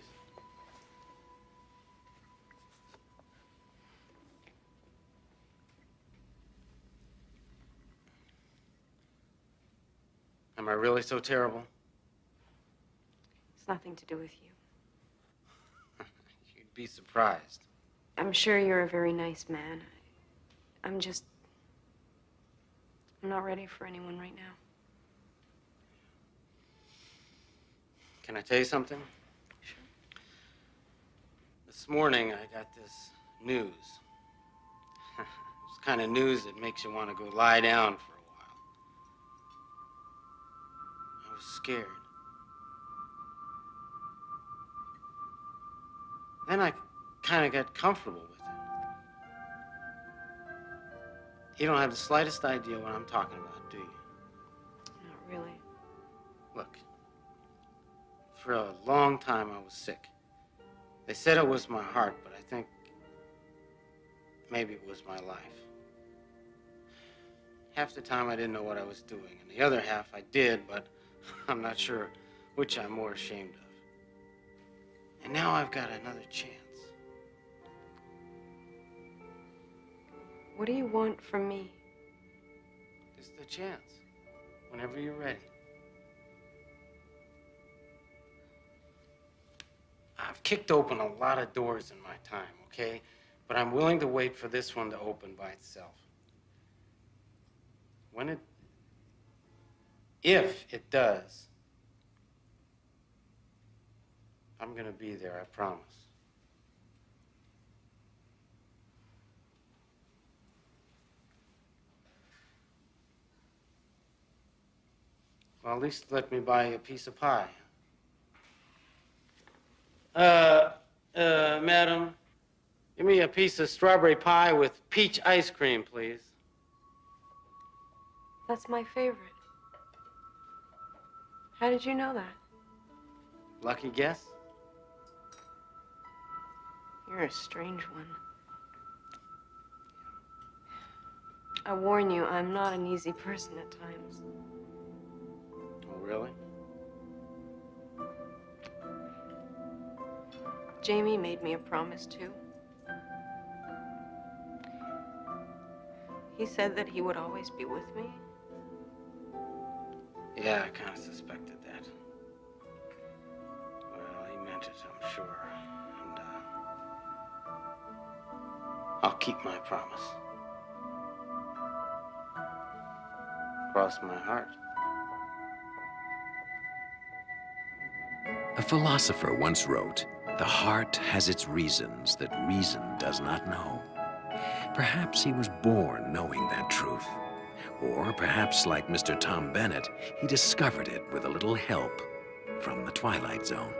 Am I really so terrible? It's nothing to do with you. You'd be surprised. I'm sure you're a very nice man. I'm not ready for anyone right now. Can I tell you something? Sure. This morning, I got this news. It's the kind of news that makes you want to go lie down for a while. I was scared. Then I kind of got comfortable with it. You don't have the slightest idea what I'm talking about, do you? Not really. Look, for a long time I was sick. They said it was my heart, but I think maybe it was my life. Half the time I didn't know what I was doing, and the other half I did, but I'm not sure which I'm more ashamed of. And now I've got another chance. What do you want from me? Just a chance, whenever you're ready. I've kicked open a lot of doors in my time, okay? But I'm willing to wait for this one to open by itself. If it does, I'm gonna be there, I promise. Well, at least let me buy you a piece of pie. Madam, give me a piece of strawberry pie with peach ice cream, please. That's my favorite. How did you know that? Lucky guess? You're a strange one. I warn you, I'm not an easy person at times. Oh, really? Jamie made me a promise, too. He said that he would always be with me. Yeah, I kind of suspected that. Well, he meant it, I'm sure. And, I'll keep my promise. Cross my heart. A philosopher once wrote, "The heart has its reasons that reason does not know." Perhaps he was born knowing that truth. Or perhaps, like Mr. Tom Bennett, he discovered it with a little help from the Twilight Zone.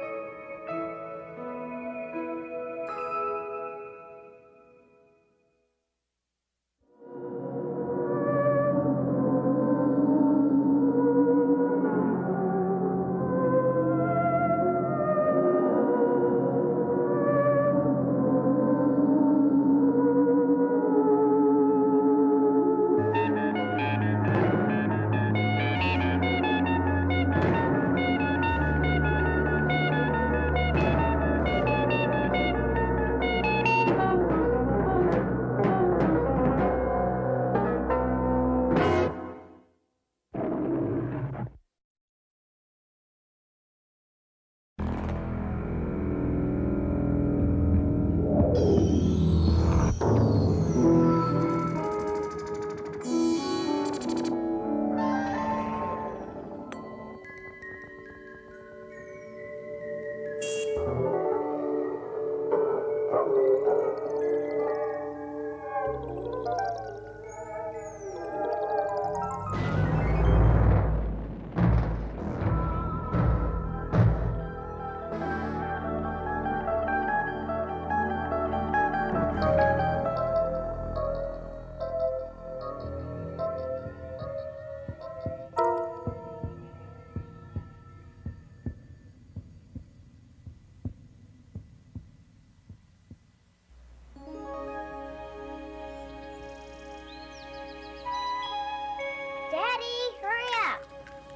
Daddy, hurry up.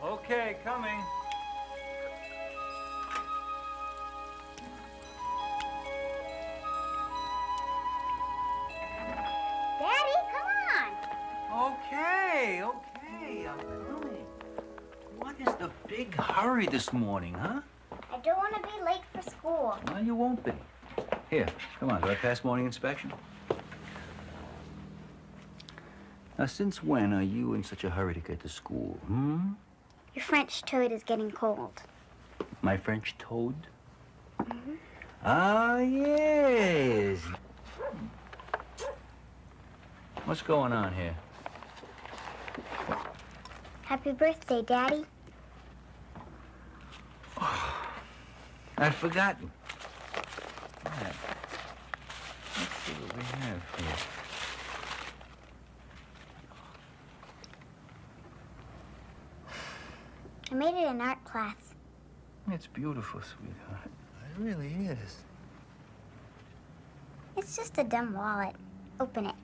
Okay, coming. Daddy, come on. Okay, I'm coming. What is the big hurry this morning, huh? I don't want to be late for school. Well, you won't be. Here, come on, do I pass morning inspection? Now, since when are you in such a hurry to get to school, hmm? Your French toad is getting cold. My French toad? Mm-hmm. Ah, yes. What's going on here? Happy birthday, Daddy. I'd forgotten. Right. Let's see what we have here. I made it in art class. It's beautiful, sweetheart. It really is. It's just a dumb wallet. Open it.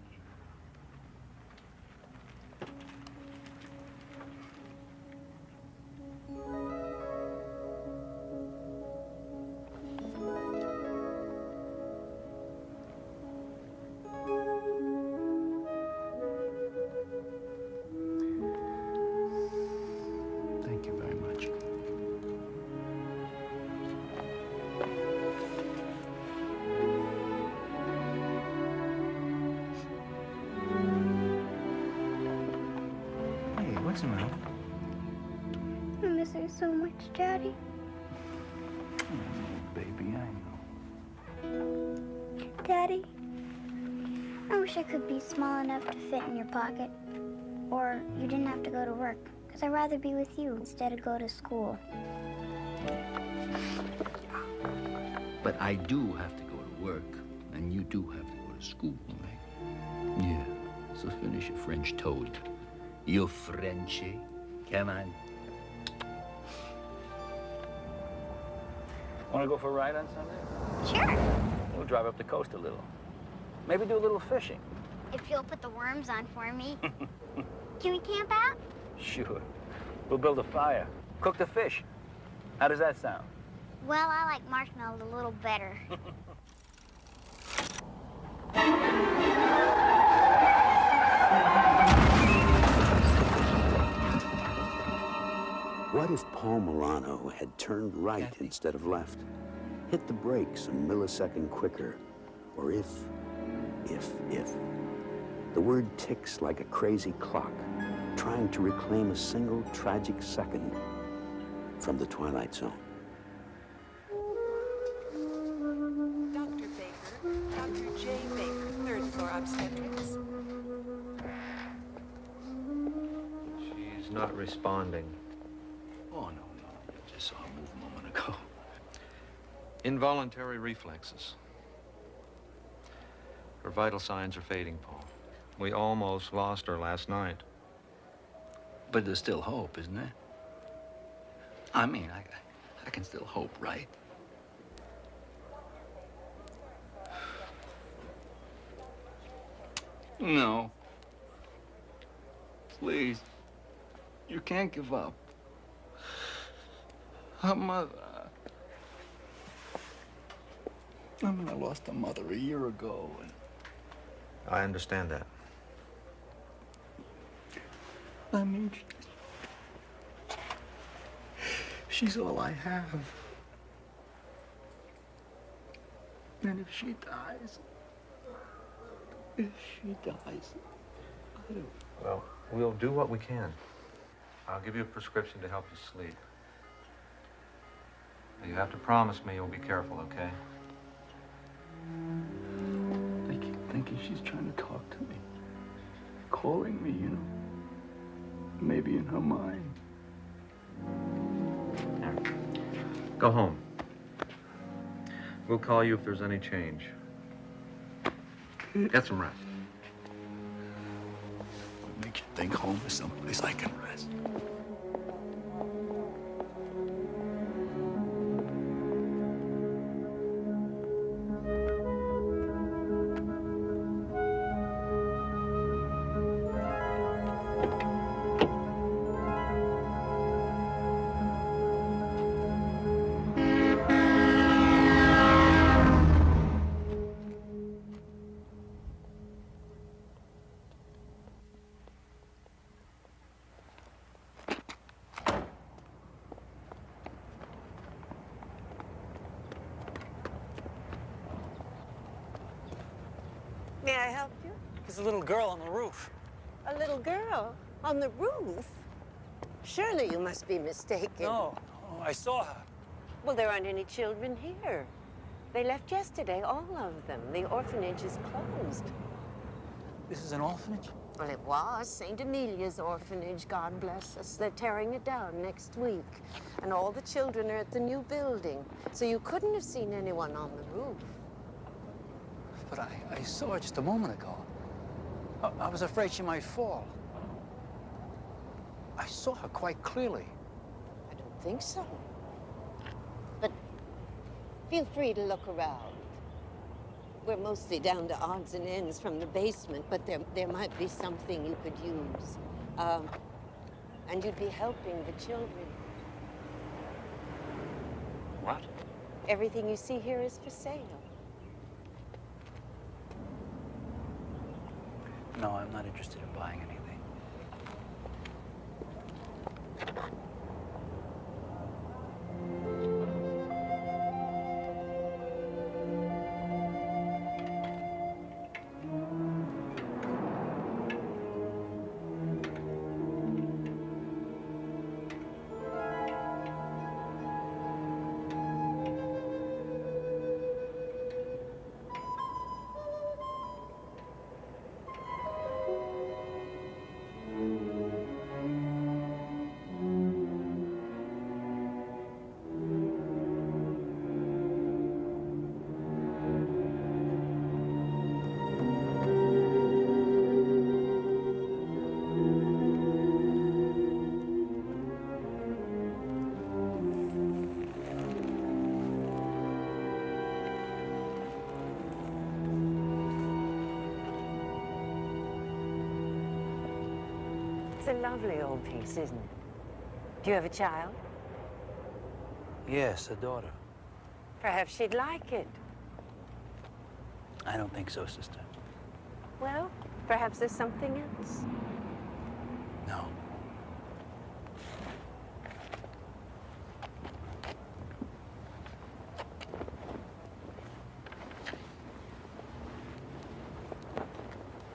What's the matter? I miss her so much, Daddy. Oh, baby, I know. Daddy, I wish I could be small enough to fit in your pocket. Or you didn't have to go to work. Because I'd rather be with you instead of go to school. But I do have to go to work, and you do have to go to school, right? Yeah. So finish your French toast. You Frenchy. Come on. Want to go for a ride on Sunday? Sure. We'll drive up the coast a little. Maybe do a little fishing. If you'll put the worms on for me. Can we camp out? Sure. We'll build a fire. Cook the fish. How does that sound? Well, I like marshmallows a little better. What if Paul Milano had turned right instead of left? Hit the brakes a millisecond quicker? Or if. The word ticks like a crazy clock, trying to reclaim a single tragic second from the Twilight Zone. Dr. Baker, Dr. J. Baker, third floor obstetrics. She's not responding. Oh, no. I just saw her move a moment ago. Involuntary reflexes. Her vital signs are fading, Paul. We almost lost her last night. But there's still hope, isn't there? I mean, I can still hope, right? No. Please. You can't give up. Her mother. I mean, I lost a mother a year ago. I understand that. I mean, she's all I have. And if she dies, I don't... Well, we'll do what we can. I'll give you a prescription to help you sleep. You have to promise me you'll be careful, okay? I keep thinking she's trying to talk to me. Calling me, you know. Maybe in her mind. Go home. We'll call you if there's any change. Get some rest. What makes you think home is someplace I can rest? May I help you? There's a little girl on the roof. A little girl on the roof? Surely you must be mistaken. No, I saw her. Well, there aren't any children here. They left yesterday, all of them. The orphanage is closed. This is an orphanage? Well, it was St. Amelia's orphanage, God bless us. They're tearing it down next week. And all the children are at the new building. So you couldn't have seen anyone on the roof. But I saw her just a moment ago. I was afraid she might fall. I saw her quite clearly. I don't think so. But feel free to look around. We're mostly down to odds and ends from the basement, but there might be something you could use. And you'd be helping the children. What? Everything you see here is for sale. No, I'm not interested in buying anything. lovely old piece, isn't it? Do you have a child? Yes, a daughter. Perhaps she'd like it. I don't think so, sister. Well, perhaps there's something else. No.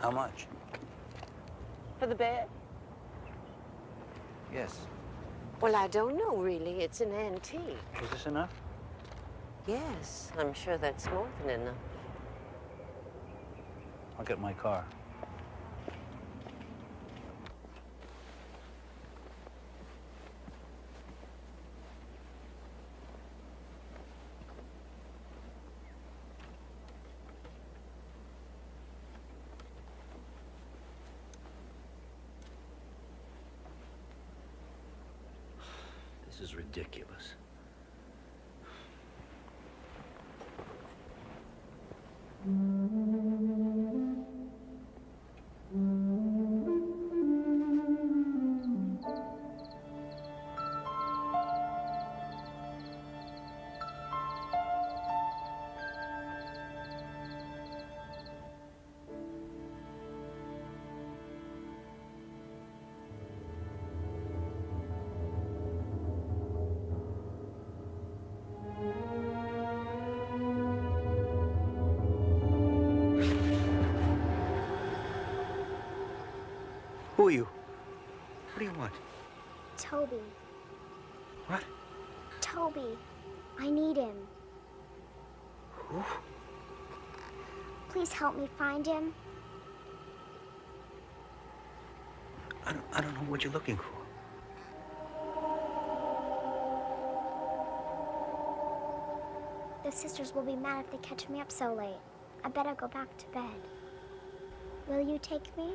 How much? For the bed? Yes. Well, I don't know, really. It's an antique. Is this enough? Yes, I'm sure that's more than enough. I'll get my car. This is ridiculous. Who are you? What do you want? Toby. What? Toby. I need him. Who? Please help me find him. I don't know what you're looking for. The sisters will be mad if they catch me up so late. I better go back to bed. Will you take me?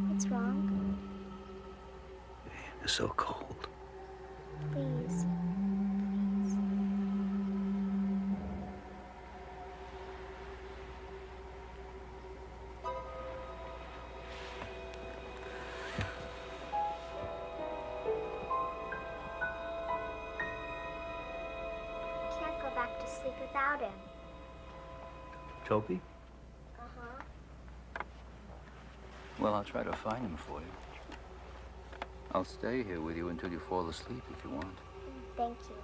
What's wrong? You're so cold. Please. I can't go back to sleep without him. Toby? Uh-huh. Well, I'll try to find him for you. I'll stay here with you until you fall asleep if you want. Thank you.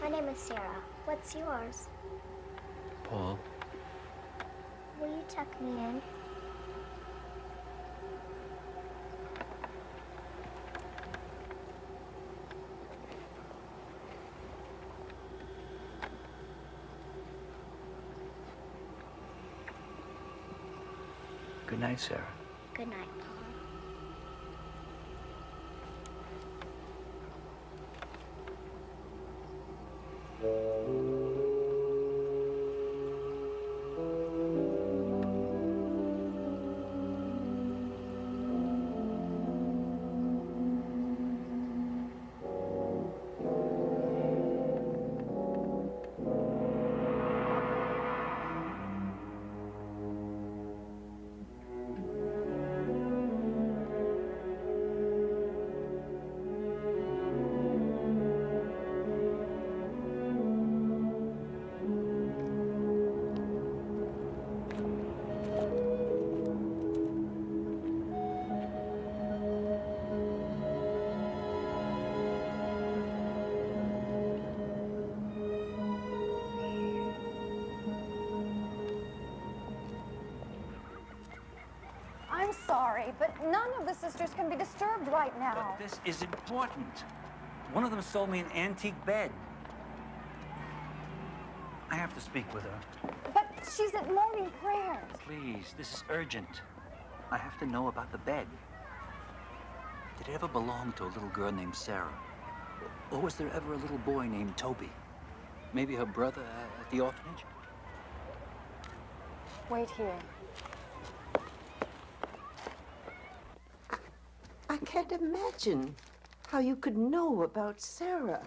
My name is Sarah. What's yours? Paul? Will you tuck me in? Good night, Sarah. Good night, Paul. I'm sorry, but none of the sisters can be disturbed right now. But this is important. One of them sold me an antique bed. I have to speak with her. But she's at morning prayers. Please, this is urgent. I have to know about the bed. Did it ever belong to a little girl named Sarah? Or was there ever a little boy named Toby? Maybe her brother at the orphanage? Wait here. I can't imagine how you could know about Sarah.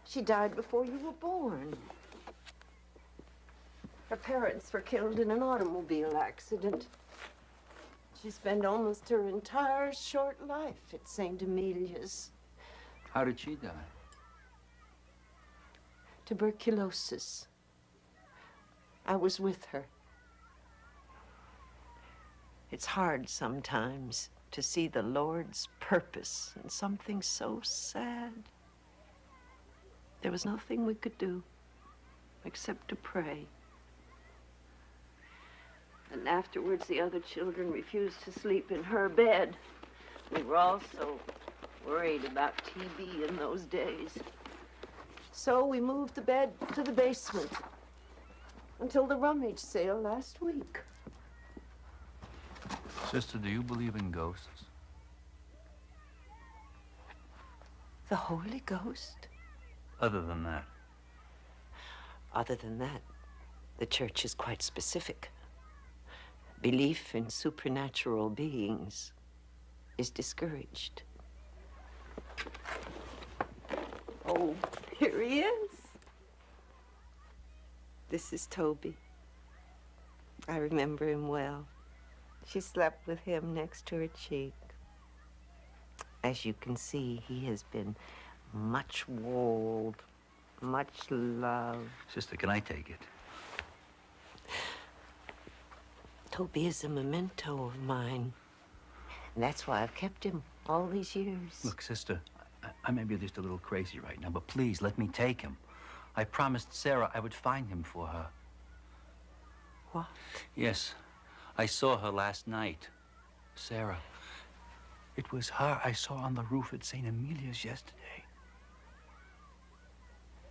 She died before you were born. Her parents were killed in an automobile accident. She spent almost her entire short life at St. Amelia's. How did she die? Tuberculosis. I was with her. It's hard sometimes to see the Lord's purpose in something so sad. There was nothing we could do except to pray. And afterwards, the other children refused to sleep in her bed. We were all so worried about TB in those days. So we moved the bed to the basement until the rummage sale last week. Sister, do you believe in ghosts? The Holy Ghost? Other than that? Other than that, the church is quite specific. Belief in supernatural beings is discouraged. Oh, here he is. This is Toby. I remember him well. She slept with him next to her cheek. As you can see, he has been much walled, much loved. Sister, can I take it? Toby is a memento of mine. And that's why I've kept him all these years. Look, sister, I may be just a little crazy right now, but please let me take him. I promised Sarah I would find him for her. What? Yes, I saw her last night. Sarah. It was her I saw on the roof at St. Amelia's yesterday.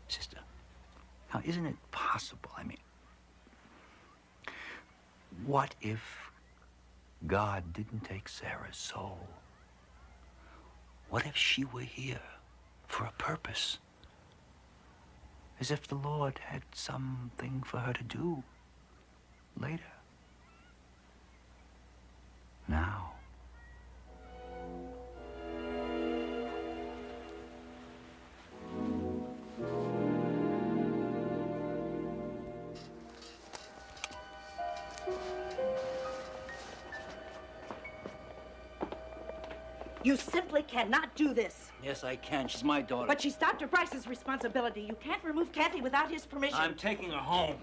Sister, now isn't it possible? I mean, what if God didn't take Sarah's soul? What if she were here for a purpose? As if the Lord had something for her to do later. Now. You simply cannot do this. Yes, I can. She's my daughter. But she's Dr. Bryce's responsibility. You can't remove Kathy without his permission. I'm taking her home.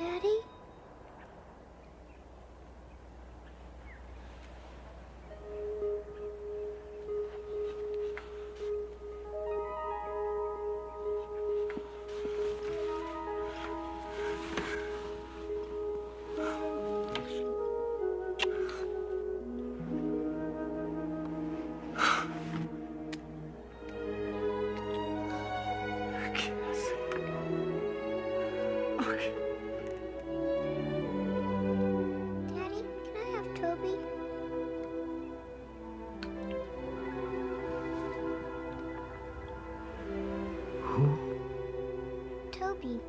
Daddy? Daddy, can I have Toby? Toby.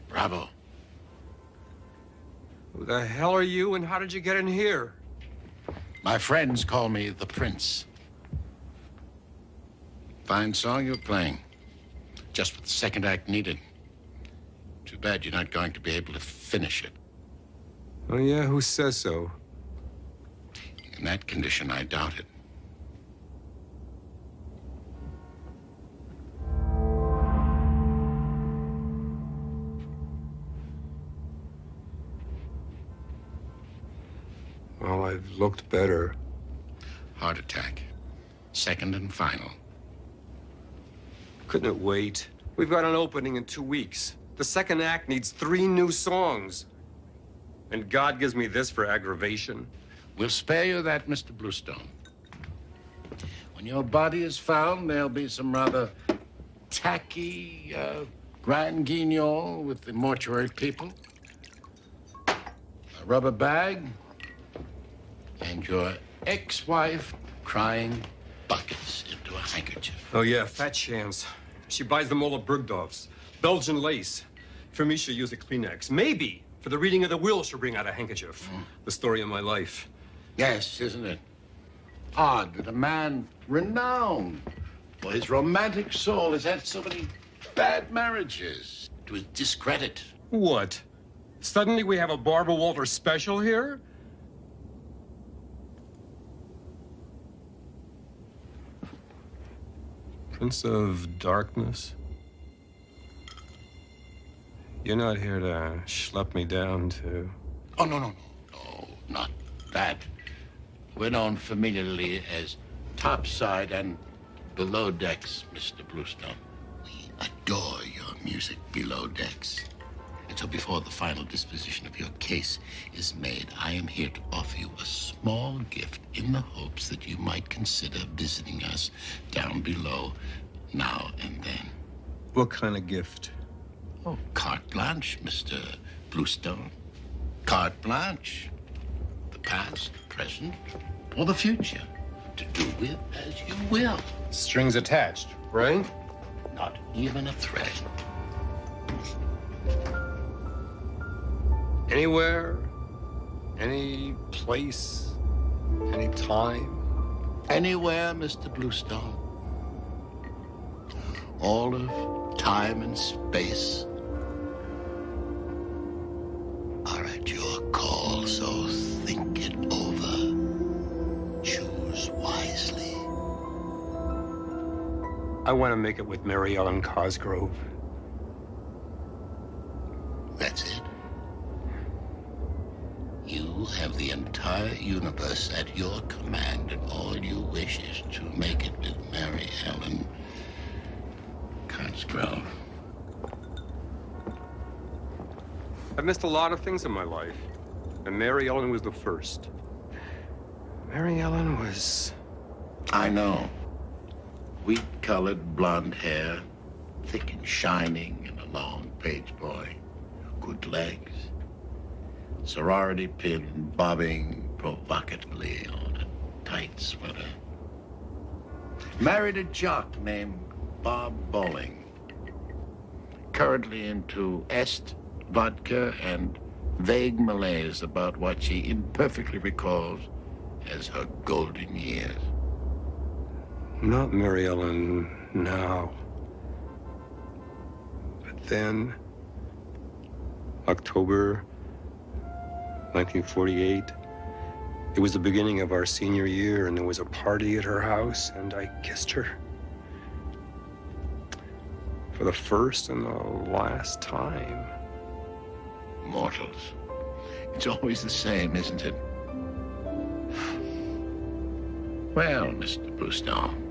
Bravo. Who the hell are you, and how did you get in here? My friends call me the Prince. Fine song you're playing. Just what the second act needed. Too bad you're not going to be able to finish it. Oh, yeah? Who says so? In that condition, I doubt it. Well, I've looked better. Heart attack. Second and final. Couldn't it wait? We've got an opening in 2 weeks. The second act needs 3 new songs. And God gives me this for aggravation. We'll spare you that, Mr. Bluestone. When your body is found, there'll be some rather tacky grand guignol with the mortuary people. A rubber bag. And your ex-wife crying buckets into a handkerchief. Oh, yeah, fat shams. She buys them all at Bergdorf's. Belgian lace. For me, she'll use a Kleenex. Maybe for the reading of the will, she'll bring out a handkerchief. The story of my life. Yes, isn't it? Odd that a man renowned for his romantic soul has had so many bad marriages to his discredit. What? Suddenly we have a Barbara Walters special here? Prince of Darkness? You're not here to schlep me down to... Oh, no, no, no. No, not that. We're known familiarly as topside and below decks, Mr. Bluestone. We adore your music below decks. And so before the final disposition of your case is made, I am here to offer you a small gift in the hopes that you might consider visiting us down below now and then. What kind of gift? Oh, carte blanche, Mr. Bluestone. Carte blanche. The past, present, or the future. To do with as you will. Strings attached, right? Not even a thread. Anywhere, any place, Anytime? Anywhere, Mr. Bluestone. All of time and space are at your call, so think it over. Choose wisely. I want to make it with Mary Ellen Cosgrove. That's it. You have the entire universe at your command, and all you wish is to make it with Mary Ellen Cosgrove. I've missed a lot of things in my life, and Mary Ellen was the first. Mary Ellen was... I know. Wheat-colored blonde hair, thick and shining, and a long page boy. Good legs. Sorority pin bobbing provocatively on a tight sweater. Married a jock named Bob Bowling. Currently into Est vodka and vague malaise about what she imperfectly recalls as her golden years. Not Mary Ellen now. But then, October 1948, it was the beginning of our senior year, and there was a party at her house, and I kissed her. For the first and the last time. Mortals. It's always the same, isn't it? Well, Mr. Bluestone,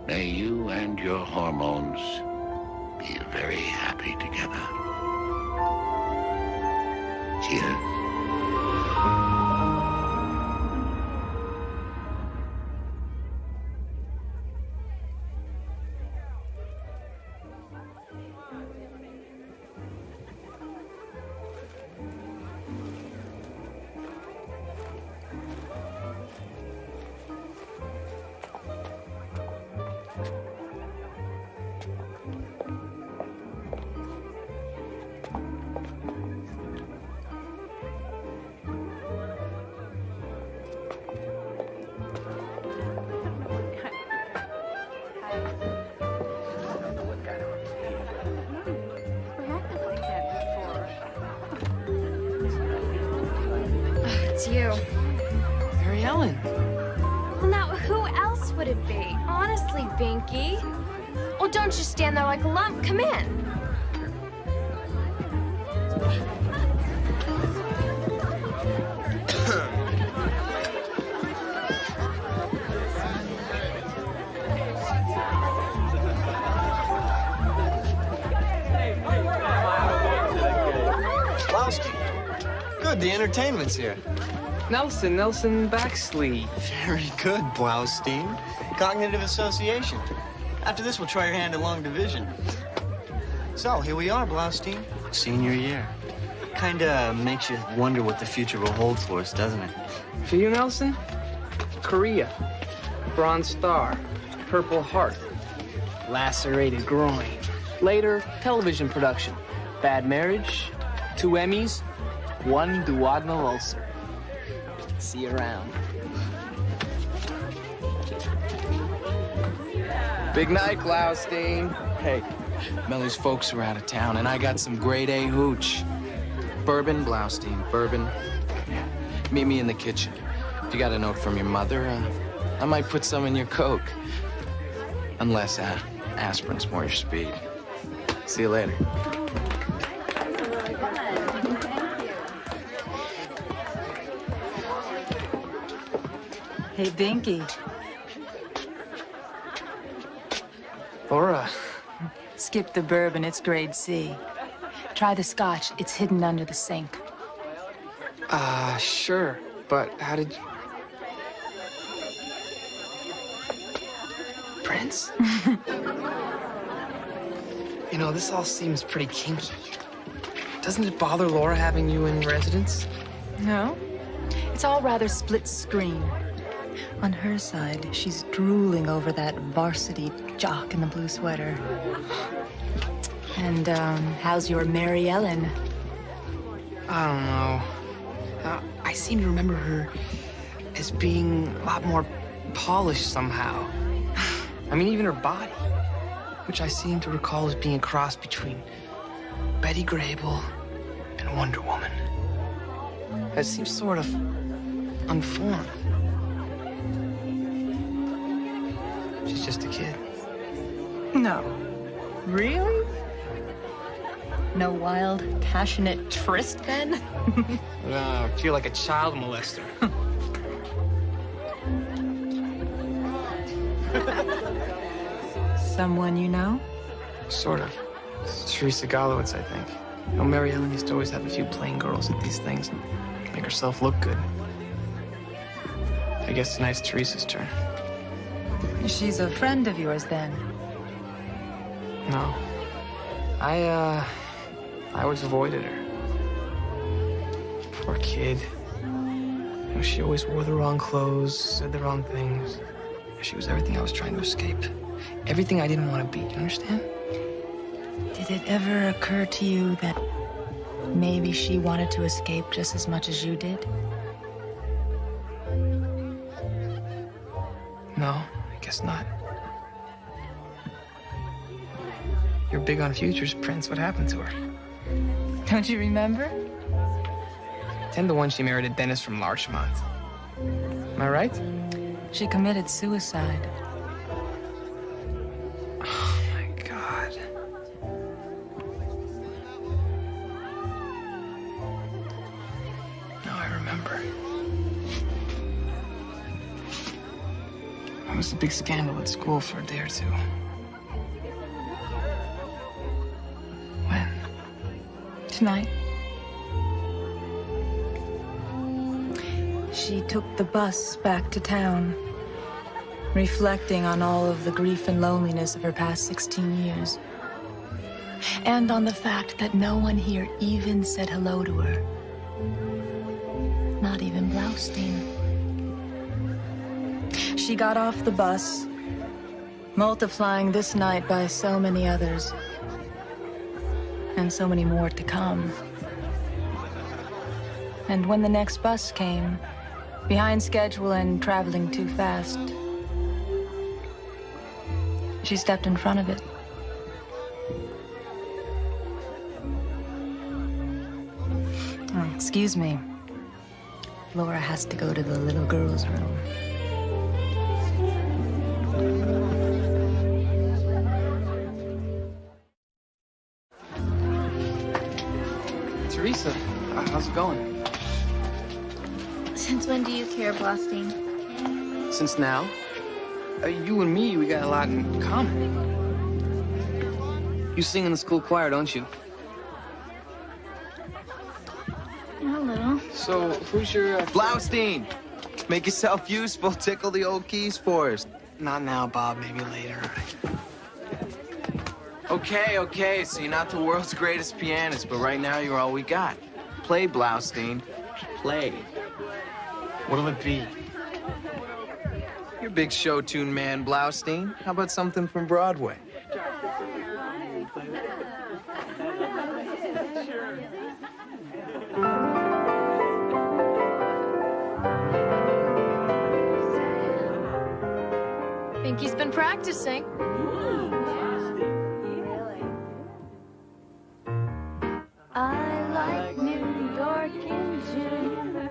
may you and your hormones be very happy together. Cheers. It's you. Mary Ellen. Well, now, who else would it be? Honestly, Binky. Well, don't just stand there like a lump. Come in. Good, the entertainment's here. Nelson Backsleeve. Very good, Blaustein. Cognitive association. After this, we'll try your hand in long division. So, here we are, Blaustein. Senior year. Kinda makes you wonder what the future will hold for us, doesn't it? For you, Nelson, Korea, Bronze Star, Purple Heart, lacerated groin. Later, television production, Bad Marriage, 2 Emmys, 1 duodenal ulcer. See you around. Big night, Blaustein. Hey, Melly's folks are out of town, and I got some grade A hooch. Bourbon, Blaustein, bourbon. Yeah. Meet me in the kitchen. If you got a note from your mother, I might put some in your Coke. Unless aspirin's more your speed. See you later. Hey, Binky. Laura. Skip the bourbon, it's grade C. Try the scotch, it's hidden under the sink. Sure, but how did you... Prince? You know, this all seems pretty kinky. Doesn't it bother Laura having you in residence? No. It's all rather split screen. On her side, she's drooling over that varsity jock in the blue sweater. And, how's your Mary Ellen? I don't know. I seem to remember her as being a lot more polished somehow. I mean, even her body, which I seem to recall as being a cross between Betty Grable and Wonder Woman. It seems sort of unformed. She's just a kid. No. Really? No wild, passionate tryst, then? No, I feel like a child molester. Someone you know? Sort of. It's Teresa Galowitz, I think. You know, Mary Ellen used to always have a few plain girls at these things and make herself look good. I guess tonight's Teresa's turn. She's a friend of yours, then? No. I always avoided her. Poor kid. You know, she always wore the wrong clothes, said the wrong things. She was everything I was trying to escape. Everything I didn't want to be, you understand? Did it ever occur to you that maybe she wanted to escape just as much as you did? No, I guess not. You're big on futures, Prince. What happened to her? Don't you remember? 10-1 she married a dentist from Larchmont. Am I right? She committed suicide. Oh, my God. Now I remember. It was a big scandal at school for a day or two. When? Tonight. She took the bus back to town, reflecting on all of the grief and loneliness of her past 16 years. And on the fact that no one here even said hello to her. Not even Blaustein. She got off the bus, multiplying this night by so many others. And so many more to come. And when the next bus came, behind schedule and traveling too fast, she stepped in front of it. Oh, excuse me. Laura has to go to the little girl's room. Teresa, how's it going? Since when do you care, Blaustein? Since now, you and me, we got a lot in common. You sing in the school choir, don't you? A little. So, who's your... Blaustein! Make yourself useful. Tickle the old keys for us. Not now, Bob. Maybe later. Okay, so you're not the world's greatest pianist, but right now you're all we got. Play, Blaustein. Play. What'll it be? You're a big show tune man, Blaustein. How about something from Broadway? Pinky's been practicing. I like New York in June.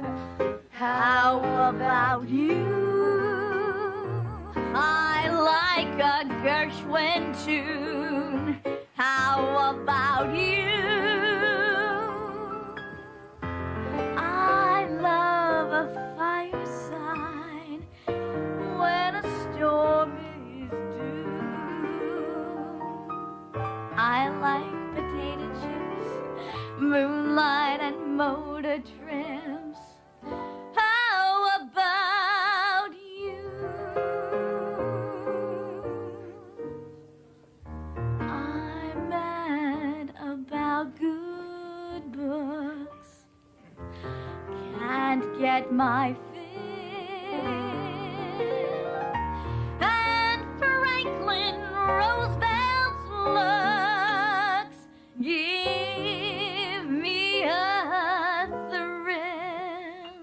How about you? I like a Gershwin tune. How about you? I love a fireside when a storm is due. I like potato chips, moonlight and motor trims. How about you? I'm mad about good books. Can't get my fill. And Franklin Roosevelt's looks give me a thrill.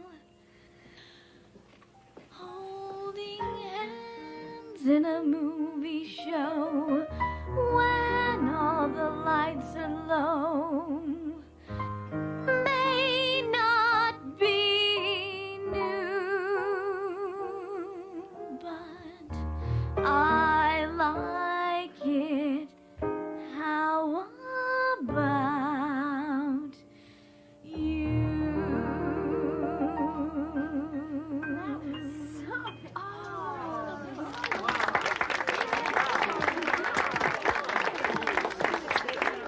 in a movie show when all the lights are low. May not be new, but I like it. How about you?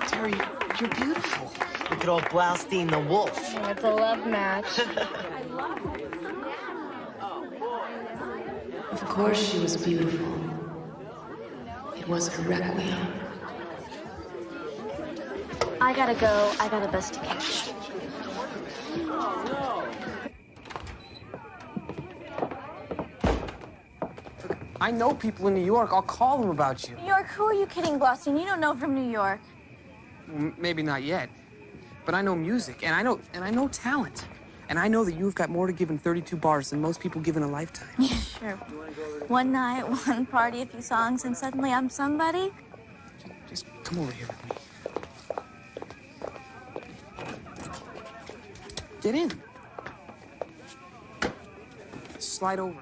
Terry, you're beautiful. Look at old Blaustein the wolf. It's a love match. Of course she was beautiful. It was her requiem. I gotta go. I got a bus to catch. I know people in New York. I'll call them about you. New York, who are you kidding, Boston? You don't know from New York. Well, maybe not yet, but I know music, and I know talent. And I know that you've got more to give in 32 bars than most people give in a lifetime. Yeah, sure. One night, one party, a few songs, and suddenly I'm somebody. Just come over here with me. Get in. Slide over.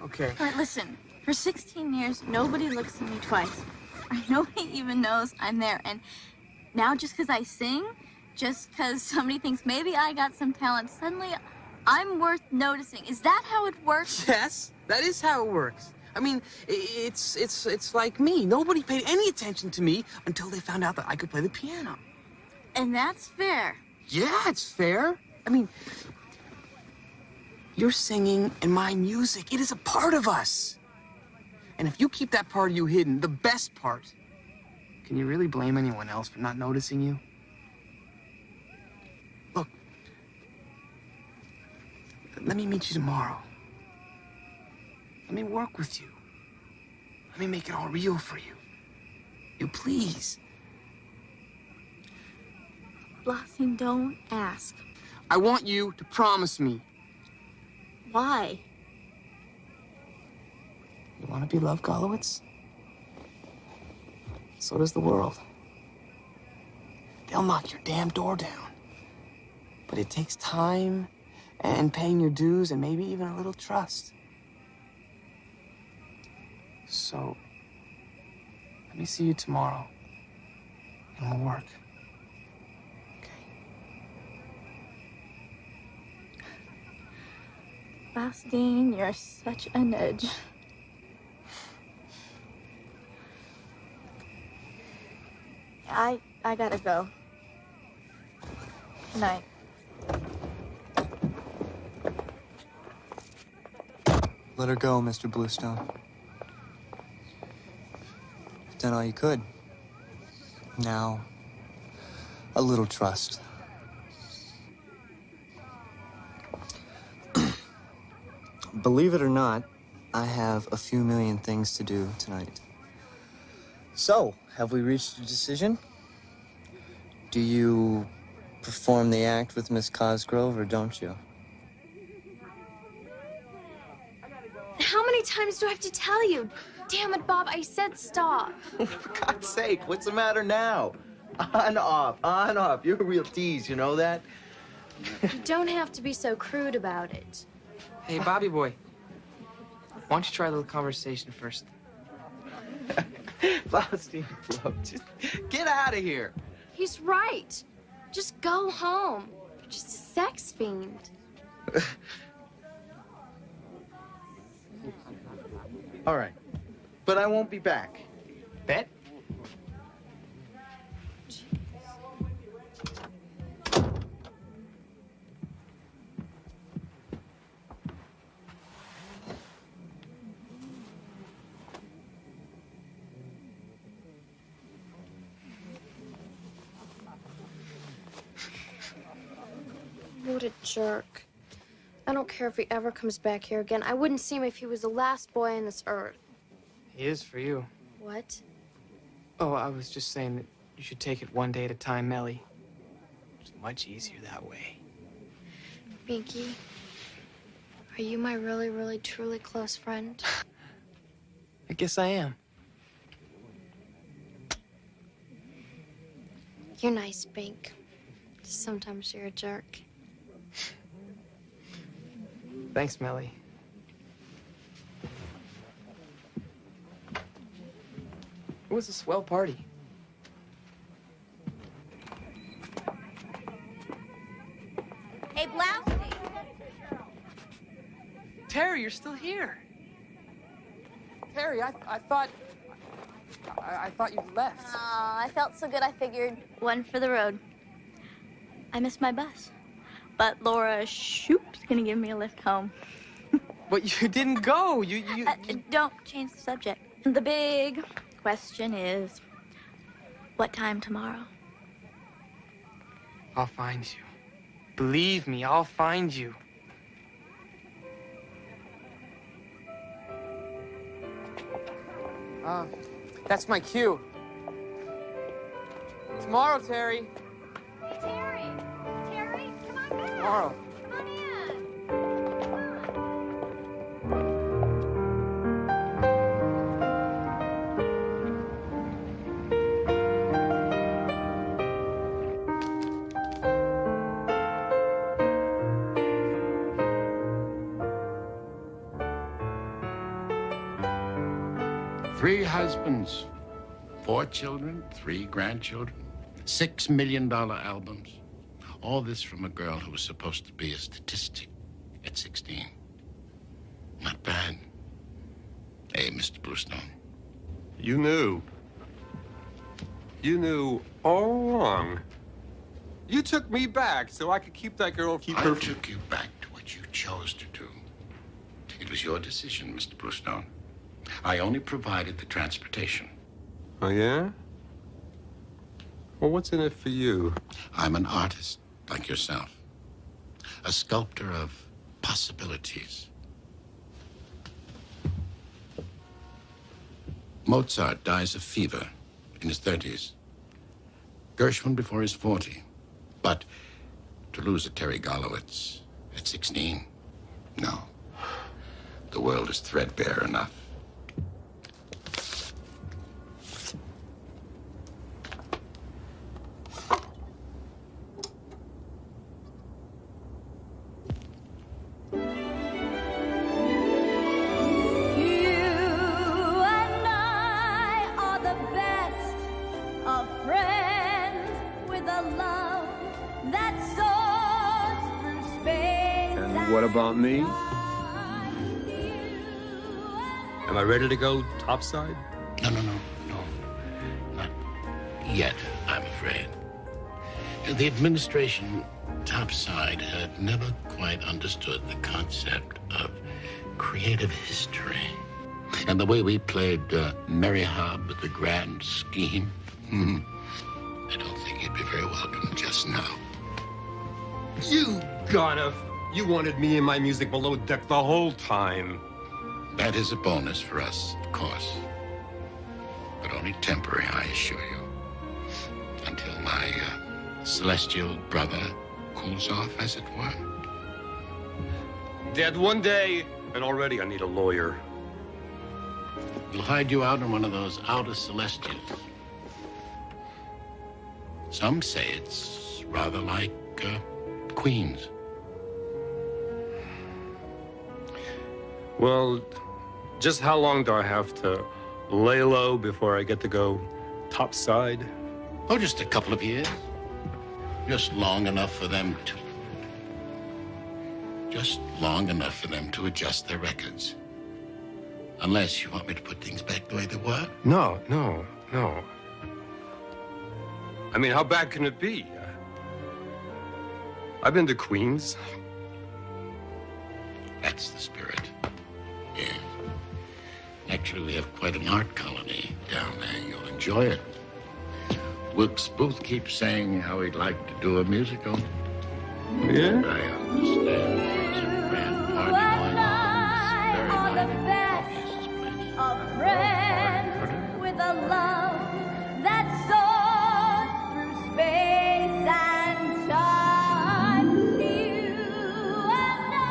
Okay. All right, listen. For 16 years, nobody looks at me twice. Or nobody even knows I'm there. And now just because I sing, just because somebody thinks maybe I got some talent, suddenly I'm worth noticing. Is that how it works? Yes, that is how it works. I mean, it's like me. Nobody paid any attention to me until they found out that I could play the piano. And that's fair. Yeah, it's fair. I mean, your singing and my music, it is a part of us. And if you keep that part of you hidden, the best part, can you really blame anyone else for not noticing you? Look, let me meet you tomorrow. Let me work with you. Let me make it all real for you. You please. Blossom, don't ask. I want you to promise me. Why? You want to be Love Golowitz? So does the world. They'll knock your damn door down. But it takes time and paying your dues and maybe even a little trust. So, let me see you tomorrow. And we'll work. Bastine, you're such an edge. I gotta go. Good night. Let her go, Mr. Bluestone. You've done all you could. Now, a little trust. Believe it or not, I have a few million things to do tonight. So, have we reached a decision? Do you perform the act with Miss Cosgrove or don't you? How many times do I have to tell you? Damn it, Bob, I said stop. For God's sake, what's the matter now? On, off, on, off. You're a real tease, you know that? You don't have to be so crude about it. Hey, Bobby boy. Why don't you try a little conversation first? Blaustein, look, just get out of here. He's right. Just go home. You're just a sex fiend. All right, but I won't be back. Bet? What a jerk. I don't care if he ever comes back here again. I wouldn't see him if he was the last boy on this earth. He is for you. What? Oh, I was just saying that you should take it one day at a time, Melly. It's much easier that way. Binky, Are you my really, really, truly close friend? I guess I am. You're nice, Bink. Just sometimes you're a jerk. Thanks, Melly. It was a swell party. Hey, Blousey. Terry, you're still here. Terry, I thought you left. I felt so good I figured one for the road. I missed my bus, but Laura Shoop's gonna give me a lift home. But you didn't go. You... Don't change the subject. The big question is, what time tomorrow? I'll find you. Believe me, I'll find you. That's my cue. Tomorrow, Terry. Hey, Terry. Terry, come on back. Tomorrow. Come on in. 3 husbands, 4 children, 3 grandchildren, $6 million albums. All this from a girl who was supposed to be a statistic at 16. Not bad. Hey, Mr. Bluestone. You knew. You knew all along. You took me back so I could keep that girl. I took you back to what you chose to do. It was your decision, Mr. Bluestone. I only provided the transportation. Oh, yeah? Well, what's in it for you? I'm an artist like yourself. A sculptor of possibilities. Mozart dies of fever in his 30s. Gershwin before he's 40. But to lose a Terry Golowitz at 16, no. The world is threadbare enough. What about me? Am I ready to go topside? No. Not yet, I'm afraid. The administration topside had never quite understood the concept of creative history. And the way we played Mary Hobb with the grand scheme, I don't think you'd be very welcome just now. You gotta... You wanted me and my music below deck the whole time. That is a bonus for us, of course. But only temporary, I assure you. Until my celestial brother cools off, as it were. Dead one day, and already I need a lawyer. We'll hide you out in one of those outer celestials. Some say it's rather like Queens. Well, just how long do I have to lay low before I get to go topside? Oh, just a couple of years. Just long enough for them to adjust their records. Unless you want me to put things back the way they were. No. I mean, how bad can it be? I've been to Queens. That's the spirit. Yeah. Actually, we have quite an art colony down there. You'll enjoy it. Wilkes Booth keeps saying how he'd like to do a musical. Yeah? I understand there's a grand party going on. It's very lively. A friend with a love that soars through space and time. You and I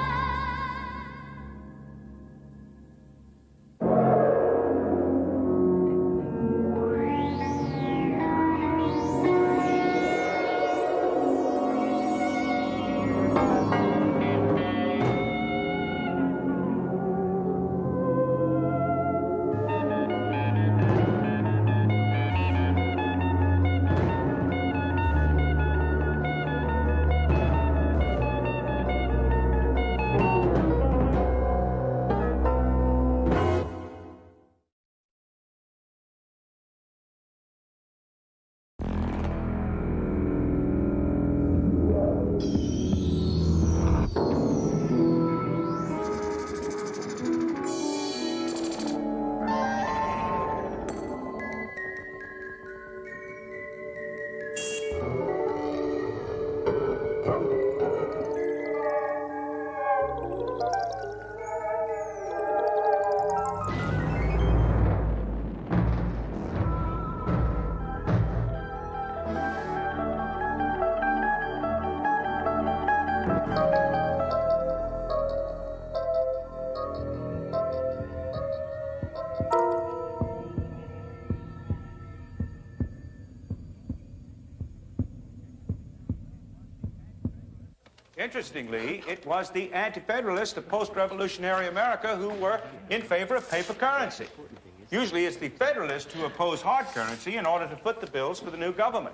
Interestingly, it was the anti-federalists of post-revolutionary America who were in favor of paper currency. Usually it's the federalists who oppose hard currency in order to foot the bills for the new government.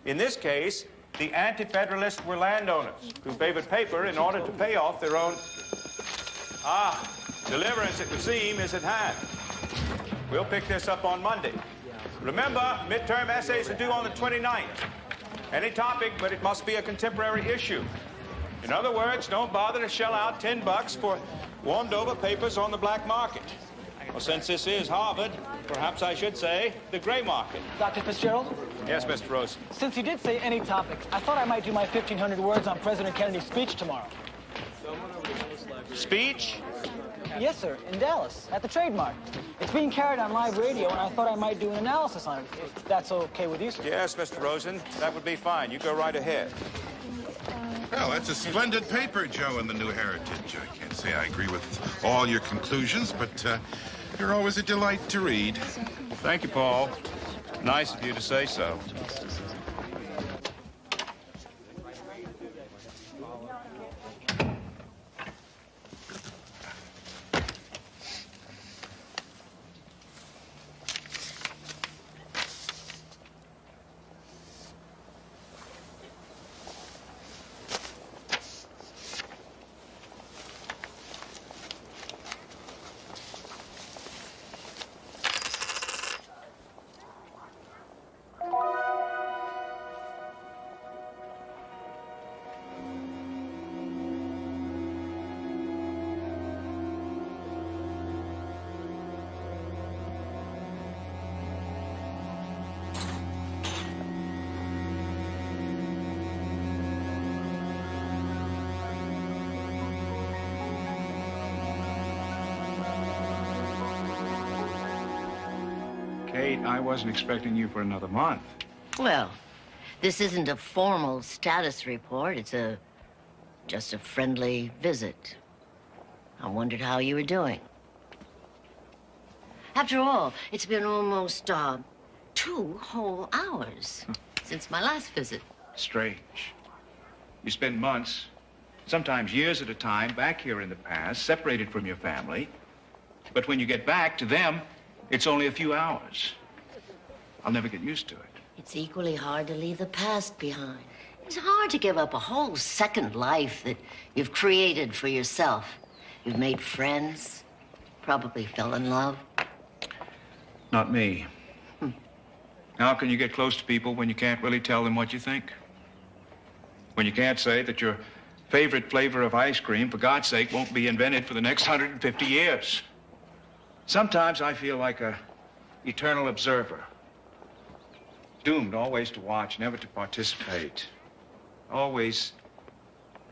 In this case, the anti-federalists were landowners who favored paper in order to pay off their own... Deliverance, it would seem, is at hand. We'll pick this up on Monday. Remember, midterm essays are due on the 29th. Any topic, but it must be a contemporary issue. In other words, don't bother to shell out $10 for warmed-over papers on the black market. Well, since this is Harvard, perhaps I should say the gray market. Dr. Fitzgerald? Yes, Mr. Rose. Since you did say any topic, I thought I might do my 1,500 words on President Kennedy's speech tomorrow. Speech? Yes, sir, in Dallas, at the Trademark. It's being carried on live radio, and I thought I might do an analysis on it, if that's okay with you, sir. Yes, Mr. Rosen, that would be fine. You go right ahead. Well, that's a splendid paper, Joe, in the New Heritage. I can't say I agree with all your conclusions, but you're always a delight to read. Thank you, Paul. Nice of you to say so. Kate, I wasn't expecting you for another month. Well, this isn't a formal status report. It's just a friendly visit. I wondered how you were doing. After all, it's been almost 2 whole hours since my last visit. Strange. You spend months, sometimes years at a time, back here in the past, separated from your family. But when you get back to them, it's only a few hours. I'll never get used to it. It's equally hard to leave the past behind. It's hard to give up a whole second life that you've created for yourself. You've made friends, probably fell in love. Not me. How can you get close to people when you can't really tell them what you think? When you can't say that your favorite flavor of ice cream, for God's sake, won't be invented for the next 150 years. Sometimes I feel like an eternal observer, doomed always to watch, never to participate, always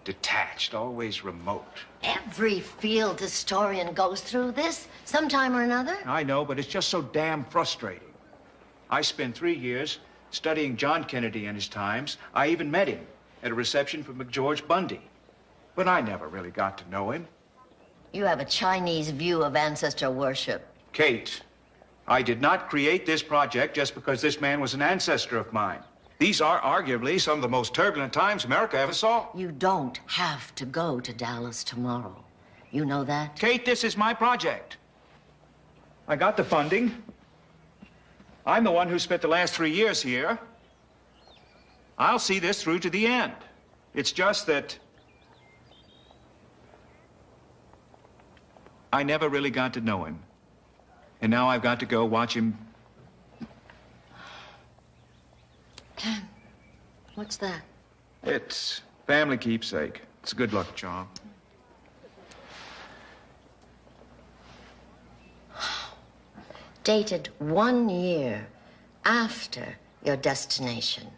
detached, always remote. Every field historian goes through this sometime or another. I know, but it's just so damn frustrating. I spent 3 years studying John Kennedy and his times. I even met him at a reception for McGeorge Bundy, but I never really got to know him. You have a Chinese view of ancestor worship. Kate, I did not create this project just because this man was an ancestor of mine. These are arguably some of the most turbulent times America ever saw. You don't have to go to Dallas tomorrow. You know that? Kate, this is my project. I got the funding. I'm the one who spent the last 3 years here. I'll see this through to the end. It's just that I never really got to know him. And now I've got to go watch him. What's that? It's family keepsake. It's a good luck charm. Dated 1 year after your destination.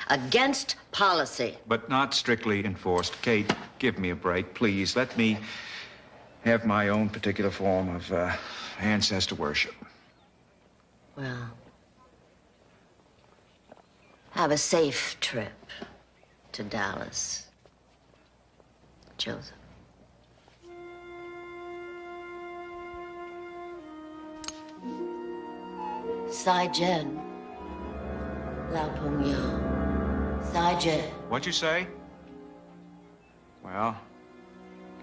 Against policy. But not strictly enforced. Kate, give me a break, please. Let me have my own particular form of ancestor worship. Well, have a safe trip to Dallas, Joseph. Sai Jen, Lao Pung Yang. Sai Jen. What'd you say? Well,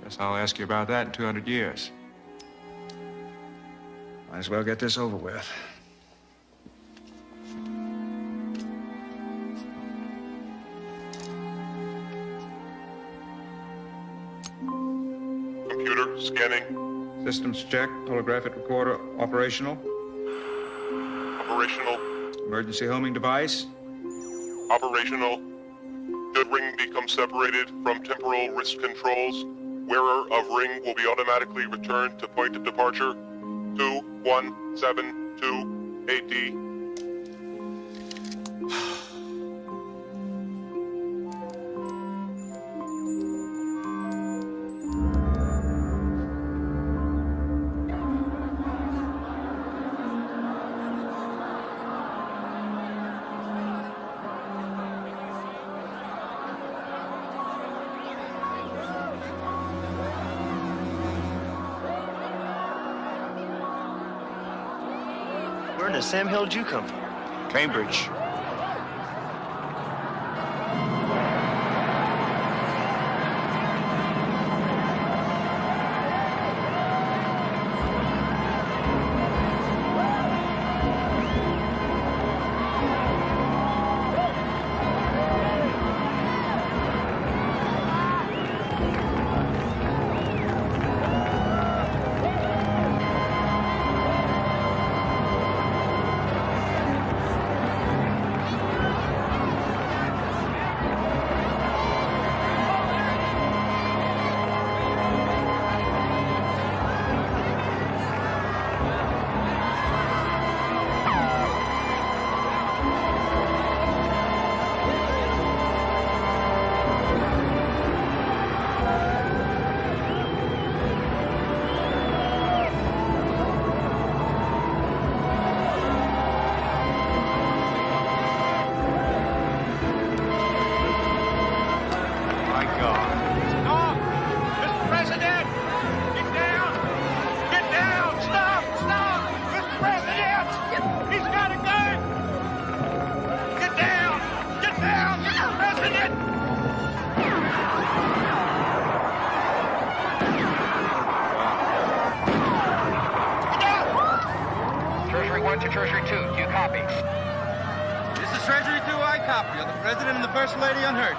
guess I'll ask you about that in 200 years. Might as well get this over with. Computer scanning. Systems check. Holographic recorder operational. Operational. Emergency homing device. Operational. Should ring become separated from temporal wrist controls, wearer of ring will be automatically returned to point of departure 2172 AD. Where does Sam Hill Jew come from? Cambridge. to Treasury 2. Do you copy? This is Treasury 2. I copy. Are the President and the First Lady unhurt?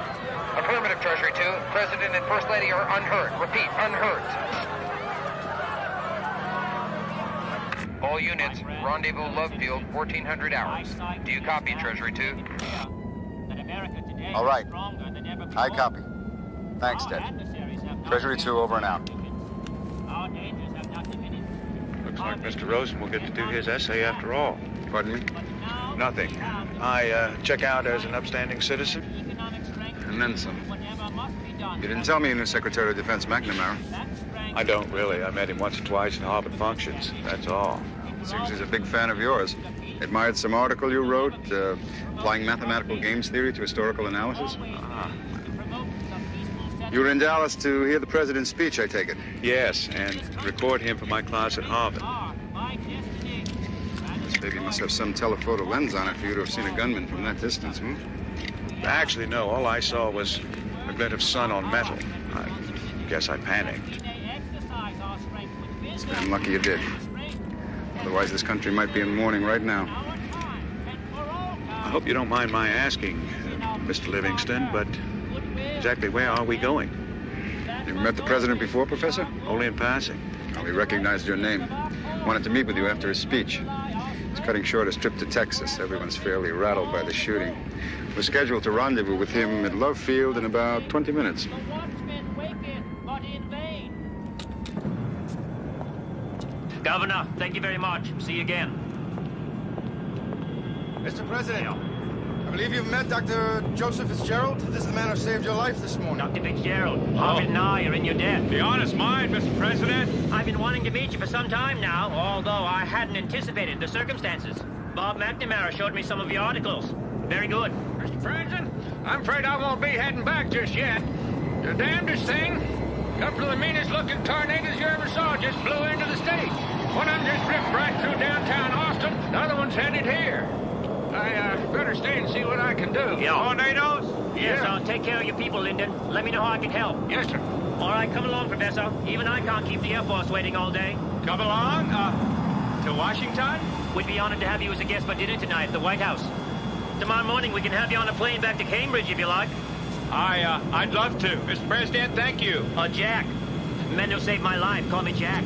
Affirmative, Treasury 2. President and First Lady are unhurt. Repeat, unhurt. All units, rendezvous Love Field, 1400 hours. Do you copy, Treasury 2? All right. I copy. Thanks, Ted. Treasury 2 over and out. Looks like Mr. Rosen will get to do his essay after all. Pardon me? Nothing. I check out as an upstanding citizen. And then some. You didn't tell me you knew Secretary of Defense McNamara. I don't really. I met him once or twice in Harvard functions. That's all. Seems he's a big fan of yours. Admired some article you wrote, applying mathematical games theory to historical analysis. You were in Dallas to hear the president's speech, I take it? Yes, and record him for my class at Harvard. This baby must have some telephoto lens on it for you to have seen a gunman from that distance, hmm? Actually, no. All I saw was a glint of sun on metal. I guess I panicked. It's damn lucky you did. Otherwise, this country might be in mourning right now. I hope you don't mind my asking, Mr. Livingston, but exactly where are we going? You met the president before, Professor? Only in passing. Well, he recognized your name. Wanted to meet with you after his speech. He's cutting short his trip to Texas. Everyone's fairly rattled by the shooting. We're scheduled to rendezvous with him at Love Field in about 20 minutes. Governor, thank you very much. See you again. Mr. President, I believe you've met Dr. Joseph Fitzgerald. This is the man who saved your life this morning. Dr. Fitzgerald, Harvard and I are in your debt. The honor's mine, Mr. President. I've been wanting to meet you for some time now, although I hadn't anticipated the circumstances. Bob McNamara showed me some of your articles. Very good. Mr. President, I'm afraid I won't be heading back just yet. The damnedest thing, a couple of the meanest-looking tornadoes you ever saw just blew into the state. One of them just ripped right through downtown Austin. The other one's headed here. I better better stay and see what I can do. Yeah. Tornadoes? Yes, Yeah. I'll take care of your people, Lyndon. Let me know how I can help. Yes, sir. All right, come along, Professor. Even I can't keep the Air Force waiting all day. Come along? To Washington? We'd be honored to have you as a guest for dinner tonight at the White House. Tomorrow morning, we can have you on a plane back to Cambridge, if you like. I'd love to. Mr. President, thank you. Jack. Men who saved my life call me Jack.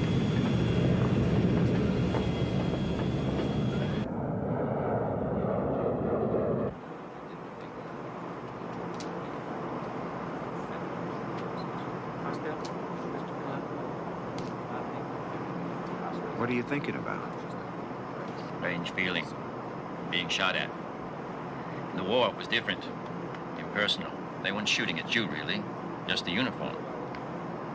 What are you thinking about? Strange feeling. Being shot at. In the war, it was different. Impersonal. They weren't shooting at you, really. Just the uniform.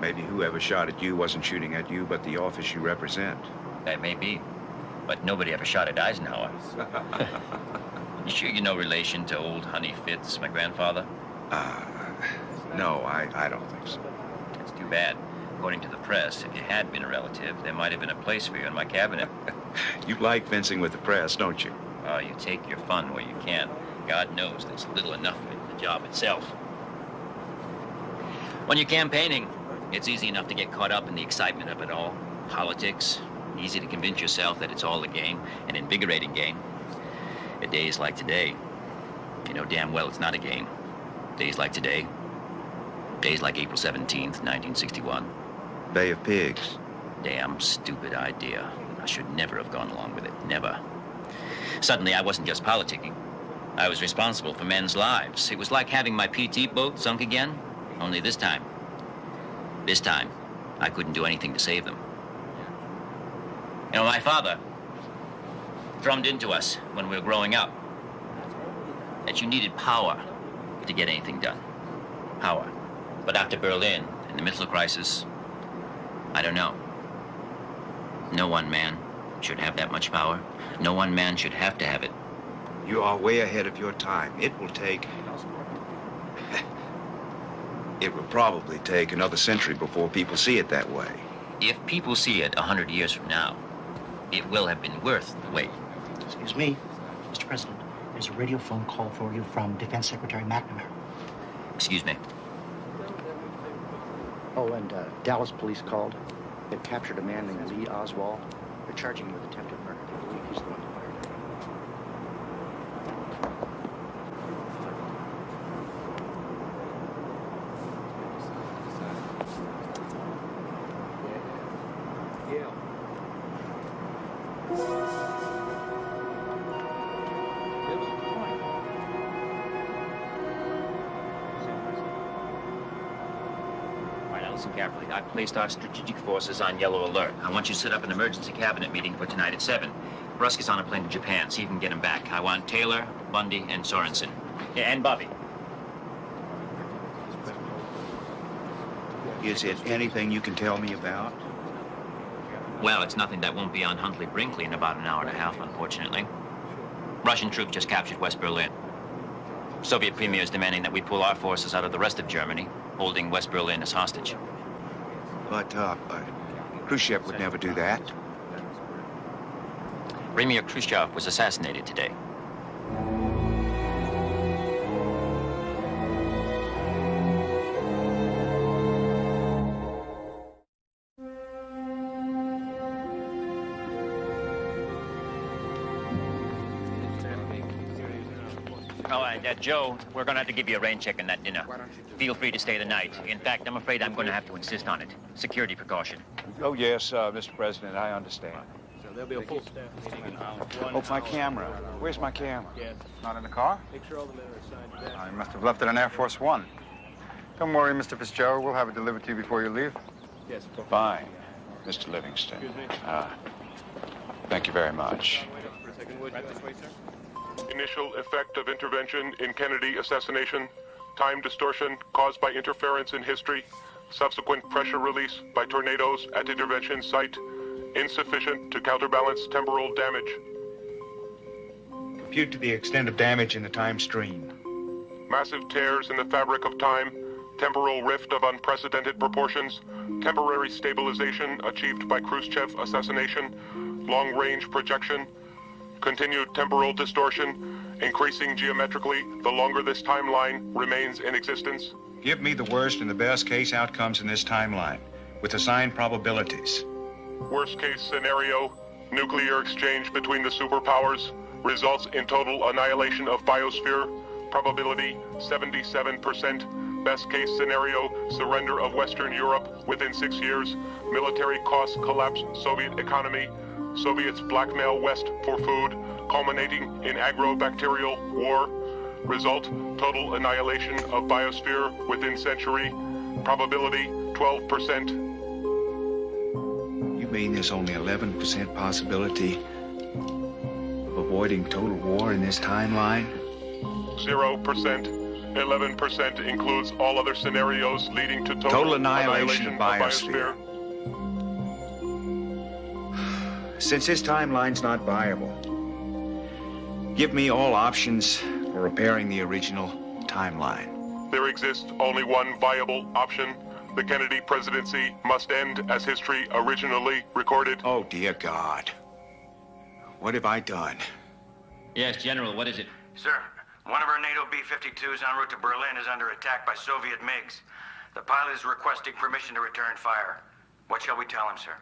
Maybe whoever shot at you wasn't shooting at you, but the office you represent. That may be. But nobody ever shot at Eisenhower. You sure you're no relation to old Honey Fitz, my grandfather? No, I don't think so. It's too bad. According to the press, if you had been a relative, there might have been a place for you in my cabinet. You like fencing with the press, don't you? Oh, you take your fun where you can. God knows there's little enough of it in the job itself. When you're campaigning, it's easy enough to get caught up in the excitement of it all. Politics, easy to convince yourself that it's all a game, an invigorating game. At days like today, you know damn well it's not a game. Days like today, days like April 17th, 1961. Bay of Pigs. Damn stupid idea. I should never have gone along with it, never. Suddenly, I wasn't just politicking. I was responsible for men's lives. It was like having my PT boat sunk again, only this time, I couldn't do anything to save them. You know, my father drummed into us when we were growing up that you needed power to get anything done. Power. But after Berlin and the missile crisis, I don't know. No one man should have that much power. No one man should have to have it. You are way ahead of your time. It will probably take another century before people see it that way. If people see it 100 years from now, it will have been worth the wait. Excuse me, Mr. President. There's a radio phone call for you from Defense Secretary McNamara. Excuse me. Oh, and Dallas police called. They've captured a man named Lee Oswald. They're charging him with attempted murder. They believe he's the one who fired him. Listen carefully. I've placed our strategic forces on yellow alert. I want you to set up an emergency cabinet meeting for tonight at 7. Rusk is on a plane to Japan. See if you can get him back. I want Taylor, Bundy, and Sorensen. Yeah, and Bobby. Is it anything you can tell me about? Well, it's nothing that won't be on Huntley Brinkley in about an hour and a half, unfortunately. Russian troops just captured West Berlin. Soviet premier is demanding that we pull our forces out of the rest of Germany, holding West Berlin as hostage. But, Khrushchev would never do that. Premier Khrushchev was assassinated today. Joe, we're going to have to give you a rain check on that dinner. Feel free to stay the night. In fact, I'm afraid I'm going to have to insist on it. Security precaution. Oh, yes, Mr. President, I understand. So there'll be a full staff meeting in Oh, my camera. Where's my camera? Not in the car? Make sure all the men are assigned to that. I must have left it on Air Force One. Don't worry, Mr. Fitzgerald. We'll have it delivered to you before you leave. Yes, of course. Fine, Mr. Livingston. Thank you very much. Right this way, sir. Initial effect of intervention in Kennedy assassination, time distortion caused by interference in history, subsequent pressure release by tornadoes at intervention site, insufficient to counterbalance temporal damage. Compute to the extent of damage in the time stream. Massive tears in the fabric of time, temporal rift of unprecedented proportions, temporary stabilization achieved by Khrushchev assassination, long-range projection, continued temporal distortion, increasing geometrically the longer this timeline remains in existence. Give me the worst and the best case outcomes in this timeline, with assigned probabilities. Worst case scenario, nuclear exchange between the superpowers results in total annihilation of biosphere. Probability 77%. Best case scenario, surrender of Western Europe within 6 years. Military costs collapse Soviet economy. Soviets blackmail West for food, culminating in agrobacterial war. Result, total annihilation of biosphere within century. Probability 12%. You mean there's only 11% possibility of avoiding total war in this timeline? 0%. 11% includes all other scenarios leading to total annihilation of biosphere. Since this timeline's not viable, give me all options for repairing the original timeline. There exists only one viable option. The Kennedy presidency must end as history originally recorded. Oh, dear God. What have I done? Yes, General, what is it? Sir, one of our NATO B-52s en route to Berlin is under attack by Soviet MiGs. The pilot is requesting permission to return fire. What shall we tell him, sir?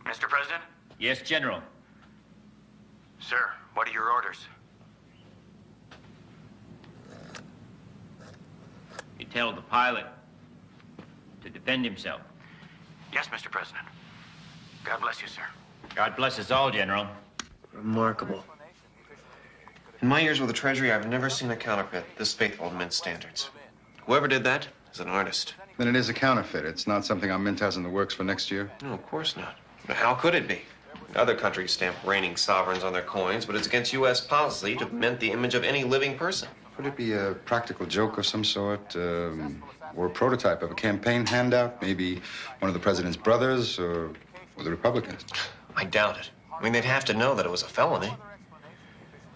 Mr. President? Yes, General. Sir, what are your orders? You tell the pilot to defend himself. Yes, Mr. President. God bless you, sir. God bless us all, General. Remarkable. In my years with the Treasury, I've never seen a counterfeit this faithful to Mint standards. Whoever did that is an artist. Then it is a counterfeit. It's not something our Mint has in the works for next year? No, of course not. But how could it be? Other countries stamp reigning sovereigns on their coins, but it's against U.S. policy to mint the image of any living person. Would it be a practical joke of some sort, or a prototype of a campaign handout? Maybe one of the president's brothers, or the Republicans? I doubt it. I mean, they'd have to know that it was a felony.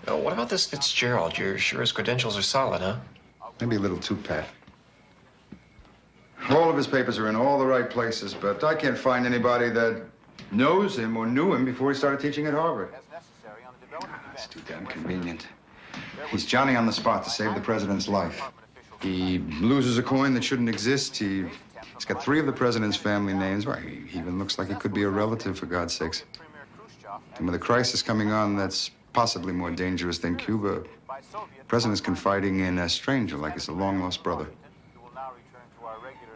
Oh, what about this Fitzgerald? You're sure his credentials are solid, huh? Maybe a little too pat. All of his papers are in all the right places, but I can't find anybody that knows him or knew him before he started teaching at Harvard. It's too damn convenient. He's Johnny on the spot to save the president's life. He loses a coin that shouldn't exist. He's got 3 of the president's family names. Why, he even looks like he could be a relative, for God's sakes. And with a crisis coming on that's possibly more dangerous than Cuba, the president's confiding in a stranger like he's a long-lost brother.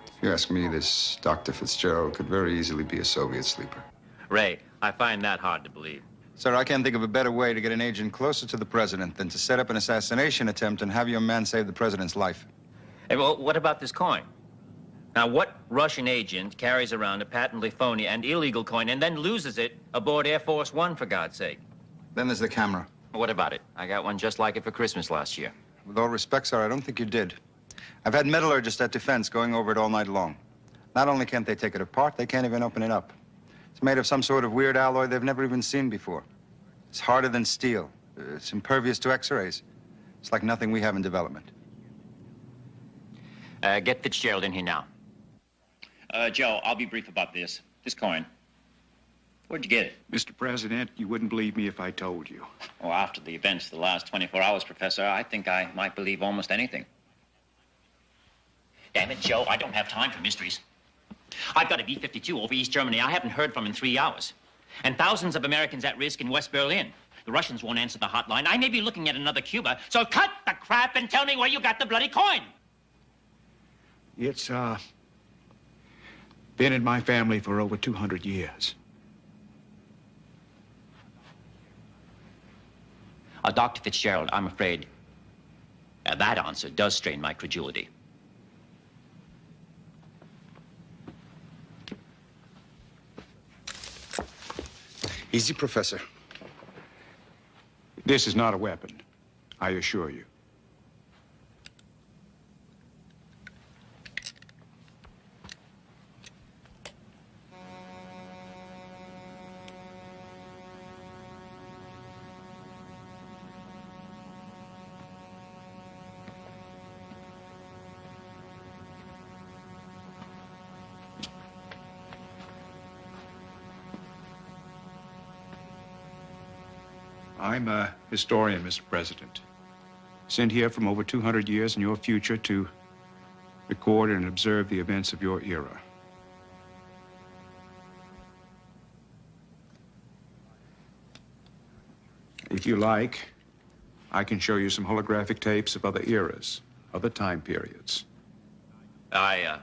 If you ask me, this Dr. Fitzgerald could very easily be a Soviet sleeper. Ray, I find that hard to believe. Sir, I can't think of a better way to get an agent closer to the president than to set up an assassination attempt and have your man save the president's life. Hey, well, what about this coin? Now, what Russian agent carries around a patently phony and illegal coin and then loses it aboard Air Force One, for God's sake? Then there's the camera. What about it? I got one just like it for Christmas last year. With all respect, sir, I don't think you did. I've had metallurgists at Defense going over it all night long. Not only can't they take it apart, they can't even open it up. It's made of some sort of weird alloy they've never even seen before. It's harder than steel. It's impervious to X-rays. It's like nothing we have in development. Get Fitzgerald in here now. Joe, I'll be brief about this. This coin. Where'd you get it? Mr. President, you wouldn't believe me if I told you. Well, after the events of the last 24 hours, Professor, I think I might believe almost anything. Damn it, Joe, I don't have time for mysteries. I've got a B-52 over East Germany I haven't heard from in 3 hours. And thousands of Americans at risk in West Berlin. The Russians won't answer the hotline. I may be looking at another Cuba, so cut the crap and tell me where you got the bloody coin. It's, been in my family for over 200 years. Dr. Fitzgerald, I'm afraid that answer does strain my credulity. Easy, Professor. This is not a weapon, I assure you. I'm historian, Mr. President, sent here from over 200 years in your future to record and observe the events of your era. If you like, I can show you some holographic tapes of other eras, other time periods. I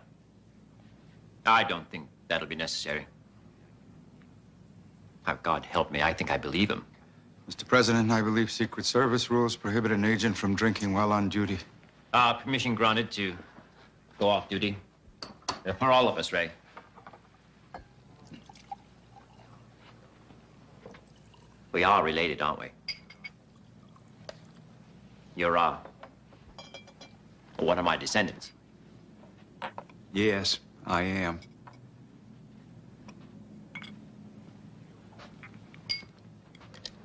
don't think that'll be necessary. Oh, God help me, I think I believe him. Mr. President, I believe Secret Service rules prohibit an agent from drinking while on duty. Permission granted to go off duty. For all of us, Ray. We are related, aren't we? You're, one of my descendants. Yes, I am.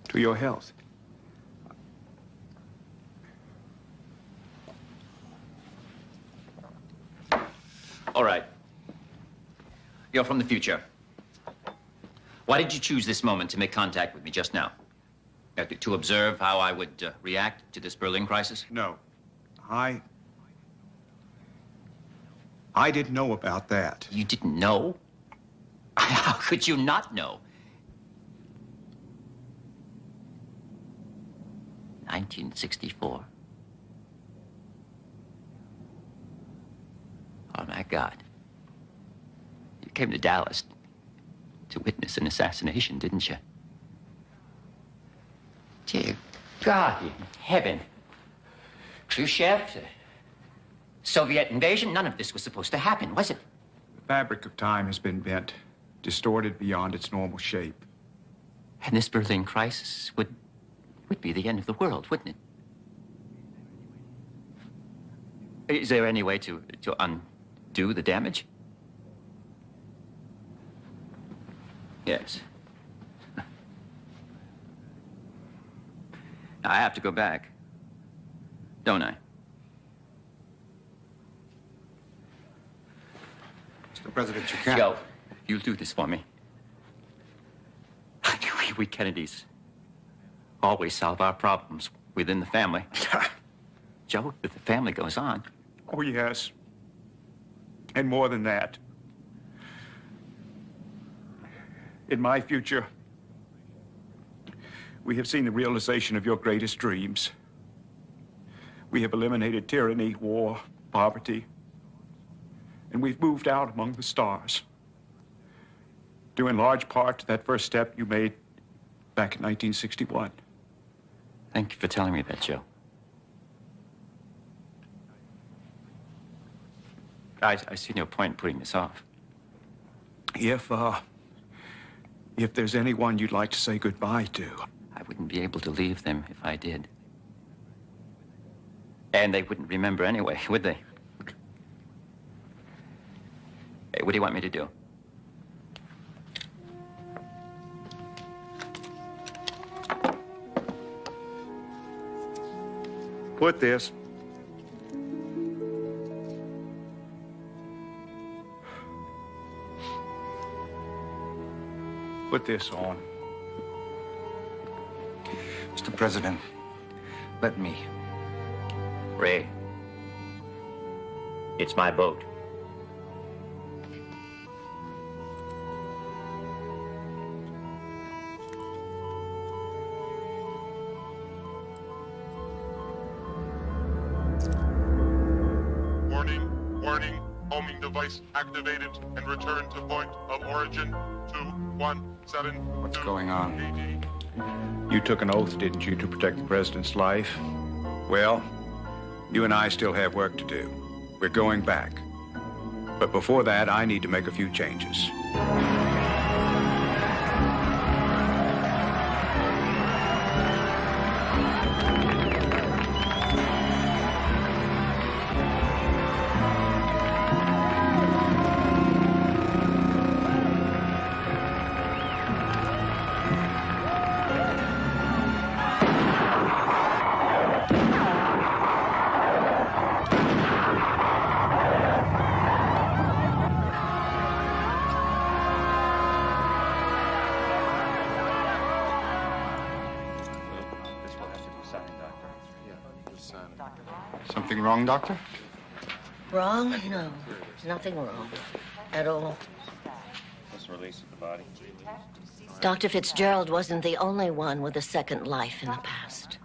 To your health. All right. You're from the future. Why did you choose this moment to make contact with me just now? To observe how I would react to this Berlin crisis? No. I didn't know about that. You didn't know? How could you not know? 1964. Oh, my God. You came to Dallas to witness an assassination, didn't you? Dear God in heaven. Khrushchev, Soviet invasion, none of this was supposed to happen, was it? The fabric of time has been bent, distorted beyond its normal shape. And this Berlin crisis would be the end of the world, wouldn't it? Is there any way to undo the damage? Yes. Now, I have to go back, don't I? Mr. President, you can't. Joe, you'll do this for me. We Kennedys always solve our problems within the family. Joe, if the family goes on. Oh, yes. And more than that. In my future, we have seen the realization of your greatest dreams. We have eliminated tyranny, war, poverty, and we've moved out among the stars. Due in large part to that first step you made back in 1961. Thank you for telling me that, Joe. I see no point in putting this off. If there's anyone you'd like to say goodbye to. I wouldn't be able to leave them if I did. And they wouldn't remember anyway, would they? Hey, what do you want me to do? Put this. Put this on. Mr. President, let me. Ray, it's my boat. Warning, homing device activated and return to point of origin 217. What's going on? You took an oath, didn't you, to protect the president's life? Well, you and I still have work to do. We're going back. But before that, I need to make a few changes. Something wrong, Doctor? Wrong? No, nothing wrong at all. This release of the body. Dr. Fitzgerald wasn't the only one with a second life in the past.